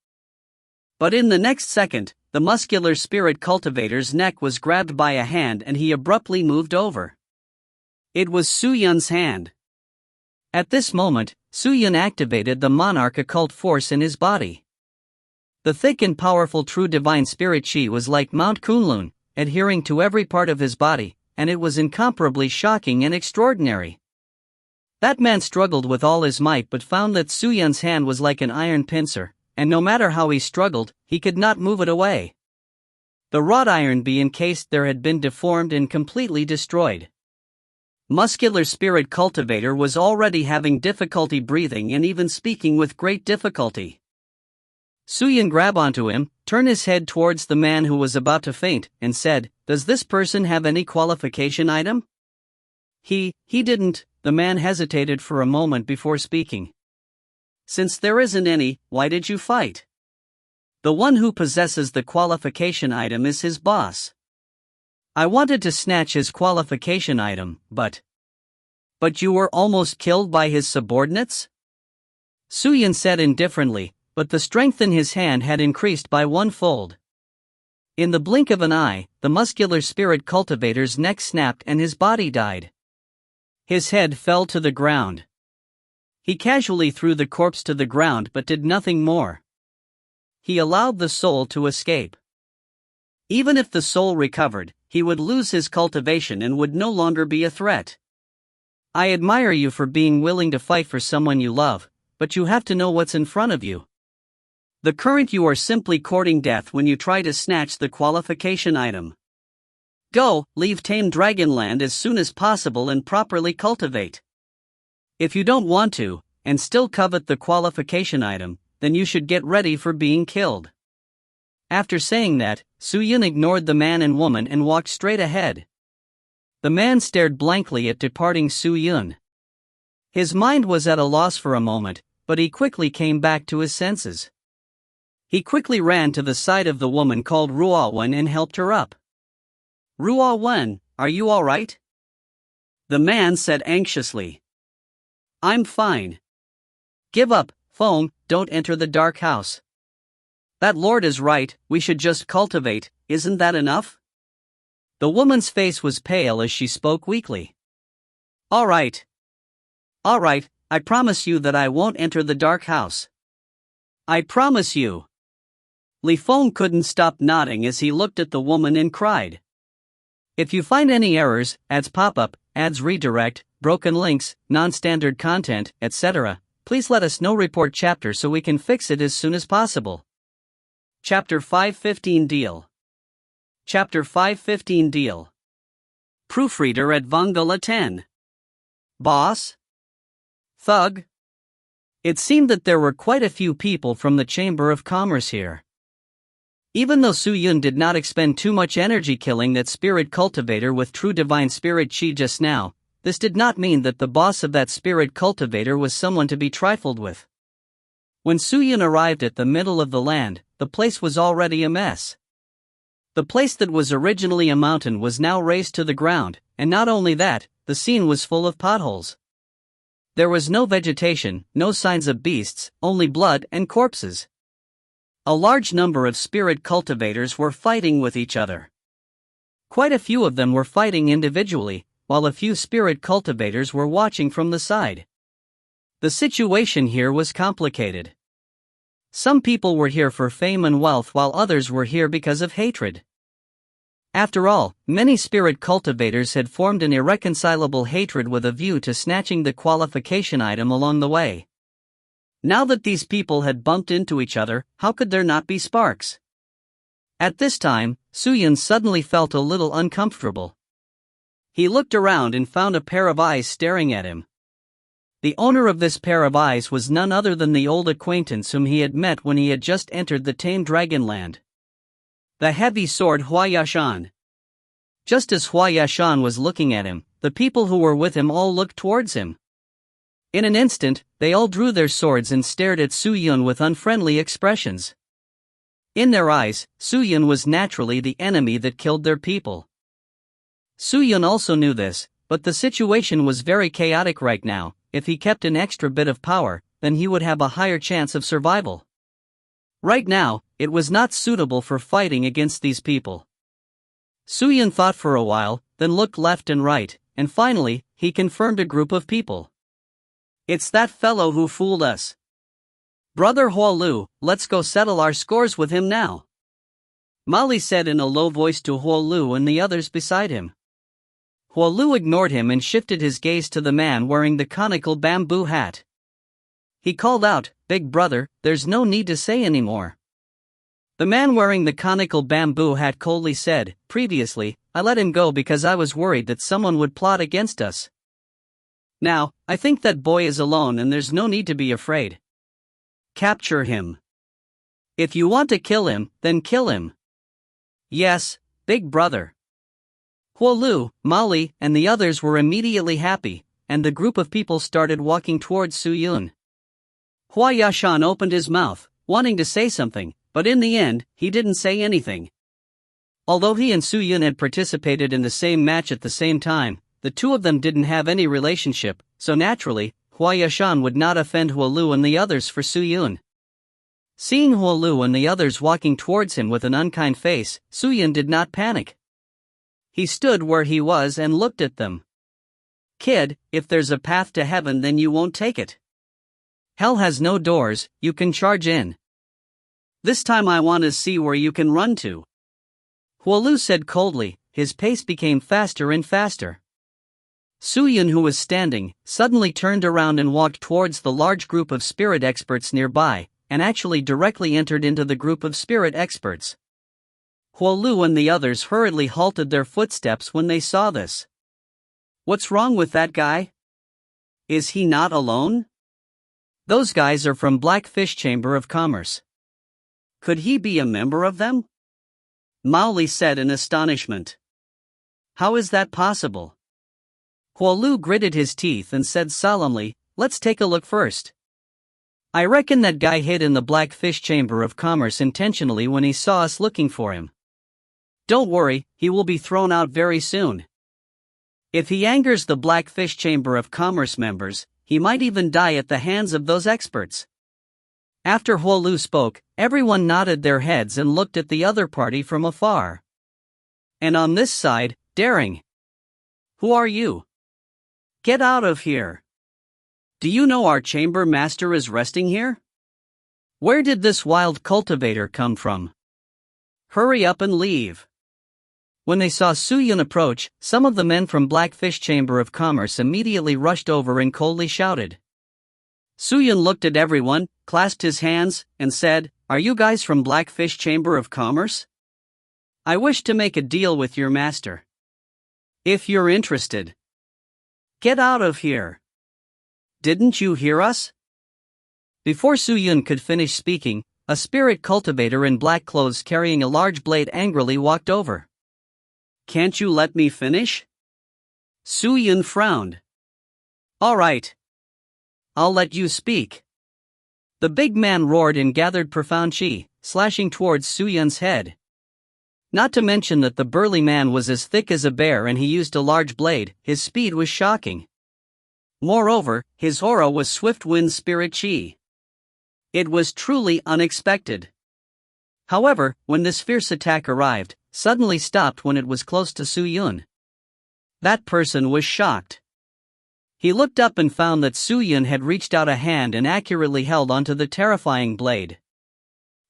Speaker 1: But in the next second, the muscular spirit cultivator's neck was grabbed by a hand and he abruptly moved over. It was Su-Yun's hand. At this moment, Su-Yun activated the monarch occult force in his body. The thick and powerful true divine spirit chi was like Mount Kunlun, adhering to every part of his body, and it was incomparably shocking and extraordinary. That man struggled with all his might but found that Su-Yun's hand was like an iron pincer, and no matter how he struggled, he could not move it away. The wrought iron be encased there had been deformed and completely destroyed. Muscular spirit cultivator was already having difficulty breathing and even speaking with great difficulty. Su-Yun grabbed onto him, turned his head towards the man who was about to faint, and said, "Does this person have any qualification item?" He didn't. The man hesitated for a moment before speaking. "Since there isn't any, why did you fight? The one who possesses the qualification item is his boss. I wanted to snatch his qualification item, but you were almost killed by his subordinates?" Su-Yun said indifferently, but the strength in his hand had increased by 1-fold. In the blink of an eye, the muscular spirit cultivator's neck snapped and his body died. His head fell to the ground. He casually threw the corpse to the ground but did nothing more. He allowed the soul to escape. Even if the soul recovered, he would lose his cultivation and would no longer be a threat. I admire you for being willing to fight for someone you love, but you have to know what's in front of you. The current you are simply courting death when you try to snatch the qualification item. Go, leave tame Dragonland as soon as possible and properly cultivate. If you don't want to, and still covet the qualification item, then you should get ready for being killed. After saying that, Su-Yun ignored the man and woman and walked straight ahead. The man stared blankly at departing Su-Yun. His mind was at a loss for a moment, but he quickly came back to his senses. He quickly ran to the side of the woman called Ruo-Wen and helped her up. "Ruo-Wen, are you all right?" The man said anxiously. "I'm fine. Give up, Feng, don't enter the dark house. That lord is right, we should just cultivate, isn't that enough?" The woman's face was pale as she spoke weakly. All right, I promise you that I won't enter the dark house. I promise you." Li Feng couldn't stop nodding as he looked at the woman and cried. If you find any errors, ads pop up, ads redirect, broken links, non-standard content, etc., please let us know. Report chapter so we can fix it as soon as possible. Chapter 515 Deal. Chapter 515 Deal. Proofreader at Vongala 10. Boss? Thug? It seemed that there were quite a few people from the Chamber of Commerce here. Even though Su-Yun did not expend too much energy killing that spirit cultivator with true divine spirit chi just now, this did not mean that the boss of that spirit cultivator was someone to be trifled with. When Su-Yun arrived at the middle of the land, the place was already a mess. The place that was originally a mountain was now razed to the ground, and not only that, the scene was full of potholes. There was no vegetation, no signs of beasts, only blood and corpses. A large number of spirit cultivators were fighting with each other. Quite a few of them were fighting individually, while a few spirit cultivators were watching from the side. The situation here was complicated. Some people were here for fame and wealth while others were here because of hatred. After all, many spirit cultivators had formed an irreconcilable hatred with a view to snatching the qualification item along the way. Now that these people had bumped into each other, how could there not be sparks? At this time, Suyun suddenly felt a little uncomfortable. He looked around and found a pair of eyes staring at him. The owner of this pair of eyes was none other than the old acquaintance whom he had met when he had just entered the tamed Dragonland. The heavy sword Hua Yashan. Just as Hua Yashan was looking at him, the people who were with him all looked towards him. In an instant, they all drew their swords and stared at Suyun with unfriendly expressions. In their eyes, Suyun was naturally the enemy that killed their people. Suyun also knew this, but the situation was very chaotic right now. If he kept an extra bit of power, then he would have a higher chance of survival. Right now, it was not suitable for fighting against these people. Suyun thought for a while, then looked left and right, and finally, he confirmed a group of people. It's that fellow who fooled us. Brother Huolu, let's go settle our scores with him now. Molly said in a low voice to Huolu and the others beside him. Huolu ignored him and shifted his gaze to the man wearing the conical bamboo hat. He called out, "Big brother, there's no need to say anymore." The man wearing the conical bamboo hat coldly said, "Previously, I let him go because I was worried that someone would plot against us. Now, I think that boy is alone and there's no need to be afraid. Capture him. If you want to kill him, then kill him." "Yes, big brother." Huolu, Molly, and the others were immediately happy, and the group of people started walking towards Suyun. Hua Yashan opened his mouth, wanting to say something, but in the end, he didn't say anything. Although he and Suyun had participated in the same match at the same time, the two of them didn't have any relationship, so naturally, Hua Yashan would not offend Huolu and the others for Suyun. Seeing Huolu and the others walking towards him with an unkind face, Suyun did not panic. He stood where he was and looked at them. "Kid, if there's a path to heaven then you won't take it. Hell has no doors, you can charge in. This time I want to see where you can run to." Huolu said coldly, his pace became faster and faster. Suyun, who was standing, suddenly turned around and walked towards the large group of spirit experts nearby, and actually directly entered into the group of spirit experts. Huolu and the others hurriedly halted their footsteps when they saw this. "What's wrong with that guy? Is he not alone? Those guys are from Blackfish Chamber of Commerce. Could he be a member of them?" Maoli said in astonishment. "How is that possible?" Huolu gritted his teeth and said solemnly, "Let's take a look first. I reckon that guy hid in the Blackfish Chamber of Commerce intentionally when he saw us looking for him. Don't worry, he will be thrown out very soon. If he angers the Blackfish Chamber of Commerce members, he might even die at the hands of those experts." After Huolu spoke, everyone nodded their heads and looked at the other party from afar. And on this side, Daring. "Who are you? Get out of here. Do you know our chamber master is resting here? Where did this wild cultivator come from? Hurry up and leave." When they saw Suyun approach, some of the men from Blackfish Chamber of Commerce immediately rushed over and coldly shouted. Suyun looked at everyone, clasped his hands, and said, "Are you guys from Blackfish Chamber of Commerce? I wish to make a deal with your master. If you're interested, get out of here. Didn't you hear us?" Before Suyun could finish speaking, a spirit cultivator in black clothes carrying a large blade angrily walked over. "Can't you let me finish?" Suyun frowned. "All right. I'll let you speak." The big man roared and gathered profound chi, slashing towards Suyun's head. Not to mention that the burly man was as thick as a bear and he used a large blade, his speed was shocking. Moreover, his aura was swift wind spirit chi. It was truly unexpected. However, when this fierce attack arrived, suddenly stopped when it was close to Suyun. That person was shocked. He looked up and found that Su Yun had reached out a hand and accurately held onto the terrifying blade.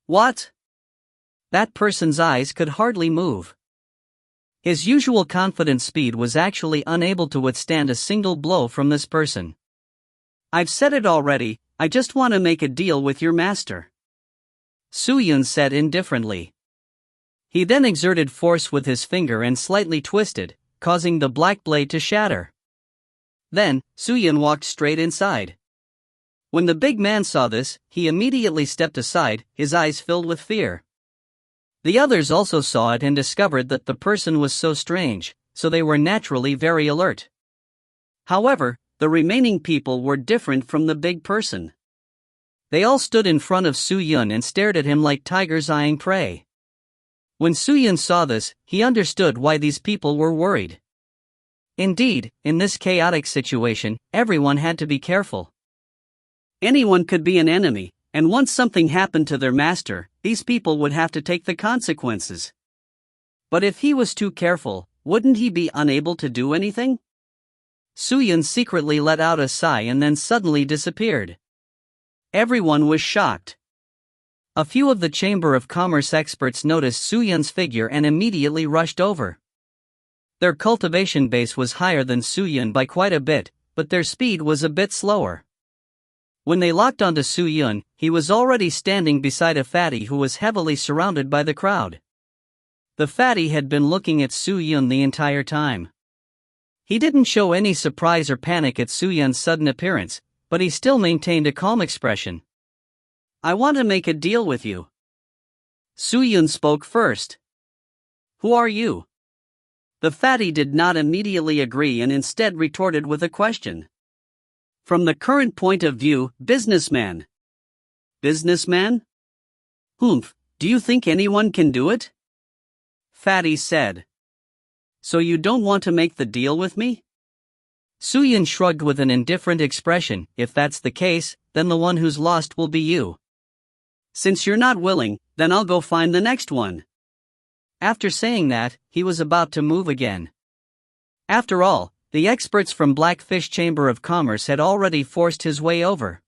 Speaker 1: What? That person's eyes could hardly move. His usual confident speed was actually unable to withstand a single blow from this person. I've said it already, I just want to make a deal with your master, Su Yun said indifferently. He then exerted force with his finger and slightly twisted, causing the black blade to shatter. Then, Su Yun walked straight inside. When the big man saw this, he immediately stepped aside, his eyes filled with fear. The others also saw it and discovered that the person was so strange, so they were naturally very alert. However, the remaining people were different from the big person. They all stood in front of Su Yun and stared at him like tigers eyeing prey. When Su Yun saw this, he understood why these people were worried. Indeed, in this chaotic situation, everyone had to be careful. Anyone could be an enemy, and once something happened to their master, these people would have to take the consequences. But if he was too careful, wouldn't he be unable to do anything? Su Yun secretly let out a sigh and then suddenly disappeared. Everyone was shocked. A few of the Chamber of Commerce experts noticed Su Yun's figure and immediately rushed over. Their cultivation base was higher than Su Yun by quite a bit, but their speed was a bit slower. When they locked onto Su Yun, he was already standing beside a fatty who was heavily surrounded by the crowd. The fatty had been looking at Su Yun the entire time. He didn't show any surprise or panic at Su Yun's sudden appearance, but he still maintained a calm expression. I want to make a deal with you. Su Yun spoke first. Who are you? The fatty did not immediately agree and instead retorted with a question. From the current point of view, businessman. Businessman? Humph, do you think anyone can do it? Fatty said. So you don't want to make the deal with me? Su Yun shrugged with an indifferent expression. If that's the case, then the one who's lost will be you. Since you're not willing, then I'll go find the next one. After saying that, he was about to move again. After all, the experts from Blackfish Chamber of Commerce had already forced his way over.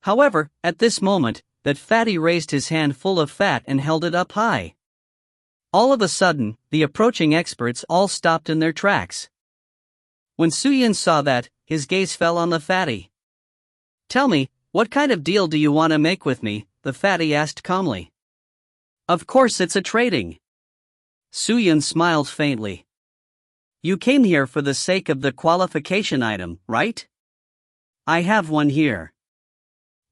Speaker 1: However, at this moment, that fatty raised his hand full of fat and held it up high. All of a sudden, the approaching experts all stopped in their tracks. When Su Yun saw that, his gaze fell on the fatty. Tell me, what kind of deal do you want to make with me? The fatty asked calmly. Of course it's a trading. Su Yun smiled faintly. You came here for the sake of the qualification item, right? I have one here.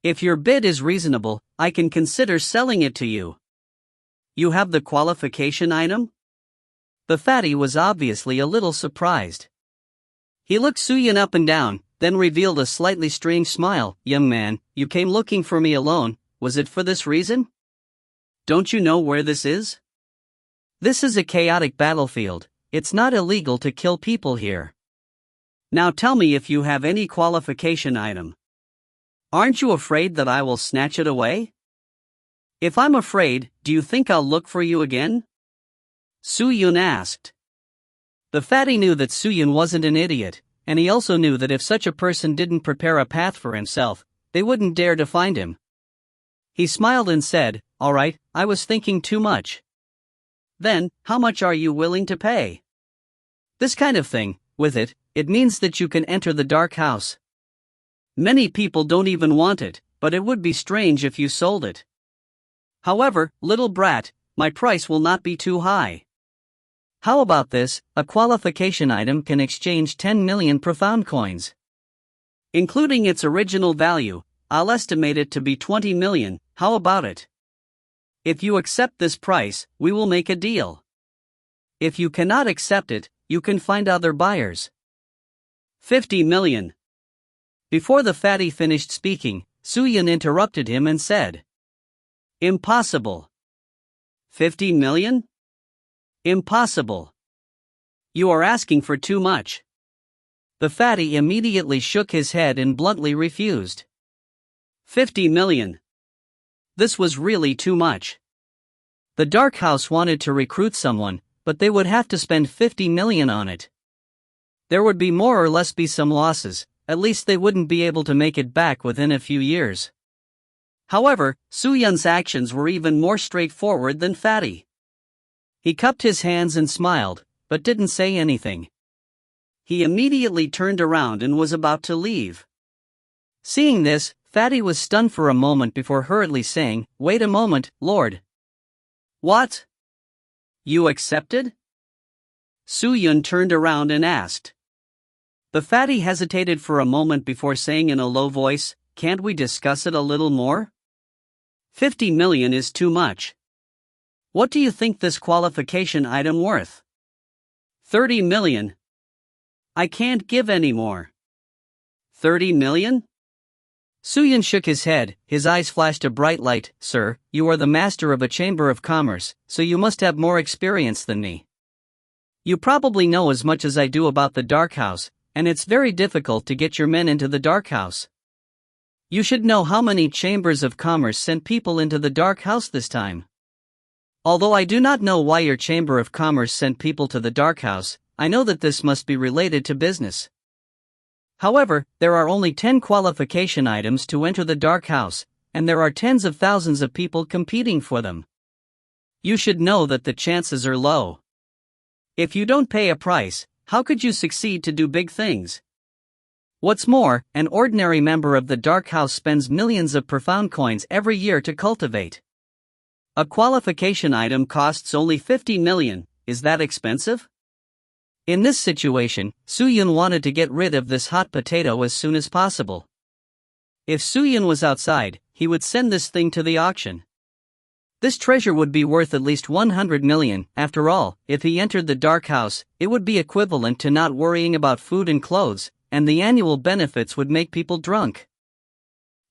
Speaker 1: If your bid is reasonable, I can consider selling it to you. You have the qualification item? The fatty was obviously a little surprised. He looked Su Yun up and down, then revealed a slightly strange smile. Young man, you came looking for me alone, was it for this reason? Don't you know where this is? This is a chaotic battlefield. It's not illegal to kill people here. Now tell me if you have any qualification item. Aren't you afraid that I will snatch it away? If I'm afraid, do you think I'll look for you again? Su Yun asked. The fatty knew that Su Yun wasn't an idiot, and he also knew that if such a person didn't prepare a path for himself, they wouldn't dare to find him. He smiled and said, All right, I was thinking too much. Then, how much are you willing to pay? This kind of thing, with it, it means that you can enter the dark house. Many people don't even want it, but it would be strange if you sold it. However, little brat, my price will not be too high. How about this? A qualification item can exchange 10 million profound coins. Including its original value, I'll estimate it to be 20 million, how about it? If you accept this price, we will make a deal. If you cannot accept it, you can find other buyers. 50 million. Before the fatty finished speaking, Su Yun interrupted him and said, Impossible. 50 million? Impossible. You are asking for too much. The fatty immediately shook his head and bluntly refused. 50 million. This was really too much. The Dark House wanted to recruit someone, but they would have to spend 50 million on it. There would be more or less be some losses, at least they wouldn't be able to make it back within a few years. However, Soo-Yun's actions were even more straightforward than Fatty. He cupped his hands and smiled, but didn't say anything. He immediately turned around and was about to leave. Seeing this, Fatty was stunned for a moment before hurriedly saying, "Wait a moment, Lord." "What? You accepted?" Soo-Yun turned around and asked. The Fatty hesitated for a moment before saying in a low voice, "Can't we discuss it a little more? 50 million is too much. What do you think this qualification item worth?" 30 million. I can't give any more. 30 million? Soo-Yun shook his head, his eyes flashed a bright light. "Sir, you are the master of a chamber of commerce, so you must have more experience than me. You probably know as much as I do about the dark house, and it's very difficult to get your men into the dark house. You should know how many chambers of commerce sent people into the dark house this time. Although I do not know why your chamber of commerce sent people to the dark house, I know that this must be related to business. However, there are only 10 qualification items to enter the dark house, and there are tens of thousands of people competing for them. You should know that the chances are low. If you don't pay a price, how could you succeed to do big things? What's more, an ordinary member of the dark house spends millions of profound coins every year to cultivate. A qualification item costs only 50 million, is that expensive?" In this situation, Soo-Yun wanted to get rid of this hot potato as soon as possible. If Soo-Yun was outside, he would send this thing to the auction. This treasure would be worth at least 100 million. After all, if he entered the dark house, it would be equivalent to not worrying about food and clothes, and the annual benefits would make people drunk.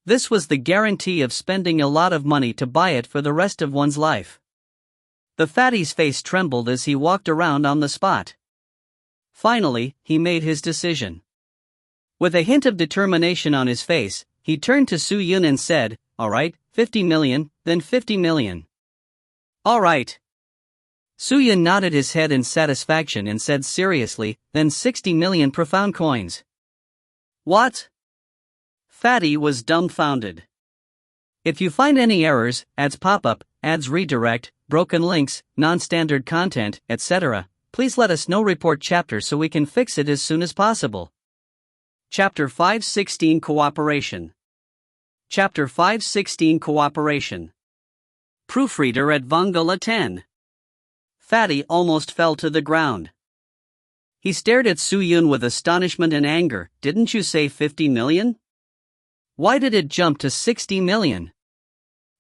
Speaker 1: This was the guarantee of spending a lot of money to buy it for the rest of one's life. The Fatty's face trembled as he walked around on the spot. Finally, he made his decision. With a hint of determination on his face, he turned to Soo-Yun and said, "All right, 50 million, then 50 million. All right." Soo-Yun nodded his head in satisfaction and said seriously, "Then 60 million profound coins." "What?" Fatty was dumbfounded. If you find any errors, ads pop up, ads redirect, broken links, non-standard content, etc., please let us know. Report chapter so we can fix it as soon as possible. Chapter 516 Cooperation. Chapter 516 Cooperation. Proofreader at Vongala 10. Fatty almost fell to the ground. He stared at Soo-Yun with astonishment and anger. "Didn't you say 50 million? Why did it jump to 60 million?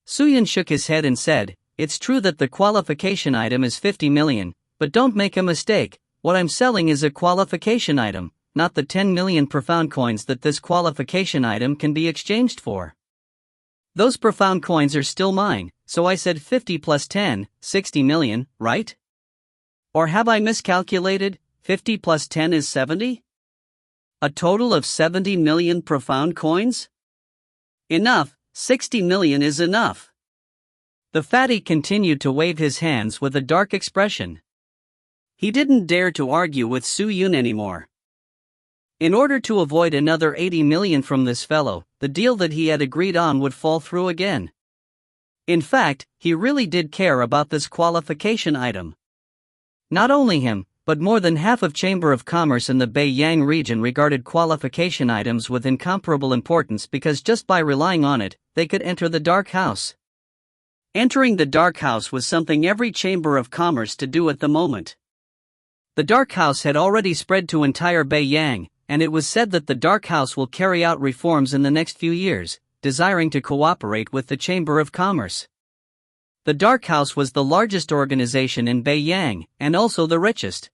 Speaker 1: Soo-Yun shook his head and said, "It's true that the qualification item is 50 million, but don't make a mistake, what I'm selling is a qualification item, not the 10 million profound coins that this qualification item can be exchanged for. Those profound coins are still mine, so I said 50 plus 10, 60 million, right? Or have I miscalculated? 50 plus 10 is 70? A total of 70 million profound coins? Enough, 60 million is enough." The Fatty continued to wave his hands with a dark expression. He didn't dare to argue with Soo-Yun anymore. In order to avoid another 80 million from this fellow, the deal that he had agreed on would fall through again. In fact, he really did care about this qualification item. Not only him, but more than half of Chamber of Commerce in the Beiyang region regarded qualification items with incomparable importance because just by relying on it, they could enter the dark house. Entering the dark house was something every Chamber of Commerce to do at the moment. The dark house had already spread to entire Beiyang, and it was said that the dark house will carry out reforms in the next few years, desiring to cooperate with the Chamber of Commerce. The dark house was the largest organization in Beiyang, and also the richest.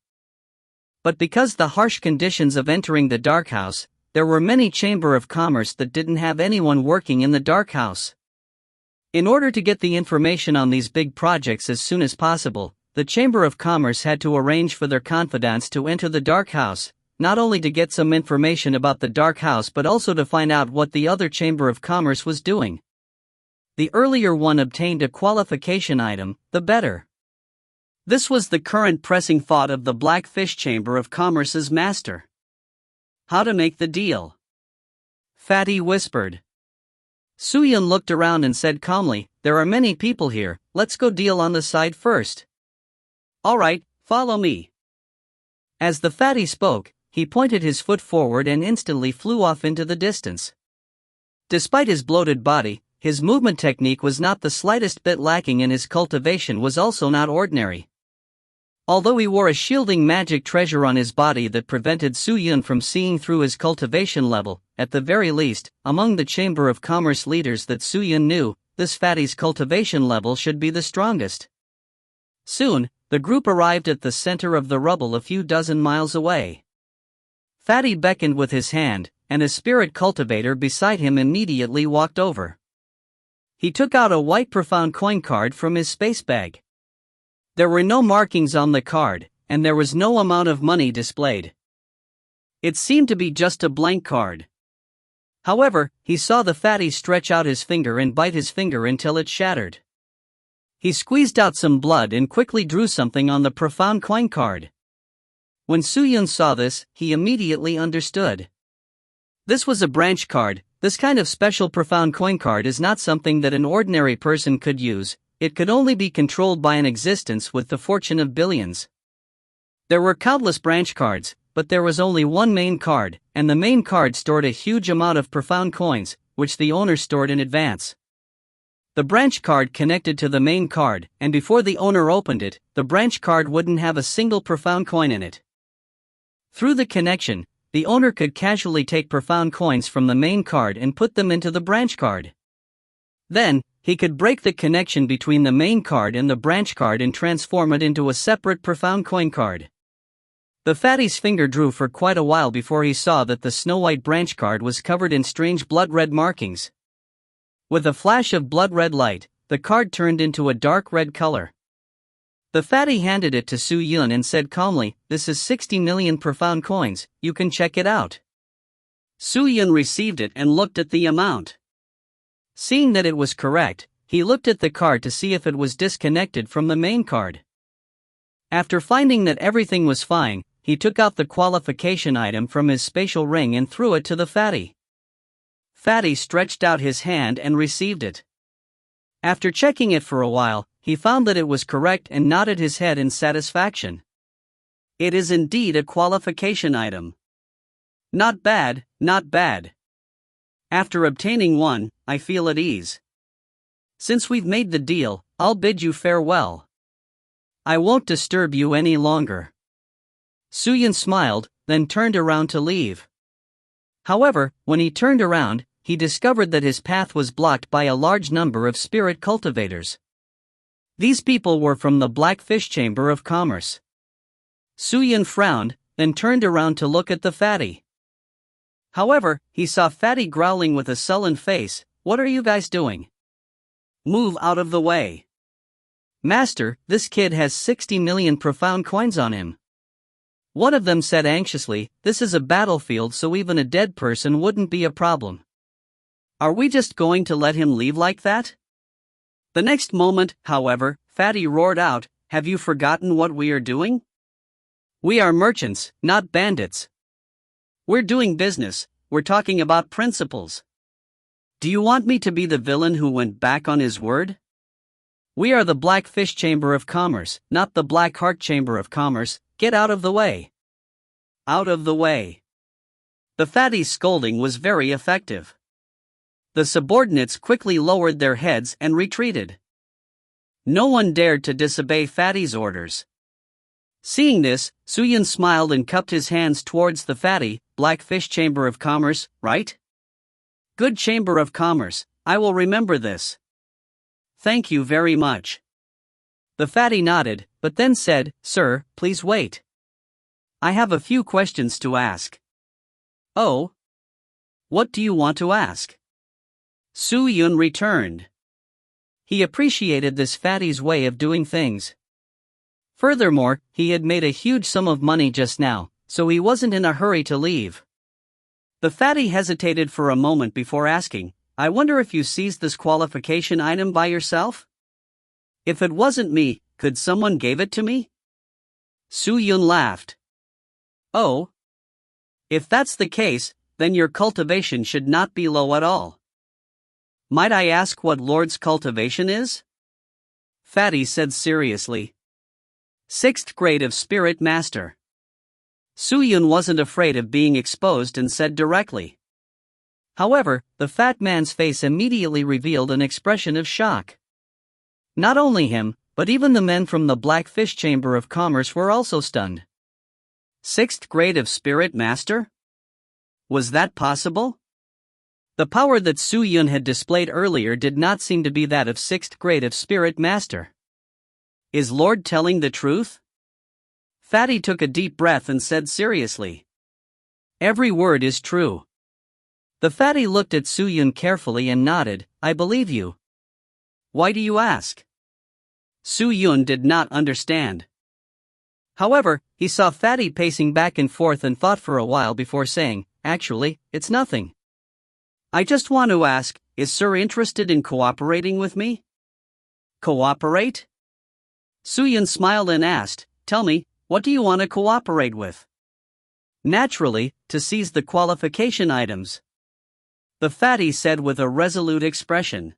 Speaker 1: But because the harsh conditions of entering the dark house, there were many Chamber of Commerce that didn't have anyone working in the dark house. In order to get the information on these big projects as soon as possible, the Chamber of Commerce had to arrange for their confidants to enter the dark house, not only to get some information about the dark house but also to find out what the other Chamber of Commerce was doing. The earlier one obtained a qualification item, the better. This was the current pressing thought of the Blackfish Chamber of Commerce's master.
Speaker 2: How to make the deal? Fatty whispered. Su-Yun looked around and said calmly, there are many people here, let's go deal on the side first. Alright, follow me. As the fatty spoke, he pointed his foot forward and instantly flew off into the distance. Despite his bloated body, his movement technique was not the slightest bit lacking, and his cultivation was also not ordinary. Although he wore a shielding magic treasure on his body that prevented Su-Yun from seeing through his cultivation level, at the very least, among the Chamber of Commerce leaders that Su-Yun knew, this fatty's cultivation level should be the strongest. Soon, the group arrived at the center of the rubble a few dozen miles away. Fatty beckoned with his hand, and a spirit cultivator beside him immediately walked over. He took out a white profound coin card from his space bag. There were no markings on the card, and there was no amount of money displayed. It seemed to be just a blank card. However, he saw the fatty stretch out his finger and bite his finger until it shattered. He squeezed out some blood and quickly drew something on the profound coin card. When Su-Yun saw this, he immediately understood. This was a branch card. This kind of special profound coin card is not something that an ordinary person could use. It could only be controlled by an existence with the fortune of billions. There were countless branch cards, but there was only one main card, and the main card stored a huge amount of profound coins, which the owner stored in advance. The branch card connected to the main card, and before the owner opened it, the branch card wouldn't have a single profound coin in it. Through the connection, the owner could casually take profound coins from the main card and put them into the branch card. Then, he could break the connection between the main card and the branch card and transform it into a separate profound coin card. The fatty's finger drew for quite a while before he saw that the snow-white branch card was covered in strange blood-red markings. With a flash of blood-red light, the card turned into a dark red color. The fatty handed it to Su-Yun and said calmly, "This is 60 million profound coins, you can check it out." Su-Yun received it and looked at the amount. Seeing that it was correct, he looked at the card to see if it was disconnected from the main card. After finding that everything was fine, he took out the qualification item from his spatial ring and threw it to the fatty. Fatty stretched out his hand and received it. After checking it for a while, he found that it was correct and nodded his head in satisfaction. It is indeed a qualification item. Not bad, not bad. After obtaining one, I feel at ease. Since we've made the deal, I'll bid you farewell. I won't disturb you any longer. Su-Yun smiled, then turned around to leave. However, when he turned around, he discovered that his path was blocked by a large number of spirit cultivators. These people were from the Blackfish Chamber of Commerce. Su-Yun frowned, then turned around to look at the fatty. However, he saw Fatty growling with a sullen face. "What are you guys doing? Move out of the way. Master, this kid has 60 million profound coins on him." One of them said anxiously, "This is a battlefield, so even a dead person wouldn't be a problem. Are we just going to let him leave like that?" The next moment, however, Fatty roared out, "Have you forgotten what we are doing? We are merchants, not bandits. We're doing business, we're talking about principles. Do you want me to be the villain who went back on his word? We are the Blackfish Chamber of Commerce, not the Black Heart Chamber of Commerce. Get out of the way. Out of the way." The fatty's scolding was very effective. The subordinates quickly lowered their heads and retreated. No one dared to disobey Fatty's orders. Seeing this, Su-Yun smiled and cupped his hands towards the fatty. "Blackfish Chamber of Commerce, right? Good Chamber of Commerce, I will remember this. Thank you very much." The fatty nodded, but then said, "Sir, please wait. I have a few questions to ask." "Oh? What do you want to ask?" Su-Yun returned. He appreciated this fatty's way of doing things. Furthermore, he had made a huge sum of money just now, so he wasn't in a hurry to leave. The fatty hesitated for a moment before asking, "I wonder if you seized this qualification item by yourself? If it wasn't me, could someone gave it to me?" Su-Yun laughed. "Oh? If that's the case, then your cultivation should not be low at all. Might I ask what Lord's cultivation is? Fatty said seriously. 6th grade of Spirit Master. Soo-Yun wasn't afraid of being exposed and said directly. However, the fat man's face immediately revealed an expression of shock. Not only him, but even the men from the Blackfish Chamber of Commerce were also stunned. 6th grade of Spirit Master? Was that possible? The power that Soo-Yun had displayed earlier did not seem to be that of 6th grade of Spirit Master. Is Lord telling the truth? Fatty took a deep breath and said seriously. Every word is true. The fatty looked at Soo-Yun carefully and nodded, I believe you. Why do you ask? Soo-Yun did not understand. However, he saw Fatty pacing back and forth and thought for a while before saying, actually, it's nothing. I just want to ask, is Sir interested in cooperating with me? Cooperate? Soo-Yun smiled and asked, tell me, what do you want to cooperate with? Naturally, to seize the qualification items. The fatty said with a resolute expression.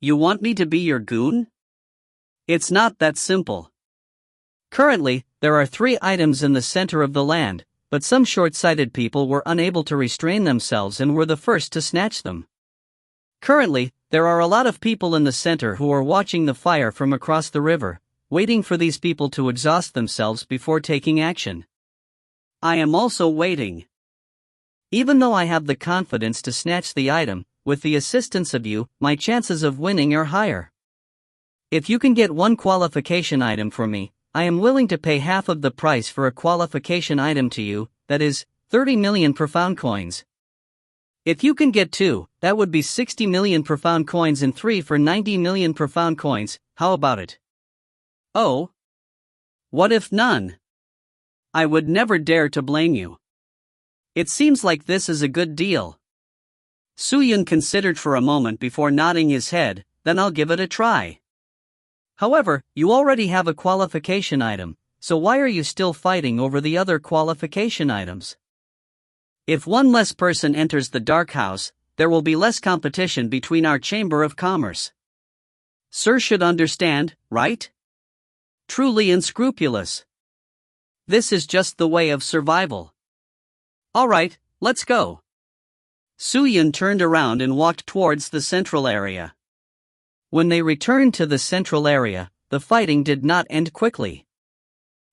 Speaker 2: You want me to be your goon? It's not that simple. Currently, there are 3 items in the center of the land, but some short-sighted people were unable to restrain themselves and were the first to snatch them. Currently, there are a lot of people in the center who are watching the fire from across the river, waiting for these people to exhaust themselves before taking action. I am also waiting. Even though I have the confidence to snatch the item, with the assistance of you, my chances of winning are higher. If you can get 1 qualification item for me, I am willing to pay half of the price for a qualification item to you, that is, 30 million profound coins. If you can get 2, that would be 60 million profound coins and 3 for 90 million profound coins, how about it? Oh? What if none? I would never dare to blame you. It seems like this is a good deal. Soo-Yun considered for a moment before nodding his head, then I'll give it a try. However, you already have a qualification item, so why are you still fighting over the other qualification items? If 1 less person enters the dark house, there will be less competition between our Chamber of Commerce. Sir should understand, right? Truly unscrupulous. This is just the way of survival. Alright, let's go. Soo-Yun turned around and walked towards the central area. When they returned to the central area, the fighting did not end quickly.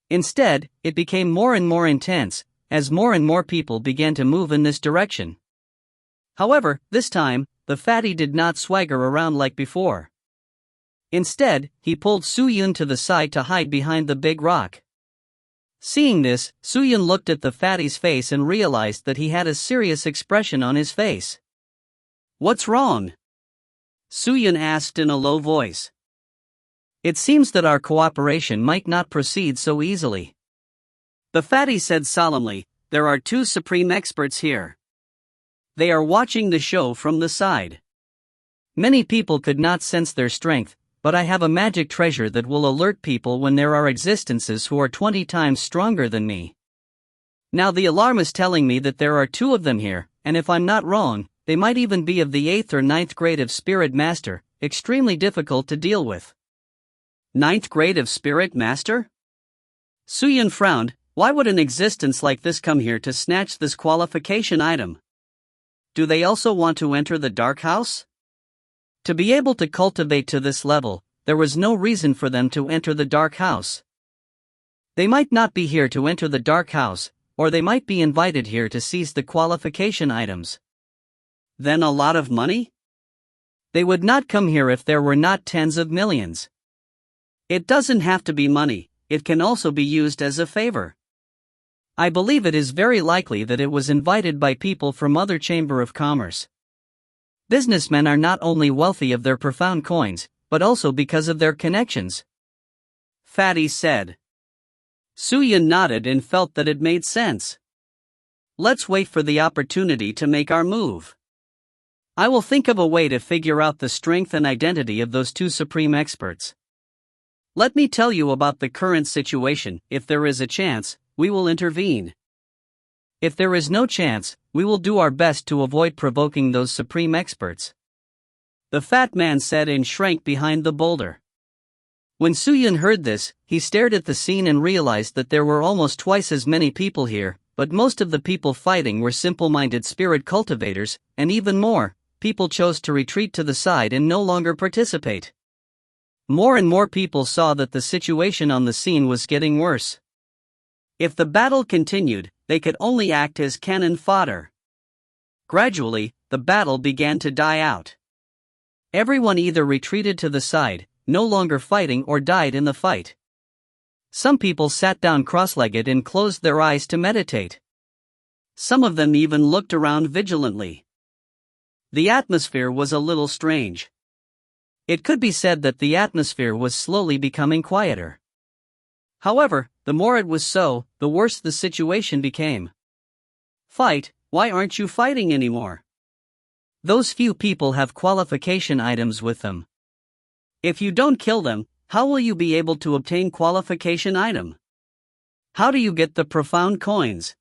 Speaker 2: Instead, it became more and more intense, as more and more people began to move in this direction. However, this time, the fatty did not swagger around like before. Instead, he pulled Soo-Yun to the side to hide behind the big rock. Seeing this, Soo-Yun looked at the fatty's face and realized that he had a serious expression on his face. What's wrong? Soo-Yun asked in a low voice. It seems that our cooperation might not proceed so easily. The fatty said solemnly, there are 2 supreme experts here. They are watching the show from the side. Many people could not sense their strength, but I have a magic treasure that will alert people when there are existences who are 20 times stronger than me. Now the alarm is telling me that there are 2 of them here, and if I'm not wrong, they might even be of the 8th or 9th grade of Spirit Master, extremely difficult to deal with. 9th grade of Spirit Master? Soo-Yun frowned, why would an existence like this come here to snatch this qualification item? Do they also want to enter the dark house? To be able to cultivate to this level, there was no reason for them to enter the dark house. They might not be here to enter the dark house, or they might be invited here to seize the qualification items. Then a lot of money? They would not come here if there were not tens of millions. It doesn't have to be money, it can also be used as a favor. I believe it is very likely that it was invited by people from other Chamber of Commerce. Businessmen are not only wealthy of their profound coins, but also because of their connections. Fatty said. Soo-Yun nodded and felt that it made sense. Let's wait for the opportunity to make our move. I will think of a way to figure out the strength and identity of those 2 supreme experts. Let me tell you about the current situation. If there is a chance, we will intervene.
Speaker 1: If there is no chance, we will do our best to avoid provoking those supreme experts," the fat man said and shrank behind the boulder. When Suyun heard this, he stared at the scene and realized that there were almost twice as many people here, but most of the people fighting were simple-minded spirit cultivators, and even more, people chose to retreat to the side and no longer participate. More and more people saw that the situation on the scene was getting worse. If the battle continued, they could only act as cannon fodder. Gradually, the battle began to die out. Everyone either retreated to the side, no longer fighting, or died in the fight. Some people sat down cross-legged and closed their eyes to meditate. Some of them even looked around vigilantly. The atmosphere was a little strange. It could be said that the atmosphere was slowly becoming quieter. However, the more it was so, the worse the situation became. "Fight, why aren't you fighting anymore? Those few people have qualification items with them. If you don't kill them, how will you be able to obtain qualification item? How do you get the profound coins?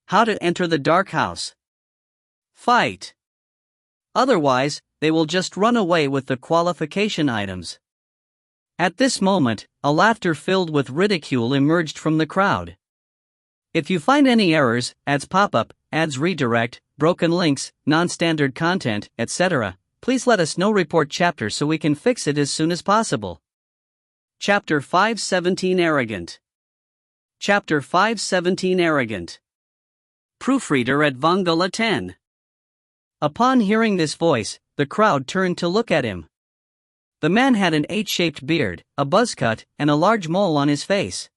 Speaker 1: How to enter the dark house? Fight! Otherwise, they will just run away with the qualification items." At this moment, a laughter filled with ridicule emerged from the crowd. If you find any errors, ads pop-up, ads redirect, broken links, non-standard content, etc., please let us know. Report chapter so we can fix it as soon as possible. Chapter 517 Arrogant. Chapter 517 Arrogant. Proofreader at Vongala 10. Upon hearing this voice, the crowd turned to look at him. The man had an 8-shaped beard, a buzz cut, and a large mole on his face.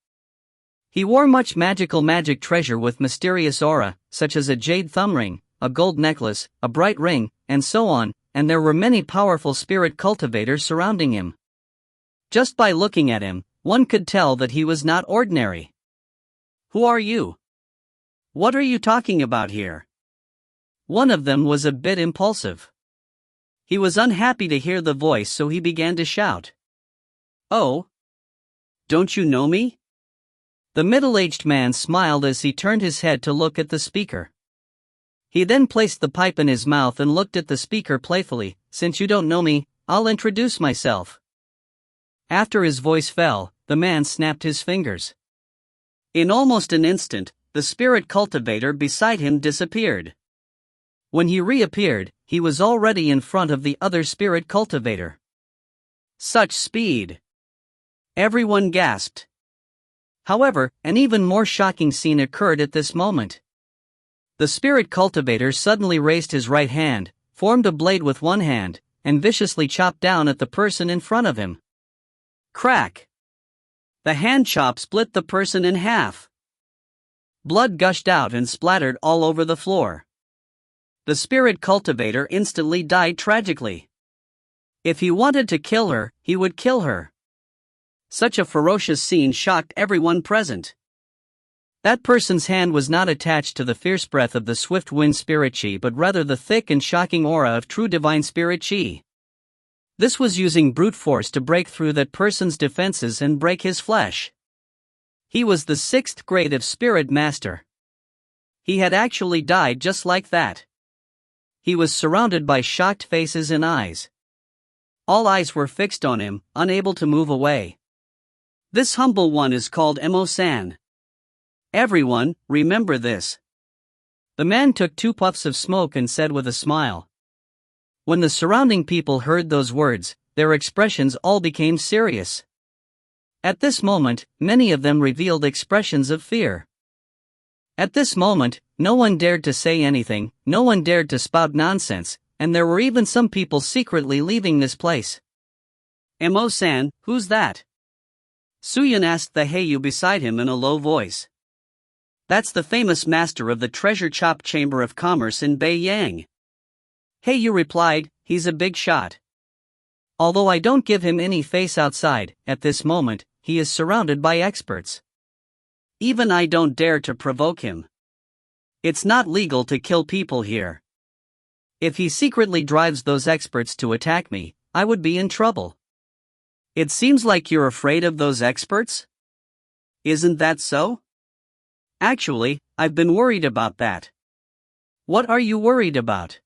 Speaker 1: He wore much magic treasure with mysterious aura, such as a jade thumb ring, a gold necklace, a bright ring, and so on, and there were many powerful spirit cultivators surrounding him. Just by looking at him, one could tell that he was not ordinary. "Who are you? What are you talking about here?" One of them was a bit impulsive. He was unhappy to hear the voice, so he began to shout. "Oh? Don't you know me?" The middle-aged man smiled as he turned his head to look at the speaker. He then placed the pipe in his mouth and looked at the speaker playfully. "Since you don't know me, I'll introduce myself." After his voice fell, the man snapped his fingers. In almost an instant, the spirit cultivator beside him disappeared. When he reappeared, he was already in front of the other spirit cultivator. Such speed! Everyone gasped. However, an even more shocking scene occurred at this moment. The spirit cultivator suddenly raised his right hand, formed a blade with one hand, and viciously chopped down at the person in front of him. Crack! The hand chop split the person in half. Blood gushed out and splattered all over the floor. The spirit cultivator instantly died tragically. If he wanted to kill her, he would kill her. Such a ferocious scene shocked everyone present. That person's hand was not attached to the fierce breath of the swift wind spirit chi, but rather the thick and shocking aura of true divine spirit chi. This was using brute force to break through that person's defenses and break his flesh. He was the 6th grade of spirit master. He had actually died just like that. He was surrounded by shocked faces and eyes. All eyes were fixed on him, unable to move away. This humble one is called Emo-san. Everyone, remember this. The man took 2 puffs of smoke and said with a smile. When the surrounding people heard those words, their expressions all became serious. At this moment, many of them revealed expressions of fear. At this moment, no one dared to say anything, no one dared to spout nonsense, and there were even some people secretly leaving this place. Emo-san, who's that? Suyun asked the Heiyu beside him in a low voice. That's the famous master of the treasure chop chamber of commerce in Beiyang. Heiyu replied, he's a big shot. Although I don't give him any face outside, at this moment, he is surrounded by experts. Even I don't dare to provoke him. It's not legal to kill people here. If he secretly drives those experts to attack me, I would be in trouble. It seems like you're afraid of those experts? Isn't that so?
Speaker 2: Actually, I've been worried about that.
Speaker 1: What are you worried about?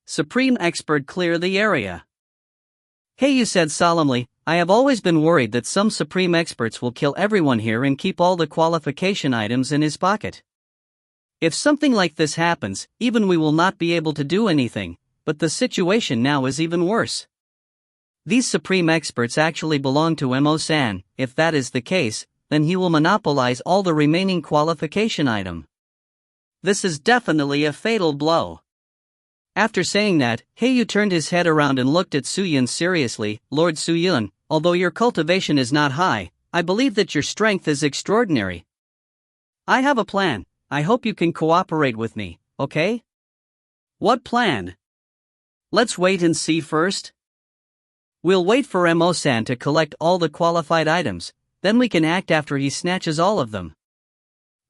Speaker 2: Supreme Expert, clear the area.
Speaker 1: Heiyu said solemnly, I have always been worried that some Supreme Experts will kill everyone here and keep all the qualification items in his pocket. If something like this happens, even we will not be able to do anything, but the situation now is even worse. These Supreme Experts actually belong to Mo-san. If that is the case, then he will monopolize all the remaining qualification item.
Speaker 2: This is definitely a fatal blow.
Speaker 1: After saying that, Heiyu turned his head around and looked at Suyun seriously. Lord Suyun, although your cultivation is not high, I believe that your strength is extraordinary.
Speaker 2: I have a plan. I hope you can cooperate with me, okay?
Speaker 1: What plan?
Speaker 2: Let's wait and see first.
Speaker 1: We'll wait for Mo-san to collect all the qualified items, then we can act after he snatches all of them.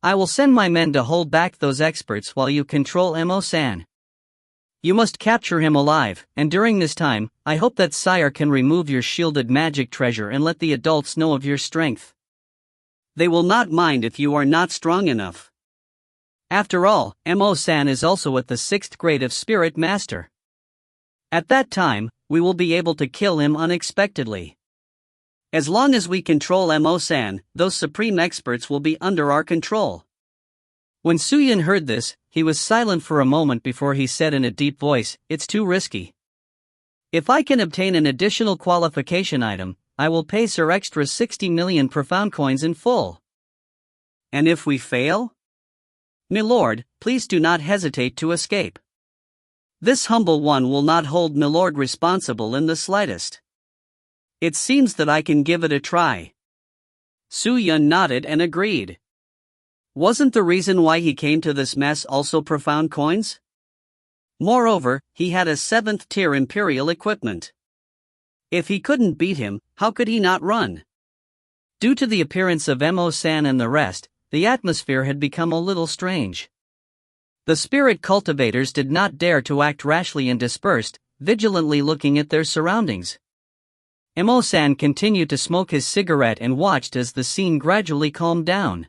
Speaker 1: I will send my men to hold back those experts while you control Mo-san. You must capture him alive, and during this time, I hope that Sire can remove your shielded magic treasure and let the adults know of your strength.
Speaker 2: They will not mind if you are not strong enough.
Speaker 1: After all, Mo-san is also at the 6th grade of Spirit Master. At that time, we will be able to kill him unexpectedly.
Speaker 2: As long as we control Mo-san, those Supreme Experts will be under our control.
Speaker 1: When Suyun heard this, he was silent for a moment before he said in a deep voice, it's too risky. If I can obtain an additional qualification item, I will pay Sir extra 60 million profound coins in full.
Speaker 2: And if we fail?
Speaker 1: Milord, please do not hesitate to escape.
Speaker 2: This humble one will not hold Milord responsible in the slightest. It seems that I can give it a try.
Speaker 1: Suyun nodded and agreed.
Speaker 2: Wasn't the reason why he came to this mess also profound coins? Moreover, he had a 7th tier imperial equipment. If he couldn't beat him, how could he not run?
Speaker 1: Due to the appearance of Mo-san and the rest, the atmosphere had become a little strange. The spirit cultivators did not dare to act rashly and dispersed, vigilantly looking at their surroundings. Mo-san continued to smoke his cigarette and watched as the scene gradually calmed down.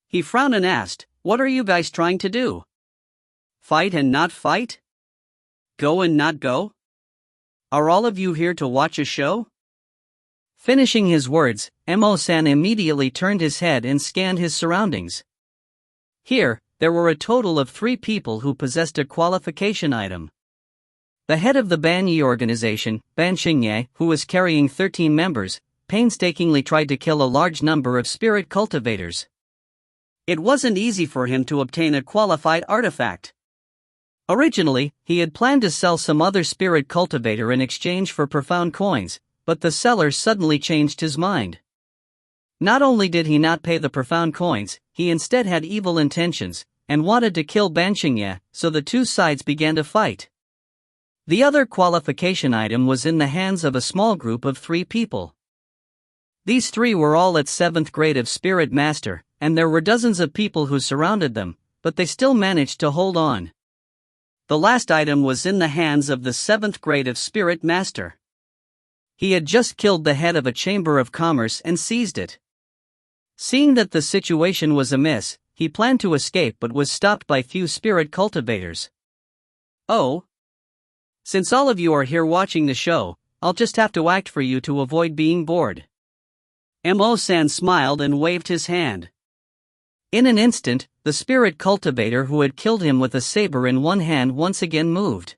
Speaker 2: He frowned and asked, what are you guys trying to do? Fight and not fight? Go and not go? Are all of you here to watch a show?
Speaker 1: Finishing his words, Mo-san immediately turned his head and scanned his surroundings. Here, there were a total of 3 people who possessed a qualification item. The head of the Banyi organization, Ban Xingye, who was carrying 13 members, painstakingly tried to kill a large number of spirit cultivators.
Speaker 2: It wasn't easy for him to obtain a qualified artifact.
Speaker 1: Originally, he had planned to sell some other spirit cultivator in exchange for profound coins, but the seller suddenly changed his mind. Not only did he not pay the profound coins, he instead had evil intentions, and wanted to kill Ban Xingye, so the two sides began to fight. The other qualification item was in the hands of a small group of 3 people. These 3 were all at 7th grade of Spirit Master, and there were dozens of people who surrounded them, but they still managed to hold on.
Speaker 2: The last item was in the hands of the 7th grade of Spirit Master.
Speaker 1: He had just killed the head of a chamber of commerce and seized it. Seeing that the situation was amiss, he planned to escape but was stopped by few spirit cultivators.
Speaker 2: Oh?
Speaker 1: Since all of you are here watching the show, I'll just have to act for you to avoid being bored.
Speaker 2: Mo-san smiled and waved his hand.
Speaker 1: In an instant, the spirit cultivator who had killed him with a saber in one hand once again moved.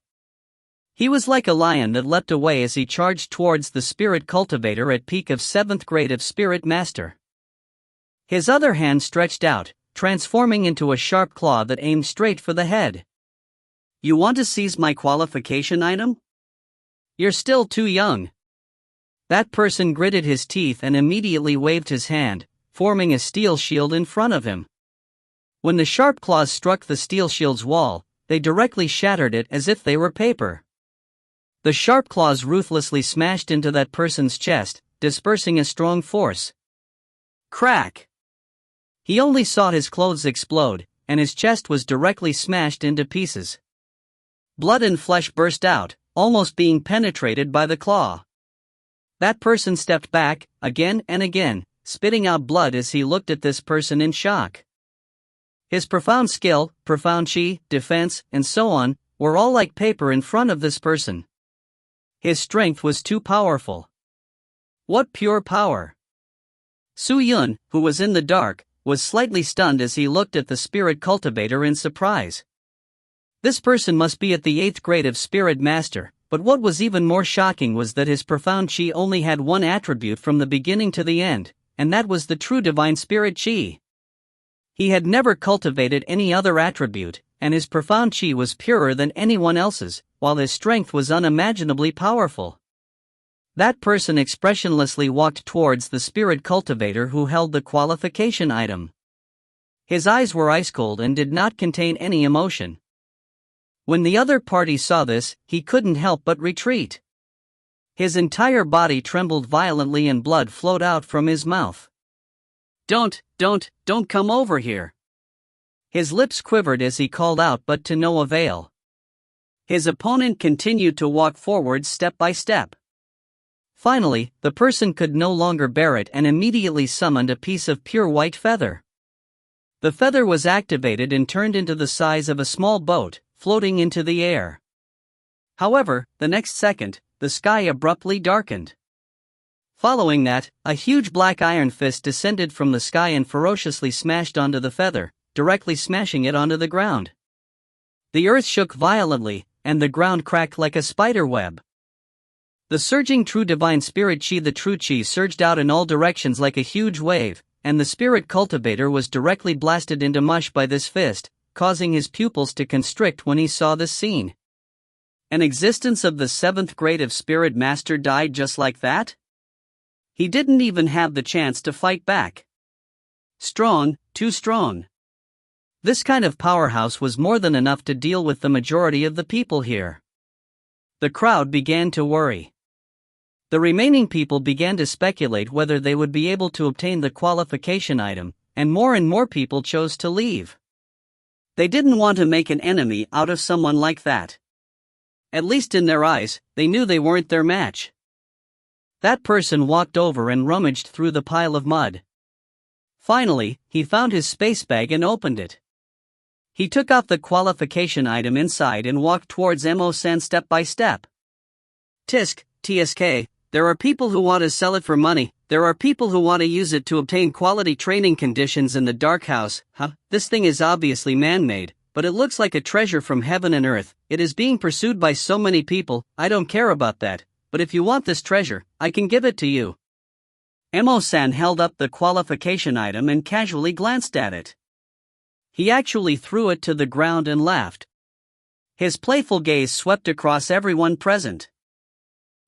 Speaker 1: He was like a lion that leapt away as he charged towards the spirit cultivator at peak of 7th grade of Spirit Master. His other hand stretched out, transforming into a sharp claw that aimed straight for the head.
Speaker 2: You want to seize my qualification item?
Speaker 1: You're still too young. That person gritted his teeth and immediately waved his hand, forming a steel shield in front of him. When the sharp claws struck the steel shield's wall, they directly shattered it as if they were paper. The sharp claws ruthlessly smashed into that person's chest, dispersing a strong force.
Speaker 2: Crack!
Speaker 1: He only saw his clothes explode, and his chest was directly smashed into pieces. Blood and flesh burst out, almost being penetrated by the claw. That person stepped back, again and again, spitting out blood as he looked at this person in shock. His profound skill, profound chi, defense, and so on, were all like paper in front of this person. His strength was too powerful. What pure power! Su Yun, who was in the dark, was slightly stunned as he looked at the spirit cultivator in surprise. This person must be at the 8th grade of Spirit Master, but what was even more shocking was that his profound chi only had one attribute from the beginning to the end, and that was the true divine spirit chi. He had never cultivated any other attribute, and his profound chi was purer than anyone else's, while his strength was unimaginably powerful. That person expressionlessly walked towards the spirit cultivator who held the qualification item. His eyes were ice cold and did not contain any emotion. When the other party saw this, he couldn't help but retreat. His entire body trembled violently and blood flowed out from his mouth. Don't come over here. His lips quivered as he called out, but to no avail. His opponent continued to walk forward step by step. Finally, the person could no longer bear it and immediately summoned a piece of pure white feather. The feather was activated and turned into the size of a small boat, floating into the air. However, the next second, the sky abruptly darkened. Following that, a huge black iron fist descended from the sky and ferociously smashed onto the feather, directly smashing it onto the ground. The earth shook violently, and the ground cracked like a spider web. The surging true divine spirit chi, the true chi, surged out in all directions like a huge wave, and the spirit cultivator was directly blasted into mush by this fist, causing his pupils to constrict when he saw this scene. An existence of the 7th grade of Spirit Master died just like that? He didn't even have the chance to fight back. Strong, too strong. This kind of powerhouse was more than enough to deal with the majority of the people here. The crowd began to worry. The remaining people began to speculate whether they would be able to obtain the qualification item, and more people chose to leave. They didn't want to make an enemy out of someone like that. At least in their eyes, they knew they weren't their match. That person walked over and rummaged through the pile of mud. Finally, he found his space bag and opened it. He took off the qualification item inside and walked towards Mo-san step by step. Tisk, TSK, there are people who want to sell it for money, there are people who want to use it to obtain quality training conditions in the dark house. This thing is obviously man-made, but it looks like a treasure from heaven and earth. It is being pursued by so many people, I don't care about that, but if you want this treasure, I can give it to you. Mo-san held up the qualification item and casually glanced at it. He actually threw it to the ground and laughed. His playful gaze swept across everyone present.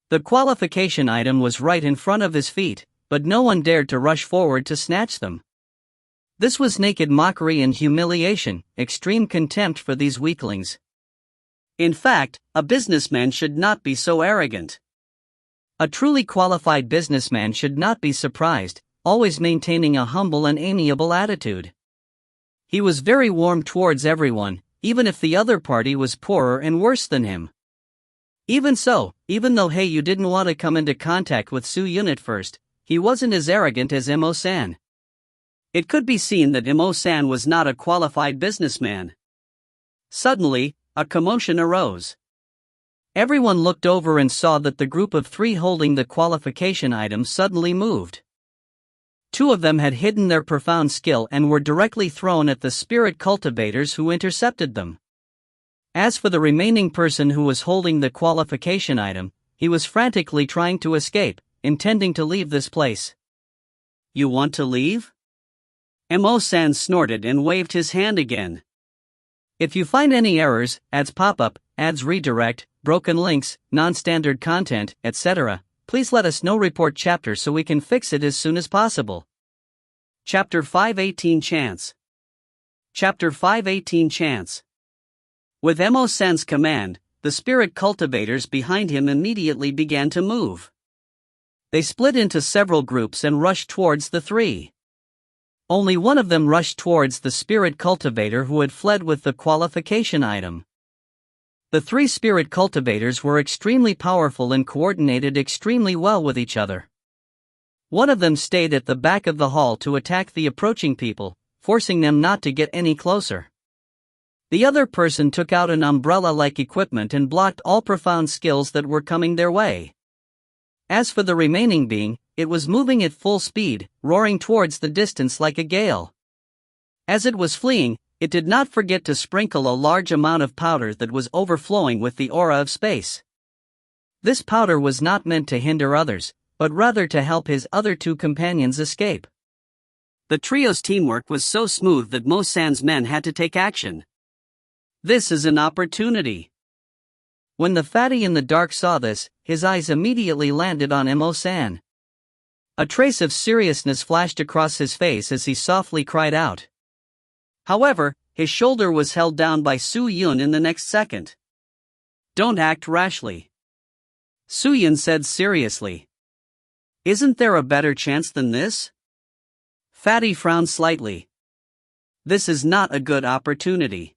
Speaker 1: The qualification item was right in front of his feet, but no one dared to rush forward to snatch them. This was naked mockery and humiliation, extreme contempt for these weaklings. In fact, a businessman should not be so arrogant. A truly qualified businessman should not be surprised, always maintaining a humble and amiable attitude. He was very warm towards everyone, even if the other party was poorer and worse than him. Even so, even though Heiyu didn't want to come into contact with Su Yun at first, he wasn't as arrogant as Mo-san. It could be seen that Mo-san was not a qualified businessman. Suddenly, a commotion arose. Everyone looked over and saw that the group of 3 holding the qualification item suddenly moved. 2 of them had hidden their profound skill and were directly thrown at the spirit cultivators who intercepted them. As for the remaining person who was holding the qualification item, he was frantically trying to escape, intending to leave this place. You want to leave? Mo-san snorted and waved his hand again. If you find any errors, ads pop up, ads redirect, broken links, non-standard content, etc., please let us know. Report chapter so we can fix it as soon as possible. Chapter 518 Chance. Chapter 518 Chance. With Mo-san's command, the spirit cultivators behind him immediately began to move. They split into several groups and rushed towards the 3. Only one of them rushed towards the spirit cultivator who had fled with the qualification item. The 3 spirit cultivators were extremely powerful and coordinated extremely well with each other. One of them stayed at the back of the hall to attack the approaching people, forcing them not to get any closer. The other person took out an umbrella-like equipment and blocked all profound skills that were coming their way. As for the remaining being, it was moving at full speed, roaring towards the distance like a gale. As it was fleeing, it did not forget to sprinkle a large amount of powder that was overflowing with the aura of space. This powder was not meant to hinder others, but rather to help his other two companions escape. The trio's teamwork was so smooth that Mo-san's men had to take action. This is an opportunity. When the fatty in the dark saw this, his eyes immediately landed on Mo-san. A trace of seriousness flashed across his face as he softly cried out. However, his shoulder was held down by Su-yun in the next second. "Don't act rashly," Su-yun said seriously. "Isn't there a better chance than this?" Fatty frowned slightly. "This is not a good opportunity."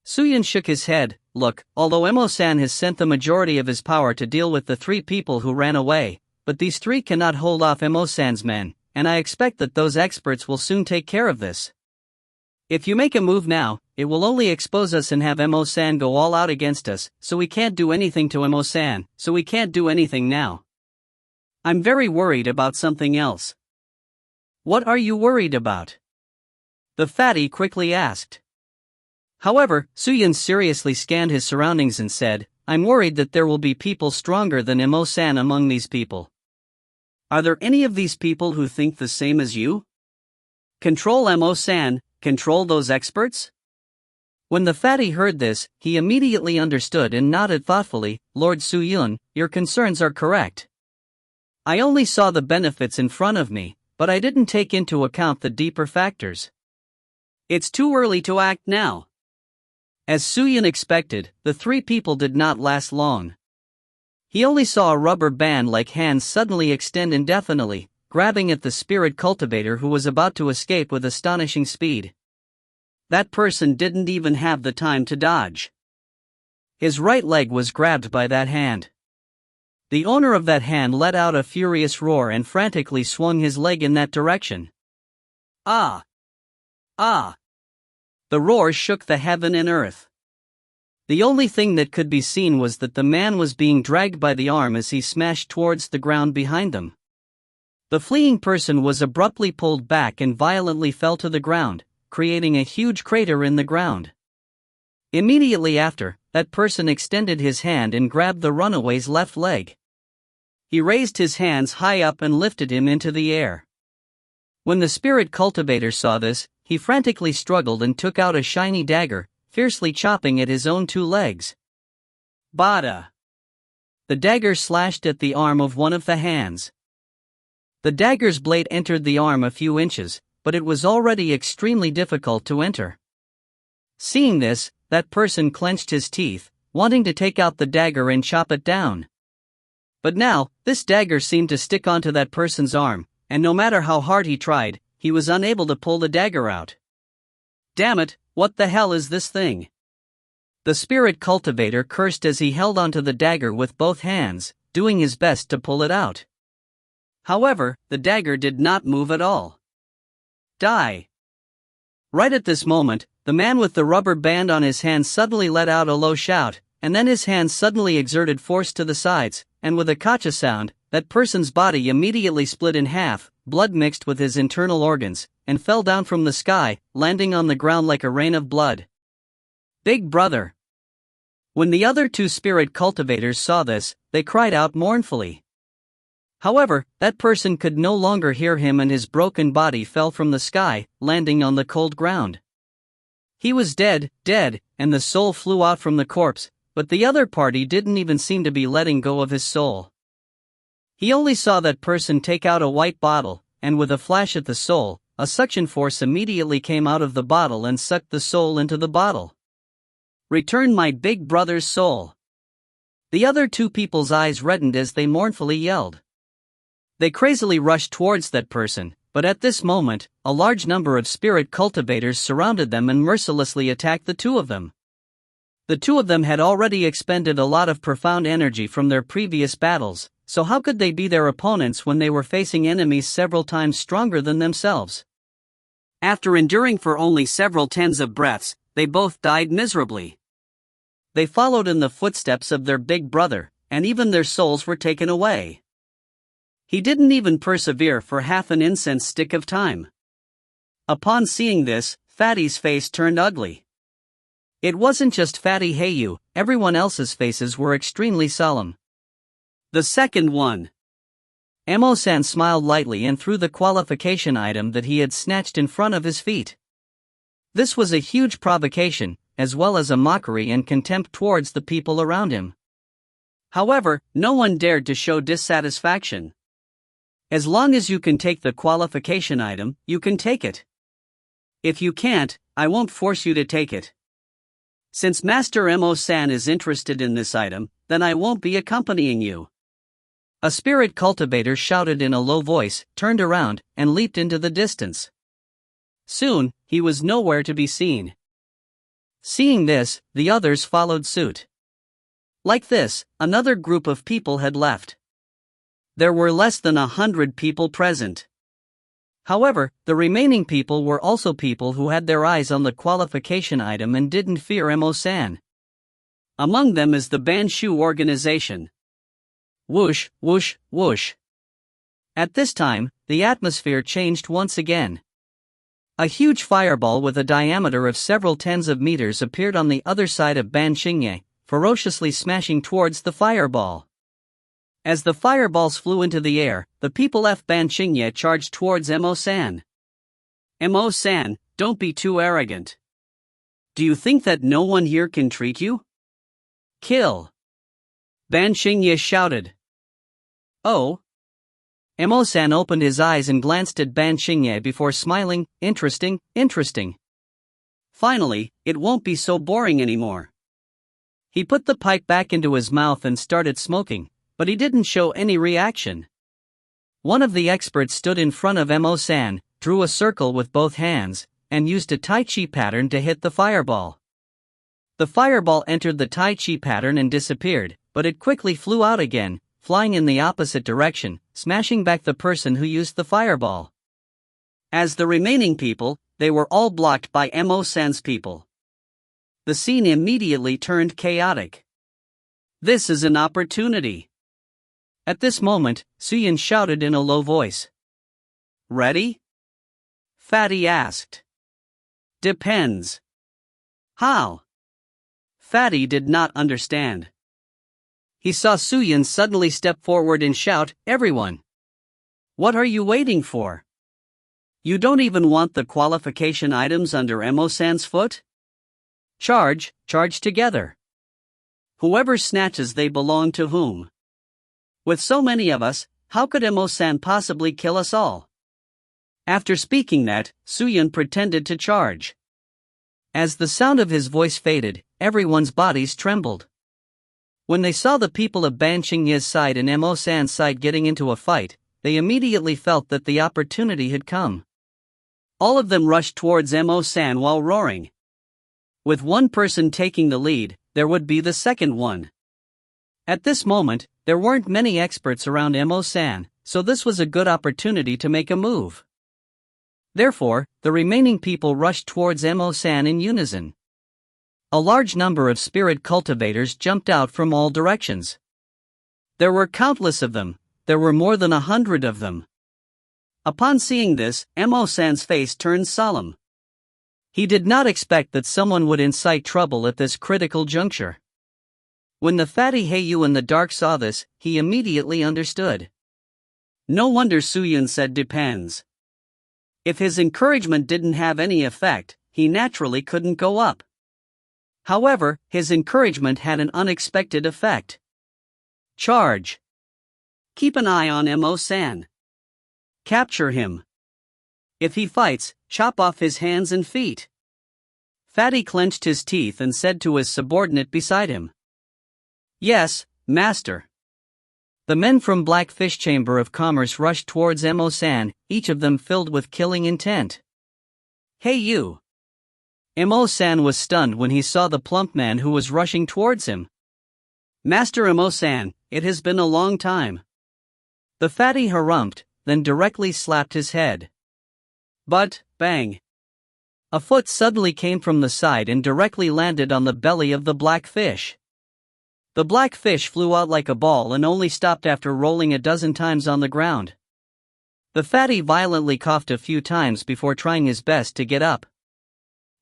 Speaker 1: Su-yun shook his head. "Look, although Mo-san has sent the majority of his power to deal with the three people who ran away, but these three cannot hold off Mo-san's men, and I expect that those experts will soon take care of this. If you make a move now, it will only expose us and have Mo-san go all out against us, so we can't do anything to Mo-san, so we can't do anything now. I'm very worried about something else." "What are you worried about?" the fatty quickly asked. However, Su-yun seriously scanned his surroundings and said, "I'm worried that there will be people stronger than Mo-san among these people. Are there any of these people who think the same as you? Control Mo-san, control those experts?" When the fatty heard this, he immediately understood and nodded thoughtfully. "Lord Su-yun, your concerns are correct. I only saw the benefits in front of me, but I didn't take into account the deeper factors. It's too early to act now." As Su-yun expected, the three people did not last long. He only saw a rubber band-like hand suddenly extend indefinitely, grabbing at the spirit cultivator who was about to escape with astonishing speed. That person didn't even have the time to dodge. His right leg was grabbed by that hand. The owner of that hand let out a furious roar and frantically swung his leg in that direction. "Ah! Ah!" The roar shook the heaven and earth. The only thing that could be seen was that the man was being dragged by the arm as he smashed towards the ground behind them. The fleeing person was abruptly pulled back and violently fell to the ground, creating a huge crater in the ground. Immediately after, that person extended his hand and grabbed the runaway's left leg. He raised his hands high up and lifted him into the air. When the spirit cultivator saw this, he frantically struggled and took out a shiny dagger, fiercely chopping at his own two legs. Bada! The dagger slashed at the arm of one of the hands. The dagger's blade entered the arm a few inches, but it was already extremely difficult to enter. Seeing this, that person clenched his teeth, wanting to take out the dagger and chop it down. But now, this dagger seemed to stick onto that person's arm, and no matter how hard he tried, he was unable to pull the dagger out. "Damn it, what the hell is this thing?" The spirit cultivator cursed as he held onto the dagger with both hands, doing his best to pull it out. However, the dagger did not move at all. Die! Right at this moment, the man with the rubber band on his hand suddenly let out a low shout, and then his hands suddenly exerted force to the sides, and with a kacha sound, that person's body immediately split in half, blood mixed with his internal organs, and fell down from the sky, landing on the ground like a rain of blood. Big brother! When the other two spirit cultivators saw this, they cried out mournfully. However, that person could no longer hear him and his broken body fell from the sky, landing on the cold ground. He was dead, and the soul flew out from the corpse, but the other party didn't even seem to be letting go of his soul. He only saw that person take out a white bottle, and with a flash at the soul, a suction force immediately came out of the bottle and sucked the soul into the bottle. "Return my big brother's soul!" The other two people's eyes reddened as they mournfully yelled. They crazily rushed towards that person, but at this moment, a large number of spirit cultivators surrounded them and mercilessly attacked the two of them. The two of them had already expended a lot of profound energy from their previous battles, so how could they be their opponents when they were facing enemies several times stronger than themselves?
Speaker 2: After enduring for only several tens of breaths, they both died miserably. They followed in the footsteps of their big brother, and even their souls were taken away. He didn't even persevere for half an incense stick of time. Upon seeing this, Fatty's face turned ugly. It wasn't just Fatty Hayu, everyone else's faces were extremely solemn. The second one. Emo-san smiled lightly and threw the qualification item that he had snatched in front of his feet. This was a huge provocation, as well as a mockery and contempt towards the people around him. However, no one dared to show dissatisfaction. As long as you can take the qualification item, you can take it. If you can't, I won't force you to take it. Since Master Emo-san is interested in this item, then I won't be accompanying you. A spirit cultivator shouted in a low voice, turned around, and leaped into the distance. Soon, he was nowhere to be seen. Seeing this, the others followed suit. Like this, another group of people had left. There were less than 100 people present. However, the remaining people were also people who had their eyes on the qualification item and didn't fear Emo-san. Among them is the Banshu organization. Whoosh, whoosh, whoosh. At this time, the atmosphere changed once again. A huge fireball with a diameter of several tens of meters appeared on the other side of Banshingye, ferociously smashing towards the fireball. As the fireballs flew into the air, the people of Banshingye charged towards Emo-san. Emo-san, don't be too arrogant. Do you think that no one here can treat you? Kill! Banshingye shouted. Oh? Emo-san opened his eyes and glanced at Banshingye before smiling. Interesting, interesting. Finally, it won't be so boring anymore. He put the pipe back into his mouth and started smoking, but he didn't show any reaction. One of the experts stood in front of Emo-san, drew a circle with both hands, and used a Tai Chi pattern to hit the fireball. The fireball entered the Tai Chi pattern and disappeared, but it quickly flew out again, flying in the opposite direction, smashing back the person who used the fireball. As the remaining people, they were all blocked by Emo-san's people. The scene immediately turned chaotic. This is an opportunity. At this moment, Suyin shouted in a low voice. Ready? Fatty asked. Depends. How? Fatty did not understand. He saw Suyin suddenly step forward and shout, Everyone! What are you waiting for? You don't even want the qualification items under Emo-san's foot? Charge together. Whoever snatches they belong to whom? With so many of us, how could Emo-san possibly kill us all? After speaking that, Suyin pretended to charge. As the sound of his voice faded, everyone's bodies trembled. When they saw the people of Banshingye's side and Emo-san's side getting into a fight, they immediately felt that the opportunity had come. All of them rushed towards Emo-san while roaring. With one person taking the lead, there would be the second one. At this moment, there weren't many experts around Emo-san, so this was a good opportunity to make a move. Therefore, the remaining people rushed towards Emo-san in unison. A large number of spirit cultivators jumped out from all directions. There were countless of them, there were more than 100 of them. Upon seeing this, Emo-san's face turned solemn. He did not expect that someone would incite trouble at this critical juncture. When the fatty Hayu in the dark saw this, he immediately understood. No wonder Suyin said depends. If his encouragement didn't have any effect, he naturally couldn't go up. However, his encouragement had an unexpected effect. Charge. Keep an eye on Emo-san. Capture him. If he fights, chop off his hands and feet. Fatty clenched his teeth and said to his subordinate beside him. Yes, master. The men from Blackfish Chamber of Commerce rushed towards Emo-san, each of them filled with killing intent. Hey you! Emo-san was stunned when he saw the plump man who was rushing towards him. Master Emo-san, it has been a long time. The fatty harumphed, then directly slapped his head. But, bang!
Speaker 1: A foot suddenly came from the side and directly landed on the belly of the black fish. The black fish flew out like a ball and only stopped after rolling a dozen times on the ground. The fatty violently coughed a few times before trying his best to get up.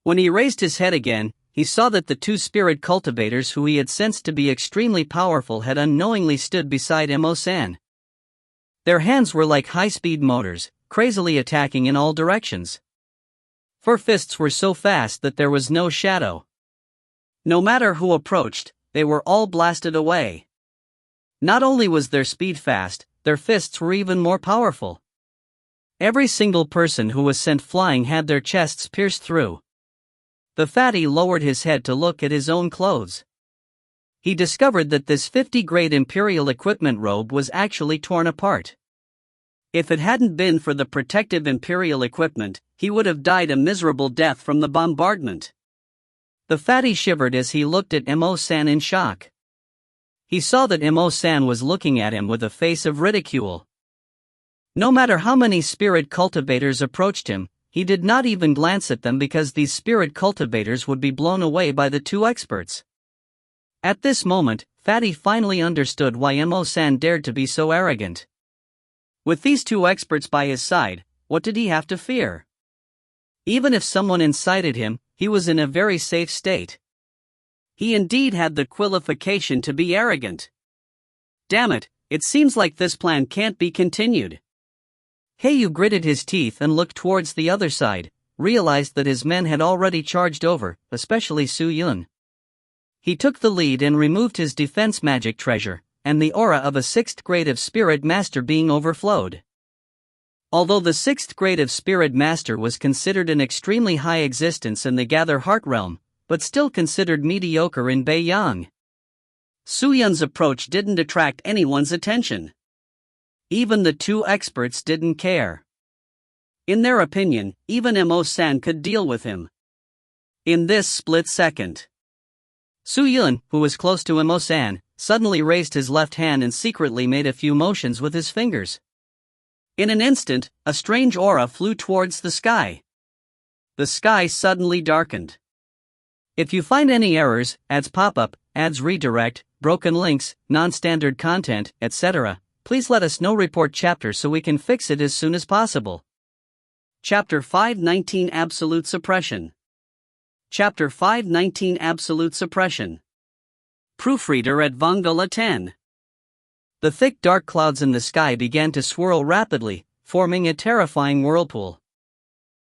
Speaker 1: When he raised his head again, he saw that the two spirit cultivators who he had sensed to be extremely powerful had unknowingly stood beside Emo-san. Their hands were like high-speed motors, crazily attacking in all directions. Four fists were so fast that there was no shadow. No matter who approached, they were all blasted away. Not only was their speed fast, their fists were even more powerful. Every single person who was sent flying had their chests pierced through. The fatty lowered his head to look at his own clothes. He discovered that this 50-grade Imperial equipment robe was actually torn apart. If it hadn't been for the protective Imperial equipment, he would have died a miserable death from the bombardment. The fatty shivered as he looked at Emo-san in shock. He saw that Emo-san was looking at him with a face of ridicule. No matter how many spirit cultivators approached him, he did not even glance at them because these spirit cultivators would be blown away by the two experts. At this moment, Fatty finally understood why Emo-san dared to be so arrogant. With these two experts by his side, what did he have to fear? Even if someone incited him, he was in a very safe state. He indeed had the qualification to be arrogant. Damn it, it seems like this plan can't be continued. Heiyu gritted his teeth and looked towards the other side, realized that his men had already charged over, especially Su-yun. He took the lead and removed his defense magic treasure, and the aura of a 6th grade of Spirit Master being overflowed. Although the 6th grade of Spirit Master was considered an extremely high existence in the Gather Heart realm, but still considered mediocre in Beiyang. Su-yun's approach didn't attract anyone's attention. Even the two experts didn't care. In their opinion, even Emo-san could deal with him. In this split second, Su-yun, who was close to Emo-san, suddenly raised his left hand and secretly made a few motions with his fingers. In an instant, a strange aura flew towards the sky. The sky suddenly darkened. If you find any errors, ads pop-up, ads redirect, broken links, non-standard content, etc., please let us know. Report chapter so we can fix it as soon as possible. Chapter 519 Absolute Suppression. Chapter 519 Absolute Suppression. Proofreader at Vongola 10. The thick dark clouds in the sky began to swirl rapidly, forming a terrifying whirlpool.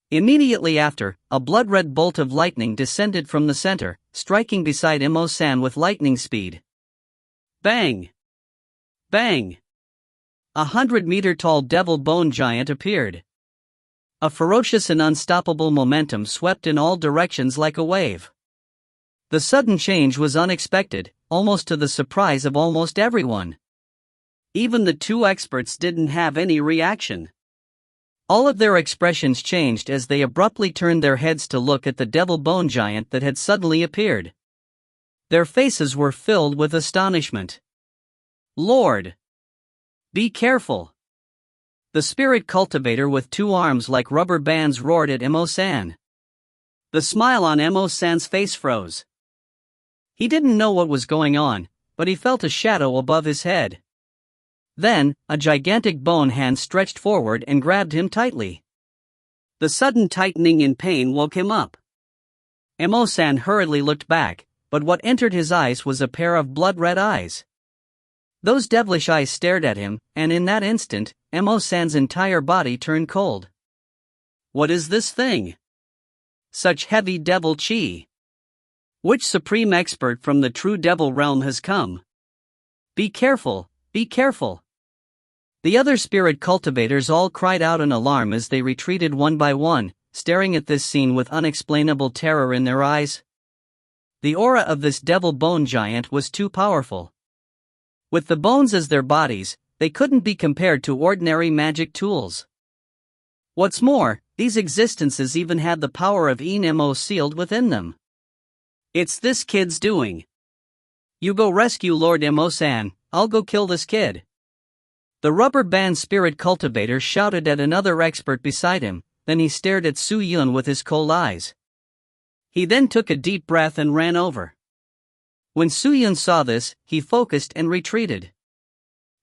Speaker 1: Immediately after, a blood-red bolt of lightning descended from the center, striking beside Emo-san with lightning speed. Bang! Bang! 100-meter-tall devil bone giant appeared. A ferocious and unstoppable momentum swept in all directions like a wave. The sudden change was unexpected, almost to the surprise of almost everyone. Even the two experts didn't have any reaction. All of their expressions changed as they abruptly turned their heads to look at the devil bone giant that had suddenly appeared. Their faces were filled with astonishment. Lord! Be careful! The spirit cultivator with two arms like rubber bands roared at Emo-san. The smile on Emo-san's face froze. He didn't know what was going on, but he felt a shadow above his head. Then, a gigantic bone hand stretched forward and grabbed him tightly. The sudden tightening in pain woke him up. Emo-san hurriedly looked back, but what entered his eyes was a pair of blood-red eyes. Those devilish eyes stared at him, and in that instant, Emo-san's entire body turned cold. What is this thing? Such heavy devil chi. Which supreme expert from the true devil realm has come? Be careful, be careful. The other spirit cultivators all cried out in alarm as they retreated one by one, staring at this scene with unexplainable terror in their eyes. The aura of this devil bone giant was too powerful. With the bones as their bodies, they couldn't be compared to ordinary magic tools. What's more, these existences even had the power of Emo sealed within them. It's this kid's doing. You go rescue Lord Emo-san, I'll go kill this kid. The rubber band spirit cultivator shouted at another expert beside him, then he stared at Su Yun with his cold eyes. He then took a deep breath and ran over. When Su Yun saw this, he focused and retreated.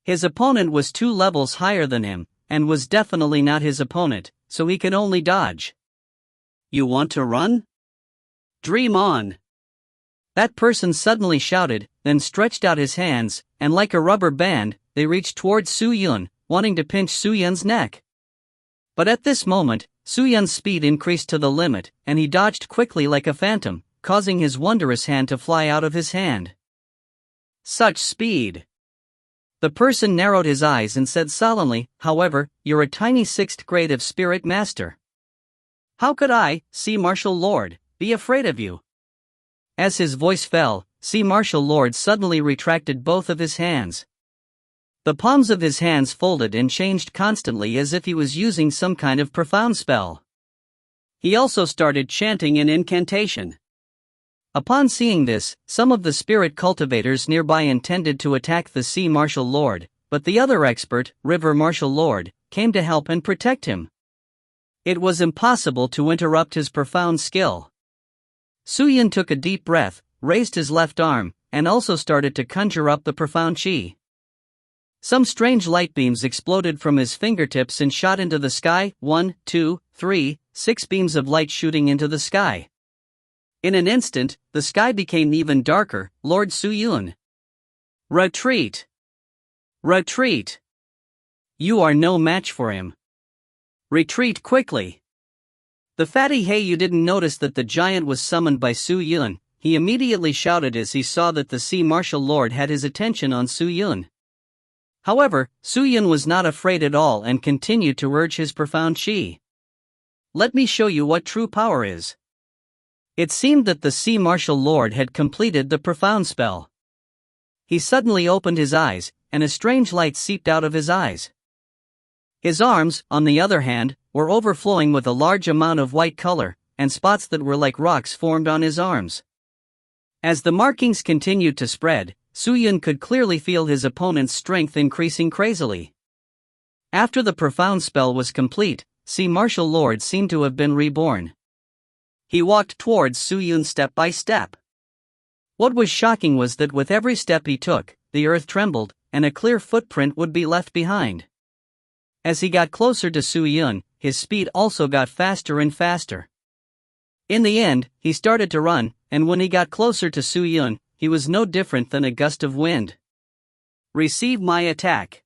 Speaker 1: His opponent was 2 levels higher than him, and was definitely not his opponent, so he could only dodge. "You want to run? Dream on!" That person suddenly shouted, then stretched out his hands, and like a rubber band, they reached towards Su Yun, wanting to pinch Su Yun's neck. But at this moment, Su Yun's speed increased to the limit, and he dodged quickly like a phantom, causing his wondrous hand to fly out of his hand. Such speed! The person narrowed his eyes and said solemnly, "However, you're a tiny 6th grade of Spirit Master. How could I, Sea Martial Lord, be afraid of you?" As his voice fell, Sea Martial Lord suddenly retracted both of his hands. The palms of his hands folded and changed constantly as if he was using some kind of profound spell. He also started chanting an incantation. Upon seeing this, some of the spirit cultivators nearby intended to attack the Sea Martial Lord, but the other expert, River Martial Lord, came to help and protect him. It was impossible to interrupt his profound skill. Su Yun took a deep breath, raised his left arm, and also started to conjure up the profound chi. Some strange light beams exploded from his fingertips and shot into the sky. 1, 2, 3, 6 beams of light shooting into the sky. In an instant, the sky became even darker. "Lord Su Yun! Retreat! Retreat! You are no match for him. Retreat quickly!" The fatty Heiyu didn't notice that the giant was summoned by Su Yun. He immediately shouted as he saw that the Sea Martial Lord had his attention on Su Yun. However, Su Yun was not afraid at all and continued to urge his profound chi. "Let me show you what true power is." It seemed that the Sea Martial Lord had completed the profound spell. He suddenly opened his eyes, and a strange light seeped out of his eyes. His arms, on the other hand, were overflowing with a large amount of white color, and spots that were like rocks formed on his arms. As the markings continued to spread, Su Yun could clearly feel his opponent's strength increasing crazily. After the profound spell was complete, Sea Martial Lord seemed to have been reborn. He walked towards Su Yun step by step. What was shocking was that with every step he took, the earth trembled, and a clear footprint would be left behind. As he got closer to Su Yun, his speed also got faster and faster. In the end, he started to run, and when he got closer to Su Yun, he was no different than a gust of wind. "Receive my attack!"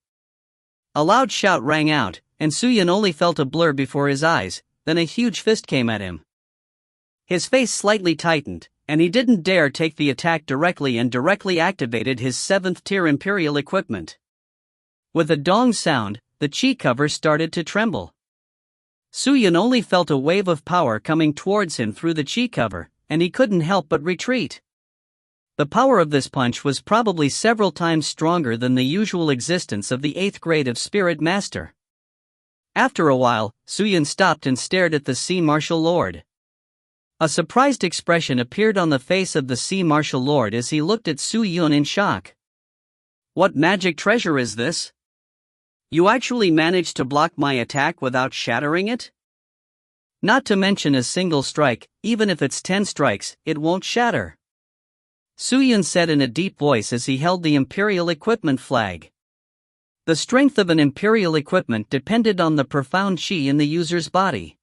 Speaker 1: A loud shout rang out, and Su Yun only felt a blur before his eyes, then a huge fist came at him. His face slightly tightened, and he didn't dare take the attack directly and directly activated his 7th tier Imperial equipment. With a dong sound, the chi cover started to tremble. Su Yun only felt a wave of power coming towards him through the chi cover, and he couldn't help but retreat. The power of this punch was probably several times stronger than the usual existence of the 8th grade of Spirit Master. After a while, Su Yun stopped and stared at the Sea Martial Lord. A surprised expression appeared on the face of the Sea Martial Lord as he looked at Su Yun in shock. "What magic treasure is this? You actually managed to block my attack without shattering it? Not to mention a single strike, even if it's 10 strikes, it won't shatter," Su Yun said in a deep voice as he held the Imperial Equipment flag. The strength of an Imperial Equipment depended on the profound chi in the user's body.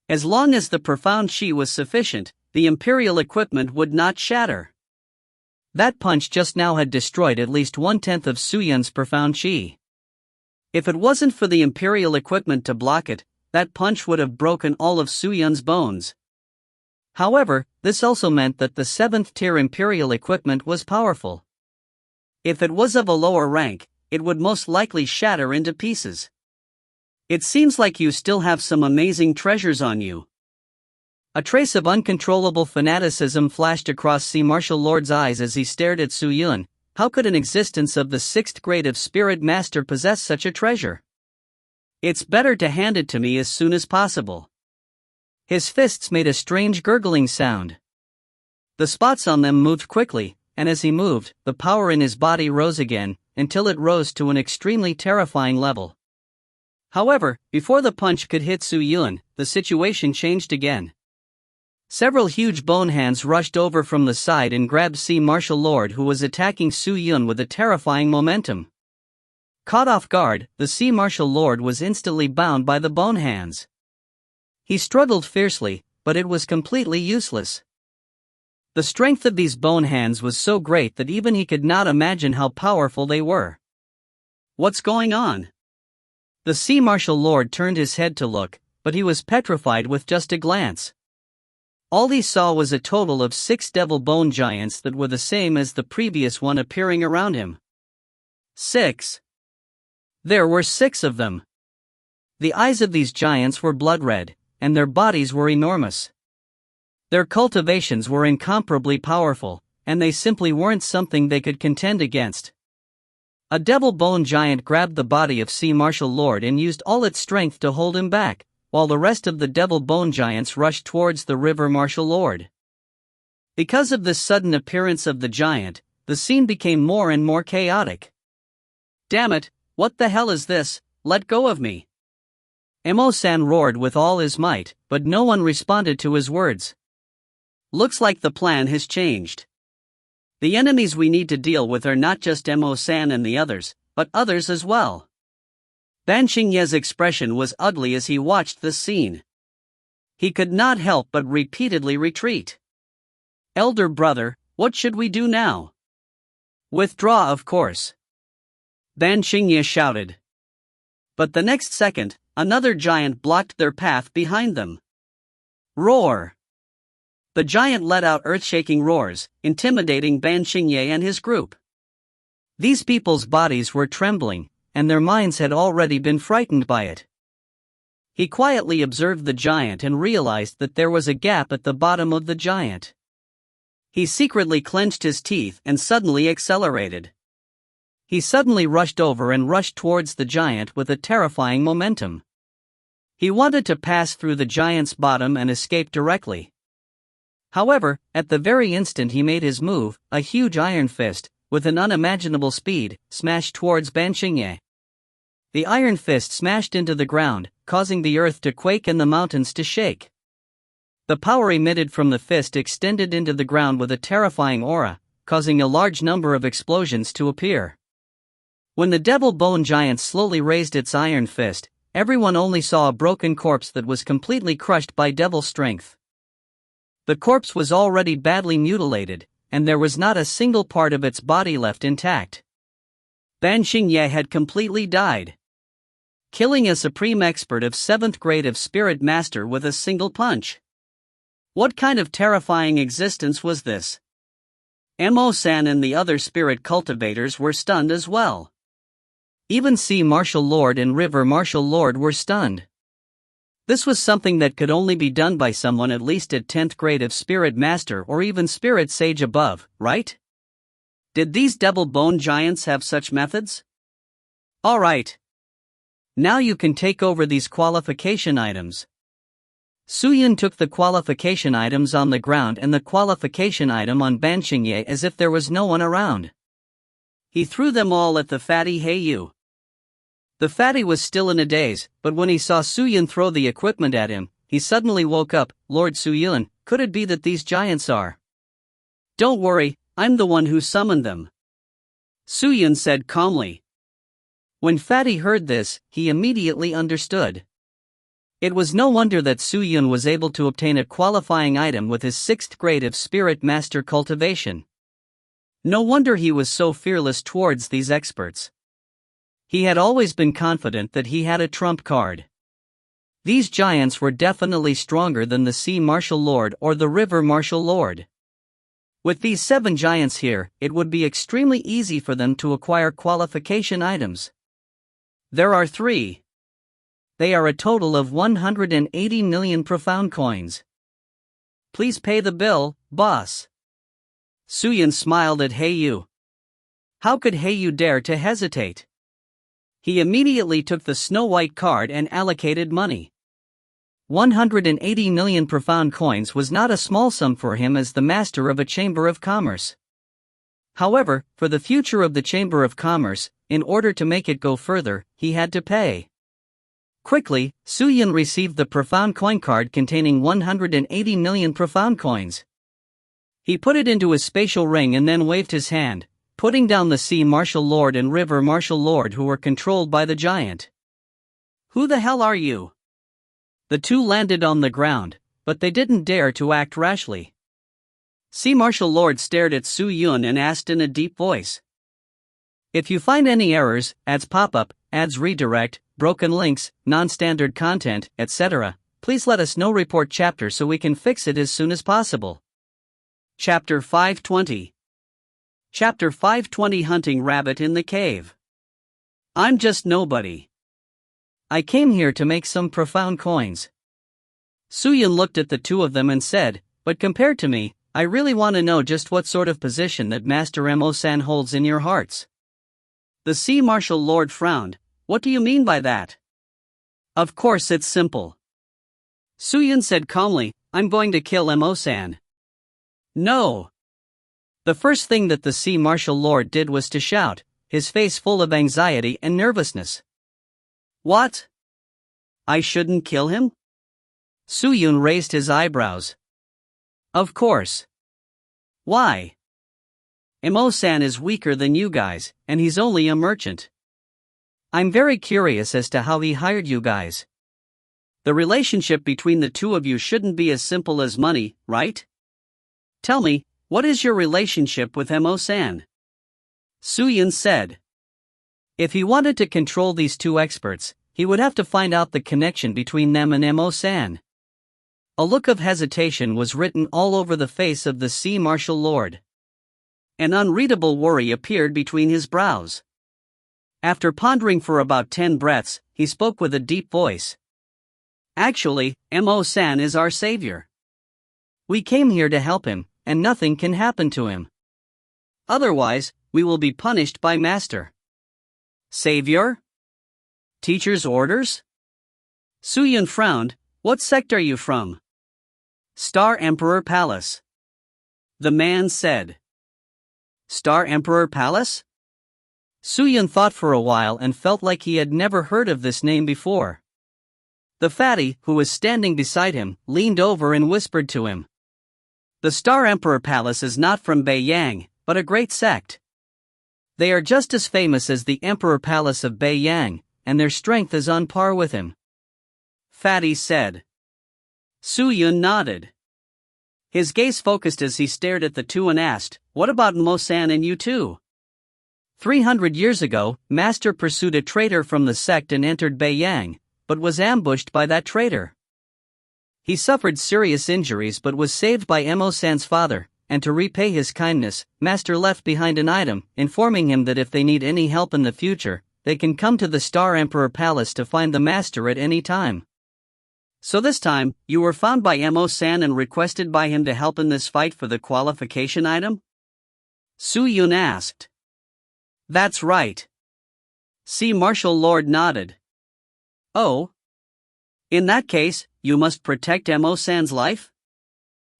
Speaker 1: As long as the profound chi was sufficient, the Imperial Equipment would not shatter. That punch just now had destroyed at least 1/10 of Su Yun's profound chi. If it wasn't for the Imperial Equipment to block it, that punch would have broken all of Su Yun's bones. However, this also meant that the 7th tier Imperial Equipment was powerful. If it was of a lower rank, it would most likely shatter into pieces. "It seems like you still have some amazing treasures on you." A trace of uncontrollable fanaticism flashed across Sea Martial Lord's eyes as he stared at Su Yun. How could an existence of the 6th grade of Spirit Master possess such a treasure? It's better to hand it to me as soon as possible. His fists made a strange gurgling sound. The spots on them moved quickly, and as he moved, the power in his body rose again, until it rose to an extremely terrifying level.
Speaker 2: However, before the punch could hit Su Yun, the situation changed again. Several huge bone hands rushed over from the side and grabbed Sea Martial Lord, who was attacking Su Yun with a terrifying momentum. Caught off guard, the Sea Martial Lord was instantly bound by the bone hands. He struggled fiercely, but it was completely useless. The strength of these bone hands was so great that even he could not imagine how powerful they were. What's going on? The Sea Martial Lord turned his head to look, but he was petrified with just a glance. All he saw was a total of 6 devil bone giants that were the same as the previous one appearing around him. 6. There were 6 of them. The eyes of these giants were blood red, and their bodies were enormous. Their cultivations were incomparably powerful, and they simply weren't something they could contend against. A devil bone giant grabbed the body of Sea Martial Lord and used all its strength to hold him back, while the rest of the devil bone giants rushed towards the River Martial Lord. Because of this sudden appearance of the giant, the scene became more and more chaotic. "Damn it, what the hell is this? Let go of me!" Emo-san roared with all his might, but no one responded to his words. "Looks like the plan has changed. The enemies we need to deal with are not just Emo-san and the others, but others as well." Ban Xingye's expression was ugly as he watched this scene. He could not help but repeatedly retreat. "Elder brother, what should we do now?" "Withdraw, of course," Ban Xingye shouted. But the next second, another giant blocked their path behind them. "Roar!" The giant let out earth-shaking roars, intimidating Ban Xingye and his group. These people's bodies were trembling, and their minds had already been frightened by it. He quietly observed the giant and realized that there was a gap at the bottom of the giant. He secretly clenched his teeth and suddenly accelerated. He suddenly rushed over and rushed towards the giant with a terrifying momentum. He wanted to pass through the giant's bottom and escape directly. However, at the very instant he made his move, a huge iron fist, with an unimaginable speed, smashed towards Ban Xingye. The iron fist smashed into the ground, causing the earth to quake and the mountains to shake. The power emitted from the fist extended into the ground with a terrifying aura, causing a large number of explosions to appear. When the devil bone giant slowly raised its iron fist, everyone only saw a broken corpse that was completely crushed by devil strength. The corpse was already badly mutilated, and there was not a single part of its body left intact. Ban Xingye had completely died, killing a supreme expert of 7th grade of Spirit Master with a single punch. What kind of terrifying existence was this? Emo-san and the other spirit cultivators were stunned as well. Even Sea Martial Lord and River Martial Lord were stunned. This was something that could only be done by someone at least at 10th grade of Spirit Master or even Spirit Sage above, right? Did these devil bone giants have such methods? Alright. Now you can take over these qualification items. Su Yun took the qualification items on the ground and the qualification item on Ban Xingye as if there was no one around. He threw them all at the fatty Heiyu. The fatty was still in a daze, but when he saw Su Yun throw the equipment at him, he suddenly woke up. "Lord Su Yun, could it be that these giants are?" "Don't worry, I'm the one who summoned them," Su Yun said calmly. When Fatty heard this, he immediately understood. It was no wonder that Su Yun was able to obtain a qualifying item with his 6th grade of Spirit Master cultivation. No wonder he was so fearless towards these experts. He had always been confident that he had a trump card. These giants were definitely stronger than the Sea Martial Lord or the River Martial Lord. With these 7 giants here, it would be extremely easy for them to acquire qualification items. There are 3. They are a total of 180 million profound coins. Please pay the bill, boss. Su Yun smiled at Heiyu. How could Heiyu dare to hesitate? He immediately took the Snow White card and allocated money. 180 million profound coins was not a small sum for him as the master of a Chamber of Commerce. However, for the future of the Chamber of Commerce, in order to make it go further, he had to pay.
Speaker 1: Quickly, Su-Yun received the profound coin card containing 180 million profound coins. He put it into his spatial ring and then waved his hand, putting down the Sea Martial Lord and River Martial Lord who were controlled by the giant. "Who the hell are you?" The two landed on the ground, but they didn't dare to act rashly. Sea Martial Lord stared at Su-Yun and asked in a deep voice. "If you find any errors, ads pop-up, ads redirect, broken links, non-standard content, etc., please let us know. Report chapter so we can fix it as soon as possible." Chapter 520. Chapter 520 Hunting Rabbit in the Cave. I'm just nobody. I came here to make some profound coins. Su-Yun looked at the two of them and said, "But compared to me, I really want to know just what sort of position that Master Mo-san holds in your hearts." The Sea Martial Lord frowned. "What do you mean by that?" "Of course it's simple." Su-Yun said calmly, "I'm going to kill Mo-san." "No!" The first thing that the Sea Martial Lord did was to shout, his face full of anxiety and nervousness. "What? I shouldn't kill him?" Su-Yun raised his eyebrows. "Of course. Why? Mo-san is weaker than you guys, and he's only a merchant. I'm very curious as to how he hired you guys. The relationship between the two of you shouldn't be as simple as money, right? Tell me, what is your relationship with Mo-san?" Su-Yun said. If he wanted to control these two experts, he would have to find out the connection between them and Mo-san. A look of hesitation was written all over the face of the Sea Martial Lord. An unreadable worry appeared between his brows. After pondering for about 10 breaths, he spoke with a deep voice. "Actually, Mo-san is our savior. We came here to help him, and nothing can happen to him. Otherwise, we will be punished by Master." "Savior? Teacher's orders?" Su-Yun frowned. "What sect are you from?" "Star Emperor Palace." The man said. "Star Emperor Palace?" Su-Yun thought for a while and felt like he had never heard of this name before. The fatty, who was standing beside him, leaned over and whispered to him. "The Star Emperor Palace is not from Beiyang, but a great sect. They are just as famous as the Emperor Palace of Beiyang, and their strength is on par with him," Fatty said. Su-Yun nodded. His gaze focused as he stared at the two and asked, "What about Mo-san and you two?" 300 years ago, Master pursued a traitor from the sect and entered Beiyang, but was ambushed by that traitor. He suffered serious injuries but was saved by Mo-san's father, and to repay his kindness, Master left behind an item, informing him that if they need any help in the future, they can come to the Star Emperor Palace to find the Master at any time. So this time, you were found by Mo-san and requested by him to help in this fight for the qualification item? Su-Yun asked. That's right. Sea Martial Lord nodded. Oh? In that case, you must protect Mo-san's life?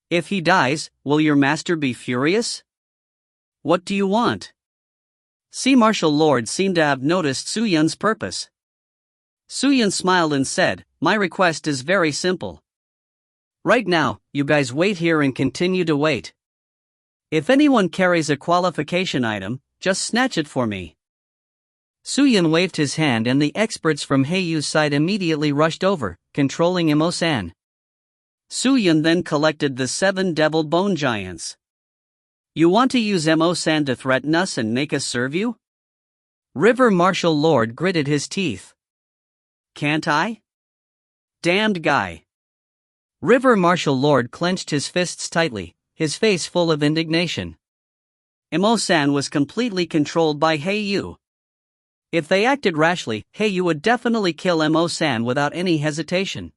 Speaker 1: If he dies, will your master be furious? What do you want? Sea Martial Lord seemed to have noticed Su-Yun's purpose. Su-Yun smiled and said, My request is very simple. Right now, you guys wait here and continue to wait. If anyone carries a qualification item, just snatch it for me. Su-Yun waved his hand and the experts from Heiyu's side immediately rushed over, controlling Mo-san. Su-Yun then collected the 7 devil bone giants. You want to use Mo-san to threaten us and make us serve you? River Martial Lord gritted his teeth. Can't I? Damned guy. River Martial Lord clenched his fists tightly, his face full of indignation. Mo-san was completely controlled by Heiyu. If they acted rashly, Heiyu would definitely kill Mo-san without any hesitation.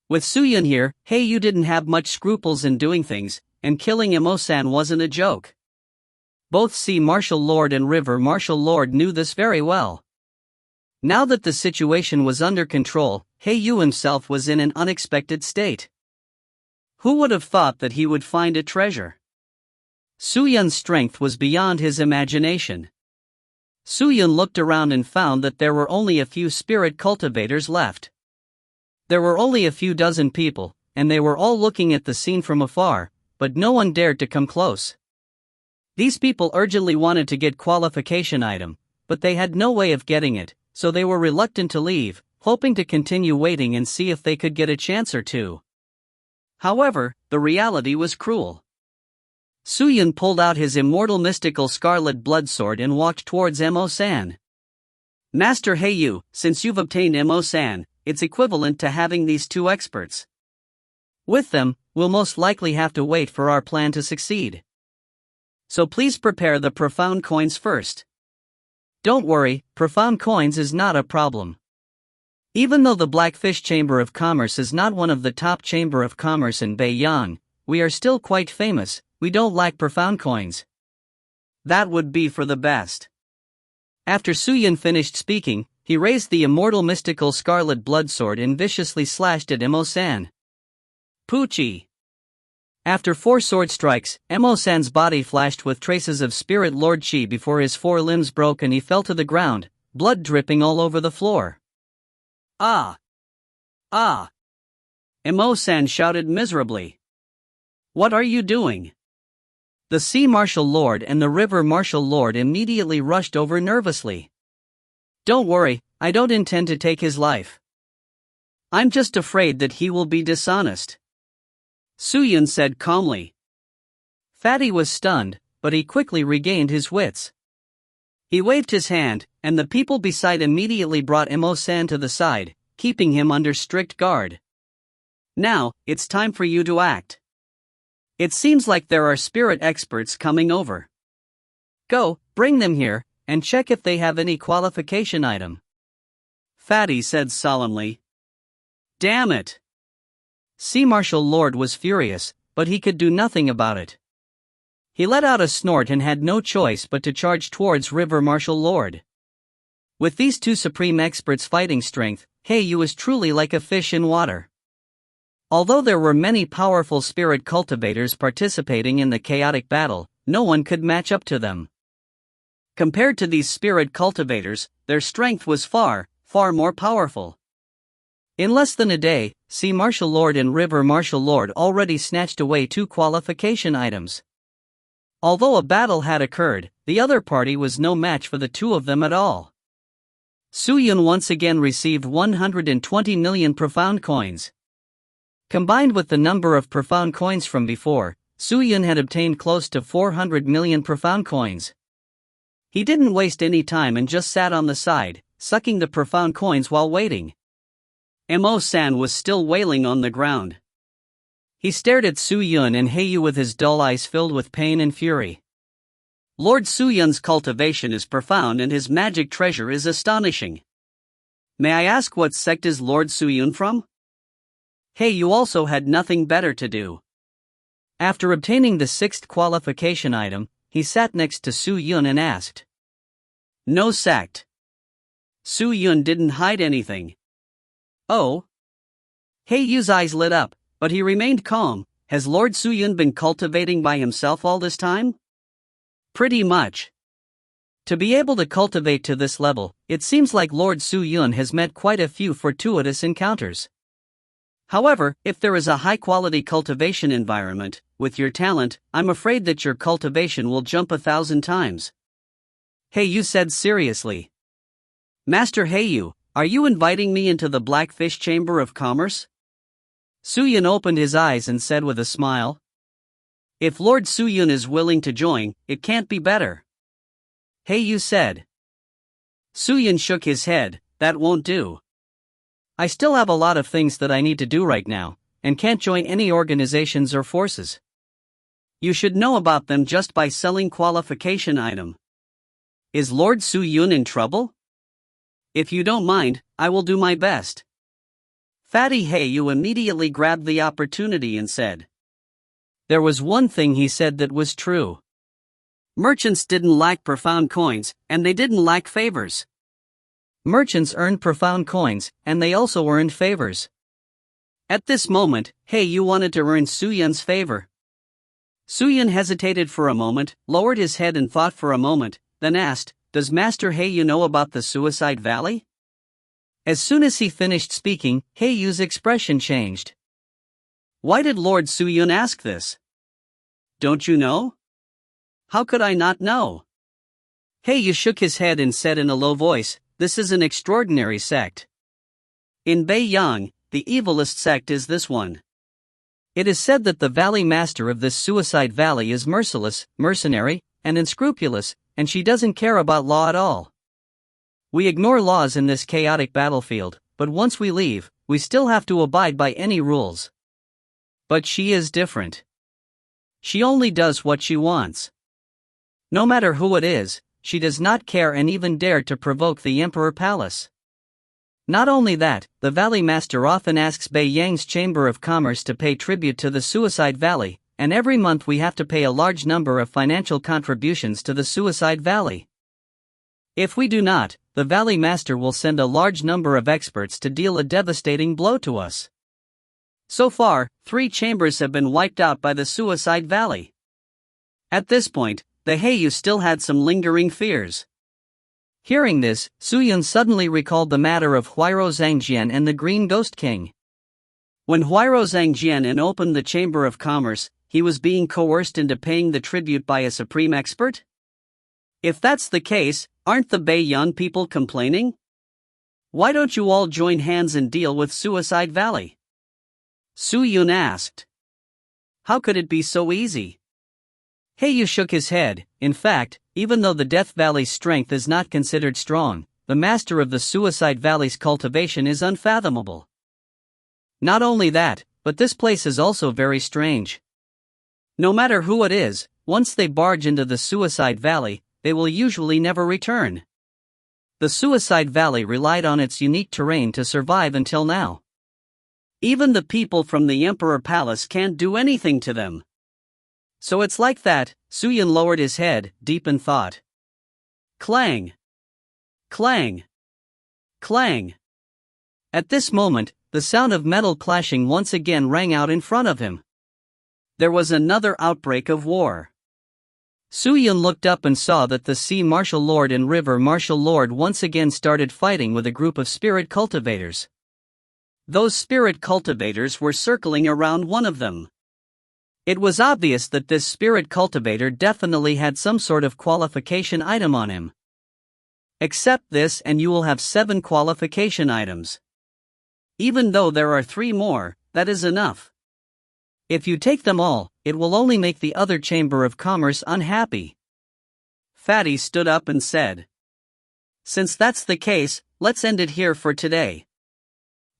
Speaker 1: With Su-Yun here, Heiyu didn't have much scruples in doing things, and killing Mo-san wasn't a joke. Both Sea Martial Lord and River Martial Lord knew this very well. Now that the situation was under control, Heiyu himself was in an unexpected state. Who would have thought that he would find a treasure? Su-Yun's strength was beyond his imagination.
Speaker 2: Su-Yun looked around and found that there were only a few spirit cultivators left. There were only a few dozen people, and they were all looking at the scene from afar, but no one dared to come close. These people urgently wanted to get qualification item, but they had no way of getting it, so they were reluctant to leave, hoping to continue waiting and see if they could get a chance or two. However, the reality was cruel. Su-Yun pulled out his immortal mystical scarlet blood sword and walked towards Mo-san. Master Heiyu, since you've obtained Mo-san, it's equivalent to having these two experts. With them, we'll most likely have to wait for our plan to succeed. So please prepare the profound coins first. Don't worry, profound coins is not a problem. Even though the Blackfish Chamber of Commerce is not one of the top chamber of commerce in Beiyang, we are still quite famous. We don't lack profound coins. That would be for the best. After Su-Yun finished speaking, he raised the immortal mystical scarlet blood sword and viciously slashed at Mo-san. Poochie! After 4 sword strikes, Mo-san's body flashed with traces of Spirit Lord Chi before his 4 limbs broke and he fell to the ground, blood dripping all over the floor. Ah! Ah! Mo-san shouted miserably. What are you doing? The Sea Martial Lord and the River Martial Lord immediately rushed over nervously. Don't worry, I don't intend to take his life. I'm just afraid that he will be dishonest. Su-Yun said calmly. Fatty was stunned, but he quickly regained his wits. He waved his hand, and the people beside immediately brought Mo-san to the side, keeping him under strict guard. Now, it's time for you to act. It seems like there are spirit experts coming over. Go, bring them here, and check if they have any qualification item. Fatty said solemnly. Damn it! Sea Martial Lord was furious, but he could do nothing about it. He let out a snort and had no choice but to charge towards River Martial Lord. With these 2 supreme experts fighting strength, Heiyu was truly like a fish in water. Although there were many powerful spirit cultivators participating in the chaotic battle, no one could match up to them. Compared to these spirit cultivators, their strength was far, far more powerful. In less than a day, Sea Martial Lord and River Martial Lord already snatched away 2 qualification items. Although a battle had occurred, the other party was no match for the 2 of them at all. Su-Yun once again received 120 million profound coins. Combined with the number of profound coins from before, Su-Yun had obtained close to 400 million profound coins. He didn't waste any time and just sat on the side, sucking the profound coins while waiting. Mo-san was still wailing on the ground. He stared at Su-Yun and Heiyu with his dull eyes filled with pain and fury. Lord Su-Yun's cultivation is profound and his magic treasure is astonishing. May I ask what sect is Lord Su-Yun from? Heiyu also had nothing better to do. After obtaining the 6th qualification item, he sat next to Su-Yun and asked. No sect. Su-Yun didn't hide anything. Oh? Heiyu's eyes lit up, but he remained calm. Has Lord Su-Yun been cultivating by himself all this time? Pretty much. To be able to cultivate to this level, it seems like Lord Su-Yun has met quite a few fortuitous encounters. However, if there is a high-quality cultivation environment, with your talent, I'm afraid that your cultivation will jump 1,000 times. Heiyu said seriously. Master Heiyu, are you inviting me into the Blackfish Chamber of Commerce? Su-Yun opened his eyes and said with a smile. If Lord Su-Yun is willing to join, it can't be better. Heiyu said. Su-Yun shook his head, that won't do. I still have a lot of things that I need to do right now, and can't join any organizations or forces. You should know about them just by selling qualification item. Is Lord Su-Yun in trouble? If you don't mind, I will do my best. Fatty Heiyu immediately grabbed the opportunity and said. There was one thing he said that was true. Merchants didn't lack profound coins, and they didn't lack favors. Merchants earned profound coins, and they also earned favors. At this moment, Heiyu wanted to earn Su-Yun's favor. Su-Yun hesitated for a moment, lowered his head and thought for a moment, then asked, does Master Heyu know about the Suicide Valley?
Speaker 1: As soon as he finished speaking, Heiyu's expression changed.
Speaker 2: Why did Lord Suyun ask this? Don't you know? How could I not know?
Speaker 1: Heiyu shook his head and said in a low voice, "This is an extraordinary sect.
Speaker 2: In Beiyang, the evilest sect is this one.
Speaker 1: It is said that the valley master of this Suicide Valley is merciless, mercenary, and unscrupulous, and she doesn't care about law at all. We ignore laws in this chaotic battlefield, but once we leave, we still have to abide by any rules. But she is different. She only does what she wants. No matter who it is, she does not care and even dare to provoke the Emperor Palace. Not only that, the Valley Master often asks Beiyang's Chamber of Commerce to pay tribute to the Suicide Valley, and every month we have to pay a large number of financial contributions to the Suicide Valley. If we do not, the Valley Master will send a large number of experts to deal a devastating blow to us. So far, 3 chambers have been wiped out by the Suicide Valley." At this point, the Heiyu still had some lingering fears. Hearing this, Suyun suddenly recalled the matter of Huiro Zhangjian and the Green Ghost King.
Speaker 2: When Huiro Zhangjian opened the Chamber of Commerce, he was being coerced into paying the tribute by a supreme expert? If that's the case, aren't the Beiyang people complaining? Why don't you all join hands and deal with Suicide Valley? Suyun asked. How could it be so easy?
Speaker 1: Heiyu shook his head. In fact, even though the Death Valley's strength is not considered strong, the master of the Suicide Valley's cultivation is unfathomable. Not only that, but this place is also very strange. No matter who it is, once they barge into the Suicide Valley, they will usually never return. The Suicide Valley relied on its unique terrain to survive until now.
Speaker 2: Even the people from the Emperor Palace can't do anything to them.
Speaker 1: So it's like that. Suyun lowered his head, deep in thought.
Speaker 2: Clang! Clang! Clang!
Speaker 1: At this moment, the sound of metal clashing once again rang out in front of him.
Speaker 2: There was another outbreak of war.
Speaker 1: Suyun looked up and saw that the Sea Martial Lord and River Martial Lord once again started fighting with a group of spirit cultivators.
Speaker 2: Those spirit cultivators were circling around one of them.
Speaker 1: It was obvious that this spirit cultivator definitely had some sort of qualification item on him.
Speaker 2: Accept this and you will have 7 qualification items. Even though there are 3 more, that is enough.
Speaker 1: If you take them all, it will only make the other Chamber of Commerce unhappy.
Speaker 2: Fatty stood up and said. Since that's the case, let's end it here for today.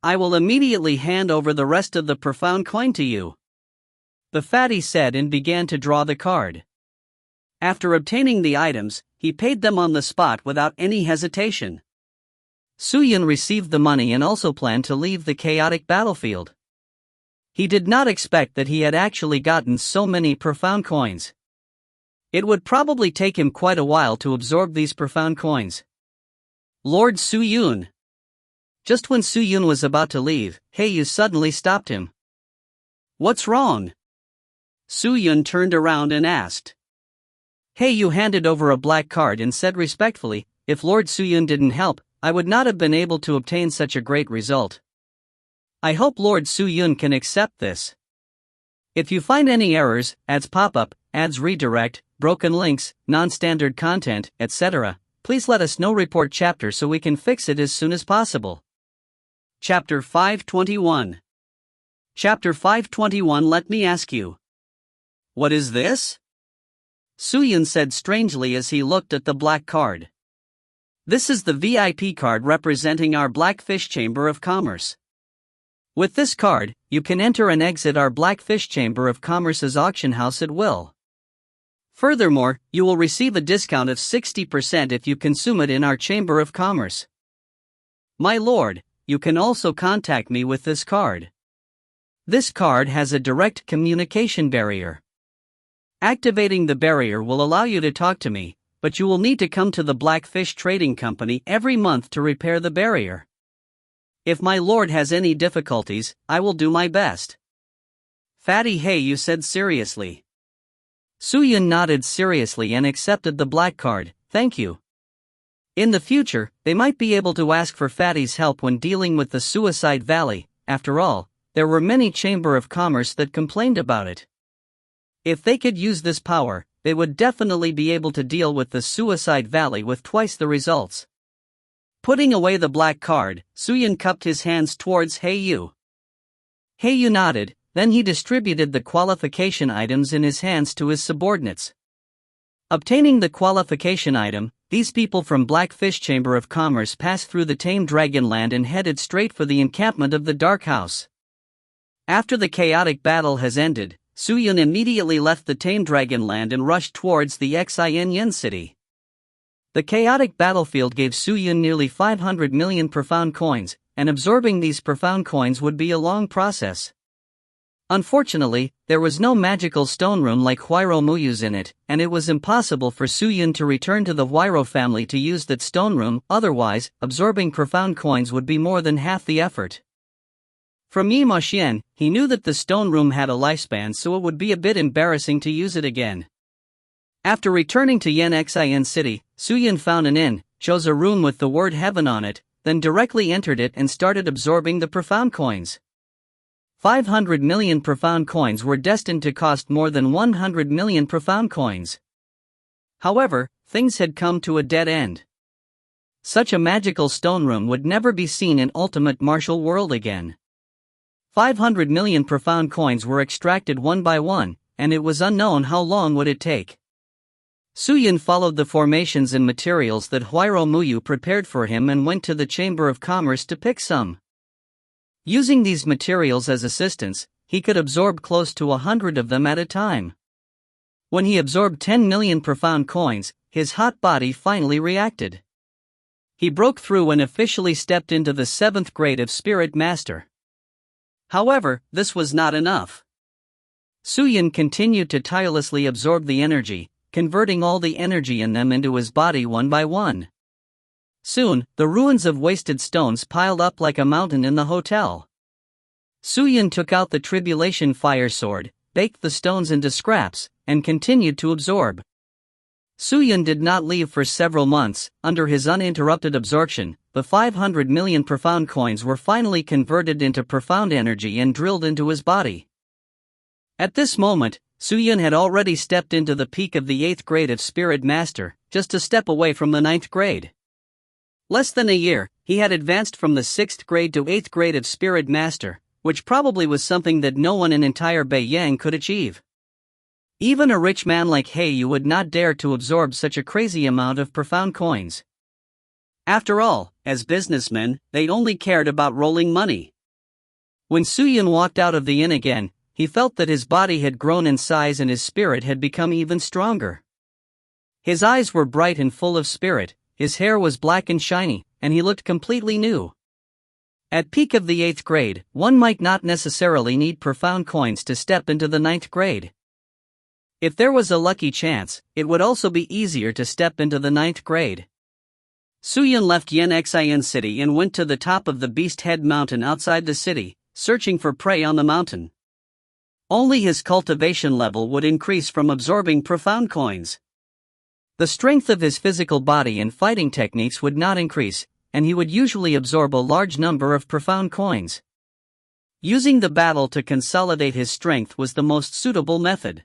Speaker 2: I will immediately hand over the rest of the profound coin to you.
Speaker 1: The fatty said and began to draw the card.
Speaker 2: After obtaining the items, he paid them on the spot without any hesitation.
Speaker 1: Suyun received the money and also planned to leave the chaotic battlefield. He did not expect that he had actually gotten so many profound coins. It would probably take him quite a while to absorb these profound coins.
Speaker 2: Lord Suyun.
Speaker 1: Just when Suyun was about to leave, Heiyu suddenly stopped him.
Speaker 2: What's wrong? Suyun turned around and asked.
Speaker 1: Heiyu handed over a black card and said respectfully, "If Lord Suyun didn't help, I would not have been able to obtain such a great result. I hope Lord Suyun can accept this. If you find any errors, ads pop-up, ads redirect, broken links, non-standard content, etc., please let us know. Report chapter so we can fix it as soon as possible."
Speaker 2: Chapter 521. Chapter 521. Let me ask you. What is this?
Speaker 1: Suyun said strangely as he looked at the black card.
Speaker 2: This is the VIP card representing our Blackfish Chamber of Commerce.
Speaker 1: With this card, you can enter and exit our Blackfish Chamber of Commerce's auction house at will. Furthermore, you will receive a discount of 60% if you consume it in our Chamber of Commerce.
Speaker 2: My lord, you can also contact me with this card.
Speaker 1: This card has a direct communication barrier. Activating the barrier will allow you to talk to me, but you will need to come to the Blackfish Trading Company every month to repair the barrier.
Speaker 2: If my lord has any difficulties, I will do my best. Fatty Heiyu said seriously.
Speaker 1: Suyun nodded seriously and accepted the black card. "Thank you. In the future, they might be able to ask for Fatty's help when dealing with the Suicide Valley. After all, there were many Chamber of Commerce that complained about it. If they could use this power, they would definitely be able to deal with the Suicide Valley with twice the results. Putting away the black card, Suyun cupped his hands towards Hei-Yu. Hei-Yu nodded, then he distributed the qualification items in his hands to his subordinates. Obtaining the qualification item, these people from Blackfish Chamber of Commerce passed through the tamed Dragonland and headed straight for the encampment of the Dark House. After the chaotic battle has ended, Suyun immediately left the tamed Dragonland and rushed towards the Xin city. The chaotic battlefield gave Suyun nearly 500 million profound coins, and absorbing these profound coins would be a long process. Unfortunately, there was no magical stone room like Huiro Muyu's in it, and it was impossible for Suyun to return to the Huiro family to use that stone room, otherwise, absorbing profound coins would be more than half the effort. From Yi Maxian, he knew that the stone room had a lifespan, so it would be a bit embarrassing to use it again. After returning to Xin City, Suyun found an inn, chose a room with the word heaven on it, then directly entered it and started absorbing the profound coins. 500 million profound coins were destined to cost more than 100 million profound coins. However, things had come to a dead end. Such a magical stone room would never be seen in Ultimate Martial World again. 500 million profound coins were extracted one by one, and it was unknown how long would it take. Suyun followed the formations and materials that Huiro Muyu prepared for him and went to the Chamber of Commerce to pick some. Using these materials as assistants, he could absorb close to 100 of them at a time. When he absorbed 10 million profound coins, his hot body finally reacted. He broke through and officially stepped into the 7th grade of Spirit Master. However, this was not enough. Suyun continued to tirelessly absorb the energy, converting all the energy in them into his body one by one. Soon, the ruins of wasted stones piled up like a mountain in the hotel. Suyun took out the Tribulation Fire Sword, baked the stones into scraps, and continued to absorb. Suyun did not leave for several months. Under his uninterrupted absorption, the 500 million profound coins were finally converted into profound energy and drilled into his body. At this moment, Suyun had already stepped into the peak of the 8th grade of Spirit Master, just a step away from the 9th grade. Less than a year, he had advanced from the 6th grade to 8th grade of Spirit Master, which probably was something that no one in entire Beiyang could achieve. Even a rich man like Hei-Yu would not dare to absorb such a crazy amount of profound coins. After all, as businessmen, they only cared about rolling money. When Suyun walked out of the inn again, he felt that his body had grown in size and his spirit had become even stronger. His eyes were bright and full of spirit. His hair was black and shiny, and he looked completely new. At peak of the 8th grade, one might not necessarily need profound coins to step into the 9th grade. If there was a lucky chance, it would also be easier to step into the 9th grade. Suyun left Xin City and went to the top of the Beast Head Mountain outside the city, searching for prey on the mountain. Only his cultivation level would increase from absorbing profound coins. The strength of his physical body and fighting techniques would not increase, and he would usually absorb a large number of profound coins. Using the battle to consolidate his strength was the most suitable method.